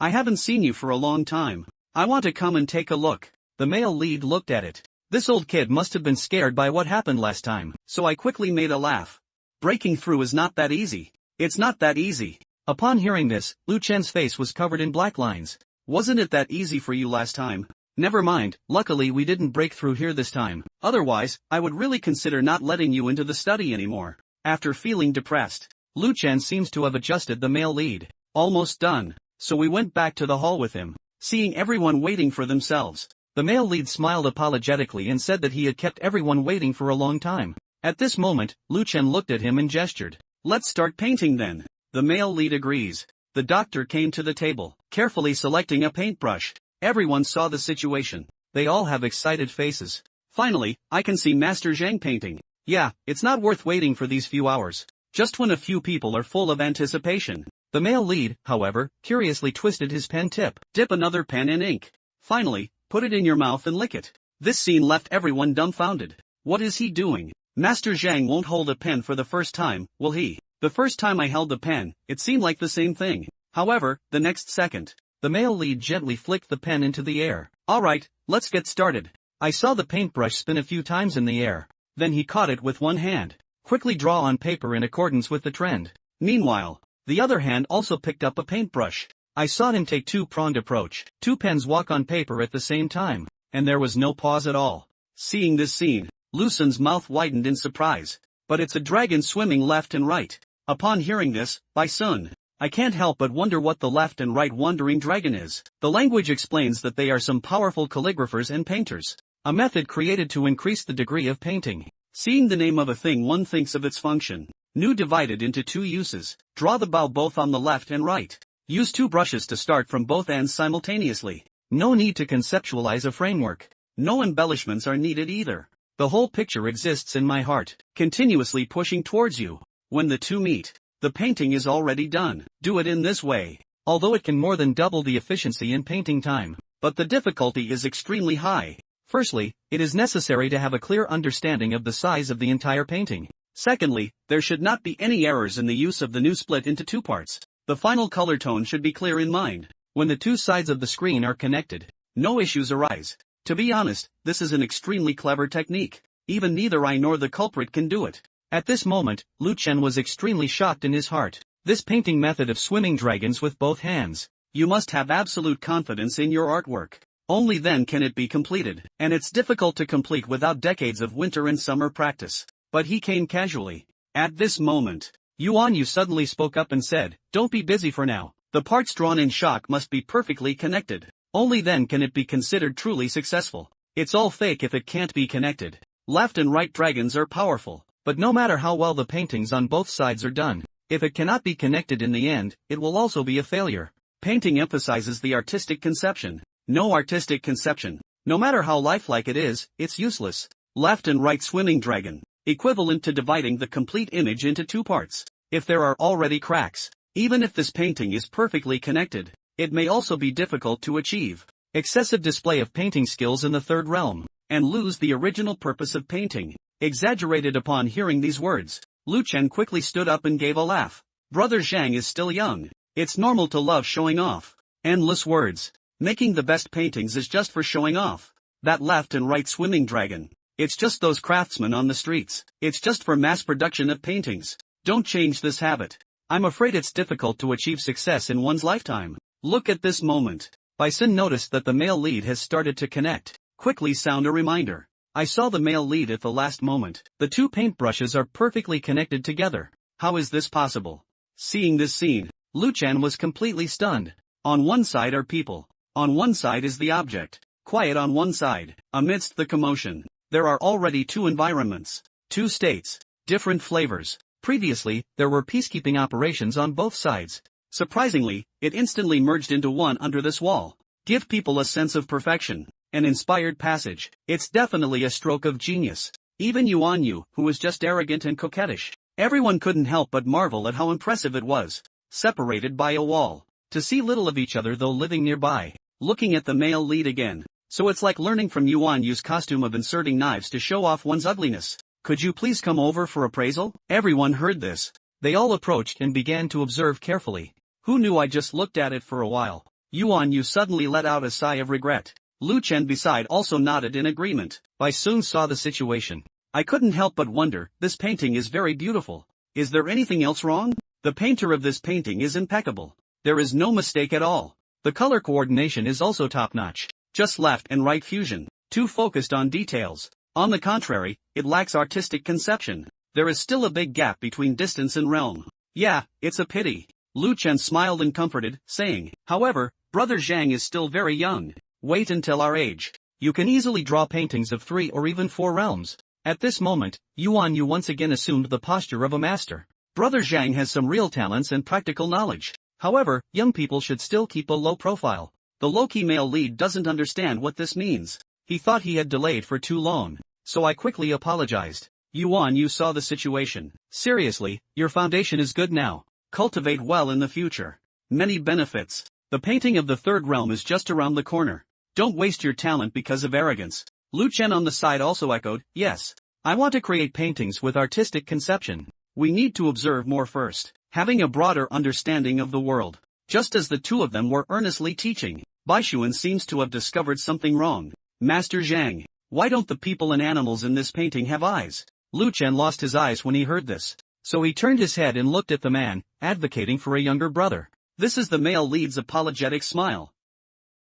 A: I haven't seen you for a long time. I want to come and take a look. The male lead looked at it. This old kid must have been scared by what happened last time, so I quickly made a laugh. Breaking through is not that easy. It's not that easy. Upon hearing this, Lu Chen's face was covered in black lines. Wasn't it that easy for you last time? Never mind, luckily we didn't break through here this time. Otherwise, I would really consider not letting you into the study anymore. After feeling depressed, Lu Chen seems to have adjusted the male lead. Almost done. So we went back to the hall with him, seeing everyone waiting for themselves. The male lead smiled apologetically and said that he had kept everyone waiting for a long time. At this moment, Lu Chen looked at him and gestured. Let's start painting then. The male lead agrees. The doctor came to the table, carefully selecting a paintbrush. Everyone saw the situation. They all have excited faces. Finally, I can see Master Zhang painting. Yeah, it's not worth waiting for these few hours. Just when a few people are full of anticipation. The male lead, however, curiously twisted his pen tip. Dip another pen in ink. Finally, put it in your mouth and lick it. This scene left everyone dumbfounded. What is he doing? Master Zhang won't hold a pen for the first time, will he? The first time I held the pen, it seemed like the same thing. However, the next second, the male lead gently flicked the pen into the air. Alright, let's get started. I saw the paintbrush spin a few times in the air. Then he caught it with one hand. Quickly draw on paper in accordance with the trend. Meanwhile, the other hand also picked up a paintbrush. I saw him take two-pronged approach. Two pens walk on paper at the same time. And there was no pause at all. Seeing this scene, Lu Xun's mouth widened in surprise. But it's a dragon swimming left and right. Upon hearing this, by Sun, I can't help but wonder what the left and right wandering dragon is. The language explains that they are some powerful calligraphers and painters. A method created to increase the degree of painting. Seeing the name of a thing, one thinks of its function. New divided into two uses. Draw the bow both on the left and right. Use two brushes to start from both ends simultaneously. No need to conceptualize a framework. No embellishments are needed either. The whole picture exists in my heart, continuously pushing towards you. When the two meet, the painting is already done. Do it in this way. Although it can more than double the efficiency in painting time, but the difficulty is extremely high. Firstly, it is necessary to have a clear understanding of the size of the entire painting. Secondly, there should not be any errors in the use of the new split into two parts. The final color tone should be clear in mind. When the two sides of the screen are connected, no issues arise. To be honest, this is an extremely clever technique. Even neither I nor the culprit can do it. At this moment, Lu Chen was extremely shocked in his heart. This painting method of swimming dragons with both hands. You must have absolute confidence in your artwork. Only then can it be completed. And it's difficult to complete without decades of winter and summer practice. But he came casually. At this moment, Yuan Yu suddenly spoke up and said, "Don't be busy for now. The parts drawn in shock must be perfectly connected. Only then can it be considered truly successful. It's all fake if it can't be connected. Left and right dragons are powerful, but no matter how well the paintings on both sides are done, if it cannot be connected in the end, it will also be a failure." Painting emphasizes the artistic conception. No artistic conception, no matter how lifelike it is, it's useless. Left and right swimming dragon, equivalent to dividing the complete image into two parts. If there are already cracks, even if this painting is perfectly connected, it may also be difficult to achieve. Excessive display of painting skills in the third realm, and lose the original purpose of painting. Exaggerated. Upon hearing these words, Lu Chen quickly stood up and gave a laugh. Brother Zhang is still young. It's normal to love showing off. Endless words. Making the best paintings is just for showing off. That left and right swimming dragon. It's just those craftsmen on the streets. It's just for mass production of paintings. Don't change this habit. I'm afraid it's difficult to achieve success in one's lifetime. Look at this moment. Bison noticed that the male lead has started to connect. Quickly sound a reminder. I saw the male lead at the last moment. The two paintbrushes are perfectly connected together. How is this possible? Seeing this scene, Lu Chen was completely stunned. On one side are people. On one side is the object. Quiet on one side. Amidst the commotion, there are already two environments. Two states. Different flavors. Previously, there were peacekeeping operations on both sides. Surprisingly, it instantly merged into one under this wall. Give people a sense of perfection. An inspired passage. It's definitely a stroke of genius. Even Yuan Yu, who was just arrogant and coquettish. Everyone couldn't help but marvel at how impressive it was. Separated by a wall. To see little of each other though living nearby. Looking at the male lead again. So it's like learning from Yuan Yu's costume of inserting knives to show off one's ugliness. Could you please come over for appraisal? Everyone heard this. They all approached and began to observe carefully. Who knew? I just looked at it for a while. Yuan Yu suddenly let out a sigh of regret. Lu Chen beside also nodded in agreement. Bai Soon saw the situation. I couldn't help but wonder, this painting is very beautiful. Is there anything else wrong? The painter of this painting is impeccable. There is no mistake at all. The color coordination is also top-notch. Just left and right fusion. Too focused on details. On the contrary, it lacks artistic conception. There is still a big gap between distance and realm. Yeah, it's a pity. Lu Chen smiled and comforted, saying, however, Brother Zhang is still very young. Wait until our age. You can easily draw paintings of 3 or even 4 realms. At this moment, Yuan Yu once again assumed the posture of a master. Brother Zhang has some real talents and practical knowledge. However, young people should still keep a low profile. The low-key male lead doesn't understand what this means. He thought he had delayed for too long. So I quickly apologized. Yuan Yu saw the situation. Seriously, your foundation is good now. Cultivate well in the future. Many benefits. The painting of the third realm is just around the corner. Don't waste your talent because of arrogance. Lu Chen on the side also echoed, yes. I want to create paintings with artistic conception. We need to observe more first, having a broader understanding of the world. Just as the two of them were earnestly teaching, Baishuan seems to have discovered something wrong. Master Zhang, why don't the people and animals in this painting have eyes? Lu Chen lost his eyes when he heard this, so he turned his head and looked at the man, advocating for a younger brother. This is the male lead's apologetic smile.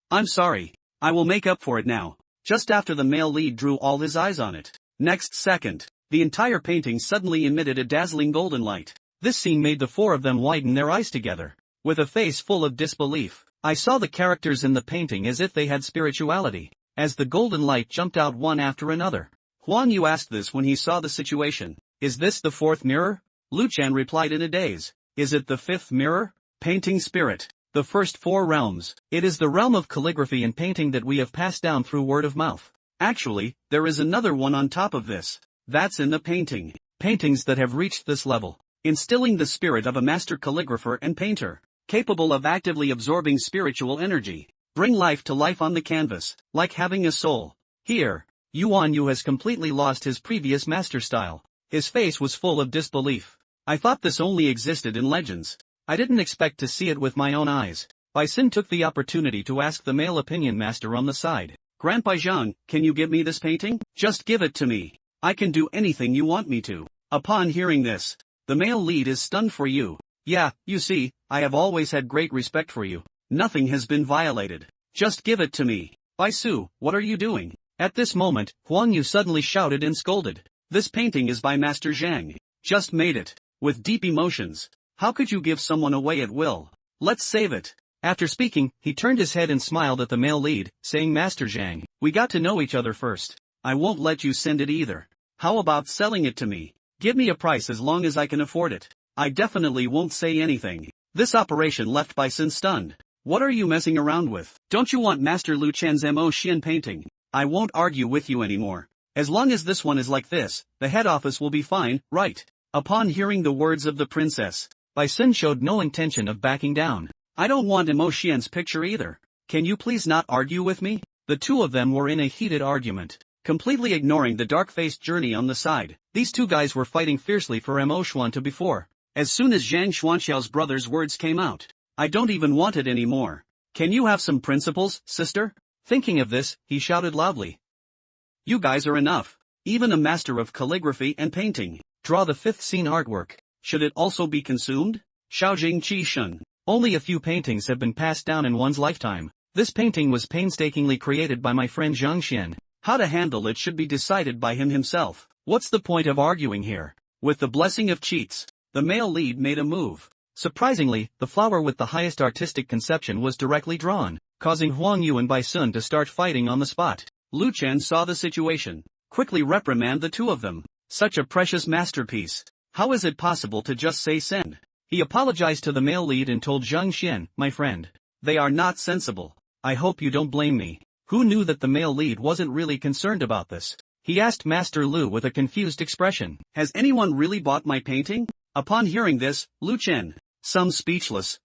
A: I'm sorry, I will make up for it now. Just after the male lead drew all his eyes on it. Next second, the entire painting suddenly emitted a dazzling golden light. This scene made the four of them widen their eyes together. With a face full of disbelief, I saw the characters in the painting as if they had spirituality. As the golden light jumped out one after another. Huang Yu asked this when he saw the situation. Is this the fourth mirror? Lu Chen replied in a daze. Is it the fifth mirror? Painting spirit. The first four realms. It is the realm of calligraphy and painting that we have passed down through word of mouth. Actually, there is another one on top of this. That's in the painting. Paintings that have reached this level, instilling the spirit of a master calligrapher and painter, capable of actively absorbing spiritual energy, bring life to life on the canvas, like having a soul. Here, Yuan Yu has completely lost his previous master style. His face was full of disbelief. I thought this only existed in legends. I didn't expect to see it with my own eyes. Bai Xin took the opportunity to ask the male opinion master on the side. Grandpa Zhang, can you give me this painting? Just give it to me. I can do anything you want me to. Upon hearing this, the male lead is stunned for you. Yeah, you see, I have always had great respect for you. Nothing has been violated. Just give it to me. Bai Su, what are you doing? At this moment, Huang Yu suddenly shouted and scolded. This painting is by Master Zhang. Just made it. With deep emotions. How could you give someone away at will? Let's save it. After speaking, he turned his head and smiled at the male lead, saying, Master Zhang, we got to know each other first. I won't let you send it either. How about selling it to me? Give me a price as long as I can afford it. I definitely won't say anything. This operation left Bai Xin stunned. What are you messing around with? Don't you want Master Lu Chen's Mo Xian painting? I won't argue with you anymore. As long as this one is like this, the head office will be fine, right? Upon hearing the words of the princess, Bai Xin showed no intention of backing down. I don't want Mo Xian's picture either. Can you please not argue with me? The two of them were in a heated argument, completely ignoring the dark-faced journey on the side. These two guys were fighting fiercely for Mo Xuan to before. As soon as Zhang Xuanxiao's brother's words came out, I don't even want it anymore. Can you have some principles, sister? Thinking of this, he shouted loudly. You guys are enough. Even a master of calligraphy and painting. Draw the fifth scene artwork. Should it also be consumed? Shaojing Qi Shun. Only a few paintings have been passed down in one's lifetime. This painting was painstakingly created by my friend Zhang Xian. How to handle it should be decided by him himself. What's the point of arguing here? With the blessing of cheats, the male lead made a move. Surprisingly, the flower with the highest artistic conception was directly drawn, causing Huang Yu and Bai Sun to start fighting on the spot. Lu Chen saw the situation, quickly reprimanded the two of them. Such a precious masterpiece. How is it possible to just say send? He apologized to the male lead and told Zhang Xian, my friend, they are not sensible. I hope you don't blame me. Who knew that the male lead wasn't really concerned about this? He asked Master Lu with a confused expression. Has anyone really bought my painting? Upon hearing this, Lu Chen, some speechless.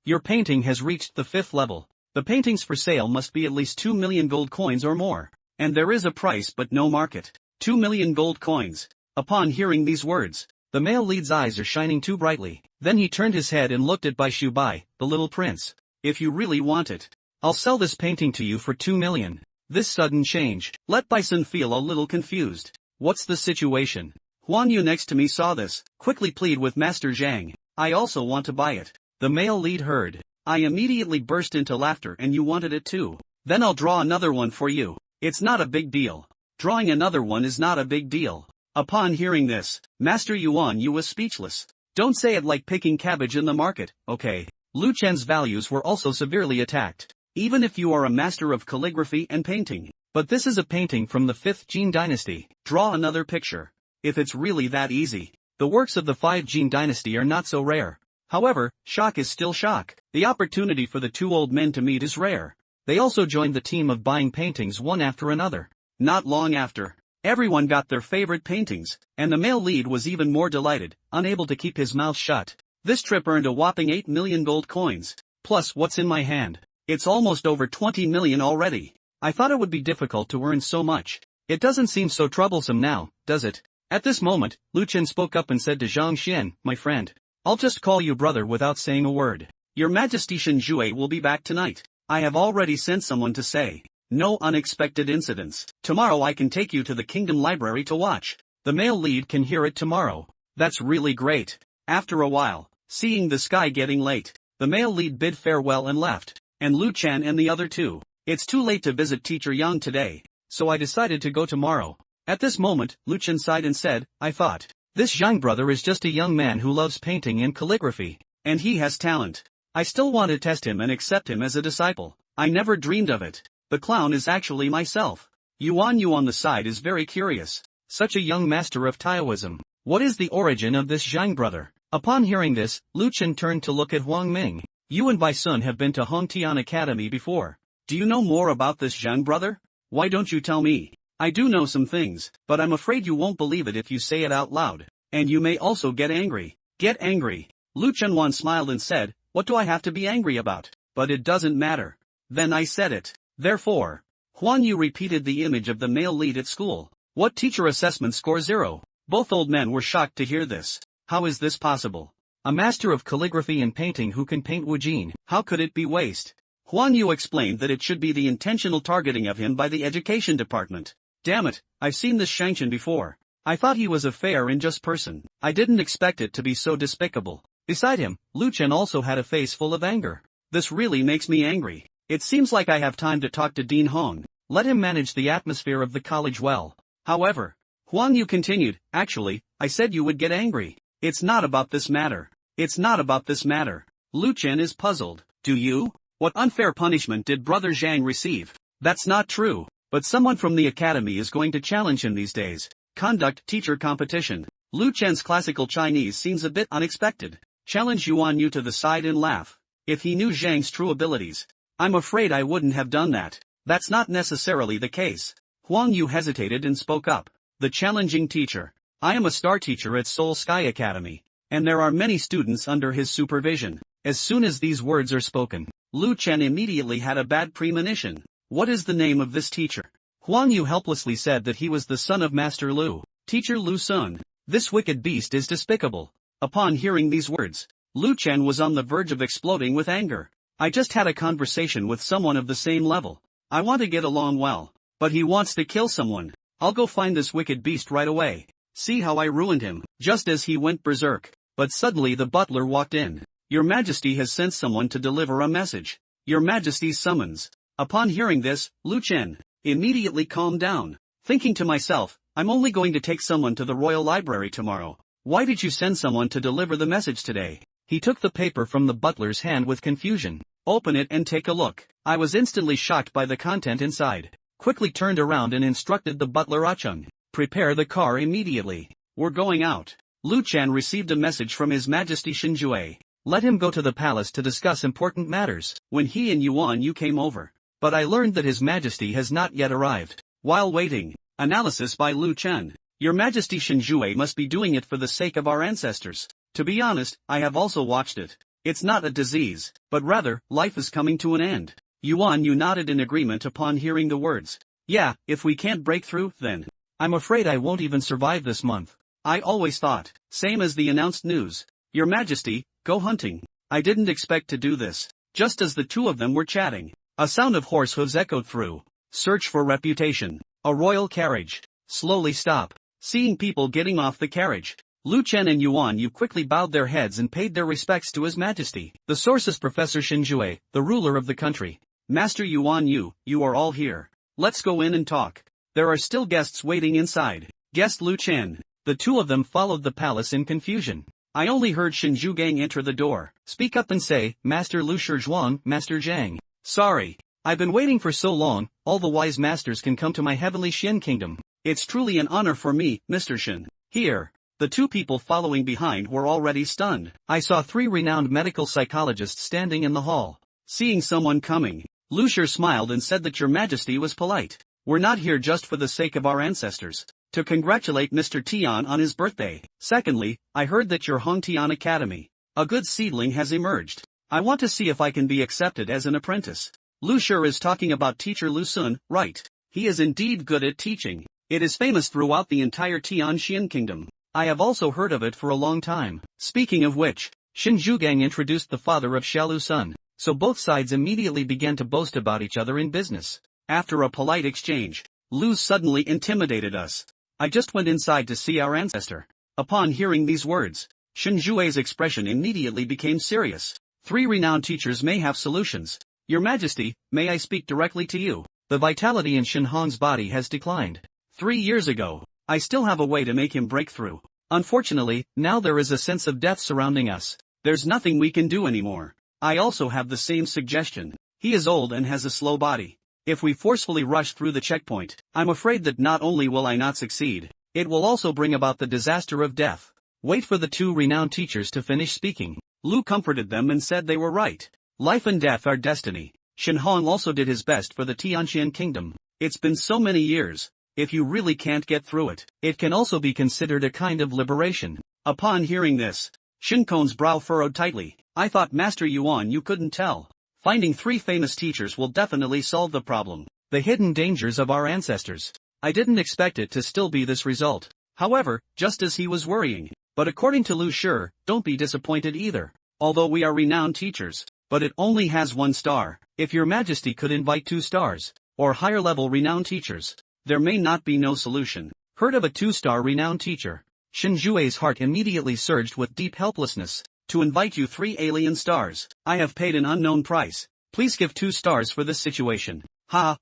A: Your painting has reached the fifth level. The paintings for sale must be at least 2 million gold coins or more. And there is a price but no market. 2 million gold coins. Upon hearing these words, the male lead's eyes are shining too brightly. Then he turned his head and looked at Bai Shubai, the little prince. If you really want it, I'll sell this painting to you for 2 million. This sudden change let Bai Sun feel a little confused. What's the situation? Huang Yu next to me saw this, quickly plead with Master Zhang. I also want to buy it. The male lead heard. I immediately burst into laughter and you wanted it too. Then I'll draw another one for you. It's not a big deal. Drawing another one is not a big deal. Upon hearing this, Master Yuan Yu was speechless. Don't say it like picking cabbage in the market, okay? Lu Chen's values were also severely attacked. Even if you are a master of calligraphy and painting. But this is a painting from the 5th Jin dynasty. Draw another picture. If it's really that easy. The works of the 5 Jin dynasty are not so rare. However, shock is still shock. The opportunity for the two old men to meet is rare. They also joined the team of buying paintings one after another. Not long after, everyone got their favorite paintings, and the male lead was even more delighted, unable to keep his mouth shut. This trip earned a whopping 8 million gold coins. Plus what's in my hand. It's almost over 20 million already. I thought it would be difficult to earn so much. It doesn't seem so troublesome now, does it? At this moment, Lu Chen spoke up and said to Zhang Xian, my friend. I'll just call you brother without saying a word. Your Majesty Shen Jue will be back tonight. I have already sent someone to say. No unexpected incidents. Tomorrow I can take you to the Kingdom Library to watch. The male lead can hear it tomorrow. That's really great. After a while, seeing the sky getting late, the male lead bid farewell and left. And Lu Chen and the other two. It's too late to visit Teacher Yang today, so I decided to go tomorrow. At this moment, Lu Chen sighed and said, I thought. This Zhang brother is just a young man who loves painting and calligraphy. And he has talent. I still want to test him and accept him as a disciple. I never dreamed of it. The clown is actually myself. Yuan Yu on the side is very curious. Such a young master of Taoism. What is the origin of this Zhang brother? Upon hearing this, Lu Chen turned to look at Huang Ming. You and Bai Sun have been to Hongtian Academy before. Do you know more about this Zhang brother? Why don't you tell me? I do know some things, but I'm afraid you won't believe it if you say it out loud. And you may also get angry. Get angry. Lu Chenwan smiled and said, what do I have to be angry about? But it doesn't matter. Then I said it. Therefore, Huan Yu repeated the image of the male lead at school. What teacher assessment score 0? Both old men were shocked to hear this. How is this possible? A master of calligraphy and painting who can paint Wujin, how could it be waste? Huan Yu explained that it should be the intentional targeting of him by the education department. Damn it, I've seen this Shangchen before. I thought he was a fair and just person. I didn't expect it to be so despicable. Beside him, Lu Chen also had a face full of anger. This really makes me angry. It seems like I have time to talk to Dean Hong. Let him manage the atmosphere of the college well. However, Huang Yu continued, actually, I said you would get angry. It's not about this matter. It's not about this matter. Lu Chen is puzzled. Do you? What unfair punishment did Brother Zhang receive? That's not true. But someone from the academy is going to challenge him these days. Conduct teacher competition. Lu Chen's classical Chinese seems a bit unexpected. Challenge Yuan Yu to the side and laugh. If he knew Zhang's true abilities. I'm afraid I wouldn't have done that. That's not necessarily the case. Huang Yu hesitated and spoke up. The challenging teacher. I am a star teacher at Seoul Sky Academy. And there are many students under his supervision. As soon as these words are spoken, Lu Chen immediately had a bad premonition. What is the name of this teacher? Huang Yu helplessly said that he was the son of Master Lu, Teacher Lu Sun. This wicked beast is despicable. Upon hearing these words, Lu Chen was on the verge of exploding with anger. I just had a conversation with someone of the same level. I want to get along well. But he wants to kill someone. I'll go find this wicked beast right away. See how I ruined him. Just as he went berserk. But suddenly the butler walked in. Your Majesty has sent someone to deliver a message. Your Majesty's summons. Upon hearing this, Lu Chen immediately calmed down. Thinking to myself, I'm only going to take someone to the Royal Library tomorrow. Why did you send someone to deliver the message today? He took the paper from the butler's hand with confusion. Open it and take a look. I was instantly shocked by the content inside. Quickly turned around and instructed the butler Achung. Prepare the car immediately. We're going out. Lu Chen received a message from His Majesty Shinjue. Let him go to the palace to discuss important matters. When he and Yuan Yu came over. But I learned that His Majesty has not yet arrived. While waiting. Analysis by Lu Chen. Your Majesty Shinjue must be doing it for the sake of our ancestors. To be honest, I have also watched it. It's not a disease, but rather, life is coming to an end. Yuan Yu nodded in agreement upon hearing the words. Yeah, if we can't break through, then. I'm afraid I won't even survive this month. I always thought, same as the announced news. Your Majesty, go hunting. I didn't expect to do this. Just as the two of them were chatting, a sound of horse hooves echoed through. Search for reputation. A royal carriage. Slowly stop. Seeing people getting off the carriage, Lu Chen and Yuan Yu quickly bowed their heads and paid their respects to His Majesty. The source is Professor Shinjue, the ruler of the country. Master Yuan Yu, you are all here. Let's go in and talk. There are still guests waiting inside. Guest Lu Chen. The two of them followed the palace in confusion. I only heard Shinju Gang enter the door. Speak up and say, Master Lu Shizhuang, Master Zhang. Sorry. I've been waiting for so long, all the wise masters can come to my heavenly Xin kingdom. It's truly an honor for me, Mr. Shin. Here. The two people following behind were already stunned. I saw three renowned medical psychologists standing in the hall. Seeing someone coming, Lu Shi smiled and said that Your Majesty was polite. We're not here just for the sake of our ancestors. To congratulate Mr. Tian on his birthday. Secondly, I heard that your Hongtian Academy, a good seedling has emerged. I want to see if I can be accepted as an apprentice. Lu Shi is talking about teacher Lu Sun, right? He is indeed good at teaching. It is famous throughout the entire Tianxian kingdom. I have also heard of it for a long time. Speaking of which, Xin Zhugang introduced the father of Xiaolu Sun, so both sides immediately began to boast about each other in business. After a polite exchange, Lu suddenly intimidated us. I just went inside to see our ancestor. Upon hearing these words, Xin Zhuang's expression immediately became serious. 3 renowned teachers may have solutions. Your Majesty, may I speak directly to you? The vitality in Shen Hong's body has declined. 3 years ago, I still have a way to make him break through. Unfortunately, now there is a sense of death surrounding us. There's nothing we can do anymore. I also have the same suggestion. He is old and has a slow body. If we forcefully rush through the checkpoint, I'm afraid that not only will I not succeed, it will also bring about the disaster of death. Wait for the 2 renowned teachers to finish speaking. Lu comforted them and said they were right. Life and death are destiny. Shen Hong also did his best for the Tianxian kingdom. It's been so many years. If you really can't get through it, it can also be considered a kind of liberation. Upon hearing this, Shen Kong's brow furrowed tightly. I thought Master Yuan you couldn't tell. Finding 3 famous teachers will definitely solve the problem. The hidden dangers of our ancestors. I didn't expect it to still be this result. However, just as he was worrying. But according to Lu Shi, don't be disappointed either. Although we are renowned teachers, but it only has 1 star. If your Majesty could invite 2 stars, or higher level renowned teachers, there may not be no solution. Heard of a 2-star renowned teacher? Xin Zhuang's heart immediately surged with deep helplessness. To invite you 3 alien stars, I have paid an unknown price. Please give 2 stars for this situation.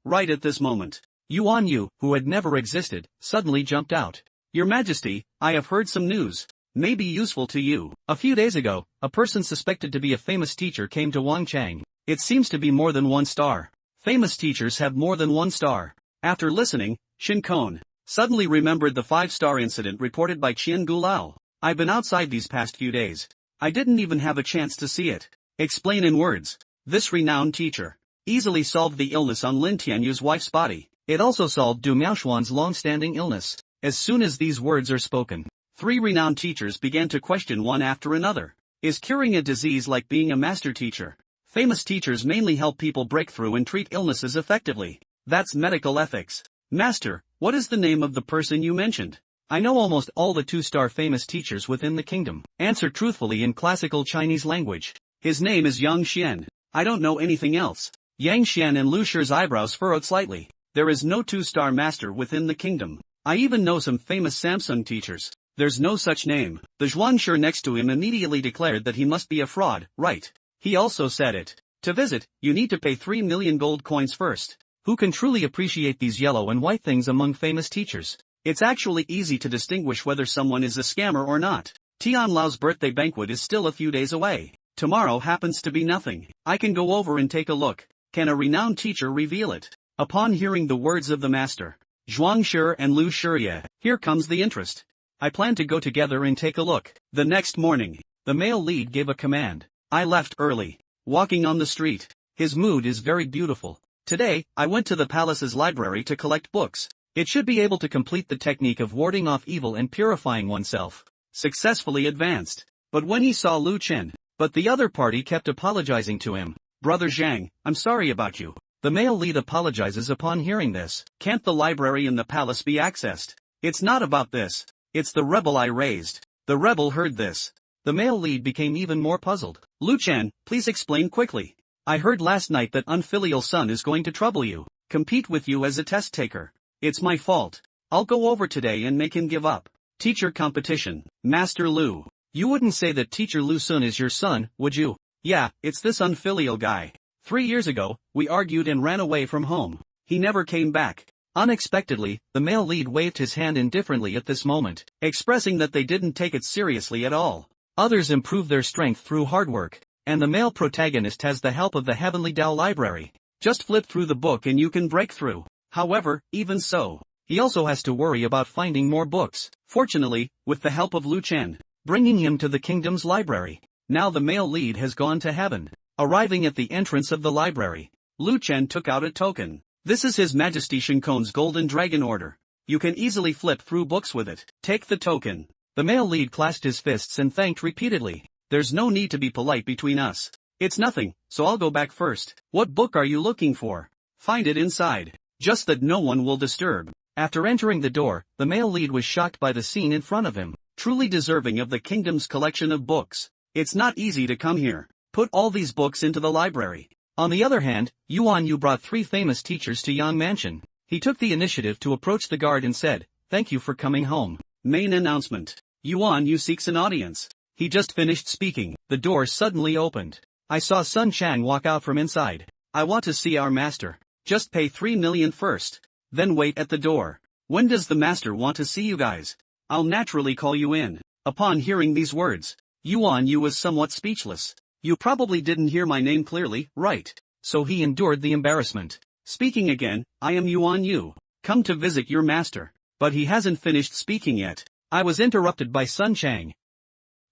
A: Right at this moment, Yuan Yu, who had never existed, suddenly jumped out. Your Majesty, I have heard some news. May be useful to you. A few days ago, a person suspected to be a famous teacher came to Wangchang. It seems to be more than 1 star. Famous teachers have more than 1 star. After listening, Shin Kong suddenly remembered the 5-star incident reported by Qian Gulao. I've been outside these past few days. I didn't even have a chance to see it. Explain in words. This renowned teacher easily solved the illness on Lin Tianyu's wife's body. It also solved Du Miaoshuan's long-standing illness. As soon as these words are spoken, 3 renowned teachers began to question one after another. Is curing a disease like being a master teacher? Famous teachers mainly help people break through and treat illnesses effectively. That's medical ethics. Master, what is the name of the person you mentioned? I know almost all the 2-star famous teachers within the kingdom. Answer truthfully in classical Chinese language. His name is Yang Xian. I don't know anything else. Yang Xian and Lu Shi's eyebrows furrowed slightly. There is no 2-star master within the kingdom. I even know some famous Samsung teachers. There's no such name. The Zhuangshi next to him immediately declared that he must be a fraud, right? He also said it. To visit, you need to pay 3 million gold coins first. Who can truly appreciate these yellow and white things among famous teachers? It's actually easy to distinguish whether someone is a scammer or not. Tian Lao's birthday banquet is still a few days away. Tomorrow happens to be nothing. I can go over and take a look. Can a renowned teacher reveal it? Upon hearing the words of the master, Zhuangshi and Lu Shi, here comes the interest. I plan to go together and take a look. The next morning, the male lead gave a command. I left early. Walking on the street. His mood is very beautiful. Today, I went to the palace's library to collect books. It should be able to complete the technique of warding off evil and purifying oneself. Successfully advanced. But when he saw Lu Chen, but the other party kept apologizing to him. Brother Zhang, I'm sorry about you. The male lead apologizes upon hearing this. Can't the library in the palace be accessed? It's not about this. It's the rebel I raised. The rebel heard this. The male lead became even more puzzled. Lu Chen, please explain quickly. I heard last night that unfilial son is going to trouble you. Compete with you as a test taker. It's my fault. I'll go over today and make him give up. Teacher competition. Master Lu. You wouldn't say that teacher Lu Sun is your son, would you? Yeah, it's this unfilial guy. 3 years ago, we argued and ran away from home. He never came back. Unexpectedly, the male lead waved his hand indifferently at this moment, expressing that they didn't take it seriously at all. Others improve their strength through hard work, and the male protagonist has the help of the Heavenly Tao Library. Just flip through the book and you can break through. However, even so, he also has to worry about finding more books. Fortunately, with the help of Lu Chen, bringing him to the kingdom's library. Now the male lead has gone to heaven. Arriving at the entrance of the library, Lu Chen took out a token. This is His Majesty Shen Kong's Golden Dragon Order. You can easily flip through books with it. Take the token. The male lead clasped his fists and thanked repeatedly. There's no need to be polite between us. It's nothing, so I'll go back first. What book are you looking for? Find it inside. Just that no one will disturb. After entering the door, the male lead was shocked by the scene in front of him. Truly deserving of the kingdom's collection of books. It's not easy to come here. Put all these books into the library. On the other hand, Yuan Yu brought 3 famous teachers to Yang Mansion. He took the initiative to approach the guard and said, "Thank you for coming home." Main announcement. Yuan Yu seeks an audience. He just finished speaking. The door suddenly opened. I saw Sun Chang walk out from inside. "I want to see our master. Just pay 3 million first. Then wait at the door. When does the master want to see you guys? I'll naturally call you in." Upon hearing these words, Yuan Yu was somewhat speechless. "You probably didn't hear my name clearly, right?" So he endured the embarrassment. Speaking again, "I am Yuan Yu. Come to visit your master." But he hasn't finished speaking yet. I was interrupted by Sun Chang.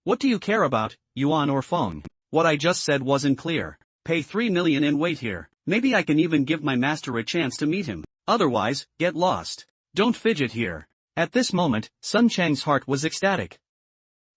A: "What do you care about, Yuan or phone? What I just said wasn't clear. Pay 3 million and wait here. Maybe I can even give my master a chance to meet him. Otherwise, get lost. Don't fidget here." At this moment, Sun Chang's heart was ecstatic.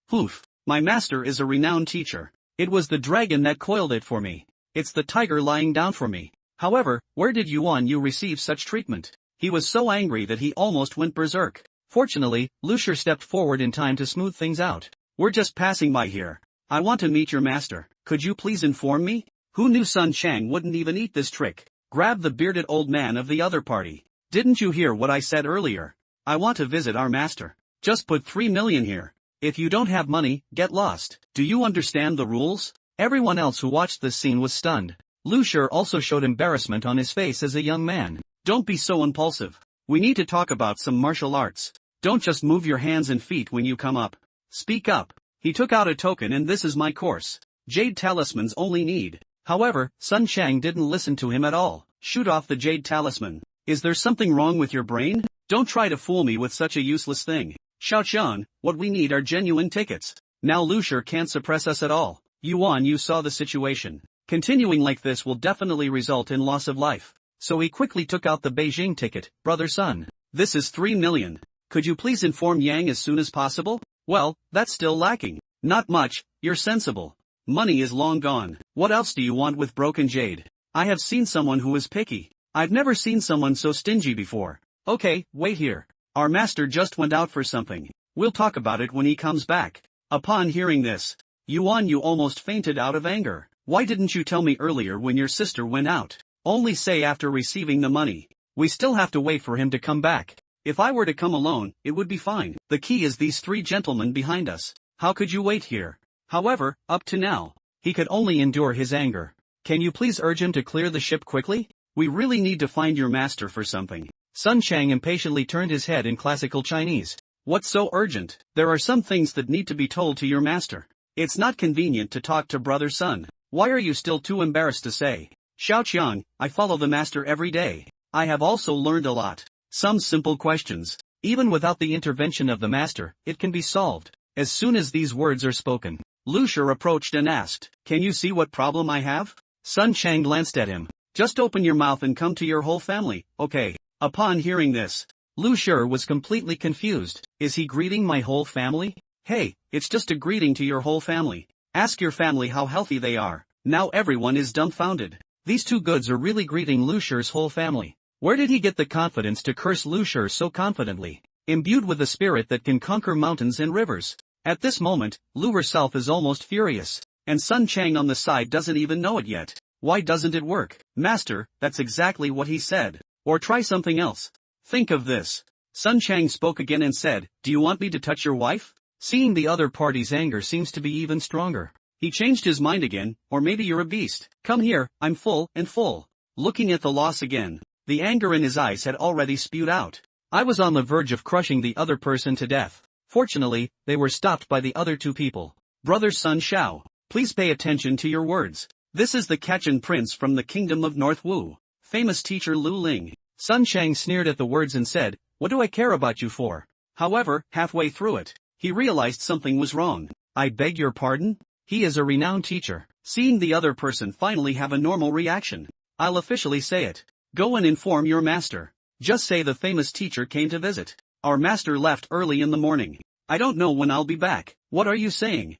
A: "Poof, my master is a renowned teacher. It was the dragon that coiled it for me. It's the tiger lying down for me." However, where did Yuan Yu receive such treatment? He was so angry that he almost went berserk. Fortunately, Lucier stepped forward in time to smooth things out. "We're just passing by here. I want to meet your master. Could you please inform me?" Who knew Sun Chang wouldn't even eat this trick? Grabbed the bearded old man of the other party. "Didn't you hear what I said earlier? I want to visit our master. Just put 3 million here. If you don't have money, get lost. Do you understand the rules?" Everyone else who watched this scene was stunned. Lucier also showed embarrassment on his face as a young man. "Don't be so impulsive. We need to talk about some martial arts. Don't just move your hands and feet when you come up. Speak up." He took out a token, and this is my course. Jade talismans only need. However, Sun Chang didn't listen to him at all. "Shoot off the jade talisman. Is there something wrong with your brain? Don't try to fool me with such a useless thing. Xiaoqian, what we need are genuine tickets." Now Lucier can't suppress us at all. Yuan Yu saw the situation. Continuing like this will definitely result in loss of life. So he quickly took out the Beijing ticket. "Brother Sun, this is 3 million. Could you please inform Yang as soon as possible?" "Well, that's still lacking." "Not much, you're sensible. Money is long gone. What else do you want with broken jade? I have seen someone who is picky. I've never seen someone so stingy before." "Okay, wait here. Our master just went out for something. We'll talk about it when he comes back." Upon hearing this, Yuan Yu almost fainted out of anger. "Why didn't you tell me earlier when your sister went out? Only say after receiving the money. We still have to wait for him to come back. If I were to come alone, it would be fine. The key is these 3 gentlemen behind us. How could you wait here?" However, up to now, he could only endure his anger. "Can you please urge him to clear the ship quickly? We really need to find your master for something." Sun Chang impatiently turned his head in classical Chinese. "What's so urgent? There are some things that need to be told to your master. It's not convenient to talk to Brother Sun. Why are you still too embarrassed to say?" "Xiaoqian, I follow the master every day. I have also learned a lot. Some simple questions. Even without the intervention of the master, it can be solved." As soon as these words are spoken, Lucier approached and asked, "Can you see what problem I have?" Sun Chang glanced at him. "Just open your mouth and come to your whole family, okay?" Upon hearing this, Lucier was completely confused. Is he greeting my whole family? Hey, it's just a greeting to your whole family. Ask your family how healthy they are. Now everyone is dumbfounded. These 2 goods are really greeting Lucier's whole family. Where did he get the confidence to curse Lucier so confidently? Imbued with a spirit that can conquer mountains and rivers. At this moment, Lu herself is almost furious. And Sun Chang on the side doesn't even know it yet. Why doesn't it work? "Master, that's exactly what he said. Or try something else. Think of this." Sun Chang spoke again and said, "Do you want me to touch your wife?" Seeing the other party's anger seems to be even stronger, he changed his mind again. "Or maybe you're a beast. Come here, I'm full and full." Looking at the loss again, the anger in his eyes had already spewed out. I was on the verge of crushing the other person to death. Fortunately, they were stopped by the other 2 people. "Brother Sun Shao, please pay attention to your words. This is the Kachin prince from the kingdom of North Wu, famous teacher Lu Ling." Sun Chang sneered at the words and said, "What do I care about you for?" However, halfway through it, he realized something was wrong. "I beg your pardon? He is a renowned teacher." Seeing the other person finally have a normal reaction, "I'll officially say it. Go and inform your master. Just say the famous teacher came to visit. Our master left early in the morning. I don't know when I'll be back." "What are you saying?"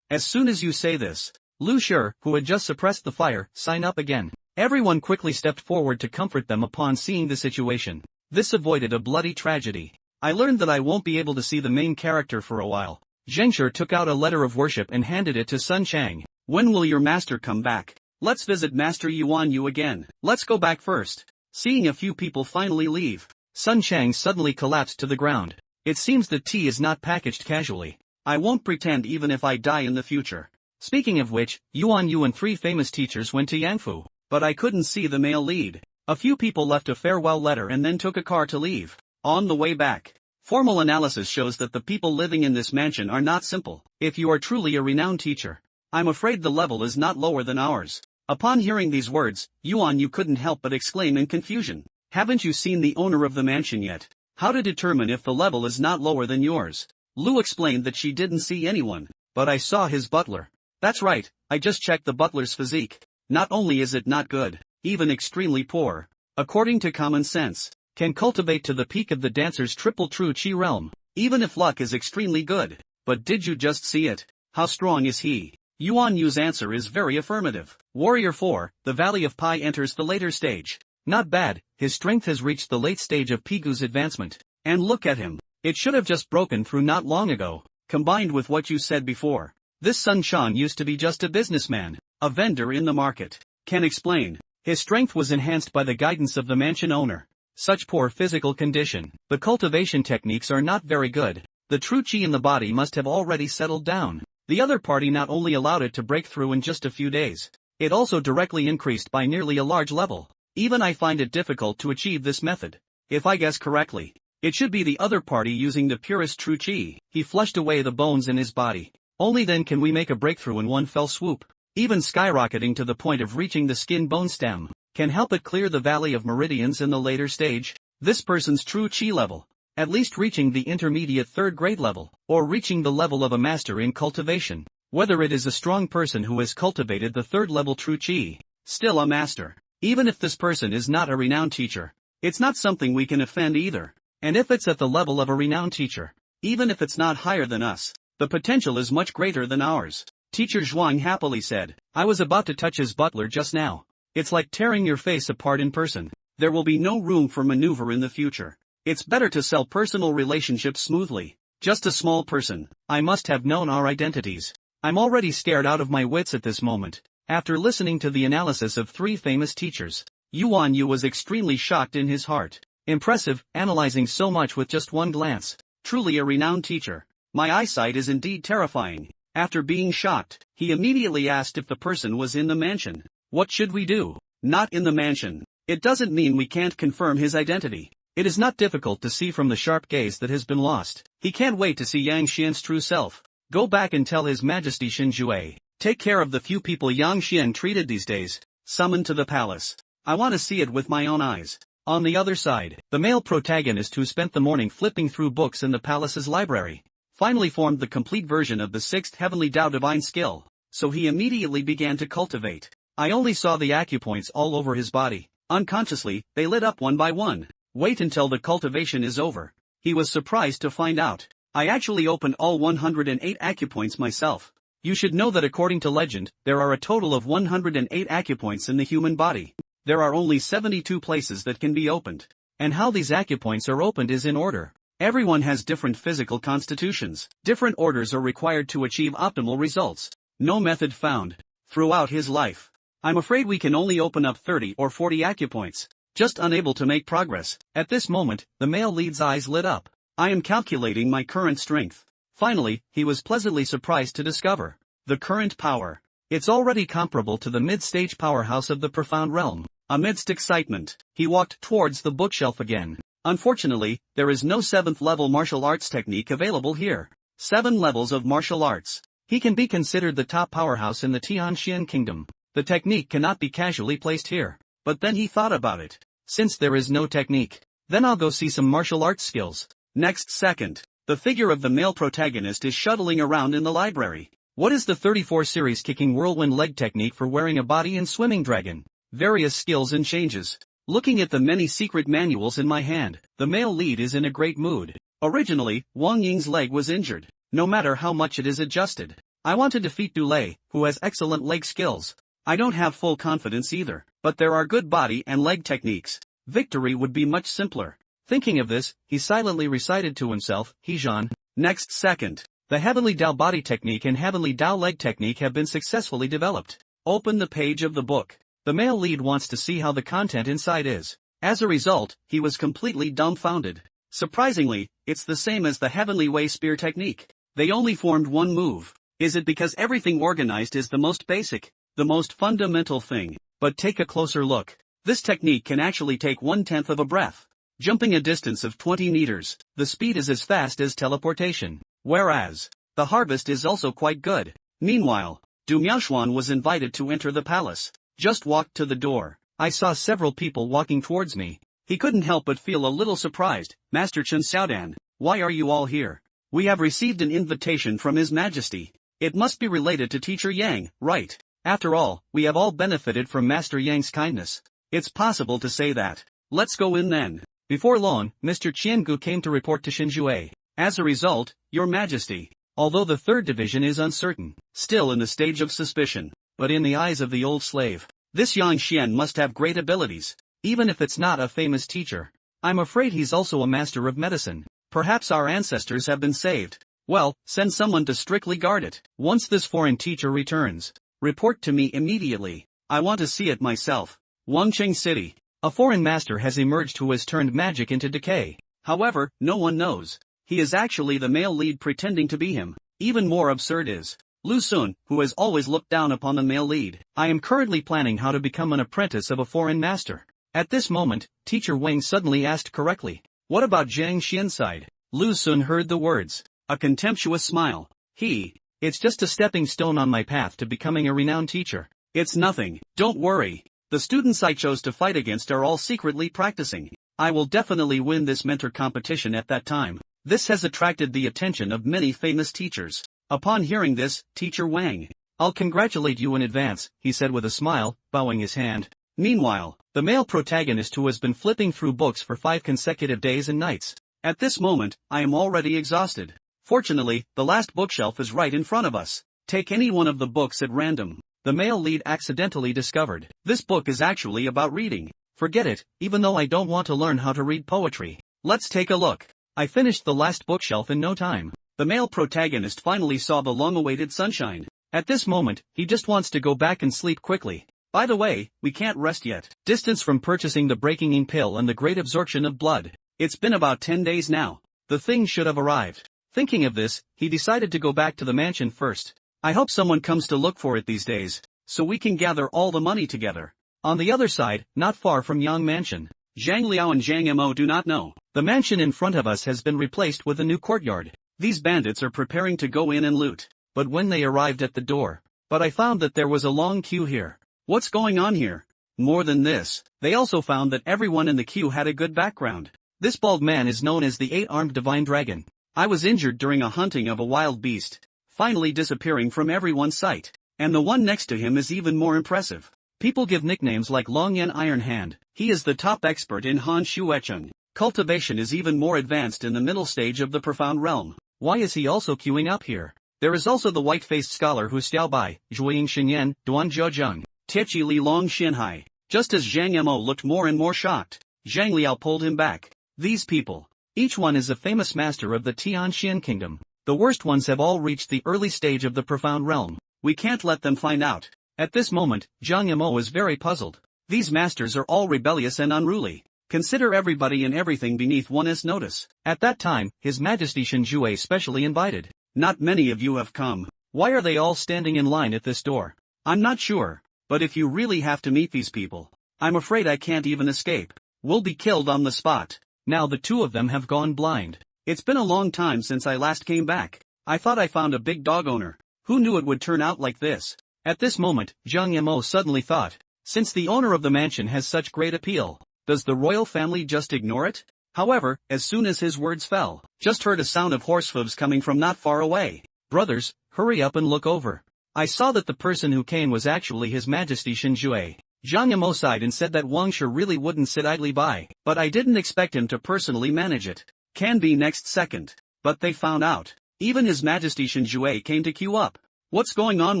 A: As soon as you say this, Lu Shi, who had just suppressed the fire, sign up again. Everyone quickly stepped forward to comfort them upon seeing the situation. This avoided a bloody tragedy. I learned that I won't be able to see the main character for a while. Zhengshi took out a letter of worship and handed it to Sun Chang. When will your master come back? Let's visit Master Yuan Yu again. Let's go back first. Seeing a few people finally leave, Sun Chang suddenly collapsed to the ground. It seems that tea is not packaged casually. I won't pretend even if I die in the future. Speaking of which, Yuan Yu and 3 famous teachers went to Yangfu, but I couldn't see the male lead. A few people left a farewell letter and then took a car to leave. On the way back, formal analysis shows that the people living in this mansion are not simple. If you are truly a renowned teacher, I'm afraid the level is not lower than ours. Upon hearing these words, Yuan Yu couldn't help but exclaim in confusion. Haven't you seen the owner of the mansion yet? How to determine if the level is not lower than yours? Lu explained that she didn't see anyone, but I saw his butler. That's right, I just checked the butler's physique. Not only is it not good, even extremely poor, according to common sense, can cultivate to the peak of the dancer's triple true chi realm, even if luck is extremely good. But did you just see it? How strong is he? Yuan Yu's answer is very affirmative. Warrior 4, the Valley of Pi enters the later stage. Not bad, his strength has reached the late stage of Pigu's advancement. And look at him. It should have just broken through not long ago. Combined with what you said before, this Sun Chang used to be just a businessman, a vendor in the market. Can explain. His strength was enhanced by the guidance of the mansion owner. Such poor physical condition. The cultivation techniques are not very good. The true chi in the body must have already settled down. The other party not only allowed it to break through in just a few days, it also directly increased by nearly a large level. Even I find it difficult to achieve this method. If I guess correctly, it should be the other party using the purest true chi. He flushed away the bones in his body. Only then can we make a breakthrough in one fell swoop. Even skyrocketing to the point of reaching the skin bone stem can help it clear the valley of meridians in the later stage. This person's true chi level, at least reaching the intermediate 3rd grade level, or reaching the level of a master in cultivation. Whether it is a strong person who has cultivated the 3rd level true chi, still a master. Even if this person is not a renowned teacher, it's not something we can offend either. And if it's at the level of a renowned teacher, even if it's not higher than us, the potential is much greater than ours. Teacher Zhuang happily said, I was about to touch his butler just now. It's like tearing your face apart in person. There will be no room for maneuver in the future. It's better to sell personal relationships smoothly. Just a small person. I must have known our identities. I'm already scared out of my wits at this moment. After listening to the analysis of 3 famous teachers, Yuan Yu was extremely shocked in his heart. Impressive, analyzing so much with just one glance. Truly a renowned teacher. My eyesight is indeed terrifying. After being shocked, he immediately asked if the person was in the mansion. What should we do? Not in the mansion. It doesn't mean we can't confirm his identity. It is not difficult to see from the sharp gaze that has been lost. He can't wait to see Yang Xian's true self. Go back and tell His Majesty Xin Jue. Take care of the few people Yang Xian treated these days. Summoned to the palace. I want to see it with my own eyes. On the other side, the male protagonist who spent the morning flipping through books in the palace's library, finally formed the complete version of the 6th heavenly Tao divine skill, so he immediately began to cultivate. I only saw the acupoints all over his body. Unconsciously, they lit up one by one. Wait until the cultivation is over. He was surprised to find out. I actually opened all 108 acupoints myself. You should know that according to legend, there are a total of 108 acupoints in the human body. There are only 72 places that can be opened. And how these acupoints are opened is in order. Everyone has different physical constitutions. Different orders are required to achieve optimal results. No method found. Throughout his life, I'm afraid we can only open up 30 or 40 acupoints. Just unable to make progress. At this moment, the male lead's eyes lit up. I am calculating my current strength. Finally, he was pleasantly surprised to discover the current power. It's already comparable to the mid-stage powerhouse of the profound realm. Amidst excitement, he walked towards the bookshelf again. Unfortunately, there is no 7th level martial arts technique available here. 7 levels of martial arts. He can be considered the top powerhouse in the Tianxian kingdom. The technique cannot be casually placed here. But then he thought about it. Since there is no technique, then I'll go see some martial arts skills. Next second, the figure of the male protagonist is shuttling around in the library. What is the 34 series kicking whirlwind leg technique for wearing a body in swimming dragon? Various skills and changes. Looking at the many secret manuals in my hand, the male lead is in a great mood. Originally, Wang Ying's leg was injured. No matter how much it is adjusted, I want to defeat Dulé, who has excellent leg skills. I don't have full confidence either, but there are good body and leg techniques. Victory would be much simpler. Thinking of this, he silently recited to himself, Hejan. Next second, the Heavenly Dao body technique and Heavenly Dao leg technique have been successfully developed. Open the page of the book. The male lead wants to see how the content inside is. As a result, he was completely dumbfounded. Surprisingly, it's the same as the Heavenly Way spear technique. They only formed one move. Is it because everything organized is the most basic, the most fundamental thing? But take a closer look. This technique can actually take 1/10 of a breath. Jumping a distance of 20 meters, the speed is as fast as teleportation. Whereas, the harvest is also quite good. Meanwhile, Du Miaoshuan was invited to enter the palace. Just walked to the door. I saw several people walking towards me. He couldn't help but feel a little surprised. Master Chen Xiaodan, why are you all here? We have received an invitation from His Majesty. It must be related to Teacher Yang, right? After all, we have all benefited from Master Yang's kindness. It's possible to say that. Let's go in then. Before long, Mr. Qiangu came to report to Shinjue. As a result, Your Majesty, although the third division is uncertain, still in the stage of suspicion, but in the eyes of the old slave, this Yang Xian must have great abilities, even if it's not a famous teacher. I'm afraid he's also a master of medicine. Perhaps our ancestors have been saved. Well, send someone to strictly guard it. Once this foreign teacher returns, report to me immediately. I want to see it myself. Wangcheng City. A foreign master has emerged who has turned magic into decay. However, no one knows. He is actually the male lead pretending to be him. Even more absurd is Lu Sun, who has always looked down upon the male lead. I am currently planning how to become an apprentice of a foreign master. At this moment, Teacher Wang suddenly asked correctly, what about Jiang Xian's side? Lu Sun heard the words. A contemptuous smile. It's just a stepping stone on my path to becoming a renowned teacher. It's nothing, don't worry. The students I chose to fight against are all secretly practicing. I will definitely win this mentor competition at that time. This has attracted the attention of many famous teachers. Upon hearing this, Teacher Wang, I'll congratulate you in advance, he said with a smile, bowing his hand. Meanwhile, the male protagonist who has been flipping through books for 5 consecutive days and nights. At this moment, I am already exhausted. Fortunately, the last bookshelf is right in front of us. Take any one of the books at random. The male lead accidentally discovered. This book is actually about reading. Forget it, even though I don't want to learn how to read poetry. Let's take a look. I finished the last bookshelf in no time. The male protagonist finally saw the long-awaited sunshine. At this moment, he just wants to go back and sleep quickly. By the way, we can't rest yet. Distance from purchasing the breaking ink pill and the great absorption of blood. It's been about 10 days now. The thing should have arrived. Thinking of this, he decided to go back to the mansion first. I hope someone comes to look for it these days, so we can gather all the money together. On the other side, not far from Yang Mansion, Zhang Liao and Zhang Mo do not know. The mansion in front of us has been replaced with a new courtyard. These bandits are preparing to go in and loot. But when they arrived at the door, I found that there was a long queue here. What's going on here? More than this, they also found that everyone in the queue had a good background. This bald man is known as the 8-armed divine dragon. I was injured during a hunting of a wild beast, finally disappearing from everyone's sight. And the one next to him is even more impressive. People give nicknames like Long Yan Iron Hand. He is the top expert in Han Shuecheng. Cultivation is even more advanced in the middle stage of the profound realm. Why is he also queuing up here? There is also the white-faced scholar Hu Xiaobai, Zhuiying Xinyan, Duan Zheozheng, Tiechi Li Long Xinhai. Just as Zhang Mo looked more and more shocked, Zhang Liao pulled him back. These people, each one is a famous master of the Tianxian kingdom. The worst ones have all reached the early stage of the profound realm. We can't let them find out. At this moment, Zhang Mo is very puzzled. These masters are all rebellious and unruly. Consider everybody and everything beneath one's notice. At that time, His Majesty Shinjue specially invited. Not many of you have come. Why are they all standing in line at this door? I'm not sure. But if you really have to meet these people, I'm afraid I can't even escape. We'll be killed on the spot. Now the two of them have gone blind. It's been a long time since I last came back. I thought I found a big dog owner. Who knew it would turn out like this? At this moment, Zhang Mo suddenly thought, since the owner of the mansion has such great appeal, does the royal family just ignore it? However, as soon as his words fell, just heard a sound of horse hooves coming from not far away. Brothers, hurry up and look over. I saw that the person who came was actually His Majesty Shinjue. Zhang Mo sighed and said that Wang Shi really wouldn't sit idly by, but I didn't expect him to personally manage it. Can be next second. But they found out. Even His Majesty Shinjue came to queue up. What's going on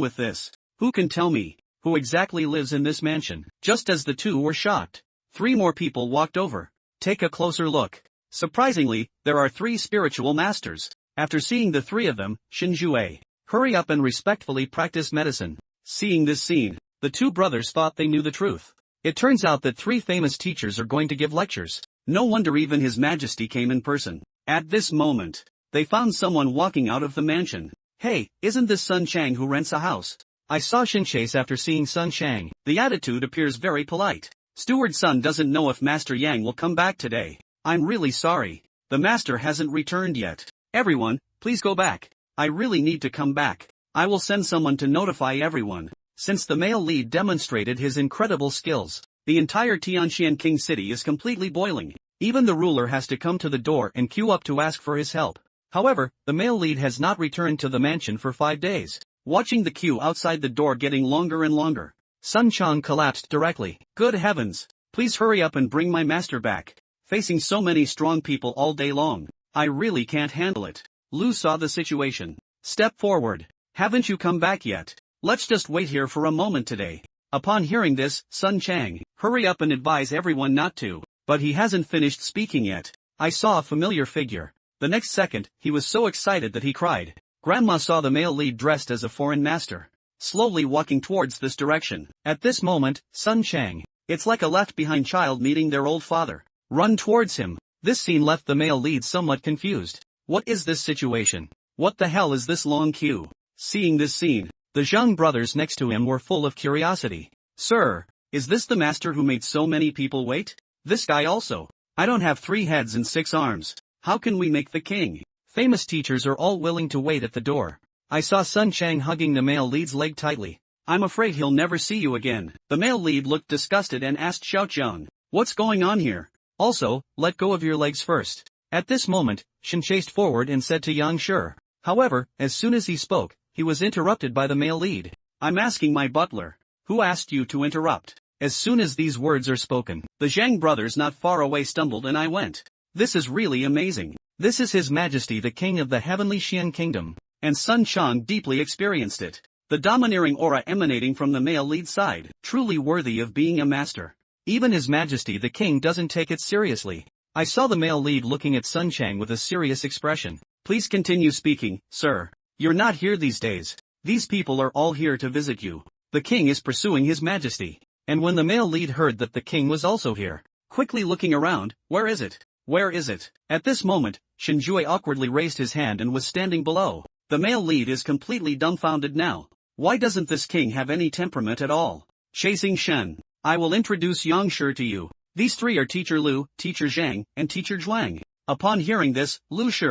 A: with this? Who can tell me? Who exactly lives in this mansion? Just as the two were shocked, 3 more people walked over. Take a closer look. Surprisingly, there are 3 spiritual masters. After seeing the 3 of them, Shinjue, hurry up and respectfully practice medicine. Seeing this scene, the 2 brothers thought they knew the truth. It turns out that 3 famous teachers are going to give lectures. No wonder even His Majesty came in person. At this moment, they found someone walking out of the mansion. Hey, isn't this Sun Chang who rents a house? I saw Shinchase after seeing Sun Chang. The attitude appears very polite. Steward Sun doesn't know if Master Yang will come back today. I'm really sorry. The master hasn't returned yet. Everyone, please go back. I really need to come back. I will send someone to notify everyone. Since the male lead demonstrated his incredible skills, the entire Tianxian King City is completely boiling. Even the ruler has to come to the door and queue up to ask for his help. However, the male lead has not returned to the mansion for 5 days. Watching the queue outside the door getting longer and longer, Sun Chang collapsed directly. Good heavens! Please hurry up and bring my master back. Facing so many strong people all day long, I really can't handle it. Lu saw the situation. Step forward. Haven't you come back yet? Let's just wait here for a moment today. Upon hearing this, Sun Chang, hurry up and advise everyone not to. But he hasn't finished speaking yet. I saw a familiar figure. The next second, he was so excited that he cried. Grandma saw the male lead dressed as a foreign master, slowly walking towards this direction. At this moment, Sun Chang, it's like a left-behind child meeting their old father, run towards him. This scene left the male lead somewhat confused. What is this situation? What the hell is this long queue? Seeing this scene, the Zhang brothers next to him were full of curiosity. Sir, is this the master who made so many people wait? This guy also. I don't have 3 heads and 6 arms. How can we make the king? Famous teachers are all willing to wait at the door. I saw Sun Chang hugging the male lead's leg tightly. I'm afraid he'll never see you again. The male lead looked disgusted and asked Xiaoqiang, what's going on here? Also, let go of your legs first. At this moment, Shin chased forward and said to Yang Shi. However, as soon as he spoke, he was interrupted by the male lead. I'm asking my butler. Who asked you to interrupt? As soon as these words are spoken, the Zhang brothers not far away stumbled and I went. This is really amazing. This is His Majesty the King of the Heavenly Xian Kingdom. And Sun Chang deeply experienced it. The domineering aura emanating from the male lead side, truly worthy of being a master. Even His Majesty the King doesn't take it seriously. I saw the male lead looking at Sun Chang with a serious expression. Please continue speaking, sir. You're not here these days. These people are all here to visit you. The king is pursuing His Majesty. And when the male lead heard that the king was also here, quickly looking around, where is it? Where is it? At this moment, Shinjue awkwardly raised his hand and was standing below. The male lead is completely dumbfounded now. Why doesn't this king have any temperament at all? Chasing Shen. I will introduce Yang Shi to you. These 3 are Teacher Lu, Teacher Zhang, and Teacher Zhuang. Upon hearing this, Lu Shi,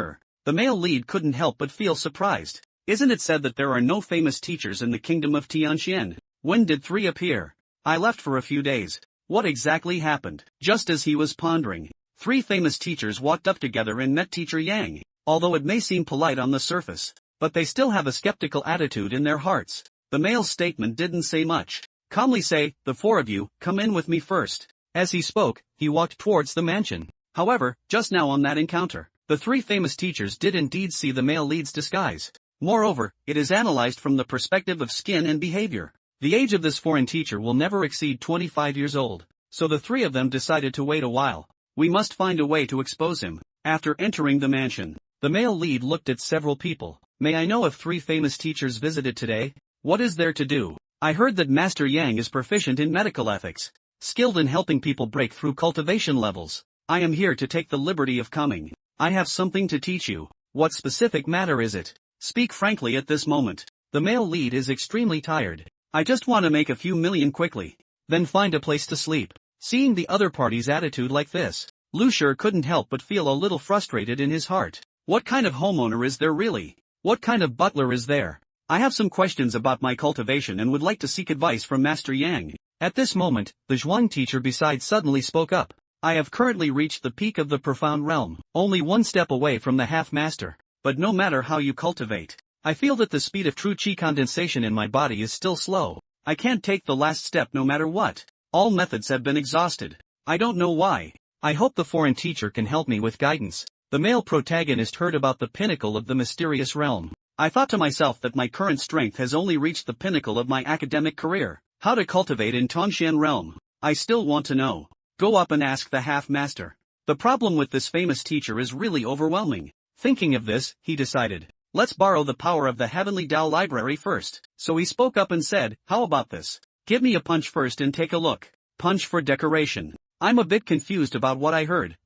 A: the male lead couldn't help but feel surprised. Isn't it said that there are no famous teachers in the kingdom of Tianxian? When did 3 appear? I left for a few days. What exactly happened? Just as he was pondering, 3 famous teachers walked up together and met Teacher Yang. Although it may seem polite on the surface, but they still have a skeptical attitude in their hearts. The male's statement didn't say much. Calmly say, the 4 of you, come in with me first. As he spoke, he walked towards the mansion. However, just now on that encounter, the 3 famous teachers did indeed see the male lead's disguise. Moreover, it is analyzed from the perspective of skin and behavior. The age of this foreign teacher will never exceed 25 years old, so the 3 of them decided to wait a while. We must find a way to expose him. After entering the mansion, the male lead looked at several people. May I know if 3 famous teachers visited today? What is there to do? I heard that Master Yang is proficient in medical ethics, skilled in helping people break through cultivation levels. I am here to take the liberty of coming. I have something to teach you. What specific matter is it? Speak frankly at this moment. The male lead is extremely tired. I just want to make a few million quickly, then find a place to sleep. Seeing the other party's attitude like this, Lu Shi couldn't help but feel a little frustrated in his heart. What kind of homeowner is there really? What kind of butler is there? I have some questions about my cultivation and would like to seek advice from Master Yang. At this moment, the Zhuang teacher beside suddenly spoke up. I have currently reached the peak of the profound realm, only 1 step away from the half-master. But no matter how you cultivate, I feel that the speed of true qi condensation in my body is still slow. I can't take the last step no matter what. All methods have been exhausted. I don't know why. I hope the foreign teacher can help me with guidance. The male protagonist heard about the pinnacle of the mysterious realm. I thought to myself that my current strength has only reached the pinnacle of my academic career. How to cultivate in Tongxian realm? I still want to know. Go up and ask the half-master. The problem with this famous teacher is really overwhelming. Thinking of this, he decided, let's borrow the power of the Heavenly Tao Library first. So he spoke up and said, how about this? Give me a punch first and take a look. Punch for decoration. I'm a bit confused about what I heard,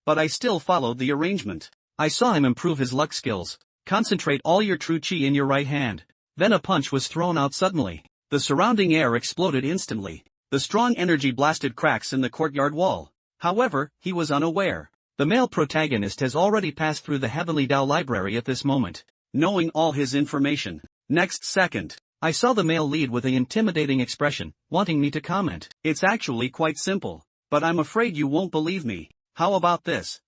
A: but I still followed the arrangement. I saw him improve his luck skills. Concentrate all your true chi in your right hand. Then a punch was thrown out suddenly. The surrounding air exploded instantly. The strong energy blasted cracks in the courtyard wall. However, he was unaware. The male protagonist has already passed through the Heavenly Tao Library at this moment, knowing all his information. Next second, I saw the male lead with an intimidating expression, wanting me to comment. It's actually quite simple, but I'm afraid you won't believe me. How about this?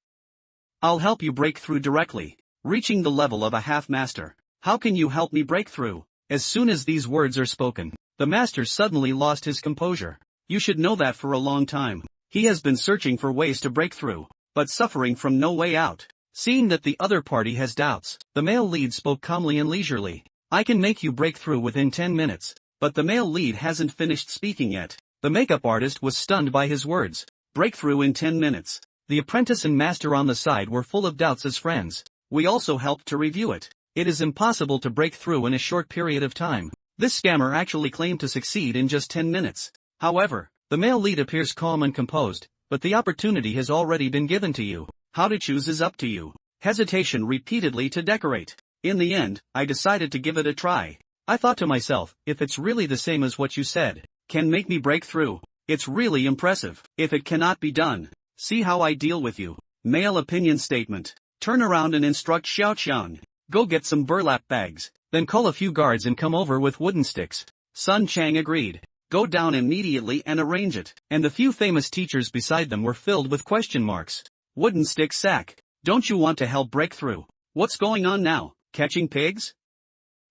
A: I'll help you break through directly, reaching the level of a half-master. How can you help me break through? As soon as these words are spoken, the master suddenly lost his composure. You should know that for a long time, he has been searching for ways to break through, but suffering from no way out. Seeing that the other party has doubts, the male lead spoke calmly and leisurely. I can make you break through within 10 minutes. But the male lead hasn't finished speaking yet. The makeup artist was stunned by his words. Breakthrough in 10 minutes. The apprentice and master on the side were full of doubts as friends. We also helped to review it. It is impossible to break through in a short period of time. This scammer actually claimed to succeed in just 10 minutes. However, the male lead appears calm and composed, but the opportunity has already been given to you. How to choose is up to you. Hesitation repeatedly to decorate. In the end, I decided to give it a try. I thought to myself, if it's really the same as what you said, can make me break through, it's really impressive. If it cannot be done, see how I deal with you. Male opinion statement. Turn around and instruct Xiao Qiang. Go get some burlap bags, then call a few guards and come over with wooden sticks. Sun Chang agreed. Go down immediately and arrange it. And the few famous teachers beside them were filled with question marks. Wooden stick sack. Don't you want to help break through? What's going on now? Catching pigs?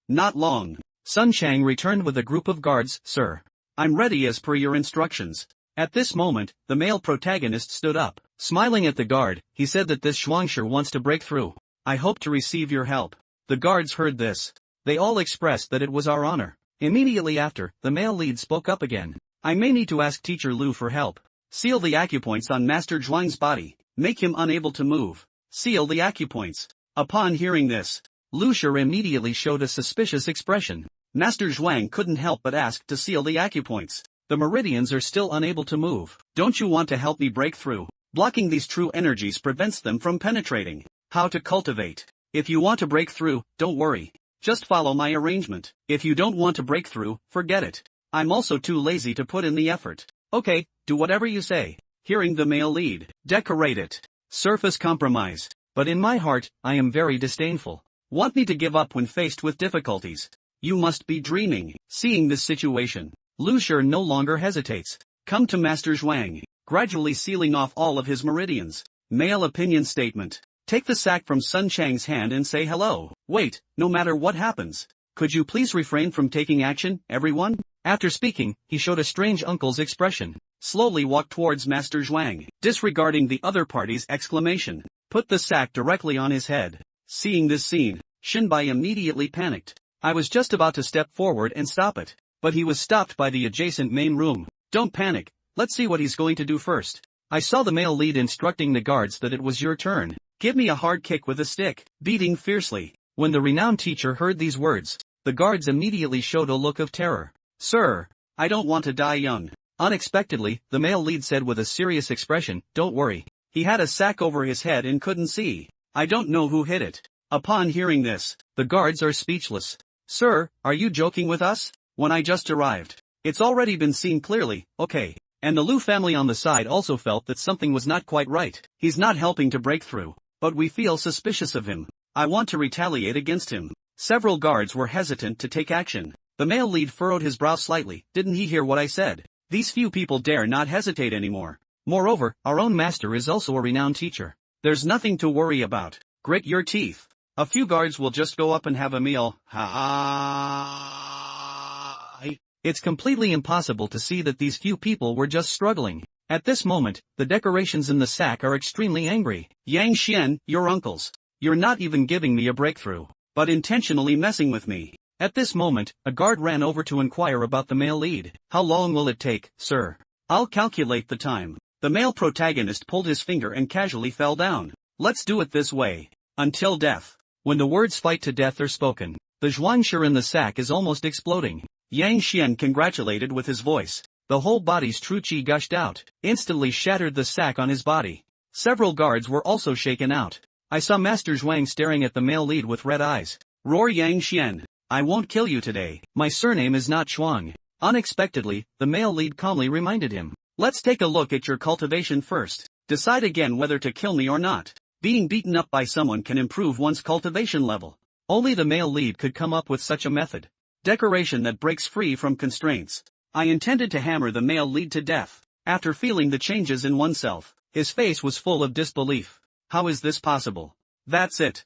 A: Not long. Sun Chang returned with a group of guards. Sir, I'm ready as per your instructions. At this moment, the male protagonist stood up. Smiling at the guard, he said that this Shuangshi wants to break through. I hope to receive your help. The guards heard this. They all expressed that it was our honor. Immediately after, the male lead spoke up again. I may need to ask Teacher Lu for help. Seal the acupoints on Master Zhuang's body. Make him unable to move. Seal the acupoints. Upon hearing this, Lu Shi immediately showed a suspicious expression. Master Zhuang couldn't help but ask to seal the acupoints. The meridians are still unable to move. Don't you want to help me break through? Blocking these true energies prevents them from penetrating. How to cultivate. If you want to break through, don't worry. Just follow my arrangement. If you don't want to break through, forget it. I'm also too lazy to put in the effort. Okay, do whatever you say. Hearing the male lead. Decorate it. Surface compromise. But in my heart, I am very disdainful. Want me to give up when faced with difficulties? You must be dreaming. Seeing this situation, Lu Shi no longer hesitates. Come to Master Zhuang, gradually sealing off all of his meridians. Male opinion statement. Take the sack from Sun Chang's hand and say hello. Wait, no matter what happens, could you please refrain from taking action, everyone? After speaking, he showed a strange uncle's expression. Slowly walked towards Master Zhuang, disregarding the other party's exclamation. Put the sack directly on his head. Seeing this scene, Shinbai immediately panicked. I was just about to step forward and stop it, but he was stopped by the adjacent main room. Don't panic, let's see what he's going to do first. I saw the male lead instructing the guards that it was your turn. Give me a hard kick with a stick, beating fiercely. When the renowned teacher heard these words, the guards immediately showed a look of terror. Sir, I don't want to die young. Unexpectedly, the male lead said with a serious expression, don't worry. He had a sack over his head and couldn't see. I don't know who hit it. Upon hearing this, the guards are speechless. Sir, are you joking with us? When I just arrived. It's already been seen clearly, okay. And the Lu family on the side also felt that something was not quite right. He's not helping to break through, but we feel suspicious of him. I want to retaliate against him. Several guards were hesitant to take action. The male lead furrowed his brow slightly. Didn't he hear what I said? These few people dare not hesitate anymore. Moreover, our own master is also a renowned teacher. There's nothing to worry about. Grit your teeth. A few guards will just go up and have a meal. It's completely impossible to see that these few people were just struggling. At this moment, the decorations in the sack are extremely angry. Yang Xian, your uncles. You're not even giving me a breakthrough. but intentionally messing with me. At this moment, a guard ran over to inquire about the male lead. How long will it take, sir? I'll calculate the time. The male protagonist pulled his finger and casually fell down. Let's do it this way. Until death. When the words fight to death are spoken, the zhuangshi in the sack is almost exploding. Yang Xian congratulated with his voice. The whole body's true qi gushed out, instantly shattered the sack on his body. Several guards were also shaken out. I saw Master Zhuang staring at the male lead with red eyes. Roar Yang Xian. I won't kill you today. My surname is not Chuang. Unexpectedly, the male lead calmly reminded him. Let's take a look at your cultivation first. Decide again whether to kill me or not. Being beaten up by someone can improve one's cultivation level. Only the male lead could come up with such a method. Decoration that breaks free from constraints. I intended to hammer the male lead to death. After feeling the changes in oneself, his face was full of disbelief. How is this possible? That's it.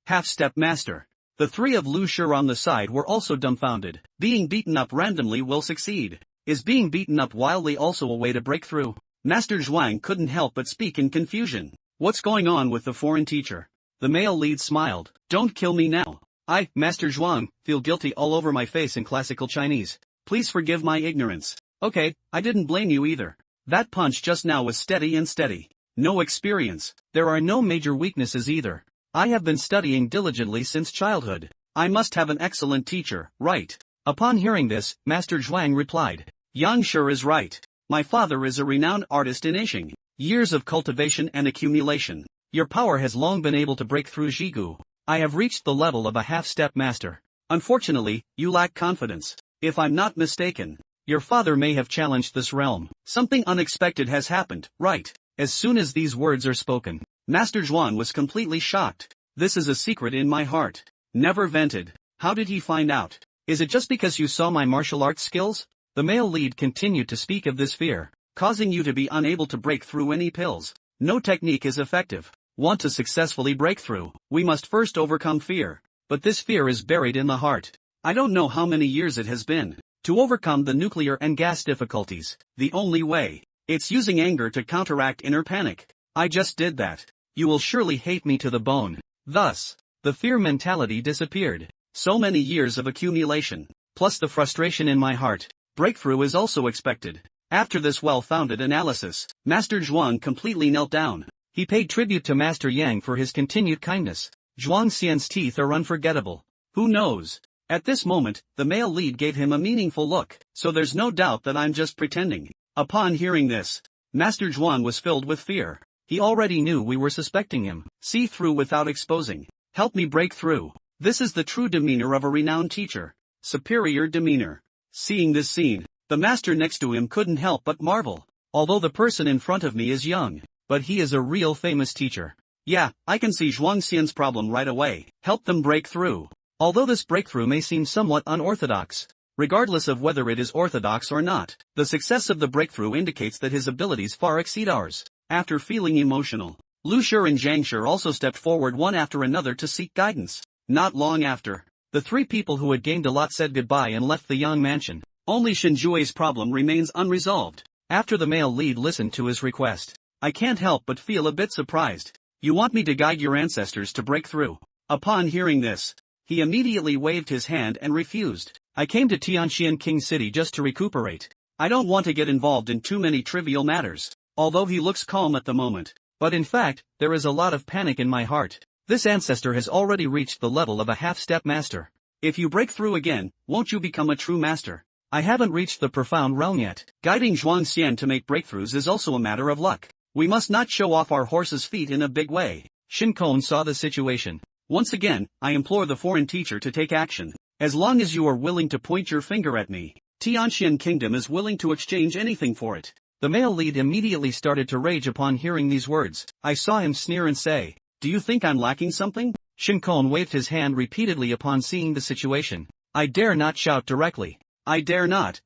A: Half-step master. The three of Lu Shi on the side were also dumbfounded. Being beaten up randomly will succeed. Is being beaten up wildly also a way to break through? Master Zhuang couldn't help but speak in confusion. What's going on with the foreign teacher? The male lead smiled. Don't kill me now. I, Master Zhuang, feel guilty all over my face in classical Chinese. Please forgive my ignorance. Okay, I didn't blame you either. That punch just now was steady and steady. No experience. There are no major weaknesses either. I have been studying diligently since childhood. I must have an excellent teacher, right? Upon hearing this, Master Zhuang replied. Yang Shi is right. My father is a renowned artist in Yixing. Years of cultivation and accumulation. Your power has long been able to break through Zhigu. I have reached the level of a half-step master. Unfortunately, you lack confidence. If I'm not mistaken, your father may have challenged this realm. Something unexpected has happened, right? As soon as these words are spoken, Master Zhuang was completely shocked. This is a secret in my heart. Never vented. How did he find out? Is it just because you saw my martial arts skills? The male lead continued to speak of this fear, causing you to be unable to break through any pills. No technique is effective. Want to successfully break through, we must first overcome fear. But this fear is buried in the heart. I don't know how many years it has been. To overcome the nuclear and gas difficulties, the only way, it's using anger to counteract inner panic. I just did that. You will surely hate me to the bone. Thus, the fear mentality disappeared. So many years of accumulation, plus the frustration in my heart. Breakthrough is also expected. After this well-founded analysis, Master Zhuang completely knelt down. He paid tribute to Master Yang for his continued kindness. Zhuang Xian's teeth are unforgettable. Who knows? At this moment, the male lead gave him a meaningful look, so there's no doubt that I'm just pretending. Upon hearing this, Master Zhuang was filled with fear. He already knew we were suspecting him. See through without exposing. Help me break through. This is the true demeanor of a renowned teacher. Superior demeanor. Seeing this scene, the master next to him couldn't help but marvel. Although the person in front of me is young, but he is a real famous teacher. Yeah, I can see Zhuang Xian's problem right away. Help them break through. Although this breakthrough may seem somewhat unorthodox, regardless of whether it is orthodox or not, the success of the breakthrough indicates that his abilities far exceed ours. After feeling emotional, Lu Shi and Zhang Shi also stepped forward one after another to seek guidance. Not long after, the three people who had gained a lot said goodbye and left the young mansion. Only Shinjui's problem remains unresolved. After the male lead listened to his request, I can't help but feel a bit surprised. You want me to guide your ancestors to break through? Upon hearing this, he immediately waved his hand and refused. I came to Tianxian King City just to recuperate. I don't want to get involved in too many trivial matters. Although he looks calm at the moment, but in fact, there is a lot of panic in my heart. This ancestor has already reached the level of a half-step master. If you break through again, won't you become a true master? I haven't reached the profound realm yet. Guiding Zhuang Xian to make breakthroughs is also a matter of luck. We must not show off our horse's feet in a big way. Shin Kong saw the situation. Once again, I implore the foreign teacher to take action. As long as you are willing to point your finger at me, Tianxian Kingdom is willing to exchange anything for it. The male lead immediately started to rage upon hearing these words. I saw him sneer and say, do you think I'm lacking something? Shin Kong waved his hand repeatedly upon seeing the situation. I dare not shout directly. I dare not.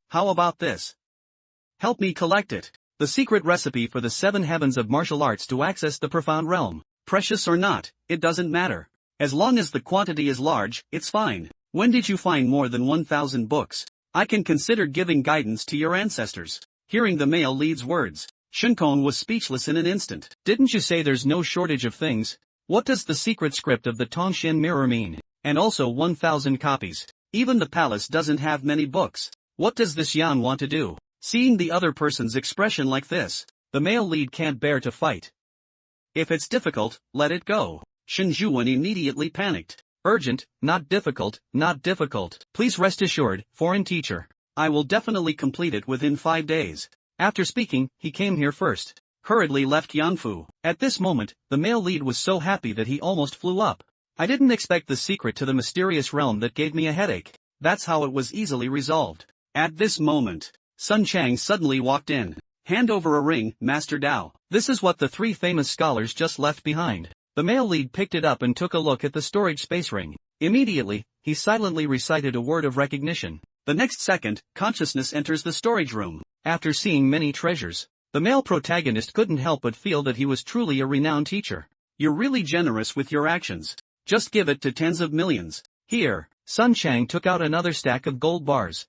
A: How about this? Help me collect it. The secret recipe for the 7 heavens of martial arts to access the profound realm. Precious or not, it doesn't matter. As long as the quantity is large, it's fine. When did you find more than 1,000 books? I can consider giving guidance to your ancestors. Hearing the male lead's words, Shin Kong was speechless in an instant. Didn't you say there's no shortage of things? What does the secret script of the Tongshin mirror mean? And also 1,000 copies. Even the palace doesn't have many books. What does this Yan want to do? Seeing the other person's expression like this, the male lead can't bear to fight. If it's difficult, let it go. Shen Zhuan immediately panicked. Urgent, not difficult, not difficult. Please rest assured, foreign teacher. I will definitely complete it within 5 days. After speaking, he came here first. Hurriedly left Yanfu. At this moment, the male lead was so happy that he almost flew up. I didn't expect the secret to the mysterious realm that gave me a headache. That's how it was easily resolved. At this moment, Sun Chang suddenly walked in. Hand over a ring, Master Dao. This is what the 3 famous scholars just left behind. The male lead picked it up and took a look at the storage space ring. Immediately, he silently recited a word of recognition. The next second, consciousness enters the storage room. After seeing many treasures, the male protagonist couldn't help but feel that he was truly a renowned teacher. You're really generous with your actions. Just give it to tens of millions. Here, Sun Chang took out another stack of gold bars.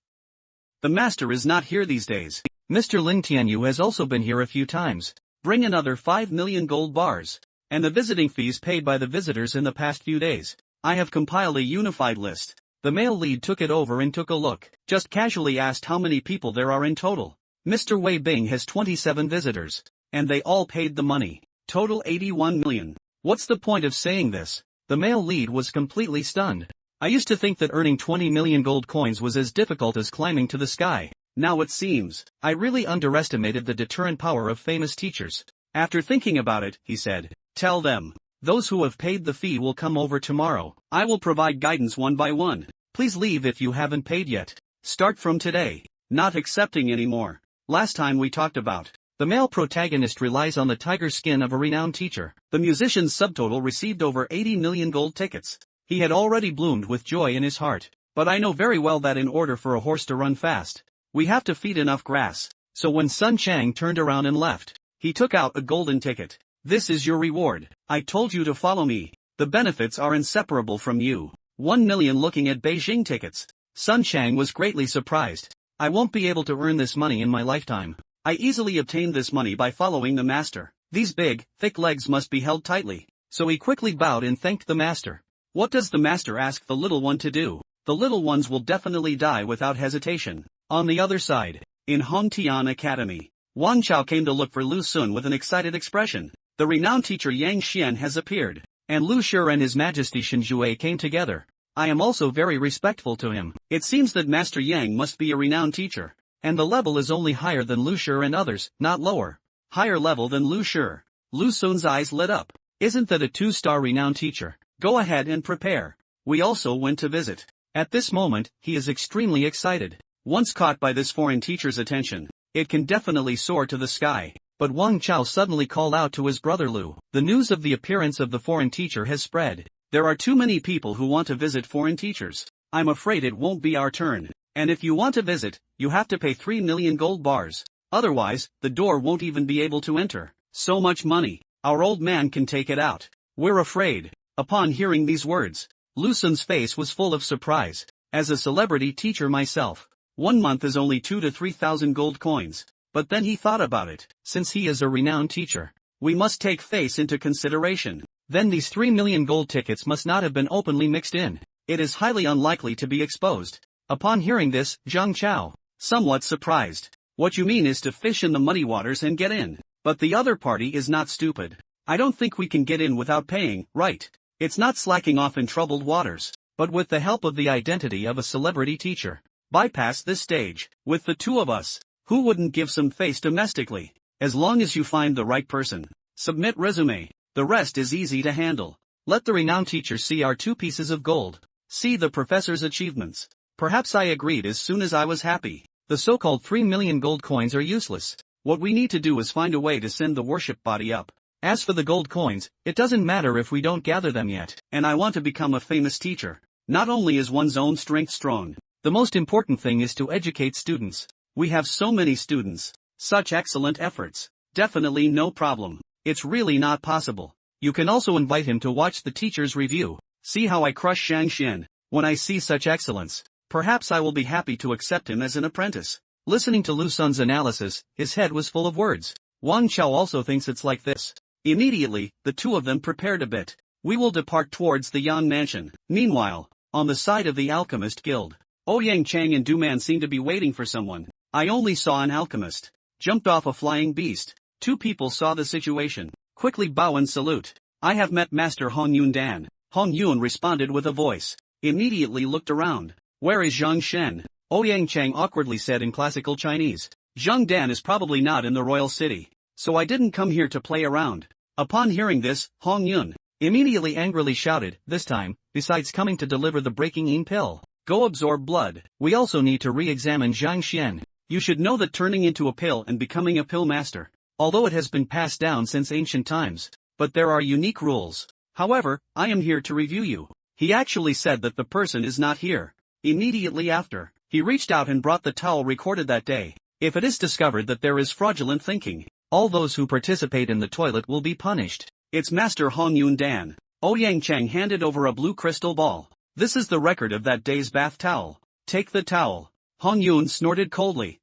A: The master is not here these days. Mr. Lin Tianyu has also been here a few times. Bring another 5 million gold bars. And the visiting fees paid by the visitors in the past few days. I have compiled a unified list. The male lead took it over and took a look. Just casually asked how many people there are in total. Mr. Wei Bing has 27 visitors. And they all paid the money. Total 81 million. What's the point of saying this? The male lead was completely stunned. I used to think that earning 20 million gold coins was as difficult as climbing to the sky. Now it seems, I really underestimated the deterrent power of famous teachers. After thinking about it, he said, tell them, those who have paid the fee will come over tomorrow. I will provide guidance one by one. Please leave if you haven't paid yet. Start from today. Not accepting anymore. Last time we talked about. The male protagonist relies on the tiger skin of a renowned teacher. The musician's subtotal received over 80 million gold tickets. He had already bloomed with joy in his heart. But I know very well that in order for a horse to run fast, we have to feed enough grass. So when Sun Chang turned around and left, he took out a golden ticket. This is your reward. I told you to follow me. The benefits are inseparable from you. 1 million looking at Beijing tickets. Sun Chang was greatly surprised. I won't be able to earn this money in my lifetime. I easily obtained this money by following the master. These big, thick legs must be held tightly. So he quickly bowed and thanked the master. What does the master ask the little one to do? The little ones will definitely die without hesitation. On the other side, in Hongtian Academy, Wang Chao came to look for Lu Sun with an excited expression. The renowned teacher Yang Xian has appeared, and Lu Shi and His Majesty Shen Zhuai came together. I am also very respectful to him. It seems that Master Yang must be a renowned teacher. And the level is only higher than Lu Shi and others, not lower. Higher level than Lu Shi. Lu Sun's eyes lit up. Isn't that a 2-star renowned teacher? Go ahead and prepare. We also went to visit. At this moment, he is extremely excited. Once caught by this foreign teacher's attention, it can definitely soar to the sky. But Wang Chao suddenly called out to his brother Lu. The news of the appearance of the foreign teacher has spread. There are too many people who want to visit foreign teachers. I'm afraid it won't be our turn. And if you want to visit, you have to pay 3 million gold bars. Otherwise, the door won't even be able to enter. So much money. Our old man can take it out. We're afraid. Upon hearing these words, Lu Sun's face was full of surprise. As a celebrity teacher myself, 1 month is only 2 to 3,000 gold coins. But then he thought about it. Since he is a renowned teacher, we must take face into consideration. Then these 3 million gold tickets must not have been openly mixed in. It is highly unlikely to be exposed. Upon hearing this, Zhang Chao, somewhat surprised. What you mean is to fish in the muddy waters and get in. But the other party is not stupid. I don't think we can get in without paying, right? It's not slacking off in troubled waters. But with the help of the identity of a celebrity teacher, bypass this stage. With the two of us, who wouldn't give some face domestically? As long as you find the right person. Submit resume. The rest is easy to handle. Let the renowned teacher see our 2 pieces of gold. See the professor's achievements. Perhaps I agreed as soon as I was happy. The so-called 3 million gold coins are useless. What we need to do is find a way to send the worship body up. As for the gold coins, it doesn't matter if we don't gather them yet. And I want to become a famous teacher. Not only is one's own strength strong, the most important thing is to educate students. We have so many students. Such excellent efforts. Definitely no problem. It's really not possible. You can also invite him to watch the teacher's review. See how I crush Shang Xian. When I see such excellence, perhaps I will be happy to accept him as an apprentice. Listening to Lu Sun's analysis, his head was full of words. Wang Chao also thinks it's like this. Immediately, the two of them prepared a bit. We will depart towards the Yan mansion. Meanwhile, on the side of the alchemist guild, Ouyang Chang and Duman seem to be waiting for someone. I only saw an alchemist. Jumped off a flying beast. Two people saw the situation. Quickly bow and salute. I have met Master Hong Yun Dan. Hong Yun responded with a voice. Immediately looked around. Where is Zhang Shen? Ouyang Chang awkwardly said in classical Chinese. Zhang Dan is probably not in the royal city. So I didn't come here to play around. Upon hearing this, Hong Yun immediately angrily shouted, this time, besides coming to deliver the breaking in pill, go absorb blood. We also need to re-examine Zhang Xian. You should know that turning into a pill and becoming a pill master, although it has been passed down since ancient times, but there are unique rules. However, I am here to review you. He actually said that the person is not here. Immediately after, he reached out and brought the towel recorded that day. If it is discovered that there is fraudulent thinking, all those who participate in the toilet will be punished. It's Master Hong Yun Dan. Ouyang Chang handed over a blue crystal ball. This is the record of that day's bath towel. Take the towel. Hong Yun snorted coldly.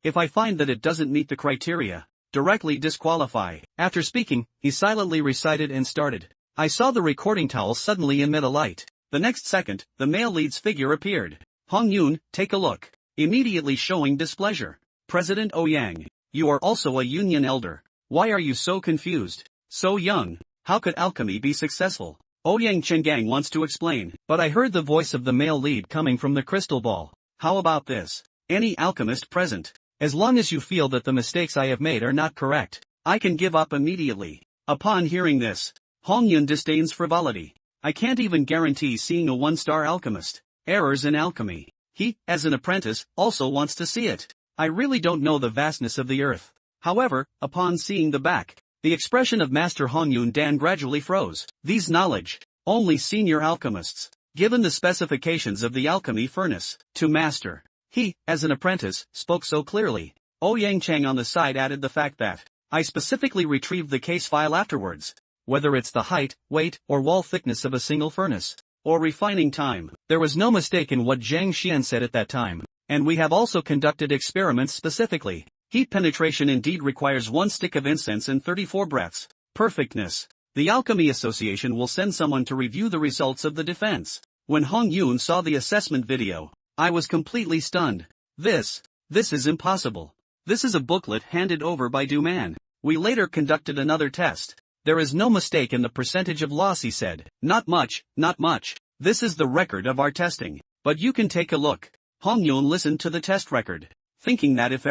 A: If I find that it doesn't meet the criteria, directly disqualify. After speaking, he silently recited and started. I saw the recording towel suddenly emit a light. The next second, the male lead's figure appeared. Hong Yun, take a look. Immediately showing displeasure. President Ouyang, you are also a union elder. Why are you so confused? So young, how could alchemy be successful? Ouyang Chengang wants to explain, but I heard the voice of the male lead coming from the crystal ball. How about this? Any alchemist present, as long as you feel that the mistakes I have made are not correct, I can give up immediately. Upon hearing this, Hong Yun disdains frivolity. I can't even guarantee seeing a one-star alchemist. Errors in alchemy. He, as an apprentice, also wants to see it. I really don't know the vastness of the earth. However, upon seeing the back, the expression of Master Hong Yun Dan gradually froze. These knowledge, only senior alchemists, given the specifications of the alchemy furnace, to master. He, as an apprentice, spoke so clearly. Ouyang Chang on the side added the fact that, I specifically retrieved the case file afterwards. Whether it's the height, weight, or wall thickness of a single furnace, or refining time, there was no mistake in what Zhang Xian said at that time. And we have also conducted experiments specifically. Heat penetration indeed requires 1 stick of incense and 34 breaths. Perfectness. The Alchemy Association will send someone to review the results of the defense. When Hong Yun saw the assessment video, I was completely stunned. This is impossible. This is a booklet handed over by Duman. We later conducted another test. There is no mistake in the percentage of loss, he said. Not much, not much. This is the record of our testing. But you can take a look. Hong Yun listened to the test record, thinking that if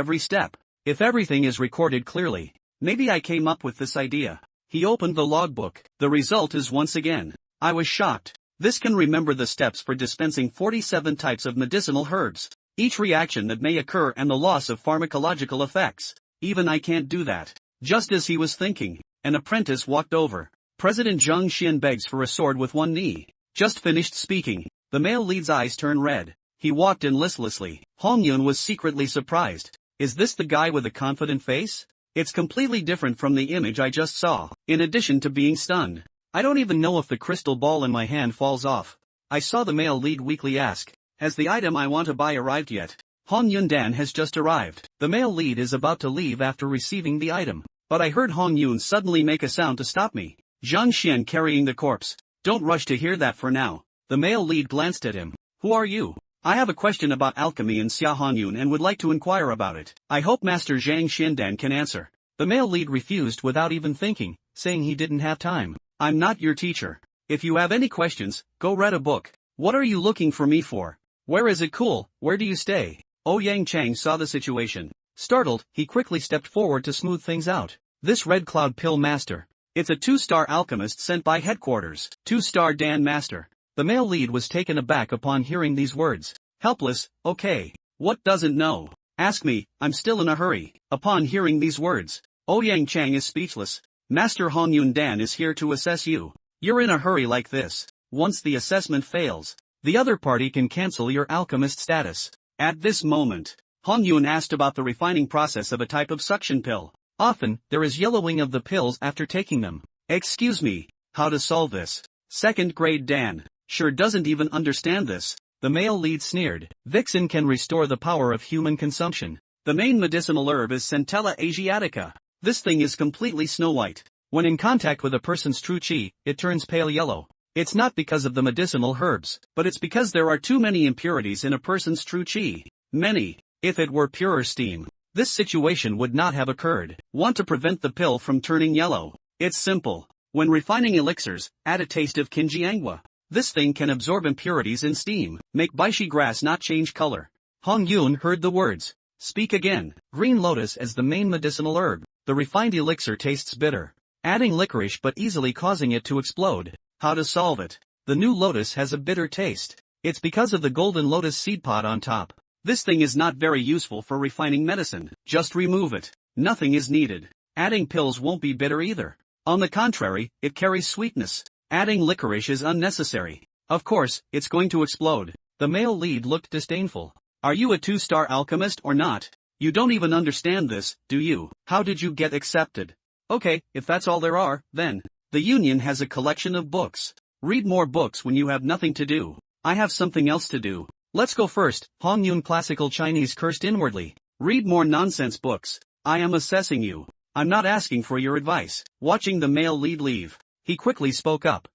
A: everything is recorded clearly, maybe I came up with this idea. He opened the logbook. The result is once again. I was shocked. This can remember the steps for dispensing 47 types of medicinal herbs, each reaction that may occur and the loss of pharmacological effects. Even I can't do that. Just as he was thinking, an apprentice walked over. President Zhang Xian begs for a sword with one knee. Just finished speaking. The male lead's eyes turn red. He walked in listlessly. Hong Yun was secretly surprised. Is this the guy with a confident face? It's completely different from the image I just saw. In addition to being stunned, I don't even know if the crystal ball in my hand falls off. I saw the male lead weakly ask, has the item I want to buy arrived yet? Hong Yun Dan has just arrived. The male lead is about to leave after receiving the item. But I heard Hong Yun suddenly make a sound to stop me. Zhang Xian carrying the corpse. Don't rush to hear that for now. The male lead glanced at him. Who are you? I have a question about alchemy in Xia Hong Yun and would like to inquire about it. I hope Master Zhang Xiandan can answer. The male lead refused without even thinking, saying he didn't have time. I'm not your teacher. If you have any questions, go read a book. What are you looking for me for? Where is it cool? Where do you stay? Ouyang Chang saw the situation. Startled, he quickly stepped forward to smooth things out. This Red Cloud Pill Master. It's a 2-star alchemist sent by headquarters. 2-star Dan Master. The male lead was taken aback upon hearing these words. Helpless, okay. What doesn't know? Ask me, I'm still in a hurry. Upon hearing these words, Ouyang Chang is speechless. Master Hong Yun Dan is here to assess you. You're in a hurry like this. Once the assessment fails, the other party can cancel your alchemist status. At this moment, Hong Yun asked about the refining process of a type of suction pill. Often, there is yellowing of the pills after taking them. Excuse me, how to solve this? Second grade Dan sure doesn't even understand this. The male lead sneered. Vixen can restore the power of human consumption. The main medicinal herb is Centella Asiatica. This thing is completely snow white. When in contact with a person's true qi, it turns pale yellow. It's not because of the medicinal herbs, but it's because there are too many impurities in a person's true qi. Many. If it were purer steam, this situation would not have occurred. Want to prevent the pill from turning yellow? It's simple. When refining elixirs, add a taste of kinjiangwa. This thing can absorb impurities in steam, make baishi grass not change color. Hong Yun heard the words. Speak again. Green lotus as the main medicinal herb. The refined elixir tastes bitter. Adding licorice but easily causing it to explode. How to solve it? The new lotus has a bitter taste. It's because of the golden lotus seed pod on top. This thing is not very useful for refining medicine. Just remove it. Nothing is needed. Adding pills won't be bitter either. On the contrary, it carries sweetness. Adding licorice is unnecessary. Of course, it's going to explode. The male lead looked disdainful. Are you a 2-star alchemist or not? You don't even understand this, do you? How did you get accepted? Okay, if that's all there are, then. The union has a collection of books. Read more books when you have nothing to do. I have something else to do. Let's go first. Hong Yun classical Chinese cursed inwardly. Read more nonsense books. I am assessing you. I'm not asking for your advice. Watching the male lead leave, he quickly spoke up.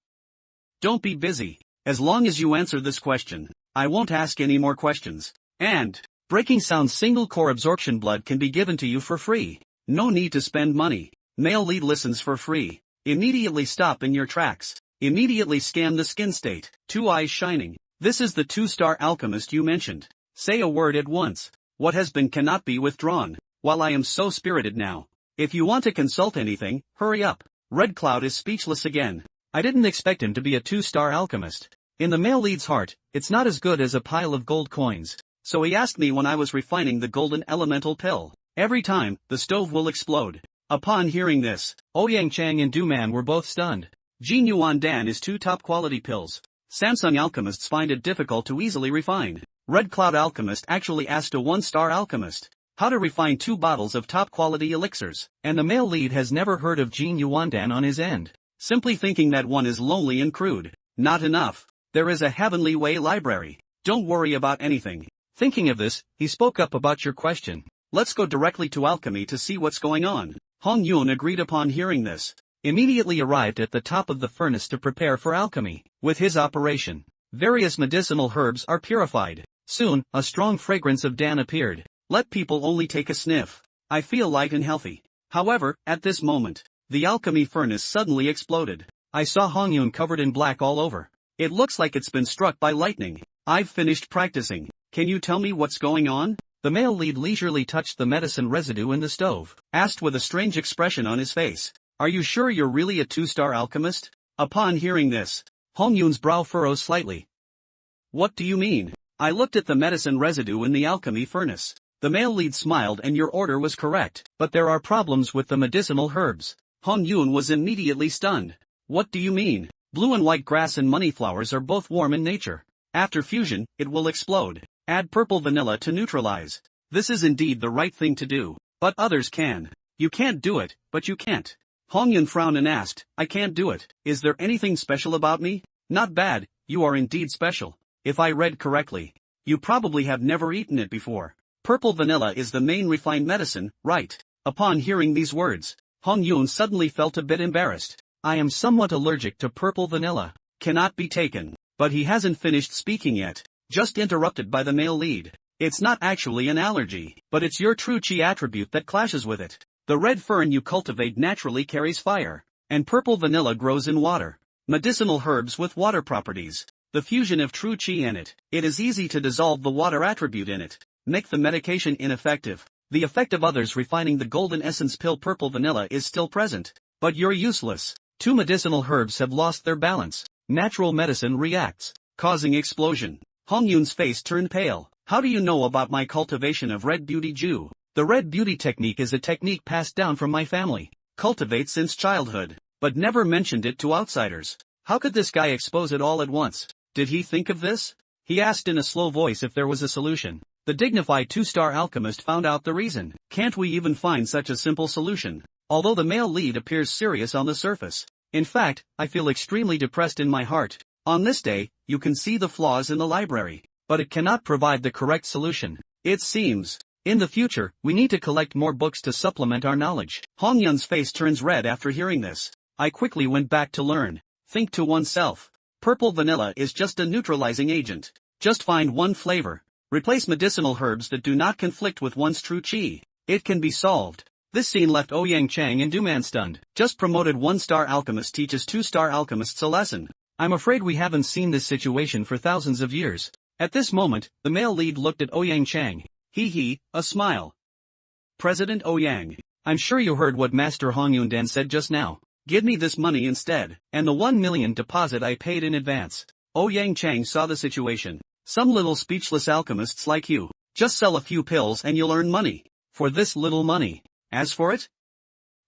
A: Don't be busy. As long as you answer this question, I won't ask any more questions. And, breaking sound single core absorption blood can be given to you for free. No need to spend money. Male lead listens for free. Immediately stop in your tracks. Immediately scan the skin state. 2 eyes shining. This is the 2-star alchemist you mentioned. Say a word at once. What has been cannot be withdrawn. While I am so spirited now. If you want to consult anything, hurry up. Red Cloud is speechless again. I didn't expect him to be a 2-star alchemist. In the male lead's heart, it's not as good as a pile of gold coins. So he asked me when I was refining the golden elemental pill. Every time, the stove will explode. Upon hearing this, Ouyang Chang and Du Man were both stunned. Jin Yuan Dan is 2 top-quality pills. Samsung alchemists find it difficult to easily refine. Red Cloud alchemist actually asked a 1-star alchemist how to refine 2 bottles of top-quality elixirs, and the male lead has never heard of Jin Yuan Dan on his end. Simply thinking that one is lonely and crude. Not enough. There is a Heavenly Way library. Don't worry about anything. Thinking of this, he spoke up about your question. Let's go directly to alchemy to see what's going on. Hong Yun agreed upon hearing this. Immediately arrived at the top of the furnace to prepare for alchemy. With his operation, various medicinal herbs are purified. Soon, a strong fragrance of Dan appeared. Let people only take a sniff. I feel light and healthy. However, at this moment, the alchemy furnace suddenly exploded. I saw Hong Yun covered in black all over. It looks like it's been struck by lightning. I've finished practicing. Can you tell me what's going on? The male lead leisurely touched the medicine residue in the stove, asked with a strange expression on his face. Are you sure you're really a 2-star alchemist? Upon hearing this, Hong Yun's brow furrows slightly. What do you mean? I looked at the medicine residue in the alchemy furnace. The male lead smiled and your order was correct, but there are problems with the medicinal herbs. Hong Yun was immediately stunned. What do you mean? Blue and white grass and money flowers are both warm in nature. After fusion, it will explode. Add purple vanilla to neutralize. This is indeed the right thing to do. But others can. You can't do it, but you can't. Hong Yun frowned and asked, I can't do it. Is there anything special about me? Not bad, you are indeed special. If I read correctly, you probably have never eaten it before. Purple vanilla is the main refined medicine, right? Upon hearing these words, Hong Yun suddenly felt a bit embarrassed. I am somewhat allergic to purple vanilla. Cannot be taken. But he hasn't finished speaking yet. Just interrupted by the male lead. It's not actually an allergy, but it's your true chi attribute that clashes with it. The red fern you cultivate naturally carries fire, and purple vanilla grows in water. Medicinal herbs with water properties. The fusion of true chi in it. It is easy to dissolve the water attribute in it. Make the medication ineffective. The effect of others refining the golden essence pill purple vanilla is still present, but you're useless. 2 medicinal herbs have lost their balance. Natural medicine reacts, causing explosion. Hong Yun's face turned pale. How do you know about my cultivation of red beauty Jew? The red beauty technique is a technique passed down from my family. Cultivate since childhood, but never mentioned it to outsiders. How could this guy expose it all at once? Did he think of this? He asked in a slow voice if there was a solution. The dignified 2-star alchemist found out the reason. Can't we even find such a simple solution? Although the male lead appears serious on the surface. In fact, I feel extremely depressed in my heart. On this day, you can see the flaws in the library, but it cannot provide the correct solution. It seems In the future, we need to collect more books to supplement our knowledge. Hong Yun's face turns red after hearing this. I quickly went back to learn. Think to oneself. Purple vanilla is just a neutralizing agent. Just find one flavor. Replace medicinal herbs that do not conflict with one's true chi. It can be solved. This scene left Ouyang Chang and Duman stunned. Just promoted 1-star alchemist teaches 2-star alchemists a lesson. I'm afraid we haven't seen this situation for thousands of years. At this moment, the male lead looked at Ouyang Chang. A smile. President Ouyang, I'm sure you heard what Master Hong Yundan said just now. Give me this money instead, and the 1 million deposit I paid in advance. Ouyang Chang saw the situation. Some little speechless alchemists like you. Just sell a few pills and you'll earn money. For this little money. As for it?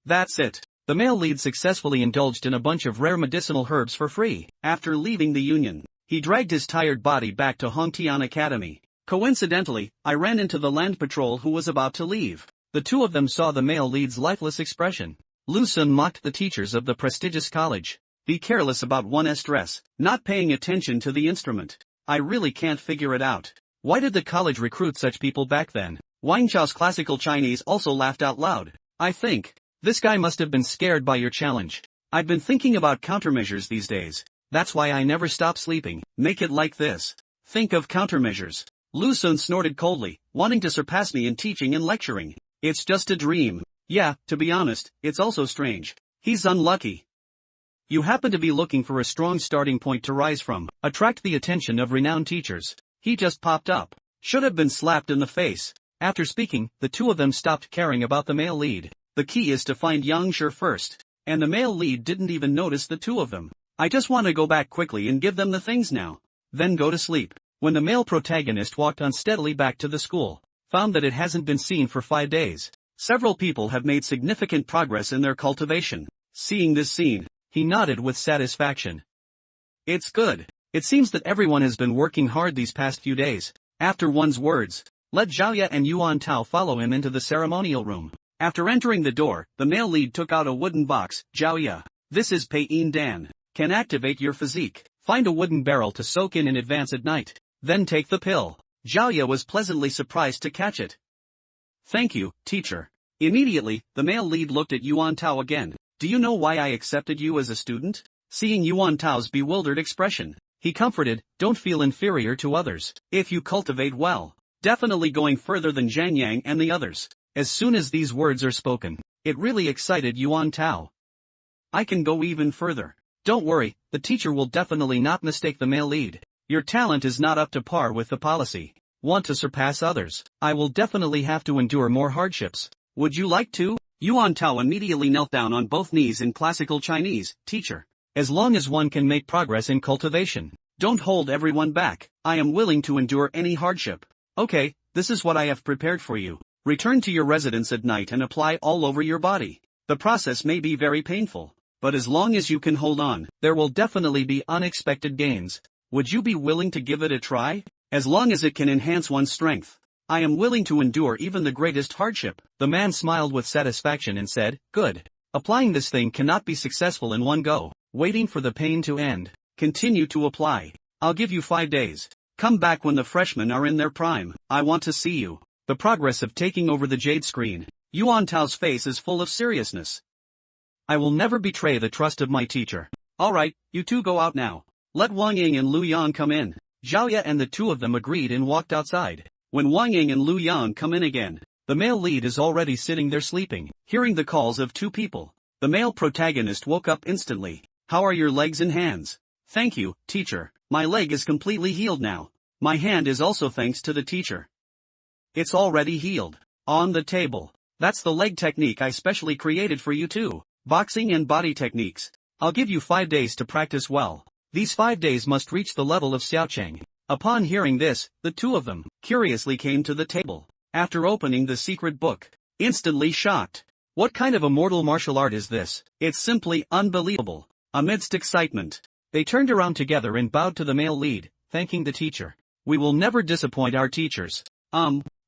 A: That's it. The male lead successfully indulged in a bunch of rare medicinal herbs for free. After leaving the Union, he dragged his tired body back to Hongtian Academy. Coincidentally, I ran into the land patrol who was about to leave. The two of them saw the male lead's lifeless expression. Lu Sun mocked the teachers of the prestigious college. Be careless about one's dress, not paying attention to the instrument. I really can't figure it out. Why did the college recruit such people back then? Wang Chao's classical Chinese also laughed out loud. I think, this guy must have been scared by your challenge. I've been thinking about countermeasures these days. That's why I never stop sleeping. Make it like this. Think of countermeasures. Lu Sun snorted coldly, wanting to surpass me in teaching and lecturing. It's just a dream. Yeah, to be honest, it's also strange. He's unlucky. You happen to be looking for a strong starting point to rise from, attract the attention of renowned teachers. He just popped up. Should have been slapped in the face. After speaking, the two of them stopped caring about the male lead. The key is to find Yang Shi first. And the male lead didn't even notice the two of them. I just want to go back quickly and give them the things now. Then go to sleep. When the male protagonist walked unsteadily back to the school, found that it hasn't been seen for 5 days. Several people have made significant progress in their cultivation. Seeing this scene, he nodded with satisfaction. It's good. It seems that everyone has been working hard these past few days. After one's words, let Zhaoya and Yuan Tao follow him into the ceremonial room. After entering the door, the male lead took out a wooden box. Zhaoya, this is Pei Dan. Can activate your physique. Find a wooden barrel to soak in advance at night. Then take the pill. Zhaoya was pleasantly surprised to catch it. Thank you, teacher. Immediately, the male lead looked at Yuan Tao again. Do you know why I accepted you as a student? Seeing Yuan Tao's bewildered expression, he comforted, don't feel inferior to others. If you cultivate well, definitely going further than Zhang Yang and the others. As soon as these words are spoken, it really excited Yuan Tao. I can go even further. Don't worry, the teacher will definitely not mistake the male lead. Your talent is not up to par with the policy. Want to surpass others? I will definitely have to endure more hardships. Would you like to? Yuan Tao immediately knelt down on both knees in classical Chinese. Teacher, as long as one can make progress in cultivation, don't hold everyone back. I am willing to endure any hardship. Okay, this is what I have prepared for you. Return to your residence at night and apply all over your body. The process may be very painful, but as long as you can hold on, there will definitely be unexpected gains. Would you be willing to give it a try? As long as it can enhance one's strength, I am willing to endure even the greatest hardship. The man smiled with satisfaction and said, good. Applying this thing cannot be successful in one go. Waiting for the pain to end. Continue to apply. I'll give you 5 days. Come back when the freshmen are in their prime. I want to see you. The progress of taking over the jade screen. Yuan Tao's face is full of seriousness. I will never betray the trust of my teacher. Alright, you two go out now. Let Wang Ying and Lu Yang come in. Zhaoya and the two of them agreed and walked outside. When Wang Ying and Lu Yang come in again, the male lead is already sitting there sleeping. Hearing the calls of two people, the male protagonist woke up instantly. How are your legs and hands? Thank you, teacher. My leg is completely healed now. My hand is also thanks to the teacher. It's already healed. On the table. That's the leg technique I specially created for you too. Boxing and body techniques. I'll give you 5 days to practice well. These 5 days must reach the level of Xiaocheng. Upon hearing this, the two of them curiously came to the table. After opening the secret book, instantly shocked. What kind of immortal martial art is this? It's simply unbelievable. Amidst excitement, they turned around together and bowed to the male lead, thanking the teacher. We will never disappoint our teachers.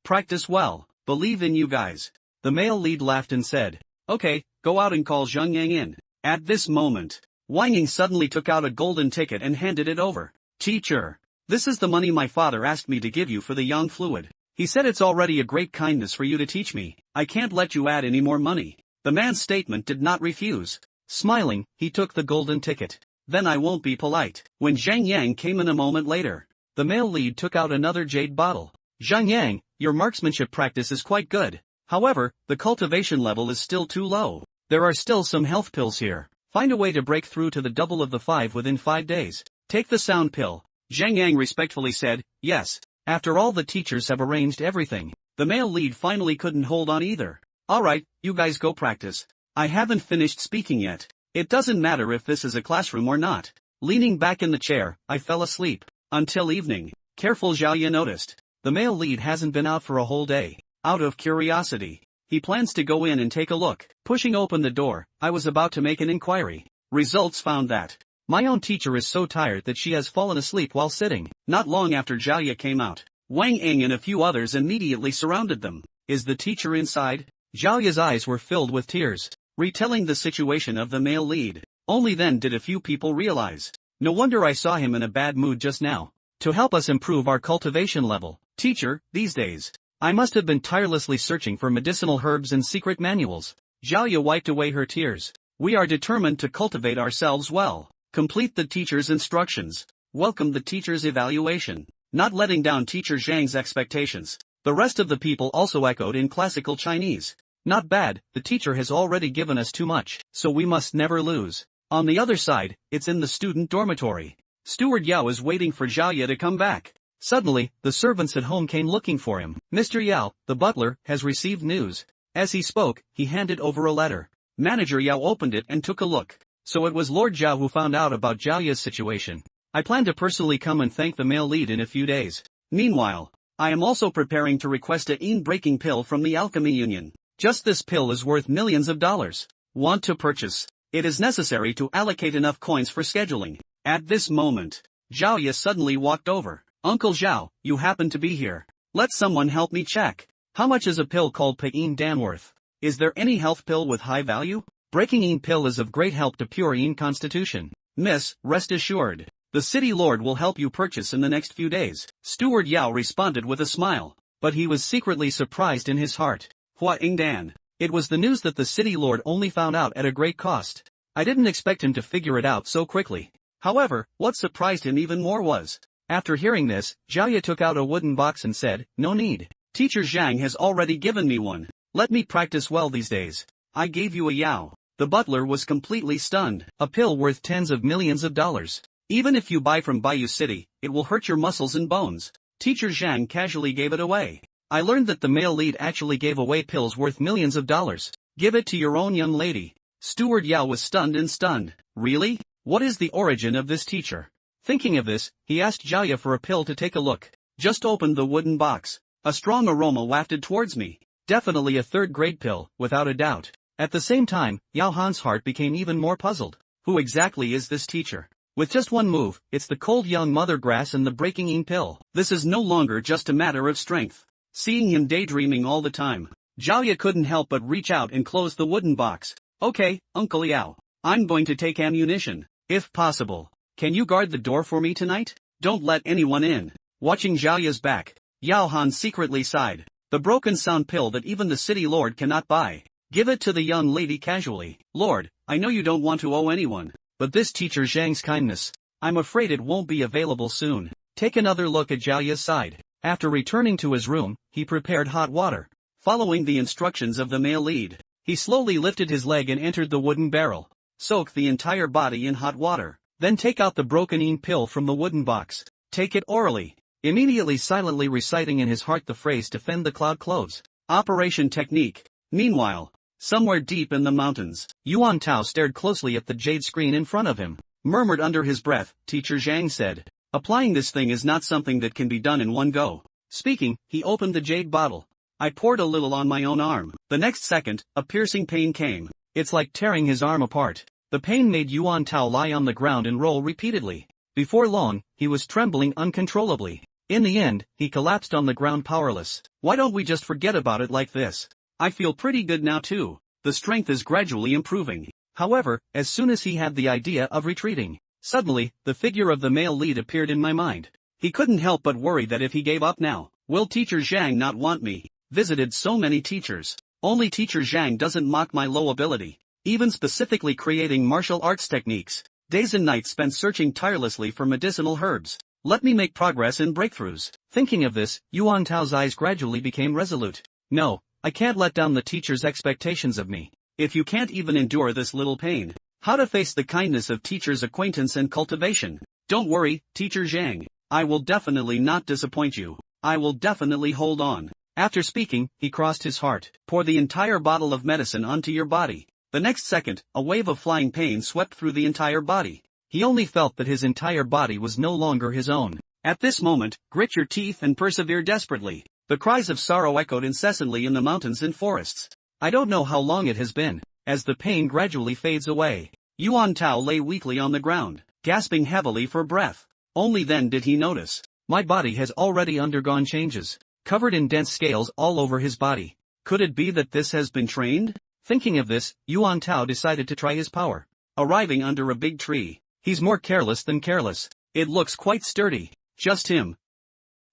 A: Practice well. Believe in you guys. The male lead laughed and said, okay, go out and call Zhang Yang in. At this moment, Wang Ying suddenly took out a golden ticket and handed it over. Teacher, this is the money my father asked me to give you for the yang fluid. He said it's already a great kindness for you to teach me, I can't let you add any more money. The man's statement did not refuse. Smiling, he took the golden ticket. Then I won't be polite. When Zhang Yang came in a moment later, the male lead took out another jade bottle. Zhang Yang, your marksmanship practice is quite good. However, the cultivation level is still too low. There are still some health pills here. Find a way to break through to the double of the 5 within 5 days. Take the sound pill. Zhang Yang respectfully said, yes. After all, the teachers have arranged everything. The male lead finally couldn't hold on either. Alright, you guys go practice. I haven't finished speaking yet. It doesn't matter if this is a classroom or not. Leaning back in the chair, I fell asleep. Until evening. Careful, Xiaoya noticed. The male lead hasn't been out for a whole day. Out of curiosity, he plans to go in and take a look. Pushing open the door, I was about to make an inquiry. Results found that my own teacher is so tired that she has fallen asleep while sitting. Not long after Xiaoya came out, Wang Ing and a few others immediately surrounded them. Is the teacher inside? Xiaoya's eyes were filled with tears, retelling the situation of the male lead. Only then did a few people realize. No wonder I saw him in a bad mood just now. To help us improve our cultivation level, teacher, these days, I must have been tirelessly searching for medicinal herbs and secret manuals. Xiaoya wiped away her tears. We are determined to cultivate ourselves well. Complete the teacher's instructions. Welcome the teacher's evaluation. Not letting down teacher Zhang's expectations. The rest of the people also echoed in classical Chinese. Not bad, the teacher has already given us too much, so we must never lose. On the other side, it's in the student dormitory. Steward Yao is waiting for Xiaoya to come back. Suddenly, the servants at home came looking for him. Mr. Yao, the butler, has received news. As he spoke, he handed over a letter. Manager Yao opened it and took a look. So it was Lord Zhao who found out about Xiaoya's situation. I plan to personally come and thank the male lead in a few days. Meanwhile, I am also preparing to request a breaking pill from the Alchemy Union. Just this pill is worth millions of dollars. Want to purchase? It is necessary to allocate enough coins for scheduling. At this moment, Xiaoya suddenly walked over. Uncle Zhao, you happen to be here. Let someone help me check. How much is a pill called Pain Dan worth? Is there any health pill with high value? Breaking Yin pill is of great help to pure Yin constitution. Miss, rest assured. The city lord will help you purchase in the next few days. Steward Yao responded with a smile. But he was secretly surprised in his heart. Hua Ing Dan. It was the news that the city lord only found out at a great cost. I didn't expect him to figure it out so quickly. However, what surprised him even more was, after hearing this, Xiaoya took out a wooden box and said, no need. Teacher Zhang has already given me one. Let me practice well these days. I gave you a Yao. The butler was completely stunned. A pill worth tens of millions of dollars. Even if you buy from Bayou City, it will hurt your muscles and bones. Teacher Zhang casually gave it away. I learned that the male lead actually gave away pills worth millions of dollars. Give it to your own young lady. Steward Yao was stunned. Really? What is the origin of this teacher? Thinking of this, he asked Xiaoya for a pill to take a look. Just opened the wooden box. A strong aroma wafted towards me. Definitely a third-grade pill, without a doubt. At the same time, Yao Han's heart became even more puzzled. Who exactly is this teacher? With just one move, it's the cold young mother grass and the breaking Yin pill. This is no longer just a matter of strength. Seeing him daydreaming all the time, Xiaoya couldn't help but reach out and close the wooden box. Okay, Uncle Yao. I'm going to take ammunition. If possible, can you guard the door for me tonight? Don't let anyone in. Watching Xiaoya's back, Yao Han secretly sighed. The broken sound pill that even the city lord cannot buy. Give it to the young lady casually. Lord, I know you don't want to owe anyone, but this teacher Zhang's kindness, I'm afraid it won't be available soon. Take another look at Xiaoya's side. After returning to his room, he prepared hot water. Following the instructions of the male lead, he slowly lifted his leg and entered the wooden barrel. Soak the entire body in hot water. Then take out the broken Yin pill from the wooden box. Take it orally. Immediately silently reciting in his heart the phrase defend the cloud clothes. Operation technique. Meanwhile, somewhere deep in the mountains, Yuan Tao stared closely at the jade screen in front of him. Murmured under his breath, Teacher Zhang said. Applying this thing is not something that can be done in one go. Speaking, he opened the jade bottle. I poured a little on my own arm. The next second, a piercing pain came. It's like tearing his arm apart. The pain made Yuan Tao lie on the ground and roll repeatedly. Before long, he was trembling uncontrollably. In the end, he collapsed on the ground powerless. Why don't we just forget about it like this? I feel pretty good now too. The strength is gradually improving. However, as soon as he had the idea of retreating, suddenly, the figure of the male lead appeared in my mind. He couldn't help but worry that if he gave up now, Will teacher Zhang not want me? Visited so many teachers. Only teacher Zhang doesn't mock my low ability. Even specifically creating martial arts techniques. Days and nights spent searching tirelessly for medicinal herbs. Let me make progress in breakthroughs. Thinking of this, Yuan Tao's eyes gradually became resolute. No, I can't let down the teacher's expectations of me. If you can't even endure this little pain, how to face the kindness of teacher's acquaintance and cultivation? Don't worry, teacher Zhang. I will definitely not disappoint you. I will definitely hold on. After speaking, he crossed his heart. Pour the entire bottle of medicine onto your body. The next second, a wave of flying pain swept through the entire body. He only felt that his entire body was no longer his own. At this moment, grit your teeth and persevere desperately. The cries of sorrow echoed incessantly in the mountains and forests. I don't know how long it has been. As the pain gradually fades away, Yuan Tao lay weakly on the ground, gasping heavily for breath. Only then did he notice. My body has already undergone changes, covered in dense scales all over his body. Could it be that this has been trained? Thinking of this, Yuan Tao decided to try his power. Arriving under a big tree, he's more careless than careless. It looks quite sturdy. Just him.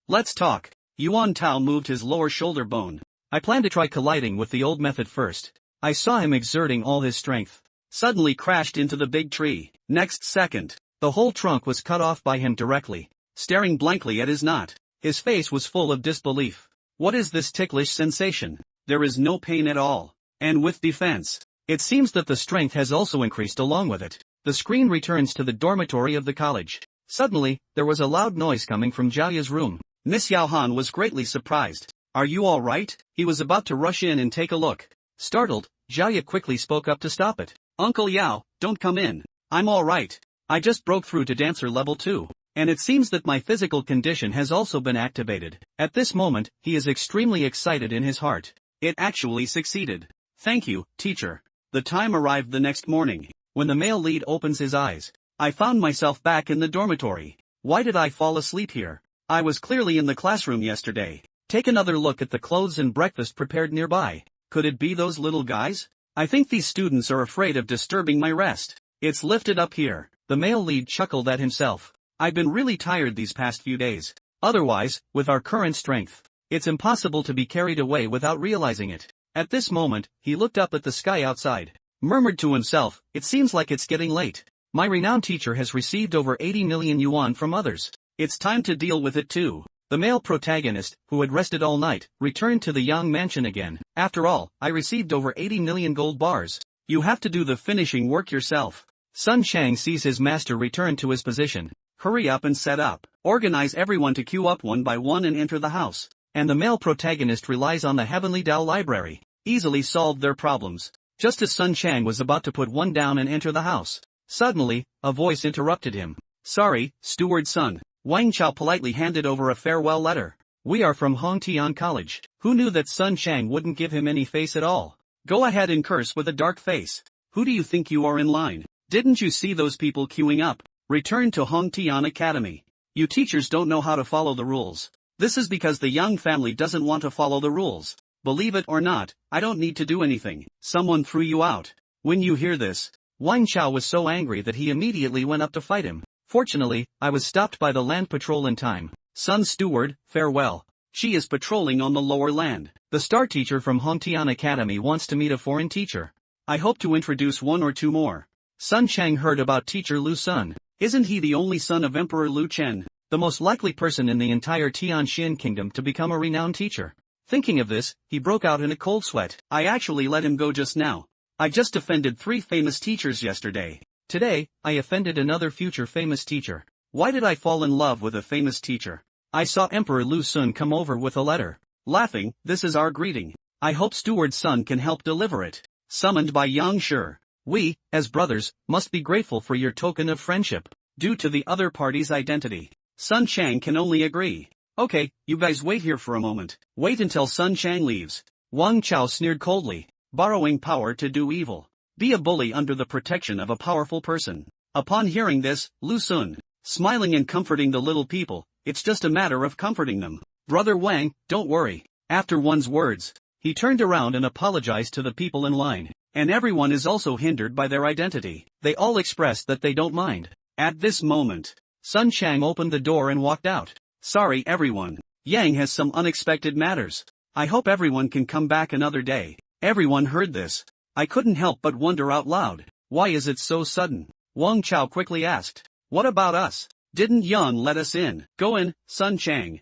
A: Let's talk. Yuan Tao moved his lower shoulder bone. I plan to try colliding with the old method first. I saw him exerting all his strength. Suddenly crashed into the big tree. Next second, the whole trunk was cut off by him directly. Staring blankly at his knot. His face was full of disbelief. What is this ticklish sensation? There is no pain at all. And with defense, it seems that the strength has also increased along with it. The screen returns to the dormitory of the college. Suddenly, there was a loud noise coming from Jiaya's room. Miss Yao Han was greatly surprised. Are you all right? He was about to rush in and take a look. Startled, Jiaya quickly spoke up to stop it. Uncle Yao, don't come in. I'm all right. I just broke through to dancer level 2. And it seems that my physical condition has also been activated. At this moment, he is extremely excited in his heart. It actually succeeded. Thank you, teacher. The time arrived the next morning. When the male lead opens his eyes, I found myself back in the dormitory. Why did I fall asleep here? I was clearly in the classroom yesterday. Take another look at the clothes and breakfast prepared nearby. Could it be those little guys? I think these students are afraid of disturbing my rest. It's lifted up here. The male lead chuckled at himself. I've been really tired these past few days. Otherwise, with our current strength, it's impossible to be carried away without realizing it. At this moment, he looked up at the sky outside, murmured to himself, it seems like it's getting late. My renowned teacher has received over 80 million yuan from others. It's time to deal with it too. The male protagonist, who had rested all night, returned to the Yang mansion again. After all, I received over 80 million gold bars. You have to do the finishing work yourself. Sun Chang sees his master return to his position. Hurry up and set up. Organize everyone to queue up one by one and enter the house. And the male protagonist relies on the Heavenly Tao Library. Easily solved their problems. Just as Sun Chang was about to put one down and enter the house, suddenly, a voice interrupted him. Sorry, Steward Sun. Wang Chao politely handed over a farewell letter. We are from Hongtian College. Who knew that Sun Chang wouldn't give him any face at all? Go ahead and curse with a dark face. Who do you think you are in line? Didn't you see those people queuing up? Return to Hongtian Academy. You teachers don't know how to follow the rules. This is because the Yang family doesn't want to follow the rules. Believe it or not, I don't need to do anything. Someone threw you out. When you hear this, Wang Chao was so angry that he immediately went up to fight him. Fortunately, I was stopped by the land patrol in time. Sun Steward, farewell. She is patrolling on the lower land. The star teacher from Hongtian Academy wants to meet a foreign teacher. I hope to introduce one or two more. Sun Chang heard about teacher Lu Sun. Isn't he the only son of Emperor Lu Chen? The most likely person in the entire Tianxin kingdom to become a renowned teacher. Thinking of this, he broke out in a cold sweat. I actually let him go just now. I just offended 3 famous teachers yesterday. Today, I offended another future famous teacher. Why did I fall in love with a famous teacher? I saw Emperor Lu Sun come over with a letter. Laughing, this is our greeting. I hope Steward Sun can help deliver it. Summoned by Yang Shi. We, as brothers, must be grateful for your token of friendship. Due to the other party's identity. Sun Chang can only agree. Okay, you guys wait here for a moment. Wait until Sun Chang leaves. Wang Chao sneered coldly. Borrowing power to do evil. Be a bully under the protection of a powerful person. Upon hearing this, Lu Sun, smiling and comforting the little people, it's just a matter of comforting them. Brother Wang, don't worry. After one's words, he turned around and apologized to the people in line. And everyone is also hindered by their identity. They all expressed that they don't mind. At this moment, Sun Chang opened the door and walked out. Sorry everyone. Yang has some unexpected matters. I hope everyone can come back another day. Everyone heard this. I couldn't help but wonder out loud, why is it so sudden? Wang Chao quickly asked. What about us? Didn't Yan let us in? Go in, Sun Chang.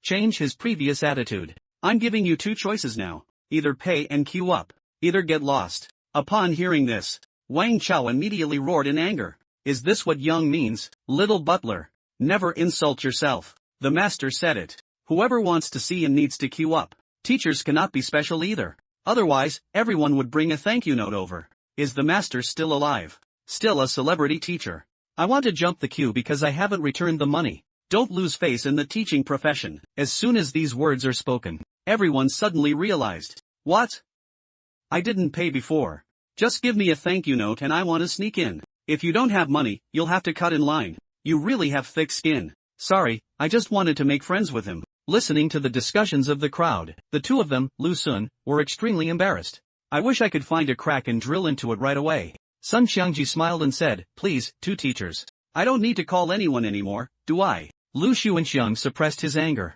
A: Change his previous attitude. I'm giving you two choices now. Either pay and queue up. Either get lost. Upon hearing this, Wang Chao immediately roared in anger. Is this what Yang means, little butler? Never insult yourself. The master said it. Whoever wants to see him needs to queue up. Teachers cannot be special either. Otherwise, everyone would bring a thank you note over. Is the master still alive? Still a celebrity teacher? I want to jump the queue because I haven't returned the money. Don't lose face in the teaching profession. As soon as these words are spoken, everyone suddenly realized. What? I didn't pay before. Just give me a thank you note and I want to sneak in. If you don't have money, you'll have to cut in line. You really have thick skin. Sorry, I just wanted to make friends with him. Listening to the discussions of the crowd, the two of them, Lu Sun, were extremely embarrassed. I wish I could find a crack and drill into it right away. Sun Xiangji smiled and said, please, two teachers. I don't need to call anyone anymore, do I? Lu Xuanxiang suppressed his anger.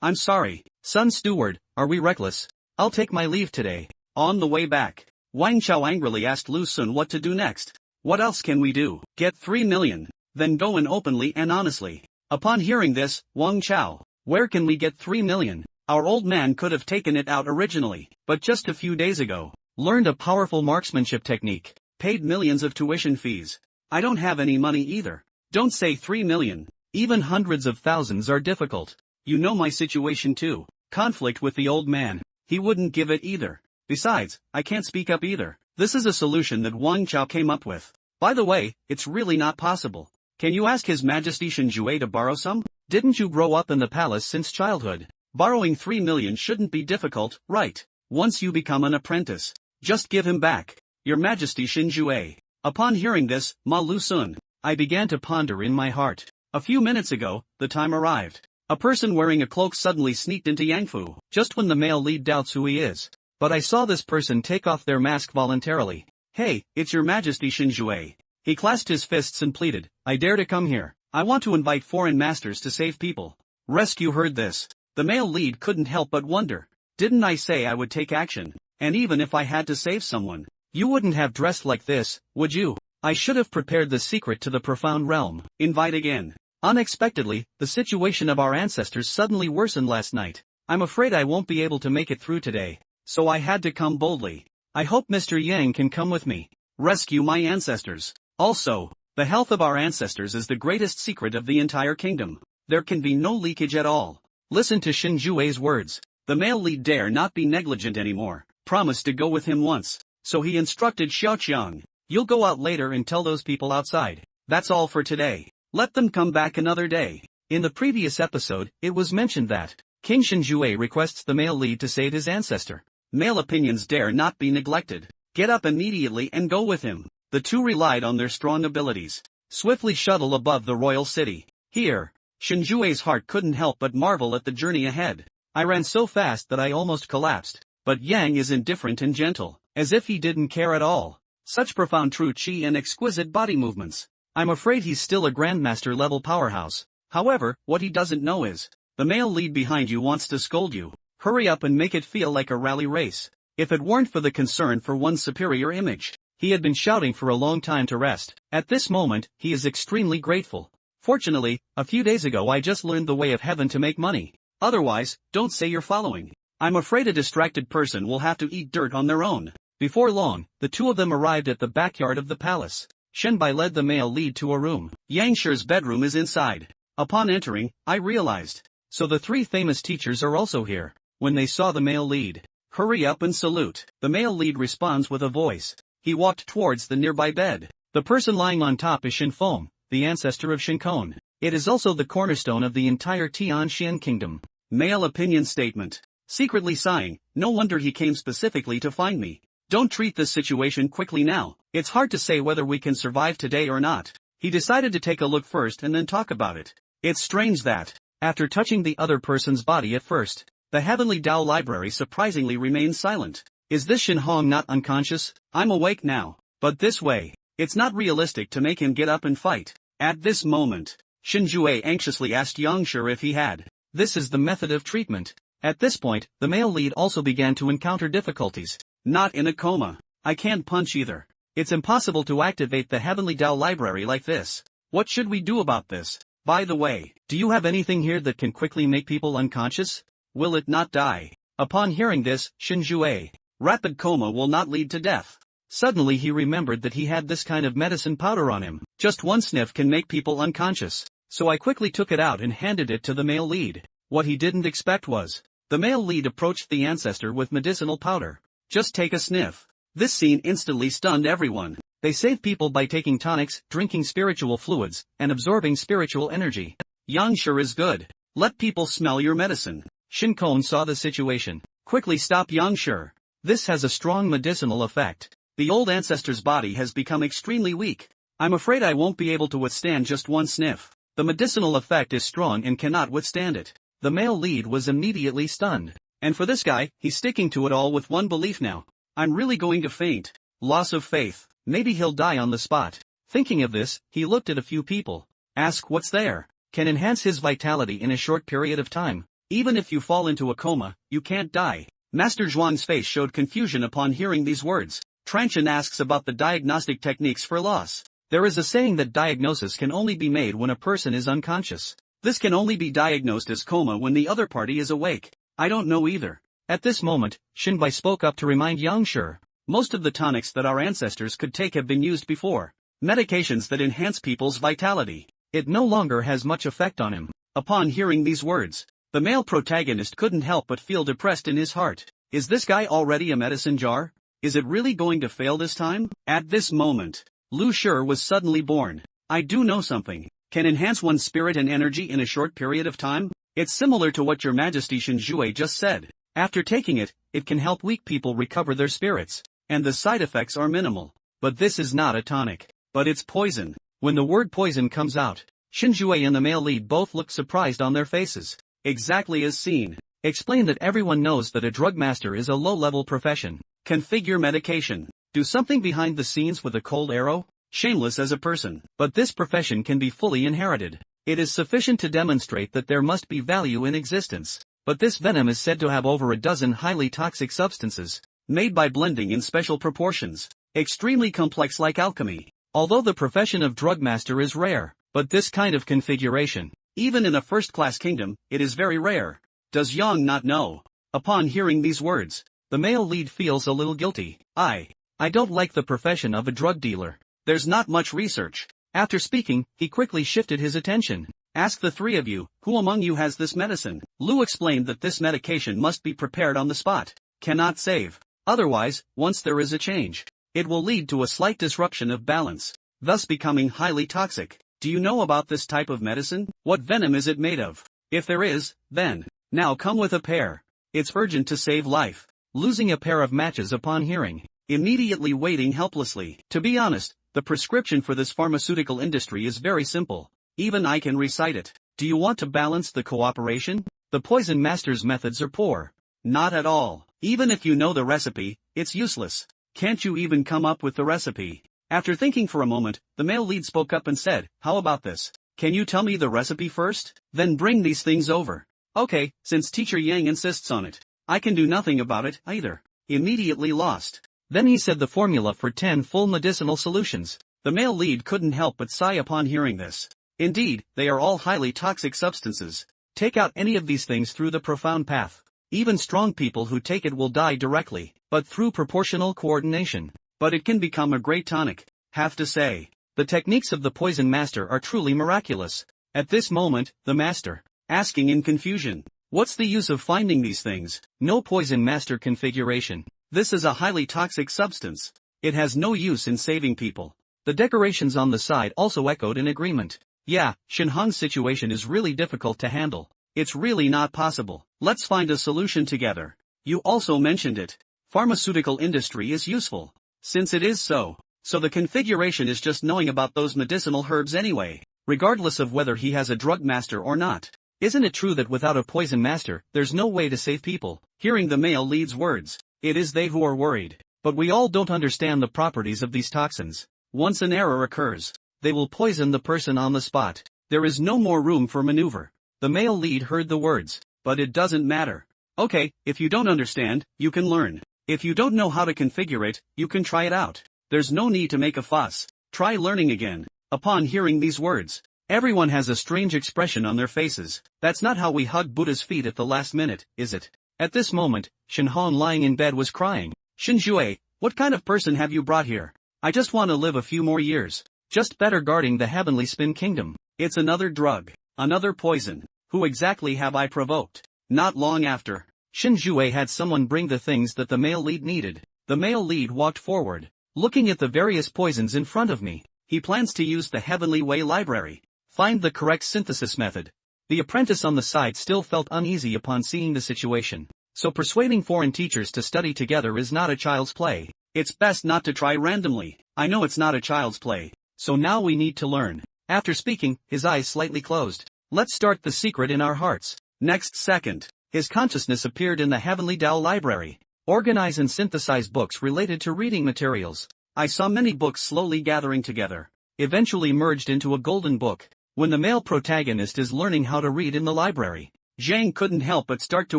A: I'm sorry. Sun Steward, are we reckless? I'll take my leave today. On the way back, Wang Chao angrily asked Lu Sun what to do next. What else can we do? Get 3 million. Then go in openly and honestly. Upon hearing this, Wang Chao, where can we get 3 million? Our old man could have taken it out originally, but just a few days ago, learned a powerful marksmanship technique, paid millions of tuition fees. I don't have any money either. Don't say 3 million. Even hundreds of thousands are difficult. You know my situation too. Conflict with the old man. He wouldn't give it either. Besides, I can't speak up either. This is a solution that Wang Chao came up with. By the way, it's really not possible. Can you ask His Majesty Shinjue to borrow some? Didn't you grow up in the palace since childhood? Borrowing 3 million shouldn't be difficult, right? Once you become an apprentice, just give him back. Your Majesty Shinjue. Upon hearing this, Ma Lu Sun, I began to ponder in my heart. A few minutes ago, the time arrived. A person wearing a cloak suddenly sneaked into Yangfu, just when the male lead doubts who he is. But I saw this person take off their mask voluntarily. Hey, it's Your Majesty Shinjue. He clasped his fists and pleaded, I dare to come here. I want to invite foreign masters to save people. Rescue heard this. The male lead couldn't help but wonder. Didn't I say I would take action? And even if I had to save someone, you wouldn't have dressed like this, would you? I should have prepared the secret to the profound realm. Invite again. Unexpectedly, the situation of our ancestors suddenly worsened last night. I'm afraid I won't be able to make it through today. So I had to come boldly. I hope Mr. Yang can come with me. Rescue my ancestors. Also, the health of our ancestors is the greatest secret of the entire kingdom. There can be no leakage at all. Listen to Shinjue's words. The male lead dare not be negligent anymore. Promised to go with him once. So he instructed Xiaoqiang. You'll go out later and tell those people outside. That's all for today. Let them come back another day. In the previous episode, it was mentioned that King Shinjue requests the male lead to save his ancestor. Male opinions dare not be neglected. Get up immediately and go with him. The two relied on their strong abilities. Swiftly shuttle above the royal city. Here, Shinjue's heart couldn't help but marvel at the journey ahead. I ran so fast that I almost collapsed. But Yang is indifferent and gentle, as if he didn't care at all. Such profound true chi and exquisite body movements. I'm afraid he's still a grandmaster level powerhouse. However, what he doesn't know is, the male lead behind you wants to scold you. Hurry up and make it feel like a rally race. If it weren't for the concern for one's superior image, he had been shouting for a long time to rest. At this moment, he is extremely grateful. Fortunately, a few days ago I just learned the way of heaven to make money. Otherwise, don't say you're following. I'm afraid a distracted person will have to eat dirt on their own. Before long, the two of them arrived at the backyard of the palace. Shenbai led the male lead to a room. Yang Shi's bedroom is inside. Upon entering, I realized. So the three famous teachers are also here. When they saw the male lead, hurry up and salute. The male lead responds with a voice. He walked towards the nearby bed. The person lying on top is Shinfeng, the ancestor of Shinkon. It is also the cornerstone of the entire Tianxian kingdom. Male opinion statement. Secretly sighing, no wonder he came specifically to find me. Don't treat this situation quickly now. It's hard to say whether we can survive today or not. He decided to take a look first and then talk about it. It's strange that, after touching the other person's body at first, the Heavenly Tao Library surprisingly remains silent. Is this Shinhong not unconscious? I'm awake now. But this way, it's not realistic to make him get up and fight. At this moment, Shinjue anxiously asked Yangshi if he had This is the method of treatment. At this point, the male lead also began to encounter difficulties. Not in a coma. I can't punch either. It's impossible to activate the Heavenly Tao library like this. What should we do about this? By the way, do you have anything here that can quickly make people unconscious? Will it not die? Upon hearing this, Shinjue, rapid coma will not lead to death. Suddenly he remembered that he had this kind of medicine powder on him. Just one sniff can make people unconscious. So I quickly took it out and handed it to the male lead. What he didn't expect was, the male lead approached the ancestor with medicinal powder. Just take a sniff. This scene instantly stunned everyone. They save people by taking tonics, drinking spiritual fluids, and absorbing spiritual energy. Yang sure is good. Let people smell your medicine. Shinkon saw the situation. Quickly stop Yang sure. This has a strong medicinal effect. The old ancestor's body has become extremely weak. I'm afraid I won't be able to withstand just one sniff. The medicinal effect is strong and cannot withstand it. The male lead was immediately stunned. And for this guy, he's sticking to it all with one belief now. I'm really going to faint. Loss of faith. Maybe he'll die on the spot. Thinking of this, he looked at a few people. Ask what's there. Can enhance his vitality in a short period of time. Even if you fall into a coma, you can't die. Master Zhuang's face showed confusion upon hearing these words. Transhan asks about the diagnostic techniques for loss. There is a saying that diagnosis can only be made when a person is unconscious. This can only be diagnosed as coma when the other party is awake. I don't know either. At this moment, Shinbai spoke up to remind Yang Shi. Most of the tonics that our ancestors could take have been used before. Medications that enhance people's vitality. It no longer has much effect on him. Upon hearing these words, the male protagonist couldn't help but feel depressed in his heart. Is this guy already a medicine jar? Is it really going to fail this time? At this moment, Lu Shi was suddenly born. I do know something. Can enhance one's spirit and energy in a short period of time? It's similar to what Your Majesty Shinjue just said. After taking it, it can help weak people recover their spirits. And the side effects are minimal. But this is not a tonic. But it's poison. When the word poison comes out, Shinjue and the male lead both looked surprised on their faces. Exactly as seen. Explain that everyone knows that a drug master is a low-level profession. Configure medication. Do something behind the scenes with a cold arrow? Shameless as a person. But this profession can be fully inherited. It is sufficient to demonstrate that there must be value in existence. But this venom is said to have over a dozen highly toxic substances, made by blending in special proportions. Extremely complex like alchemy. Although the profession of drug master is rare, but this kind of configuration, even in a first-class kingdom, it is very rare. Does Yang not know? Upon hearing these words, the male lead feels a little guilty. I don't like the profession of a drug dealer. There's not much research. After speaking, he quickly shifted his attention. Ask the three of you, who among you has this medicine? Lu explained that this medication must be prepared on the spot. Cannot save. Otherwise, once there is a change, it will lead to a slight disruption of balance, thus becoming highly toxic. Do you know about this type of medicine? What venom is it made of? If there is, then, now come with a pair. It's urgent to save life. Losing a pair of matches upon hearing, immediately waiting helplessly. To be honest, the prescription for this pharmaceutical industry is very simple. Even I can recite it. Do you want to balance the cooperation? The poison master's methods are poor. Not at all. Even if you know the recipe, it's useless. Can't you even come up with the recipe? After thinking for a moment, the male lead spoke up and said, how about this? Can you tell me the recipe first? Then bring these things over. Okay, since Teacher Yang insists on it. I can do nothing about it, either. Immediately lost. Then he said the formula for 10 full medicinal solutions. The male lead couldn't help but sigh upon hearing this. Indeed, they are all highly toxic substances. Take out any of these things through the profound path. Even strong people who take it will die directly, but through proportional coordination. But it can become a great tonic. Have to say, the techniques of the poison master are truly miraculous. At this moment, the master, asking in confusion, what's the use of finding these things? No poison master configuration. This is a highly toxic substance. It has no use in saving people. The decorations on the side also echoed in agreement. Yeah, Shinhong's situation is really difficult to handle. It's really not possible. Let's find a solution together. You also mentioned it. Pharmaceutical industry is useful. Since it is so the configuration is just knowing about those medicinal herbs anyway, regardless of whether he has a drug master or not. Isn't it true that without a poison master, there's no way to save people? Hearing the male lead's words, it is they who are worried. But we all don't understand the properties of these toxins. Once an error occurs, they will poison the person on the spot. There is no more room for maneuver. The male lead heard the words, but it doesn't matter. Okay, if you don't understand, you can learn. If you don't know how to configure it, you can try it out. There's no need to make a fuss. Try learning again. Upon hearing these words, everyone has a strange expression on their faces. That's not how we hug Buddha's feet at the last minute, is it? At this moment, Shinhong lying in bed was crying. Shinjue, what kind of person have you brought here? I just want to live a few more years. Just better guarding the heavenly spin kingdom. It's another drug. Another poison. Who exactly have I provoked? Not long after, Shinjue had someone bring the things that the male lead needed. The male lead walked forward, looking at the various poisons in front of me. He plans to use the Heavenly Way library. Find the correct synthesis method. The apprentice on the side still felt uneasy upon seeing the situation. So persuading foreign teachers to study together is not a child's play. It's best not to try randomly. I know it's not a child's play. So now we need to learn. After speaking, his eyes slightly closed. Let's start the secret in our hearts. Next second, his consciousness appeared in the Heavenly Tao library. Organize and synthesize books related to reading materials. I saw many books slowly gathering together, eventually merged into a golden book. When the male protagonist is learning how to read in the library, Zhang couldn't help but start to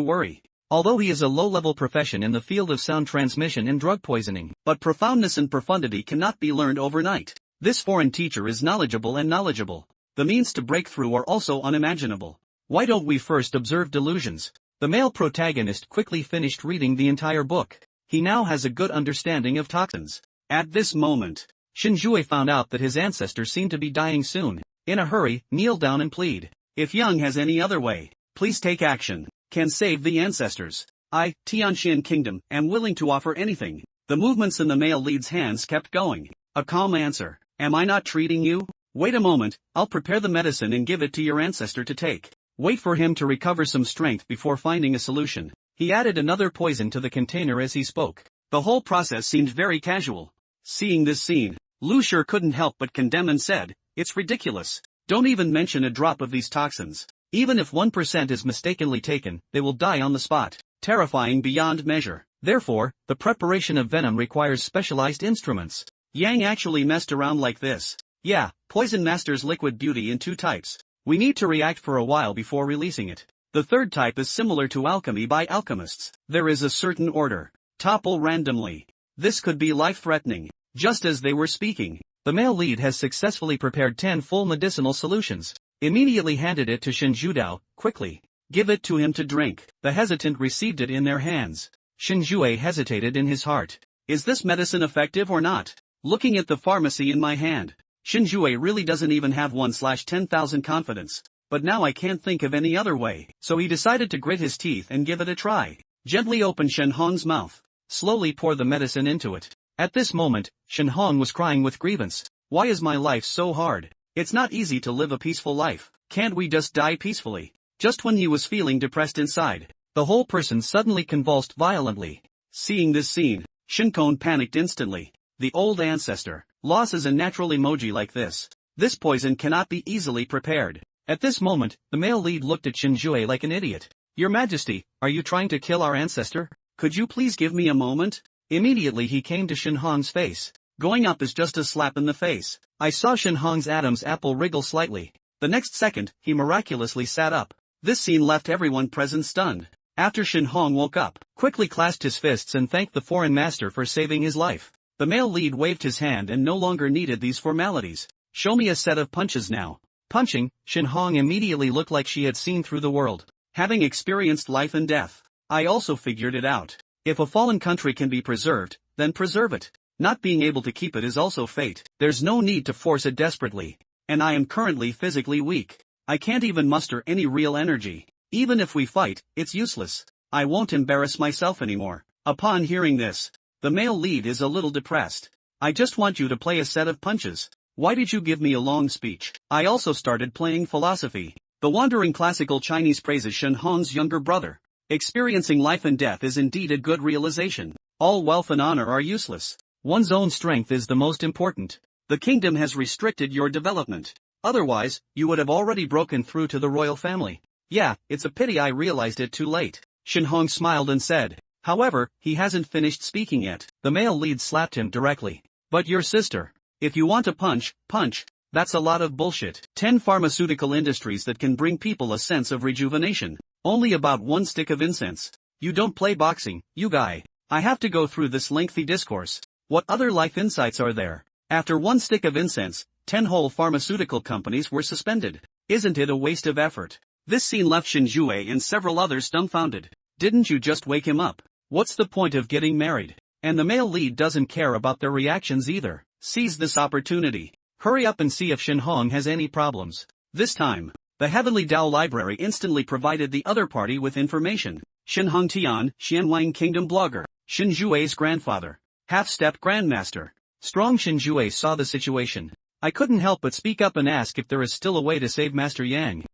A: worry. Although he is a low-level profession in the field of sound transmission and drug poisoning, but profoundness and profundity cannot be learned overnight. This foreign teacher is knowledgeable and knowledgeable. The means to break through are also unimaginable. Why don't we first observe delusions? The male protagonist quickly finished reading the entire book. He now has a good understanding of toxins. At this moment, Shinjue found out that his ancestor seemed to be dying soon. In a hurry, kneel down and plead. If Young has any other way, please take action. Can save the ancestors. I, Tianxian Kingdom, am willing to offer anything. The movements in the male lead's hands kept going. A calm answer. Am I not treating you? Wait a moment, I'll prepare the medicine and give it to your ancestor to take. Wait for him to recover some strength before finding a solution. He added another poison to the container as he spoke. The whole process seemed very casual. Seeing this scene, Lu Shi couldn't help but condemn and said, it's ridiculous. Don't even mention a drop of these toxins. Even if 1% is mistakenly taken, they will die on the spot. Terrifying beyond measure. Therefore, the preparation of venom requires specialized instruments. Yang actually messed around like this. Yeah, Poison Master's liquid beauty in 2 types. We need to react for a while before releasing it. The third type is similar to alchemy by alchemists. There is a certain order. Topple randomly. This could be life-threatening. Just as they were speaking, the male lead has successfully prepared 10 full medicinal solutions. Immediately handed it to Shinjudao, quickly. Give it to him to drink. The hesitant received it in their hands. Shinjue hesitated in his heart. Is this medicine effective or not? Looking at the pharmacy in my hand, Shinjue really doesn't even have 1/10,000 confidence. But now I can't think of any other way. So he decided to grit his teeth and give it a try. Gently open Shenhong's mouth. Slowly pour the medicine into it. At this moment, Shenhong was crying with grievance. Why is my life so hard? It's not easy to live a peaceful life. Can't we just die peacefully? Just when he was feeling depressed inside, the whole person suddenly convulsed violently. Seeing this scene, Shinkon panicked instantly. The old ancestor, loss is a natural emoji like this. This poison cannot be easily prepared. At this moment, the male lead looked at Shinjue like an idiot. Your Majesty, are you trying to kill our ancestor? Could you please give me a moment? Immediately he came to Shinhong's face. Going up is just a slap in the face. I saw Shinhong's Adam's apple wriggle slightly. The next second, he miraculously sat up. This scene left everyone present stunned. After Shinhong woke up, quickly clasped his fists and thanked the foreign master for saving his life. The male lead waved his hand and no longer needed these formalities. Show me a set of punches now. Punching, Shinhong immediately looked like she had seen through the world. Having experienced life and death, I also figured it out. If a fallen country can be preserved, then preserve it. Not being able to keep it is also fate. There's no need to force it desperately. And I am currently physically weak. I can't even muster any real energy. Even if we fight, it's useless. I won't embarrass myself anymore. Upon hearing this, the male lead is a little depressed. I just want you to play a set of punches. Why did you give me a long speech? I also started playing philosophy. The wandering classical Chinese praises Shenhong's younger brother. Experiencing life and death is indeed a good realization. All wealth and honor are useless. One's own strength is the most important. The kingdom has restricted your development. Otherwise, you would have already broken through to the royal family. Yeah, it's a pity I realized it too late. Shinhong smiled and said. However, he hasn't finished speaking yet. The male lead slapped him directly. But your sister. If you want to punch, punch. That's a lot of bullshit. 10 pharmaceutical industries that can bring people a sense of rejuvenation. Only about one stick of incense. You don't play boxing, you guy. I have to go through this lengthy discourse. What other life insights are there? After one stick of incense, 10 whole pharmaceutical companies were suspended. Isn't it a waste of effort? This scene left Shinjue and several others dumbfounded. Didn't you just wake him up? What's the point of getting married? And the male lead doesn't care about their reactions either. Seize this opportunity. Hurry up and see if Shinhong has any problems. This time, the Heavenly Dao Library instantly provided the other party with information. Shinhong Tian, Xianwang Kingdom blogger, Shinjue's grandfather, half-step grandmaster. Strong Shinjue saw the situation. I couldn't help but speak up and ask if there is still a way to save Master Yang.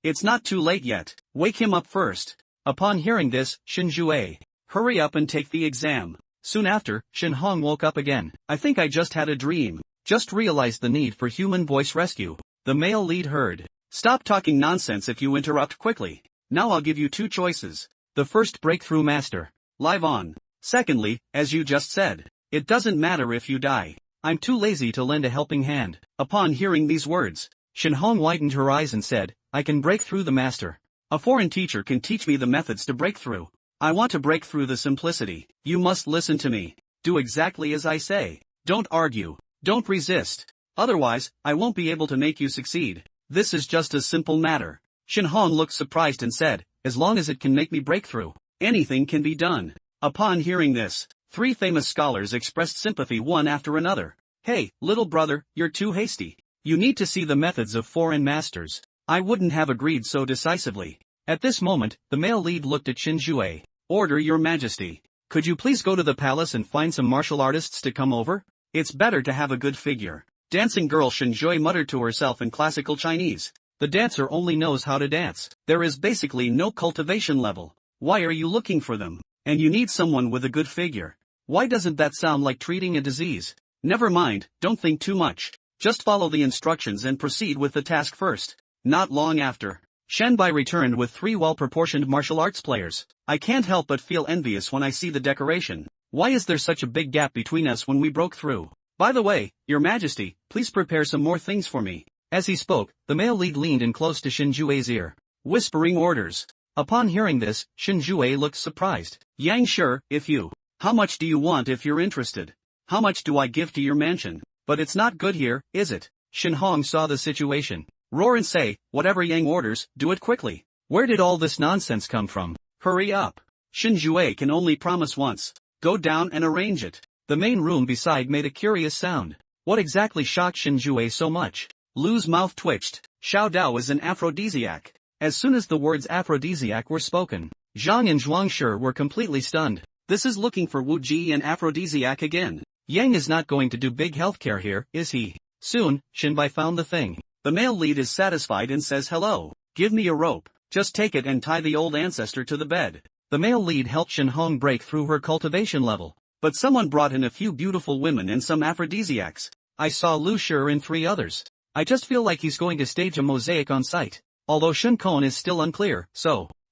A: It's not too late yet. Wake him up first. Upon hearing this, Shinjue, hurry up and take the exam. Soon after, Shinhong woke up again. I think I just had a dream. Just realized the need for human voice rescue. The male lead heard. Stop talking nonsense if you interrupt quickly. Now I'll give you two choices. The first, breakthrough master. Live on. Secondly, as you just said, it doesn't matter if you die. I'm too lazy to lend a helping hand. Upon hearing these words, Shinhong widened her eyes and said, I can break through the master. A foreign teacher can teach me the methods to break through. I want to break through the simplicity. You must listen to me. Do exactly as I say. Don't argue. Don't resist. Otherwise, I won't be able to make you succeed. This is just a simple matter. Shinhong looked surprised and said, as long as it can make me break through, anything can be done. Upon hearing this, 3 famous scholars expressed sympathy one after another. Hey, little brother, you're too hasty. You need to see the methods of foreign masters. I wouldn't have agreed so decisively. At this moment, the male lead looked at Shinjue. Order, your majesty. Could you please go to the palace and find some martial artists to come over? It's better to have a good figure. Dancing girl, Shinjue muttered to herself in classical Chinese. The dancer only knows how to dance. There is basically no cultivation level. Why are you looking for them? And you need someone with a good figure. Why doesn't that sound like treating a disease? Never mind, don't think too much. Just follow the instructions and proceed with the task first. Not long after, Shenbai returned with 3 well-proportioned martial arts players. I can't help but feel envious when I see the decoration. Why is there such a big gap between us when we broke through? By the way, your majesty, please prepare some more things for me. As he spoke, the male lead leaned in close to Shinjue's ear, whispering orders. Upon hearing this, Shinjue looked surprised. Yang, sure, if you. How much do you want if you're interested? How much do I give to your mansion? But it's not good here, is it? Shinhong saw the situation. Roar and say, whatever Yang orders, do it quickly. Where did all this nonsense come from? Hurry up. Shinjue can only promise once. Go down and arrange it. The main room beside made a curious sound. What exactly shocked Shinjue so much? Lu's mouth twitched. Xiao Dao is an aphrodisiac. As soon as the words aphrodisiac were spoken, Zhang and Zhuangshi were completely stunned. This is looking for Wu Ji and aphrodisiac again. Yang is not going to do big healthcare here, is he? Soon, Shinbai found the thing. The male lead is satisfied and says hello. Give me a rope. Just take it and tie the old ancestor to the bed. The male lead helped Shinhong break through her cultivation level. But someone brought in a few beautiful women and some aphrodisiacs. I saw Lu Shi and 3 others. I just feel like he's going to stage a mosaic on site. Although Shinkon is still unclear,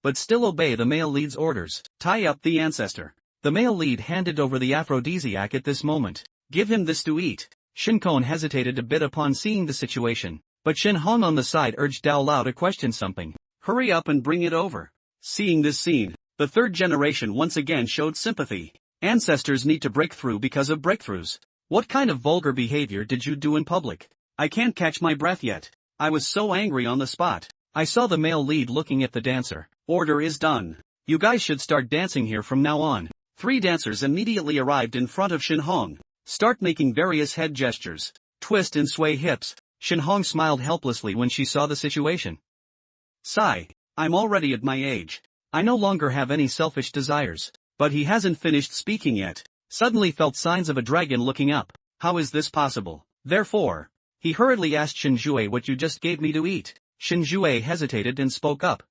A: but still obey the male lead's orders. Tie up the ancestor. The male lead handed over the aphrodisiac at this moment. Give him this to eat. Shinkon hesitated a bit upon seeing the situation. But Shinhong on the side urged Dao Lao to question something. Hurry up and bring it over. Seeing this scene, the 3rd generation once again showed sympathy. Ancestors need to break through because of breakthroughs. What kind of vulgar behavior did you do in public? I can't catch my breath yet. I was so angry on the spot. I saw the male lead looking at the dancer. Order is done. You guys should start dancing here from now on. 3 dancers immediately arrived in front of Shinhong. Start making various head gestures. Twist and sway hips. Shinhong smiled helplessly when she saw the situation. Sigh. I'm already at my age. I no longer have any selfish desires. But he hasn't finished speaking yet. Suddenly felt signs of a dragon looking up. How is this possible? Therefore, he hurriedly asked Shinjue what you just gave me to eat. Shinjue hesitated and spoke up.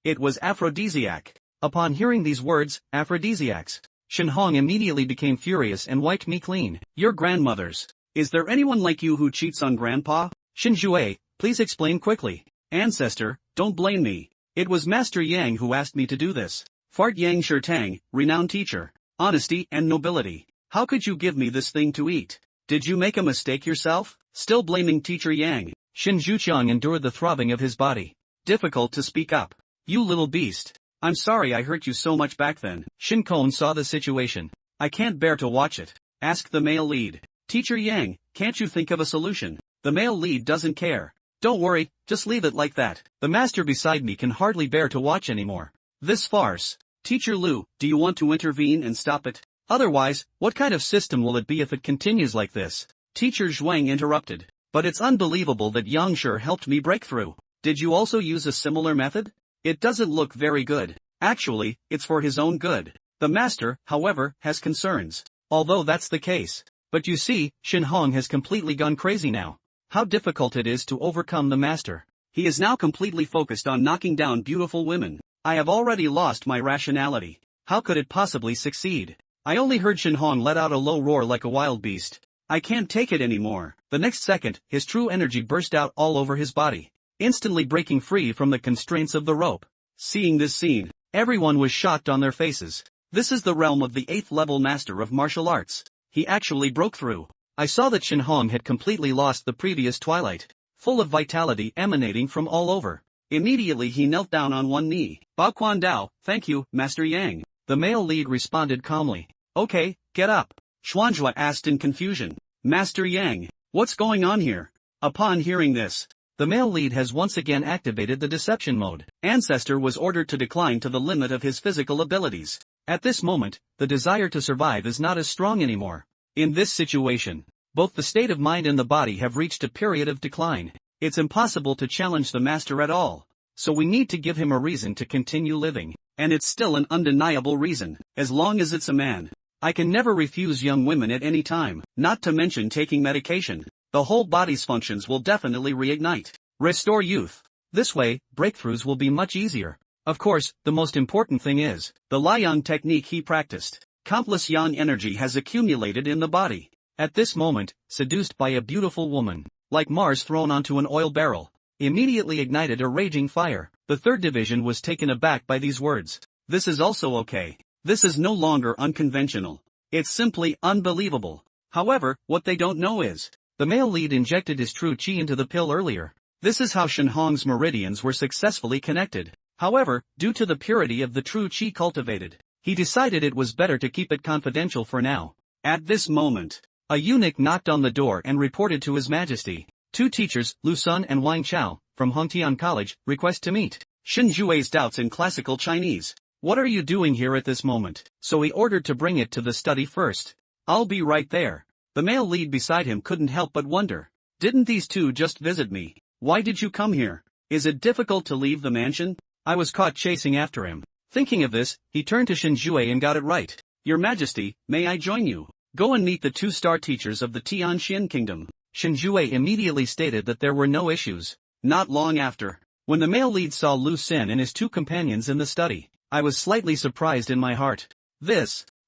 A: It was aphrodisiac. Upon hearing these words, aphrodisiacs, Shinhong immediately became furious and wiped me clean. Your grandmother's. Is there anyone like you who cheats on grandpa? Shinjue, please explain quickly. Ancestor, don't blame me. It was Master Yang who asked me to do this. Fart Yang Shirtang, renowned teacher. Honesty and nobility. How could you give me this thing to eat? Did you make a mistake yourself? Still blaming Teacher Yang, Shin Zhuqiang endured the throbbing of his body. Difficult to speak up. You little beast. I'm sorry I hurt you so much back then. Shin Kong saw the situation. I can't bear to watch it. Asked the male lead. Teacher Yang, can't you think of a solution? The male lead doesn't care. Don't worry, just leave it like that. The master beside me can hardly bear to watch anymore. This farce. Teacher Lu, do you want to intervene and stop it? Otherwise, what kind of system will it be if it continues like this? Teacher Zhuang interrupted. But it's unbelievable that Yang helped me break through. Did you also use a similar method? It doesn't look very good. Actually, it's for his own good. The master, however, has concerns. Although that's the case. But you see, Shin Hong has completely gone crazy now. How difficult it is to overcome the master. He is now completely focused on knocking down beautiful women. I have already lost my rationality. How could it possibly succeed? I only heard Shin Hong let out a low roar like a wild beast. I can't take it anymore. The next second, his true energy burst out all over his body, instantly breaking free from the constraints of the rope. Seeing this scene, everyone was shocked on their faces. This is the realm of the 8th level master of martial arts. He actually broke through. I saw that Shin Hong had completely lost the previous twilight, full of vitality emanating from all over. Immediately he knelt down on one knee. Bao Quan Dao, thank you, Master Yang. The male lead responded calmly. Okay, get up. Xuanzhua asked in confusion. Master Yang, what's going on here? Upon hearing this, the male lead has once again activated the deception mode. Ancestor was ordered to decline to the limit of his physical abilities. At this moment, the desire to survive is not as strong anymore. In this situation, both the state of mind and the body have reached a period of decline. It's impossible to challenge the master at all. So we need to give him a reason to continue living. And it's still an undeniable reason, as long as it's a man. I can never refuse young women at any time, not to mention taking medication. The whole body's functions will definitely reignite. Restore youth. This way, breakthroughs will be much easier. Of course, the most important thing is, the Liang technique he practiced. Countless yang energy has accumulated in the body. At this moment, seduced by a beautiful woman, like Mars thrown onto an oil barrel, immediately ignited a raging fire. The third division was taken aback by these words. This is also okay. This is no longer unconventional. It's simply unbelievable. However, what they don't know is, the male lead injected his true chi into the pill earlier. This is how Shin Hong's meridians were successfully connected. However, due to the purity of the true chi cultivated, he decided it was better to keep it confidential for now. At this moment, a eunuch knocked on the door and reported to His Majesty. 2 teachers, Lu Sun and Wang Chao, from Hongtian College, request to meet. Shin Zhui's doubts in classical Chinese. What are you doing here at this moment? So he ordered to bring it to the study first. I'll be right there. The male lead beside him couldn't help but wonder. Didn't these two just visit me? Why did you come here? Is it difficult to leave the mansion? I was caught chasing after him. Thinking of this, he turned to Shin Zhui and got it right. Your Majesty, may I join you? Go and meet the 2-star teachers of the Tianxian Kingdom. Shin Zhui immediately stated that there were no issues. Not long after, when the male lead saw Lu Sin and his 2 companions in the study, I was slightly surprised in my heart.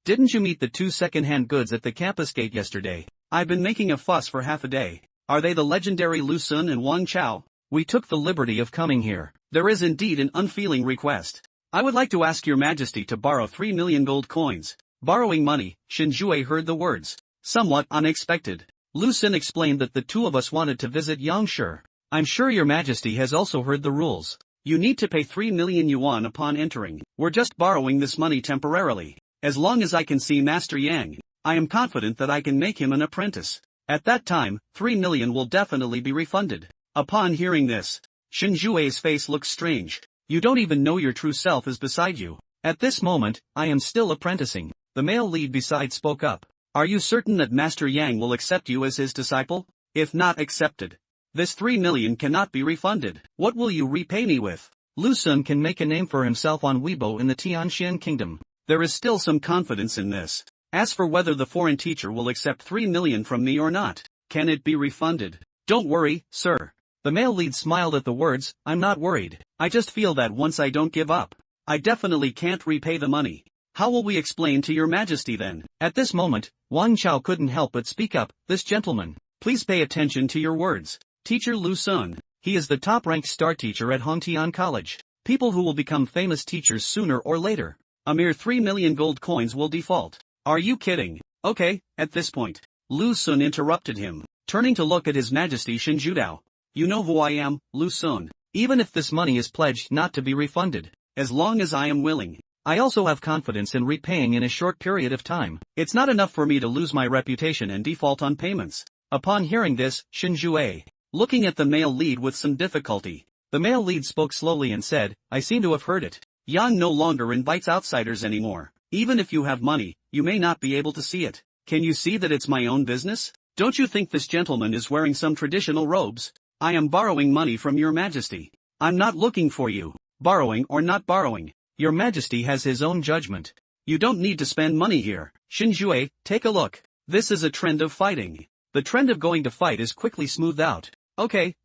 A: Didn't you meet the 2 second-hand goods at the campus gate yesterday? I've been making a fuss for half a day. Are they the legendary Lu Sun and Wang Chao? We took the liberty of coming here. There is indeed an unfeeling request. I would like to ask your Majesty to borrow 3 million gold coins. Borrowing money, Shin Zhui heard the words. Somewhat unexpected. Lu Sin explained that the 2 of us wanted to visit Yangshi. I'm sure your Majesty has also heard the rules. You need to pay 3 million yuan upon entering. We're just borrowing this money temporarily. As long as I can see Master Yang, I am confident that I can make him an apprentice. At that time, 3 million will definitely be refunded. Upon hearing this, Shin Zhui's face looked strange. You don't even know your true self is beside you. At this moment, I am still apprenticing. The male lead beside spoke up. Are you certain that Master Yang will accept you as his disciple? If not accepted, this 3 million cannot be refunded. What will you repay me with? Lu Sun can make a name for himself on Weibo in the Tianxian Kingdom. There is still some confidence in this. As for whether the foreign teacher will accept 3 million from me or not, can it be refunded? Don't worry, sir. The male lead smiled at the words. I'm not worried. I just feel that once I don't give up, I definitely can't repay the money. How will we explain to your Majesty then? At this moment, Wang Chao couldn't help but speak up. This gentleman, please pay attention to your words. Teacher Lu Sun, he is the top-ranked star teacher at Hongtian College. People who will become famous teachers sooner or later. A mere 3 million gold coins will default. Are you kidding? Okay, at this point, Lu Sun interrupted him, turning to look at His Majesty Shinjudao. You know who I am, Lu Sun. Even if this money is pledged not to be refunded, as long as I am willing, I also have confidence in repaying in a short period of time. It's not enough for me to lose my reputation and default on payments. Upon hearing this, Shinjue, looking at the male lead with some difficulty, the male lead spoke slowly and said, I seem to have heard it. Yang no longer invites outsiders anymore. Even if you have money, you may not be able to see it. Can you see that it's my own business? Don't you think this gentleman is wearing some traditional robes? I am borrowing money from your majesty. I'm not looking for you. Borrowing or not borrowing, your majesty has his own judgment. You don't need to spend money here. Shinjue, take a look. This is a trend of fighting. The trend of going to fight is quickly smoothed out. Okay.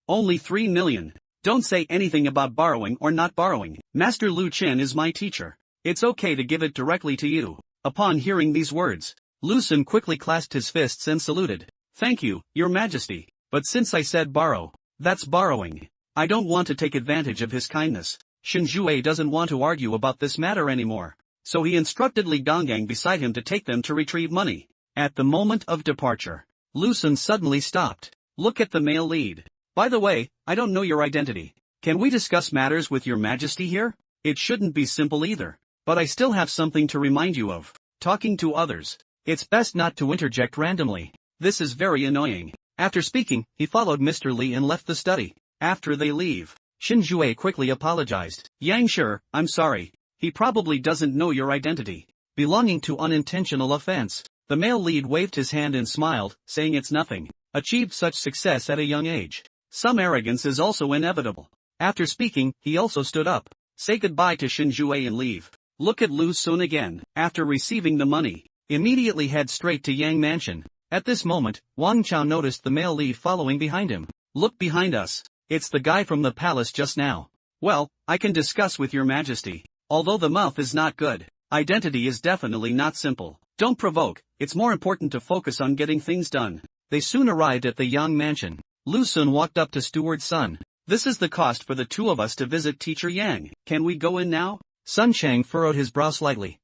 A: Only 3 million. Don't say anything about borrowing or not borrowing. Master Lu Chen is my teacher. It's okay to give it directly to you. Upon hearing these words, Lu Sun quickly clasped his fists and saluted. Thank you, your majesty. But since I said borrow, that's borrowing. I don't want to take advantage of his kindness. Shinjue doesn't want to argue about this matter anymore. So he instructed Li Gonggang beside him to take them to retrieve money. At the moment of departure, Lu Sun suddenly stopped. Look at the male lead. By the way, I don't know your identity. Can we discuss matters with your majesty here? It shouldn't be simple either. But I still have something to remind you of. Talking to others. It's best not to interject randomly. This is very annoying. After speaking, he followed Mr. Li and left the study. After they leave, Shinjue quickly apologized. Yang Shi, I'm sorry. He probably doesn't know your identity. Belonging to unintentional offense. The male lead waved his hand and smiled, saying it's nothing. Achieved such success at a young age. Some arrogance is also inevitable. After speaking, he also stood up. Say goodbye to Shinjue and leave. Look at Lu Sun again. After receiving the money, immediately head straight to Yang Mansion. At this moment, Wang Chao noticed the male lead following behind him. Look behind us. It's the guy from the palace just now. Well, I can discuss with your majesty. Although the mouth is not good, identity is definitely not simple. Don't provoke, it's more important to focus on getting things done. They soon arrived at the Yang Mansion. Lu Sun walked up to Steward's son. This is the cost for the two of us to visit Teacher Yang. Can we go in now? Sun Chang furrowed his brow slightly.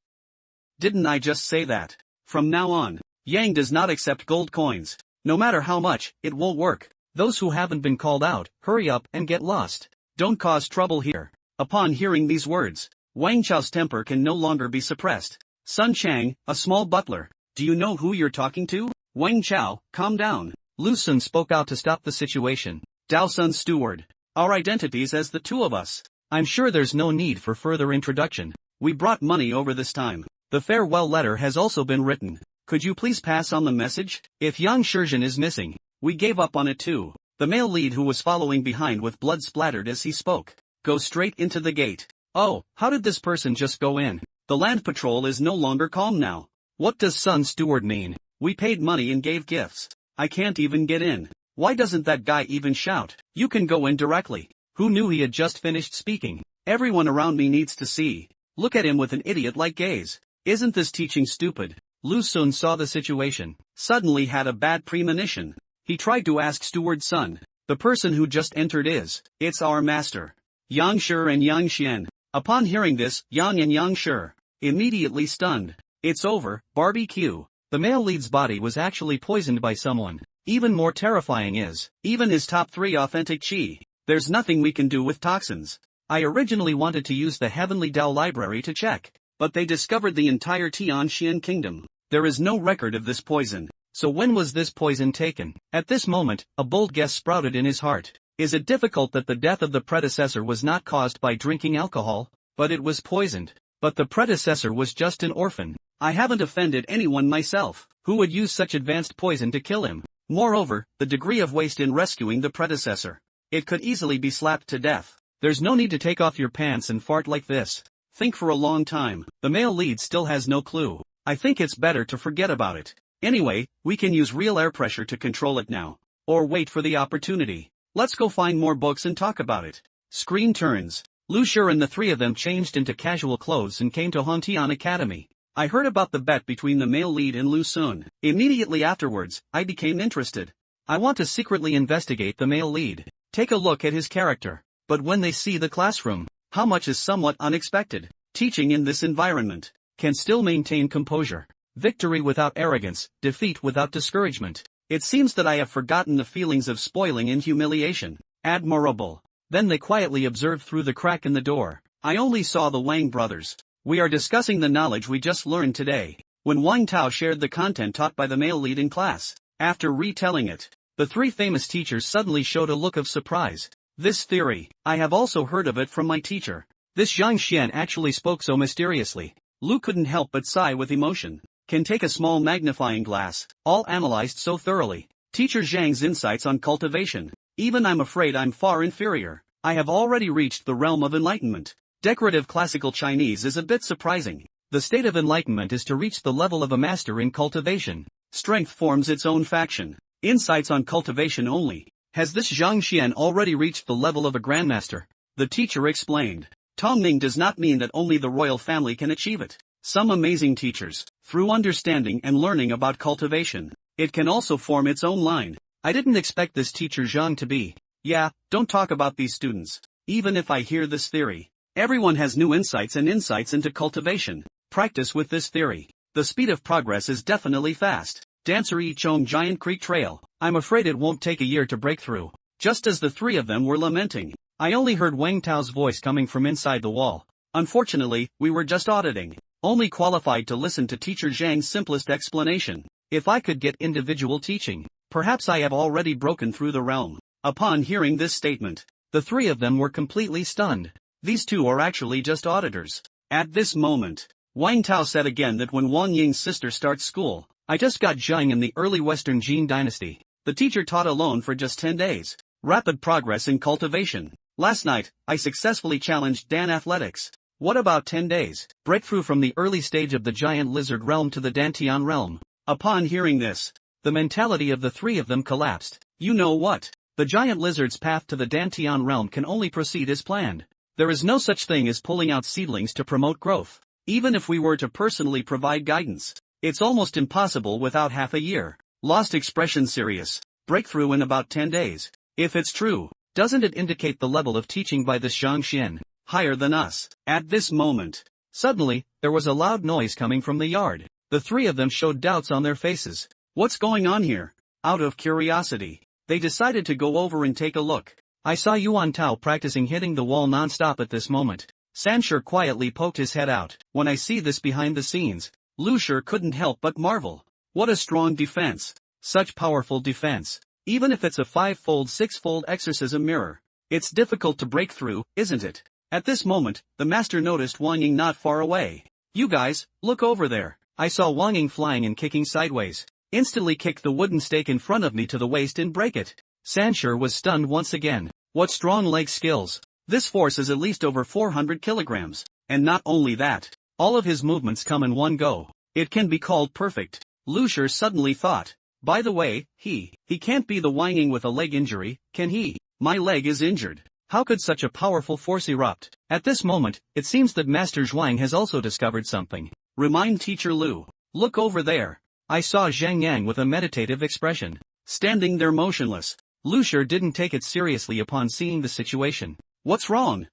A: Didn't I just say that? From now on, Yang does not accept gold coins. No matter how much, it won't work. Those who haven't been called out, hurry up and get lost. Don't cause trouble here. Upon hearing these words, Wang Chao's temper can no longer be suppressed. Sun Chang, a small butler, do you know who you're talking to? Wang Chao, calm down. Lu Sun spoke out to stop the situation. Dao Sun Steward. Our identities as the two of us. I'm sure there's no need for further introduction. We brought money over this time. The farewell letter has also been written. Could you please pass on the message? If Yang Shizhen is missing, we gave up on it too. The male lead who was following behind with blood splattered as he spoke. Go straight into the gate. Oh, how did this person just go in? The land patrol is no longer calm now. What does Sun Steward mean? We paid money and gave gifts. I can't even get in. Why doesn't that guy even shout? You can go in directly. Who knew he had just finished speaking? Everyone around me needs to see. Look at him with an idiot-like gaze. Isn't this teaching stupid? Lu Sun saw the situation. Suddenly had a bad premonition. He tried to ask Steward's son. The person who just entered is. It's our master. Yang Shi and Yang Xian. Upon hearing this, Yang and Yang Shi immediately stunned. It's over, barbecue. The male lead's body was actually poisoned by someone. Even more terrifying is, even his top 3 authentic chi. There's nothing we can do with toxins. I originally wanted to use the Heavenly Dao Library to check, but they discovered the entire Tianxian kingdom. There is no record of this poison. So when was this poison taken? At this moment, a bold guess sprouted in his heart. Is it difficult that the death of the predecessor was not caused by drinking alcohol, but it was poisoned? But the predecessor was just an orphan. I haven't offended anyone myself. Who would use such advanced poison to kill him? Moreover, the degree of waste in rescuing the predecessor. It could easily be slapped to death. There's no need to take off your pants and fart like this. Think for a long time. The male lead still has no clue. I think it's better to forget about it. Anyway, we can use real air pressure to control it now. Or wait for the opportunity. Let's go find more books and talk about it. Screen turns. Lu Shi and the 3 of them changed into casual clothes and came to Hontian Academy. I heard about the bet between the male lead and Lu Sun. Immediately afterwards, I became interested. I want to secretly investigate the male lead. Take a look at his character. But when they see the classroom, how much is somewhat unexpected. Teaching in this environment can still maintain composure. victory without arrogance, defeat without discouragement. It seems that I have forgotten the feelings of spoiling and humiliation. Admirable. Then they quietly observed through the crack in the door. I only saw the Wang brothers. We are discussing the knowledge we just learned today. When Wang Tao shared the content taught by the male lead in class, after retelling it, the three famous teachers suddenly showed a look of surprise. This theory, I have also heard of it from my teacher. This Zhang Xian actually spoke so mysteriously. Lu couldn't help but sigh with emotion. Can take a small magnifying glass, all analyzed so thoroughly. Teacher Zhang's insights on cultivation. Even I'm afraid I'm far inferior. I have already reached the realm of enlightenment. Decorative classical Chinese is a bit surprising. The state of enlightenment is to reach the level of a master in cultivation. Strength forms its own faction. Insights on cultivation only. Has this Zhang Xian already reached the level of a grandmaster? The teacher explained. Tongning does not mean that only the royal family can achieve it. Some amazing teachers, through understanding and learning about cultivation, it can also form its own line. I didn't expect this teacher Zhang to be. Yeah, don't talk about these students. Even if I hear this theory, everyone has new insights and insights into cultivation. Practice with this theory. The speed of progress is definitely fast. Dancer Yi Chong Giant Creek Trail. I'm afraid it won't take a year to break through. Just as the three of them were lamenting, I only heard Wang Tao's voice coming from inside the wall. Unfortunately, we were just auditing. Only qualified to listen to teacher Zhang's simplest explanation. If I could get individual teaching, perhaps I have already broken through the realm. Upon hearing this statement, the three of them were completely stunned. These two are actually just auditors. At this moment, Wang Tao said again that when Wang Ying's sister starts school, I just got Zhang in the early Western Jin dynasty. The teacher taught alone for just 10 days. Rapid progress in cultivation. Last night, I successfully challenged Dan Athletics. What about 10 days? Breakthrough from the early stage of the giant lizard realm to the Dantian realm. Upon hearing this, the mentality of the three of them collapsed. You know what? The giant lizard's path to the Dantian realm can only proceed as planned. There is no such thing as pulling out seedlings to promote growth. Even if we were to personally provide guidance, it's almost impossible without half a year. Lost expression serious. Breakthrough in about 10 days. If it's true, doesn't it indicate the level of teaching by this Zhang Xian? Higher than us. At this moment, suddenly, there was a loud noise coming from the yard. The three of them showed doubts on their faces. What's going on here? Out of curiosity, they decided to go over and take a look. I saw Yuan Tao practicing hitting the wall non-stop at this moment. Sanshur quietly poked his head out. When I see this behind the scenes, Lu Shur couldn't help but marvel. What a strong defense. Such powerful defense. Even if it's a 5-fold 6-fold exorcism mirror, it's difficult to break through, isn't it? At this moment, the master noticed Wang Ying not far away. You guys, look over there. I saw Wang Ying flying and kicking sideways. Instantly kicked the wooden stake in front of me to the waist and break it. Sanshur was stunned once again. What strong leg skills. This force is at least over 400 kilograms. And not only that, all of his movements come in one go. It can be called perfect. Lu Shur suddenly thought. By the way, he can't be the Wang Ying with a leg injury, can he? My leg is injured. How could such a powerful force erupt? At this moment, it seems that Master Zhuang has also discovered something. Remind Teacher Lu. Look over there. I saw Zhang Yang with a meditative expression, standing there motionless. Lu Shur didn't take it seriously upon seeing the situation. What's wrong?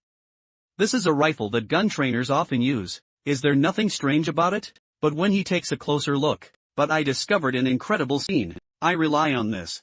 A: This is a rifle that gun trainers often use. Is there nothing strange about it? But when he takes a closer look, I discovered an incredible scene. I rely on this.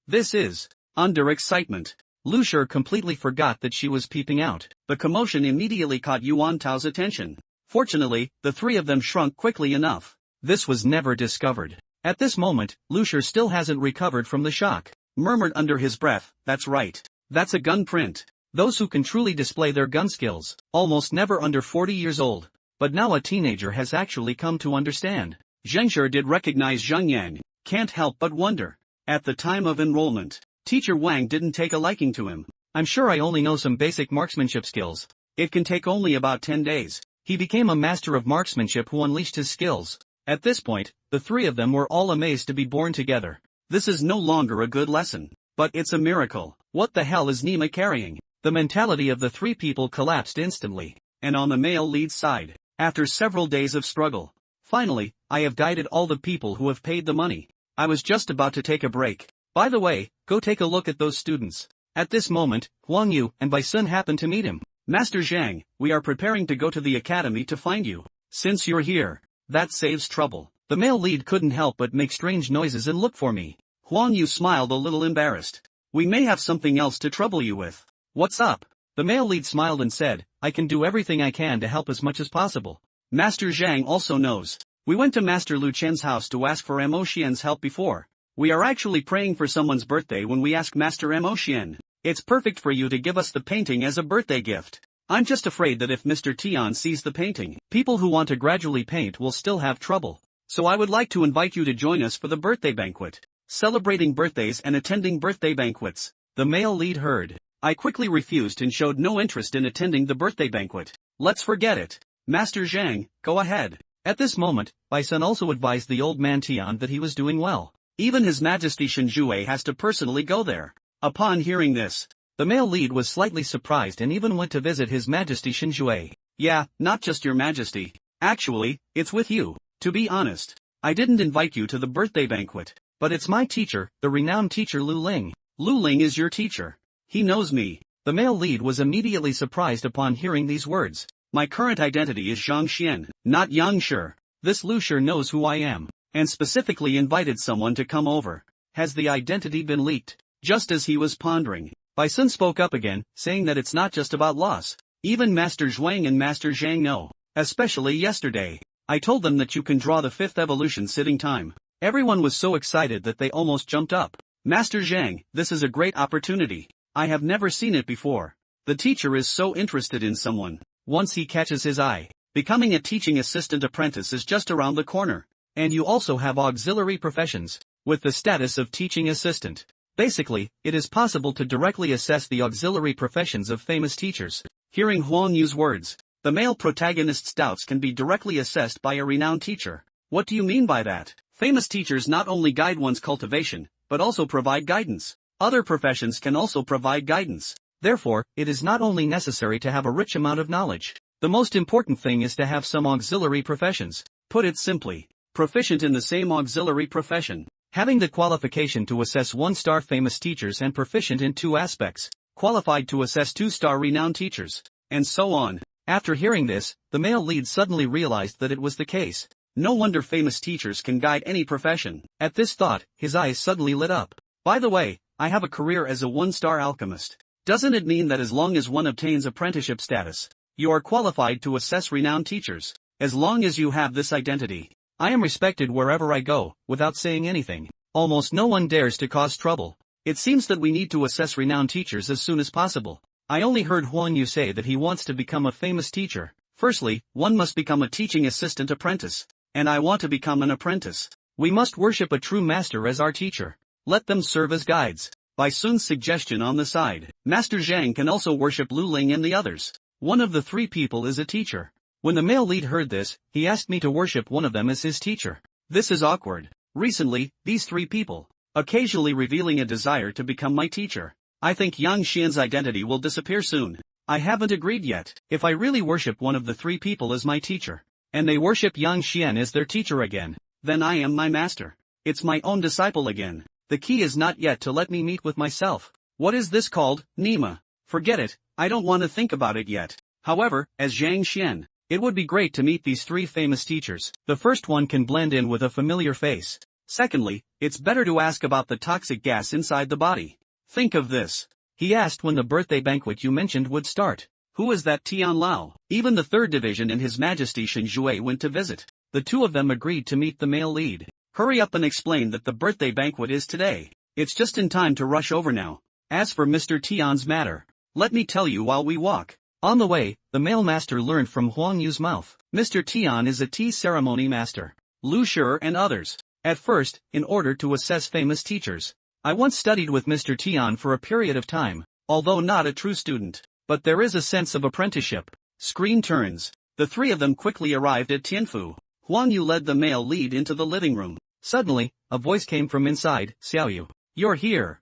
A: This is under excitement. Lu Shur completely forgot that she was peeping out. The commotion immediately caught Yuan Tao's attention. Fortunately, the three of them shrunk quickly enough. This was never discovered. At this moment, Lu Shur still hasn't recovered from the shock. Murmured under his breath, that's right. That's a gun print. Those who can truly display their gun skills, almost never under 40 years old. But now a teenager has actually come to understand. Zheng Shur did recognize Zhang Yang. Can't help but wonder. At the time of enrollment, Teacher Wang didn't take a liking to him. I'm sure I only know some basic marksmanship skills. It can take only about 10 days. He became a master of marksmanship who unleashed his skills. At this point, the three of them were all amazed to be born together. This is no longer a good lesson. But it's a miracle. What the hell is Nima carrying? The mentality of the three people collapsed instantly. And on the male lead's side, after several days of struggle, finally, I have guided all the people who have paid the money. I was just about to take a break. By the way, go take a look at those students. At this moment, Huang Yu and Bai Sun happened to meet him. Master Zhang, we are preparing to go to the academy to find you. Since you're here, That saves trouble. The male lead couldn't help but make strange noises and look for me. Huang Yu smiled a little embarrassed. We may have something else to trouble you with. What's up? The male lead smiled and said, I can do everything I can to help as much as possible. Master Zhang also knows. We went to Master Lu Chen's house to ask for Mo Xian's help before. We are actually praying for someone's birthday when we ask Master Mo Xian. It's perfect for you to give us the painting as a birthday gift. I'm just afraid that if Mr. Tian sees the painting, people who want to gradually paint will still have trouble. So I would like to invite you to join us for the birthday banquet. Celebrating birthdays and attending birthday banquets. The male lead heard. I quickly refused and showed no interest in attending the birthday banquet. Let's forget it. Master Zhang, go ahead. At this moment, Bai Sun also advised the old man Tian that he was doing well. Even His Majesty Shenjue has to personally go there. Upon hearing this, the male lead was slightly surprised and even went to visit His Majesty Shenjue. Yeah, not just your majesty. Actually, it's with you. To be honest, I didn't invite you to the birthday banquet, but it's my teacher, the renowned teacher Lu Ling. Lu Ling is your teacher. He knows me. The male lead was immediately surprised upon hearing these words. My current identity is Zhang Xian, not Yang Shi. This Lu Shi knows who I am, and specifically invited someone to come over. Has the identity been leaked? Just as he was pondering, Bai Sun spoke up again, saying that it's not just about loss. Even Master Zhuang and Master Zhang know. Especially yesterday. I told them that you can draw the 5th evolution sitting time. Everyone was so excited that they almost jumped up. Master Zhang, this is a great opportunity. I have never seen it before. The teacher is so interested in someone. Once he catches his eye, becoming a teaching assistant apprentice is just around the corner. And you also have auxiliary professions, with the status of teaching assistant. Basically, it is possible to directly assess the auxiliary professions of famous teachers. Hearing Huang Yu's words, the male protagonist's doubts can be directly assessed by a renowned teacher. What do you mean by that? Famous teachers not only guide one's cultivation, but also provide guidance. Other professions can also provide guidance. Therefore, it is not only necessary to have a rich amount of knowledge. The most important thing is to have some auxiliary professions. Put it simply, proficient in the same auxiliary profession. Having the qualification to assess 1-star famous teachers and proficient in 2 aspects. Qualified to assess 2-star renowned teachers. And so on. After hearing this, the male lead suddenly realized that it was the case. No wonder famous teachers can guide any profession. At this thought, his eyes suddenly lit up. By the way, I have a career as a 1-star alchemist. Doesn't it mean that as long as one obtains apprenticeship status, you are qualified to assess renowned teachers? As long as you have this identity, I am respected wherever I go, without saying anything. Almost no one dares to cause trouble. It seems that we need to assess renowned teachers as soon as possible. I only heard Huang Yu say that he wants to become a famous teacher. Firstly, one must become a teaching assistant apprentice. And I want to become an apprentice. We must worship a true master as our teacher. Let them serve as guides. By Sun's suggestion on the side, Master Zhang can also worship Lu Ling and the others. One of the 3 people is a teacher. When the male lead heard this, he asked me to worship one of them as his teacher. This is awkward. Recently, these 3 people, occasionally revealing a desire to become my teacher. I think Yang Xian's identity will disappear soon. I haven't agreed yet. If I really worship one of the 3 people as my teacher, and they worship Yang Xian as their teacher again, then I am my master. It's my own disciple again. The key is not yet to let me meet with myself. What is this called, Nima? Forget it, I don't want to think about it yet. However, as Zhang Xian, it would be great to meet these 3 famous teachers. The first one can blend in with a familiar face. Secondly, it's better to ask about the toxic gas inside the body. Think of this. He asked when the birthday banquet you mentioned would start. Who is that Tian Lao? Even the 3rd division and His Majesty Shenjue went to visit. The 2 of them agreed to meet the male lead. Hurry up and explain that the birthday banquet is today. It's just in time to rush over now. As for Mr. Tian's matter, let me tell you while we walk. On the way, the male master learned from Huang Yu's mouth. Mr. Tian is a tea ceremony master. Lu Shi and others. At first, in order to assess famous teachers, I once studied with Mr. Tian for a period of time, although not a true student. But there is a sense of apprenticeship. Screen turns. The 3 of them quickly arrived at Tianfu. Huang Yu led the male lead into the living room. Suddenly, a voice came from inside. Xiao Yu, you're here.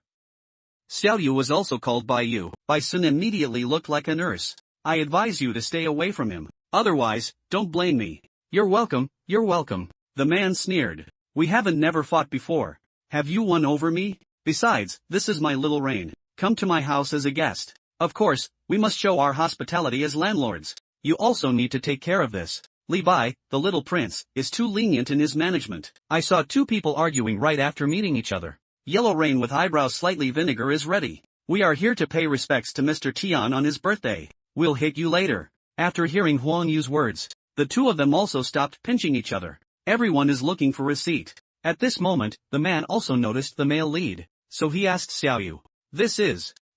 A: Xiao Yu was also called Bai Yu. Bai Sun immediately looked like a nurse. I advise you to stay away from him. Otherwise, don't blame me. You're welcome, you're welcome. The man sneered. We haven't never fought before. Have you won over me? Besides, this is my little Rain. Come to my house as a guest. Of course, we must show our hospitality as landlords. You also need to take care of this. Li Bai, the little prince, is too lenient in his management. I saw two people arguing right after meeting each other. Yellow Rain with eyebrows slightly vinegar is ready. We are here to pay respects to Mr. Tian on his birthday. We'll hit you later. After hearing Huang Yu's words, the two of them also stopped pinching each other. Everyone is looking for a seat. At this moment, the man also noticed the male lead, so he asked Xiaoyu.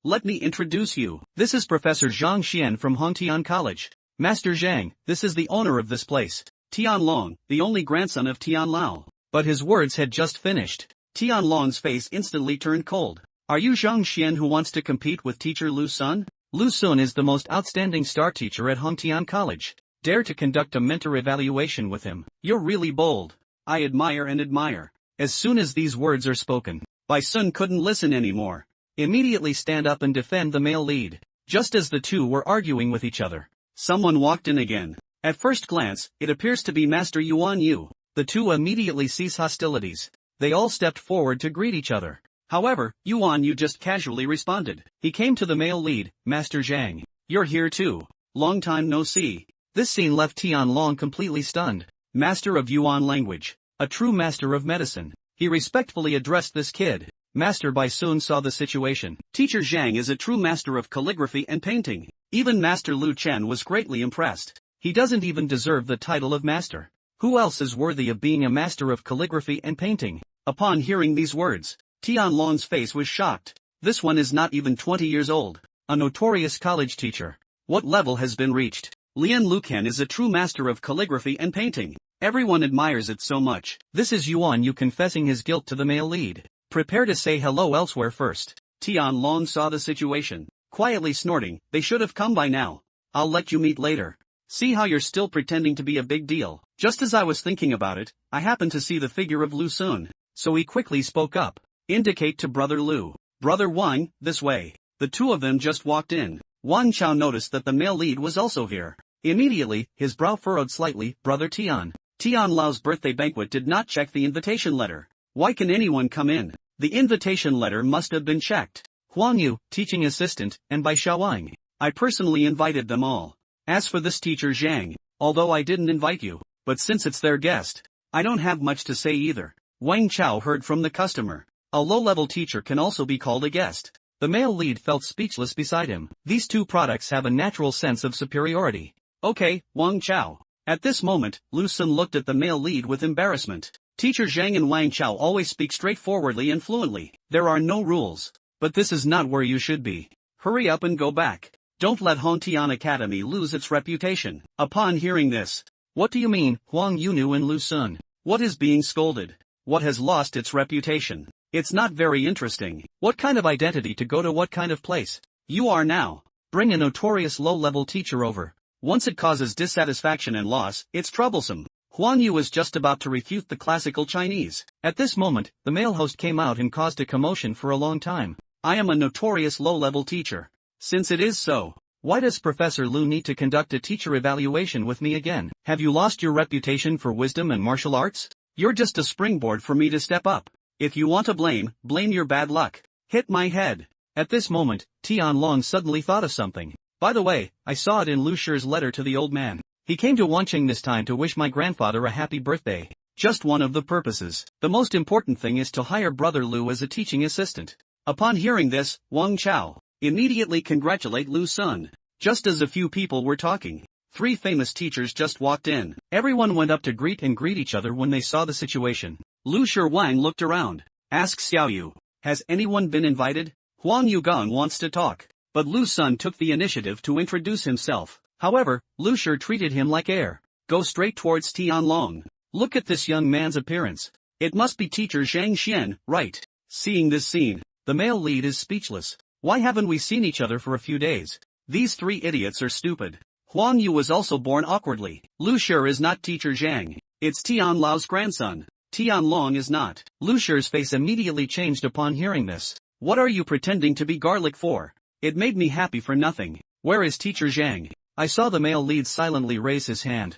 A: Let me introduce you. This is Professor Zhang Xian from Hongtian College. Master Zhang, this is the owner of this place. Tian Long, the only grandson of Tian Lao. But his words had just finished. Tian Long's face instantly turned cold. Are you Zhang Xian who wants to compete with teacher Lu Sun? Lu Sun is the most outstanding star teacher at Hongtian College. Dare to conduct a mentor evaluation with him. You're really bold. I admire. As soon as these words are spoken, Bai Sun couldn't listen anymore. Immediately stand up and defend the male lead. Just as the two were arguing with each other, someone walked in again. At first glance, it appears to be Master Yuan Yu. The two immediately cease hostilities. They all stepped forward to greet each other. However, Yuan Yu just casually responded. He came to the male lead. Master Zhang. You're here too. Long time no see. This scene left Tian Long completely stunned. Master of Yuan language. A true master of medicine. He respectfully addressed this kid. Master Bai Sun saw the situation. Teacher Zhang is a true master of calligraphy and painting. Even Master Lu Chen was greatly impressed. He doesn't even deserve the title of master. Who else is worthy of being a master of calligraphy and painting? Upon hearing these words, Tian Long's face was shocked. This one is not even 20 years old. A notorious college teacher. What level has been reached? Lian Lucan is a true master of calligraphy and painting. Everyone admires it so much. This is Yuan Yu confessing his guilt to the male lead. Prepare to say hello elsewhere first. Tian Long saw the situation, quietly snorting. They should have come by now. I'll let you meet later. See how you're still pretending to be a big deal. Just as I was thinking about it, I happened to see the figure of Lu Sun. So he quickly spoke up. Indicate to Brother Lu. Brother Wang, this way. The two of them just walked in. Wang Chao noticed that the male lead was also here. Immediately, his brow furrowed slightly. Brother Tian. Tian Lao's birthday banquet did not check the invitation letter. Why can anyone come in? The invitation letter must have been checked. Huang Yu, teaching assistant, and Bai Xiaowang. I personally invited them all. As for this teacher Zhang, although I didn't invite you, but since it's their guest, I don't have much to say either. Wang Chao heard from the customer. A low-level teacher can also be called a guest. The male lead felt speechless beside him. These two products have a natural sense of superiority. Okay, Wang Chao. At this moment, Lu Sun looked at the male lead with embarrassment. Teacher Zhang and Wang Chao always speak straightforwardly and fluently. There are no rules. But this is not where you should be. Hurry up and go back. Don't let Hongtian Academy lose its reputation. Upon hearing this, what do you mean, Huang Yunu and Lu Sun? What is being scolded? What has lost its reputation? It's not very interesting. What kind of identity to go to what kind of place? You are now. Bring a notorious low-level teacher over. Once it causes dissatisfaction and loss, it's troublesome. Huang Yu was just about to refute the classical Chinese. At this moment, the male host came out and caused a commotion for a long time. I am a notorious low-level teacher. Since it is so, why does Professor Lu need to conduct a teacher evaluation with me again? Have you lost your reputation for wisdom and martial arts? You're just a springboard for me to step up. If you want to blame your bad luck. Hit my head. At this moment, Tian Long suddenly thought of something. By the way, I saw it in Lu Shi's letter to the old man. He came to Wanqing this time to wish my grandfather a happy birthday. Just one of the purposes. The most important thing is to hire Brother Lu as a teaching assistant. Upon hearing this, Wang Chao immediately congratulate Lu Sun. Just as a few people were talking, 3 famous teachers just walked in. Everyone went up to greet each other when they saw the situation. Lu Shi Wang looked around. Asked Xiaoyu, has anyone been invited? Huang Yugong wants to talk. But Lu Sun took the initiative to introduce himself. However, Lu Shi treated him like air. Go straight towards Tian Long. Look at this young man's appearance. It must be teacher Zhang Xian, right? Seeing this scene, the male lead is speechless. Why haven't we seen each other for a few days? These 3 idiots are stupid. Huang Yu was also born awkwardly. Lu Shi is not teacher Zhang. It's Tian Lao's grandson. Tian Long is not. Lu Shi's face immediately changed upon hearing this. What are you pretending to be garlic for? It made me happy for nothing. Where is teacher Zhang? I saw the male lead silently raise his hand.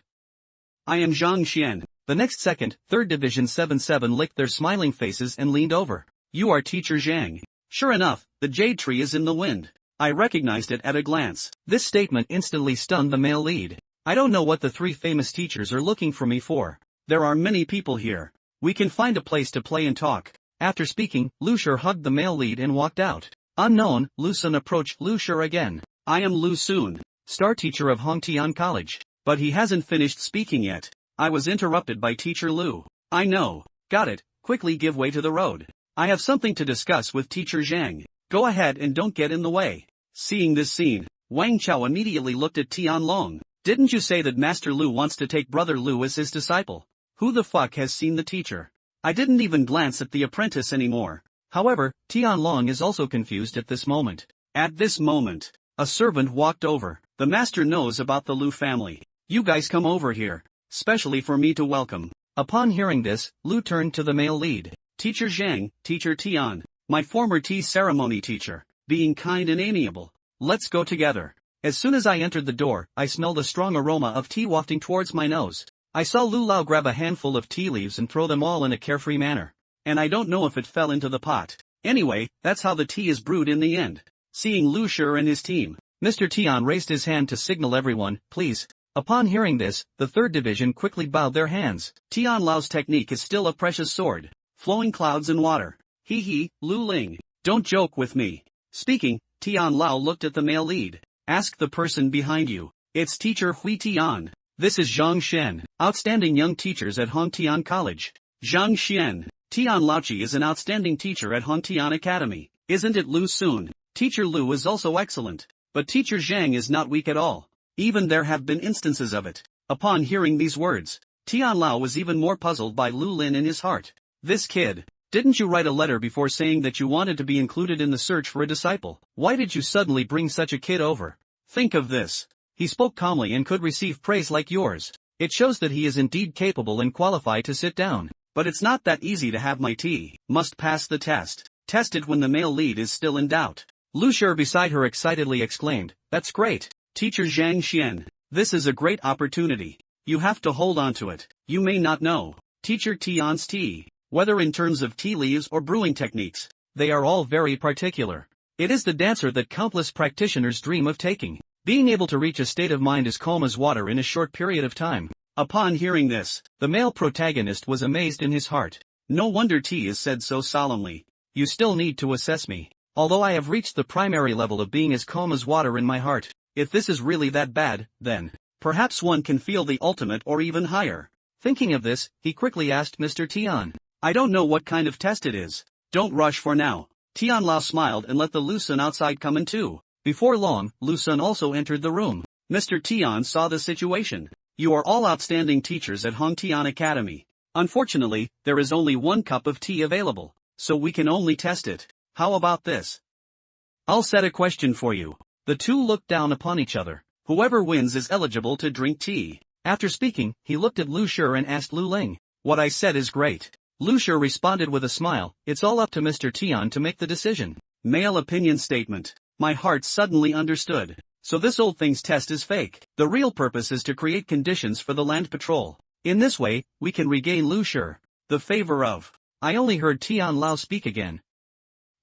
A: I am Zhang Xian. The next second, 3rd Division 7-7 licked their smiling faces and leaned over. You are teacher Zhang. Sure enough, the jade tree is in the wind. I recognized it at a glance. This statement instantly stunned the male lead. I don't know what the three famous teachers are looking for me for. There are many people here. We can find a place to play and talk. After speaking, Lu Shi hugged the male lead and walked out. Unknown, Lu Sun approached Lu Shi again. I am Lu Sun, star teacher of Hongtian College. But he hasn't finished speaking yet. I was interrupted by teacher Lu. I know. Got it, quickly give way to the road. I have something to discuss with teacher Zhang. Go ahead and don't get in the way. Seeing this scene, Wang Chao immediately looked at Tianlong. Didn't you say that Master Lu wants to take Brother Lu as his disciple? Who the fuck has seen the teacher? I didn't even glance at the apprentice anymore. However, Tianlong is also confused at this moment. At this moment, a servant walked over. The master knows about the Lu family. You guys come over here, specially for me to welcome. Upon hearing this, Lu turned to the male lead. Teacher Zhang, Teacher Tian, my former tea ceremony teacher, being kind and amiable. Let's go together. As soon as I entered the door, I smelled a strong aroma of tea wafting towards my nose. I saw Lu Lao grab a handful of tea leaves and throw them all in a carefree manner. And I don't know if it fell into the pot. Anyway, that's how the tea is brewed in the end. Seeing Lu Shi and his team, Mr. Tian raised his hand to signal everyone, please. Upon hearing this, the third division quickly bowed their hands. Tian Lao's technique is still a precious sword. Flowing clouds and water. Hee hee, Lu Ling. Don't joke with me. Speaking, Tian Lao looked at the male lead. Ask the person behind you. It's teacher Hui Tian. This is Zhang Shen, outstanding young teachers at Hongtian College. Zhang Shen. Tian Laochi is an outstanding teacher at Hongtian Academy. Isn't it Lu Sun? Teacher Lu is also excellent. But teacher Zhang is not weak at all. Even there have been instances of it. Upon hearing these words, Tian Lao was even more puzzled by Lu Lin in his heart. This kid. Didn't you write a letter before saying that you wanted to be included in the search for a disciple? Why did you suddenly bring such a kid over? Think of this. He spoke calmly and could receive praise like yours. It shows that he is indeed capable and qualified to sit down. But it's not that easy to have my tea. Must pass the test. Test it when the male lead is still in doubt. Lu Shi beside her excitedly exclaimed, that's great. Teacher Zhang Xian. This is a great opportunity. You have to hold on to it. You may not know. Teacher Tian's tea. Whether in terms of tea leaves or brewing techniques, they are all very particular. It is the dancer that countless practitioners dream of taking. Being able to reach a state of mind as calm as water in a short period of time. Upon hearing this, the male protagonist was amazed in his heart. No wonder tea is said so solemnly. You still need to assess me. Although I have reached the primary level of being as calm as water in my heart, if this is really that bad, then perhaps one can feel the ultimate or even higher. Thinking of this, he quickly asked Mr. Tian. I don't know what kind of test it is. Don't rush for now. Tian Lao smiled and let the Lu Sun outside come in too. Before long, Lu Sun also entered the room. Mr. Tian saw the situation. You are all outstanding teachers at Hongtian Academy. Unfortunately, there is only one cup of tea available, so we can only test it. How about this? I'll set a question for you. The two looked down upon each other. Whoever wins is eligible to drink tea. After speaking, he looked at Lu Shi and asked Lu Ling. What I said is great. Lu Shi responded with a smile. It's all up to Mr. Tian to make the decision. Male opinion statement. My heart suddenly understood. So this old thing's test is fake. The real purpose is to create conditions for the land patrol. In this way, we can regain Lu Shi. The favor of. I only heard Tian Lao speak again.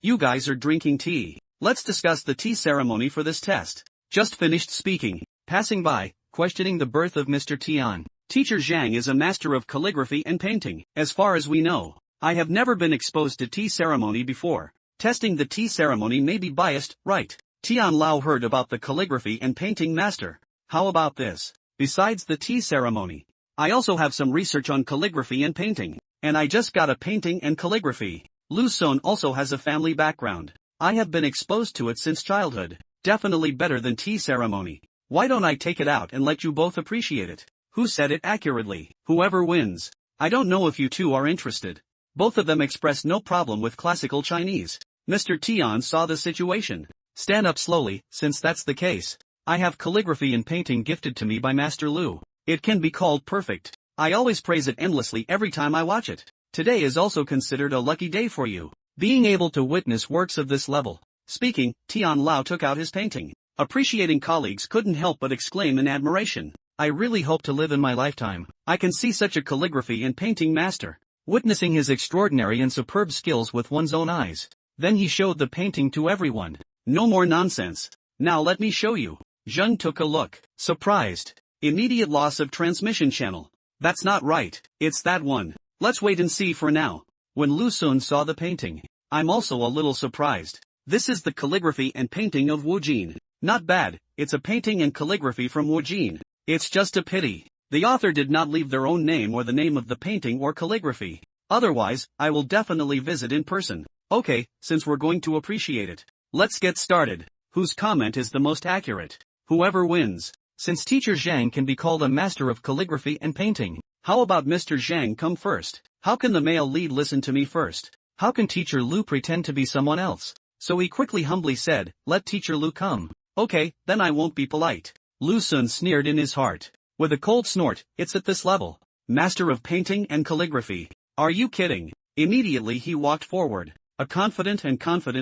A: You guys are drinking tea. Let's discuss the tea ceremony for this test. Just finished speaking. Passing by, questioning the birth of Mr. Tian. Teacher Zhang is a master of calligraphy and painting. As far as we know, I have never been exposed to tea ceremony before. Testing the tea ceremony may be biased, right? Tian Lao heard about the calligraphy and painting master. How about this? Besides the tea ceremony, I also have some research on calligraphy and painting. And I just got a painting and calligraphy. Lu Sun also has a family background. I have been exposed to it since childhood. Definitely better than tea ceremony. Why don't I take it out and let you both appreciate it? Who said it accurately? Whoever wins. I don't know if you two are interested. Both of them expressed no problem with classical Chinese. Mr. Tian saw the situation. Stand up slowly, since that's the case. I have calligraphy and painting gifted to me by Master Lu. It can be called perfect. I always praise it endlessly every time I watch it. Today is also considered a lucky day for you. Being able to witness works of this level. Speaking, Tian Lao took out his painting. Appreciating colleagues couldn't help but exclaim in admiration. I really hope to live in my lifetime. I can see such a calligraphy and painting master. Witnessing his extraordinary and superb skills with one's own eyes. Then he showed the painting to everyone. No more nonsense. Now let me show you. Zheng took a look. Surprised. Immediate loss of transmission channel. That's not right, it's that one. Let's wait and see for now. When Lu Sun saw the painting, I'm also a little surprised. This is the calligraphy and painting of Wu Jin. Not bad, it's a painting and calligraphy from Wu Jin. It's just a pity the author did not leave their own name or the name of the painting or calligraphy. Otherwise, I will definitely visit in person. Okay, since we're going to appreciate it, let's get started. Whose comment is the most accurate? Whoever wins. Since Teacher Zhang can be called a master of calligraphy and painting, how about Mr. Zhang come first? How can the male lead listen to me first? How can Teacher Lu pretend to be someone else? So he quickly humbly said, let Teacher Lu come. Okay, then I won't be polite. Lu Sun sneered in his heart. With a cold snort, it's at this level. Master of painting and calligraphy. Are you kidding? Immediately he walked forward. A confident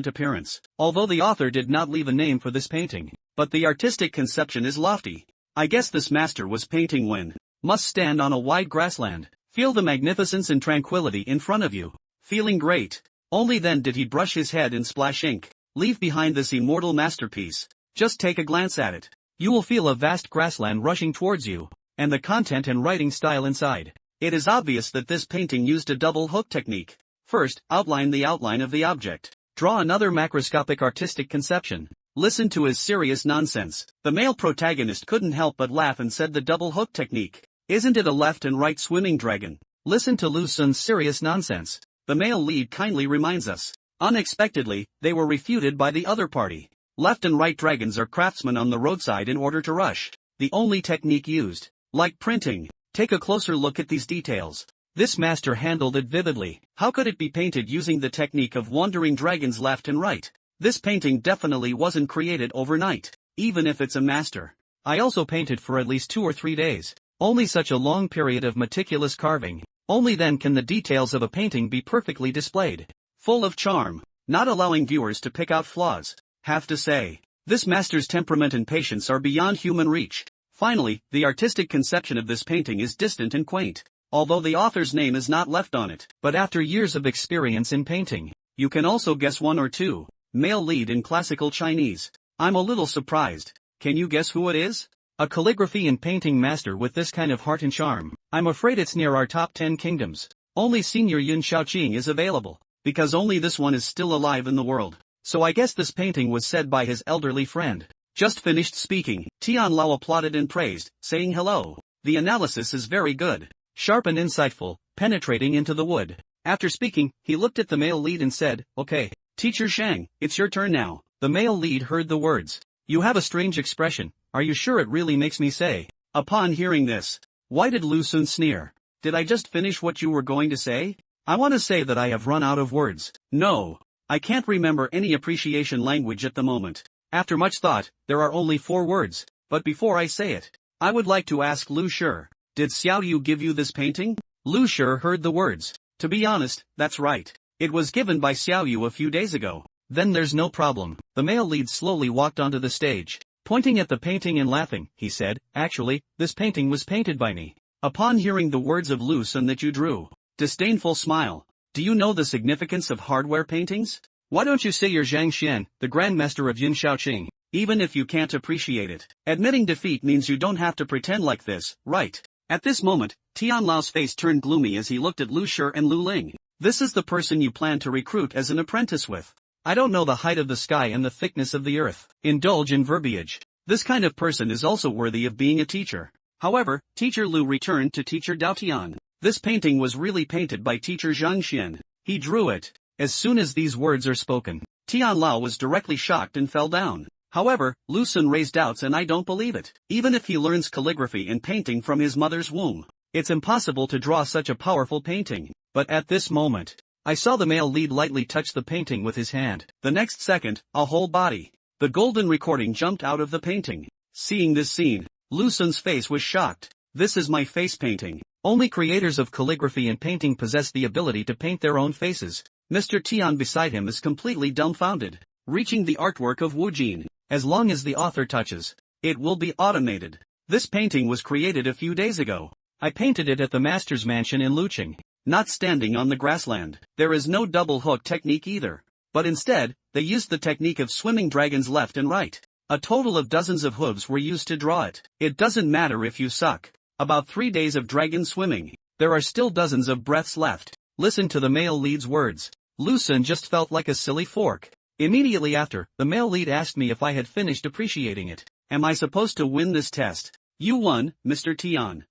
A: appearance. Although the author did not leave a name for this painting, but the artistic conception is lofty. I guess this master was painting when must stand on a wide grassland. Feel the magnificence and tranquility in front of you. Feeling great. Only then did he brush his head and splash ink. Leave behind this immortal masterpiece. Just take a glance at it. You will feel a vast grassland rushing towards you, and the content and writing style inside. It is obvious that this painting used a double hook technique. First, outline the outline of the object. Draw another macroscopic artistic conception. Listen to his serious nonsense. The male protagonist couldn't help but laugh and said the double hook technique. Isn't it a left and right swimming dragon? Listen to Lu Sun's serious nonsense. The male lead kindly reminds us. Unexpectedly, they were refuted by the other party. Left and right dragons are craftsmen on the roadside in order to rush. The only technique used. Like printing. Take a closer look at these details. This master handled it vividly. How could it be painted using the technique of wandering dragons left and right? This painting definitely wasn't created overnight, even if it's a master. I also painted for at least 2 or 3 days. Only such a long period of meticulous carving. Only then can the details of a painting be perfectly displayed. Full of charm, not allowing viewers to pick out flaws. Have to say, this master's temperament and patience are beyond human reach. Finally, the artistic conception of this painting is distant and quaint. Although the author's name is not left on it, but after years of experience in painting, you can also guess one or two. Male lead in classical Chinese. I'm a little surprised. Can you guess who it is? A calligraphy and painting master with this kind of heart and charm. I'm afraid it's near our top 10 kingdoms. Only Senior Yun Shaoqing is available, because only this one is still alive in the world. So I guess this painting was said by his elderly friend. Just finished speaking, Tian Lao applauded and praised, saying hello. The analysis is very good. Sharp and insightful, penetrating into the wood. After speaking, he looked at the male lead and said, okay, Teacher Shang, it's your turn now. The male lead heard the words. You have a strange expression, are you sure it really makes me say? Upon hearing this, why did Lu Sun sneer? Did I just finish what you were going to say? I want to say that I have run out of words. No, I can't remember any appreciation language at the moment. After much thought, there are only 4 words, but before I say it, I would like to ask Lu Shi. Did Xiao Yu give you this painting? Lu Shi heard the words. To be honest, that's right. It was given by Xiao Yu a few days ago. Then there's no problem. The male lead slowly walked onto the stage. Pointing at the painting and laughing, he said, actually, this painting was painted by me. Upon hearing the words of Lu Sun that you drew, disdainful smile. Do you know the significance of hardware paintings? Why don't you say you're Zhang Xian, the grandmaster of Yun Shaoqing, even if you can't appreciate it? Admitting defeat means you don't have to pretend like this, right? At this moment, Tian Lao's face turned gloomy as he looked at Lu Shi and Lu Ling. This is the person you plan to recruit as an apprentice with. I don't know the height of the sky and the thickness of the earth. Indulge in verbiage. This kind of person is also worthy of being a teacher. However, Teacher Lu returned to Teacher Dao Tian. This painting was really painted by Teacher Zhang Xian. He drew it. As soon as these words are spoken, Tian Lao was directly shocked and fell down. However, Lu Sun raised doubts and I don't believe it. Even if he learns calligraphy and painting from his mother's womb, it's impossible to draw such a powerful painting. But at this moment, I saw the male lead lightly touch the painting with his hand. The next second, a whole body. The golden recording jumped out of the painting. Seeing this scene, Lu Sun's face was shocked. This is my face painting. Only creators of calligraphy and painting possess the ability to paint their own faces. Mr. Tian beside him is completely dumbfounded. Reaching the artwork of Wu Jin. As long as the author touches, it will be automated. This painting was created a few days ago. I painted it at the master's mansion in Luqing. Not standing on the grassland. There is no double hook technique either. But instead, they used the technique of swimming dragons left and right. A total of dozens of hooves were used to draw it. It doesn't matter if you suck. About 3 days of dragon swimming. There are still dozens of breaths left. Listen to the male lead's words. Lucen just felt like a silly fork. Immediately after, the male lead asked me if I had finished appreciating it. Am I supposed to win this test? You won, Mr. Tian.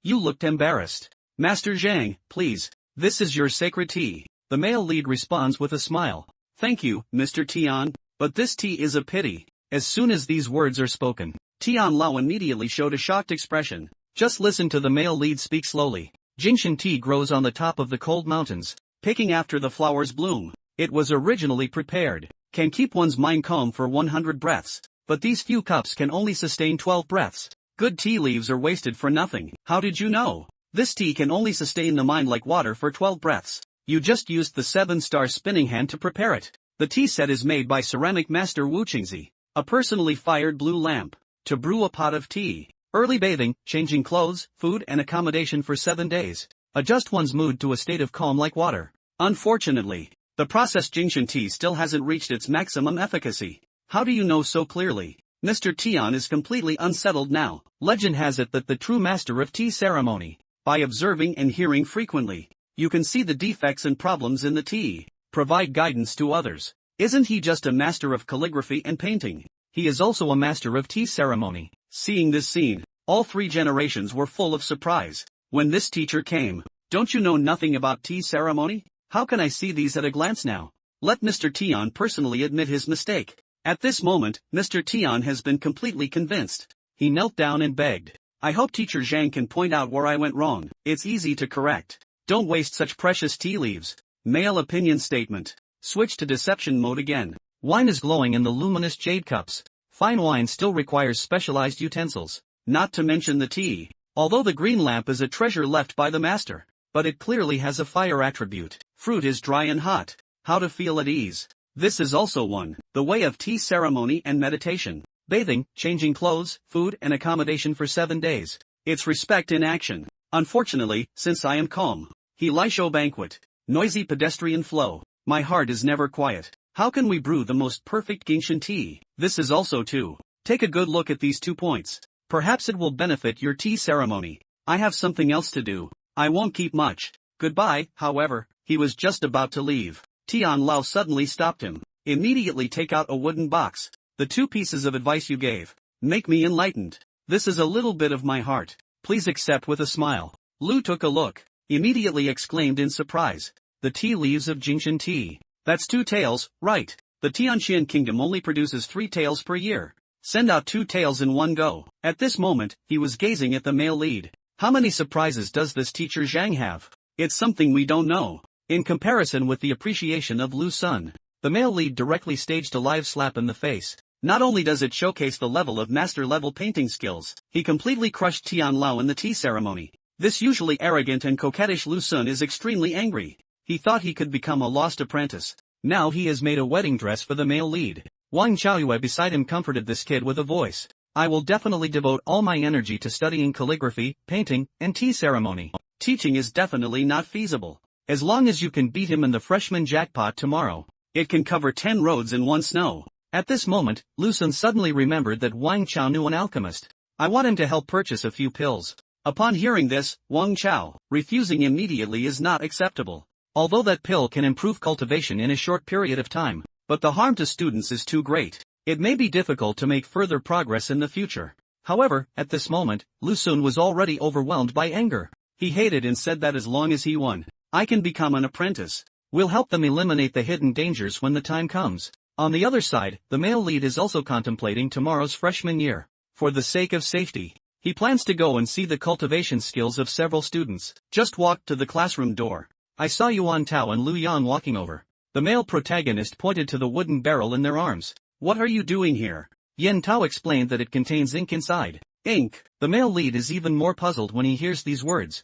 A: You looked embarrassed. Master Zhang, please. This is your sacred tea. The male lead responds with a smile. Thank you, Mr. Tian, but this tea is a pity. As soon as these words are spoken, Tian Lao immediately showed a shocked expression. Just listen to the male lead speak slowly. Jingshan tea grows on the top of the cold mountains, picking after the flowers bloom. It was originally prepared, can keep one's mind calm for 100 breaths, but these few cups can only sustain 12 breaths. Good tea leaves are wasted for nothing. How did you know? This tea can only sustain the mind like water for 12 breaths. You just used the 7-star spinning hand to prepare it. The tea set is made by ceramic master Wu Qingzi, a personally fired blue lamp, to brew a pot of tea. Early bathing, changing clothes, food and accommodation for 7 days. Adjust one's mood to a state of calm like water. Unfortunately, the processed Jingshan tea still hasn't reached its maximum efficacy. How do you know so clearly? Mr. Tian is completely unsettled now. Legend has it that the true master of tea ceremony, by observing and hearing frequently, you can see the defects and problems in the tea, provide guidance to others. Isn't he just a master of calligraphy and painting? He is also a master of tea ceremony. Seeing this scene, all 3 generations were full of surprise. When this teacher came, don't you know nothing about tea ceremony? How can I see these at a glance now? Let Mr. Tian personally admit his mistake. At this moment, Mr. Tian has been completely convinced. He knelt down and begged. I hope Teacher Zhang can point out where I went wrong. It's easy to correct. Don't waste such precious tea leaves. Male opinion statement. Switch to deception mode again. Wine is glowing in the luminous jade cups. Fine wine still requires specialized utensils, not to mention the tea. Although the green lamp is a treasure left by the master, but it clearly has a fire attribute. Fruit is dry and hot. How to feel at ease. This is also one. The way of tea ceremony and meditation. Bathing, changing clothes, food and accommodation for 7 days. It's respect in action. Unfortunately, since I am calm. He Lisho banquet. Noisy pedestrian flow. My heart is never quiet. How can we brew the most perfect Jingshan tea? This is also too. Take a good look at these 2 points. Perhaps it will benefit your tea ceremony. I have something else to do. I won't keep much. Goodbye. However, he was just about to leave. Tian Lao suddenly stopped him. Immediately take out a wooden box. The 2 pieces of advice you gave make me enlightened. This is a little bit of my heart. Please accept with a smile. Lu took a look. Immediately exclaimed in surprise. The tea leaves of Jingshan tea. That's 2 taels, right? The Tianqian kingdom only produces 3 taels per year. Send out 2 taels in one go. At this moment, he was gazing at the male lead. How many surprises does this teacher Zhang have? It's something we don't know. In comparison with the appreciation of Lu Sun, the male lead directly staged a live slap in the face. Not only does it showcase the level of master-level painting skills, he completely crushed Tian Lao in the tea ceremony. This usually arrogant and coquettish Lu Sun is extremely angry. He thought he could become a lost apprentice. Now he has made a wedding dress for the male lead. Wang Chaoyue beside him comforted this kid with a voice. I will definitely devote all my energy to studying calligraphy, painting, and tea ceremony. Teaching is definitely not feasible. As long as you can beat him in the freshman jackpot tomorrow, it can cover 10 roads in one snow. At this moment, Lu Sun suddenly remembered that Wang Chao knew an alchemist. I want him to help purchase a few pills. Upon hearing this, Wang Chao, refusing immediately is not acceptable. Although that pill can improve cultivation in a short period of time, but the harm to students is too great. It may be difficult to make further progress in the future. However, at this moment, Lu Sun was already overwhelmed by anger. He hated and said that as long as he won, I can become an apprentice. We'll help them eliminate the hidden dangers when the time comes. On the other side, the male lead is also contemplating tomorrow's freshman year. For the sake of safety, he plans to go and see the cultivation skills of several students. Just walked to the classroom door. I saw Yuan Tao and Lu Yan walking over. The male protagonist pointed to the wooden barrel in their arms. What are you doing here? Yen Tao explained that it contains ink inside. Ink. The male lead is even more puzzled when he hears these words.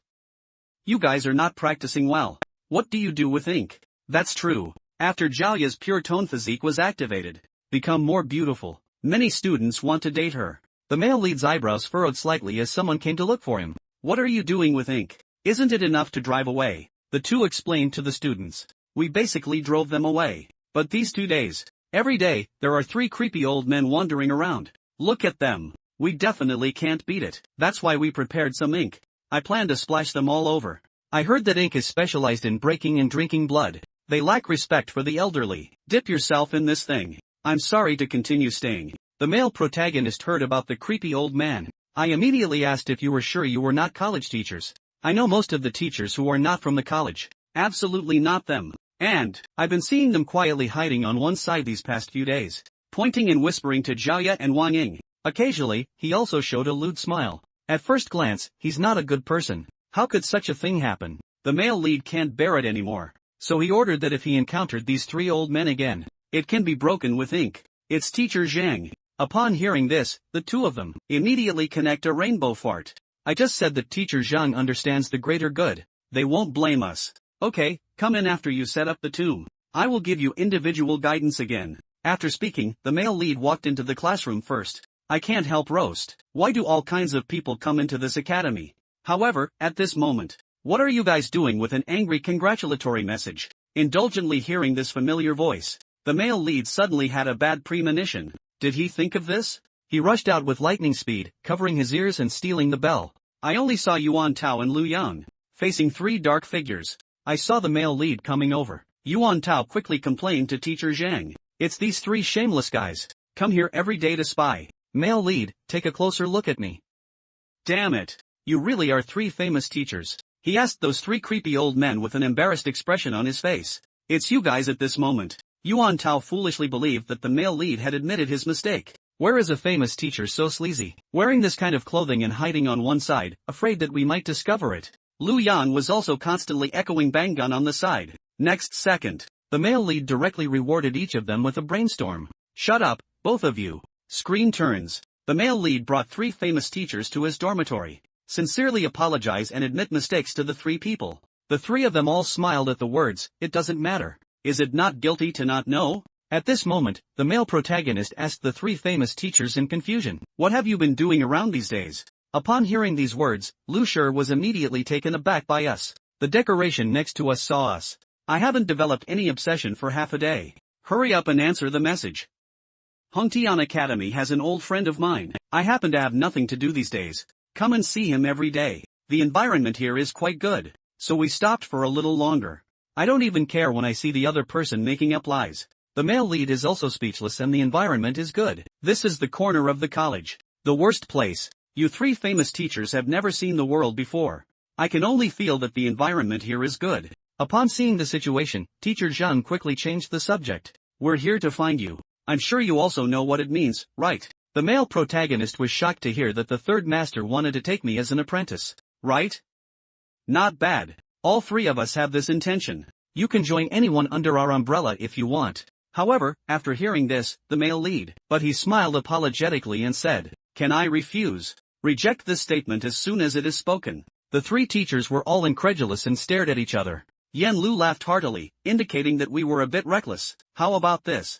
A: You guys are not practicing well. What do you do with ink? That's true. After Jiaoya's pure tone physique was activated, become more beautiful, many students want to date her. The male lead's eyebrows furrowed slightly as someone came to look for him. What are you doing with ink? Isn't it enough to drive away? The two explained to the students. We basically drove them away. But these 2 days, Every day, there are 3 creepy old men wandering around. Look at them. We definitely can't beat it. That's why we prepared some ink. I plan to splash them all over. I heard that ink is specialized in breaking and drinking blood. They lack respect for the elderly. Dip yourself in this thing. I'm sorry to continue staying. The male protagonist heard about the creepy old man. I immediately asked if you were sure you were not college teachers. I know most of the teachers who are not from the college. Absolutely not them. And I've been seeing them quietly hiding on one side these past few days, pointing and whispering to Zhao Ye and Wang Ying. Occasionally, he also showed a lewd smile. At first glance, he's not a good person. How could such a thing happen? The male lead can't bear it anymore. So he ordered that if he encountered these 3 old men again, it can be broken with ink. It's Teacher Zhang. Upon hearing this, the 2 of them immediately connect a rainbow fart. I just said that Teacher Zhang understands the greater good. They won't blame us. Okay, come in after you set up the tomb. I will give you individual guidance again. After speaking, the male lead walked into the classroom first. I can't help roast. Why do all kinds of people come into this academy? However, at this moment, what are you guys doing with an angry congratulatory message? Indulgently hearing this familiar voice, the male lead suddenly had a bad premonition. Did he think of this? He rushed out with lightning speed, covering his ears and stealing the bell. I only saw Yuan Tao and Lu Yang, facing 3 dark figures. I saw the male lead coming over. Yuan Tao quickly complained to Teacher Zhang. It's these 3 shameless guys. Come here every day to spy. Male lead, take a closer look at me. Damn it. You really are 3 famous teachers? He asked those 3 creepy old men with an embarrassed expression on his face. It's you guys at this moment. Yuan Tao foolishly believed that the male lead had admitted his mistake. Where is a famous teacher so sleazy, wearing this kind of clothing and hiding on one side, afraid that we might discover it? Lu Yang was also constantly echoing Banggun on the side. Next second, the male lead directly rewarded each of them with a brainstorm. Shut up, both of you. Screen turns. The male lead brought 3 famous teachers to his dormitory. Sincerely apologize and admit mistakes to the 3 people. The 3 of them all smiled at the words, it doesn't matter. Is it not guilty to not know? At this moment, the male protagonist asked the 3 famous teachers in confusion, what have you been doing around these days? Upon hearing these words, Lu Shi was immediately taken aback by us. The decoration next to us saw us. I haven't developed any obsession for half a day. Hurry up and answer the message. Hongtian Academy has an old friend of mine. I happen to have nothing to do these days. Come and see him every day. The environment here is quite good. So we stopped for a little longer. I don't even care when I see the other person making up lies. The male lead is also speechless and the environment is good. This is the corner of the college. The worst place. You 3 famous teachers have never seen the world before. I can only feel that the environment here is good. Upon seeing the situation, Teacher Zhang quickly changed the subject. We're here to find you. I'm sure you also know what it means, right? The male protagonist was shocked to hear that the 3rd master wanted to take me as an apprentice. Right? Not bad. All 3 of us have this intention. You can join anyone under our umbrella if you want. However, after hearing this, the male lead, but he smiled apologetically and said, can I refuse? Reject this statement as soon as it is spoken. The 3 teachers were all incredulous and stared at each other. Yan Lu laughed heartily, indicating that we were a bit reckless. How about this?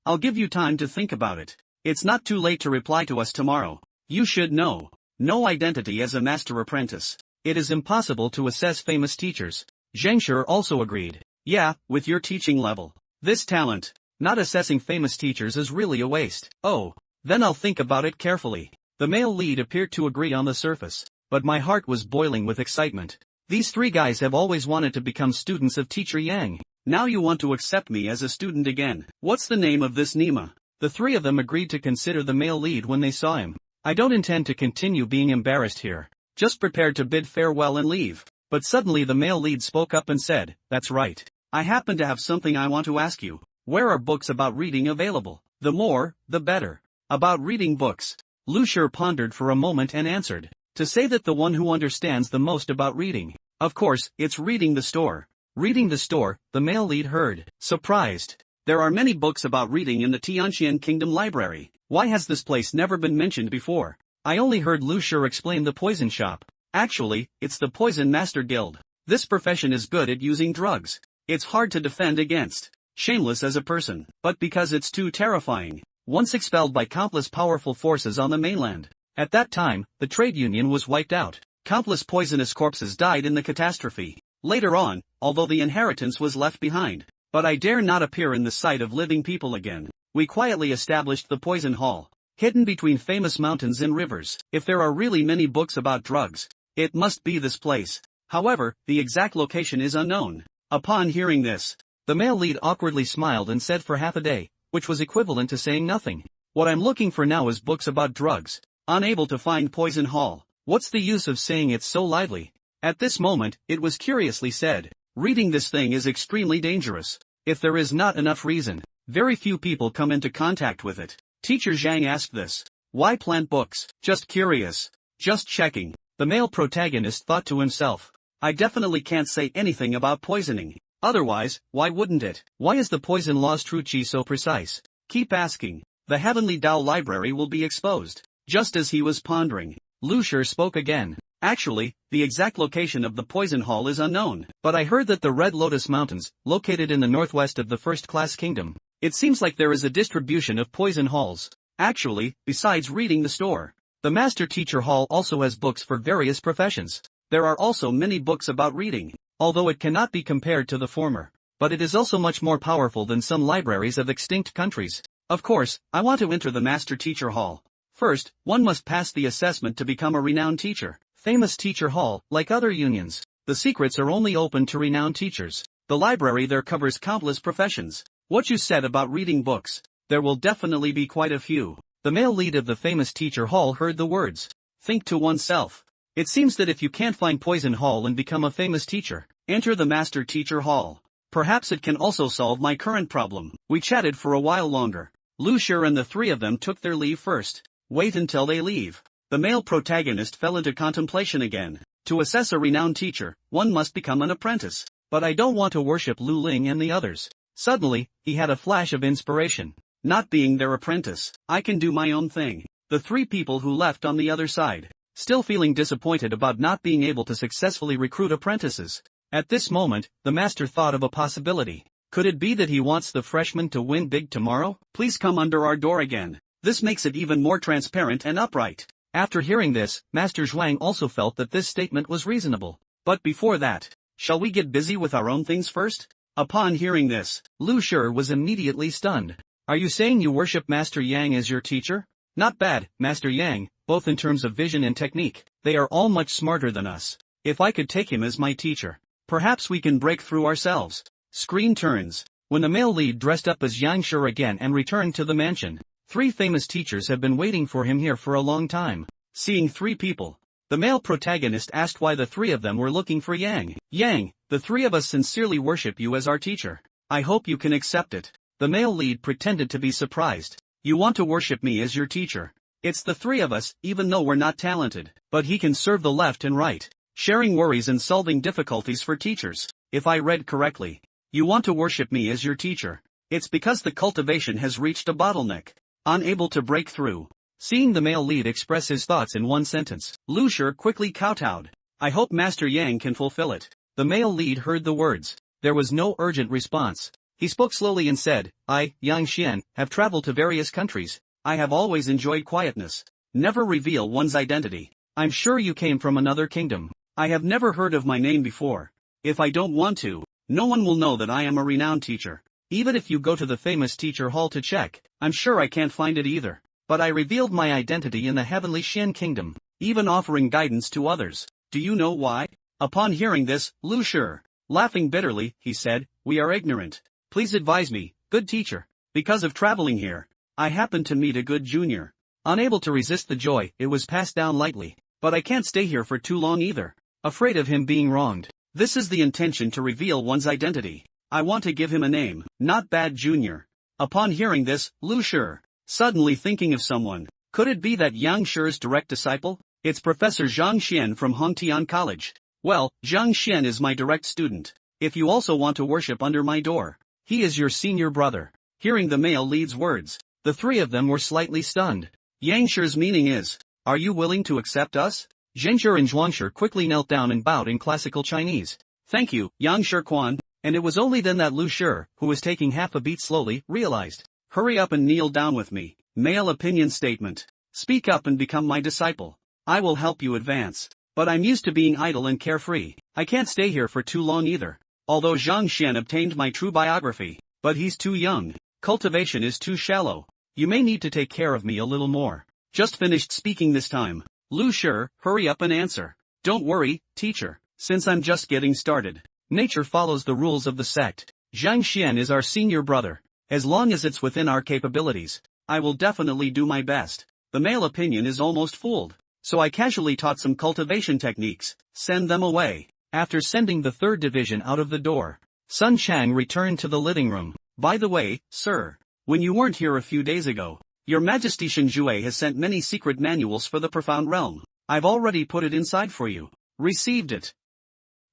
A: I'll give you time to think about it. It's not too late to reply to us tomorrow. You should know. No identity as a master apprentice. It is impossible to assess famous teachers. Zheng Shi also agreed. Yeah, with your teaching level. This talent, not assessing famous teachers is really a waste. Oh, then I'll think about it carefully. The male lead appeared to agree on the surface, but my heart was boiling with excitement. These 3 guys have always wanted to become students of Teacher Yang. Now you want to accept me as a student again. What's the name of this Nima? The 3 of them agreed to consider the male lead when they saw him. I don't intend to continue being embarrassed here. Just prepared to bid farewell and leave. But suddenly the male lead spoke up and said, that's right. I happen to have something I want to ask you. Where are books about reading available? The more, the better. About reading books. Lu Shi pondered for a moment and answered. To say that the one who understands the most about reading. Of course, it's reading the store. Reading the store, the male lead heard. Surprised. There are many books about reading in the Tianxian Kingdom Library. Why has this place never been mentioned before? I only heard Lu Shi explain the poison shop. Actually, it's the Poison Master Guild. This profession is good at using drugs. It's hard to defend against. Shameless as a person, but because it's too terrifying. Once expelled by countless powerful forces on the mainland. At that time, the trade union was wiped out. Countless poisonous corpses died in the catastrophe. Later on, although the inheritance was left behind, but I dare not appear in the sight of living people again. We quietly established the poison hall, hidden between famous mountains and rivers. If there are really many books about drugs, it must be this place. However, the exact location is unknown. Upon hearing this, the male lead awkwardly smiled and said for half a day, which was equivalent to saying nothing. What I'm looking for now is books about drugs. Unable to find Poison Hall. What's the use of saying it so lively? At this moment, it was curiously said, reading this thing is extremely dangerous. If there is not enough reason, very few people come into contact with it. Teacher Zhang asked this. Why plant books? Just curious. Just checking. The male protagonist thought to himself. I definitely can't say anything about poisoning. Otherwise, why wouldn't it? Why is the poison law's true chi so precise? Keep asking. The Heavenly Dao Library will be exposed. Just as he was pondering, Lu Shi spoke again. Actually, the exact location of the poison hall is unknown, but I heard that the Red Lotus Mountains, located in the northwest of the first-class kingdom. It seems like there is a distribution of poison halls. Actually, besides reading the store, the Master Teacher Hall also has books for various professions. There are also many books about reading, although it cannot be compared to the former, but it is also much more powerful than some libraries of extinct countries. Of course, I want to enter the Master Teacher Hall. First, one must pass the assessment to become a renowned teacher. Famous Teacher Hall, like other unions, the secrets are only open to renowned teachers. The library there covers countless professions. What you said about reading books, there will definitely be quite a few. The male lead of the famous Teacher Hall heard the words. Think to oneself. It seems that if you can't find Poison Hall and become a famous teacher, enter the Master Teacher Hall. Perhaps it can also solve my current problem. We chatted for a while longer. Lu Shi and the three of them took their leave first. Wait until they leave. The male protagonist fell into contemplation again. To assess a renowned teacher, one must become an apprentice. But I don't want to worship Lu Ling and the others. Suddenly, he had a flash of inspiration. Not being their apprentice, I can do my own thing. The three people who left on the other side, still feeling disappointed about not being able to successfully recruit apprentices. At this moment, the master thought of a possibility. Could it be that he wants the freshmen to win big tomorrow? Please come under our door again. This makes it even more transparent and upright. After hearing this, Master Zhuang also felt that this statement was reasonable. But before that, shall we get busy with our own things first? Upon hearing this, Lu Shi was immediately stunned. Are you saying you worship Master Yang as your teacher? Not bad, Master Yang, both in terms of vision and technique. They are all much smarter than us. If I could take him as my teacher, perhaps we can break through ourselves. Screen turns. When the male lead dressed up as Yang Shi again and returned to the mansion, three famous teachers have been waiting for him here for a long time. Seeing three people, the male protagonist asked why the three of them were looking for Yang. Yang, the three of us sincerely worship you as our teacher. I hope you can accept it. The male lead pretended to be surprised. You want to worship me as your teacher? It's the three of us, even though we're not talented. But he can serve the left and right, sharing worries and solving difficulties for teachers. If I read correctly, you want to worship me as your teacher. It's because the cultivation has reached a bottleneck. Unable to break through. Seeing the male lead express his thoughts in one sentence, Lu Shi quickly kowtowed. I hope Master Yang can fulfill it. The male lead heard the words. There was no urgent response. He spoke slowly and said, I, Yang Xian, have traveled to various countries. I have always enjoyed quietness. Never reveal one's identity. I'm sure you came from another kingdom. I have never heard of my name before. If I don't want to, no one will know that I am a renowned teacher. Even if you go to the famous teacher hall to check, I'm sure I can't find it either. But I revealed my identity in the heavenly Xian kingdom, even offering guidance to others. Do you know why? Upon hearing this, Lu Shi, laughing bitterly, he said, we are ignorant. Please advise me, good teacher. Because of traveling here, I happened to meet a good junior. Unable to resist the joy, it was passed down lightly. But I can't stay here for too long either. Afraid of him being wronged. This is the intention to reveal one's identity. I want to give him a name, not bad junior. Upon hearing this, Lu Shi, suddenly thinking of someone. Could it be that Yang Shi's direct disciple? It's Professor Zhang Xian from Hongtian College. Well, Zhang Xian is my direct student. If you also want to worship under my door, he is your senior brother. Hearing the male lead's words, the three of them were slightly stunned. Yang Shi's meaning is, are you willing to accept us? Zheng Shi and Zhuang Shi quickly knelt down and bowed in classical Chinese. Thank you, Yang Shi Quan. And it was only then that Lu Shi, who was taking half a beat slowly, realized. Hurry up and kneel down with me. Male opinion statement. Speak up and become my disciple. I will help you advance. But I'm used to being idle and carefree. I can't stay here for too long either. although Zhang Xian obtained my true biography, but he's too young. Cultivation is too shallow. You may need to take care of me a little more. Just finished speaking this time. Lu Shi, hurry up and answer. Don't worry, teacher, since I'm just getting started. Nature follows the rules of the sect. Zhang Xian is our senior brother. As long as it's within our capabilities, I will definitely do my best. The male opinion is almost fooled, so I casually taught some cultivation techniques. Send them away. After sending the third division out of the door, Sun Chang returned to the living room. By the way, sir, when you weren't here a few days ago, Your Majesty Shen Jue has sent many secret manuals for the profound realm. I've already put it inside for you. Received it.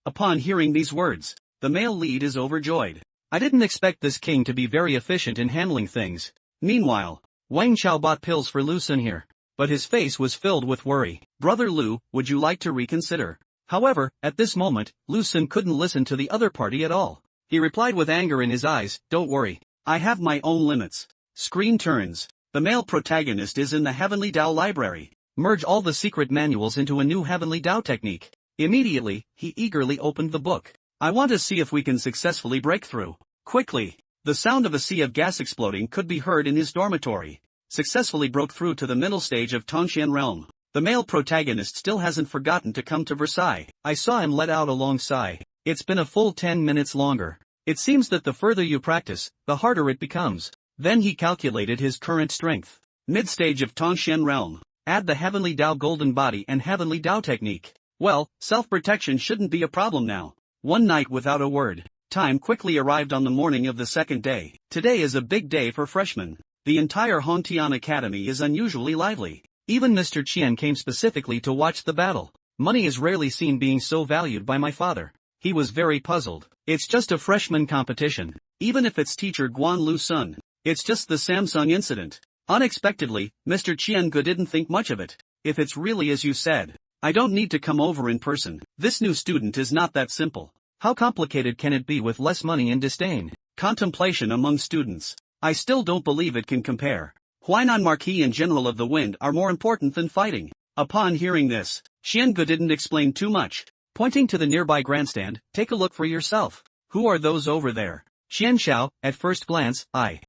A: Upon hearing these words, the male lead is overjoyed. I didn't expect this king to be very efficient in handling things. Meanwhile, Wang Chao bought pills for Lu Sun here, but his face was filled with worry. Brother Lu, would you like to reconsider? However, at this moment, Lu Sun couldn't listen to the other party at all. He replied with anger in his eyes, don't worry, I have my own limits. Screen turns. The male protagonist is in the Heavenly Tao library. Merge all the secret manuals into a new Heavenly Tao technique. Immediately, he eagerly opened the book. I want to see if we can successfully break through. Quickly. The sound of a sea of gas exploding could be heard in his dormitory. Successfully broke through to the middle stage of Tongxian realm. The male protagonist still hasn't forgotten to come to Versailles. I saw him let out a long sigh. It's been a full 10 minutes longer. It seems that the further you practice, the harder it becomes. Then he calculated his current strength. Mid-stage of Tongxian realm. Add the Heavenly Tao golden body and Heavenly Tao technique. Well, self-protection shouldn't be a problem now. One night without a word. Time quickly arrived on the morning of the second day. Today is a big day for freshmen. The entire Hongtian Academy is unusually lively. Even Mr. Qian came specifically to watch the battle. Money is rarely seen being so valued by my father. He was very puzzled. It's just a freshman competition. Even if it's teacher Guan Lu Sun. It's just the Samsung incident. Unexpectedly, Mr. Qiange didn't think much of it. If it's really as you said, I don't need to come over in person. This new student is not that simple. How complicated can it be with less money and disdain? Contemplation among students. I still don't believe it can compare. Huainan Marquis and General of the Wind are more important than fighting. Upon hearing this, Qiange didn't explain too much. Pointing to the nearby grandstand, take a look for yourself. Who are those over there? Xianxiao, at first glance,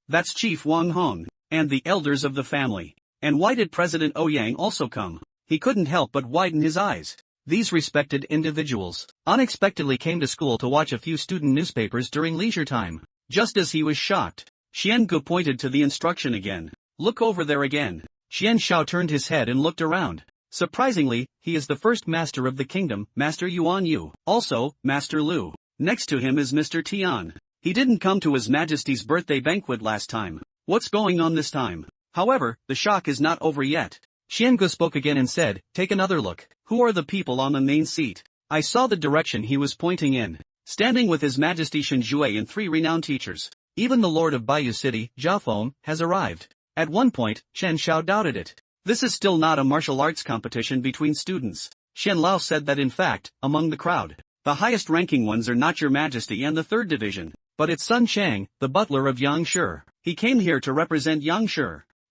A: that's Chief Wang Hong, and the elders of the family. And why did President Ouyang also come? He couldn't help but widen his eyes. These respected individuals unexpectedly came to school to watch a few student newspapers during leisure time. Just as he was shocked, Xiange pointed to the instruction again. Look over there again. Xianxiao turned his head and looked around. Surprisingly, he is the first master of the kingdom, Master Yuan Yu, also, Master Lu. Next to him is Mr. Tian. He didn't come to His Majesty's birthday banquet last time. What's going on this time? However, the shock is not over yet. Xiange spoke again and said, take another look. Who are the people on the main seat? I saw the direction he was pointing in. Standing with His Majesty Shen Jue and 3 renowned teachers. Even the Lord of Bayou City, Jia Feng, has arrived. At one point, Chen Xiao doubted it. This is still not a martial arts competition between students. Shen Lao said that in fact, among the crowd, the highest ranking ones are not Your Majesty and the 3rd division, but it's Sun Chang, the butler of Yang Shi. He came here to represent Yang Shi.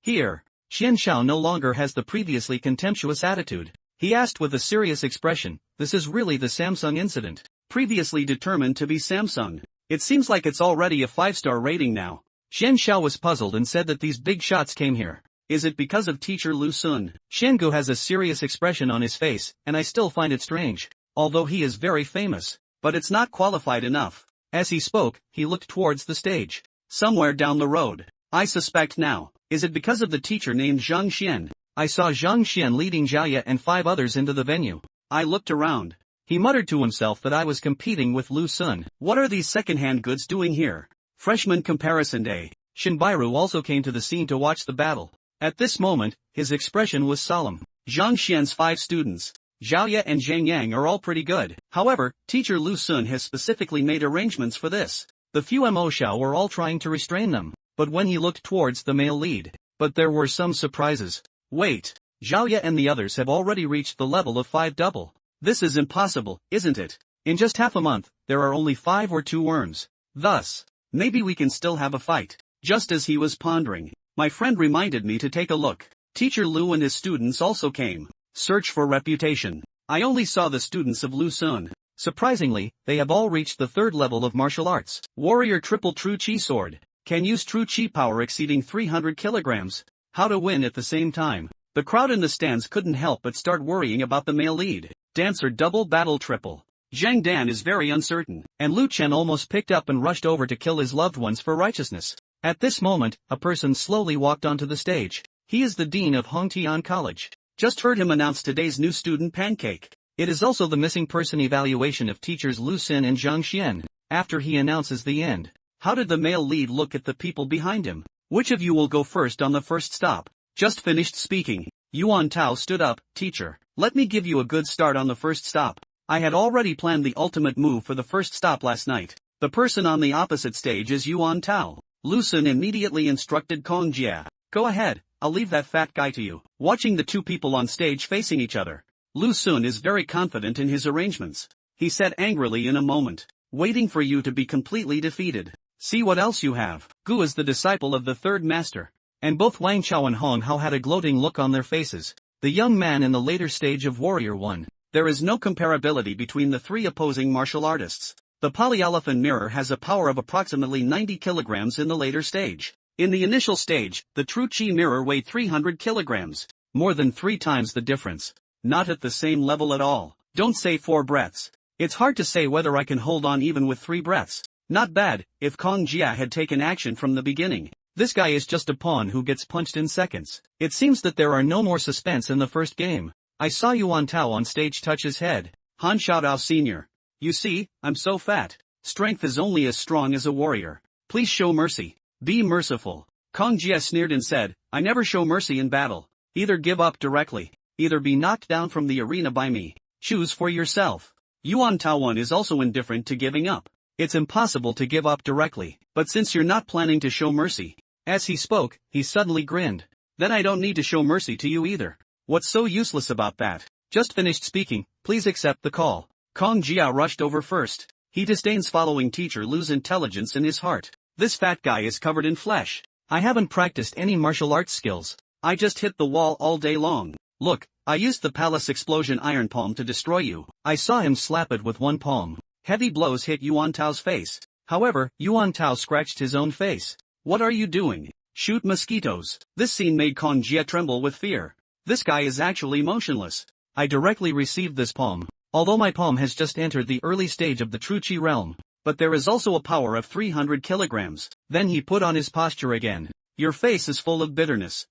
A: Here, Xian Xiao no longer has the previously contemptuous attitude. He asked with a serious expression, this is really the Samsung incident, previously determined to be Samsung. It seems like it's already a 5-star rating now. Xian Xiao was puzzled and said that these big shots came here. Is it because of teacher Lu Sun? Xiange has a serious expression on his face, and I still find it strange. Although he is very famous, but it's not qualified enough. As he spoke, he looked towards the stage. Somewhere down the road. I suspect now. Is it because of the teacher named Zhang Xian? I saw Zhang Xian leading Jiaye and 5 others into the venue. I looked around. He muttered to himself that I was competing with Lu Sun. What are these second-hand goods doing here? Freshman Comparison Day. Shinbairu also came to the scene to watch the battle. At this moment, his expression was solemn. Zhang Xian's 5 students, Zhaoye and Zhang Yang, are all pretty good. However, teacher Lu Sun has specifically made arrangements for this. The few Mo Xiao were all trying to restrain them, but when he looked towards the male lead. But there were some surprises. Wait, Zhaoye and the others have already reached the level of 5 double. This is impossible, isn't it? In just half a month, there are only 5 or 2 worms. Thus, maybe we can still have a fight. Just as he was pondering, my friend reminded me to take a look. Teacher Lu and his students also came. Search for reputation. I only saw the students of Lu Sun. Surprisingly, they have all reached the third level of martial arts. Warrior Triple True Chi Sword. Can use true chi power exceeding 300 kilograms. How to win at the same time. The crowd in the stands couldn't help but start worrying about the male lead. Dancer Double Battle Triple. Zhang Dan is very uncertain, and Lu Chen almost picked up and rushed over to kill his loved ones for righteousness. At this moment, a person slowly walked onto the stage. He is the dean of Hongtian College. Just heard him announce today's new student Pancake. It is also the missing person evaluation of teachers Lu Xin and Zhang Xian. After he announces the end. How did the male lead look at the people behind him? Which of you will go first on the first stop? Just finished speaking. Yuan Tao stood up. Teacher, let me give you a good start on the first stop. I had already planned the ultimate move for the first stop last night. The person on the opposite stage is Yuan Tao. Lu Xun immediately instructed Kong Jia. Go ahead, I'll leave that fat guy to you. Watching the two people on stage facing each other, Lu Xun is very confident in his arrangements. He said angrily in a moment. Waiting for you to be completely defeated. See what else you have. Gu is the disciple of the third master. And both Wang Chao and Hong Hao had a gloating look on their faces. The young man in the later stage of Warrior 1. There is no comparability between the three opposing martial artists. The polyolefin mirror has a power of approximately 90 kilograms in the later stage. In the initial stage, the true chi mirror weighed 300 kilograms. More than 3 times the difference. Not at the same level at all. Don't say 4 breaths. It's hard to say whether I can hold on even with 3 breaths. Not bad, if Kong Jia had taken action from the beginning. This guy is just a pawn who gets punched in seconds. It seems that there are no more suspense in the first game. I saw Yuan Tao on stage touch his head. Han Xiaodao Sr. You see, I'm so fat. Strength is only as strong as a warrior. Please show mercy. Be merciful. Kong Jia sneered and said, I never show mercy in battle. Either give up directly. Either be knocked down from the arena by me. Choose for yourself. Yuan Taowan is also indifferent to giving up. It's impossible to give up directly, but since you're not planning to show mercy. As he spoke, he suddenly grinned. Then I don't need to show mercy to you either. What's so useless about that? Just finished speaking, please accept the call. Kong Jia rushed over first. He disdains following teacher Lu's intelligence in his heart. This fat guy is covered in flesh. I haven't practiced any martial arts skills. I just hit the wall all day long. Look, I used the palace explosion iron palm to destroy you. I saw him slap it with one palm. Heavy blows hit Yuan Tao's face. However, Yuan Tao scratched his own face. What are you doing? Shoot mosquitoes. This scene made Kong Jia tremble with fear. This guy is actually motionless. I directly received this palm. Although my palm has just entered the early stage of the true chi realm. But there is also a power of 300 kilograms. Then he put on his posture again. Your face is full of bitterness.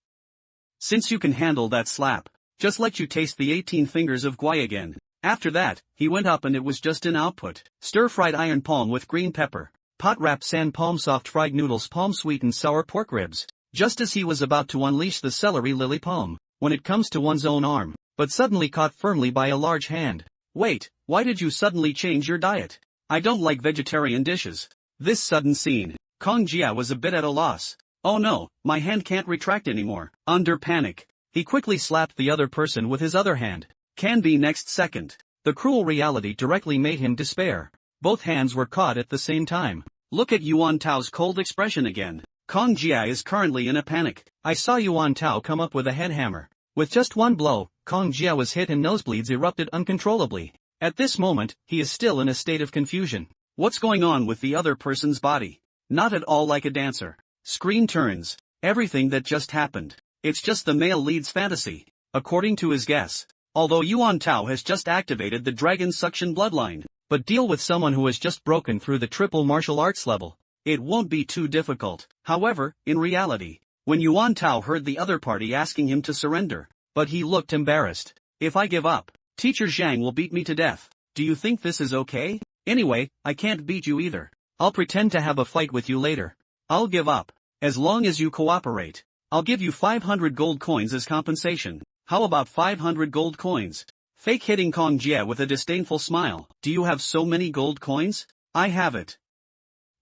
A: Since you can handle that slap, just let you taste the 18 fingers of Guai again. After that, he went up and it was just an output. Stir-fried iron palm with green pepper. Pot wrap sand palm soft fried noodles palm sweetened sour pork ribs. Just as he was about to unleash the celery lily palm, when it comes to one's own arm, but suddenly caught firmly by a large hand. Wait, why did you suddenly change your diet? I don't like vegetarian dishes. This sudden scene, Kong Jia was a bit at a loss. Oh no, my hand can't retract anymore. Under panic, he quickly slapped the other person with his other hand. Can be next second. The cruel reality directly made him despair. Both hands were caught at the same time. Look at Yuan Tao's cold expression again. Kong Jia is currently in a panic. I saw Yuan Tao come up with a head hammer. With just one blow, Kong Jia was hit and nosebleeds erupted uncontrollably. At this moment, he is still in a state of confusion. What's going on with the other person's body? Not at all like a dancer. Screen turns. Everything that just happened. It's just the male lead's fantasy. According to his guess. Although Yuan Tao has just activated the dragon suction bloodline. But deal with someone who has just broken through the triple martial arts level. It won't be too difficult. However, in reality, when Yuan Tao heard the other party asking him to surrender, but he looked embarrassed. If I give up, Teacher Zhang will beat me to death. Do you think this is okay? Anyway, I can't beat you either. I'll pretend to have a fight with you later. I'll give up. As long as you cooperate. I'll give you 500 gold coins as compensation. How about 500 gold coins? Fake hitting Kong Jia with a disdainful smile. Do you have so many gold coins? I have it.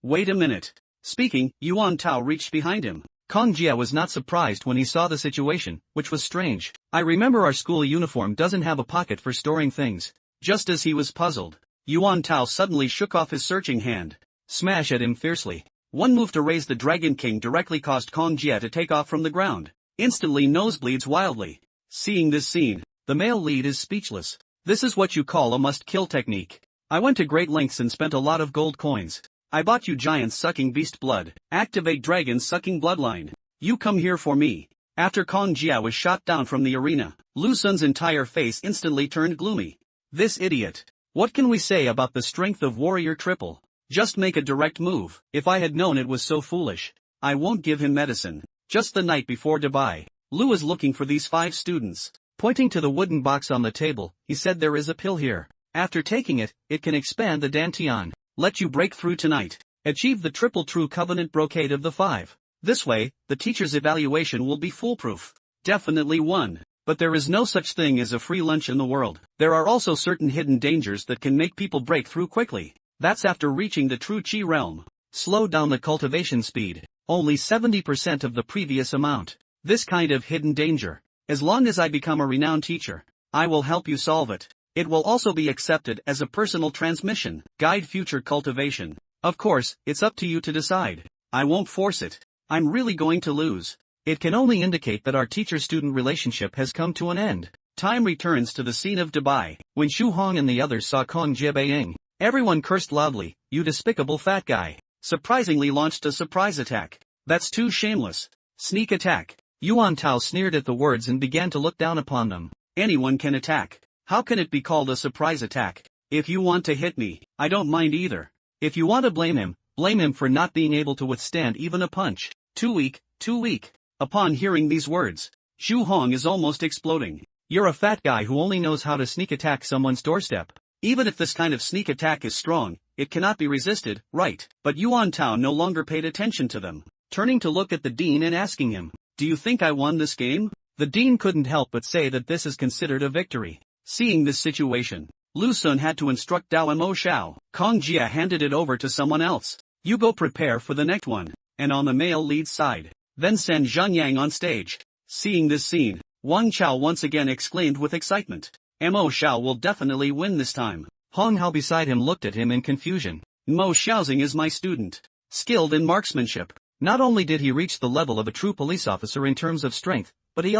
A: Wait a minute. Speaking, Yuan Tao reached behind him. Kong Jia was not surprised when he saw the situation, which was strange. I remember our school uniform doesn't have a pocket for storing things. Just as he was puzzled, Yuan Tao suddenly shook off his searching hand. Smash at him fiercely. One move to raise the Dragon King directly caused Kong Jia to take off from the ground. Instantly nosebleeds wildly. Seeing this scene, the male lead is speechless. This is what you call a must-kill technique. I went to great lengths and spent a lot of gold coins. I bought you giant-sucking beast blood. Activate dragon-sucking bloodline. You come here for me. After Kong Jia was shot down from the arena, Lu Sun's entire face instantly turned gloomy. This idiot. What can we say about the strength of Warrior Triple? Just make a direct move. If I had known it was so foolish. I won't give him medicine. Just the night before Dubai, Lu is looking for these 5 students. Pointing to the wooden box on the table, he said there is a pill here. After taking it, it can expand the Dantian. Let you break through tonight. Achieve the triple true covenant brocade of the 5. This way, the teacher's evaluation will be foolproof. Definitely one. But there is no such thing as a free lunch in the world. There are also certain hidden dangers that can make people break through quickly. That's after reaching the true Qi realm. Slow down the cultivation speed. Only 70% of the previous amount. This kind of hidden danger. As long as I become a renowned teacher, I will help you solve it. It will also be accepted as a personal transmission, guide future cultivation. Of course, it's up to you to decide. I won't force it. I'm really going to lose. It can only indicate that our teacher-student relationship has come to an end. Time returns to the scene of Dubai. When Xu Hong and the others saw Kong Jie, everyone cursed loudly. You despicable fat guy. Surprisingly launched a surprise attack. That's too shameless. Sneak attack. Yuan Tao sneered at the words and began to look down upon them. Anyone can attack. How can it be called a surprise attack? If you want to hit me, I don't mind either. If you want to blame him for not being able to withstand even a punch. Too weak, too weak. Upon hearing these words, Xu Hong is almost exploding. You're a fat guy who only knows how to sneak attack someone's doorstep. Even if this kind of sneak attack is strong, it cannot be resisted, right? But Yuan Tao no longer paid attention to them, turning to look at the dean and asking him, do you think I won this game? The dean couldn't help but say that this is considered a victory. Seeing this situation, Lu Sun had to instruct Dao Mo Xiao. Kong Jia handed it over to someone else. You go prepare for the next one. And on the male lead side, then send Zhang Yang on stage. Seeing this scene, Wang Chao once again exclaimed with excitement. Mo Xiao will definitely win this time. Hong Hao beside him looked at him in confusion. Mo Xiaoxing is my student. Skilled in marksmanship. Not only did he reach the level of a true police officer in terms of strength, but I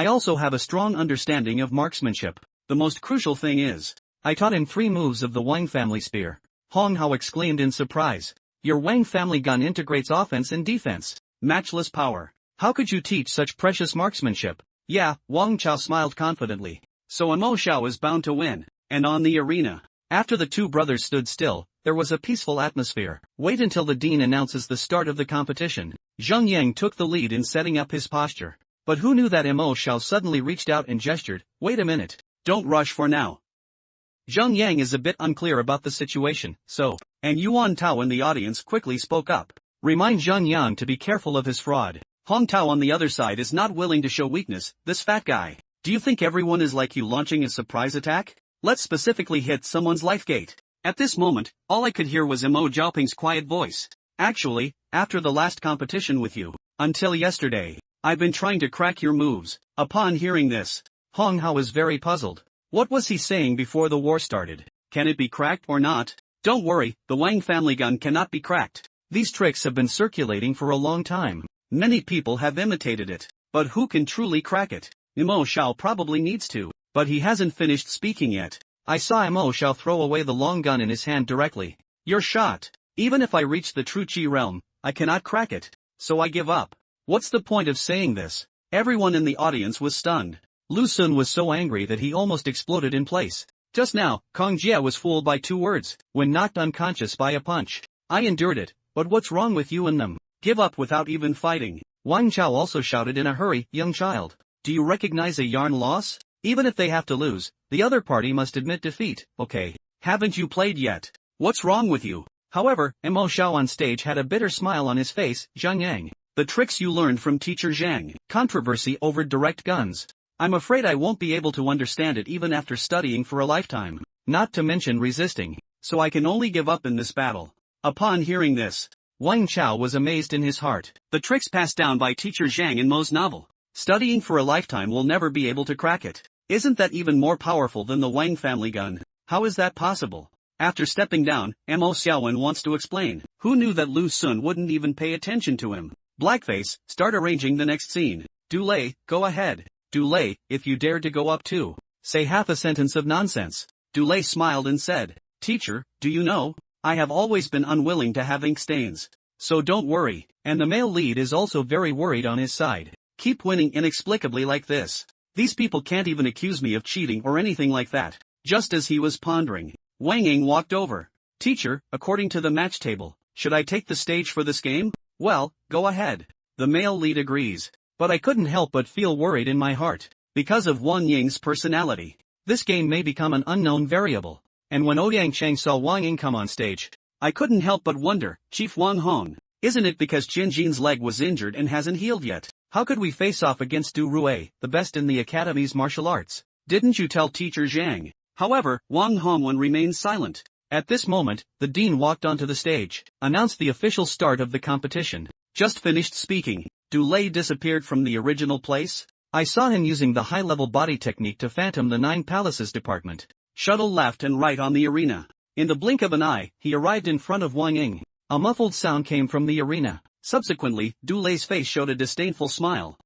A: also have a strong understanding of marksmanship. The most crucial thing is, I taught him 3 moves of the Wang family spear. Hong Hao exclaimed in surprise. Your Wang family gun integrates offense and defense. Matchless power. How could you teach such precious marksmanship? Yeah, Wang Chao smiled confidently. So Mo Xiao is bound to win. And on the arena, after the 2 brothers stood still, there was a peaceful atmosphere. Wait until the dean announces the start of the competition. Zhang Yang took the lead in setting up his posture. But who knew that Mo Xiao suddenly reached out and gestured, wait a minute. Don't rush for now. Zhang Yang is a bit unclear about the situation, and Yuan Tao in the audience quickly spoke up. Remind Zhang Yang to be careful of his fraud. Hong Tao on the other side is not willing to show weakness, this fat guy. Do you think everyone is like you launching a surprise attack? Let's specifically hit someone's life gate. At this moment, all I could hear was Mo Jiaoping's quiet voice. Actually, after the last competition with you, until yesterday, I've been trying to crack your moves. Upon hearing this, Hong Hao was very puzzled. What was he saying before the war started? Can it be cracked or not? Don't worry, the Wang family gun cannot be cracked. These tricks have been circulating for a long time. Many people have imitated it. But who can truly crack it? Mo Xiao probably needs to. But he hasn't finished speaking yet. I saw Mo Xiao throw away the long gun in his hand directly. You're shot. Even if I reach the true Qi realm, I cannot crack it. So I give up. What's the point of saying this? Everyone in the audience was stunned. Lu Sun was so angry that he almost exploded in place. Just now, Kong Jia was fooled by 2 words, when knocked unconscious by a punch. I endured it, but what's wrong with you and them? Give up without even fighting. Wang Chao also shouted in a hurry, young child. Do you recognize a yarn loss? Even if they have to lose, the other party must admit defeat, okay? Haven't you played yet? What's wrong with you? However, Mo Xiao on stage had a bitter smile on his face. Zhang Yang. The tricks you learned from teacher Zhang. Controversy over direct guns. I'm afraid I won't be able to understand it even after studying for a lifetime. Not to mention resisting. So I can only give up in this battle. Upon hearing this, Wang Chao was amazed in his heart. The tricks passed down by teacher Zhang in Mo's novel. Studying for a lifetime will never be able to crack it. Isn't that even more powerful than the Wang family gun? How is that possible? After stepping down, Mo Xiaowen wants to explain. Who knew that Lu Sun wouldn't even pay attention to him? Blackface, start arranging the next scene. Dulei, go ahead. Dulei, if you dare to go up too. Say half a sentence of nonsense. Dulei smiled and said, Teacher, do you know, I have always been unwilling to have ink stains. So don't worry, and the male lead is also very worried on his side. Keep winning inexplicably like this. These people can't even accuse me of cheating or anything like that. Just as he was pondering, Wang Ying walked over. Teacher, according to the match table, should I take the stage for this game? Well, go ahead. The male lead agrees. But I couldn't help but feel worried in my heart. Because of Wang Ying's personality, this game may become an unknown variable. And when Ouyang Cheng saw Wang Ying come on stage, I couldn't help but wonder, Chief Wang Hong, isn't it because Jin Jin's leg was injured and hasn't healed yet? How could we face off against Du Rui, the best in the Academy's martial arts? Didn't you tell Teacher Zhang? However, Wang Hongwen remained silent. At this moment, the dean walked onto the stage, announced the official start of the competition. Just finished speaking, Du Lei disappeared from the original place. I saw him using the high-level body technique to phantom the Nine Palaces department. Shuttle left and right on the arena. In the blink of an eye, he arrived in front of Wang Ying. A muffled sound came from the arena. Subsequently, Du Lei's face showed a disdainful smile.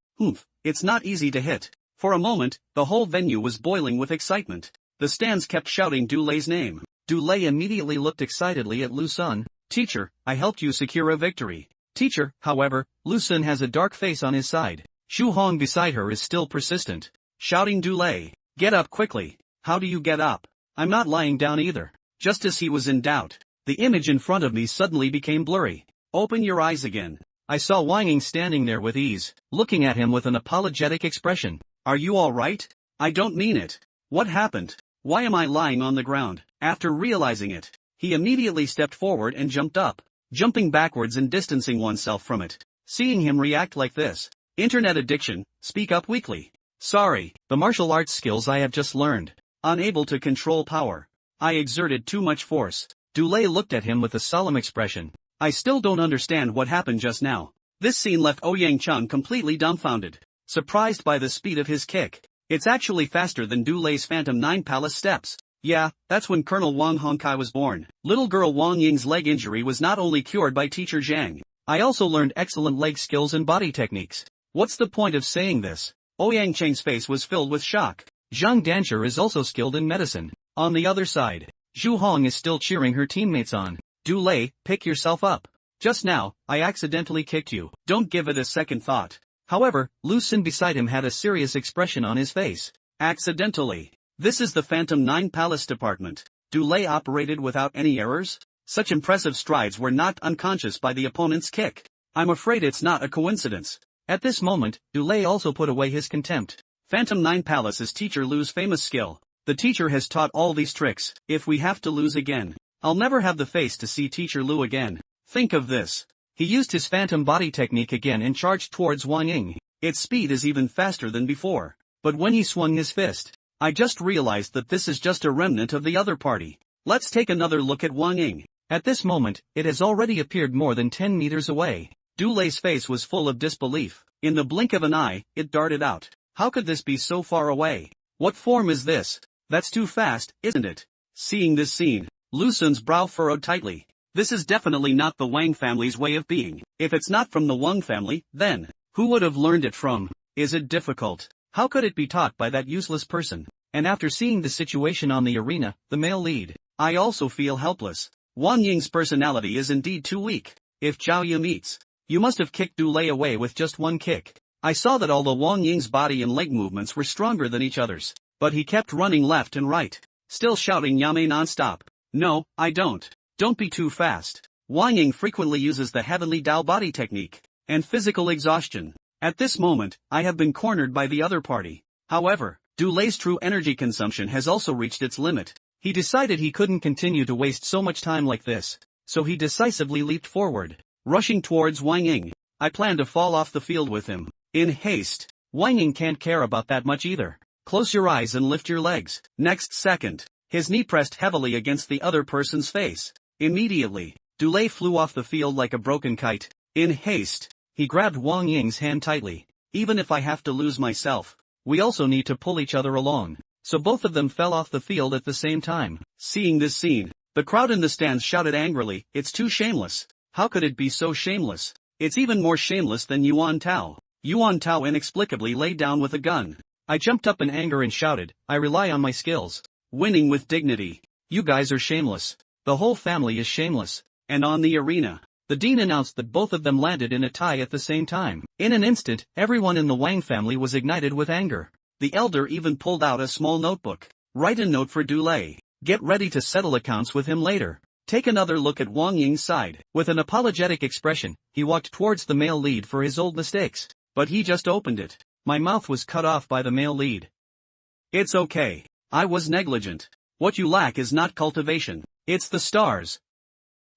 A: It's not easy to hit. For a moment, the whole venue was boiling with excitement. The stands kept shouting Du Lei's name. Du Lei immediately looked excitedly at Lu Sun. Teacher, I helped you secure a victory. Teacher, however, Lu Sun has a dark face on his side. Xu Hong beside her is still persistent, shouting Du Lei, get up quickly. How do you get up? I'm not lying down either. Just as he was in doubt, the image in front of me suddenly became blurry. Open your eyes again. I saw Wang Ying standing there with ease, looking at him with an apologetic expression. Are you all right? I don't mean it. What happened? Why am I lying on the ground? After realizing it, he immediately stepped forward and jumped up, jumping backwards and distancing oneself from it. Seeing him react like this, internet addiction, speak up weakly. Sorry, the martial arts skills I have just learned. Unable to control power. I exerted too much force. Du Lei looked at him with a solemn expression. I still don't understand what happened just now. This scene left Ouyang Cheng completely dumbfounded, surprised by the speed of his kick. It's actually faster than Du Lei's Phantom 9 Palace steps. Yeah, that's when Colonel Wang Hongkai was born. Little girl Wang Ying's leg injury was not only cured by Teacher Zhang. I also learned excellent leg skills and body techniques. What's the point of saying this? Ouyang Cheng's face was filled with shock. Zhang Dancher is also skilled in medicine. On the other side, Zhu Hong is still cheering her teammates on. Du Lei, pick yourself up. Just now, I accidentally kicked you. Don't give it a second thought. However, Lu Sin beside him had a serious expression on his face. Accidentally. This is the Phantom 9 Palace department. Du Lei operated without any errors? Such impressive strides were knocked unconscious by the opponent's kick. I'm afraid it's not a coincidence. At this moment, Du Lei also put away his contempt. Phantom 9 Palace is Teacher Lu's famous skill. The teacher has taught all these tricks. If we have to lose again, I'll never have the face to see Teacher Lu again. Think of this. He used his phantom body technique again and charged towards Wang Ying. Its speed is even faster than before. But when he swung his fist, I just realized that this is just a remnant of the other party. Let's take another look at Wang Ying. At this moment, it has already appeared more than 10 meters away. Du Lei's face was full of disbelief. In the blink of an eye, it darted out. How could this be so far away? What form is this? That's too fast, isn't it? Seeing this scene, Lu Sun's brow furrowed tightly. This is definitely not the Wang family's way of being. If it's not from the Wang family, then who would have learned it from? Is it difficult? How could it be taught by that useless person? And after seeing the situation on the arena, the male lead, I also feel helpless. Wang Ying's personality is indeed too weak. If Zhao Yu meets, you must have kicked Du Lei away with just one kick. I saw that although Wang Ying's body and leg movements were stronger than each other's, but he kept running left and right, still shouting Yame non-stop. No, I don't. Don't be too fast. Wang Ying frequently uses the Heavenly Dao body technique, and physical exhaustion. At this moment, I have been cornered by the other party. However, Du Lei's true energy consumption has also reached its limit. He decided he couldn't continue to waste so much time like this, so he decisively leaped forward, rushing towards Wang Ying. I plan to fall off the field with him. In haste. Wang Ying can't care about that much either. Close your eyes and lift your legs. Next second, his knee pressed heavily against the other person's face. Immediately, Du Lei flew off the field like a broken kite. In haste, he grabbed Wang Ying's hand tightly. Even if I have to lose myself, we also need to pull each other along. So both of them fell off the field at the same time. Seeing this scene, the crowd in the stands shouted angrily, "It's too shameless." How could it be so shameless? It's even more shameless than Yuan Tao. Yuan Tao inexplicably lay down with a gun. I jumped up in anger and shouted, "I rely on my skills. Winning with dignity." You guys are shameless. The whole family is shameless. And on the arena, the dean announced that both of them landed in a tie at the same time. In an instant, everyone in the Wang family was ignited with anger. The elder even pulled out a small notebook. Write a note for Dulé. Get ready to settle accounts with him later. Take another look at Wang Ying's side. With an apologetic expression, he walked towards the male lead for his old mistakes. But he just opened it. My mouth was cut off by the male lead. It's okay. I was negligent. What you lack is not cultivation. It's the stars.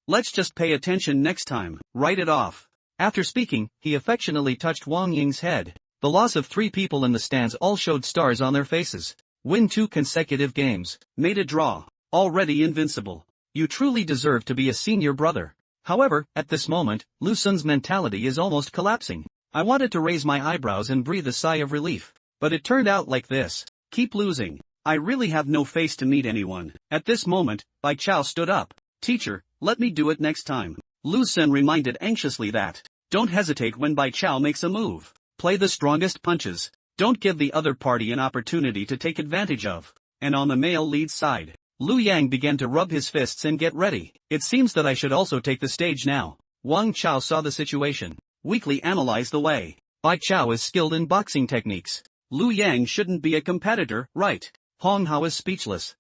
A: Let's just pay attention next time. Write it off. After speaking, he affectionately touched Wang Ying's head. The loss of 3 people in the stands all showed stars on their faces. Win 2 consecutive games. Made a draw. Already invincible. You truly deserve to be a senior brother. However, at this moment, Lu Sun's mentality is almost collapsing. I wanted to raise my eyebrows and breathe a sigh of relief. But it turned out like this. Keep losing. I really have no face to meet anyone. At this moment, Bai Chao stood up. Teacher, let me do it next time. Lu Sun reminded anxiously that. Don't hesitate when Bai Chao makes a move. Play the strongest punches. Don't give the other party an opportunity to take advantage of. And on the male lead side, Lu Yang began to rub his fists and get ready. It seems that I should also take the stage now. Wang Chao saw the situation. Weakly analyzed the way. Bai Chao is skilled in boxing techniques. Lu Yang shouldn't be a competitor, right? Hong Hao is speechless.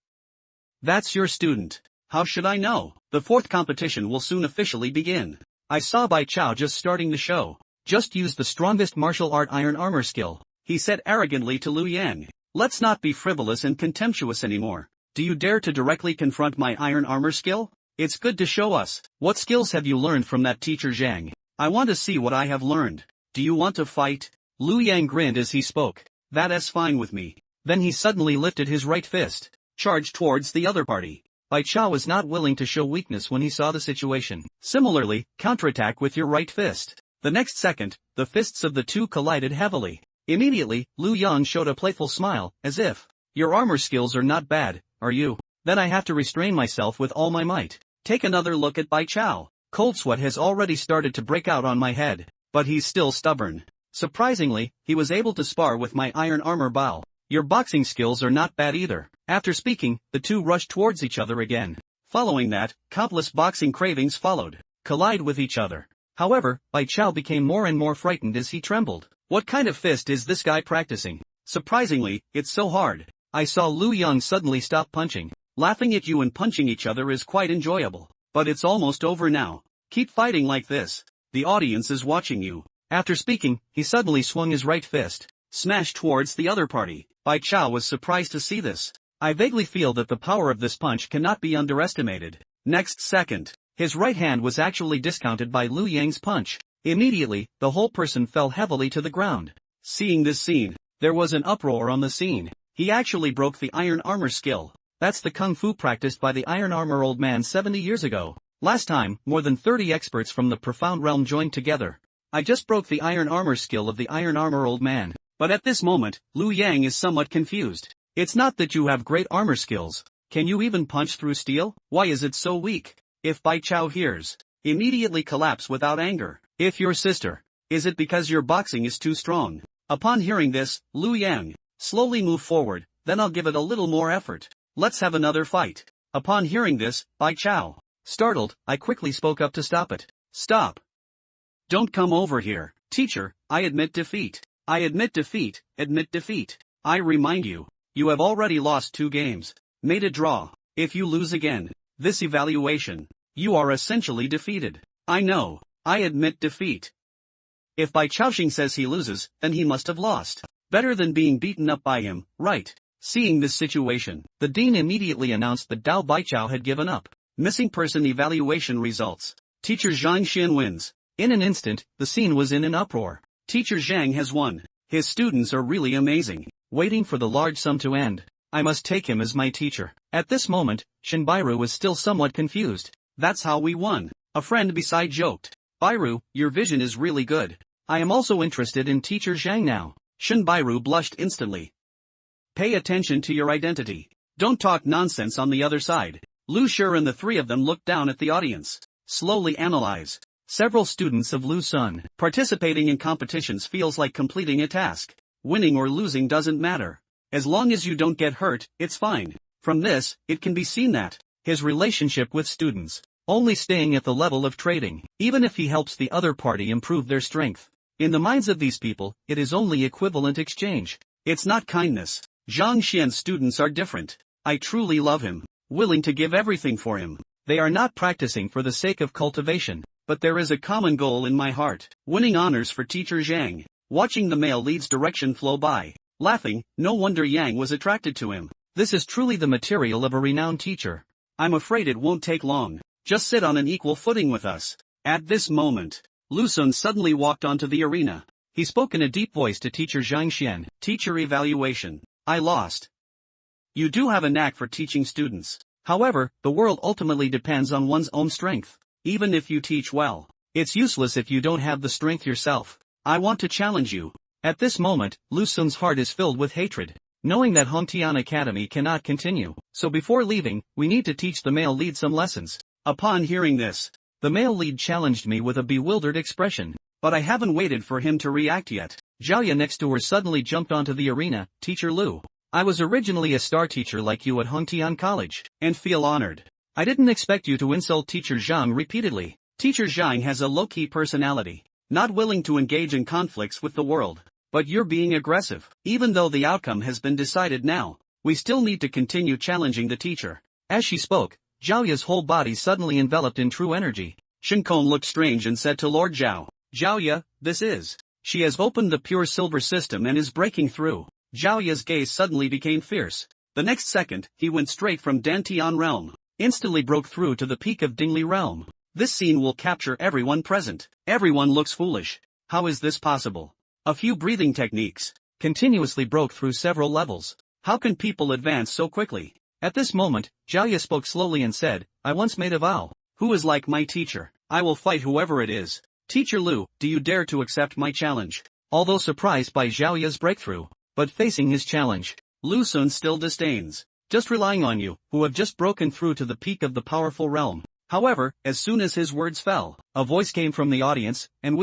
A: That's your student. How should I know? The 4th competition will soon officially begin. I saw Bai Chao just starting the show. Just use the strongest martial art iron armor skill, he said arrogantly to Lu Yang. Let's not be frivolous and contemptuous anymore. Do you dare to directly confront my iron armor skill? It's good to show us. What skills have you learned from that teacher Zhang? I want to see what I have learned. Do you want to fight? Lu Yang grinned as he spoke. That's fine with me. Then he suddenly lifted his right fist, charged towards the other party. Bai Chao was not willing to show weakness when he saw the situation. Similarly, counterattack with your right fist. The next second, the fists of the two collided heavily. Immediately, Lu Yang showed a playful smile, as if, your armor skills are not bad, are you? Then I have to restrain myself with all my might. Take another look at Bai Chao. Cold sweat has already started to break out on my head, but he's still stubborn. Surprisingly, he was able to spar with my iron armor Bao. Your boxing skills are not bad either. After speaking, the two rushed towards each other again. Following that, countless boxing cravings followed, collide with each other. However, Bai Chao became more and more frightened as he trembled. What kind of fist is this guy practicing? Surprisingly, it's so hard. I saw Lu Yang suddenly stop punching. Laughing at you and punching each other is quite enjoyable. But it's almost over now. Keep fighting like this. The audience is watching you. After speaking, he suddenly swung his right fist, smashed towards the other party. Bai Chao was surprised to see this. I vaguely feel that the power of this punch cannot be underestimated. Next second, his right hand was actually discounted by Lu Yang's punch. Immediately, the whole person fell heavily to the ground. Seeing this scene, there was an uproar on the scene. He actually broke the iron armor skill. That's the kung fu practiced by the iron armor old man 70 years ago. Last time, more than 30 experts from the profound realm joined together. I just broke the iron armor skill of the iron armor old man. But at this moment, Lu Yang is somewhat confused. It's not that you have great armor skills. Can you even punch through steel? Why is it so weak? If Bai Chao hears, immediately collapse without anger. If your sister, is it because your boxing is too strong? Upon hearing this, Lu Yang, slowly move forward, then I'll give it a little more effort. Let's have another fight. Upon hearing this, Bai Chao, startled, I quickly spoke up to stop it. Stop. Don't come over here. Teacher, I admit defeat. I admit defeat, admit defeat. I remind you, you have already lost 2 games. Made a draw. If you lose again, this evaluation, you are essentially defeated. I know, I admit defeat. If Bai Chaoxing says he loses, then he must have lost. Better than being beaten up by him, right? Seeing this situation, the dean immediately announced that Dao Baichao had given up. Missing person evaluation results. Teacher Zhang Xin wins. In an instant, the scene was in an uproar. Teacher Zhang has won. His students are really amazing. Waiting for the large sum to end. I must take him as my teacher. At this moment, Shinbairu was still somewhat confused. That's how we won. A friend beside joked. Bairu, your vision is really good. I am also interested in teacher Zhang now. Shinbairu blushed instantly. Pay attention to your identity. Don't talk nonsense on the other side. Lu Shi and the 3 of them looked down at the audience. Slowly analyze. Several students of Lu Sun. Participating in competitions feels like completing a task. Winning or losing doesn't matter. As long as you don't get hurt, it's fine. From this, it can be seen that his relationship with students, only staying at the level of trading, even if he helps the other party improve their strength. In the minds of these people, it is only equivalent exchange. It's not kindness. Zhang Xian's students are different. I truly love him, willing to give everything for him. They are not practicing for the sake of cultivation, but there is a common goal in my heart, winning honors for teacher Zhang. Watching the male lead's direction flow by, laughing, no wonder Yang was attracted to him. This is truly the material of a renowned teacher. I'm afraid it won't take long. Just sit on an equal footing with us. At this moment, Lu Sun suddenly walked onto the arena. He spoke in a deep voice to teacher Zhang Xian. Teacher evaluation. I lost. You do have a knack for teaching students. However, the world ultimately depends on one's own strength. Even if you teach well, it's useless if you don't have the strength yourself. I want to challenge you. At this moment, Lu Sun's heart is filled with hatred, knowing that Hongtian Academy cannot continue. So before leaving, we need to teach the male lead some lessons. Upon hearing this, the male lead challenged me with a bewildered expression, but I haven't waited for him to react yet. Zhaoya next to her suddenly jumped onto the arena. Teacher Lu, I was originally a star teacher like you at Hongtian College, and feel honored. I didn't expect you to insult teacher Zhang repeatedly. Teacher Zhang has a low-key personality, not willing to engage in conflicts with the world. But you're being aggressive. Even though the outcome has been decided now, we still need to continue challenging the teacher. As she spoke, Zhaoya's whole body suddenly enveloped in true energy. Shen Kong looked strange and said to Lord Zhao, Zhaoya, this is. She has opened the pure silver system and is breaking through. Zhaoya's gaze suddenly became fierce. The next second, he went straight from Dantian realm, instantly broke through to the peak of Dingli realm. This scene will capture everyone present. Everyone looks foolish. How is this possible? A few breathing techniques continuously broke through several levels. How can people advance so quickly? At this moment, Zhaoya spoke slowly and said, I once made a vow. Who is like my teacher? I will fight whoever it is. Teacher Lu, do you dare to accept my challenge? Although surprised by Zhaoya's breakthrough, but facing his challenge, Lu Sun still disdains. Just relying on you, who have just broken through to the peak of the powerful realm. However, as soon as his words fell, a voice came from the audience, and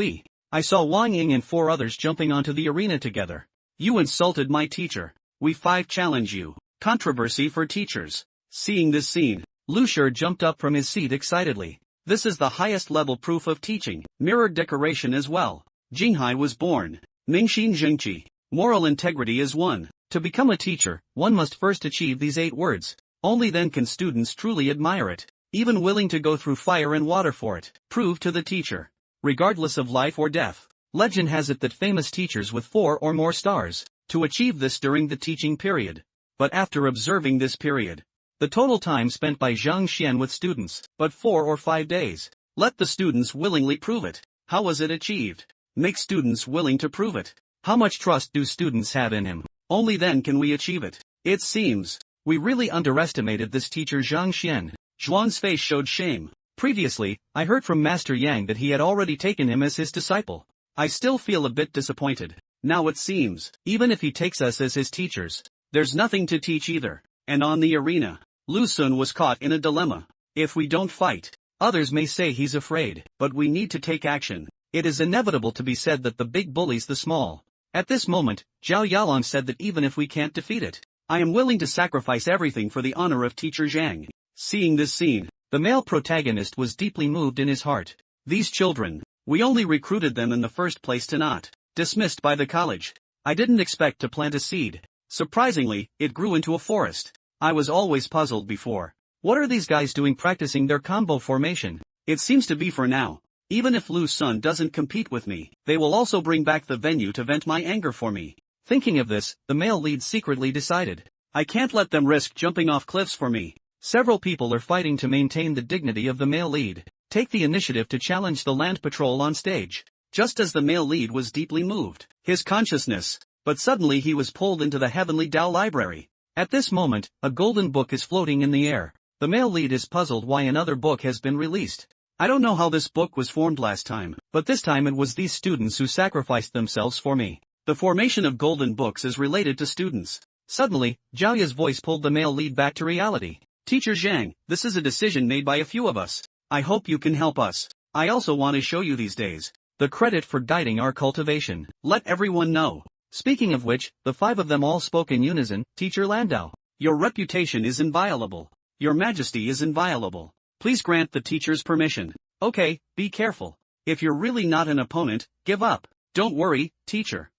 A: I saw Wang Ying and 4 others jumping onto the arena together. You insulted my teacher. We 5 challenge you. Controversy for teachers. Seeing this scene, Lu Shi jumped up from his seat excitedly. This is the highest level proof of teaching. Mirrored decoration as well. Jinghai was born. Mingxin Zhengqi. Moral integrity is 1. To become a teacher, one must first achieve these 8 words. Only then can students truly admire it, even willing to go through fire and water for it. Prove to the teacher. Regardless of life or death. Legend has it that famous teachers with 4 or more stars, to achieve this during the teaching period. But after observing this period, the total time spent by Zhang Xian with students, but 4 or 5 days. Let the students willingly prove it. How was it achieved? Make students willing to prove it. How much trust do students have in him? Only then can we achieve it. It seems, we really underestimated this teacher Zhang Xian. Zhuang's face showed shame. Previously, I heard from Master Yang that he had already taken him as his disciple. I still feel a bit disappointed. Now it seems, even if he takes us as his teachers, there's nothing to teach either. And on the arena, Lu Sun was caught in a dilemma. If we don't fight, others may say he's afraid, but we need to take action. It is inevitable to be said that the big bullies the small. At this moment, Zhao Yalong said that even if we can't defeat it, I am willing to sacrifice everything for the honor of teacher Zhang. Seeing this scene, the male protagonist was deeply moved in his heart. These children, we only recruited them in the first place to not dismissed by the college. I didn't expect to plant a seed. Surprisingly, it grew into a forest. I was always puzzled before. What are these guys doing practicing their combo formation? It seems to be for now. Even if Lu Sun doesn't compete with me, they will also bring back the venue to vent my anger for me. Thinking of this, the male lead secretly decided, I can't let them risk jumping off cliffs for me. Several people are fighting to maintain the dignity of the male lead. Take the initiative to challenge the land patrol on stage. Just as the male lead was deeply moved, his consciousness, but suddenly he was pulled into the heavenly Dao library. At this moment, a golden book is floating in the air. The male lead is puzzled why another book has been released. I don't know how this book was formed last time, but this time it was these students who sacrificed themselves for me. The formation of golden books is related to students. Suddenly, Zhaoya's voice pulled the male lead back to reality. Teacher Zhang, this is a decision made by a few of us. I hope you can help us. I also want to show you these days the credit for guiding our cultivation. Let everyone know. Speaking of which, the 5 of them all spoke in unison. Teacher Landau, your reputation is inviolable. Your Majesty is inviolable. Please grant the teacher's permission. Okay, be careful. If you're really not an opponent, give up. Don't worry, teacher.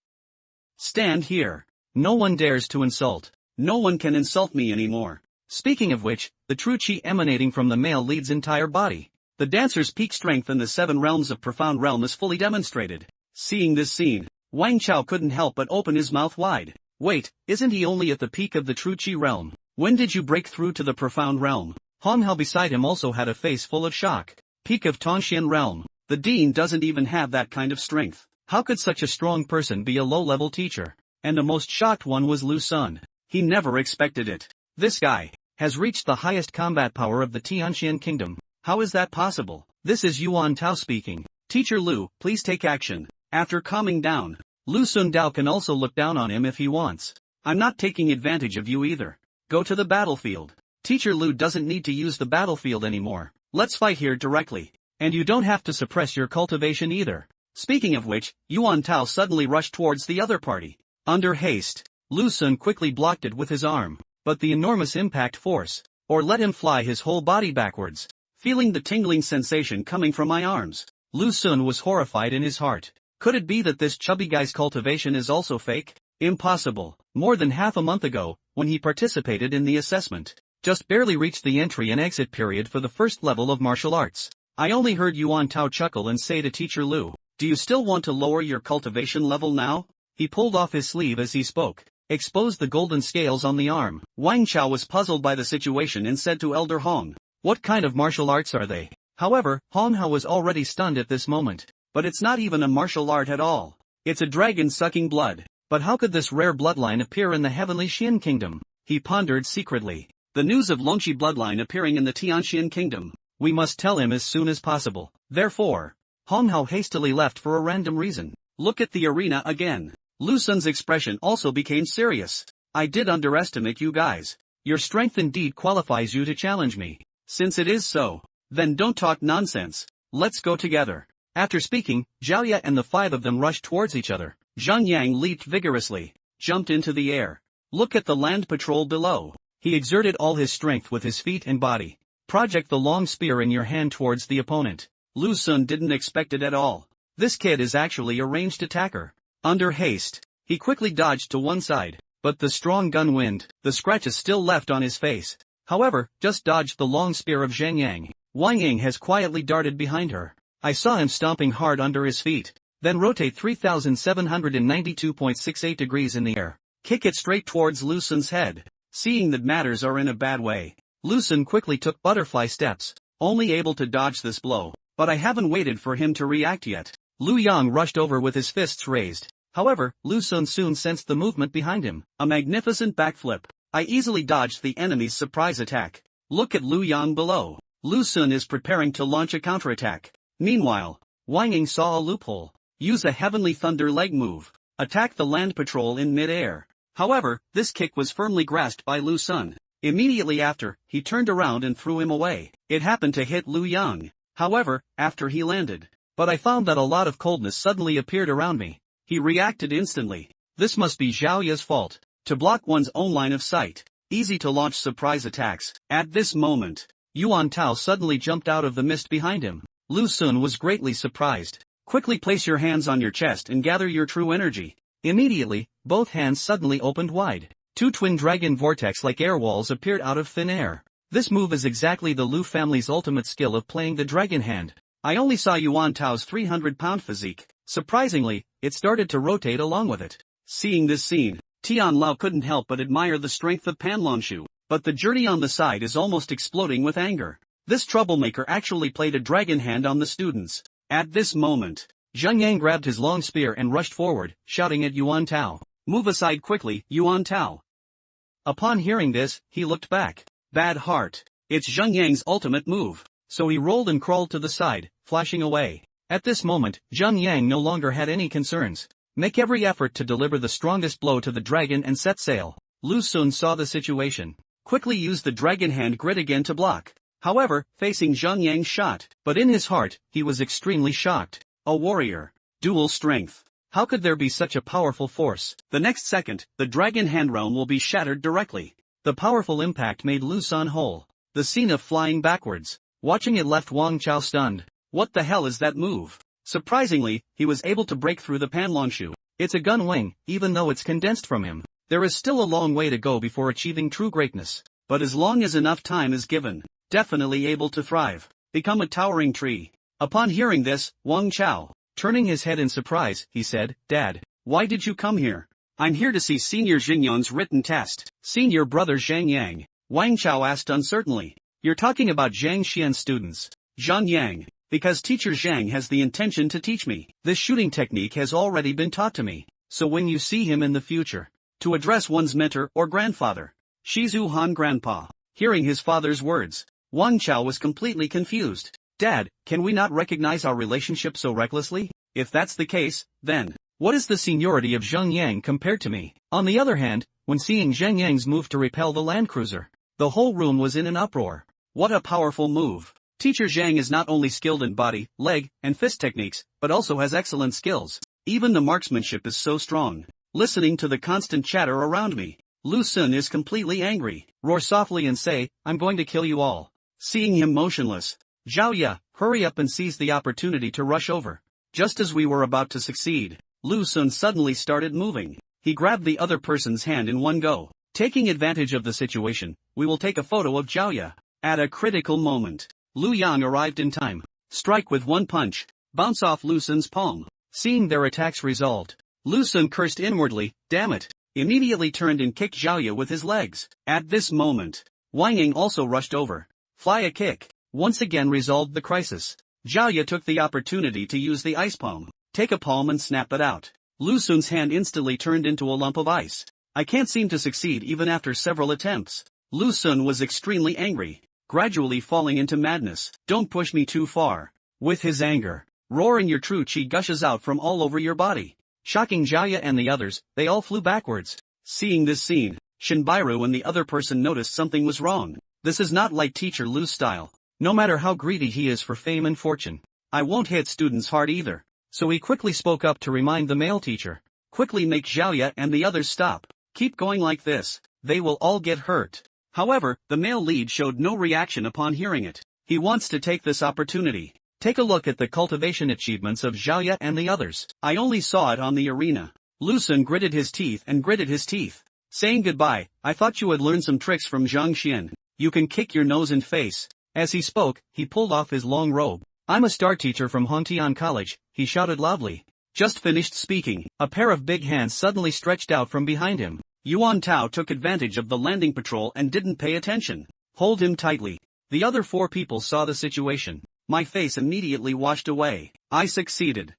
A: Stand here. No one dares to insult. No one can insult me anymore. Speaking of which, the true chi emanating from the male lead's entire body. The dancer's peak strength in the 7 realms of profound realm is fully demonstrated. Seeing this scene, Wang Chao couldn't help but open his mouth wide. Wait, isn't he only at the peak of the true chi realm? When did you break through to the profound realm? Hong Hao beside him also had a face full of shock. Peak of Tongxian realm. The dean doesn't even have that kind of strength. How could such a strong person be a low-level teacher? And the most shocked one was Lu Sun. He never expected it. This guy has reached the highest combat power of the Tianxian kingdom. How is that possible? This is Yuan Tao speaking. Teacher Lu, please take action. After calming down, Lu Sun Dao can also look down on him if he wants. I'm not taking advantage of you either. Go to the battlefield. Teacher Lu doesn't need to use the battlefield anymore. Let's fight here directly. And you don't have to suppress your cultivation either. Speaking of which, Yuan Tao suddenly rushed towards the other party. Under haste, Lu Sun quickly blocked it with his arm. But the enormous impact force, or let him fly his whole body backwards. Feeling the tingling sensation coming from my arms, Lu Sun was horrified in his heart. Could it be that this chubby guy's cultivation is also fake? Impossible. More than half a month ago, when he participated in the assessment, just barely reached the entry and exit period for the first level of martial arts. I only heard Yuan Tao chuckle and say to Teacher Lu, do you still want to lower your cultivation level now? He pulled off his sleeve as he spoke, exposed the golden scales on the arm. Wang Chao was puzzled by the situation and said to Elder Hong, what kind of martial arts are they? However, Hong Hao was already stunned at this moment. But it's not even a martial art at all. It's a dragon sucking blood. But how could this rare bloodline appear in the heavenly Xian kingdom? He pondered secretly. The news of Longqi bloodline appearing in the Tianxian kingdom. We must tell him as soon as possible. Therefore, Hong Hao hastily left for a random reason. Look at the arena again. Lu Sun's expression also became serious. I did underestimate you guys. Your strength indeed qualifies you to challenge me. Since it is so, then don't talk nonsense. Let's go together. After speaking, Zhao Ye and the 5 of them rushed towards each other. Zhang Yang leaped vigorously, jumped into the air. Look at the land patrol below. He exerted all his strength with his feet and body. Project the long spear in your hand towards the opponent. Lu Sun didn't expect it at all. This kid is actually a ranged attacker. Under haste, he quickly dodged to one side, but the strong gun wind, the scratches still left on his face. However, just dodged the long spear of Zhang Yang. Wang Ying has quietly darted behind her. I saw him stomping hard under his feet, then rotate 3,792.68 degrees in the air. Kick it straight towards Lu Sun's head. Seeing that matters are in a bad way, Lu Sun quickly took butterfly steps, only able to dodge this blow. But I haven't waited for him to react yet. Lu Yang rushed over with his fists raised. However, Lu Sun soon sensed the movement behind him. A magnificent backflip. I easily dodged the enemy's surprise attack. Look at Lu Yang below. Lu Sun is preparing to launch a counterattack. Meanwhile, Wang Ying saw a loophole. Use a heavenly thunder leg move. Attack the land patrol in mid-air. However, this kick was firmly grasped by Lu Sun. Immediately after, he turned around and threw him away. It happened to hit Lu Yang. However, after he landed. But I found that a lot of coldness suddenly appeared around me. He reacted instantly. This must be Zhao Ye's fault. To block one's own line of sight. Easy to launch surprise attacks. At this moment, Yuan Tao suddenly jumped out of the mist behind him. Lu Sun was greatly surprised. Quickly place your hands on your chest and gather your true energy. Immediately, both hands suddenly opened wide. 2 twin dragon vortex-like air walls appeared out of thin air. This move is exactly the Lu family's ultimate skill of playing the dragon hand. I only saw Yuan Tao's 300-pound physique. Surprisingly, it started to rotate along with it. Seeing this scene, Tian Lao couldn't help but admire the strength of Pan Longshu. But the journey on the side is almost exploding with anger. This troublemaker actually played a dragon hand on the students. At this moment, Zhang Yang grabbed his long spear and rushed forward, shouting at Yuan Tao. Move aside quickly, Yuan Tao. Upon hearing this, he looked back. Bad heart. It's Zhang Yang's ultimate move. So he rolled and crawled to the side, flashing away. At this moment, Zhang Yang no longer had any concerns. Make every effort to deliver the strongest blow to the dragon and set sail. Lu Sun saw the situation. Quickly used the dragon hand grid again to block. However, facing Zhang Yang's shot. But in his heart, he was extremely shocked. A warrior. Dual strength. How could there be such a powerful force? The next second, the dragon hand realm will be shattered directly. The powerful impact made Lu Sun whole. the scene of flying backwards. Watching it left Wang Chao stunned. What the hell is that move? Surprisingly, he was able to break through the panlongshu. It's a gun wing, even though it's condensed from him. There is still a long way to go before achieving true greatness. But as long as enough time is given, definitely able to thrive. Become a towering tree. Upon hearing this, Wang Chao, turning his head in surprise, he said, Dad, why did you come here? I'm here to see Senior Xingyang's written test. Senior brother Zhang Yang, Wang Chao asked uncertainly. You're talking about Zhang Xian's students. Zhang Yang. Because teacher Zhang has the intention to teach me. This shooting technique has already been taught to me. So when you see him in the future, to address one's mentor or grandfather. Shizu Han grandpa. Hearing his father's words, Wang Chao was completely confused. Dad, can we not recognize our relationship so recklessly? If that's the case, then, what is the seniority of Zhang Yang compared to me? On the other hand, when seeing Zhang Yang's move to repel the land cruiser, the whole room was in an uproar. What a powerful move. Teacher Zhang is not only skilled in body, leg, and fist techniques, but also has excellent skills. Even the marksmanship is so strong. Listening to the constant chatter around me, Lu Sun is completely angry. Roar softly and say, I'm going to kill you all. Seeing him motionless, Zhao Ye, hurry up and seize the opportunity to rush over. Just as we were about to succeed, Lu Sun suddenly started moving. He grabbed the other person's hand in one go. Taking advantage of the situation, we will take a photo of Zhao Ye. At a critical moment, Lu Yang arrived in time. Strike with one punch, bounce off Lu Sun's palm. Seeing their attacks resolved, Lu Sun cursed inwardly, damn it, immediately turned and kicked Zhao Ye with his legs. At this moment, Wang Ying also rushed over. Fly a kick, once again resolved the crisis. Zhao Ye took the opportunity to use the ice palm. Take a palm and snap it out. Lu Sun's hand instantly turned into a lump of ice. I can't seem to succeed even after several attempts. Lu Sun was extremely angry, gradually falling into madness. Don't push me too far. With his anger, roaring your true chi gushes out from all over your body. Shocking Zhao Ye and the others, they all flew backwards. Seeing this scene, Shinbairu and the other person noticed something was wrong. This is not like teacher Lu's style. No matter how greedy he is for fame and fortune, I won't hit students hard either. So he quickly spoke up to remind the male teacher. Quickly make Zhao Ye and the others stop. Keep going like this, they will all get hurt. However, the male lead showed no reaction upon hearing it. He wants to take this opportunity. Take a look at the cultivation achievements of Zhao Ye and the others. I only saw it on the arena. Lu Sun gritted his teeth and gritted his teeth. Saying goodbye, I thought you had learned some tricks from Zhang Xian. You can kick your nose and face. As he spoke, he pulled off his long robe. I'm a star teacher from Hongtian College, he shouted loudly. Just finished speaking, a pair of big hands suddenly stretched out from behind him. Yuan Tao took advantage of the landing patrol and didn't pay attention. Hold him tightly. The other four people saw the situation. My face immediately washed away. I succeeded.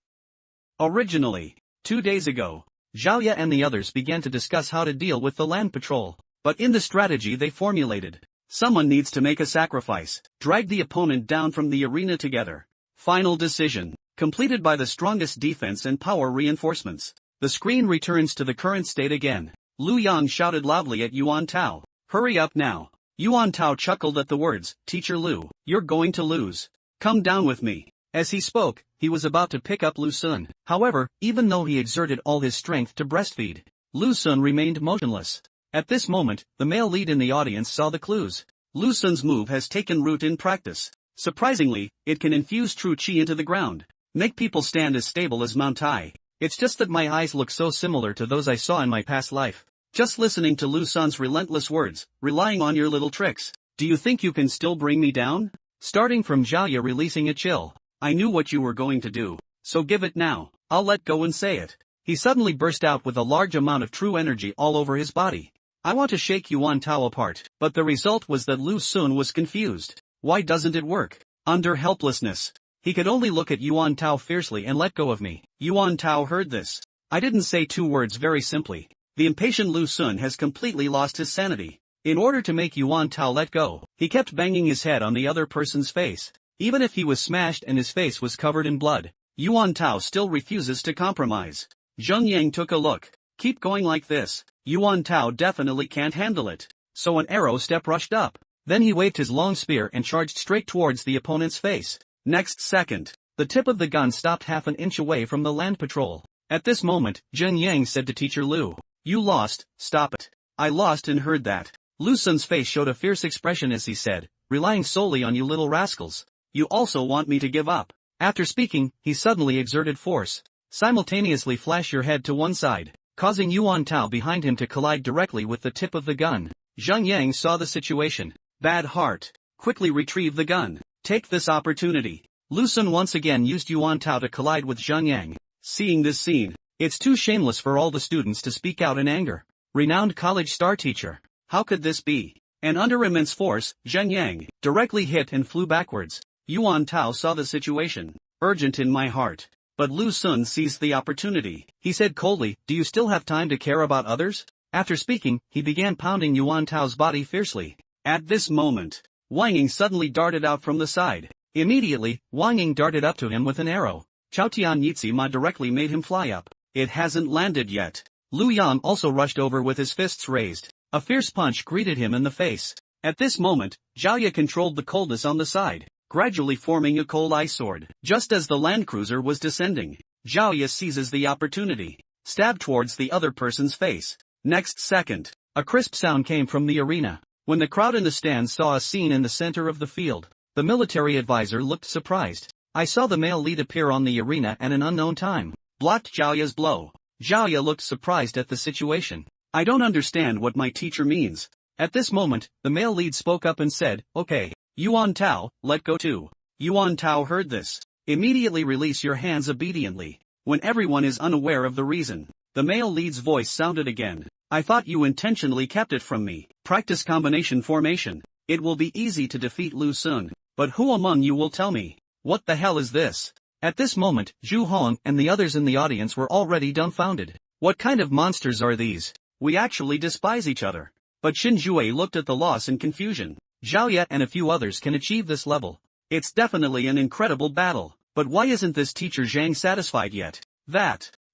A: Originally, 2 days ago, Zhao Ye and the others began to discuss how to deal with the land patrol. But in the strategy they formulated, someone needs to make a sacrifice, drag the opponent down from the arena together. Final decision, completed by the strongest defense and power reinforcements. The screen returns to the current state again. Lu Yang shouted loudly at Yuan Tao. Hurry up now. Yuan Tao chuckled at the words, Teacher Lu, you're going to lose. Come down with me. As he spoke, he was about to pick up Lu Sun. However, even though he exerted all his strength to breastfeed, Lu Sun remained motionless. At this moment, the male lead in the audience saw the clues. Lu Sun's move has taken root in practice. Surprisingly, it can infuse true chi into the ground, make people stand as stable as Mount Tai. It's just that my eyes look so similar to those I saw in my past life. Just listening to Lu Sun's relentless words, relying on your little tricks. Do you think you can still bring me down? Starting from Zhao Ye releasing a chill. I knew what you were going to do, so give it now. I'll let go and say it. He suddenly burst out with a large amount of true energy all over his body. I want to shake Yuan Tao apart, but the result was that Lu Sun was confused. Why doesn't it work? Under helplessness, he could only look at Yuan Tao fiercely and let go of me. Yuan Tao heard this. I didn't say 2 words very simply. The impatient Lu Sun has completely lost his sanity. In order to make Yuan Tao let go, he kept banging his head on the other person's face. Even if he was smashed and his face was covered in blood, Yuan Tao still refuses to compromise. Zheng Yang took a look. Keep going like this. Yuan Tao definitely can't handle it. So an arrow step rushed up. Then he waved his long spear and charged straight towards the opponent's face. Next second, the tip of the gun stopped half an inch away from the land patrol. At this moment, Zheng Yang said to Teacher Lu, You lost, stop it. I lost and heard that. Lu Sun's face showed a fierce expression as he said, relying solely on you little rascals. You also want me to give up. After speaking, he suddenly exerted force. Simultaneously flash your head to one side, causing Yuan Tao behind him to collide directly with the tip of the gun. Zhang Yang saw the situation. Bad heart. Quickly retrieve the gun. Take this opportunity. Lu Sun once again used Yuan Tao to collide with Zhang Yang. Seeing this scene, it's too shameless for all the students to speak out in anger. Renowned college star teacher. How could this be? And under immense force, Zhang Yang directly hit and flew backwards. Yuan Tao saw the situation. Urgent in my heart. But Lu Sun seized the opportunity. He said coldly, do you still have time to care about others? After speaking, he began pounding Yuan Tao's body fiercely. At this moment, Wang Ying suddenly darted out from the side. Immediately, Wang Ying darted up to him with an arrow. Chao Tian Yitzi Ma directly made him fly up. It hasn't landed yet. Lu Yang also rushed over with his fists raised. A fierce punch greeted him in the face. At this moment, Zhao Ye controlled the coldness on the side, gradually forming a cold ice sword. Just as the land cruiser was descending, Zhao Ye seizes the opportunity. Stab towards the other person's face. Next second, a crisp sound came from the arena. When the crowd in the stands saw a scene in the center of the field, the military advisor looked surprised. I saw the male lead appear on the arena at an unknown time. Blocked Zhao Ye's blow. Zhao Ye looked surprised at the situation. I don't understand what my teacher means. At this moment, the male lead spoke up and said, okay, Yuan Tao, let go too. Yuan Tao heard this. Immediately release your hands obediently. When everyone is unaware of the reason, the male lead's voice sounded again. I thought you intentionally kept it from me. Practice combination formation. It will be easy to defeat Lu Sun. But who among you will tell me? What the hell is this? At this moment, Zhu Hong and the others in the audience were already dumbfounded. What kind of monsters are these? We actually despise each other. But Xin Jue looked at the loss in confusion. Zhao Ye and a few others can achieve this level. It's definitely an incredible battle. But why isn't this teacher Zhang satisfied yet?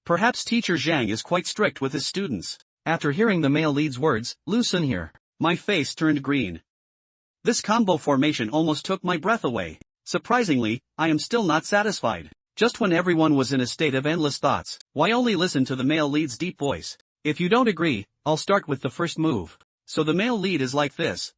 A: Perhaps teacher Zhang is quite strict with his students. After hearing the male lead's words, Lu Sun here. My face turned green. This combo formation almost took my breath away. Surprisingly, I am still not satisfied. Just when everyone was in a state of endless thoughts, why only listen to the male lead's deep voice? If you don't agree, I'll start with the first move. So the male lead is like this.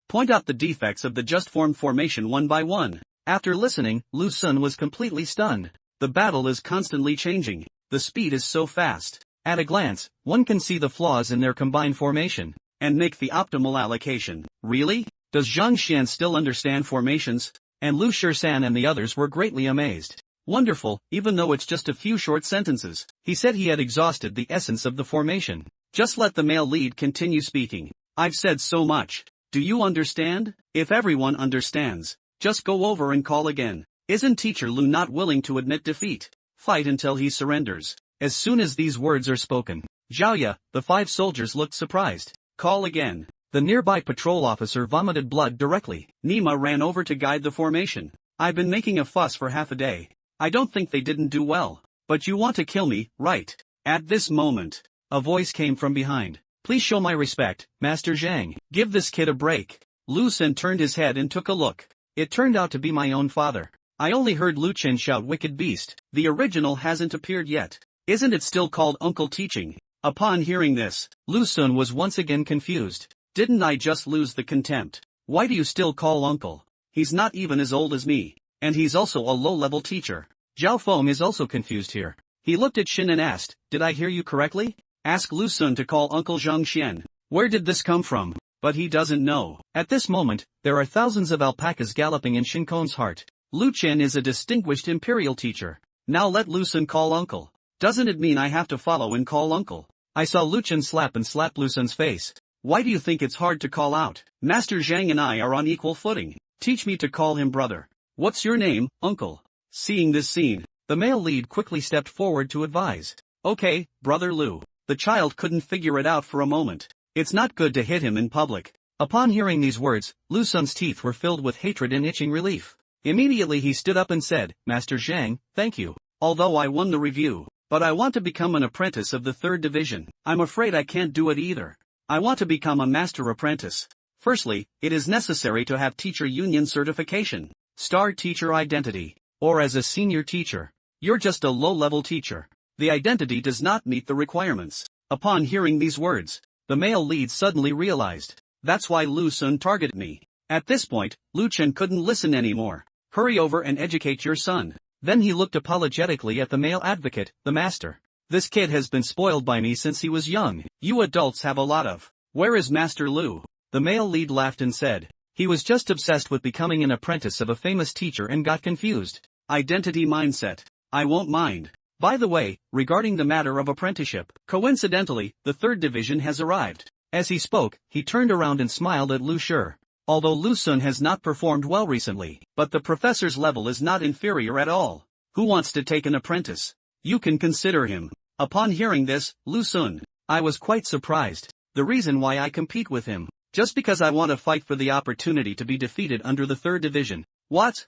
A: Point out the defects of the just formed formation one by one. After listening, Lu Sun was completely stunned. The battle is constantly changing. The speed is so fast. At a glance, one can see the flaws in their combined formation, and make the optimal allocation. Really? Does Zhang Xian still understand formations? And Lu Shisan and the others were greatly amazed. Wonderful, even though it's just a few short sentences. He said he had exhausted the essence of the formation. Just let the male lead continue speaking. I've said so much. Do you understand? If everyone understands, just go over and call again. Isn't teacher Lu not willing to admit defeat? Fight until he surrenders. As soon as these words are spoken, Zhao Ye, the 5 soldiers looked surprised. Call again. The nearby patrol officer vomited blood directly. Nima ran over to guide the formation. I've been making a fuss for half a day. I don't think they didn't do well. But you want to kill me, right? At this moment, a voice came from behind. Please show my respect, Master Zhang. Give this kid a break. Lu Sun turned his head and took a look. It turned out to be my own father. I only heard Lu Chen shout wicked beast. The original hasn't appeared yet. Isn't it still called Uncle Teaching? Upon hearing this, Lu Sun was once again confused. Didn't I just lose the contempt? Why do you still call Uncle? He's not even as old as me. And he's also a low-level teacher. Zhao Feng is also confused here. He looked at Xin and asked, did I hear you correctly? Ask Lu Sun to call Uncle Zhang Xian. Where did this come from? But he doesn't know. At this moment, there are thousands of alpacas galloping in Shin Kong's heart. Lu Chen is a distinguished imperial teacher. Now let Lu Sun call Uncle. Doesn't it mean I have to follow and call Uncle? I saw Lu Chen slap Lu Sun's face. Why do you think it's hard to call out? Master Zhang and I are on equal footing. Teach me to call him brother. What's your name, Uncle? Seeing this scene, the male lead quickly stepped forward to advise. Okay, brother Lu. The child couldn't figure it out for a moment. It's not good to hit him in public. Upon hearing these words, Lu Sun's teeth were filled with hatred and itching relief. Immediately he stood up and said, Master Zhang, thank you. Although I won the review, but I want to become an apprentice of the 3rd division. I'm afraid I can't do it either. I want to become a master apprentice. Firstly, it is necessary to have teacher union certification, star teacher identity, or as a senior teacher. You're just a low-level teacher. The identity does not meet the requirements. Upon hearing these words, the male lead suddenly realized. That's why Lu Sun targeted me. At this point, Lu Chen couldn't listen anymore. Hurry over and educate your son. Then he looked apologetically at the male advocate, the master. This kid has been spoiled by me since he was young. You adults have a lot of. Where is Master Lu? The male lead laughed and said. He was just obsessed with becoming an apprentice of a famous teacher and got confused. Identity mindset. I won't mind. By the way, regarding the matter of apprenticeship, coincidentally, the third division has arrived. As he spoke, he turned around and smiled at Lu Shi. Although Lu Sun has not performed well recently, but the professor's level is not inferior at all. Who wants to take an apprentice? You can consider him. Upon hearing this, Lu Sun, I was quite surprised. The reason why I compete with him, just because I want to fight for the opportunity to be defeated under the third division. What?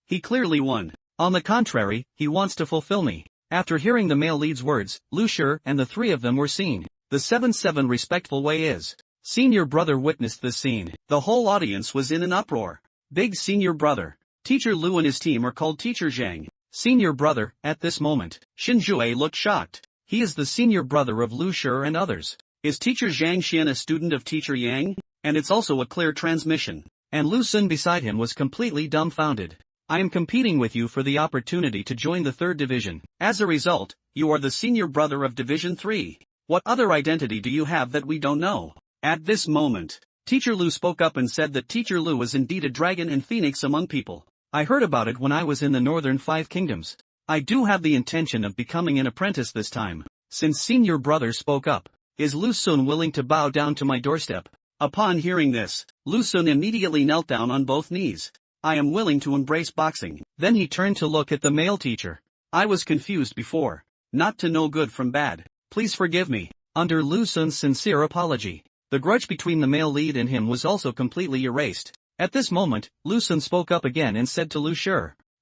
A: He clearly won. On the contrary, he wants to fulfill me. After hearing the male lead's words, Lu Shi and the three of them were seen. The 7-7 respectful way is. Senior brother witnessed this scene. The whole audience was in an uproar. Big senior brother. Teacher Lu and his team are called Teacher Zhang. Senior brother, at this moment, Xin Jue looked shocked. He is the senior brother of Lu Shi and others. Is Teacher Zhang Xian a student of Teacher Yang? And it's also a clear transmission. And Lu Sun beside him was completely dumbfounded. I am competing with you for the opportunity to join the third division. As a result, you are the senior brother of Division 3. What other identity do you have that we don't know? At this moment, Teacher Lu spoke up and said that Teacher Lu is indeed a dragon and phoenix among people. I heard about it when I was in the northern 5 kingdoms. I do have the intention of becoming an apprentice this time. Since senior brother spoke up, is Lu Sun willing to bow down to my doorstep? Upon hearing this, Lu Sun immediately knelt down on both knees. I am willing to embrace boxing. Then he turned to look at the male teacher. I was confused before. Not to know good from bad. Please forgive me. Under Lu Sun's sincere apology, the grudge between the male lead and him was also completely erased. At this moment, Lu Sun spoke up again and said to Lu Shi,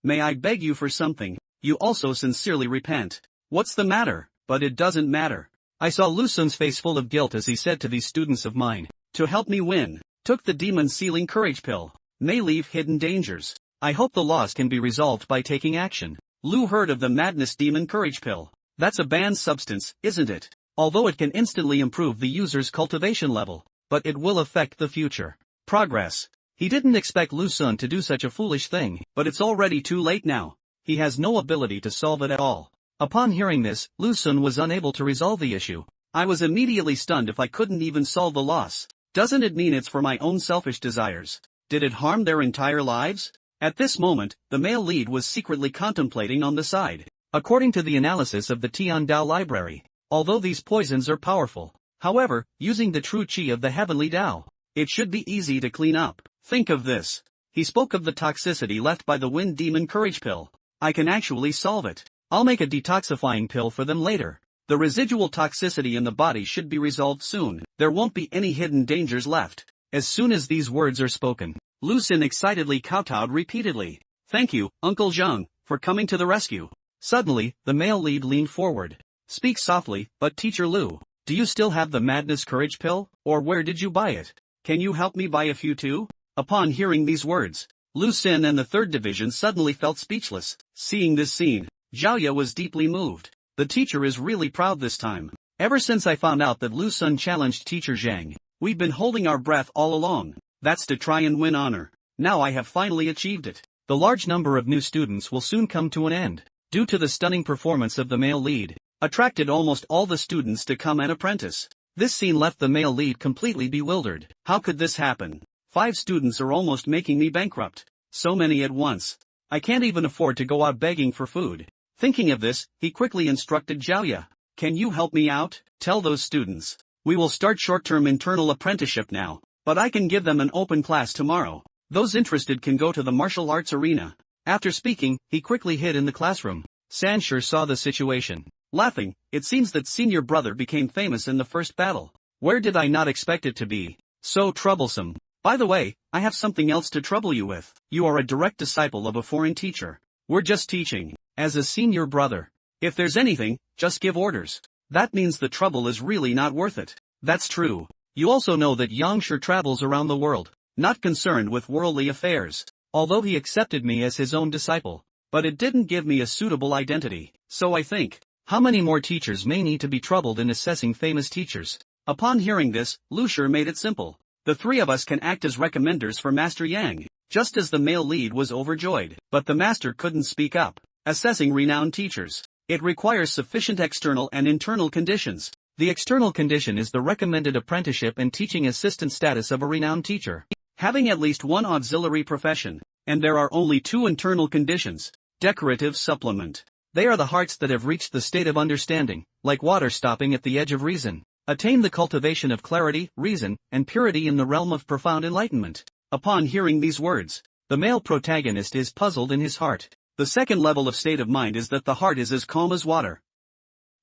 A: may I beg you for something? You also sincerely repent. What's the matter? But it doesn't matter. I saw Lu Sun's face full of guilt as he said to these students of mine, to help me win, took the demon sealing courage pill. May leave hidden dangers. I hope the loss can be resolved by taking action. Lu heard of the madness demon courage pill. That's a banned substance, isn't it? Although it can instantly improve the user's cultivation level, but it will affect the future progress. He didn't expect Lu Sun to do such a foolish thing, but it's already too late now. He has no ability to solve it at all. Upon hearing this, Lu Sun was unable to resolve the issue. I was immediately stunned if I couldn't even solve the loss. Doesn't it mean it's for my own selfish desires? Did it harm their entire lives? At this moment, the male lead was secretly contemplating on the side. According to the analysis of the Tian Dao library, although these poisons are powerful, however, using the true qi of the heavenly Dao, it should be easy to clean up. Think of this. He spoke of the toxicity left by the wind demon courage pill. I can actually solve it. I'll make a detoxifying pill for them later. The residual toxicity in the body should be resolved soon. There won't be any hidden dangers left. As soon as these words are spoken, Lu Sun excitedly kowtowed repeatedly. Thank you, Uncle Zhang, for coming to the rescue. Suddenly, the male lead leaned forward. Speak softly, but Teacher Lu, do you still have the madness courage pill, or where did you buy it? Can you help me buy a few too? Upon hearing these words, Lu Sun and the third division suddenly felt speechless. Seeing this scene, Zhaoya was deeply moved. The teacher is really proud this time. Ever since I found out that Lu Sun challenged Teacher Zhang, we've been holding our breath all along. That's to try and win honor. Now I have finally achieved it. The large number of new students will soon come to an end. Due to the stunning performance of the male lead, attracted almost all the students to come and apprentice. This scene left the male lead completely bewildered. How could this happen? 5 students are almost making me bankrupt. So many at once. I can't even afford to go out begging for food. Thinking of this, he quickly instructed Zhaoya. Can you help me out? Tell those students. We will start short-term internal apprenticeship now, but I can give them an open class tomorrow. Those interested can go to the martial arts arena. After speaking, he quickly hid in the classroom. Sanshur saw the situation. Laughing, it seems that senior brother became famous in the first battle. Where did I not expect it to be? So troublesome. By the way, I have something else to trouble you with. You are a direct disciple of a foreign teacher. We're just teaching. As a senior brother. If there's anything, just give orders. That means the trouble is really not worth it. That's true. You also know that Yang Shi travels around the world, not concerned with worldly affairs. Although he accepted me as his own disciple, but it didn't give me a suitable identity. So I think, how many more teachers may need to be troubled in assessing famous teachers? Upon hearing this, Lu Shi made it simple. The three of us can act as recommenders for Master Yang. Just as the male lead was overjoyed, but the master couldn't speak up. Assessing renowned teachers. It requires sufficient external and internal conditions. The external condition is the recommended apprenticeship and teaching assistant status of a renowned teacher, having at least one auxiliary profession. And there are only two internal conditions. Decorative supplement. They are the hearts that have reached the state of understanding, like water stopping at the edge of reason. Attain the cultivation of clarity, reason, and purity in the realm of profound enlightenment. Upon hearing these words, the male protagonist is puzzled in his heart. The second level of state of mind is that the heart is as calm as water.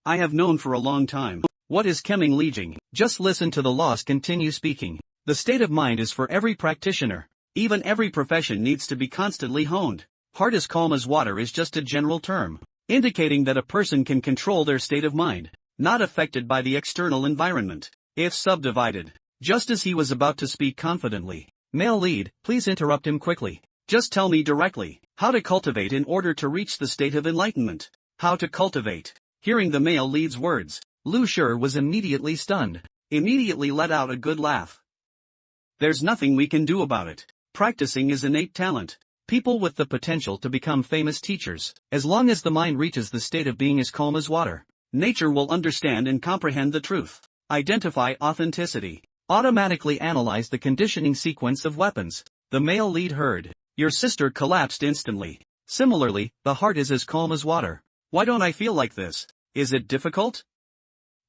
A: I have known for a long time. What is Kemming Leijing? Just listen to the lost continue speaking. The state of mind is for every practitioner. Even every profession needs to be constantly honed. Heart as calm as water is just a general term, indicating that a person can control their state of mind, not affected by the external environment. If subdivided. Just as he was about to speak confidently, male lead, please interrupt him quickly. Just tell me directly, how to cultivate in order to reach the state of enlightenment. How to cultivate. Hearing the male lead's words, Lu Shi was immediately stunned. Immediately let out a good laugh. There's nothing we can do about it. Practicing is innate talent. People with the potential to become famous teachers, as long as the mind reaches the state of being as calm as water, nature will understand and comprehend the truth. Identify authenticity. Automatically analyze the conditioning sequence of weapons. The male lead heard. Your sister collapsed instantly. Similarly, the heart is as calm as water. Why don't I feel like this? Is it difficult?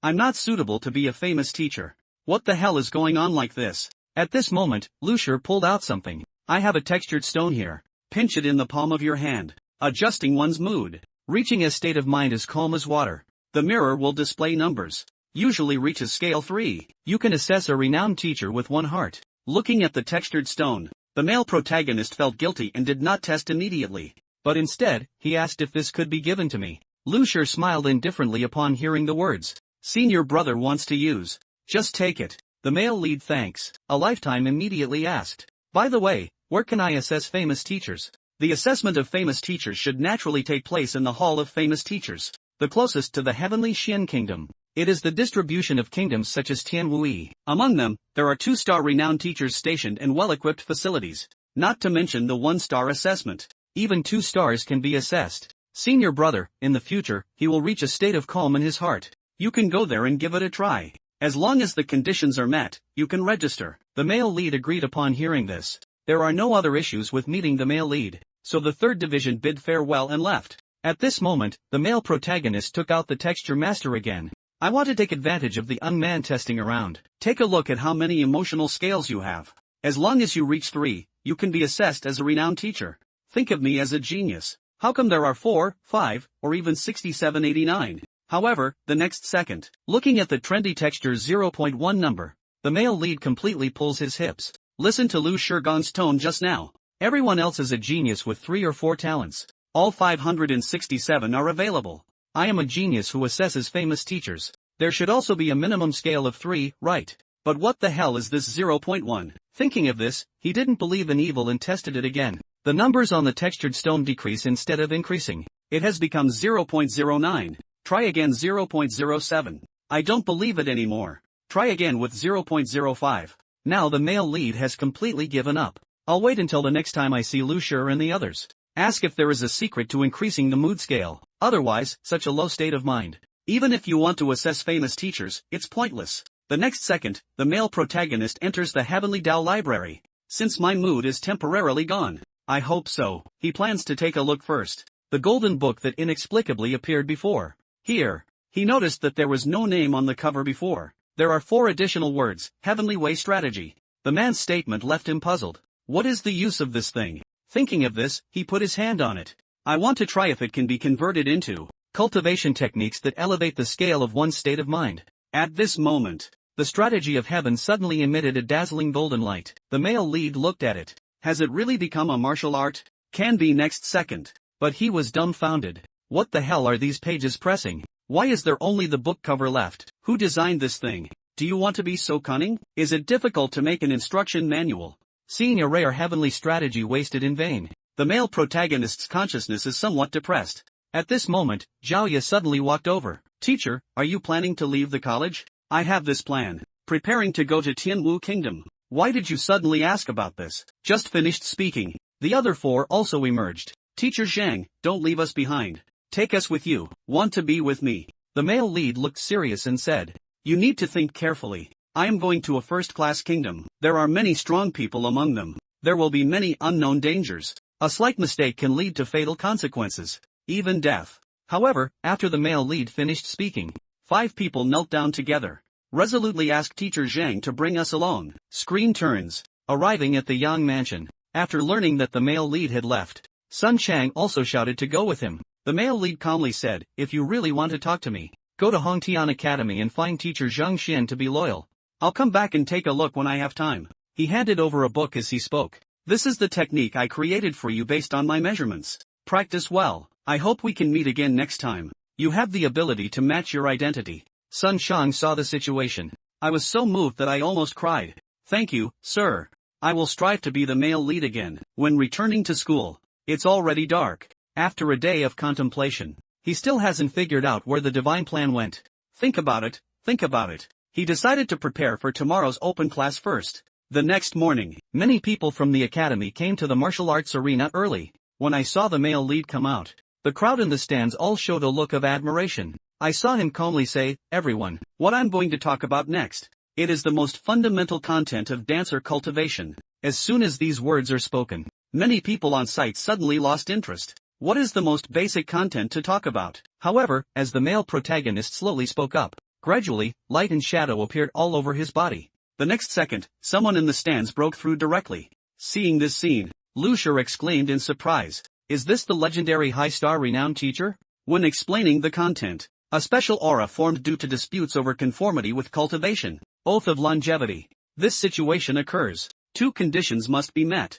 A: I'm not suitable to be a famous teacher. What the hell is going on like this? At this moment, Lu Shi pulled out something. I have a textured stone here. Pinch it in the palm of your hand. Adjusting one's mood. Reaching a state of mind as calm as water. The mirror will display numbers. Usually reaches scale 3. You can assess a renowned teacher with one heart. Looking at the textured stone, the male protagonist felt guilty and did not test immediately. But instead, he asked if this could be given to me. Lu Shi smiled indifferently upon hearing the words. Senior brother wants to use. Just take it. The male lead thanks. A lifetime immediately asked. By the way, where can I assess famous teachers? The assessment of famous teachers should naturally take place in the Hall of Famous Teachers, the closest to the heavenly Xian Kingdom. It is the distribution of kingdoms such as Tianwui. Among them, there are 2-star renowned teachers stationed in well-equipped facilities, not to mention the 1-star assessment. Even 2 stars can be assessed. Senior brother, in the future, he will reach a state of calm in his heart. You can go there and give it a try. As long as the conditions are met, you can register. The male lead agreed upon hearing this. There are no other issues with meeting the male lead, so the third division bid farewell and left. At this moment, the male protagonist took out the texture master again. I want to take advantage of the unmanned testing around. Take a look at how many emotional scales you have. As long as you reach 3, you can be assessed as a renowned teacher. Think of me as a genius. How come there are 4, 5, or even 67, 89? However, the next second, looking at the trendy texture 0.1 number, the male lead completely pulls his hips. Listen to Lu Shigan's tone just now. Everyone else is a genius with 3 or 4 talents. All 567 are available. I am a genius who assesses famous teachers. There should also be a minimum scale of 3, right? But what the hell is this 0.1? Thinking of this, he didn't believe in evil and tested it again. The numbers on the textured stone decrease instead of increasing. It has become 0.09. Try again 0.07. I don't believe it anymore. Try again with 0.05. Now the male lead has completely given up. I'll wait until the next time I see Lu Shi and the others. Ask if there is a secret to increasing the mood scale. Otherwise, such a low state of mind. Even if you want to assess famous teachers, it's pointless. The next second, the male protagonist enters the Heavenly Tao Library. Since my mood is temporarily gone. I hope so. He plans to take a look first. The golden book that inexplicably appeared before. Here. He noticed that there was no name on the cover before. There are 4 additional words, Heavenly Way Strategy. The man's statement left him puzzled. What is the use of this thing? Thinking of this, he put his hand on it. I want to try if it can be converted into cultivation techniques that elevate the scale of one's state of mind. At this moment, the strategy of heaven suddenly emitted a dazzling golden light. The male lead looked at it. Has it really become a martial art? Can be next second. But he was dumbfounded. What the hell are these pages pressing? Why is there only the book cover left? Who designed this thing? Do you want to be so cunning? Is it difficult to make an instruction manual? Seeing a rare heavenly strategy wasted in vain, the male protagonist's consciousness is somewhat depressed. At this moment, Zhao suddenly walked over. Teacher, are you planning to leave the college? I have this plan. Preparing to go to Tianwu Kingdom. Why did you suddenly ask about this? Just finished speaking. The other four also emerged. Teacher Zhang, don't leave us behind. Take us with you. Want to be with me? The male lead looked serious and said, you need to think carefully. I am going to a first-class kingdom. There are many strong people among them. There will be many unknown dangers. A slight mistake can lead to fatal consequences, even death. However, after the male lead finished speaking, 5 people knelt down together. Resolutely asked Teacher Zhang to bring us along. Screen turns. Arriving at the Yang mansion, after learning that the male lead had left, Sun Chang also shouted to go with him. The male lead calmly said, if you really want to talk to me, go to Hongtian Academy and find Teacher Zhang Xian to be loyal. I'll come back and take a look when I have time. He handed over a book as he spoke. This is the technique I created for you based on my measurements. Practice well. I hope we can meet again next time. You have the ability to match your identity. Sun Shang saw the situation. I was so moved that I almost cried. Thank you, sir. I will strive to be the male lead again. When returning to school, it's already dark. After a day of contemplation, he still hasn't figured out where the divine plan went. Think about it, think about it. He decided to prepare for tomorrow's open class first. The next morning, many people from the academy came to the martial arts arena early. When I saw the male lead come out, the crowd in the stands all showed a look of admiration. I saw him calmly say, everyone, what I'm going to talk about next. It is the most fundamental content of dancer cultivation. As soon as these words are spoken, many people on site suddenly lost interest. What is the most basic content to talk about? However, as the male protagonist slowly spoke up, gradually, light and shadow appeared all over his body. The next second, someone in the stands broke through directly. Seeing this scene, Lu Shi exclaimed in surprise, is this the legendary high-star renowned teacher? When explaining the content, a special aura formed due to disputes over conformity with cultivation. Oath of longevity. This situation occurs. 2 conditions must be met.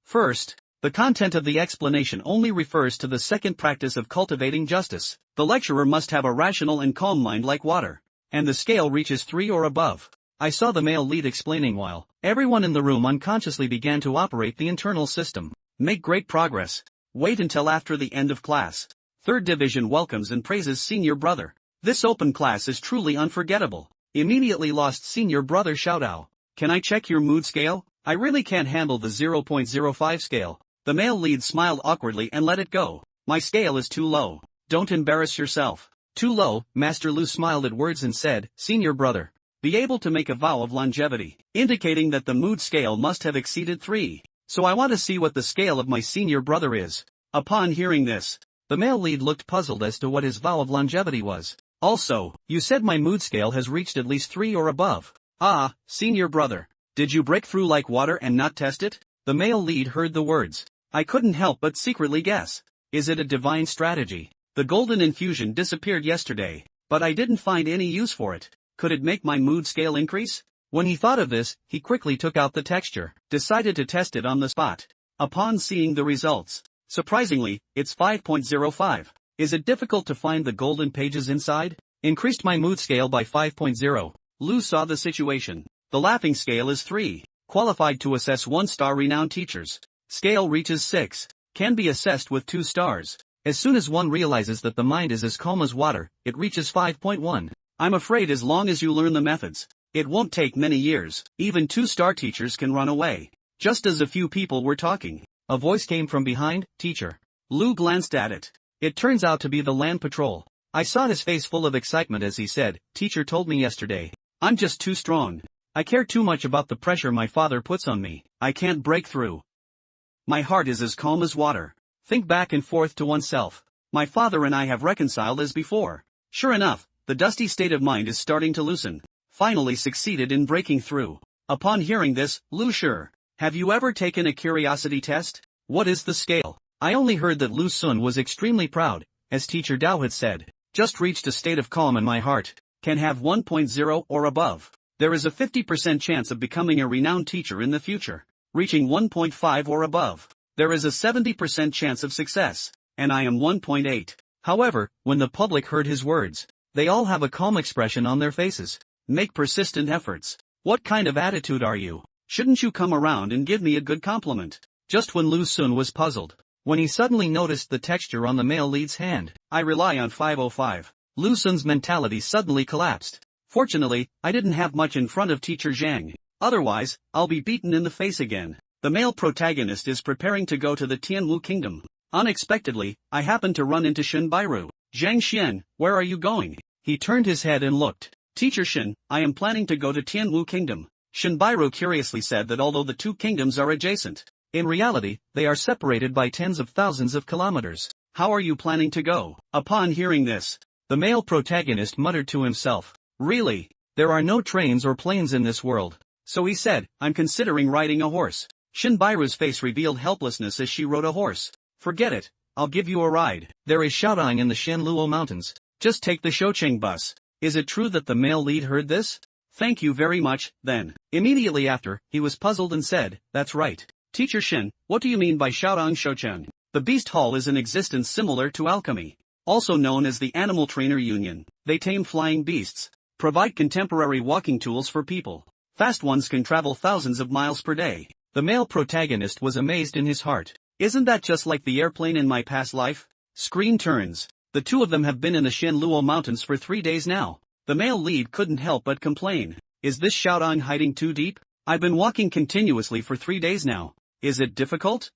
A: First, the content of the explanation only refers to the second practice of cultivating justice. The lecturer must have a rational and calm mind like water, and the scale reaches 3 or above. I saw the male lead explaining while everyone in the room unconsciously began to operate the internal system. Make great progress. Wait until after the end of class. 3rd Division welcomes and praises senior brother. This open class is truly unforgettable. Immediately lost senior brother Xiaodao. Can I check your mood scale? I really can't handle the 0.05 scale. The male lead smiled awkwardly and let it go. My scale is too low. Don't embarrass yourself. Too low, Master Lu smiled at words and said, senior brother, be able to make a vow of longevity, indicating that the mood scale must have exceeded 3. So I want to see what the scale of my senior brother is. Upon hearing this, the male lead looked puzzled as to what his vow of longevity was. Also, you said my mood scale has reached at least 3 or above. Ah, senior brother, did you break through like water and not test it? The male lead heard the words. I couldn't help but secretly guess. Is it a divine strategy? The golden infusion disappeared yesterday, but I didn't find any use for it. Could it make my mood scale increase? When he thought of this, he quickly took out the texture, decided to test it on the spot. Upon seeing the results, surprisingly, it's 5.05. Is it difficult to find the golden pages inside? Increased my mood scale by 5.0. Lu saw the situation. The laughing scale is 3. Qualified to assess 1-star renowned teachers. Scale reaches 6. Can be assessed with 2 stars. As soon as one realizes that the mind is as calm as water, it reaches 5.1. I'm afraid as long as you learn the methods, it won't take many years. Even 2-star teachers can run away. Just as a few people were talking, a voice came from behind, teacher. Lu glanced at it. It turns out to be the land patrol. I saw his face full of excitement as he said, teacher told me yesterday, I'm just too strong. I care too much about the pressure my father puts on me. I can't break through. My heart is as calm as water. Think back and forth to oneself. My father and I have reconciled as before. Sure enough, the dusty state of mind is starting to loosen. Finally succeeded in breaking through. Upon hearing this, Lu Shi, have you ever taken a curiosity test? What is the scale? I only heard that Lu Sun was extremely proud, as teacher Dao had said. Just reached a state of calm in my heart. Can have 1.0 or above. There is a 50% chance of becoming a renowned teacher in the future. Reaching 1.5 or above. There is a 70% chance of success, and I am 1.8. However, when the public heard his words, they all have a calm expression on their faces. Make persistent efforts. What kind of attitude are you? Shouldn't you come around and give me a good compliment? Just when Lu Sun was puzzled, when he suddenly noticed the texture on the male lead's hand, I rely on 505. Lu Sun's mentality suddenly collapsed. Fortunately, I didn't have much in front of teacher Zhang. Otherwise, I'll be beaten in the face again. The male protagonist is preparing to go to the Tianwu kingdom. Unexpectedly, I happen to run into Shinbairu. Zhang Xian, where are you going? He turned his head and looked. Teacher Shin, I am planning to go to Tianwu kingdom. Shinbairu curiously said that although the two kingdoms are adjacent, in reality, they are separated by tens of thousands of kilometers. How are you planning to go? Upon hearing this, the male protagonist muttered to himself, really? There are no trains or planes in this world. So he said, I'm considering riding a horse. Shinbairu's face revealed helplessness as she rode a horse. Forget it, I'll give you a ride. There is Shaodong in the Shanluo mountains. Just take the Shoucheng bus. Is it true that the male lead heard this? Thank you very much, then. Immediately after, he was puzzled and said, that's right. Teacher Shin, what do you mean by Shaodong Shoucheng? The Beast Hall is an existence similar to alchemy. Also known as the Animal Trainer Union. They tame flying beasts. Provide contemporary walking tools for people. Fast ones can travel thousands of miles per day. The male protagonist was amazed in his heart. Isn't that just like the airplane in my past life? Screen turns. The two of them have been in the Shanluo mountains for 3 days now. The male lead couldn't help but complain. Is this Shaodong hiding too deep? I've been walking continuously for 3 days now. Is it difficult?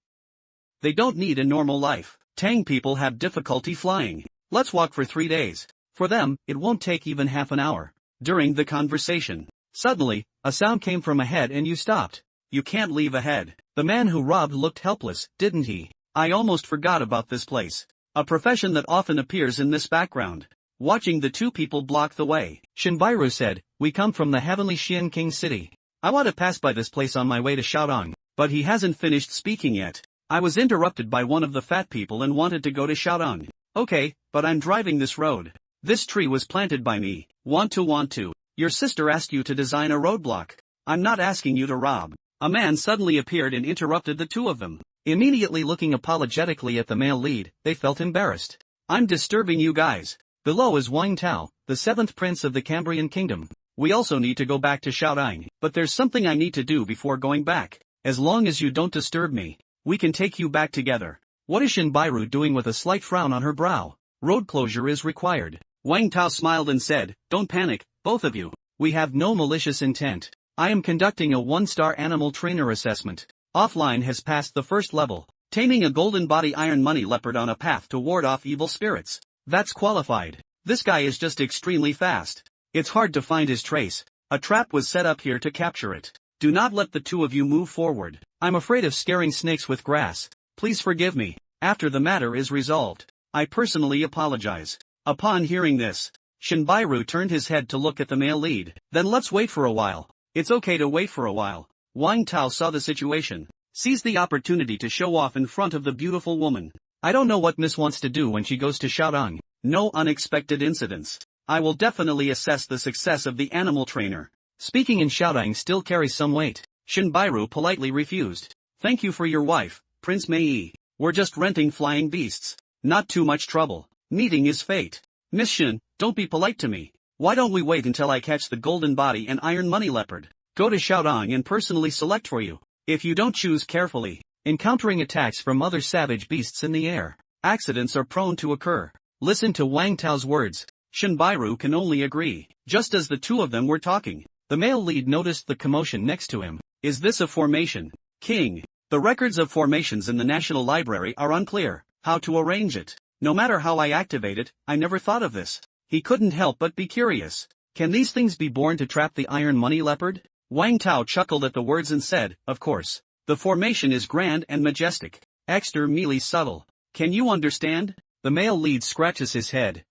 A: They don't need a normal life. Tang people have difficulty flying. Let's walk for 3 days. For them, it won't take even half an hour. During the conversation, suddenly, a sound came from ahead and you stopped. You can't leave ahead. The man who robbed looked helpless, didn't he? I almost forgot about this place. A profession that often appears in this background. Watching the two people block the way, Shinbairu said, we come from the heavenly Xian King city. I want to pass by this place on my way to Shaodong. But he hasn't finished speaking yet. I was interrupted by one of the fat people and wanted to go to Shaodong. Okay, but I'm driving this road. This tree was planted by me. Want to. Your sister asked you to design a roadblock. I'm not asking you to rob. A man suddenly appeared and interrupted the two of them. Immediately looking apologetically at the male lead, they felt embarrassed. I'm disturbing you guys. Below is Wang Tao, the 7th prince of the Cambrian kingdom. We also need to go back to Shaodong. But there's something I need to do before going back. As long as you don't disturb me, we can take you back together. What is Shinbairu doing with a slight frown on her brow? Road closure is required. Wang Tao smiled and said, don't panic, both of you. We have no malicious intent. I am conducting a 1-star animal trainer assessment. Offline has passed the first level. Taming a golden body iron money leopard on a path to ward off evil spirits. That's qualified. This guy is just extremely fast. It's hard to find his trace. A trap was set up here to capture it. Do not let the two of you move forward. I'm afraid of scaring snakes with grass. Please forgive me. After the matter is resolved, I personally apologize. Upon hearing this, Shinbairu turned his head to look at the male lead. Then let's wait for a while. It's okay to wait for a while. Wang Tao saw the situation, seized the opportunity to show off in front of the beautiful woman. I don't know what Miss wants to do when she goes to Shaodong. No unexpected incidents. I will definitely assess the success of the animal trainer. Speaking in Shaodong still carries some weight. Shinbairu politely refused. Thank you for your wife, Prince Mei. We're just renting flying beasts. Not too much trouble. Meeting is fate. Miss Shin, don't be polite to me. Why don't we wait until I catch the golden body and iron money leopard? Go to Shaodong and personally select for you. If you don't choose carefully, encountering attacks from other savage beasts in the air, accidents are prone to occur. Listen to Wang Tao's words. Shinbairu can only agree. Just as the two of them were talking, the male lead noticed the commotion next to him. Is this a formation? King. The records of formations in the National Library are unclear. How to arrange it? No matter how I activate it, I never thought of this. He couldn't help but be curious. Can these things be born to trap the iron money leopard? Wang Tao chuckled at the words and said, of course. The formation is grand and majestic. Extremely subtle. Can you understand? The male lead scratches his head.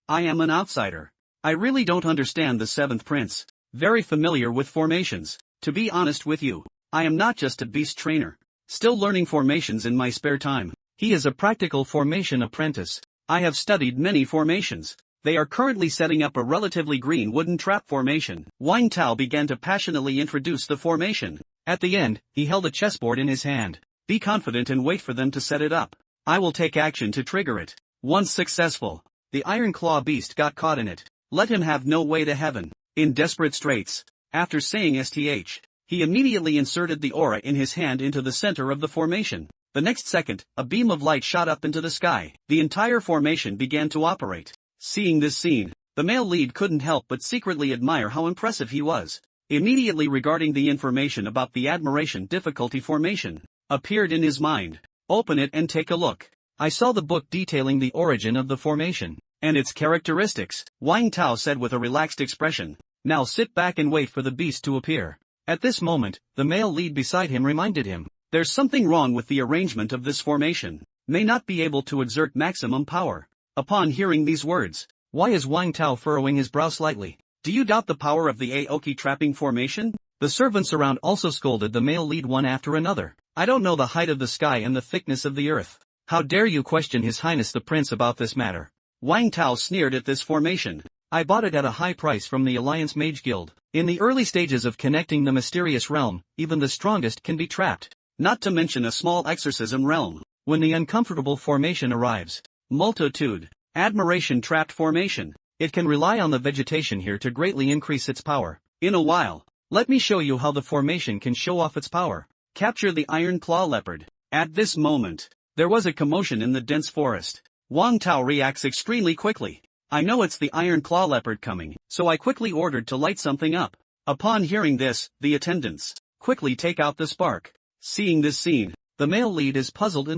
A: I am an outsider. I really don't understand the 7th prince. Very familiar with formations. To be honest with you, I am not just a beast trainer. Still learning formations in my spare time. He is a practical formation apprentice. I have studied many formations. They are currently setting up a relatively green wooden trap formation. Wang Tao began to passionately introduce the formation. At the end, he held a chessboard in his hand. Be confident and wait for them to set it up. I will take action to trigger it. Once successful, the Iron Claw beast got caught in it. Let him have no way to heaven. In desperate straits, after saying STH, he immediately inserted the aura in his hand into the center of the formation. The next second, a beam of light shot up into the sky. The entire formation began to operate. Seeing this scene, the male lead couldn't help but secretly admire how impressive he was. Immediately regarding the information about the admiration difficulty formation, appeared in his mind. Open it and take a look. I saw the book detailing the origin of the formation and its characteristics. Wang Tao said with a relaxed expression. Now sit back and wait for the beast to appear. At this moment, the male lead beside him reminded him. There's something wrong with the arrangement of this formation. May not be able to exert maximum power. Upon hearing these words, why is Wang Tao furrowing his brow slightly? Do you doubt the power of the Aoki trapping formation? The servants around also scolded the male lead one after another. I don't know the height of the sky and the thickness of the earth. How dare you question His Highness the Prince about this matter? Wang Tao sneered at this formation. I bought it at a high price from the Alliance Mage Guild. In the early stages of connecting the mysterious realm, even the strongest can be trapped. Not to mention a small exorcism realm. When the uncomfortable formation arrives, multitude, admiration trapped formation, it can rely on the vegetation here to greatly increase its power. In a while, let me show you how the formation can show off its power. Capture the Iron Claw Leopard. At this moment, there was a commotion in the dense forest. Wang Tao reacts extremely quickly. I know it's the Iron Claw Leopard coming, so I quickly ordered to light something up. Upon hearing this, the attendants quickly take out the spark. Seeing this scene, the male lead is puzzled.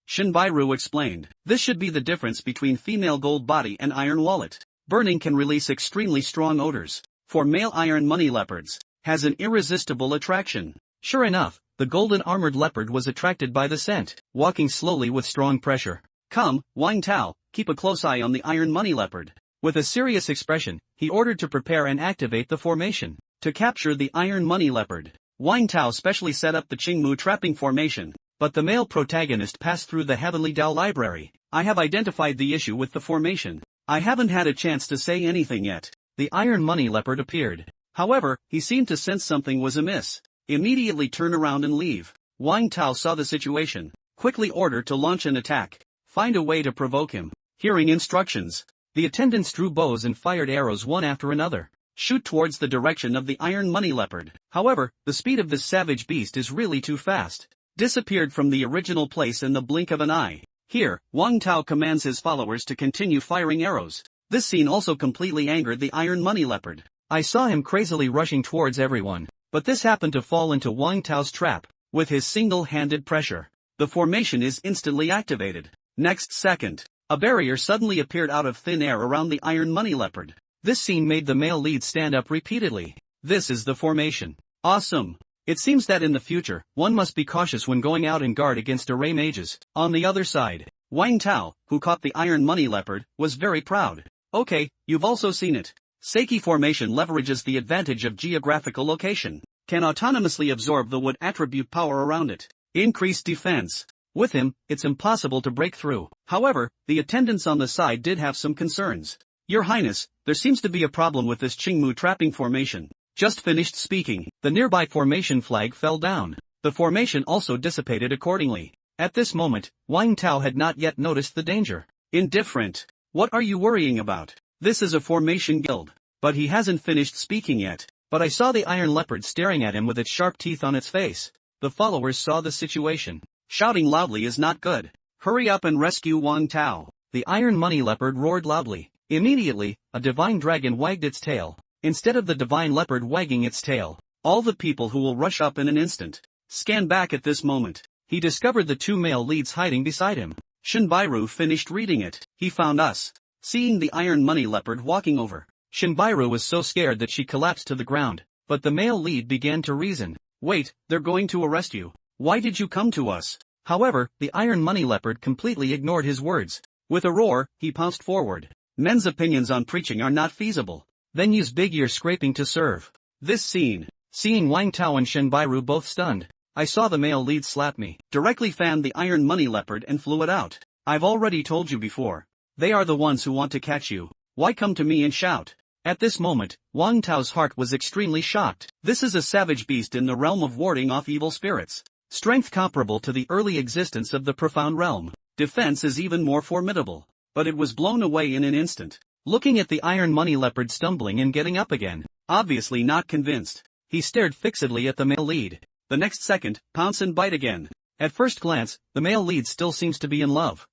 A: Shinbairu explained, this should be the difference between female gold body and iron wallet. Burning can release extremely strong odors. For male iron money leopards, has an irresistible attraction. Sure enough, the golden armored leopard was attracted by the scent, walking slowly with strong pressure. Come, Wang Tao, keep a close eye on the iron money leopard. With a serious expression, he ordered to prepare and activate the formation. To capture the iron money leopard, Wang Tao specially set up the Qingmu trapping formation, but the male protagonist passed through the Heavenly Dao Library. I have identified the issue with the formation. I haven't had a chance to say anything yet. The iron money leopard appeared. However, he seemed to sense something was amiss. Immediately turn around and leave. Wang Tao saw the situation, quickly ordered to launch an attack. Find a way to provoke him. Hearing instructions, the attendants drew bows and fired arrows one after another. Shoot towards the direction of the iron money leopard. However, the speed of this savage beast is really too fast. Disappeared from the original place in the blink of an eye. Here, Wang Tao commands his followers to continue firing arrows. This scene also completely angered the iron money leopard. I saw him crazily rushing towards everyone, but this happened to fall into Wang Tao's trap. With his single-handed pressure, the formation is instantly activated. Next second, a barrier suddenly appeared out of thin air around the iron money leopard. This scene made the male lead stand up repeatedly. This is the formation. Awesome. It seems that in the future, one must be cautious when going out and guard against array mages. On the other side, Wang Tao, who caught the iron money leopard, was very proud. Okay, you've also seen it. Seiki formation leverages the advantage of geographical location. Can autonomously absorb the wood attribute power around it. Increased defense. With him, it's impossible to break through. However, the attendants on the side did have some concerns. Your Highness, there seems to be a problem with this Qingmu trapping formation. Just finished speaking, the nearby formation flag fell down. The formation also dissipated accordingly. At this moment, Wang Tao had not yet noticed the danger. Indifferent. What are you worrying about? This is a formation guild. But he hasn't finished speaking yet. But I saw the iron leopard staring at him with its sharp teeth on its face. The followers saw the situation. Shouting loudly is not good. Hurry up and rescue Wang Tao. The iron money leopard roared loudly. Immediately, a divine dragon wagged its tail. Instead of the divine leopard wagging its tail, all the people who will rush up in an instant. Scan back at this moment. He discovered the two male leads hiding beside him. Shinbairu finished reading it. He found us. Seeing the iron money leopard walking over, Shinbairu was so scared that she collapsed to the ground. But the male lead began to reason. Wait, they're going to arrest you. Why did you come to us? However, the iron money leopard completely ignored his words. With a roar, he pounced forward. Men's opinions on preaching are not feasible. Then use big ear scraping to serve. This scene. Seeing Wang Tao and Shinbairu both stunned, I saw the male lead slap me. Directly fanned the iron money leopard and flew it out. I've already told you before. They are the ones who want to catch you. Why come to me and shout? At this moment, Wang Tao's heart was extremely shocked. This is a savage beast in the realm of warding off evil spirits. Strength comparable to the early existence of the profound realm. Defense is even more formidable. But it was blown away in an instant. Looking at the iron money leopard stumbling and getting up again, obviously not convinced, he stared fixedly at the male lead. The next second, pounce and bite again. At first glance, the male lead still seems to be in love.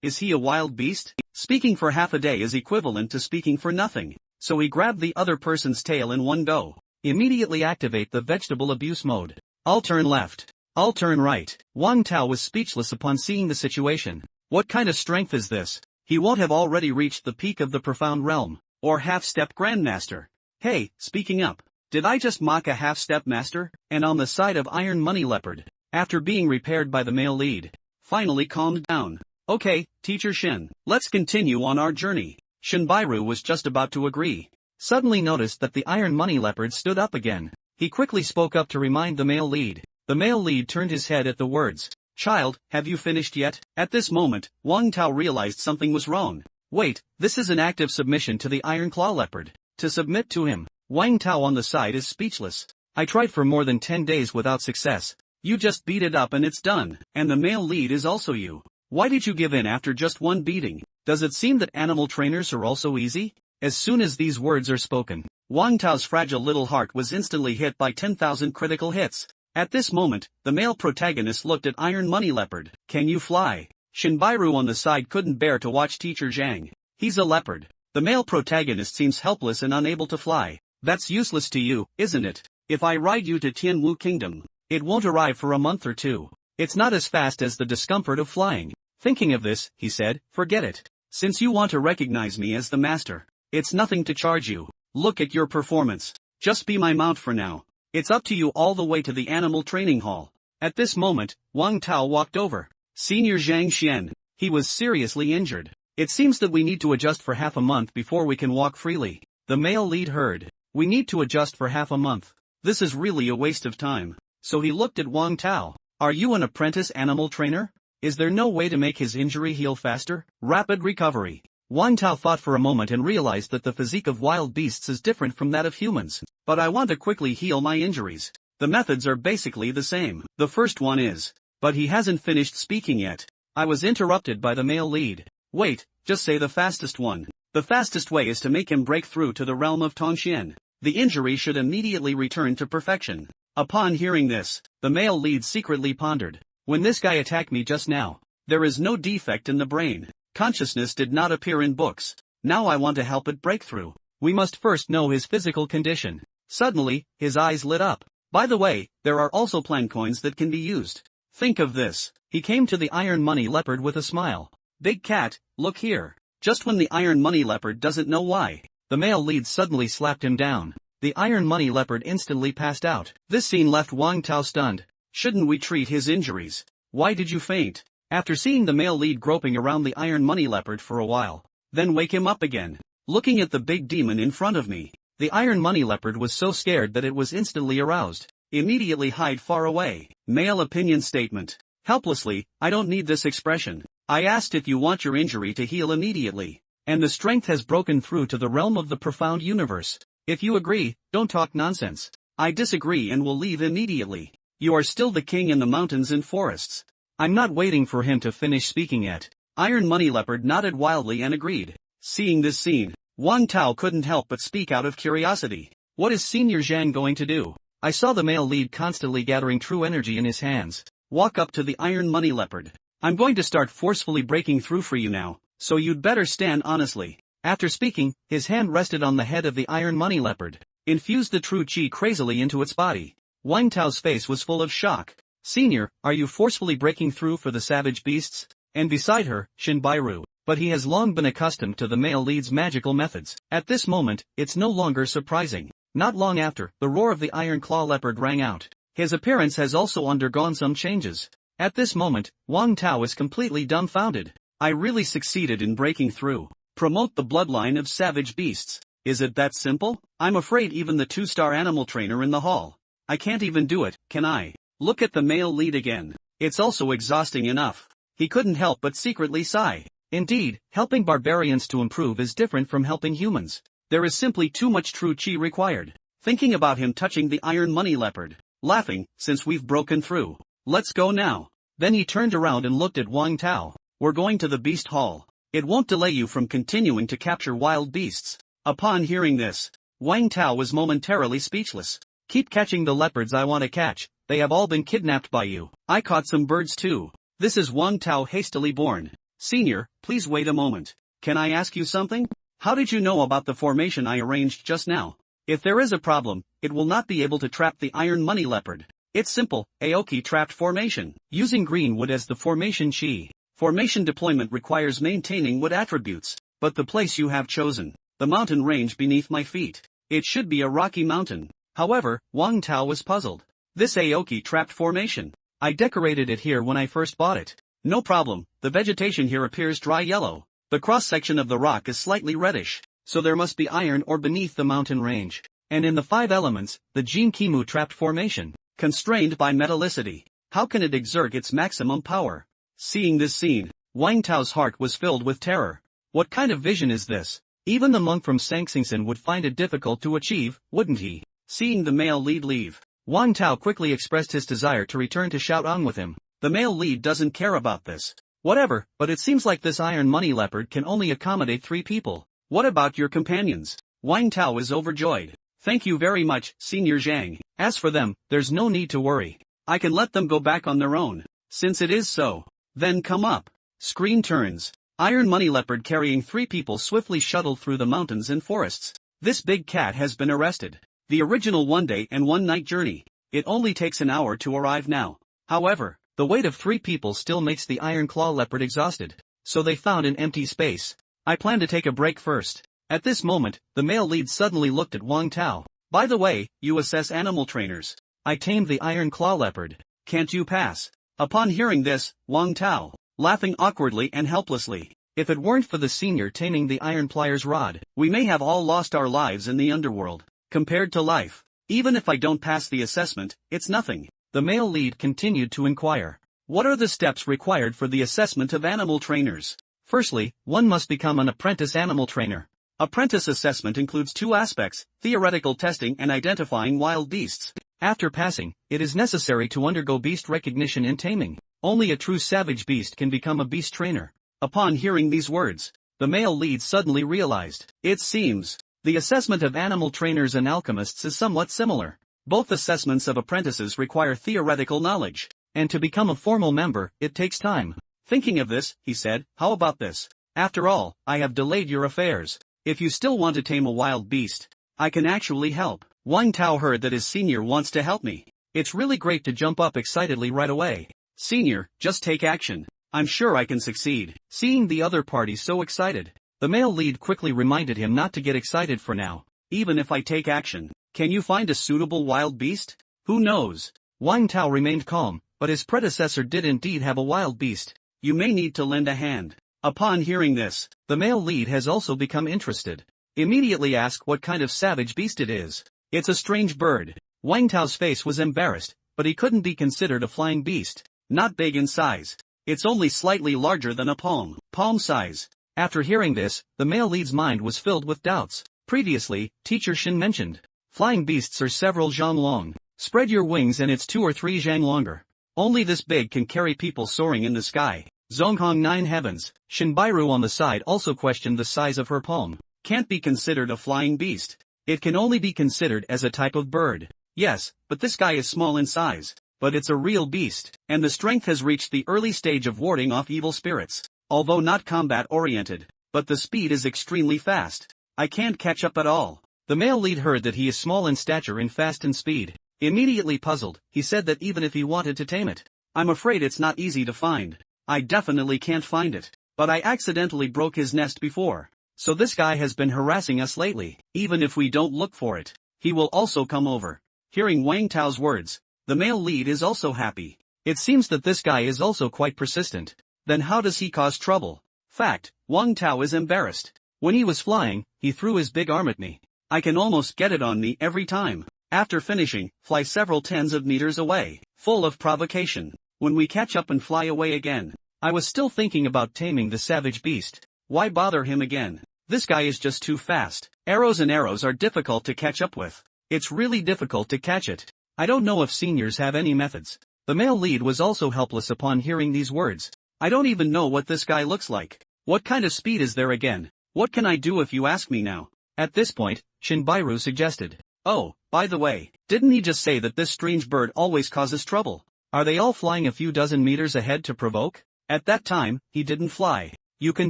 A: Is he a wild beast? Speaking for half a day is equivalent to speaking for nothing. So he grabbed the other person's tail in one go. Immediately activate the vegetable abuse mode. I'll turn left. I'll turn right. Wang Tao was speechless upon seeing the situation. What kind of strength is this? He won't have already reached the peak of the profound realm, or half-step grandmaster. Hey, speaking up. Did I just mock a half-step master? And on the side of Iron Money Leopard, after being repaired by the male lead, finally calmed down. Okay, Teacher Shin, let's continue on our journey. Shinbairu was just about to agree. Suddenly noticed that the Iron Money Leopard stood up again. He quickly spoke up to remind the male lead. The male lead turned his head at the words. Child, have you finished yet? At this moment, Wang Tao realized something was wrong. Wait, this is an active submission to the Iron Claw Leopard. To submit to him. Wang Tao on the side is speechless. I tried for more than 10 days without success. You just beat it up and it's done. And the male lead is also you. Why did you give in after just one beating? Does it seem that animal trainers are also easy? As soon as these words are spoken, Wang Tao's fragile little heart was instantly hit by 10,000 critical hits. At this moment, the male protagonist looked at Iron Money Leopard. Can you fly? Shinbairu on the side couldn't bear to watch Teacher Zhang. He's a leopard. The male protagonist seems helpless and unable to fly. That's useless to you, isn't it? If I ride you to Tianwu Kingdom, it won't arrive for a month or two. It's not as fast as the discomfort of flying. Thinking of this, he said, forget it. Since you want to recognize me as the master, it's nothing to charge you. Look at your performance. Just be my mount for now. It's up to you all the way to the animal training hall. At this moment, Wang Tao walked over. Senior Zhang Xian. He was seriously injured. It seems that we need to adjust for half a month before we can walk freely. The male lead heard. We need to adjust for half a month. This is really a waste of time. So he looked at Wang Tao. Are you an apprentice animal trainer? Is there no way to make his injury heal faster? Rapid recovery. Wang Tao thought for a moment and realized that the physique of wild beasts is different from that of humans. But I want to quickly heal my injuries. The methods are basically the same. The first one is. But he hasn't finished speaking yet. I was interrupted by the male lead. Wait, just say the fastest one. The fastest way is to make him break through to the realm of Tongxian. The injury should immediately return to perfection. Upon hearing this, the male lead secretly pondered. When this guy attacked me just now, there is no defect in the brain. Consciousness did not appear in books. Now I want to help it break through. We must first know his physical condition. Suddenly, his eyes lit up. By the way, there are also plan coins that can be used. Think of this. He came to the Iron Money Leopard with a smile. Big cat, look here. Just when the Iron Money Leopard doesn't know why, the male lead suddenly slapped him down. The Iron Money Leopard instantly passed out. This scene left Wang Tao stunned. Shouldn't we treat his injuries? Why did you faint? After seeing the male lead groping around the Iron Money Leopard for a while, then wake him up again. Looking at the big demon in front of me, the Iron Money Leopard was so scared that it was instantly aroused. Immediately hide far away. Male opinion statement. Helplessly, I don't need this expression. I asked if you want your injury to heal immediately. And the strength has broken through to the realm of the profound universe. If you agree, don't talk nonsense. I disagree and will leave immediately. You are still the king in the mountains and forests. I'm not waiting for him to finish speaking yet. Iron Money Leopard nodded wildly and agreed. Seeing this scene, Wang Tao couldn't help but speak out of curiosity. What is Senior Zhang going to do? I saw the male lead constantly gathering true energy in his hands. Walk up to the Iron Money Leopard. I'm going to start forcefully breaking through for you now, so you'd better stand honestly. After speaking, his hand rested on the head of the Iron Money Leopard, infused the true chi crazily into its body. Wang Tao's face was full of shock. Senior, are you forcefully breaking through for the savage beasts? And beside her, Shinbairu. But he has long been accustomed to the male lead's magical methods. At this moment, it's no longer surprising. Not long after, the roar of the Iron Claw Leopard rang out. His appearance has also undergone some changes. At this moment, Wang Tao is completely dumbfounded. I really succeeded in breaking through. Promote the bloodline of savage beasts. Is it that simple? I'm afraid even the 2-star animal trainer in the hall. I can't even do it, can I? Look at the male lead again. It's also exhausting enough. He couldn't help but secretly sigh. Indeed, helping barbarians to improve is different from helping humans. There is simply too much true chi required. Thinking about him touching the Iron Money Leopard. Laughing, since we've broken through. Let's go now. Then he turned around and looked at Wang Tao. We're going to the beast hall. It won't delay you from continuing to capture wild beasts. Upon hearing this, Wang Tao was momentarily speechless. Keep catching the leopards I want to catch. They have all been kidnapped by you. I caught some birds too. This is Wang Tao hastily born. Senior, please wait a moment. Can I ask you something? How did you know about the formation I arranged just now? If there is a problem, it will not be able to trap the iron money leopard. It's simple, Aoki trapped formation. Using green wood as the formation chi. Formation deployment requires maintaining wood attributes, but the place you have chosen, the mountain range beneath my feet. It should be a rocky mountain. However, Wang Tao was puzzled. This Aoki trapped formation. I decorated it here when I first bought it. No problem, the vegetation here appears dry yellow. The cross-section of the rock is slightly reddish, so there must be iron ore beneath the mountain range. And in the 5 elements, the Jin Kimu trapped formation, constrained by metallicity. How can it exert its maximum power? Seeing this scene, Wang Tao's heart was filled with terror. What kind of vision is this? Even the monk from Sangsingsen would find it difficult to achieve, wouldn't he? Seeing the male lead leave, Wang Tao quickly expressed his desire to return to Shoutong with him. The male lead doesn't care about this. Whatever, but it seems like this iron money leopard can only accommodate 3 people. What about your companions? Wang Tao is overjoyed. Thank you very much, Senior Zhang. As for them, there's no need to worry. I can let them go back on their own. Since it is so, then come up. Screen turns. Iron money leopard carrying 3 people swiftly shuttled through the mountains and forests. This big cat has been arrested. The original 1-day and 1-night journey. It only takes an hour to arrive now. However, the weight of 3 people still makes the iron claw leopard exhausted. So they found an empty space. I plan to take a break first. At this moment, the male lead suddenly looked at Wang Tao. By the way, you assess animal trainers. I tamed the iron claw leopard. Can't you pass? Upon hearing this, Wang Tao, laughing awkwardly and helplessly. If it weren't for the senior taming the iron pliers rod, we may have all lost our lives in the underworld. Compared to life, even if I don't pass the assessment, it's nothing. The male lead continued to inquire. What are the steps required for the assessment of animal trainers? Firstly, one must become an apprentice animal trainer. Apprentice assessment includes 2 aspects, theoretical testing and identifying wild beasts. After passing, it is necessary to undergo beast recognition and taming. Only a true savage beast can become a beast trainer. Upon hearing these words, the male lead suddenly realized. It seems, the assessment of animal trainers and alchemists is somewhat similar. Both assessments of apprentices require theoretical knowledge, and to become a formal member, it takes time. Thinking of this, he said, how about this? After all, I have delayed your affairs. If you still want to tame a wild beast, I can actually help. Wang Tao heard that his senior wants to help me. It's really great to jump up excitedly right away. Senior, just take action. I'm sure I can succeed. Seeing the other party so excited, the male lead quickly reminded him not to get excited for now. Even if I take action, can you find a suitable wild beast? Who knows? Wang Tao remained calm, but his predecessor did indeed have a wild beast. You may need to lend a hand. Upon hearing this, the male lead has also become interested. Immediately ask what kind of savage beast it is. It's a strange bird. Wang Tao's face was embarrassed, but he couldn't be considered a flying beast. Not big in size. It's only slightly larger than a palm size. After hearing this, the male lead's mind was filled with doubts. Previously, Teacher Shin mentioned, flying beasts are several zhang long. Spread your wings and it's 2 or 3 zhang longer. Only this big can carry people soaring in the sky. Zonghong 9 heavens. Shinbairu on the side also questioned the size of her palm. Can't be considered a flying beast. It can only be considered as a type of bird. Yes, but this guy is small in size. But it's a real beast, and the strength has reached the early stage of warding off evil spirits. Although not combat-oriented, but the speed is extremely fast. I can't catch up at all. The male lead heard that he is small in stature and fast in speed. Immediately puzzled, he said that even if he wanted to tame it, I'm afraid it's not easy to find. I definitely can't find it. But I accidentally broke his nest before. So this guy has been harassing us lately. Even if we don't look for it, he will also come over. Hearing Wang Tao's words, the male lead is also happy. It seems that this guy is also quite persistent. Then how does he cause trouble? Fact, Wang Tao is embarrassed. When he was flying, he threw his big arm at me. I can almost get it on me every time. After finishing, fly several tens of meters away, full of provocation. When we catch up and fly away again, I was still thinking about taming the savage beast. Why bother him again? This guy is just too fast. Arrows are difficult to catch up with. It's really difficult to catch it. I don't know if seniors have any methods. The male lead was also helpless upon hearing these words. I don't even know what this guy looks like. What kind of speed is there again? What can I do if you ask me now? At this point, Shinbairu suggested. Oh, by the way, didn't he just say that this strange bird always causes trouble? Are they all flying a few dozen meters ahead to provoke? At that time, he didn't fly. You can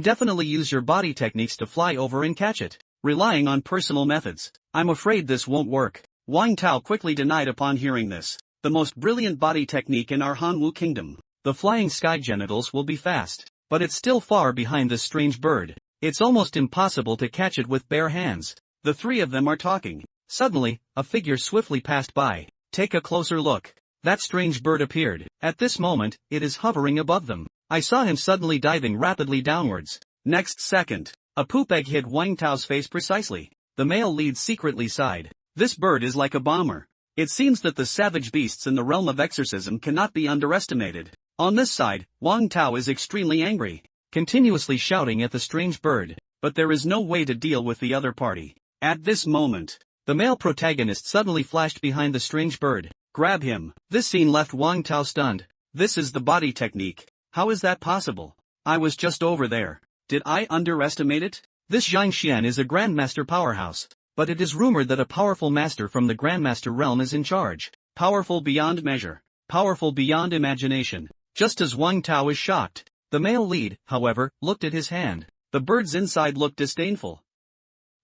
A: definitely use your body techniques to fly over and catch it. relying on personal methods. I'm afraid this won't work. Wang Tao quickly denied upon hearing this. The most brilliant body technique in our Hanwu kingdom. The flying sky genitals will be fast, but it's still far behind this strange bird. It's almost impossible to catch it with bare hands. The three of them are talking. Suddenly, a figure swiftly passed by. Take a closer look. That strange bird appeared. At this moment, it is hovering above them. I saw him suddenly diving rapidly downwards. Next second, a poop egg hit Wang Tao's face precisely. The male lead secretly sighed. This bird is like a bomber. It seems that the savage beasts in the realm of exorcism cannot be underestimated. On this side, Wang Tao is extremely angry, continuously shouting at the strange bird, but there is no way to deal with the other party. At this moment, the male protagonist suddenly flashed behind the strange bird. Grab him. This scene left Wang Tao stunned. This is the body technique. How is that possible? I was just over there. Did I underestimate it? This Zhang Xian is a grandmaster powerhouse, but it is rumored that a powerful master from the grandmaster realm is in charge. Powerful beyond measure. Powerful beyond imagination. Just as Wang Tao is shocked, the male lead, however, looked at his hand. The bird's inside looked disdainful.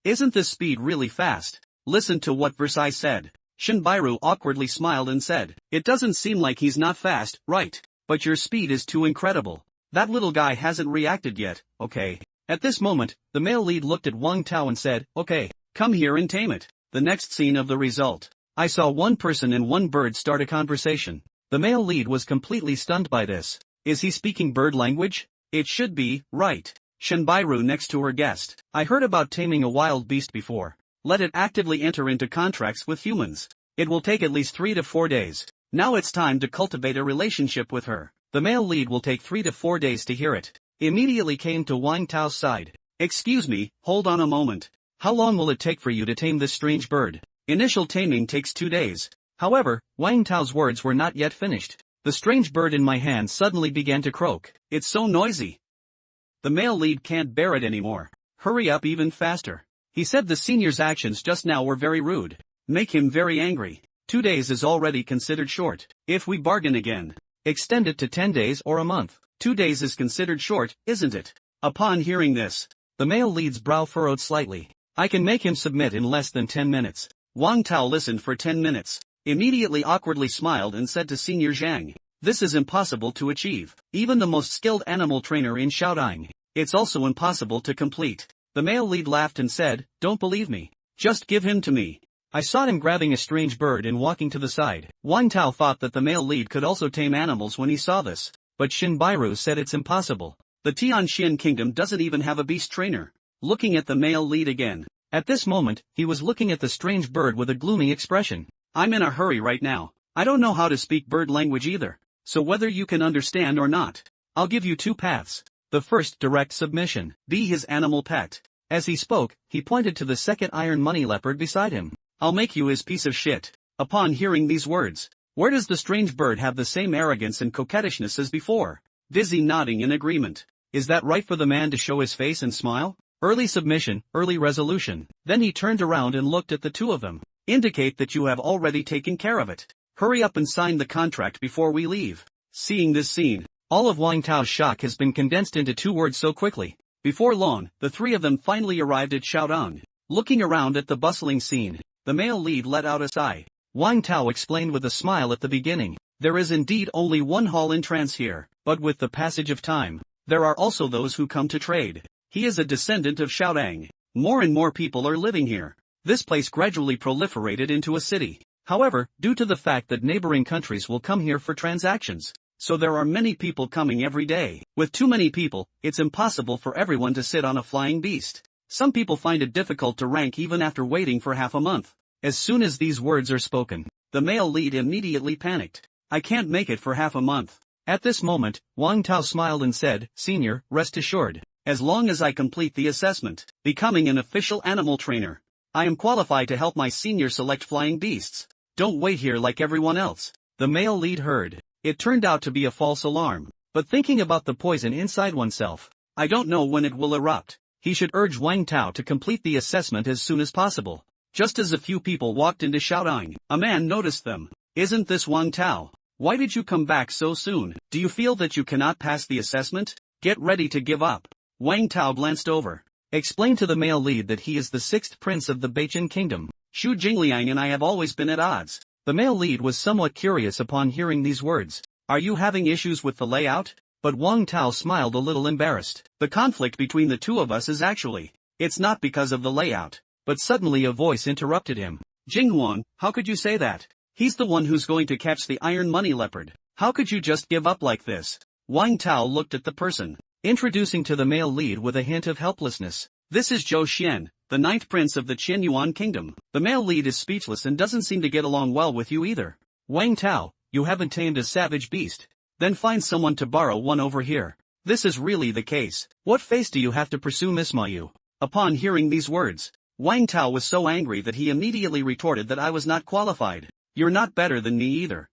A: Isn't this speed really fast? Listen to what Versailles said. Shinbairu awkwardly smiled and said, it doesn't seem like he's not fast, right? But your speed is too incredible. That little guy hasn't reacted yet, okay? At this moment, the male lead looked at Wang Tao and said, okay, come here and tame it. The next scene of the result. I saw one person and one bird start a conversation. The male lead was completely stunned by this. Is he speaking bird language? It should be, right? Shinbairu next to her guest. I heard about taming a wild beast before. Let it actively enter into contracts with humans. It will take at least 3 to 4 days. Now it's time to cultivate a relationship with her. The male lead will take 3 to 4 days to hear it. Immediately came to Wang Tao's side. Excuse me, hold on a moment. How long will it take for you to tame this strange bird? Initial taming takes 2 days. However, Wang Tao's words were not yet finished. The strange bird in my hand suddenly began to croak. It's so noisy. The male lead can't bear it anymore. Hurry up even faster. He said the senior's actions just now were very rude. Make him very angry. 2 days is already considered short. If we bargain again, extend it to 10 days or a month. 2 days is considered short, isn't it? Upon hearing this, the male lead's brow furrowed slightly. I can make him submit in less than 10 minutes. Wang Tao listened for 10 minutes, immediately awkwardly smiled and said to Senior Zhang, this is impossible to achieve. Even the most skilled animal trainer in Shaodang. It's also impossible to complete. The male lead laughed and said, don't believe me. Just give him to me. I saw him grabbing a strange bird and walking to the side. Wang Tao thought that the male lead could also tame animals when he saw this, but Shinbairu said it's impossible. The Tianxian kingdom doesn't even have a beast trainer. Looking at the male lead again. At this moment, he was looking at the strange bird with a gloomy expression. I'm in a hurry right now. I don't know how to speak bird language either. So whether you can understand or not, I'll give you 2 paths. The first, direct submission. Be his animal pet. As he spoke, he pointed to the second iron money leopard beside him. I'll make you his piece of shit. Upon hearing these words, where does the strange bird have the same arrogance and coquettishness as before? Dizzy nodding in agreement. Is that right for the man to show his face and smile? Early submission, early resolution. Then he turned around and looked at the two of them. Indicate that you have already taken care of it. Hurry up and sign the contract before we leave. Seeing this scene, all of Wang Tao's shock has been condensed into 2 words so quickly. Before long, the 3 of them finally arrived at Shaodong. Looking around at the bustling scene, the male lead let out a sigh. Wang Tao explained with a smile at the beginning. There is indeed only one hall in trance here, but with the passage of time, there are also those who come to trade. He is a descendant of Shaodang. More and more people are living here. This place gradually proliferated into a city. However, due to the fact that neighboring countries will come here for transactions, so there are many people coming every day. With too many people, it's impossible for everyone to sit on a flying beast. Some people find it difficult to rank even after waiting for half a month. As soon as these words are spoken, the male lead immediately panicked. I can't make it for half a month. At this moment, Wang Tao smiled and said, Senior, rest assured, as long as I complete the assessment, becoming an official animal trainer, I am qualified to help my senior select flying beasts. Don't wait here like everyone else. The male lead heard. It turned out to be a false alarm, but thinking about the poison inside oneself, I don't know when it will erupt. He should urge Wang Tao to complete the assessment as soon as possible. Just as a few people walked into Shaodong, a man noticed them. Isn't this Wang Tao? Why did you come back so soon? Do you feel that you cannot pass the assessment? Get ready to give up. Wang Tao glanced over. Explain to the male lead that he is the sixth prince of the Beichen kingdom. Xu Jingliang and I have always been at odds. The male lead was somewhat curious upon hearing these words. Are you having issues with the layout? But Wang Tao smiled a little embarrassed. The conflict between the two of us is actually, it's not because of the layout. But suddenly a voice interrupted him. Jinghuang, how could you say that? He's the one who's going to catch the iron money leopard. How could you just give up like this? Wang Tao looked at the person, introducing to the male lead with a hint of helplessness. This is Zhou Xian, the ninth prince of the Qin Yuan kingdom. The male lead is speechless and doesn't seem to get along well with you either. Wang Tao, you haven't tamed a savage beast. Then find someone to borrow one over here. This is really the case. What face do you have to pursue Miss Mayu? Upon hearing these words, Wang Tao was so angry that he immediately retorted that I was not qualified. You're not better than me either.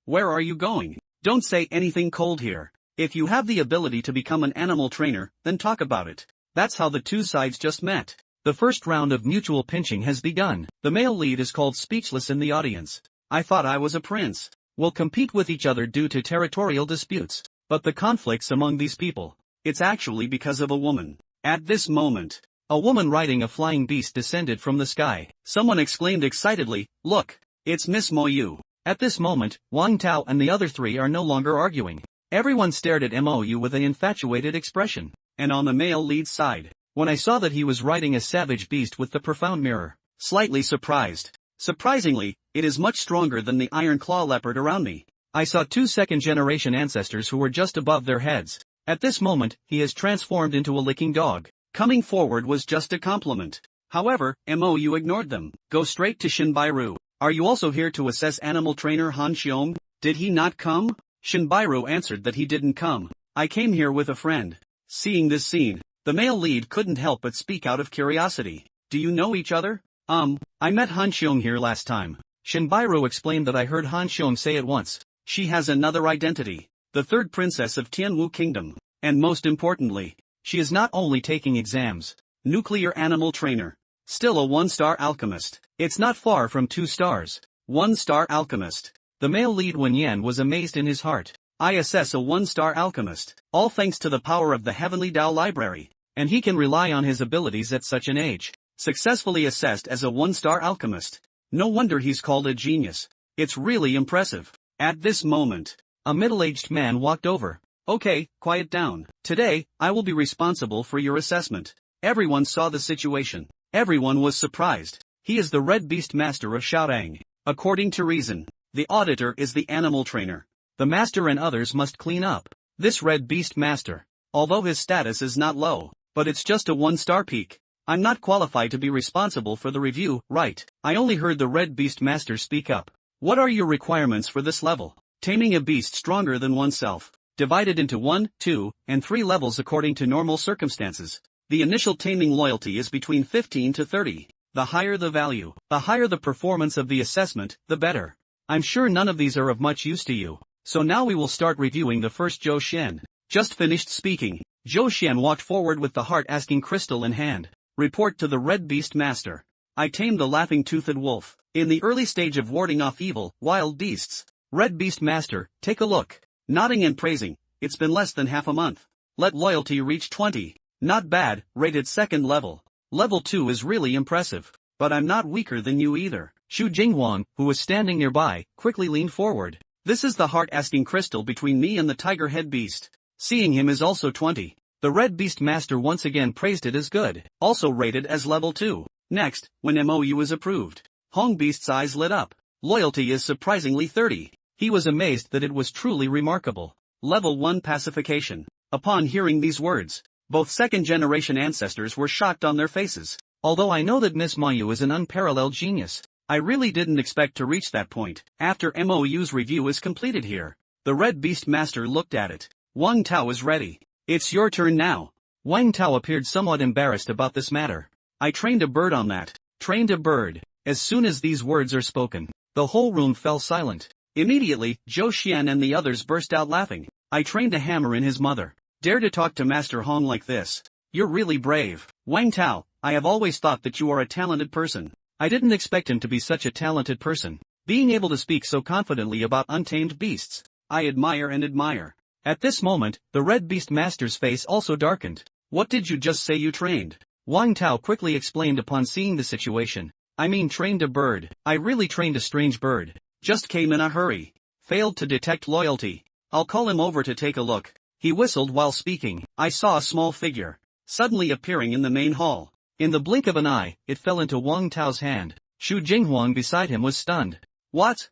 A: Where are you going? Don't say anything cold here. If you have the ability to become an animal trainer, then talk about it. That's how the two sides just met. The first round of mutual pinching has begun. The male lead is called speechless in the audience. I thought I was a prince. We'll compete with each other due to territorial disputes. But the conflicts among these people, it's actually because of a woman. At this moment, a woman riding a flying beast descended from the sky. Someone exclaimed excitedly, look, it's Miss Moyu. At this moment, Wang Tao and the other three are no longer arguing. Everyone stared at Mou with an infatuated expression. And on the male lead side, when I saw that he was riding a savage beast with the profound mirror, slightly surprised. Surprisingly, it is much stronger than the iron claw leopard around me. I saw two second-generation ancestors who were just above their heads. At this moment, he has transformed into a licking dog. Coming forward was just a compliment. However, Mou ignored them. Go straight to Shinbairu. Are you also here to assess animal trainer Han Xiong? Did he not come? Shinbairu answered that he didn't come. I came here with a friend. Seeing this scene, the male lead couldn't help but speak out of curiosity. Do you know each other? I met Han Xiong here last time. Shinbairu explained that I heard Han Xiong say it once. She has another identity. The third princess of Tianwu Kingdom. And most importantly, she is not only taking exams. Nuclear animal trainer. Still a one-star alchemist. It's not far from 2 stars. 1-star alchemist. The male lead Wen Yan was amazed in his heart. I assess a 1-star alchemist. All thanks to the power of the Heavenly Tao Library. And he can rely on his abilities at such an age. Successfully assessed as a 1-star alchemist. No wonder he's called a genius. It's really impressive. At this moment, a middle-aged man walked over. Okay, quiet down. Today, I will be responsible for your assessment. Everyone saw the situation. Everyone was surprised. He is the Red Beast Master of Shaodang. According to reason, the auditor is the animal trainer. The master and others must clean up. This Red Beast Master, although his status is not low, but it's just a 1-star peak. I'm not qualified to be responsible for the review, right? I only heard the Red Beast Master speak up. What are your requirements for this level? Taming a beast stronger than oneself. Divided into 1, 2, and 3 levels according to normal circumstances. The initial taming loyalty is between 15 to 30. The higher the value, the higher the performance of the assessment, the better. I'm sure none of these are of much use to you. So now we will start reviewing the first Zhou Xian. Just finished speaking. Zhou Xian walked forward with the heart-asking crystal in hand. Report to the Red Beast Master. I tamed the laughing-toothed wolf. In the early stage of warding off evil, wild beasts. Red Beast Master, take a look. Nodding and praising. It's been less than half a month. Let loyalty reach 20. Not bad, rated 2nd level. Level 2 is really impressive. But I'm not weaker than you either. Xu Jinghuang, who was standing nearby, quickly leaned forward. This is the heart-asking crystal between me and the tiger head beast. Seeing him is also 20. The Red Beast Master once again praised it as good. Also rated as level 2. Next, when MOU is approved. Hong Beast's eyes lit up. Loyalty is surprisingly 30. He was amazed that it was truly remarkable. Level 1 pacification. Upon hearing these words, both second-generation ancestors were shocked on their faces. Although I know that Miss Mayu is an unparalleled genius, I really didn't expect to reach that point. After MOU's review is completed here, the Red Beast Master looked at it. Wang Tao is ready. It's your turn now. Wang Tao appeared somewhat embarrassed about this matter. I trained a bird on that. Trained a bird. As soon as these words are spoken, the whole room fell silent. Immediately, Zhou Xian and the others burst out laughing. I trained a hammer in his mother. Dare to talk to Master Hong like this. You're really brave. Wang Tao, I have always thought that you are a talented person. I didn't expect him to be such a talented person. Being able to speak so confidently about untamed beasts, I admire and admire. At this moment, the Red Beast Master's face also darkened. What did you just say you trained? Wang Tao quickly explained upon seeing the situation. I mean trained a bird. I really trained a strange bird. Just came in a hurry. Failed to detect loyalty. I'll call him over to take a look. He whistled while speaking. I saw a small figure suddenly appearing in the main hall. In the blink of an eye, it fell into Wang Tao's hand. Xu Jinghuang beside him was stunned. What?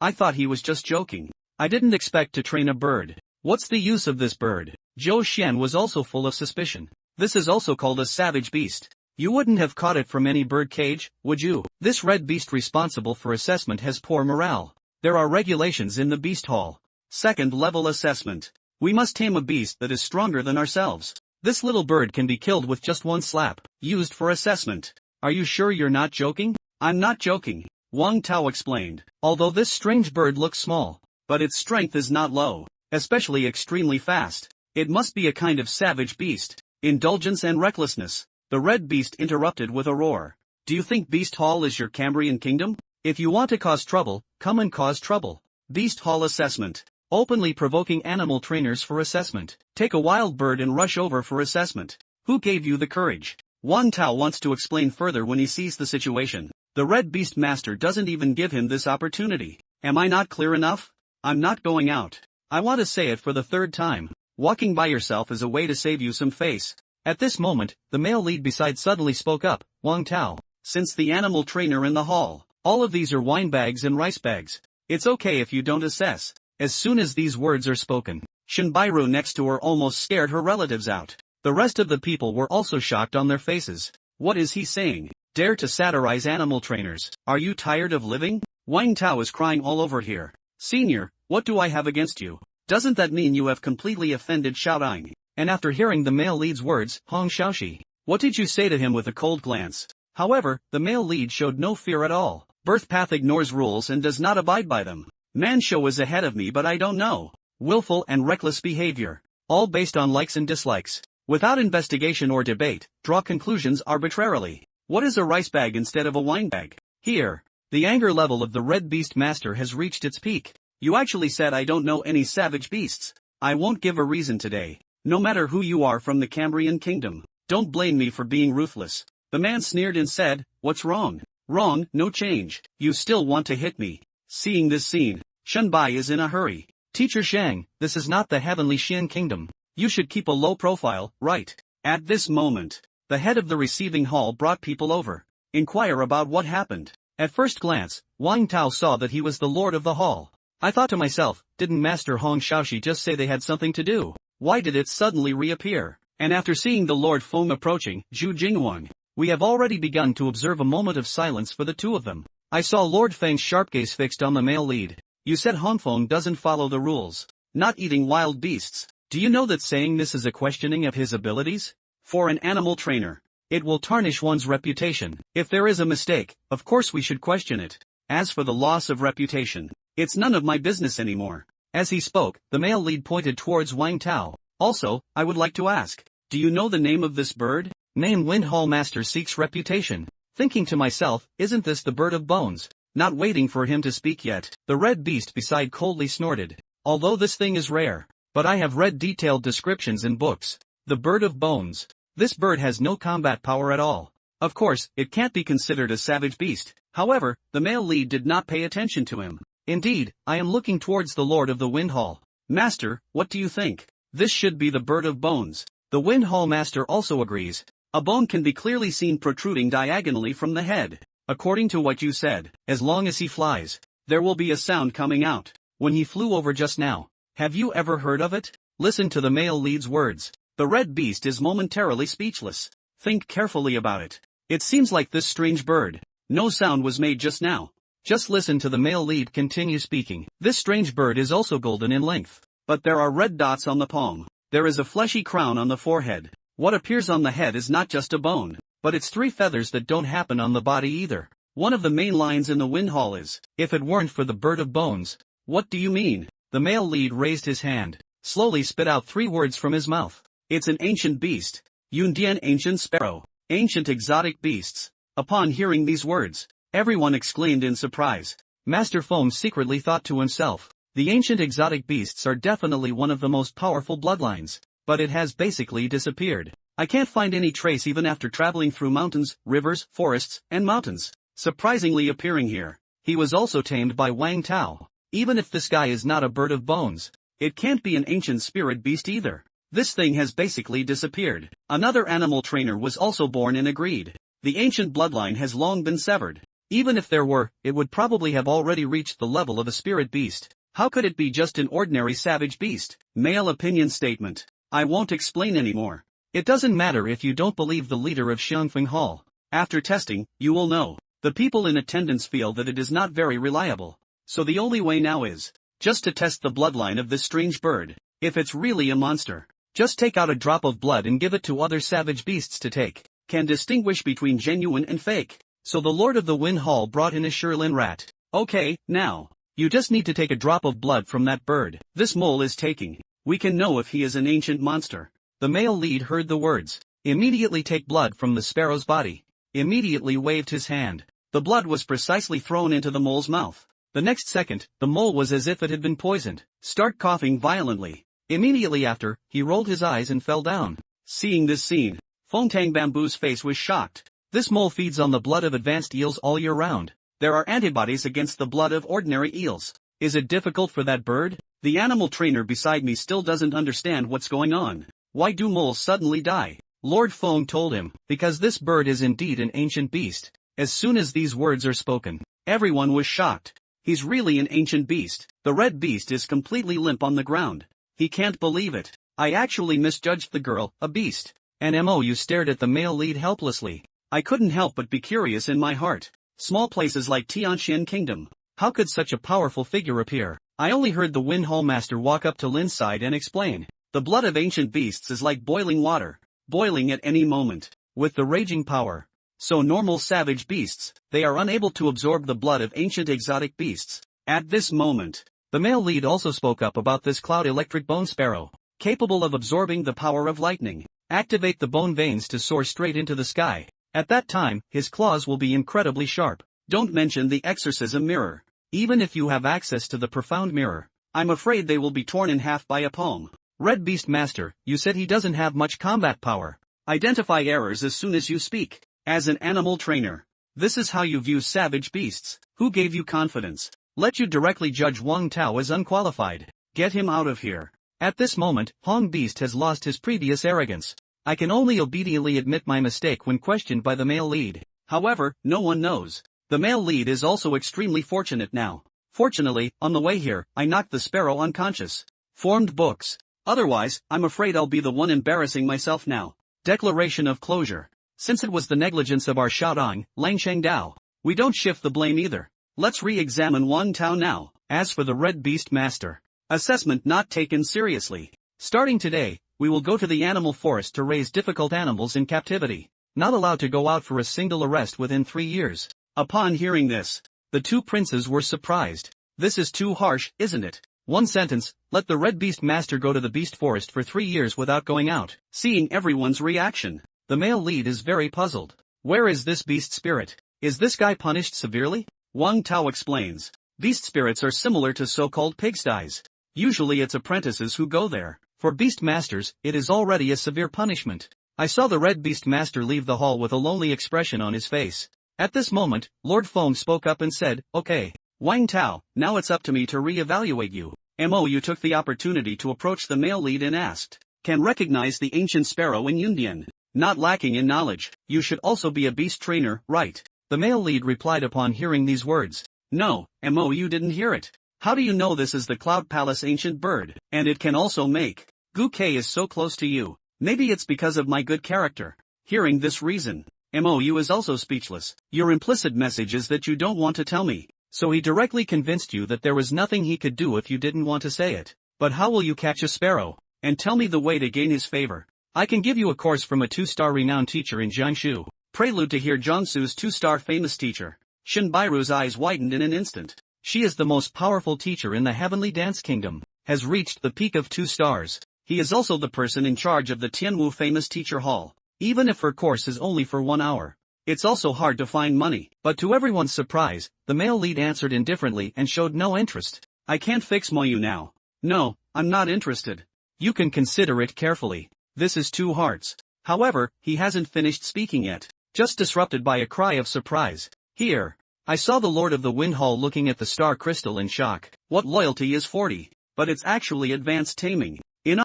A: I thought he was just joking. I didn't expect to train a bird. What's the use of this bird? Zhou Xian was also full of suspicion. This is also called a savage beast. You wouldn't have caught it from any bird cage, would you? This red beast responsible for assessment has poor morale. There are regulations in the beast hall. Second level assessment. We must tame a beast that is stronger than ourselves. This little bird can be killed with just one slap. Used for assessment. Are you sure you're not joking? I'm not joking, Wang Tao explained. Although this strange bird looks small, but its strength is not low, especially extremely fast. It must be a kind of savage beast. Indulgence and recklessness. The red beast interrupted with a roar. Do you think Beast Hall is your Cambrian kingdom? If you want to cause trouble, come and cause trouble. Beast Hall assessment. Openly provoking animal trainers for assessment. Take a wild bird and rush over for assessment. Who gave you the courage? Wang Tao wants to explain further when he sees the situation. The red beast master doesn't even give him this opportunity. Am I not clear enough? I'm not going out. I want to say it for the third time. Walking by yourself is a way to save you some face. At this moment, the male lead beside suddenly spoke up. Wang Tao. Since the animal trainer in the hall, all of these are wine bags and rice bags. It's okay if you don't assess. As soon as these words are spoken, Shinbairu next to her almost scared her relatives out. The rest of the people were also shocked on their faces. What is he saying? Dare to satirize animal trainers. Are you tired of living? Wang Tao is crying all over here. Senior, what do I have against you? Doesn't that mean you have completely offended Xiaodang? And after hearing the male lead's words, Hong Xiaoxi, what did you say to him with a cold glance? However, the male lead showed no fear at all. Birth path ignores rules and does not abide by them. Manshou is ahead of me but I don't know. Willful and reckless behavior. All based on likes and dislikes. Without investigation or debate, draw conclusions arbitrarily. What is a rice bag instead of a wine bag? Here. The anger level of the red beast master has reached its peak. You actually said I don't know any savage beasts. I won't give a reason today. No matter who you are from the Cambrian kingdom, don't blame me for being ruthless. The man sneered and said, what's wrong? Wrong, no change. You still want to hit me. Seeing this scene, Shenbai is in a hurry. Teacher Shang, this is not the heavenly Xian kingdom. You should keep a low profile, right? At this moment, the head of the receiving hall brought people over. Inquire about what happened. At first glance, Wang Tao saw that he was the lord of the hall. I thought to myself, didn't Master Hong Xiaoxi just say they had something to do? Why did it suddenly reappear? And after seeing the Lord Feng approaching, Zhu Jinghuang, we have already begun to observe a moment of silence for the two of them. I saw Lord Feng's sharp gaze fixed on the male lead. You said Hongfeng doesn't follow the rules. Not eating wild beasts. Do you know that saying this is a questioning of his abilities? For an animal trainer, it will tarnish one's reputation. If there is a mistake, of course we should question it. As for the loss of reputation, it's none of my business anymore. As he spoke, the male lead pointed towards Wang Tao. Also, I would like to ask, do you know the name of this bird? Name Wind Hall Master seeks reputation. Thinking to myself, isn't this the bird of bones? Not waiting for him to speak yet, the red beast beside coldly snorted. Although this thing is rare, but I have read detailed descriptions in books. The bird of bones. This bird has no combat power at all. Of course, it can't be considered a savage beast. However, the male lead did not pay attention to him. Indeed, I am looking towards the Lord of the Wind Hall. Master, what do you think? This should be the bird of bones. The Wind Hall Master also agrees. A bone can be clearly seen protruding diagonally from the head. According to what you said, as long as he flies, there will be a sound coming out. When he flew over just now, have you ever heard of it? Listen to the male lead's words. The red beast is momentarily speechless. Think carefully about it. It seems like this strange bird. No sound was made just now. Just listen to the male lead continue speaking. This strange bird is also golden in length. But there are red dots on the palm. There is a fleshy crown on the forehead. What appears on the head is not just a bone, but it's 3 feathers that don't happen on the body either. One of the main lines in the wind hall is, if it weren't for the bird of bones. What do you mean? The male lead raised his hand, slowly spit out 3 words from his mouth. It's an ancient beast. Yundian ancient sparrow. Ancient exotic beasts. Upon hearing these words, everyone exclaimed in surprise. Master Feng secretly thought to himself, the ancient exotic beasts are definitely one of the most powerful bloodlines. but it has basically disappeared. I can't find any trace even after traveling through mountains, rivers, forests, and mountains. Surprisingly appearing here. He was also tamed by Wang Tao. Even if this guy is not a bird of bones, it can't be an ancient spirit beast either. This thing has basically disappeared. Another animal trainer was also born and agreed. The ancient bloodline has long been severed. Even if there were, it would probably have already reached the level of a spirit beast. How could it be just an ordinary savage beast? Male opinion statement. I won't explain anymore. It doesn't matter if you don't believe the leader of Xiangfeng Hall. After testing, you will know. The people in attendance feel that it is not very reliable. So the only way now is just to test the bloodline of this strange bird. If it's really a monster, just take out a drop of blood and give it to other savage beasts to take. Can distinguish between genuine and fake. So the Lord of the Wind Hall brought in a Shirlin rat. Okay, now, you just need to take a drop of blood from that bird. This mole is taking. We can know if he is an ancient monster. The male lead heard the words. Immediately take blood from the sparrow's body. Immediately waved his hand. The blood was precisely thrown into the mole's mouth. The next second, the mole was as if it had been poisoned. Start coughing violently. Immediately after, he rolled his eyes and fell down. Seeing this scene, Fengtang Bamboo's face was shocked. This mole feeds on the blood of advanced eels all year round. There are antibodies against the blood of ordinary eels. Is it difficult for that bird? The animal trainer beside me still doesn't understand what's going on. Why do moles suddenly die? Lord Feng told him, because this bird is indeed an ancient beast. As soon as these words are spoken, everyone was shocked. He's really an ancient beast. The red beast is completely limp on the ground. He can't believe it. I actually misjudged the girl, a beast. And you stared at the male lead helplessly. I couldn't help but be curious in my heart. Small places like Tianxian Kingdom. How could such a powerful figure appear? I only heard the Wind Hall Master walk up to Lin's side and explain. The blood of ancient beasts is like boiling water, boiling at any moment, with the raging power. So normal savage beasts, they are unable to absorb the blood of ancient exotic beasts. At this moment, the male lead also spoke up about this cloud electric bone sparrow, capable of absorbing the power of lightning. Activate the bone veins to soar straight into the sky. At that time, his claws will be incredibly sharp. Don't mention the exorcism mirror. Even if you have access to the profound mirror, I'm afraid they will be torn in half by a palm. Red Beast Master, you said he doesn't have much combat power. Identify errors as soon as you speak. As an animal trainer, this is how you view savage beasts. Who gave you confidence? Let you directly judge Wang Tao as unqualified. Get him out of here. At this moment, Hong Beast has lost his previous arrogance. I can only obediently admit my mistake when questioned by the male lead. However, no one knows. The male lead is also extremely fortunate now. Fortunately, on the way here, I knocked the sparrow unconscious. Formed books. Otherwise, I'm afraid I'll be the one embarrassing myself now. Declaration of closure. Since it was the negligence of our Shaodong, Langsheng Dao, we don't shift the blame either. Let's re-examine Wang Tao now. As for the Red Beast Master, assessment not taken seriously. Starting today, we will go to the animal forest to raise difficult animals in captivity. Not allowed to go out for a single arrest within 3 years. Upon hearing this, the two princes were surprised. This is too harsh, isn't it? One sentence, let the Red Beast Master go to the beast forest for 3 years without going out. Seeing everyone's reaction, the male lead is very puzzled. Where is this beast spirit? Is this guy punished severely? Wang Tao explains. Beast spirits are similar to so-called pigsties. Usually it's apprentices who go there. For beast masters, it is already a severe punishment. I saw the Red Beast Master leave the hall with a lonely expression on his face. At this moment, Lord Feng spoke up and said, okay, Wang Tao, now it's up to me to re-evaluate you. You took the opportunity to approach the male lead and asked, can recognize the ancient sparrow in Yundian. Not lacking in knowledge, you should also be a beast trainer, right? The male lead replied upon hearing these words. No, you didn't hear it. How do you know this is the Cloud Palace ancient bird? And it can also make. Gu Kei is so close to you. Maybe it's because of my good character. Hearing this reason, Mu is also speechless. Your implicit message is that you don't want to tell me. So he directly convinced you that there was nothing he could do if you didn't want to say it. But how will you catch a sparrow? And tell me the way to gain his favor. I can give you a course from a 2-star renowned teacher in Jiangsu. Prelude to hear Jiangsu's 2-star famous teacher. Shinbairu's eyes widened in an instant. She is the most powerful teacher in the Heavenly Dance Kingdom. Has reached the peak of 2 stars. He is also the person in charge of the Tianwu famous teacher hall. Even if her course is only for 1 hour. It's also hard to find money. But to everyone's surprise, the male lead answered indifferently and showed no interest. I can't fix Moyu now. No, I'm not interested. You can consider it carefully. This is 2 hearts. However, he hasn't finished speaking yet. Just disrupted by a cry of surprise. Here. I saw the Lord of the Wind Hall looking at the star crystal in shock. What loyalty is 40? But it's actually advanced taming.